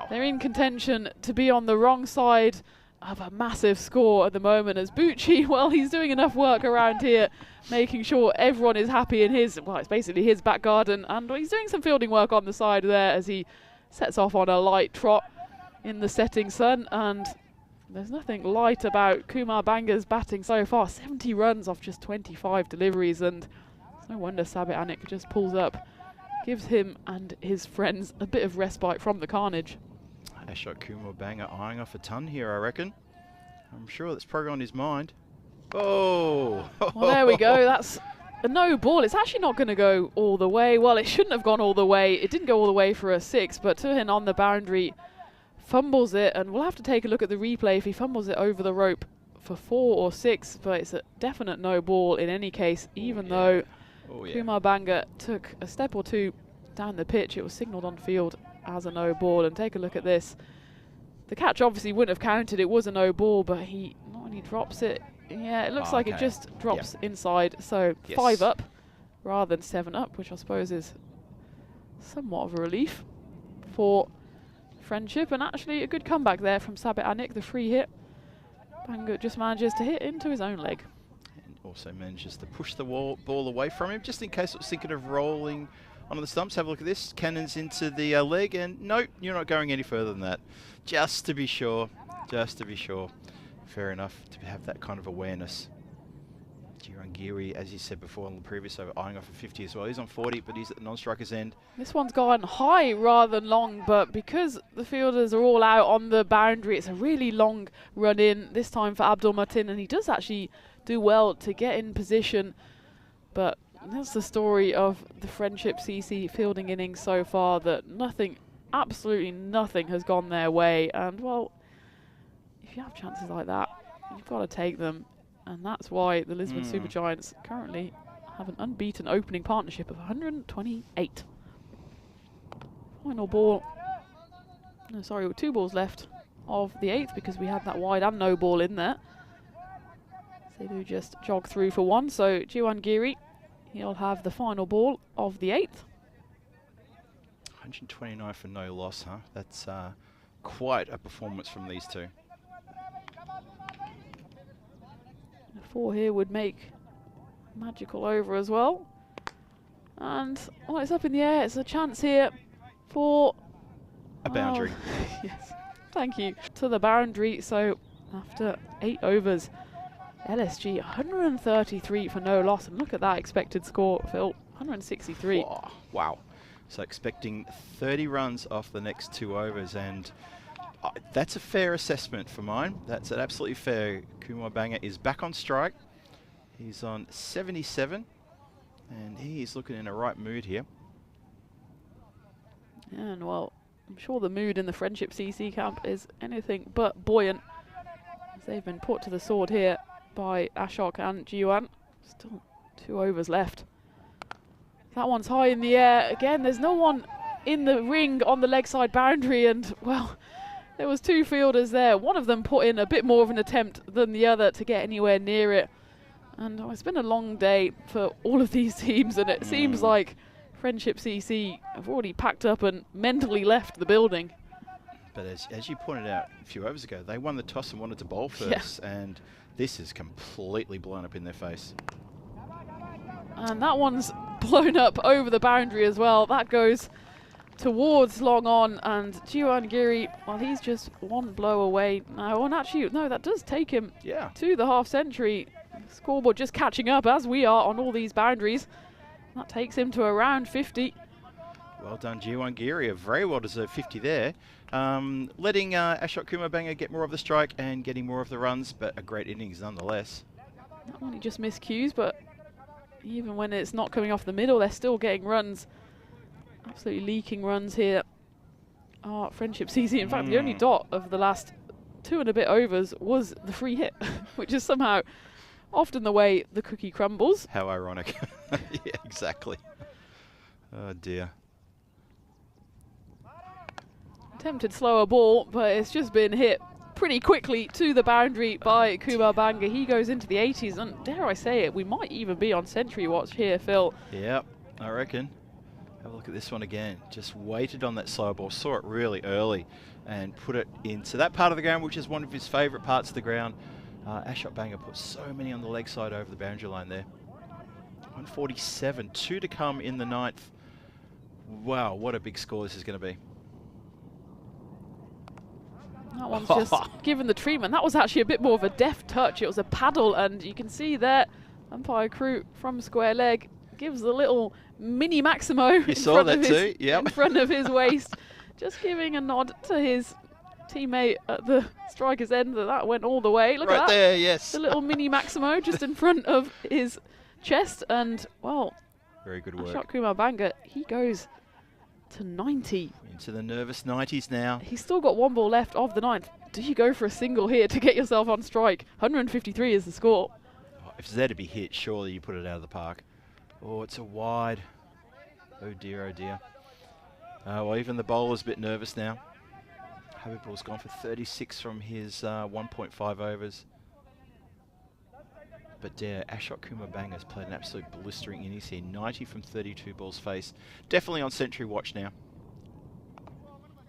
they're in contention to be on the wrong side of a massive score at the moment, as Bucci, well, he's doing enough work around here, making sure everyone is happy in his, well, it's basically his back garden, and he's doing some fielding work on the side there as he sets off on a light trot in the setting sun. And there's nothing light about Kumar Banga's batting so far. 70 runs off just 25 deliveries, and it's no wonder Sabir Anik just pulls up, gives him and his friends a bit of respite from the carnage. Ashok Kumar Banga eyeing off a ton here, I reckon. I'm sure that's probably on his mind. Oh! Well, there we go. That's a no ball. It's actually not going to go all the way. Well, it shouldn't have gone all the way. It didn't go all the way for a 6, but Tuhin on the boundary fumbles it, and we'll have to take a look at the replay if he fumbles it over the rope for 4 or 6, but it's a definite no ball in any case, even though Kumar Banga took a step or 2 down the pitch. It was signalled on field as a no ball. And take a look at this. The catch obviously wouldn't have counted. It was a no ball, but he not only drops it, yeah, it looks like it just drops inside. So 5 up rather than 7 up, which I suppose is somewhat of a relief for Friendship. And actually a good comeback there from Sabir Anik, the free hit. Banga just manages to hit into his own leg. And also manages to push the ball away from him, just in case it was thinking of rolling onto the stumps. Have a look at this. Cannons into the leg, and nope, you're not going any further than that. Just to be sure. Just to be sure. Fair enough to have that kind of awareness. Girangiri, as you said before on the previous over, eyeing off a 50 as well. He's on 40, but he's at the non-striker's end. This one's gone high rather than long, but because the fielders are all out on the boundary, it's a really long run in this time for Abdul Matin, and he does actually do well to get in position. But that's the story of the Friendship CC fielding innings so far, that nothing, absolutely nothing has gone their way. And well, if you have chances like that, you've got to take them. And that's why the Lisbon Supergiants currently have an unbeaten opening partnership of 128. Final ball. No, sorry, with 2 balls left of the 8th, because we had that wide and no ball in there. So they do just jog through for 1. So Girangiri, he'll have the final ball of the 8th. 129 for no loss, huh? That's quite a performance from these two. 4 here would make magical over as well. And well, it's up in the air. It's a chance here for a boundary. Yes, thank you. To the boundary. So after 8 overs, LSG 133 for no loss. And look at that expected score, Phil. 163. Oh, wow. So expecting 30 runs off the next 2 overs, and that's a fair assessment for mine. That's an absolutely fair. Kumar Banga is back on strike. He's on 77, and he is looking in a right mood here. And well, I'm sure the mood in the Friendship CC camp is anything but buoyant, as they've been put to the sword here by Ashok and Jiwan. Still 2 overs left. That one's high in the air. Again, there's no one in the ring on the leg side boundary, and well, there was 2 fielders there. One of them put in a bit more of an attempt than the other to get anywhere near it. And it's been a long day for all of these teams, and it seems like Friendship CC have already packed up and mentally left the building. But as you pointed out a few overs ago, they won the toss and wanted to bowl first, and this is completely blown up in their face. And that one's blown up over the boundary as well. That goes towards long on, and Girangiri, well, he's just 1 blow away now. And actually, no, that does take him to the half century. Scoreboard just catching up as we are on all these boundaries. That takes him to around 50. Well done, Girangiri. A very well-deserved 50 there. Letting Ashok Kumar Banga get more of the strike and getting more of the runs, but a great innings nonetheless. That one he just missed cues, but even when it's not coming off the middle, they're still getting runs. Absolutely leaking runs here. Friendship CC. In fact, the only dot of the last 2 and a bit overs was the free hit, which is somehow often the way the cookie crumbles. How ironic. Yeah, exactly. Oh dear. Attempted slower ball, but it's just been hit pretty quickly to the boundary by Kumar Banga. He goes into the 80s, and dare I say it, we might even be on century watch here, Phil. Yep, I reckon. Have a look at this one again. Just waited on that slow ball, saw it really early, and put it into that part of the ground, which is one of his favourite parts of the ground. Ashok Banga put so many on the leg side over the boundary line there. 147, 2 to come in the 9th. Wow, what a big score this is going to be. That one's just given the treatment. That was actually a bit more of a deft touch. It was a paddle, and you can see there, umpire crew from square leg gives a little mini Maximo in front of his waist, just giving a nod to his teammate at the striker's end. That went all the way. Look at that. There, yes. The little mini Maximo just in front of his chest, and well, very good work. Ashok Kumar Banga, he goes to 90. Into the nervous 90s now. He's still got 1 ball left of the 9th. Do you go for a single here to get yourself on strike? 153 is the score. Oh, if it's there to be hit, surely you put it out of the park. Oh, it's a wide. Oh dear, oh dear. Well, even the bowler's a bit nervous now. Habibul's gone for 36 from his 1.5 overs. But Ashok Kumar Banga has played an absolute blistering innings here. 90 from 32 balls faced. Definitely on century watch now.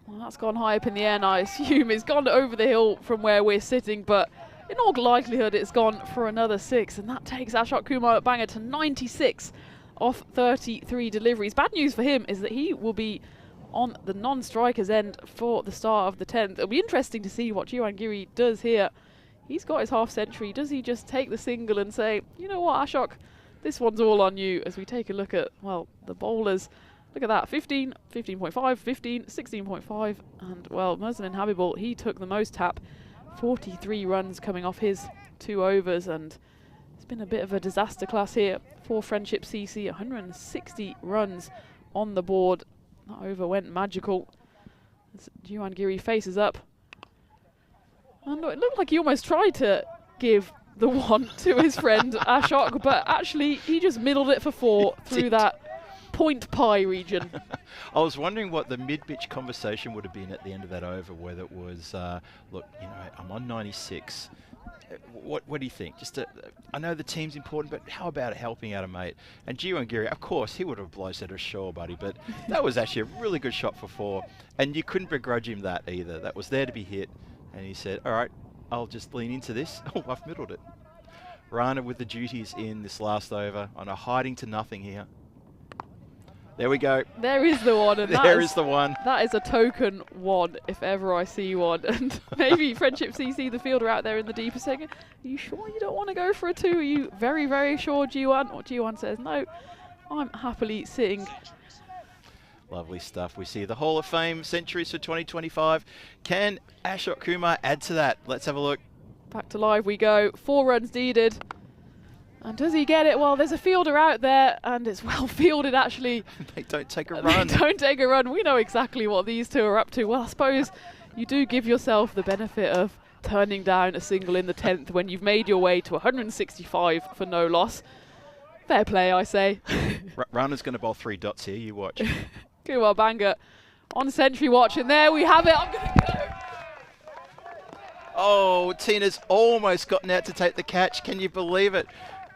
Well, that's gone high up in the air, and I assume it's gone over the hill from where we're sitting, but in all likelihood it's gone for another 6, and that takes Ashok Kumar Banga to 96 off 33 deliveries. Bad news for him is that he will be on the non-striker's end for the start of the 10th. It'll be interesting to see what Girangiri does here. He's got his half century. Does he just take the single and say, you know what, Ashok, this one's all on you, as we take a look at, well, the bowlers. Look at that, 15, 15.5, 15, 16.5, and, well, Muslim Habibul, he took the most tap, 43 runs coming off his 2 overs, and it's been a bit of a disaster class here for Friendship CC. 160 runs on the board. That over went magical. As Jiwan Giri faces up. And it looked like he almost tried to give the one to his friend Ashok, but actually he just middled it for 4 through that point pie region. I was wondering what the mid-pitch conversation would have been at the end of that over, whether it was, look, you know, I'm on 96. What do you think? I know the team's important, but how about helping out a mate? And Jiwan Giri, of course, he would have blows that ashore, buddy, but that was actually a really good shot for 4, and you couldn't begrudge him that either. That was there to be hit, and he said, all right, I'll just lean into this. Oh, I've middled it. Rana with the duties in this last over on a hiding to nothing here. There we go. There is the one. And there is the one. That is a token 1, if ever I see one. And maybe Friendship CC, the fielder out there in the deeper, saying, are you sure you don't want to go for a 2? Are you very, very sure, G1? Or G1 says, no, I'm happily sitting. Lovely stuff. We see the Hall of Fame centuries for 2025. Can Ashok Kumar add to that? Let's have a look. Back to live we go. 4 runs needed. And does he get it? Well, there's a fielder out there, and it's well fielded, actually. They don't take a run. They don't take a run. We know exactly what these two are up to. Well, I suppose you do give yourself the benefit of turning down a single in the 10th when you've made your way to 165 for no loss. Fair play, I say. Rana's going to bowl 3 dots here. You watch. Kumar Banga on century watch, and there we have it. I'm going to go. Oh, Tina's almost gotten out to take the catch. Can you believe it?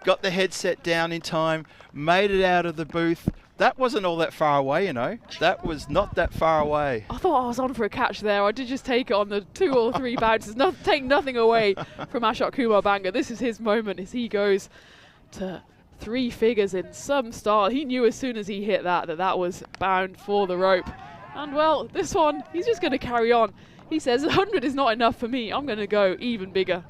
Got the headset down in time, made it out of the booth. That wasn't all that far away, you know. That was not that far away. I thought I was on for a catch there. I did just take it on the 2 or 3 bounces. Take nothing away from Ashok Kumar Banga. This is his moment as he goes to 3 figures in some style. He knew as soon as he hit that was bound for the rope. And, well, this one, he's just going to carry on. He says 100 is not enough for me. I'm going to go even bigger.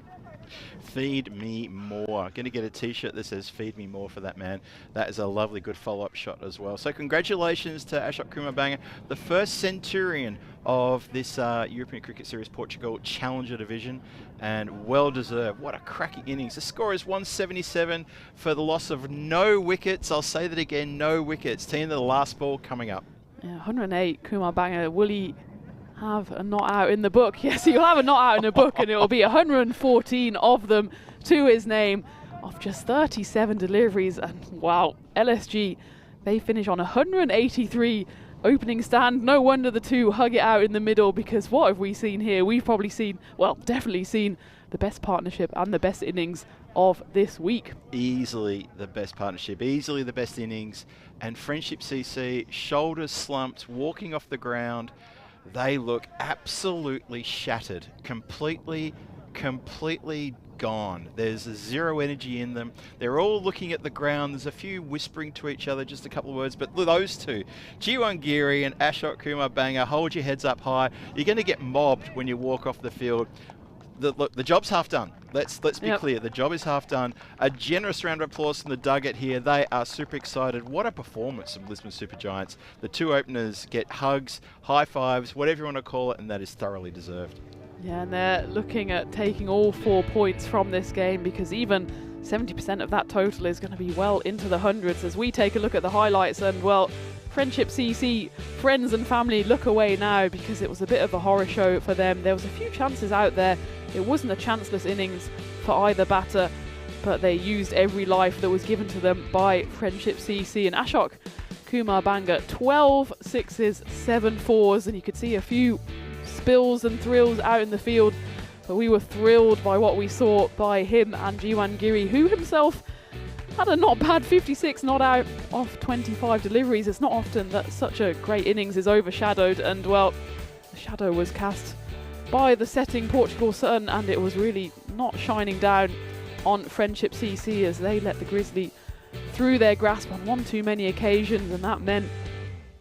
Feed me more. Going to get a t-shirt that says feed me more for that man. That is a lovely good follow-up shot as well. So congratulations to Ashok Kumar Banga, the first centurion of this European Cricket Series Portugal Challenger Division, and well deserved. What a cracking innings. The score is 177 for the loss of no wickets. I'll say that again, no wickets. Team the last ball coming up. Yeah, 108 Kumar Banga. Will he have a not out in the book? Yes, he'll have a not out in the book, and it will be 114 of them to his name of just 37 deliveries. And wow, LSG, they finish on 183 opening stand. No wonder the two hug it out in the middle, because what have we seen here? We've probably seen, well, definitely seen the best partnership and the best innings of this week. Easily the best partnership, easily the best innings. And Friendship CC, shoulders slumped, walking off the ground. They look absolutely shattered, completely gone. There's zero energy in them. They're all looking at the ground. There's a few whispering to each other, just a couple of words, but those two, Jiwan Giri and Ashok Kumar Banga, hold your heads up high. You're going to get mobbed when you walk off the field. Look, the job's half done. Let's be clear. The job is half done. A generous round of applause from the Dugout here. They are super excited. What a performance from Lisbon Super Giants. The two openers get hugs, high fives, whatever you want to call it, and that is thoroughly deserved. Yeah, and they're looking at taking all 4 points from this game, because even 70% of that total is going to be well into the hundreds. As we take a look at the highlights, and well, Friendship CC, friends and family look away now, because it was a bit of a horror show for them. There was a few chances out there. It wasn't a chanceless innings for either batter, but they used every life that was given to them by Friendship CC. And Ashok Kumar Banga, 12 sixes, 7 fours, and you could see a few spills and thrills out in the field, but we were thrilled by what we saw by him and Jiwan Giri, who himself had a not bad 56 not out off 25 deliveries. It's not often that such a great innings is overshadowed, and well, the shadow was cast by the setting Portugal sun, and it was really not shining down on Friendship CC as they let the Grizzly through their grasp on one too many occasions, and that meant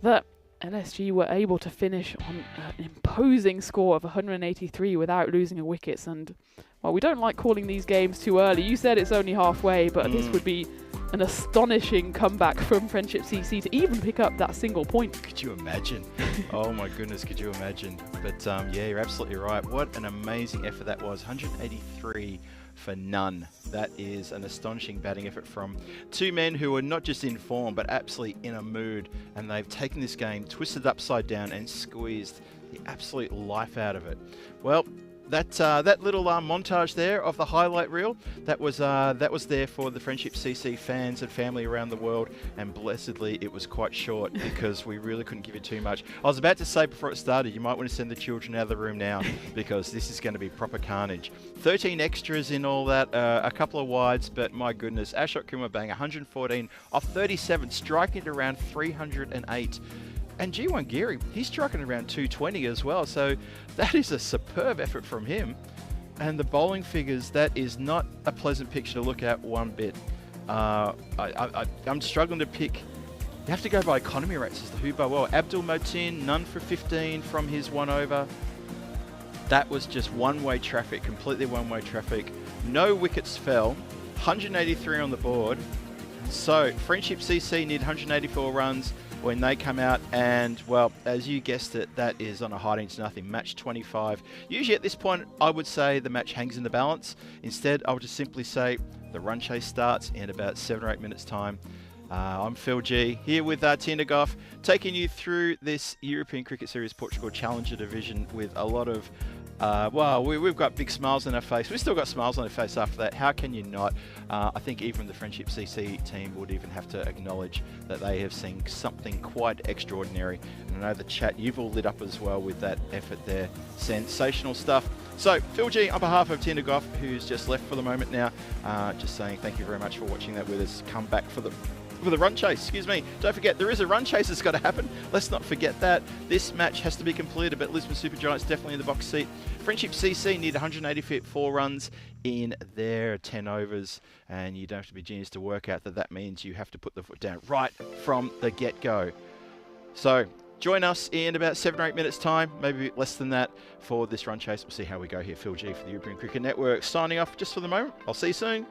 that LSG were able to finish on an imposing score of 183 without losing a wickets. And, well, we don't like calling these games too early. You said it's only halfway, but this would be an astonishing comeback from Friendship CC to even pick up that single point. Could you imagine? Oh my goodness, could you imagine? But yeah, you're absolutely right. What an amazing effort that was. 183 for none. That is an astonishing batting effort from two men who are not just in form, but absolutely in a mood. And they've taken this game, twisted it upside down and squeezed the absolute life out of it. Well, that little montage there of the highlight reel, that was there for the Friendship CC fans and family around the world, and blessedly it was quite short because we really couldn't give you too much. I was about to say before it started, you might want to send the children out of the room now because this is going to be proper carnage. 13 extras in all that, a couple of wides, but my goodness, Ashok Kumar bang 114 off 37, striking at around 308. And G1 Geary, he's striking around 220 as well, so that is a superb effort from him. And the bowling figures, that is not a pleasant picture to look at one bit. I'm struggling to pick. You have to go by economy rates as to who bowled well. Abdul Motin, none for 15 from his 1 over. That was just one-way traffic, completely one-way traffic. No wickets fell, 183 on the board. So Friendship CC need 184 runs when they come out, and well, as you guessed it, that is on a hiding to nothing. Match 25. Usually at this point, I would say the match hangs in the balance. Instead, I would just simply say the run chase starts in about 7 or 8 minutes time. I'm Phil G, here with Tina Goff, taking you through this European Cricket Series Portugal Challenger Division with a lot of well, we've got big smiles on our face. We've still got smiles on our face after that. How can you not? I think even the Friendship CC team would even have to acknowledge that they have seen something quite extraordinary. And I know the chat, you've all lit up as well with that effort there. Sensational stuff. So, Phil G, on behalf of Tina Goff, who's just left for the moment now, just saying thank you very much for watching that with us. Come back for the run chase, excuse me. Don't forget, there is a run chase that's got to happen. Let's not forget that. This match has to be completed, but Lisbon Super Giants definitely in the box seat. Friendship CC need 184 runs in their 10 overs, and you don't have to be genius to work out that that means you have to put the foot down right from the get-go. So, join us in about 7 or 8 minutes time, maybe less than that, for this run chase. We'll see how we go here. Phil G for the European Cricket Network, signing off just for the moment. I'll see you soon.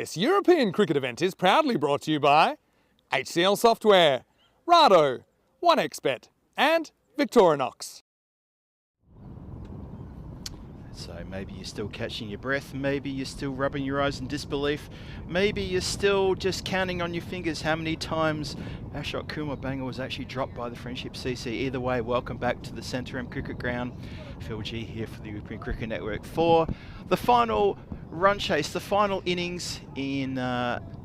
This European cricket event is proudly brought to you by HCL Software, Rado, 1xBet and Victorinox. So maybe you're still catching your breath, maybe you're still rubbing your eyes in disbelief, maybe you're still just counting on your fingers how many times Ashok Kumar Banger was actually dropped by the Friendship CC. Either way, welcome back to the Centre M Cricket Ground. Phil G here for the European Cricket Network for the final run chase, the final innings in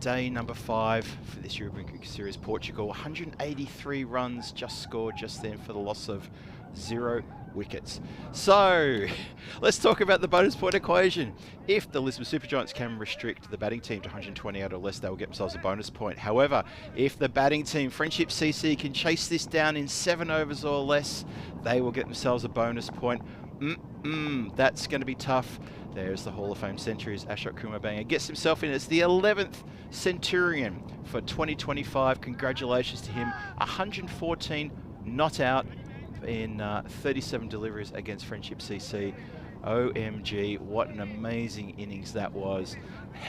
day number 5 for this European Cricket Series. Portugal, 183 runs just scored just then for the loss of 0 wickets. So let's talk about the bonus point equation. If the Lisbon Supergiants can restrict the batting team to 128 or less, they will get themselves a bonus point. However, if the batting team, Friendship CC, can chase this down in 7 overs or less, they will get themselves a bonus point. That's going to be tough. There's the Hall of Fame centuries. Ashok Kumar Banger gets himself in as the 11th Centurion for 2025. Congratulations to him. 114 not out in 37 deliveries against Friendship CC. OMG, what an amazing innings that was.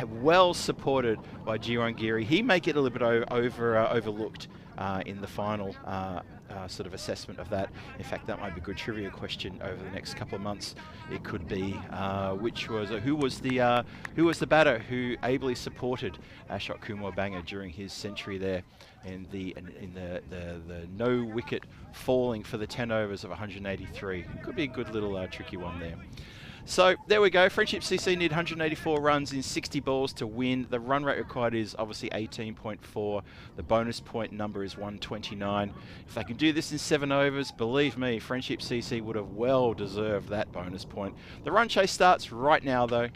Well supported by Jiwan Giri. He may get a little bit overlooked in the final sort of assessment of that. In fact, that might be a good trivia question over the next couple of months. It could be who was the batter who ably supported Ashok Kumar Banger during his century there in the no wicket falling for the 10 overs of 183. Could be a good little tricky one there. So there we go. Friendship CC need 184 runs in 60 balls to win. The run rate required is obviously 18.4. The bonus point number is 129. If they can do this in 7 overs, believe me, Friendship CC would have well deserved that bonus point. The run chase starts right now though.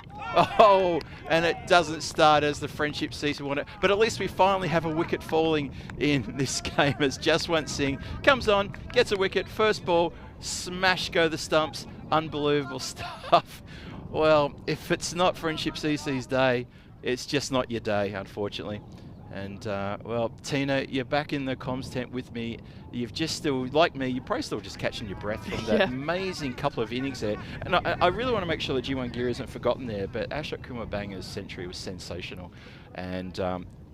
Oh, and it doesn't start as the Friendship CC want it. But at least we finally have a wicket falling in this game as Jaswant Singh comes on, gets a wicket, first ball, smash go the stumps. Unbelievable stuff. Well, if it's not Friendship CC's day, it's just not your day, unfortunately. And, well, Tina, you're back in the comms tent with me. You've just still, like me, you're probably still just catching your breath from that amazing couple of innings there. And I really want to make sure that Jiwan Giri isn't forgotten there, but Ashok Kumar Banger's century was sensational. And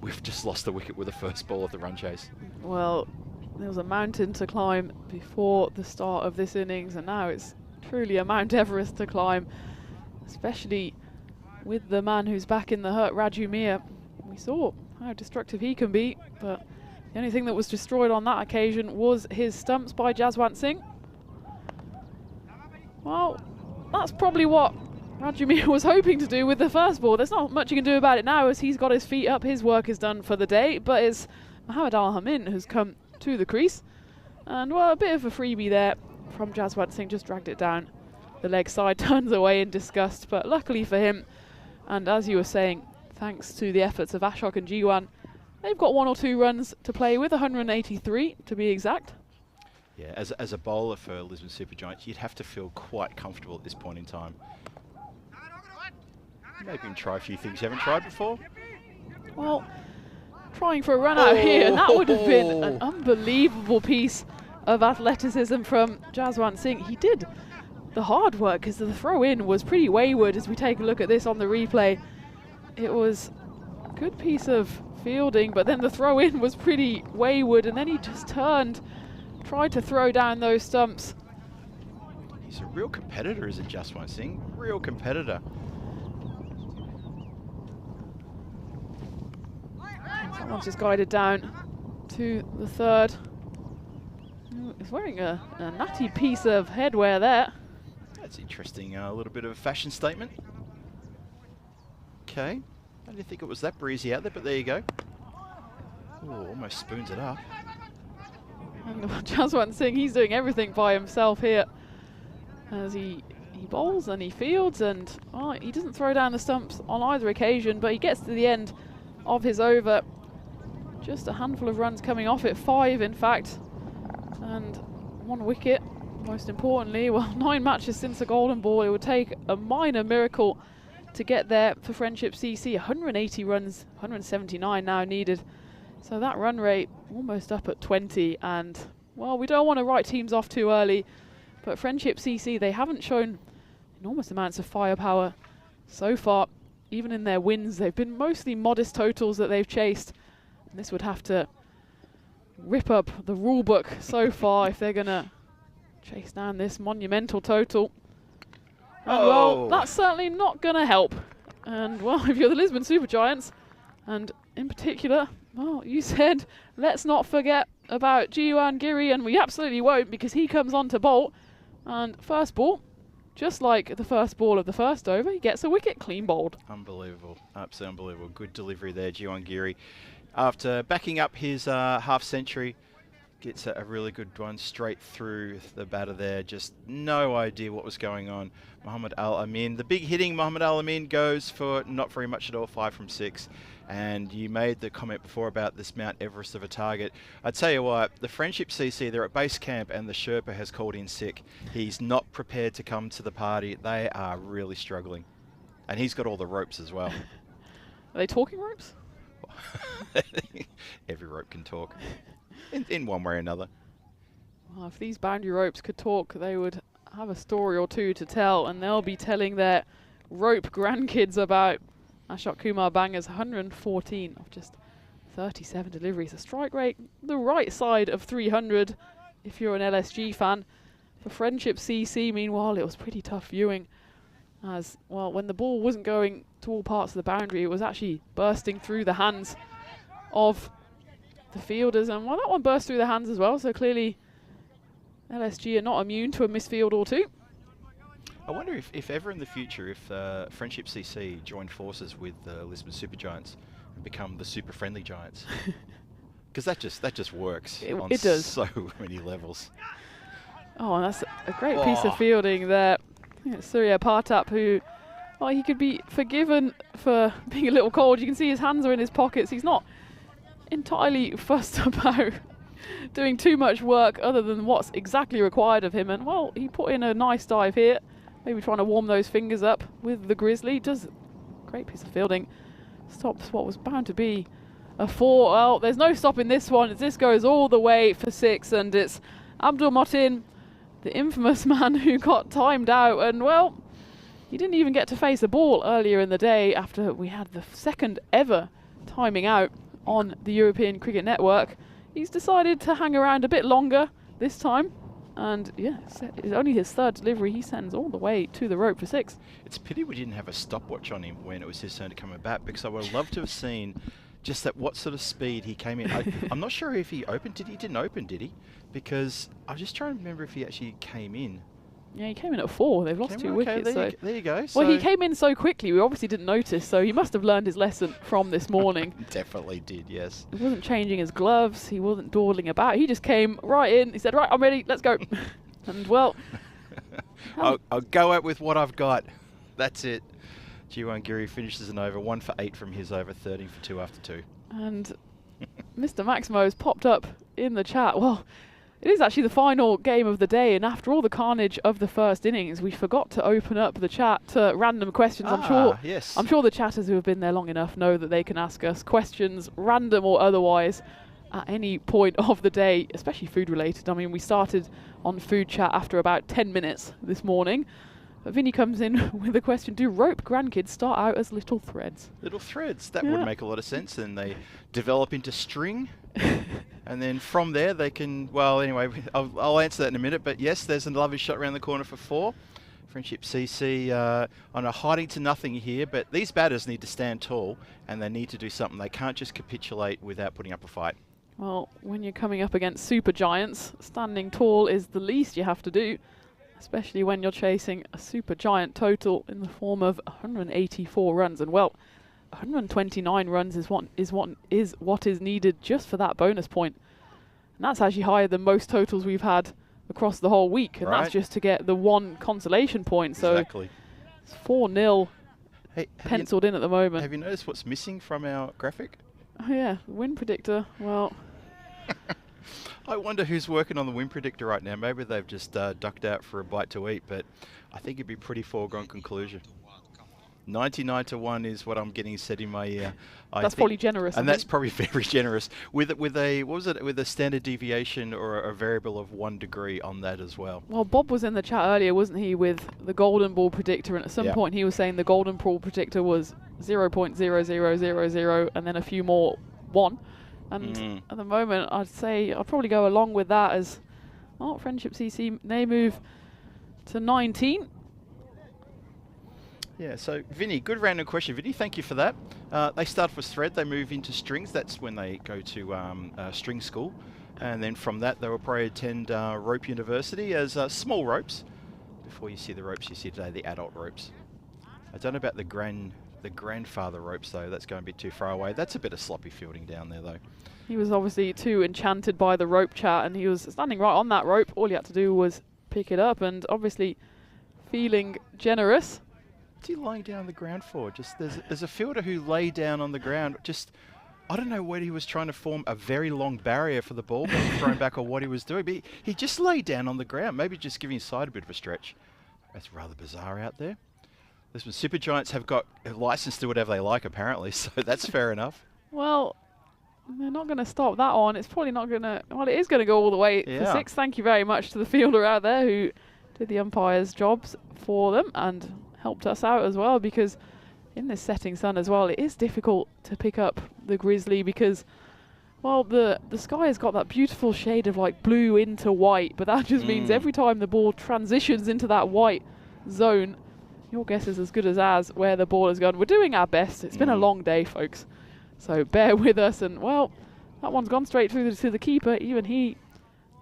we've just lost the wicket with the first ball of the run chase. Well, there was a mountain to climb before the start of this innings, and now it's truly a Mount Everest to climb, especially with the man who's back in the hurt, Raju Mir. We saw how destructive he can be, but the only thing that was destroyed on that occasion was his stumps by Jaswant Singh. Well, that's probably what Raju Mir was hoping to do with the first ball. There's not much you can do about it now as he's got his feet up, his work is done for the day, but it's Mohammad Al-Hamin who's come to the crease. And, well, a bit of a freebie there from Jaswant Singh, just dragged it down the leg side, turns away in disgust, but luckily for him, and as you were saying, thanks to the efforts of Ashok and Jiwan, they've got 1 or 2 runs to play with, 183 to be exact. Yeah, as a bowler for Lisbon Supergiants, you'd have to feel quite comfortable at this point in time. Maybe you can try a few things you haven't tried before. Well, trying for a run out here, and that would have been an unbelievable piece of athleticism from Jaswant Singh. He did the hard work because the throw in was pretty wayward. As we take a look at this on the replay, it was a good piece of fielding, but then the throw in was pretty wayward, and then he just turned, tried to throw down those stumps. He's a real competitor, isn't Jaswant Singh? Real competitor. Someone's just guided down to the third. He's wearing a nutty piece of headwear there. That's interesting. A little bit of a fashion statement. Okay. I didn't think it was that breezy out there, but there you go. Oh, almost spoons it up. And Jaswant Singh, he's doing everything by himself here as he bowls and he fields, and he doesn't throw down the stumps on either occasion, but he gets to the end of his over. Just a handful of runs coming off it, 5 in fact, and 1 wicket. Most importantly, well, 9 matches since the golden ball. It would take a minor miracle to get there for Friendship CC. 180 runs, 179 now needed. So that run rate almost up at 20, and well, we don't want to write teams off too early, but Friendship CC, they haven't shown enormous amounts of firepower so far even in their wins, they've been mostly modest totals that they've chased. And this would have to rip up the rule book so far if they're going to chase down this monumental total. And well, that's certainly not going to help. And well, if you're the Lisbon Supergiants, and in particular, well, you said, let's not forget about Jiwan Giri, and we absolutely won't, because he comes on to bolt. And first ball, just like the first ball of the first over, he gets a wicket, clean bowled. Unbelievable, absolutely unbelievable. Good delivery there, Jiwan Giri. After backing up his half century, gets a really good one straight through the batter there. Just no idea what was going on. Mohammad Al Amin, the big hitting Mohammad Al Amin, goes for not very much at all, 5 from 6. And you made the comment before about this Mount Everest of a target. I tell you what, the Friendship CC, they're at base camp and the Sherpa has called in sick. He's not prepared to come to the party. They are really struggling. And he's got all the ropes as well. Are they talking ropes? Every rope can talk. In one way or another. Well, if these boundary ropes could talk, they would have a story or two to tell, and they'll be telling their rope grandkids about Ashok Kumar Banger's 114 of just 37 deliveries. A strike rate the right side of 300 if you're an LSG fan. For Friendship CC, meanwhile, it was pretty tough viewing. As well, when the ball wasn't going to all parts of the boundary, it was actually bursting through the hands of the fielders, and well, that one burst through the hands as well, so clearly LSG are not immune to a misfield or two. I wonder if ever in the future, if Friendship CC join forces with the Lisbon Supergiants and become the super friendly Giants. Because that just works on it does. So many levels. Oh, and that's a great piece of fielding there. Surya Partap, who, well, he could be forgiven for being a little cold. You can see his hands are in his pockets. He's not entirely fussed about doing too much work other than what's exactly required of him. And, well, he put in a nice dive here, maybe trying to warm those fingers up with the Grizzly. Does a great piece of fielding. Stops what was bound to be a 4. Well, there's no stopping this one as this goes all the way for 6, and it's Abdul Motin, the infamous man who got timed out, and well, he didn't even get to face a ball earlier in the day after we had the second ever timing out on the European Cricket Network. He's decided to hang around a bit longer this time, and yeah, it's only his third delivery. He sends all the way to the rope for 6. It's a pity we didn't have a stopwatch on him when it was his turn to come at bat, because I would have loved to have seen just at what sort of speed he came in. I'm not sure if he opened. He didn't open, did he? Because I'm just trying to remember if he actually came in. Yeah, he came in at 4. They've lost 2 wickets. There you go. Well, he came in so quickly, we obviously didn't notice, so he must have learned his lesson from this morning. Definitely did, yes. He wasn't changing his gloves. He wasn't dawdling about. He just came right in. He said, right, I'm ready. Let's go. And, well... I'll go out with what I've got. That's it. Jiwan Giri finishes an over, 1 for 8 from his over, 13 for 2 after 2. And Mr. Maximo's popped up in the chat. Well, it is actually the final game of the day, and after all the carnage of the first innings, we forgot to open up the chat to random questions. I'm sure the chatters who have been there long enough know that they can ask us questions, random or otherwise, at any point of the day, especially food related. I mean, we started on food chat after about 10 minutes this morning. But Vinny comes in with a question: do rope grandkids start out as little threads? Little threads, that would make a lot of sense. And they develop into string. And then from there they can, well, anyway, I'll answer that in a minute. But yes, there's a lovely shot around the corner for 4. Friendship CC on a hiding to nothing here. But these batters need to stand tall and they need to do something. They can't just capitulate without putting up a fight. Well, when you're coming up against super giants, standing tall is the least you have to do. Especially when you're chasing a super giant total in the form of 184 runs. And well, 129 runs is what is needed just for that bonus point. And that's actually higher than most totals we've had across the whole week. And that's just to get the 1 consolation point. So exactly. It's 4-0 penciled in at the moment. Have you noticed what's missing from our graphic? Oh yeah, win predictor. Well... I wonder who's working on the win predictor right now. Maybe they've just ducked out for a bite to eat, but I think it'd be pretty foregone conclusion. 99 to 1 is what I'm getting said in my ear. That's probably generous. And that's probably very generous. With a what was it? With a standard deviation or a variable of 1 degree on that as well. Well, Bob was in the chat earlier, wasn't he, with the golden ball predictor, and at some point he was saying the golden ball predictor was 0.0000 and then a few more 1. And at the moment, I'd say I'd probably go along with that as, well, Friendship CC, they move to 19. Yeah, so Vinny, good random question. Vinny, thank you for that. They start with thread, they move into strings. That's when they go to string school. And then from that, they will probably attend Rope University as small ropes. Before you see the ropes you see today, the adult ropes. I don't know about the grandfather ropes, though. That's going a bit too far away. That's a bit of sloppy fielding down there, though. He was obviously too enchanted by the rope chat, and he was standing right on that rope. All he had to do was pick it up, and obviously feeling generous. What's he lying down on the ground for? Just there's a fielder who lay down on the ground. Just, I don't know whether he was trying to form a very long barrier for the ball being thrown back or what he was doing, but he just lay down on the ground, maybe just giving his side a bit of a stretch. That's rather bizarre out there. Lisbon Super Giants have got a license to do whatever they like, apparently, so that's fair enough. Well, they're not going to stop that on. It's probably not going to... Well, it is going to go all the way for 6. Thank you very much to the fielder out there who did the umpire's jobs for them and helped us out as well, because in this setting sun as well, it is difficult to pick up the Grizzly because, well, the sky has got that beautiful shade of like blue into white, but that just means every time the ball transitions into that white zone, your guess is as good as ours where the ball has gone. We're doing our best. It's been a long day, folks, so bear with us. And, well, that one's gone straight through to the keeper. Even he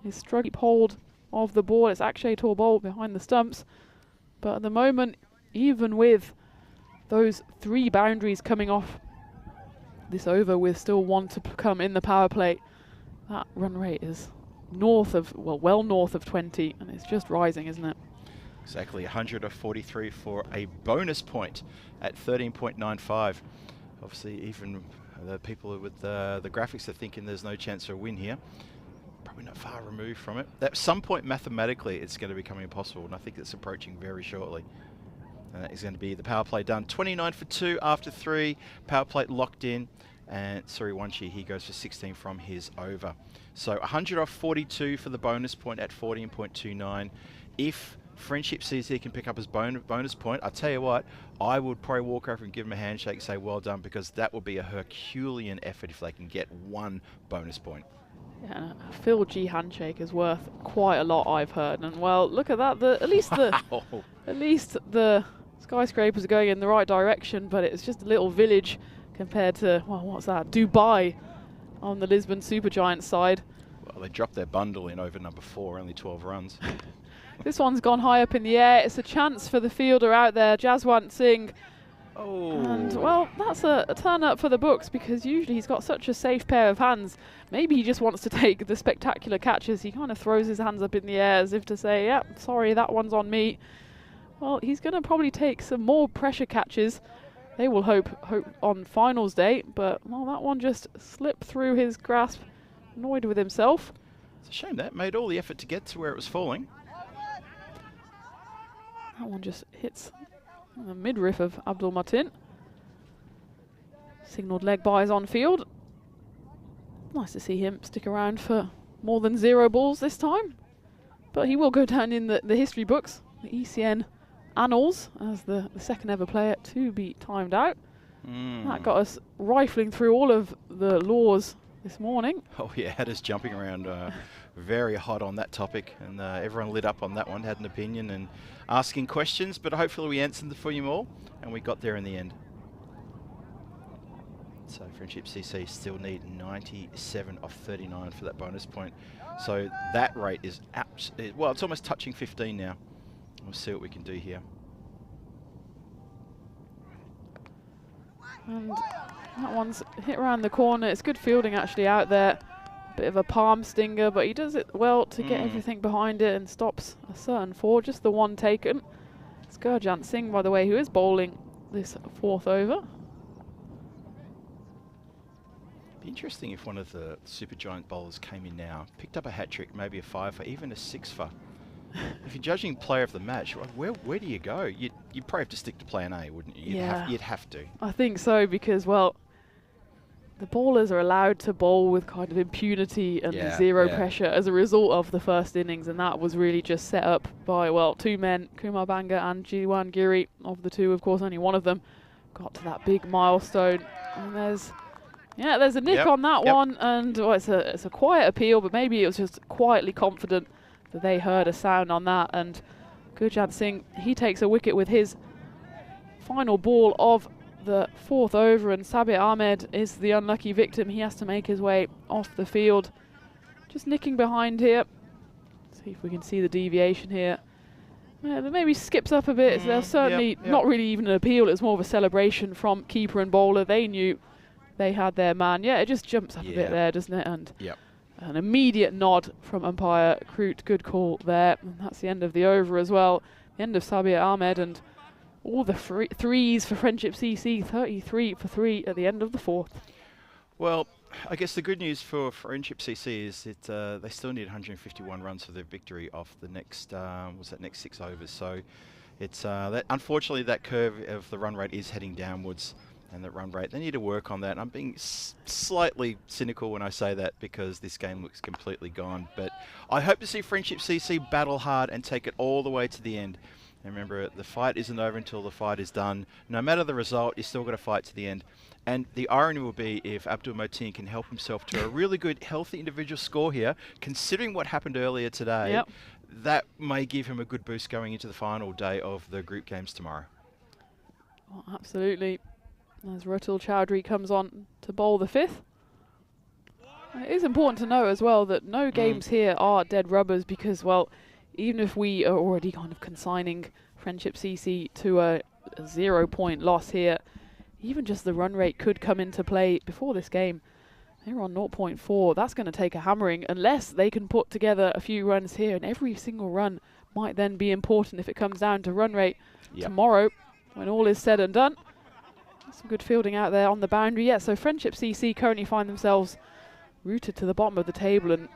is struggling hold of the ball. It's Akshay Torbol behind the stumps. But at the moment, even with those 3 boundaries coming off this over with still 1 to come in the power play, that run rate is north of, well north of 20, and it's just rising, isn't it? Exactly, 143 for a bonus point at 13.95. Obviously, even the people with the graphics are thinking there's no chance for a win here. Probably not far removed from it. At some point, mathematically, it's going to become impossible, and I think it's approaching very shortly. And that is going to be the power play done. 29 for 2 after 3. Power play locked in. And Suriwanshi, he goes for 16 from his over. So 100 off 42 for the bonus point at 14.29. If Friendship CC can pick up his bonus point, I tell you what, I would probably walk over and give him a handshake and say well done, because that would be a Herculean effort if they can get 1 bonus point. Yeah, a Phil G handshake is worth quite a lot, I've heard. And, well, look at that. At least the skyscrapers are going in the right direction, but it's just a little village compared to, well, what's that? Dubai on the Lisbon Supergiants side. Well, they dropped their bundle in over number 4, only 12 runs. This one's gone high up in the air. It's a chance for the fielder out there, Jaswant Singh. Oh. And, well, that's a turn up for the books, because usually he's got such a safe pair of hands. Maybe he just wants to take the spectacular catches. He kind of throws his hands up in the air as if to say, yeah, sorry, that one's on me. Well, he's going to probably take some more pressure catches. They will hope on finals day, but, well, that one just slipped through his grasp, annoyed with himself. It's a shame that made all the effort to get to where it was falling. That one just hits the midriff of Abdul Matin. Signalled leg buys on field. Nice to see him stick around for more than 0 balls this time. But he will go down in the history books, the ECN annals, as the second ever player to be timed out. That got us rifling through all of the laws this morning. Oh yeah, had us jumping around very hot on that topic, and everyone lit up on that one, had an opinion and asking questions, but hopefully we answered them for you all, and we got there in the end. So Friendship CC still need 97 off 39 for that bonus point. So that rate is well, it's almost touching 15 now. We'll see what we can do here. And that one's hit around the corner. It's good fielding actually out there. Bit of a palm stinger, but he does it well to get everything behind it and stops a certain 4, just the 1 taken. It's Gurjant Singh, by the way, who is bowling this 4th over. Be interesting if one of the Supergiant bowlers came in now, picked up a hat-trick, maybe a 5 for, even a 6 for. If you're judging player of the match, where do you go? You'd probably have to stick to plan A, wouldn't you? You'd have to. I think so, because, well, the bowlers are allowed to bowl with kind of impunity and zero pressure as a result of the first innings, and that was really just set up by, well, two men, Kumar Banga and Jiwan Giri. Of the two, of course, only one of them got to that big milestone. And there's a nick on that one, and well, it's a quiet appeal, but maybe it was just quietly confident that they heard a sound on that. And Gurjant Singh, he takes a wicket with his final ball of the 4th over, and Sabir Ahmed is the unlucky victim. He has to make his way off the field. Just nicking behind here. See if we can see the deviation here. Maybe skips up a bit. There's certainly not really even an appeal. It's more of a celebration from keeper and bowler. They knew they had their man. Yeah, it just jumps up a bit there, doesn't it? And an immediate nod from umpire Kroot. Good call there. And that's the end of the over as well. The end of Sabir Ahmed, and all the threes for Friendship CC. 33 for 3 at the end of the 4th. Well, I guess the good news for Friendship CC is that they still need 151 runs for their victory off the next next 6 overs. So it's that unfortunately that curve of the run rate is heading downwards, and that run rate, they need to work on that. I'm being slightly cynical when I say that, because this game looks completely gone. But I hope to see Friendship CC battle hard and take it all the way to the end. And remember, the fight isn't over until the fight is done. No matter the result, you still got to fight to the end. And the irony will be if Abdul Moteen can help himself to a really good, healthy individual score here, considering what happened earlier today, that may give him a good boost going into the final day of the group games tomorrow. Well, absolutely. As Rutul Chowdhury comes on to bowl the 5th. It is important to know as well that no games here are dead rubbers, because, well, even if we are already kind of consigning Friendship CC to a 0-point loss here, even just the run rate could come into play before this game. They're on 0.4. That's going to take a hammering unless they can put together a few runs here, and every single run might then be important if it comes down to run rate tomorrow when all is said and done. Some good fielding out there on the boundary. So Friendship CC currently find themselves rooted to the bottom of the table, and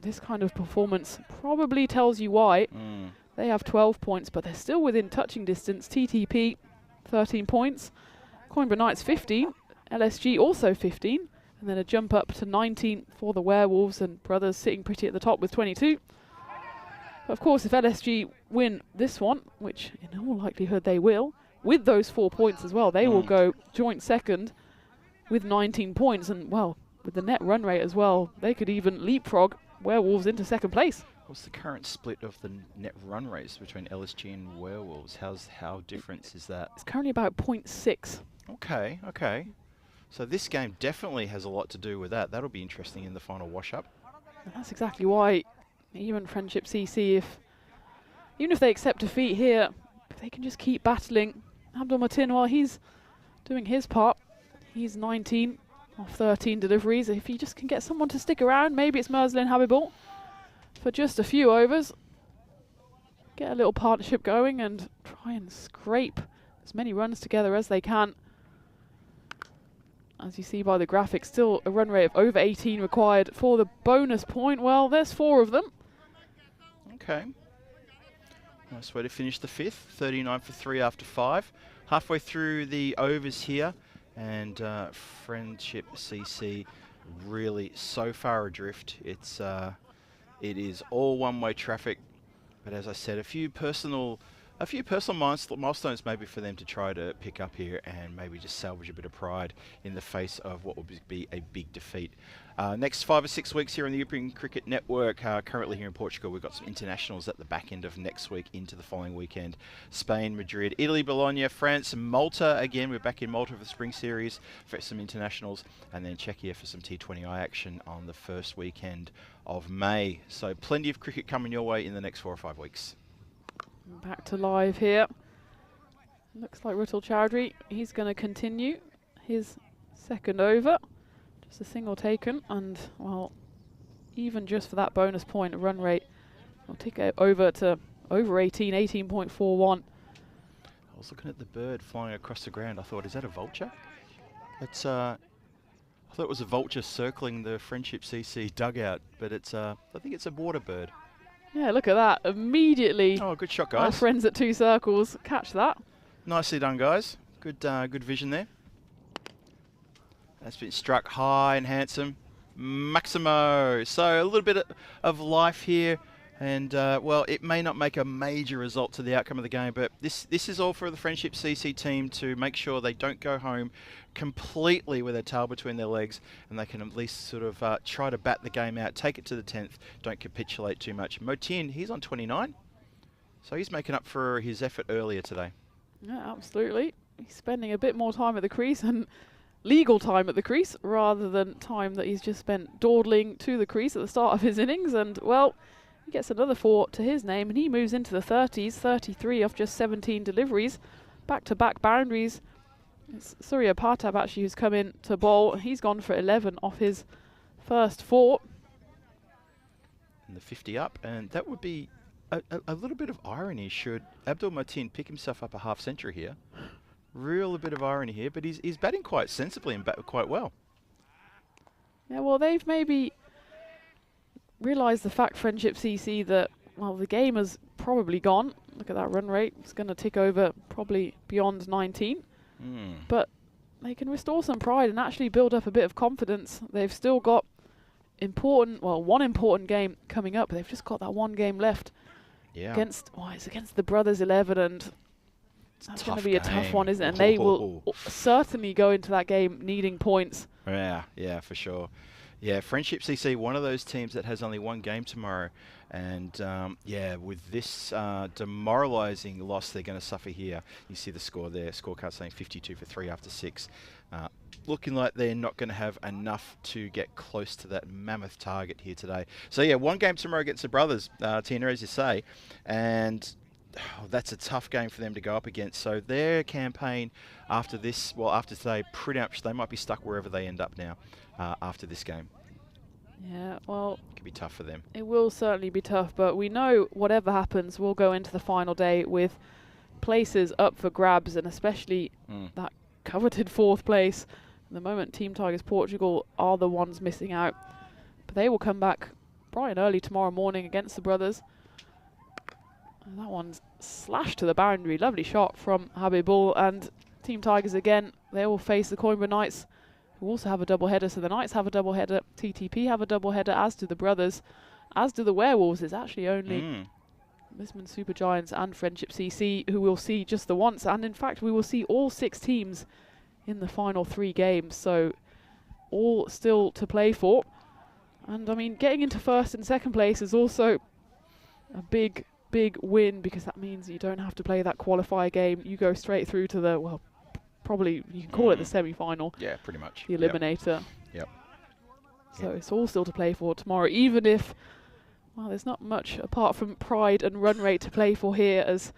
this kind of performance probably tells you why. They have 12 points, but they're still within touching distance. TTP, 13 points. Coimbra Knights, 15. LSG also 15. And then a jump up to 19 for the Werewolves, and Brothers sitting pretty at the top with 22. But of course, if LSG win this one, which in all likelihood they will, with those 4 points as well, they will go joint second with 19 points. And, well, with the net run rate as well, they could even leapfrog Werewolves into second place. What's the current split of the net run rates between LSG and Werewolves? How different is that? It's currently about 0.6. Okay. So this game definitely has a lot to do with that. That'll be interesting in the final wash-up. And that's exactly why even Friendship CC, even if they accept defeat here, if they can just keep battling. Abdul Moteen, while he's doing his part, he's 19 off 13 deliveries. If he just can get someone to stick around, maybe it's Merslin Habibul for just a few overs, get a little partnership going and try and scrape as many runs together as they can. As you see by the graphic, still a run rate of over 18 required for the bonus point. Well, there's 4 of them. Okay. Nice way to finish the 5th. 39 for 3 after 5. Halfway through the overs here, and Friendship CC really so far adrift. It is all one-way traffic, but as I said, a few personal milestones maybe for them to try to pick up here and maybe just salvage a bit of pride in the face of what would be a big defeat. Next 5 or 6 weeks here on the European Cricket Network, currently here in Portugal, we've got some internationals at the back end of next week into the following weekend. Spain, Madrid, Italy, Bologna, France, Malta again. We're back in Malta for the spring series for some internationals, and then Czechia for some T20I action on the first weekend of May. So plenty of cricket coming your way in the next 4 or 5 weeks. Back to live here. Looks like Rutul Chowdhury, he's going to continue his second over. Just a single taken, and, well, even just for that bonus point run rate, we'll take it over to over 18, 18.41. I was looking at the bird flying across the ground. I thought, is that a vulture? It's I thought it was a vulture circling the Friendship CC dugout, but it's I think it's a water bird. Yeah, look at that. Immediately, Oh, good shot, our guys. friends at 2 circles catch that. Nicely done, guys. Good vision there. That's been struck high and handsome. Maximo. So a little bit of life here. And, well, it may not make a major result to the outcome of the game, but this is all for the Friendship CC team to make sure they don't go home completely with their tail between their legs, and they can at least sort of try to bat the game out, take it to the 10th, don't capitulate too much. Motin, he's on 29, so he's making up for his effort earlier today. Yeah, absolutely. He's spending a bit more time at the crease, and legal time at the crease, rather than time that he's just spent dawdling to the crease at the start of his innings. And, well, he gets another 4 to his name, and he moves into the 30s, 33 off just 17 deliveries. Back-to-back boundaries. It's Surya Partab actually who's come in to bowl. He's gone for 11 off his first 4. And the 50 up, and that would be a little bit of irony should Abdul Mateen pick himself up a half century here. Real bit of irony here, but he's batting quite sensibly and quite well. Yeah, well, they've maybe realised the fact, Friendship CC, that, well, the game has probably gone. Look at that run rate. It's going to tick over probably beyond 19. But they can restore some pride and actually build up a bit of confidence. They've still got one important game coming up. They've just got that one game left against, it's against the Brothers 11, and that's going to be a tough one, isn't it? And they will certainly go into that game needing points. Yeah, for sure. Yeah, Friendship CC, one of those teams that has only one game tomorrow. And, with this demoralising loss they're going to suffer here. You see the score there. Scorecard saying 52 for 3 after 6. Looking like they're not going to have enough to get close to that mammoth target here today. So, yeah, one game tomorrow against the Brothers, Tina, as you say. And that's a tough game for them to go up against. So their campaign after this, after today, pretty much they might be stuck wherever they end up now after this game. Yeah, well, it could be tough for them. It will certainly be tough, but we know whatever happens, we'll go into the final day with places up for grabs, and especially that coveted 4th place. At the moment, Team Tigers Portugal are the ones missing out, but they will come back bright and early tomorrow morning against the Brothers. And that one's slashed to the boundary. Lovely shot from Habibul, and Team Tigers again, they will face the Coimbra Knights, who also have a double-header. So the Knights have a double-header, TTP have a double-header, as do the Brothers, as do the Werewolves. It's actually only Lisbon Supergiants and Friendship CC who we'll see just the once, and in fact we will see all 6 teams in the final 3 games, so all still to play for. And I mean, getting into 1st and 2nd place is also a big win, because that means you don't have to play that qualifier game. You go straight through to the, probably you can call it the semi-final. Yeah, pretty much. The eliminator. Yep. So it's all still to play for tomorrow, even if, there's not much apart from pride and run rate to play for here, as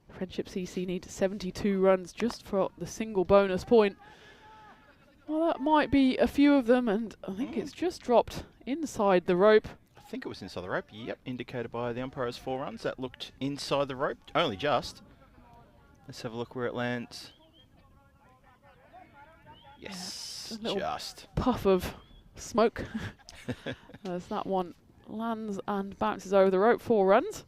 Friendship CC need 72 runs just for the single bonus point. Well, that might be a few of them, and I think it's just dropped inside the rope. I think it was inside the rope. Yep, indicated by the umpire's 4 runs. That looked inside the rope, only just. Let's have a look where it lands. Yes, just. Puff of smoke as that one lands and bounces over the rope. 4 runs.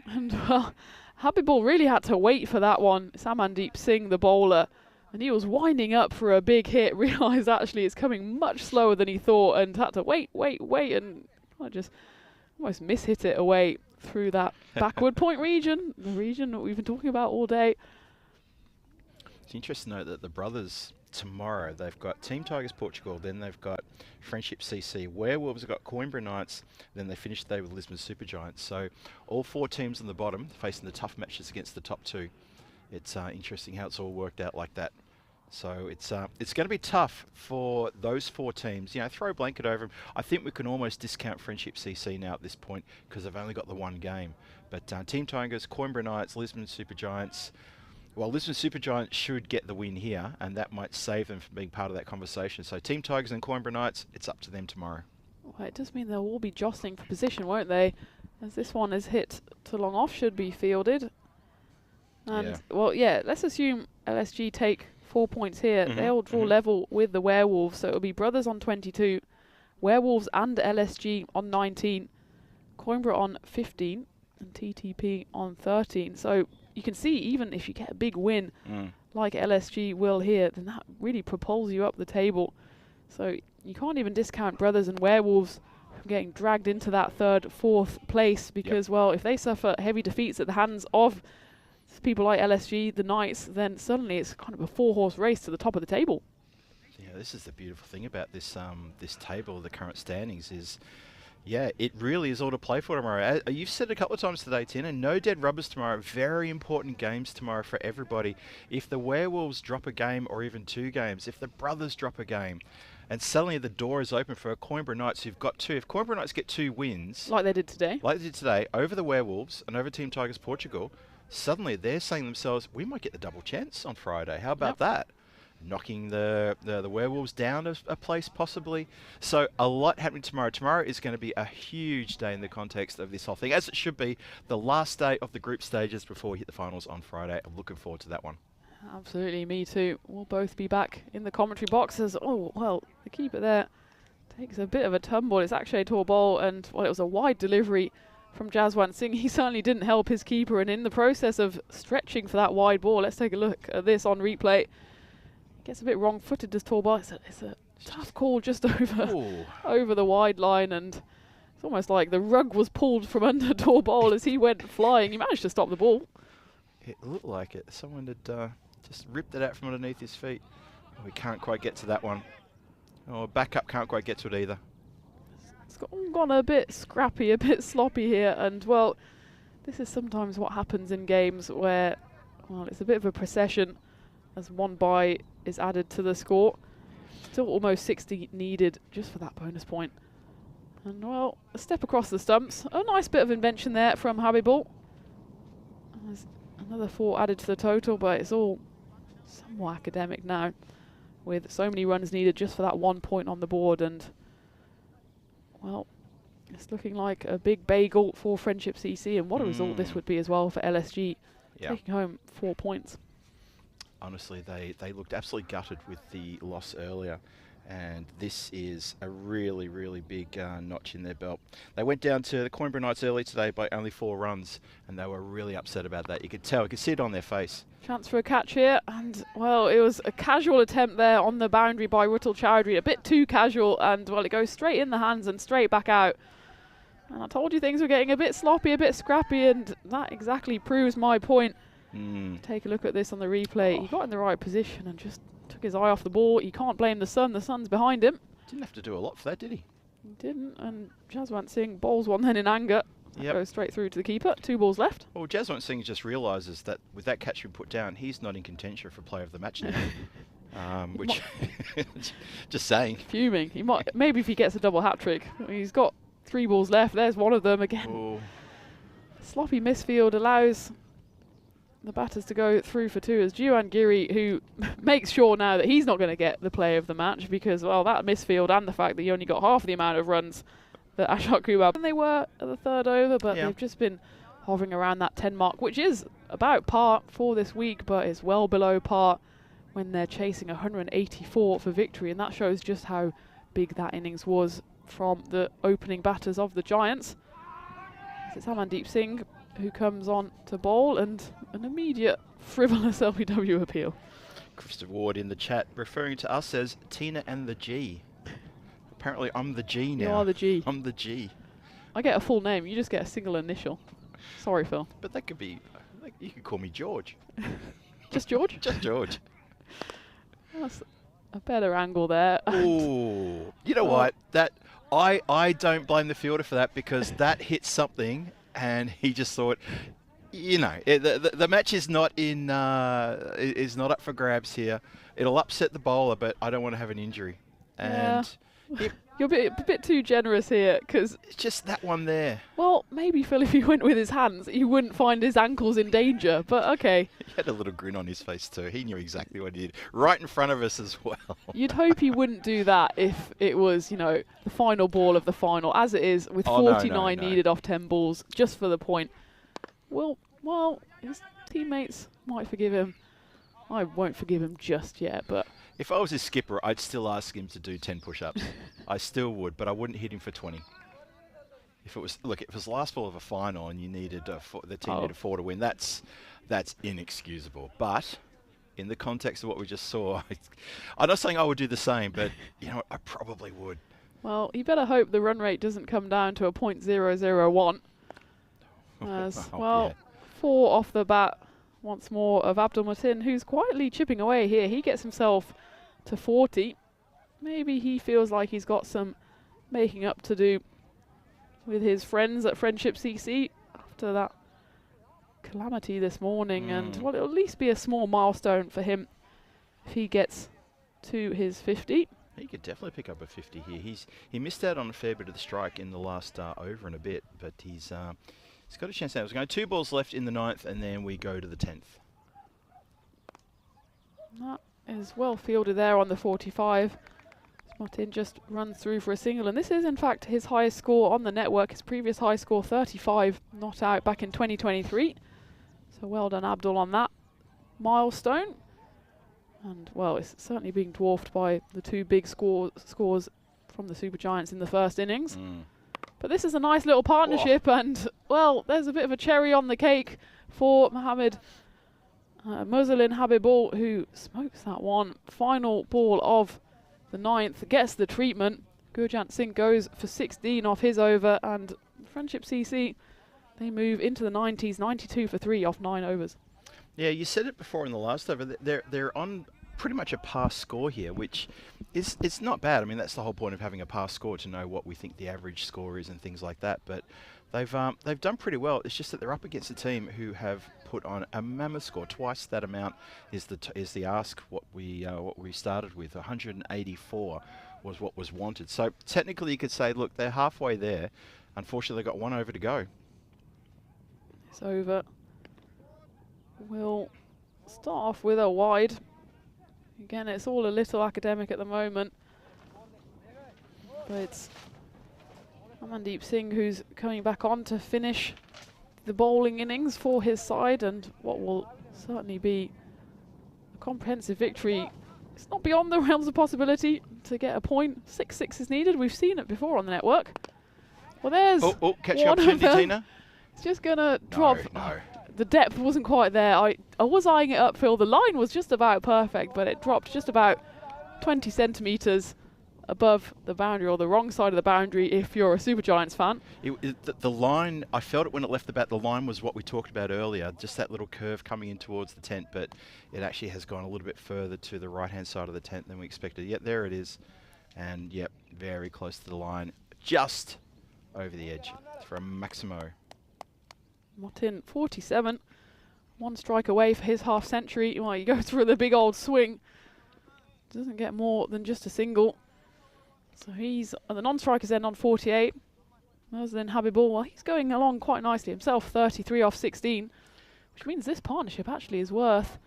And, well, Habibul really had to wait for that one. Samandeep Singh, the bowler, and he was winding up for a big hit, realised actually it's coming much slower than he thought, and had to wait, and I just almost mishit it away through that backward point region, the region that we've been talking about all day. It's interesting to note that the Brothers tomorrow, they've got Team Tigers Portugal, then they've got Friendship CC. Werewolves have got Coimbra Knights, then they finish the day with Lisbon Supergiants. So all 4 teams on the bottom facing the tough matches against the top 2. It's interesting how it's all worked out like that. So it's going to be tough for those 4 teams. Throw a blanket over them. I think we can almost discount Friendship CC now at this point, because they've only got the 1 game. But Team Tigers, Coimbra Knights, Lisbon Supergiants. Well, Lisbon Supergiants should get the win here, and that might save them from being part of that conversation. So Team Tigers and Coimbra Knights, it's up to them tomorrow. Well, it does mean they'll all be jostling for position, won't they? As this one is hit to long off, should be fielded. And, let's assume LSG take 4 points here. They'll draw level with the Werewolves, so it'll be Brothers on 22, Werewolves and LSG on 19. Coimbra on 15 and TTP on 13. So you can see, even if you get a big win like LSG will here, then that really propels you up the table. So you can't even discount Brothers and Werewolves from getting dragged into that third, fourth place because, well, if they suffer heavy defeats at the hands of people like LSG, the Knights, then suddenly it's kind of a 4-horse race to the top of the table. Yeah, this is the beautiful thing about this this table, the current standings is, yeah, it really is all to play for tomorrow. You've said it a couple of times today, Tina, no dead rubbers tomorrow. Very important games tomorrow for everybody. If the Werewolves drop a game or even 2 games, if the Brothers drop a game, and suddenly the door is open for Coimbra Knights who've got 2. If Coimbra Knights get 2 wins, like they did today, over the Werewolves and over Team Tigers Portugal, suddenly they're saying to themselves, we might get the double chance on Friday. How about that? Knocking the Werewolves down a place possibly. So a lot happening tomorrow. Tomorrow is going to be a huge day in the context of this whole thing, as it should be. The last day of the group stages before we hit the finals on Friday. I'm looking forward to that one. Absolutely, me too. We'll both be back in the commentary boxes. Oh, well, the keeper there takes a bit of a tumble. It's actually a tall ball, and, well, it was a wide delivery from Jaswant Singh. He certainly didn't help his keeper, and in the process of stretching for that wide ball, let's take a look at this on replay. Gets a bit wrong-footed, this tall ball. It's a tough call just over the wide line, and it's almost like the rug was pulled from under tall ball as he went flying. He managed to stop the ball. It looked like it. Someone had just ripped it out from underneath his feet. Oh, we can't quite get to that one. Oh, backup can't quite get to it either. It's gone a bit scrappy, a bit sloppy here, and, well, this is sometimes what happens in games where, well, it's a bit of a procession as one bye is added to the score. Still almost 60 needed just for that bonus point. And, well, a step across the stumps. A nice bit of invention there from Habibul. There's another 4 added to the total, but it's all somewhat academic now, with so many runs needed just for that 1 point on the board. And, well, it's looking like a big bagel for Friendship CC, and what a result this would be as well for LSG, taking home 4 points. Honestly, they looked absolutely gutted with the loss earlier, and this is a really, really big notch in their belt. They went down to the Coimbra Knights early today by only 4 runs, and they were really upset about that. You could tell, you could see it on their face. Chance for a catch here, and, well, it was a casual attempt there on the boundary by Rutul Chowdhury, a bit too casual, and, well, it goes straight in the hands and straight back out. And I told you things were getting a bit sloppy, a bit scrappy, and that exactly proves my point. Take a look at this on the replay. He got in the right position and just took his eye off the ball. You can't blame the sun. The sun's behind him. Didn't have to do a lot for that, did he? He didn't, and Jaswant Singh bowls one then in anger. Goes straight through to the keeper. 2 balls left. Well, Jaswant Singh just realises that with that catch being put down, he's not in contention for player of the match now. Which, just saying. Fuming. He might, maybe if he gets a double hat trick. He's got 3 balls left. There's one of them again. Ooh. Sloppy misfield allows the batters to go through for 2 as Jiwan Giri, who makes sure now that he's not going to get the player of the match because, well, that misfield and the fact that he only got half the amount of runs that Ashok Kumar, and they were at the 3rd over, but they've just been hovering around that 10 mark, which is about par for this week, but it's well below par when they're chasing 184 for victory, and that shows just how big that innings was from the opening batters of the Giants. It's Amandeep Singh who comes on to bowl, and an immediate frivolous LBW appeal. Christopher Ward in the chat referring to us as Tina and the G. Apparently I'm the G now. You are the G. I'm the G. I get a full name, you just get a single initial. Sorry, Phil. But that could be, you could call me George. Just George? Just George. That's a better angle there. Ooh. You know what? That I don't blame the fielder for that, because that hit something and he just thought, you know, the match is not in is not up for grabs here. It'll upset the bowler, but I don't want to have an injury. And you're a bit too generous here, because it's just that one there. Well, maybe Phil, if he went with his hands, he wouldn't find his ankles in danger. But okay. He had a little grin on his face too. He knew exactly what he did, right in front of us as well. You'd hope he wouldn't do that if it was, you know, the final ball of the final, as it is with 49 needed off 10 balls, just for the point. Well, his teammates might forgive him. I won't forgive him just yet, but if I was his skipper, I'd still ask him to do 10 push-ups. I still would, but I wouldn't hit him for 20. if it was last ball of a final and you needed the team Oh. needed 4 to win, that's inexcusable. But in the context of what we just saw, I'm not saying I would do the same, but you know, I probably would. Well, you better hope the run rate doesn't come down to a .001. As Oh, well, yeah. 4 off the bat once more of Abdul Matin, who's quietly chipping away here. He gets himself to 40. Maybe he feels like he's got some making up to do with his friends at Friendship CC after that calamity this morning. And well, it'll at least be a small milestone for him if he gets to his 50. He could definitely pick up a 50 here. He missed out on a fair bit of the strike in the last over and a bit, but he's got a chance now. There's going to 2 balls left in the 9th, and then we go to the 10th. That is well fielded there on the 45. Martin just runs through for a single, and this is in fact his highest score on the network. His previous high score, 35, not out back in 2023. So well done, Abdul, on that milestone. And well, it's certainly being dwarfed by the 2 big scores from the Super Giants in the first innings. But this is a nice little partnership, and well, there's a bit of a cherry on the cake for Mohammed Muslin Habibul, who smokes that one. Final ball of the 9th, gets the treatment. Gurjant Singh goes for 16 off his over, and Friendship CC, they move into the 90s, 92 for 3 off 9 overs. Yeah, you said it before in the last over. They're on pretty much a pass score here, which is it's not bad. I mean, that's the whole point of having a pass score, to know what we think the average score is and things like that. But they've done pretty well. It's just that they're up against a team who have put on a mammoth score. Twice that amount is the ask. What we started with, 184 was what was wanted. So technically, you could say, look, they're halfway there. Unfortunately, they've got 1 over to go. It's over. We'll start off with a wide. Again, it's all a little academic at the moment, but it's Amandeep Singh who's coming back on to finish the bowling innings for his side, and what will certainly be a comprehensive victory. It's not beyond the realms of possibility to get a point. 6-6 is needed. We've seen it before on the network. Well, there's catch your one of opportunity, them. Tina. It's just gonna drop. No. The depth wasn't quite there. I was eyeing it up, Phil. The line was just about perfect, but it dropped just about 20 centimetres above the boundary, or the wrong side of the boundary if you're a Super Giants fan. The line, I felt it when it left the bat. The line was what we talked about earlier, just that little curve coming in towards the tent, but it actually has gone a little bit further to the right-hand side of the tent than we expected. Yep, there it is. And yep, very close to the line, just over the edge for a Maximo. Martin, 47, 1 strike away for his half century. Well, he goes through the big old swing. Doesn't get more than just a single. So he's at the non-strikers end on 48. Muslin Habibul, well, he's going along quite nicely himself, 33 off 16, which means this partnership actually is worth,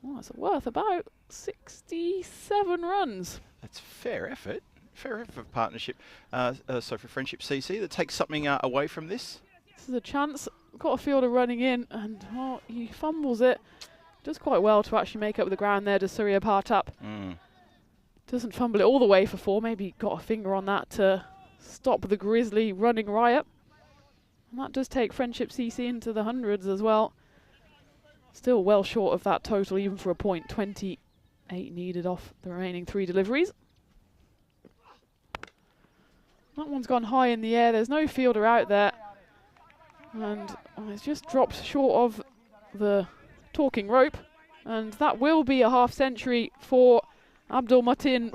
well, it's worth about 67 runs. That's fair effort. Fair effort partnership. So for Friendship CC, that takes something away from this. This is a chance. Got a fielder running in, and he fumbles it. Does quite well to actually make up the ground there, does Surya Partap. Doesn't fumble it all the way for 4. Maybe got a finger on that to stop the Grizzly running riot. And that does take Friendship CC into the hundreds as well. Still well short of that total, even for a point. 28 needed off the remaining 3 deliveries. That one's gone high in the air. There's no fielder out there. And it's just dropped short of the talking rope. And that will be a half century for Abdul Matin.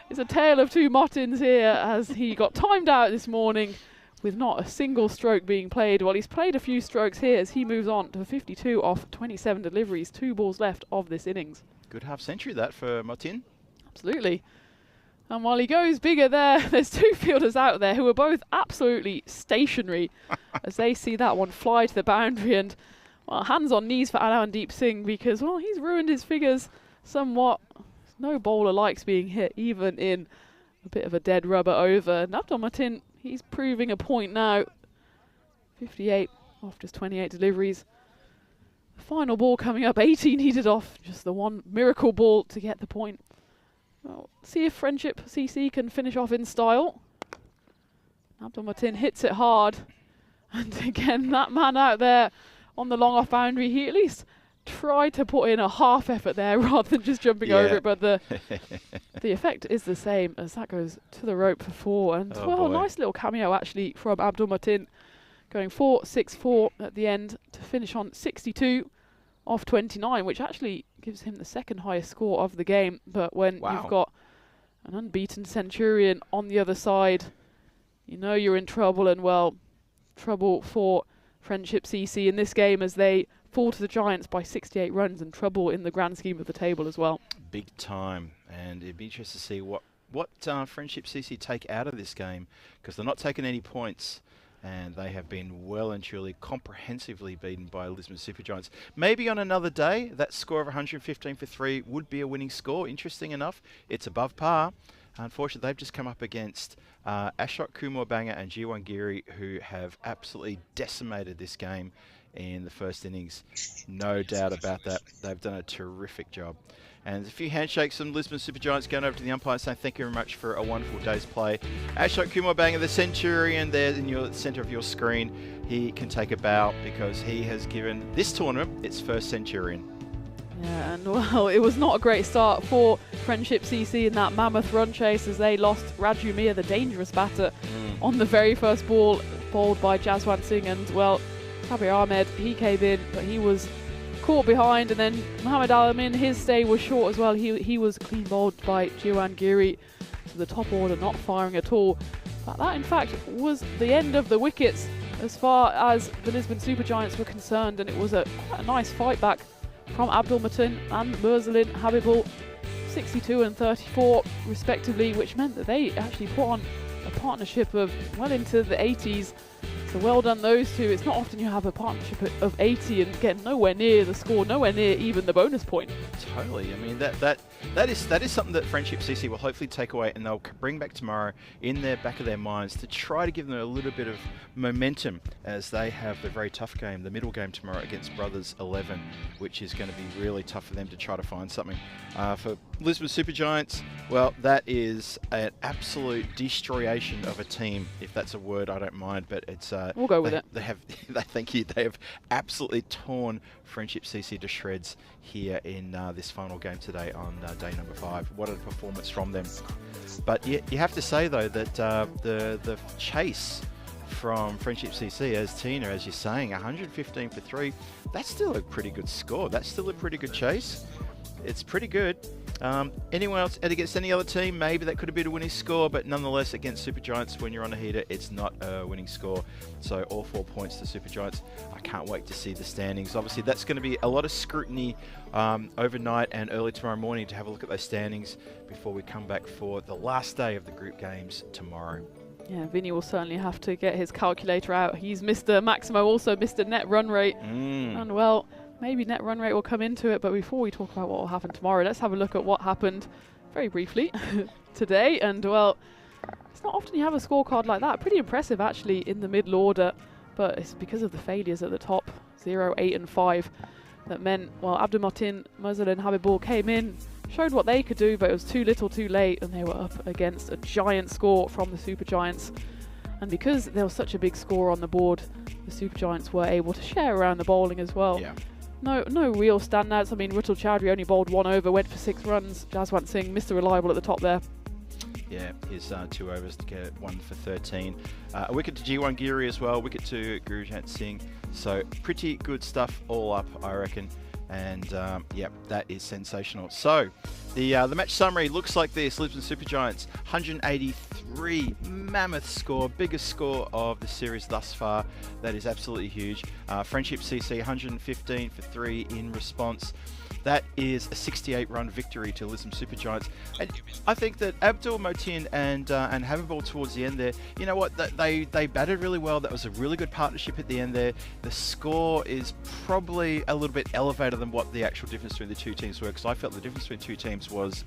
It's a tale of 2 Martins here, as he got timed out this morning with not a single stroke being played. Well, he's played a few strokes here as he moves on to 52 off 27 deliveries. 2 balls left of this innings. Good half century that for Martin. Absolutely. And while he goes bigger there, there's 2 fielders out there who are both absolutely stationary as they see that one fly to the boundary. And, well, hands on knees for Amandeep Singh, because, well, he's ruined his figures somewhat. No bowler likes being hit, even in a bit of a dead rubber over. And Abdul Matin, he's proving a point now. 58 off just 28 deliveries. The final ball coming up, 80 needed off just the 1 miracle ball to get the point. Well, see if Friendship CC can finish off in style. Abdul Matin hits it hard. And again, that man out there on the long off boundary, he at least tried to put in a half effort there rather than just jumping over it. But the effect is the same as that goes to the rope for 4. And well, nice little cameo actually from Abdul Matin, going 4-6-4 at the end to finish on 62 off 29, which actually gives him the second highest score of the game. But when you've got an unbeaten Centurion on the other side, you know you're in trouble. And well, trouble for Friendship CC in this game as they fall to the Giants by 68 runs, and trouble in the grand scheme of the table as well. Big time, and it'd be interesting to see what Friendship CC take out of this game, because they're not taking any points, and they have been well and truly comprehensively beaten by Lisbon Supergiants. Maybe on another day, that score of 115 for 3 would be a winning score. Interesting enough, it's above par. Unfortunately, they've just come up against Ashok Kumarbanga and Jiwan Giri, who have absolutely decimated this game in the first innings. No doubt about that. They've done a terrific job. And a few handshakes from Lisbon Supergiants going over to the umpire saying thank you very much for a wonderful day's play. Ashok Kumarbanga, the Centurion, there in your center of your screen. He can take a bow because he has given this tournament its first Centurion. Yeah, and well, it was not a great start for Friendship CC in that mammoth run chase as they lost Raju Mir, the dangerous batter, on the very first ball, bowled by Jaswant Singh. And well, Sabir Ahmed, he came in, but he was caught behind. And then Mohammad Alamin, his stay was short as well. He was clean bowled by Jiwan Giri to the top order, not firing at all. But that, in fact, was the end of the wickets as far as the Lisbon Supergiants were concerned. And it was quite a nice fight back from Abdul Matin and Murzalin Habibul, 62 and 34 respectively, which meant that they actually put on a partnership of well into the 80s. So well done those two. It's not often you have a partnership of 80 and get nowhere near the score, nowhere near even the bonus point. Totally. I mean, that is something that Friendship CC will hopefully take away, and they'll bring back tomorrow in the back of their minds to try to give them a little bit of momentum as they have the very tough game, the middle game tomorrow against Brothers 11, which is going to be really tough for them to try to find something. For Lisbon Supergiants, well, that is an absolute destroyation of a team, if that's a word. I don't mind, but it's we'll go with it. Thank you. They have absolutely torn Friendship CC to shreds here in this final game today on day number 5. What a performance from them. But you have to say, though, that the chase from Friendship CC, as Tina, as you're saying, 115 for 3, that's still a pretty good score. That's still a pretty good chase. It's pretty good. Anyone else against any other team, maybe that could have been a winning score, but nonetheless against Supergiants, when you're on a heater, it's not a winning score. So all 4 points to Supergiants. I can't wait to see the standings. Obviously, that's going to be a lot of scrutiny overnight and early tomorrow morning to have a look at those standings before we come back for the last day of the group games tomorrow. Yeah, Vinny will certainly have to get his calculator out. He's Mr. Maximo, also Mr. Net Run Rate. And well, maybe net run rate will come into it, but before we talk about what will happen tomorrow, let's have a look at what happened very briefly today. And well, it's not often you have a scorecard like that. Pretty impressive actually in the middle order, but it's because of the failures at the top, 0, 8 and 5, that meant, well, Abdul Matin, Murzal and Habibul came in, showed what they could do, but it was too little too late, and they were up against a giant score from the Supergiants. And because there was such a big score on the board, the Supergiants were able to share around the bowling as well. Yeah. No real standouts. I mean, Rutul Chowdhury only bowled 1 over, went for 6 runs. Jaswant Singh, Mr. Reliable at the top there. Yeah, his 2 overs to get 1 for 13. A wicket to Jiwan Giri as well, wicket to Gurujant Singh. So pretty good stuff all up, I reckon. And yeah, that is sensational. So the match summary looks like this. Lisbon Supergiants, 183, mammoth score, biggest score of the series thus far. That is absolutely huge. Friendship CC, 115 for 3 in response. That is a 68-run victory to Lisbon Supergiants. And I think that Abdul Matin and Habibul towards the end there, you know what, they batted really well. That was a really good partnership at the end there. The score is probably a little bit elevated than what the actual difference between the two teams were, because I felt the difference between two teams was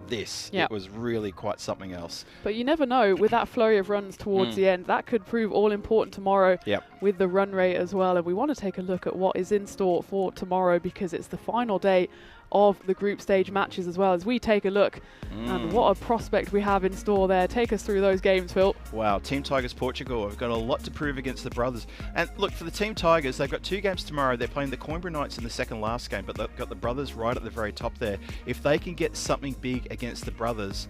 this. Yep. It was really quite something else. But you never know, with that flurry of runs towards the end, that could prove all important tomorrow with the run rate as well. And we want to take a look at what is in store for tomorrow, because it's the final day of the group stage matches as well, as we take a look and what a prospect we have in store there. Take us through those games, Phil. Wow, Team Tigers Portugal have got a lot to prove against the brothers. And look, for the Team Tigers, they've got 2 games tomorrow. They're playing the Coimbra Knights in the second last game, but they've got the brothers right at the very top there. If they can get something big against the brothers,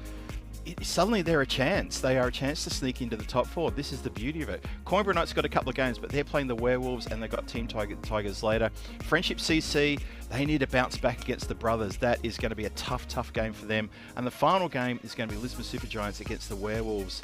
suddenly they're a chance. They are a chance to sneak into the top 4. This is the beauty of it. Coimbra Knights got a couple of games, but they're playing the Werewolves and they've got Team Tigers later. Friendship CC, they need to bounce back against the brothers. That is going to be a tough game for them. And the final game is going to be Lisbon Super Giants against the Werewolves.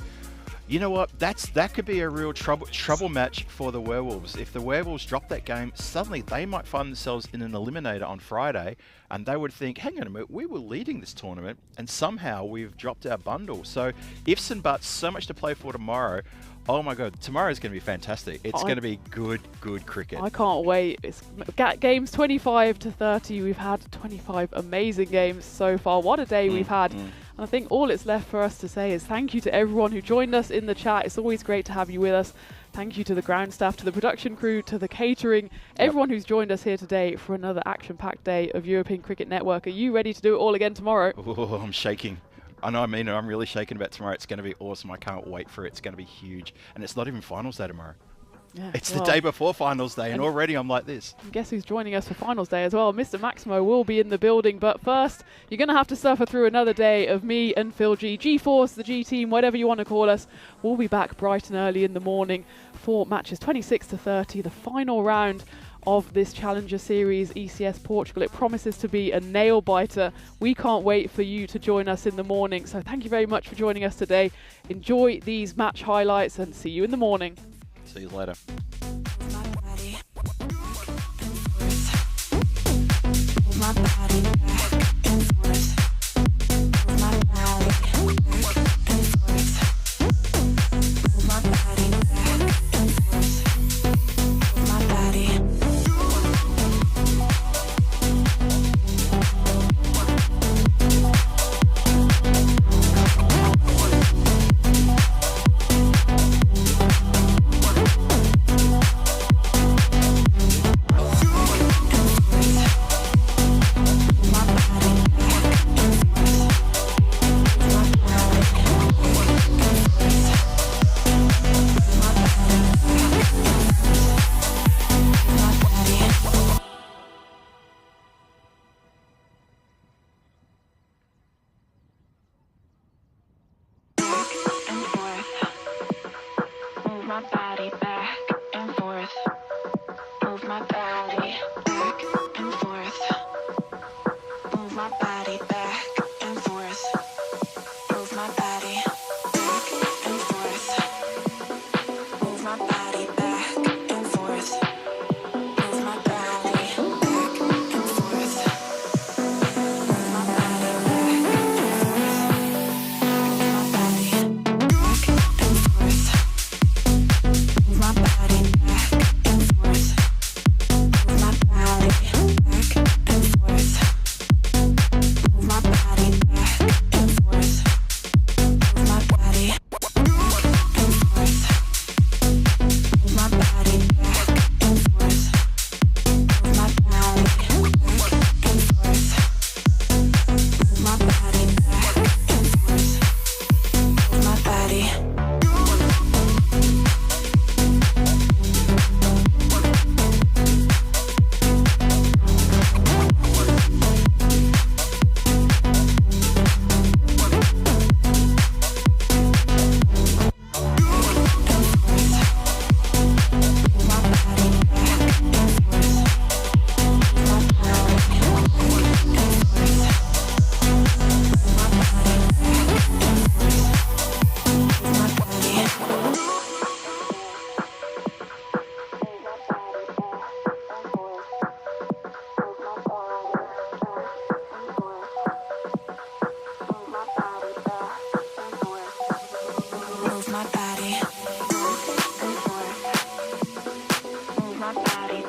You know what? That could be a real trouble match for the Werewolves. If the Werewolves drop that game, suddenly they might find themselves in an eliminator on Friday, and they would think, hang on a minute, we were leading this tournament, and somehow we've dropped our bundle. So ifs and buts, so much to play for tomorrow. Oh my God, tomorrow's going to be fantastic. It's going to be good cricket. I can't wait. It's games 25 to 30. We've had 25 amazing games so far. What a day we've had. And I think all it's left for us to say is thank you to everyone who joined us in the chat. It's always great to have you with us. Thank you to the ground staff, to the production crew, to the catering, everyone who's joined us here today for another action-packed day of European Cricket Network. Are you ready to do it all again tomorrow? Oh, I'm shaking. I know, I'm really shaking about tomorrow. It's going to be awesome. I can't wait for it. It's going to be huge. And it's not even finals day tomorrow. Yeah, it's the day before finals day, and already I'm like this. And guess who's joining us for finals day as well? Mr. Maximo will be in the building, but first, you're going to have to suffer through another day of me and Phil G. G-Force, the G-Team, whatever you want to call us. We'll be back bright and early in the morning for matches 26 to 30, the final round of this Challenger Series ECS Portugal. It promises to be a nail-biter. We can't wait for you to join us in the morning. So thank you very much for joining us today. Enjoy these match highlights and see you in the morning. See you later. My body back and forth. My body back and forth. My body back and forth. My body. My body back and forth. Move my body back and forth. Move my body back and forth. Move my body back and forth. Move my body back and forth. Move my body back and forth. Move my body back and forth. My body back and forth. Move my body back and forth. Move my body back and forth. Move my body and forth. Move my body back and forth. Move my body back and forth. Move my body back and forth. Move my body. Move my body back and forth. Move my body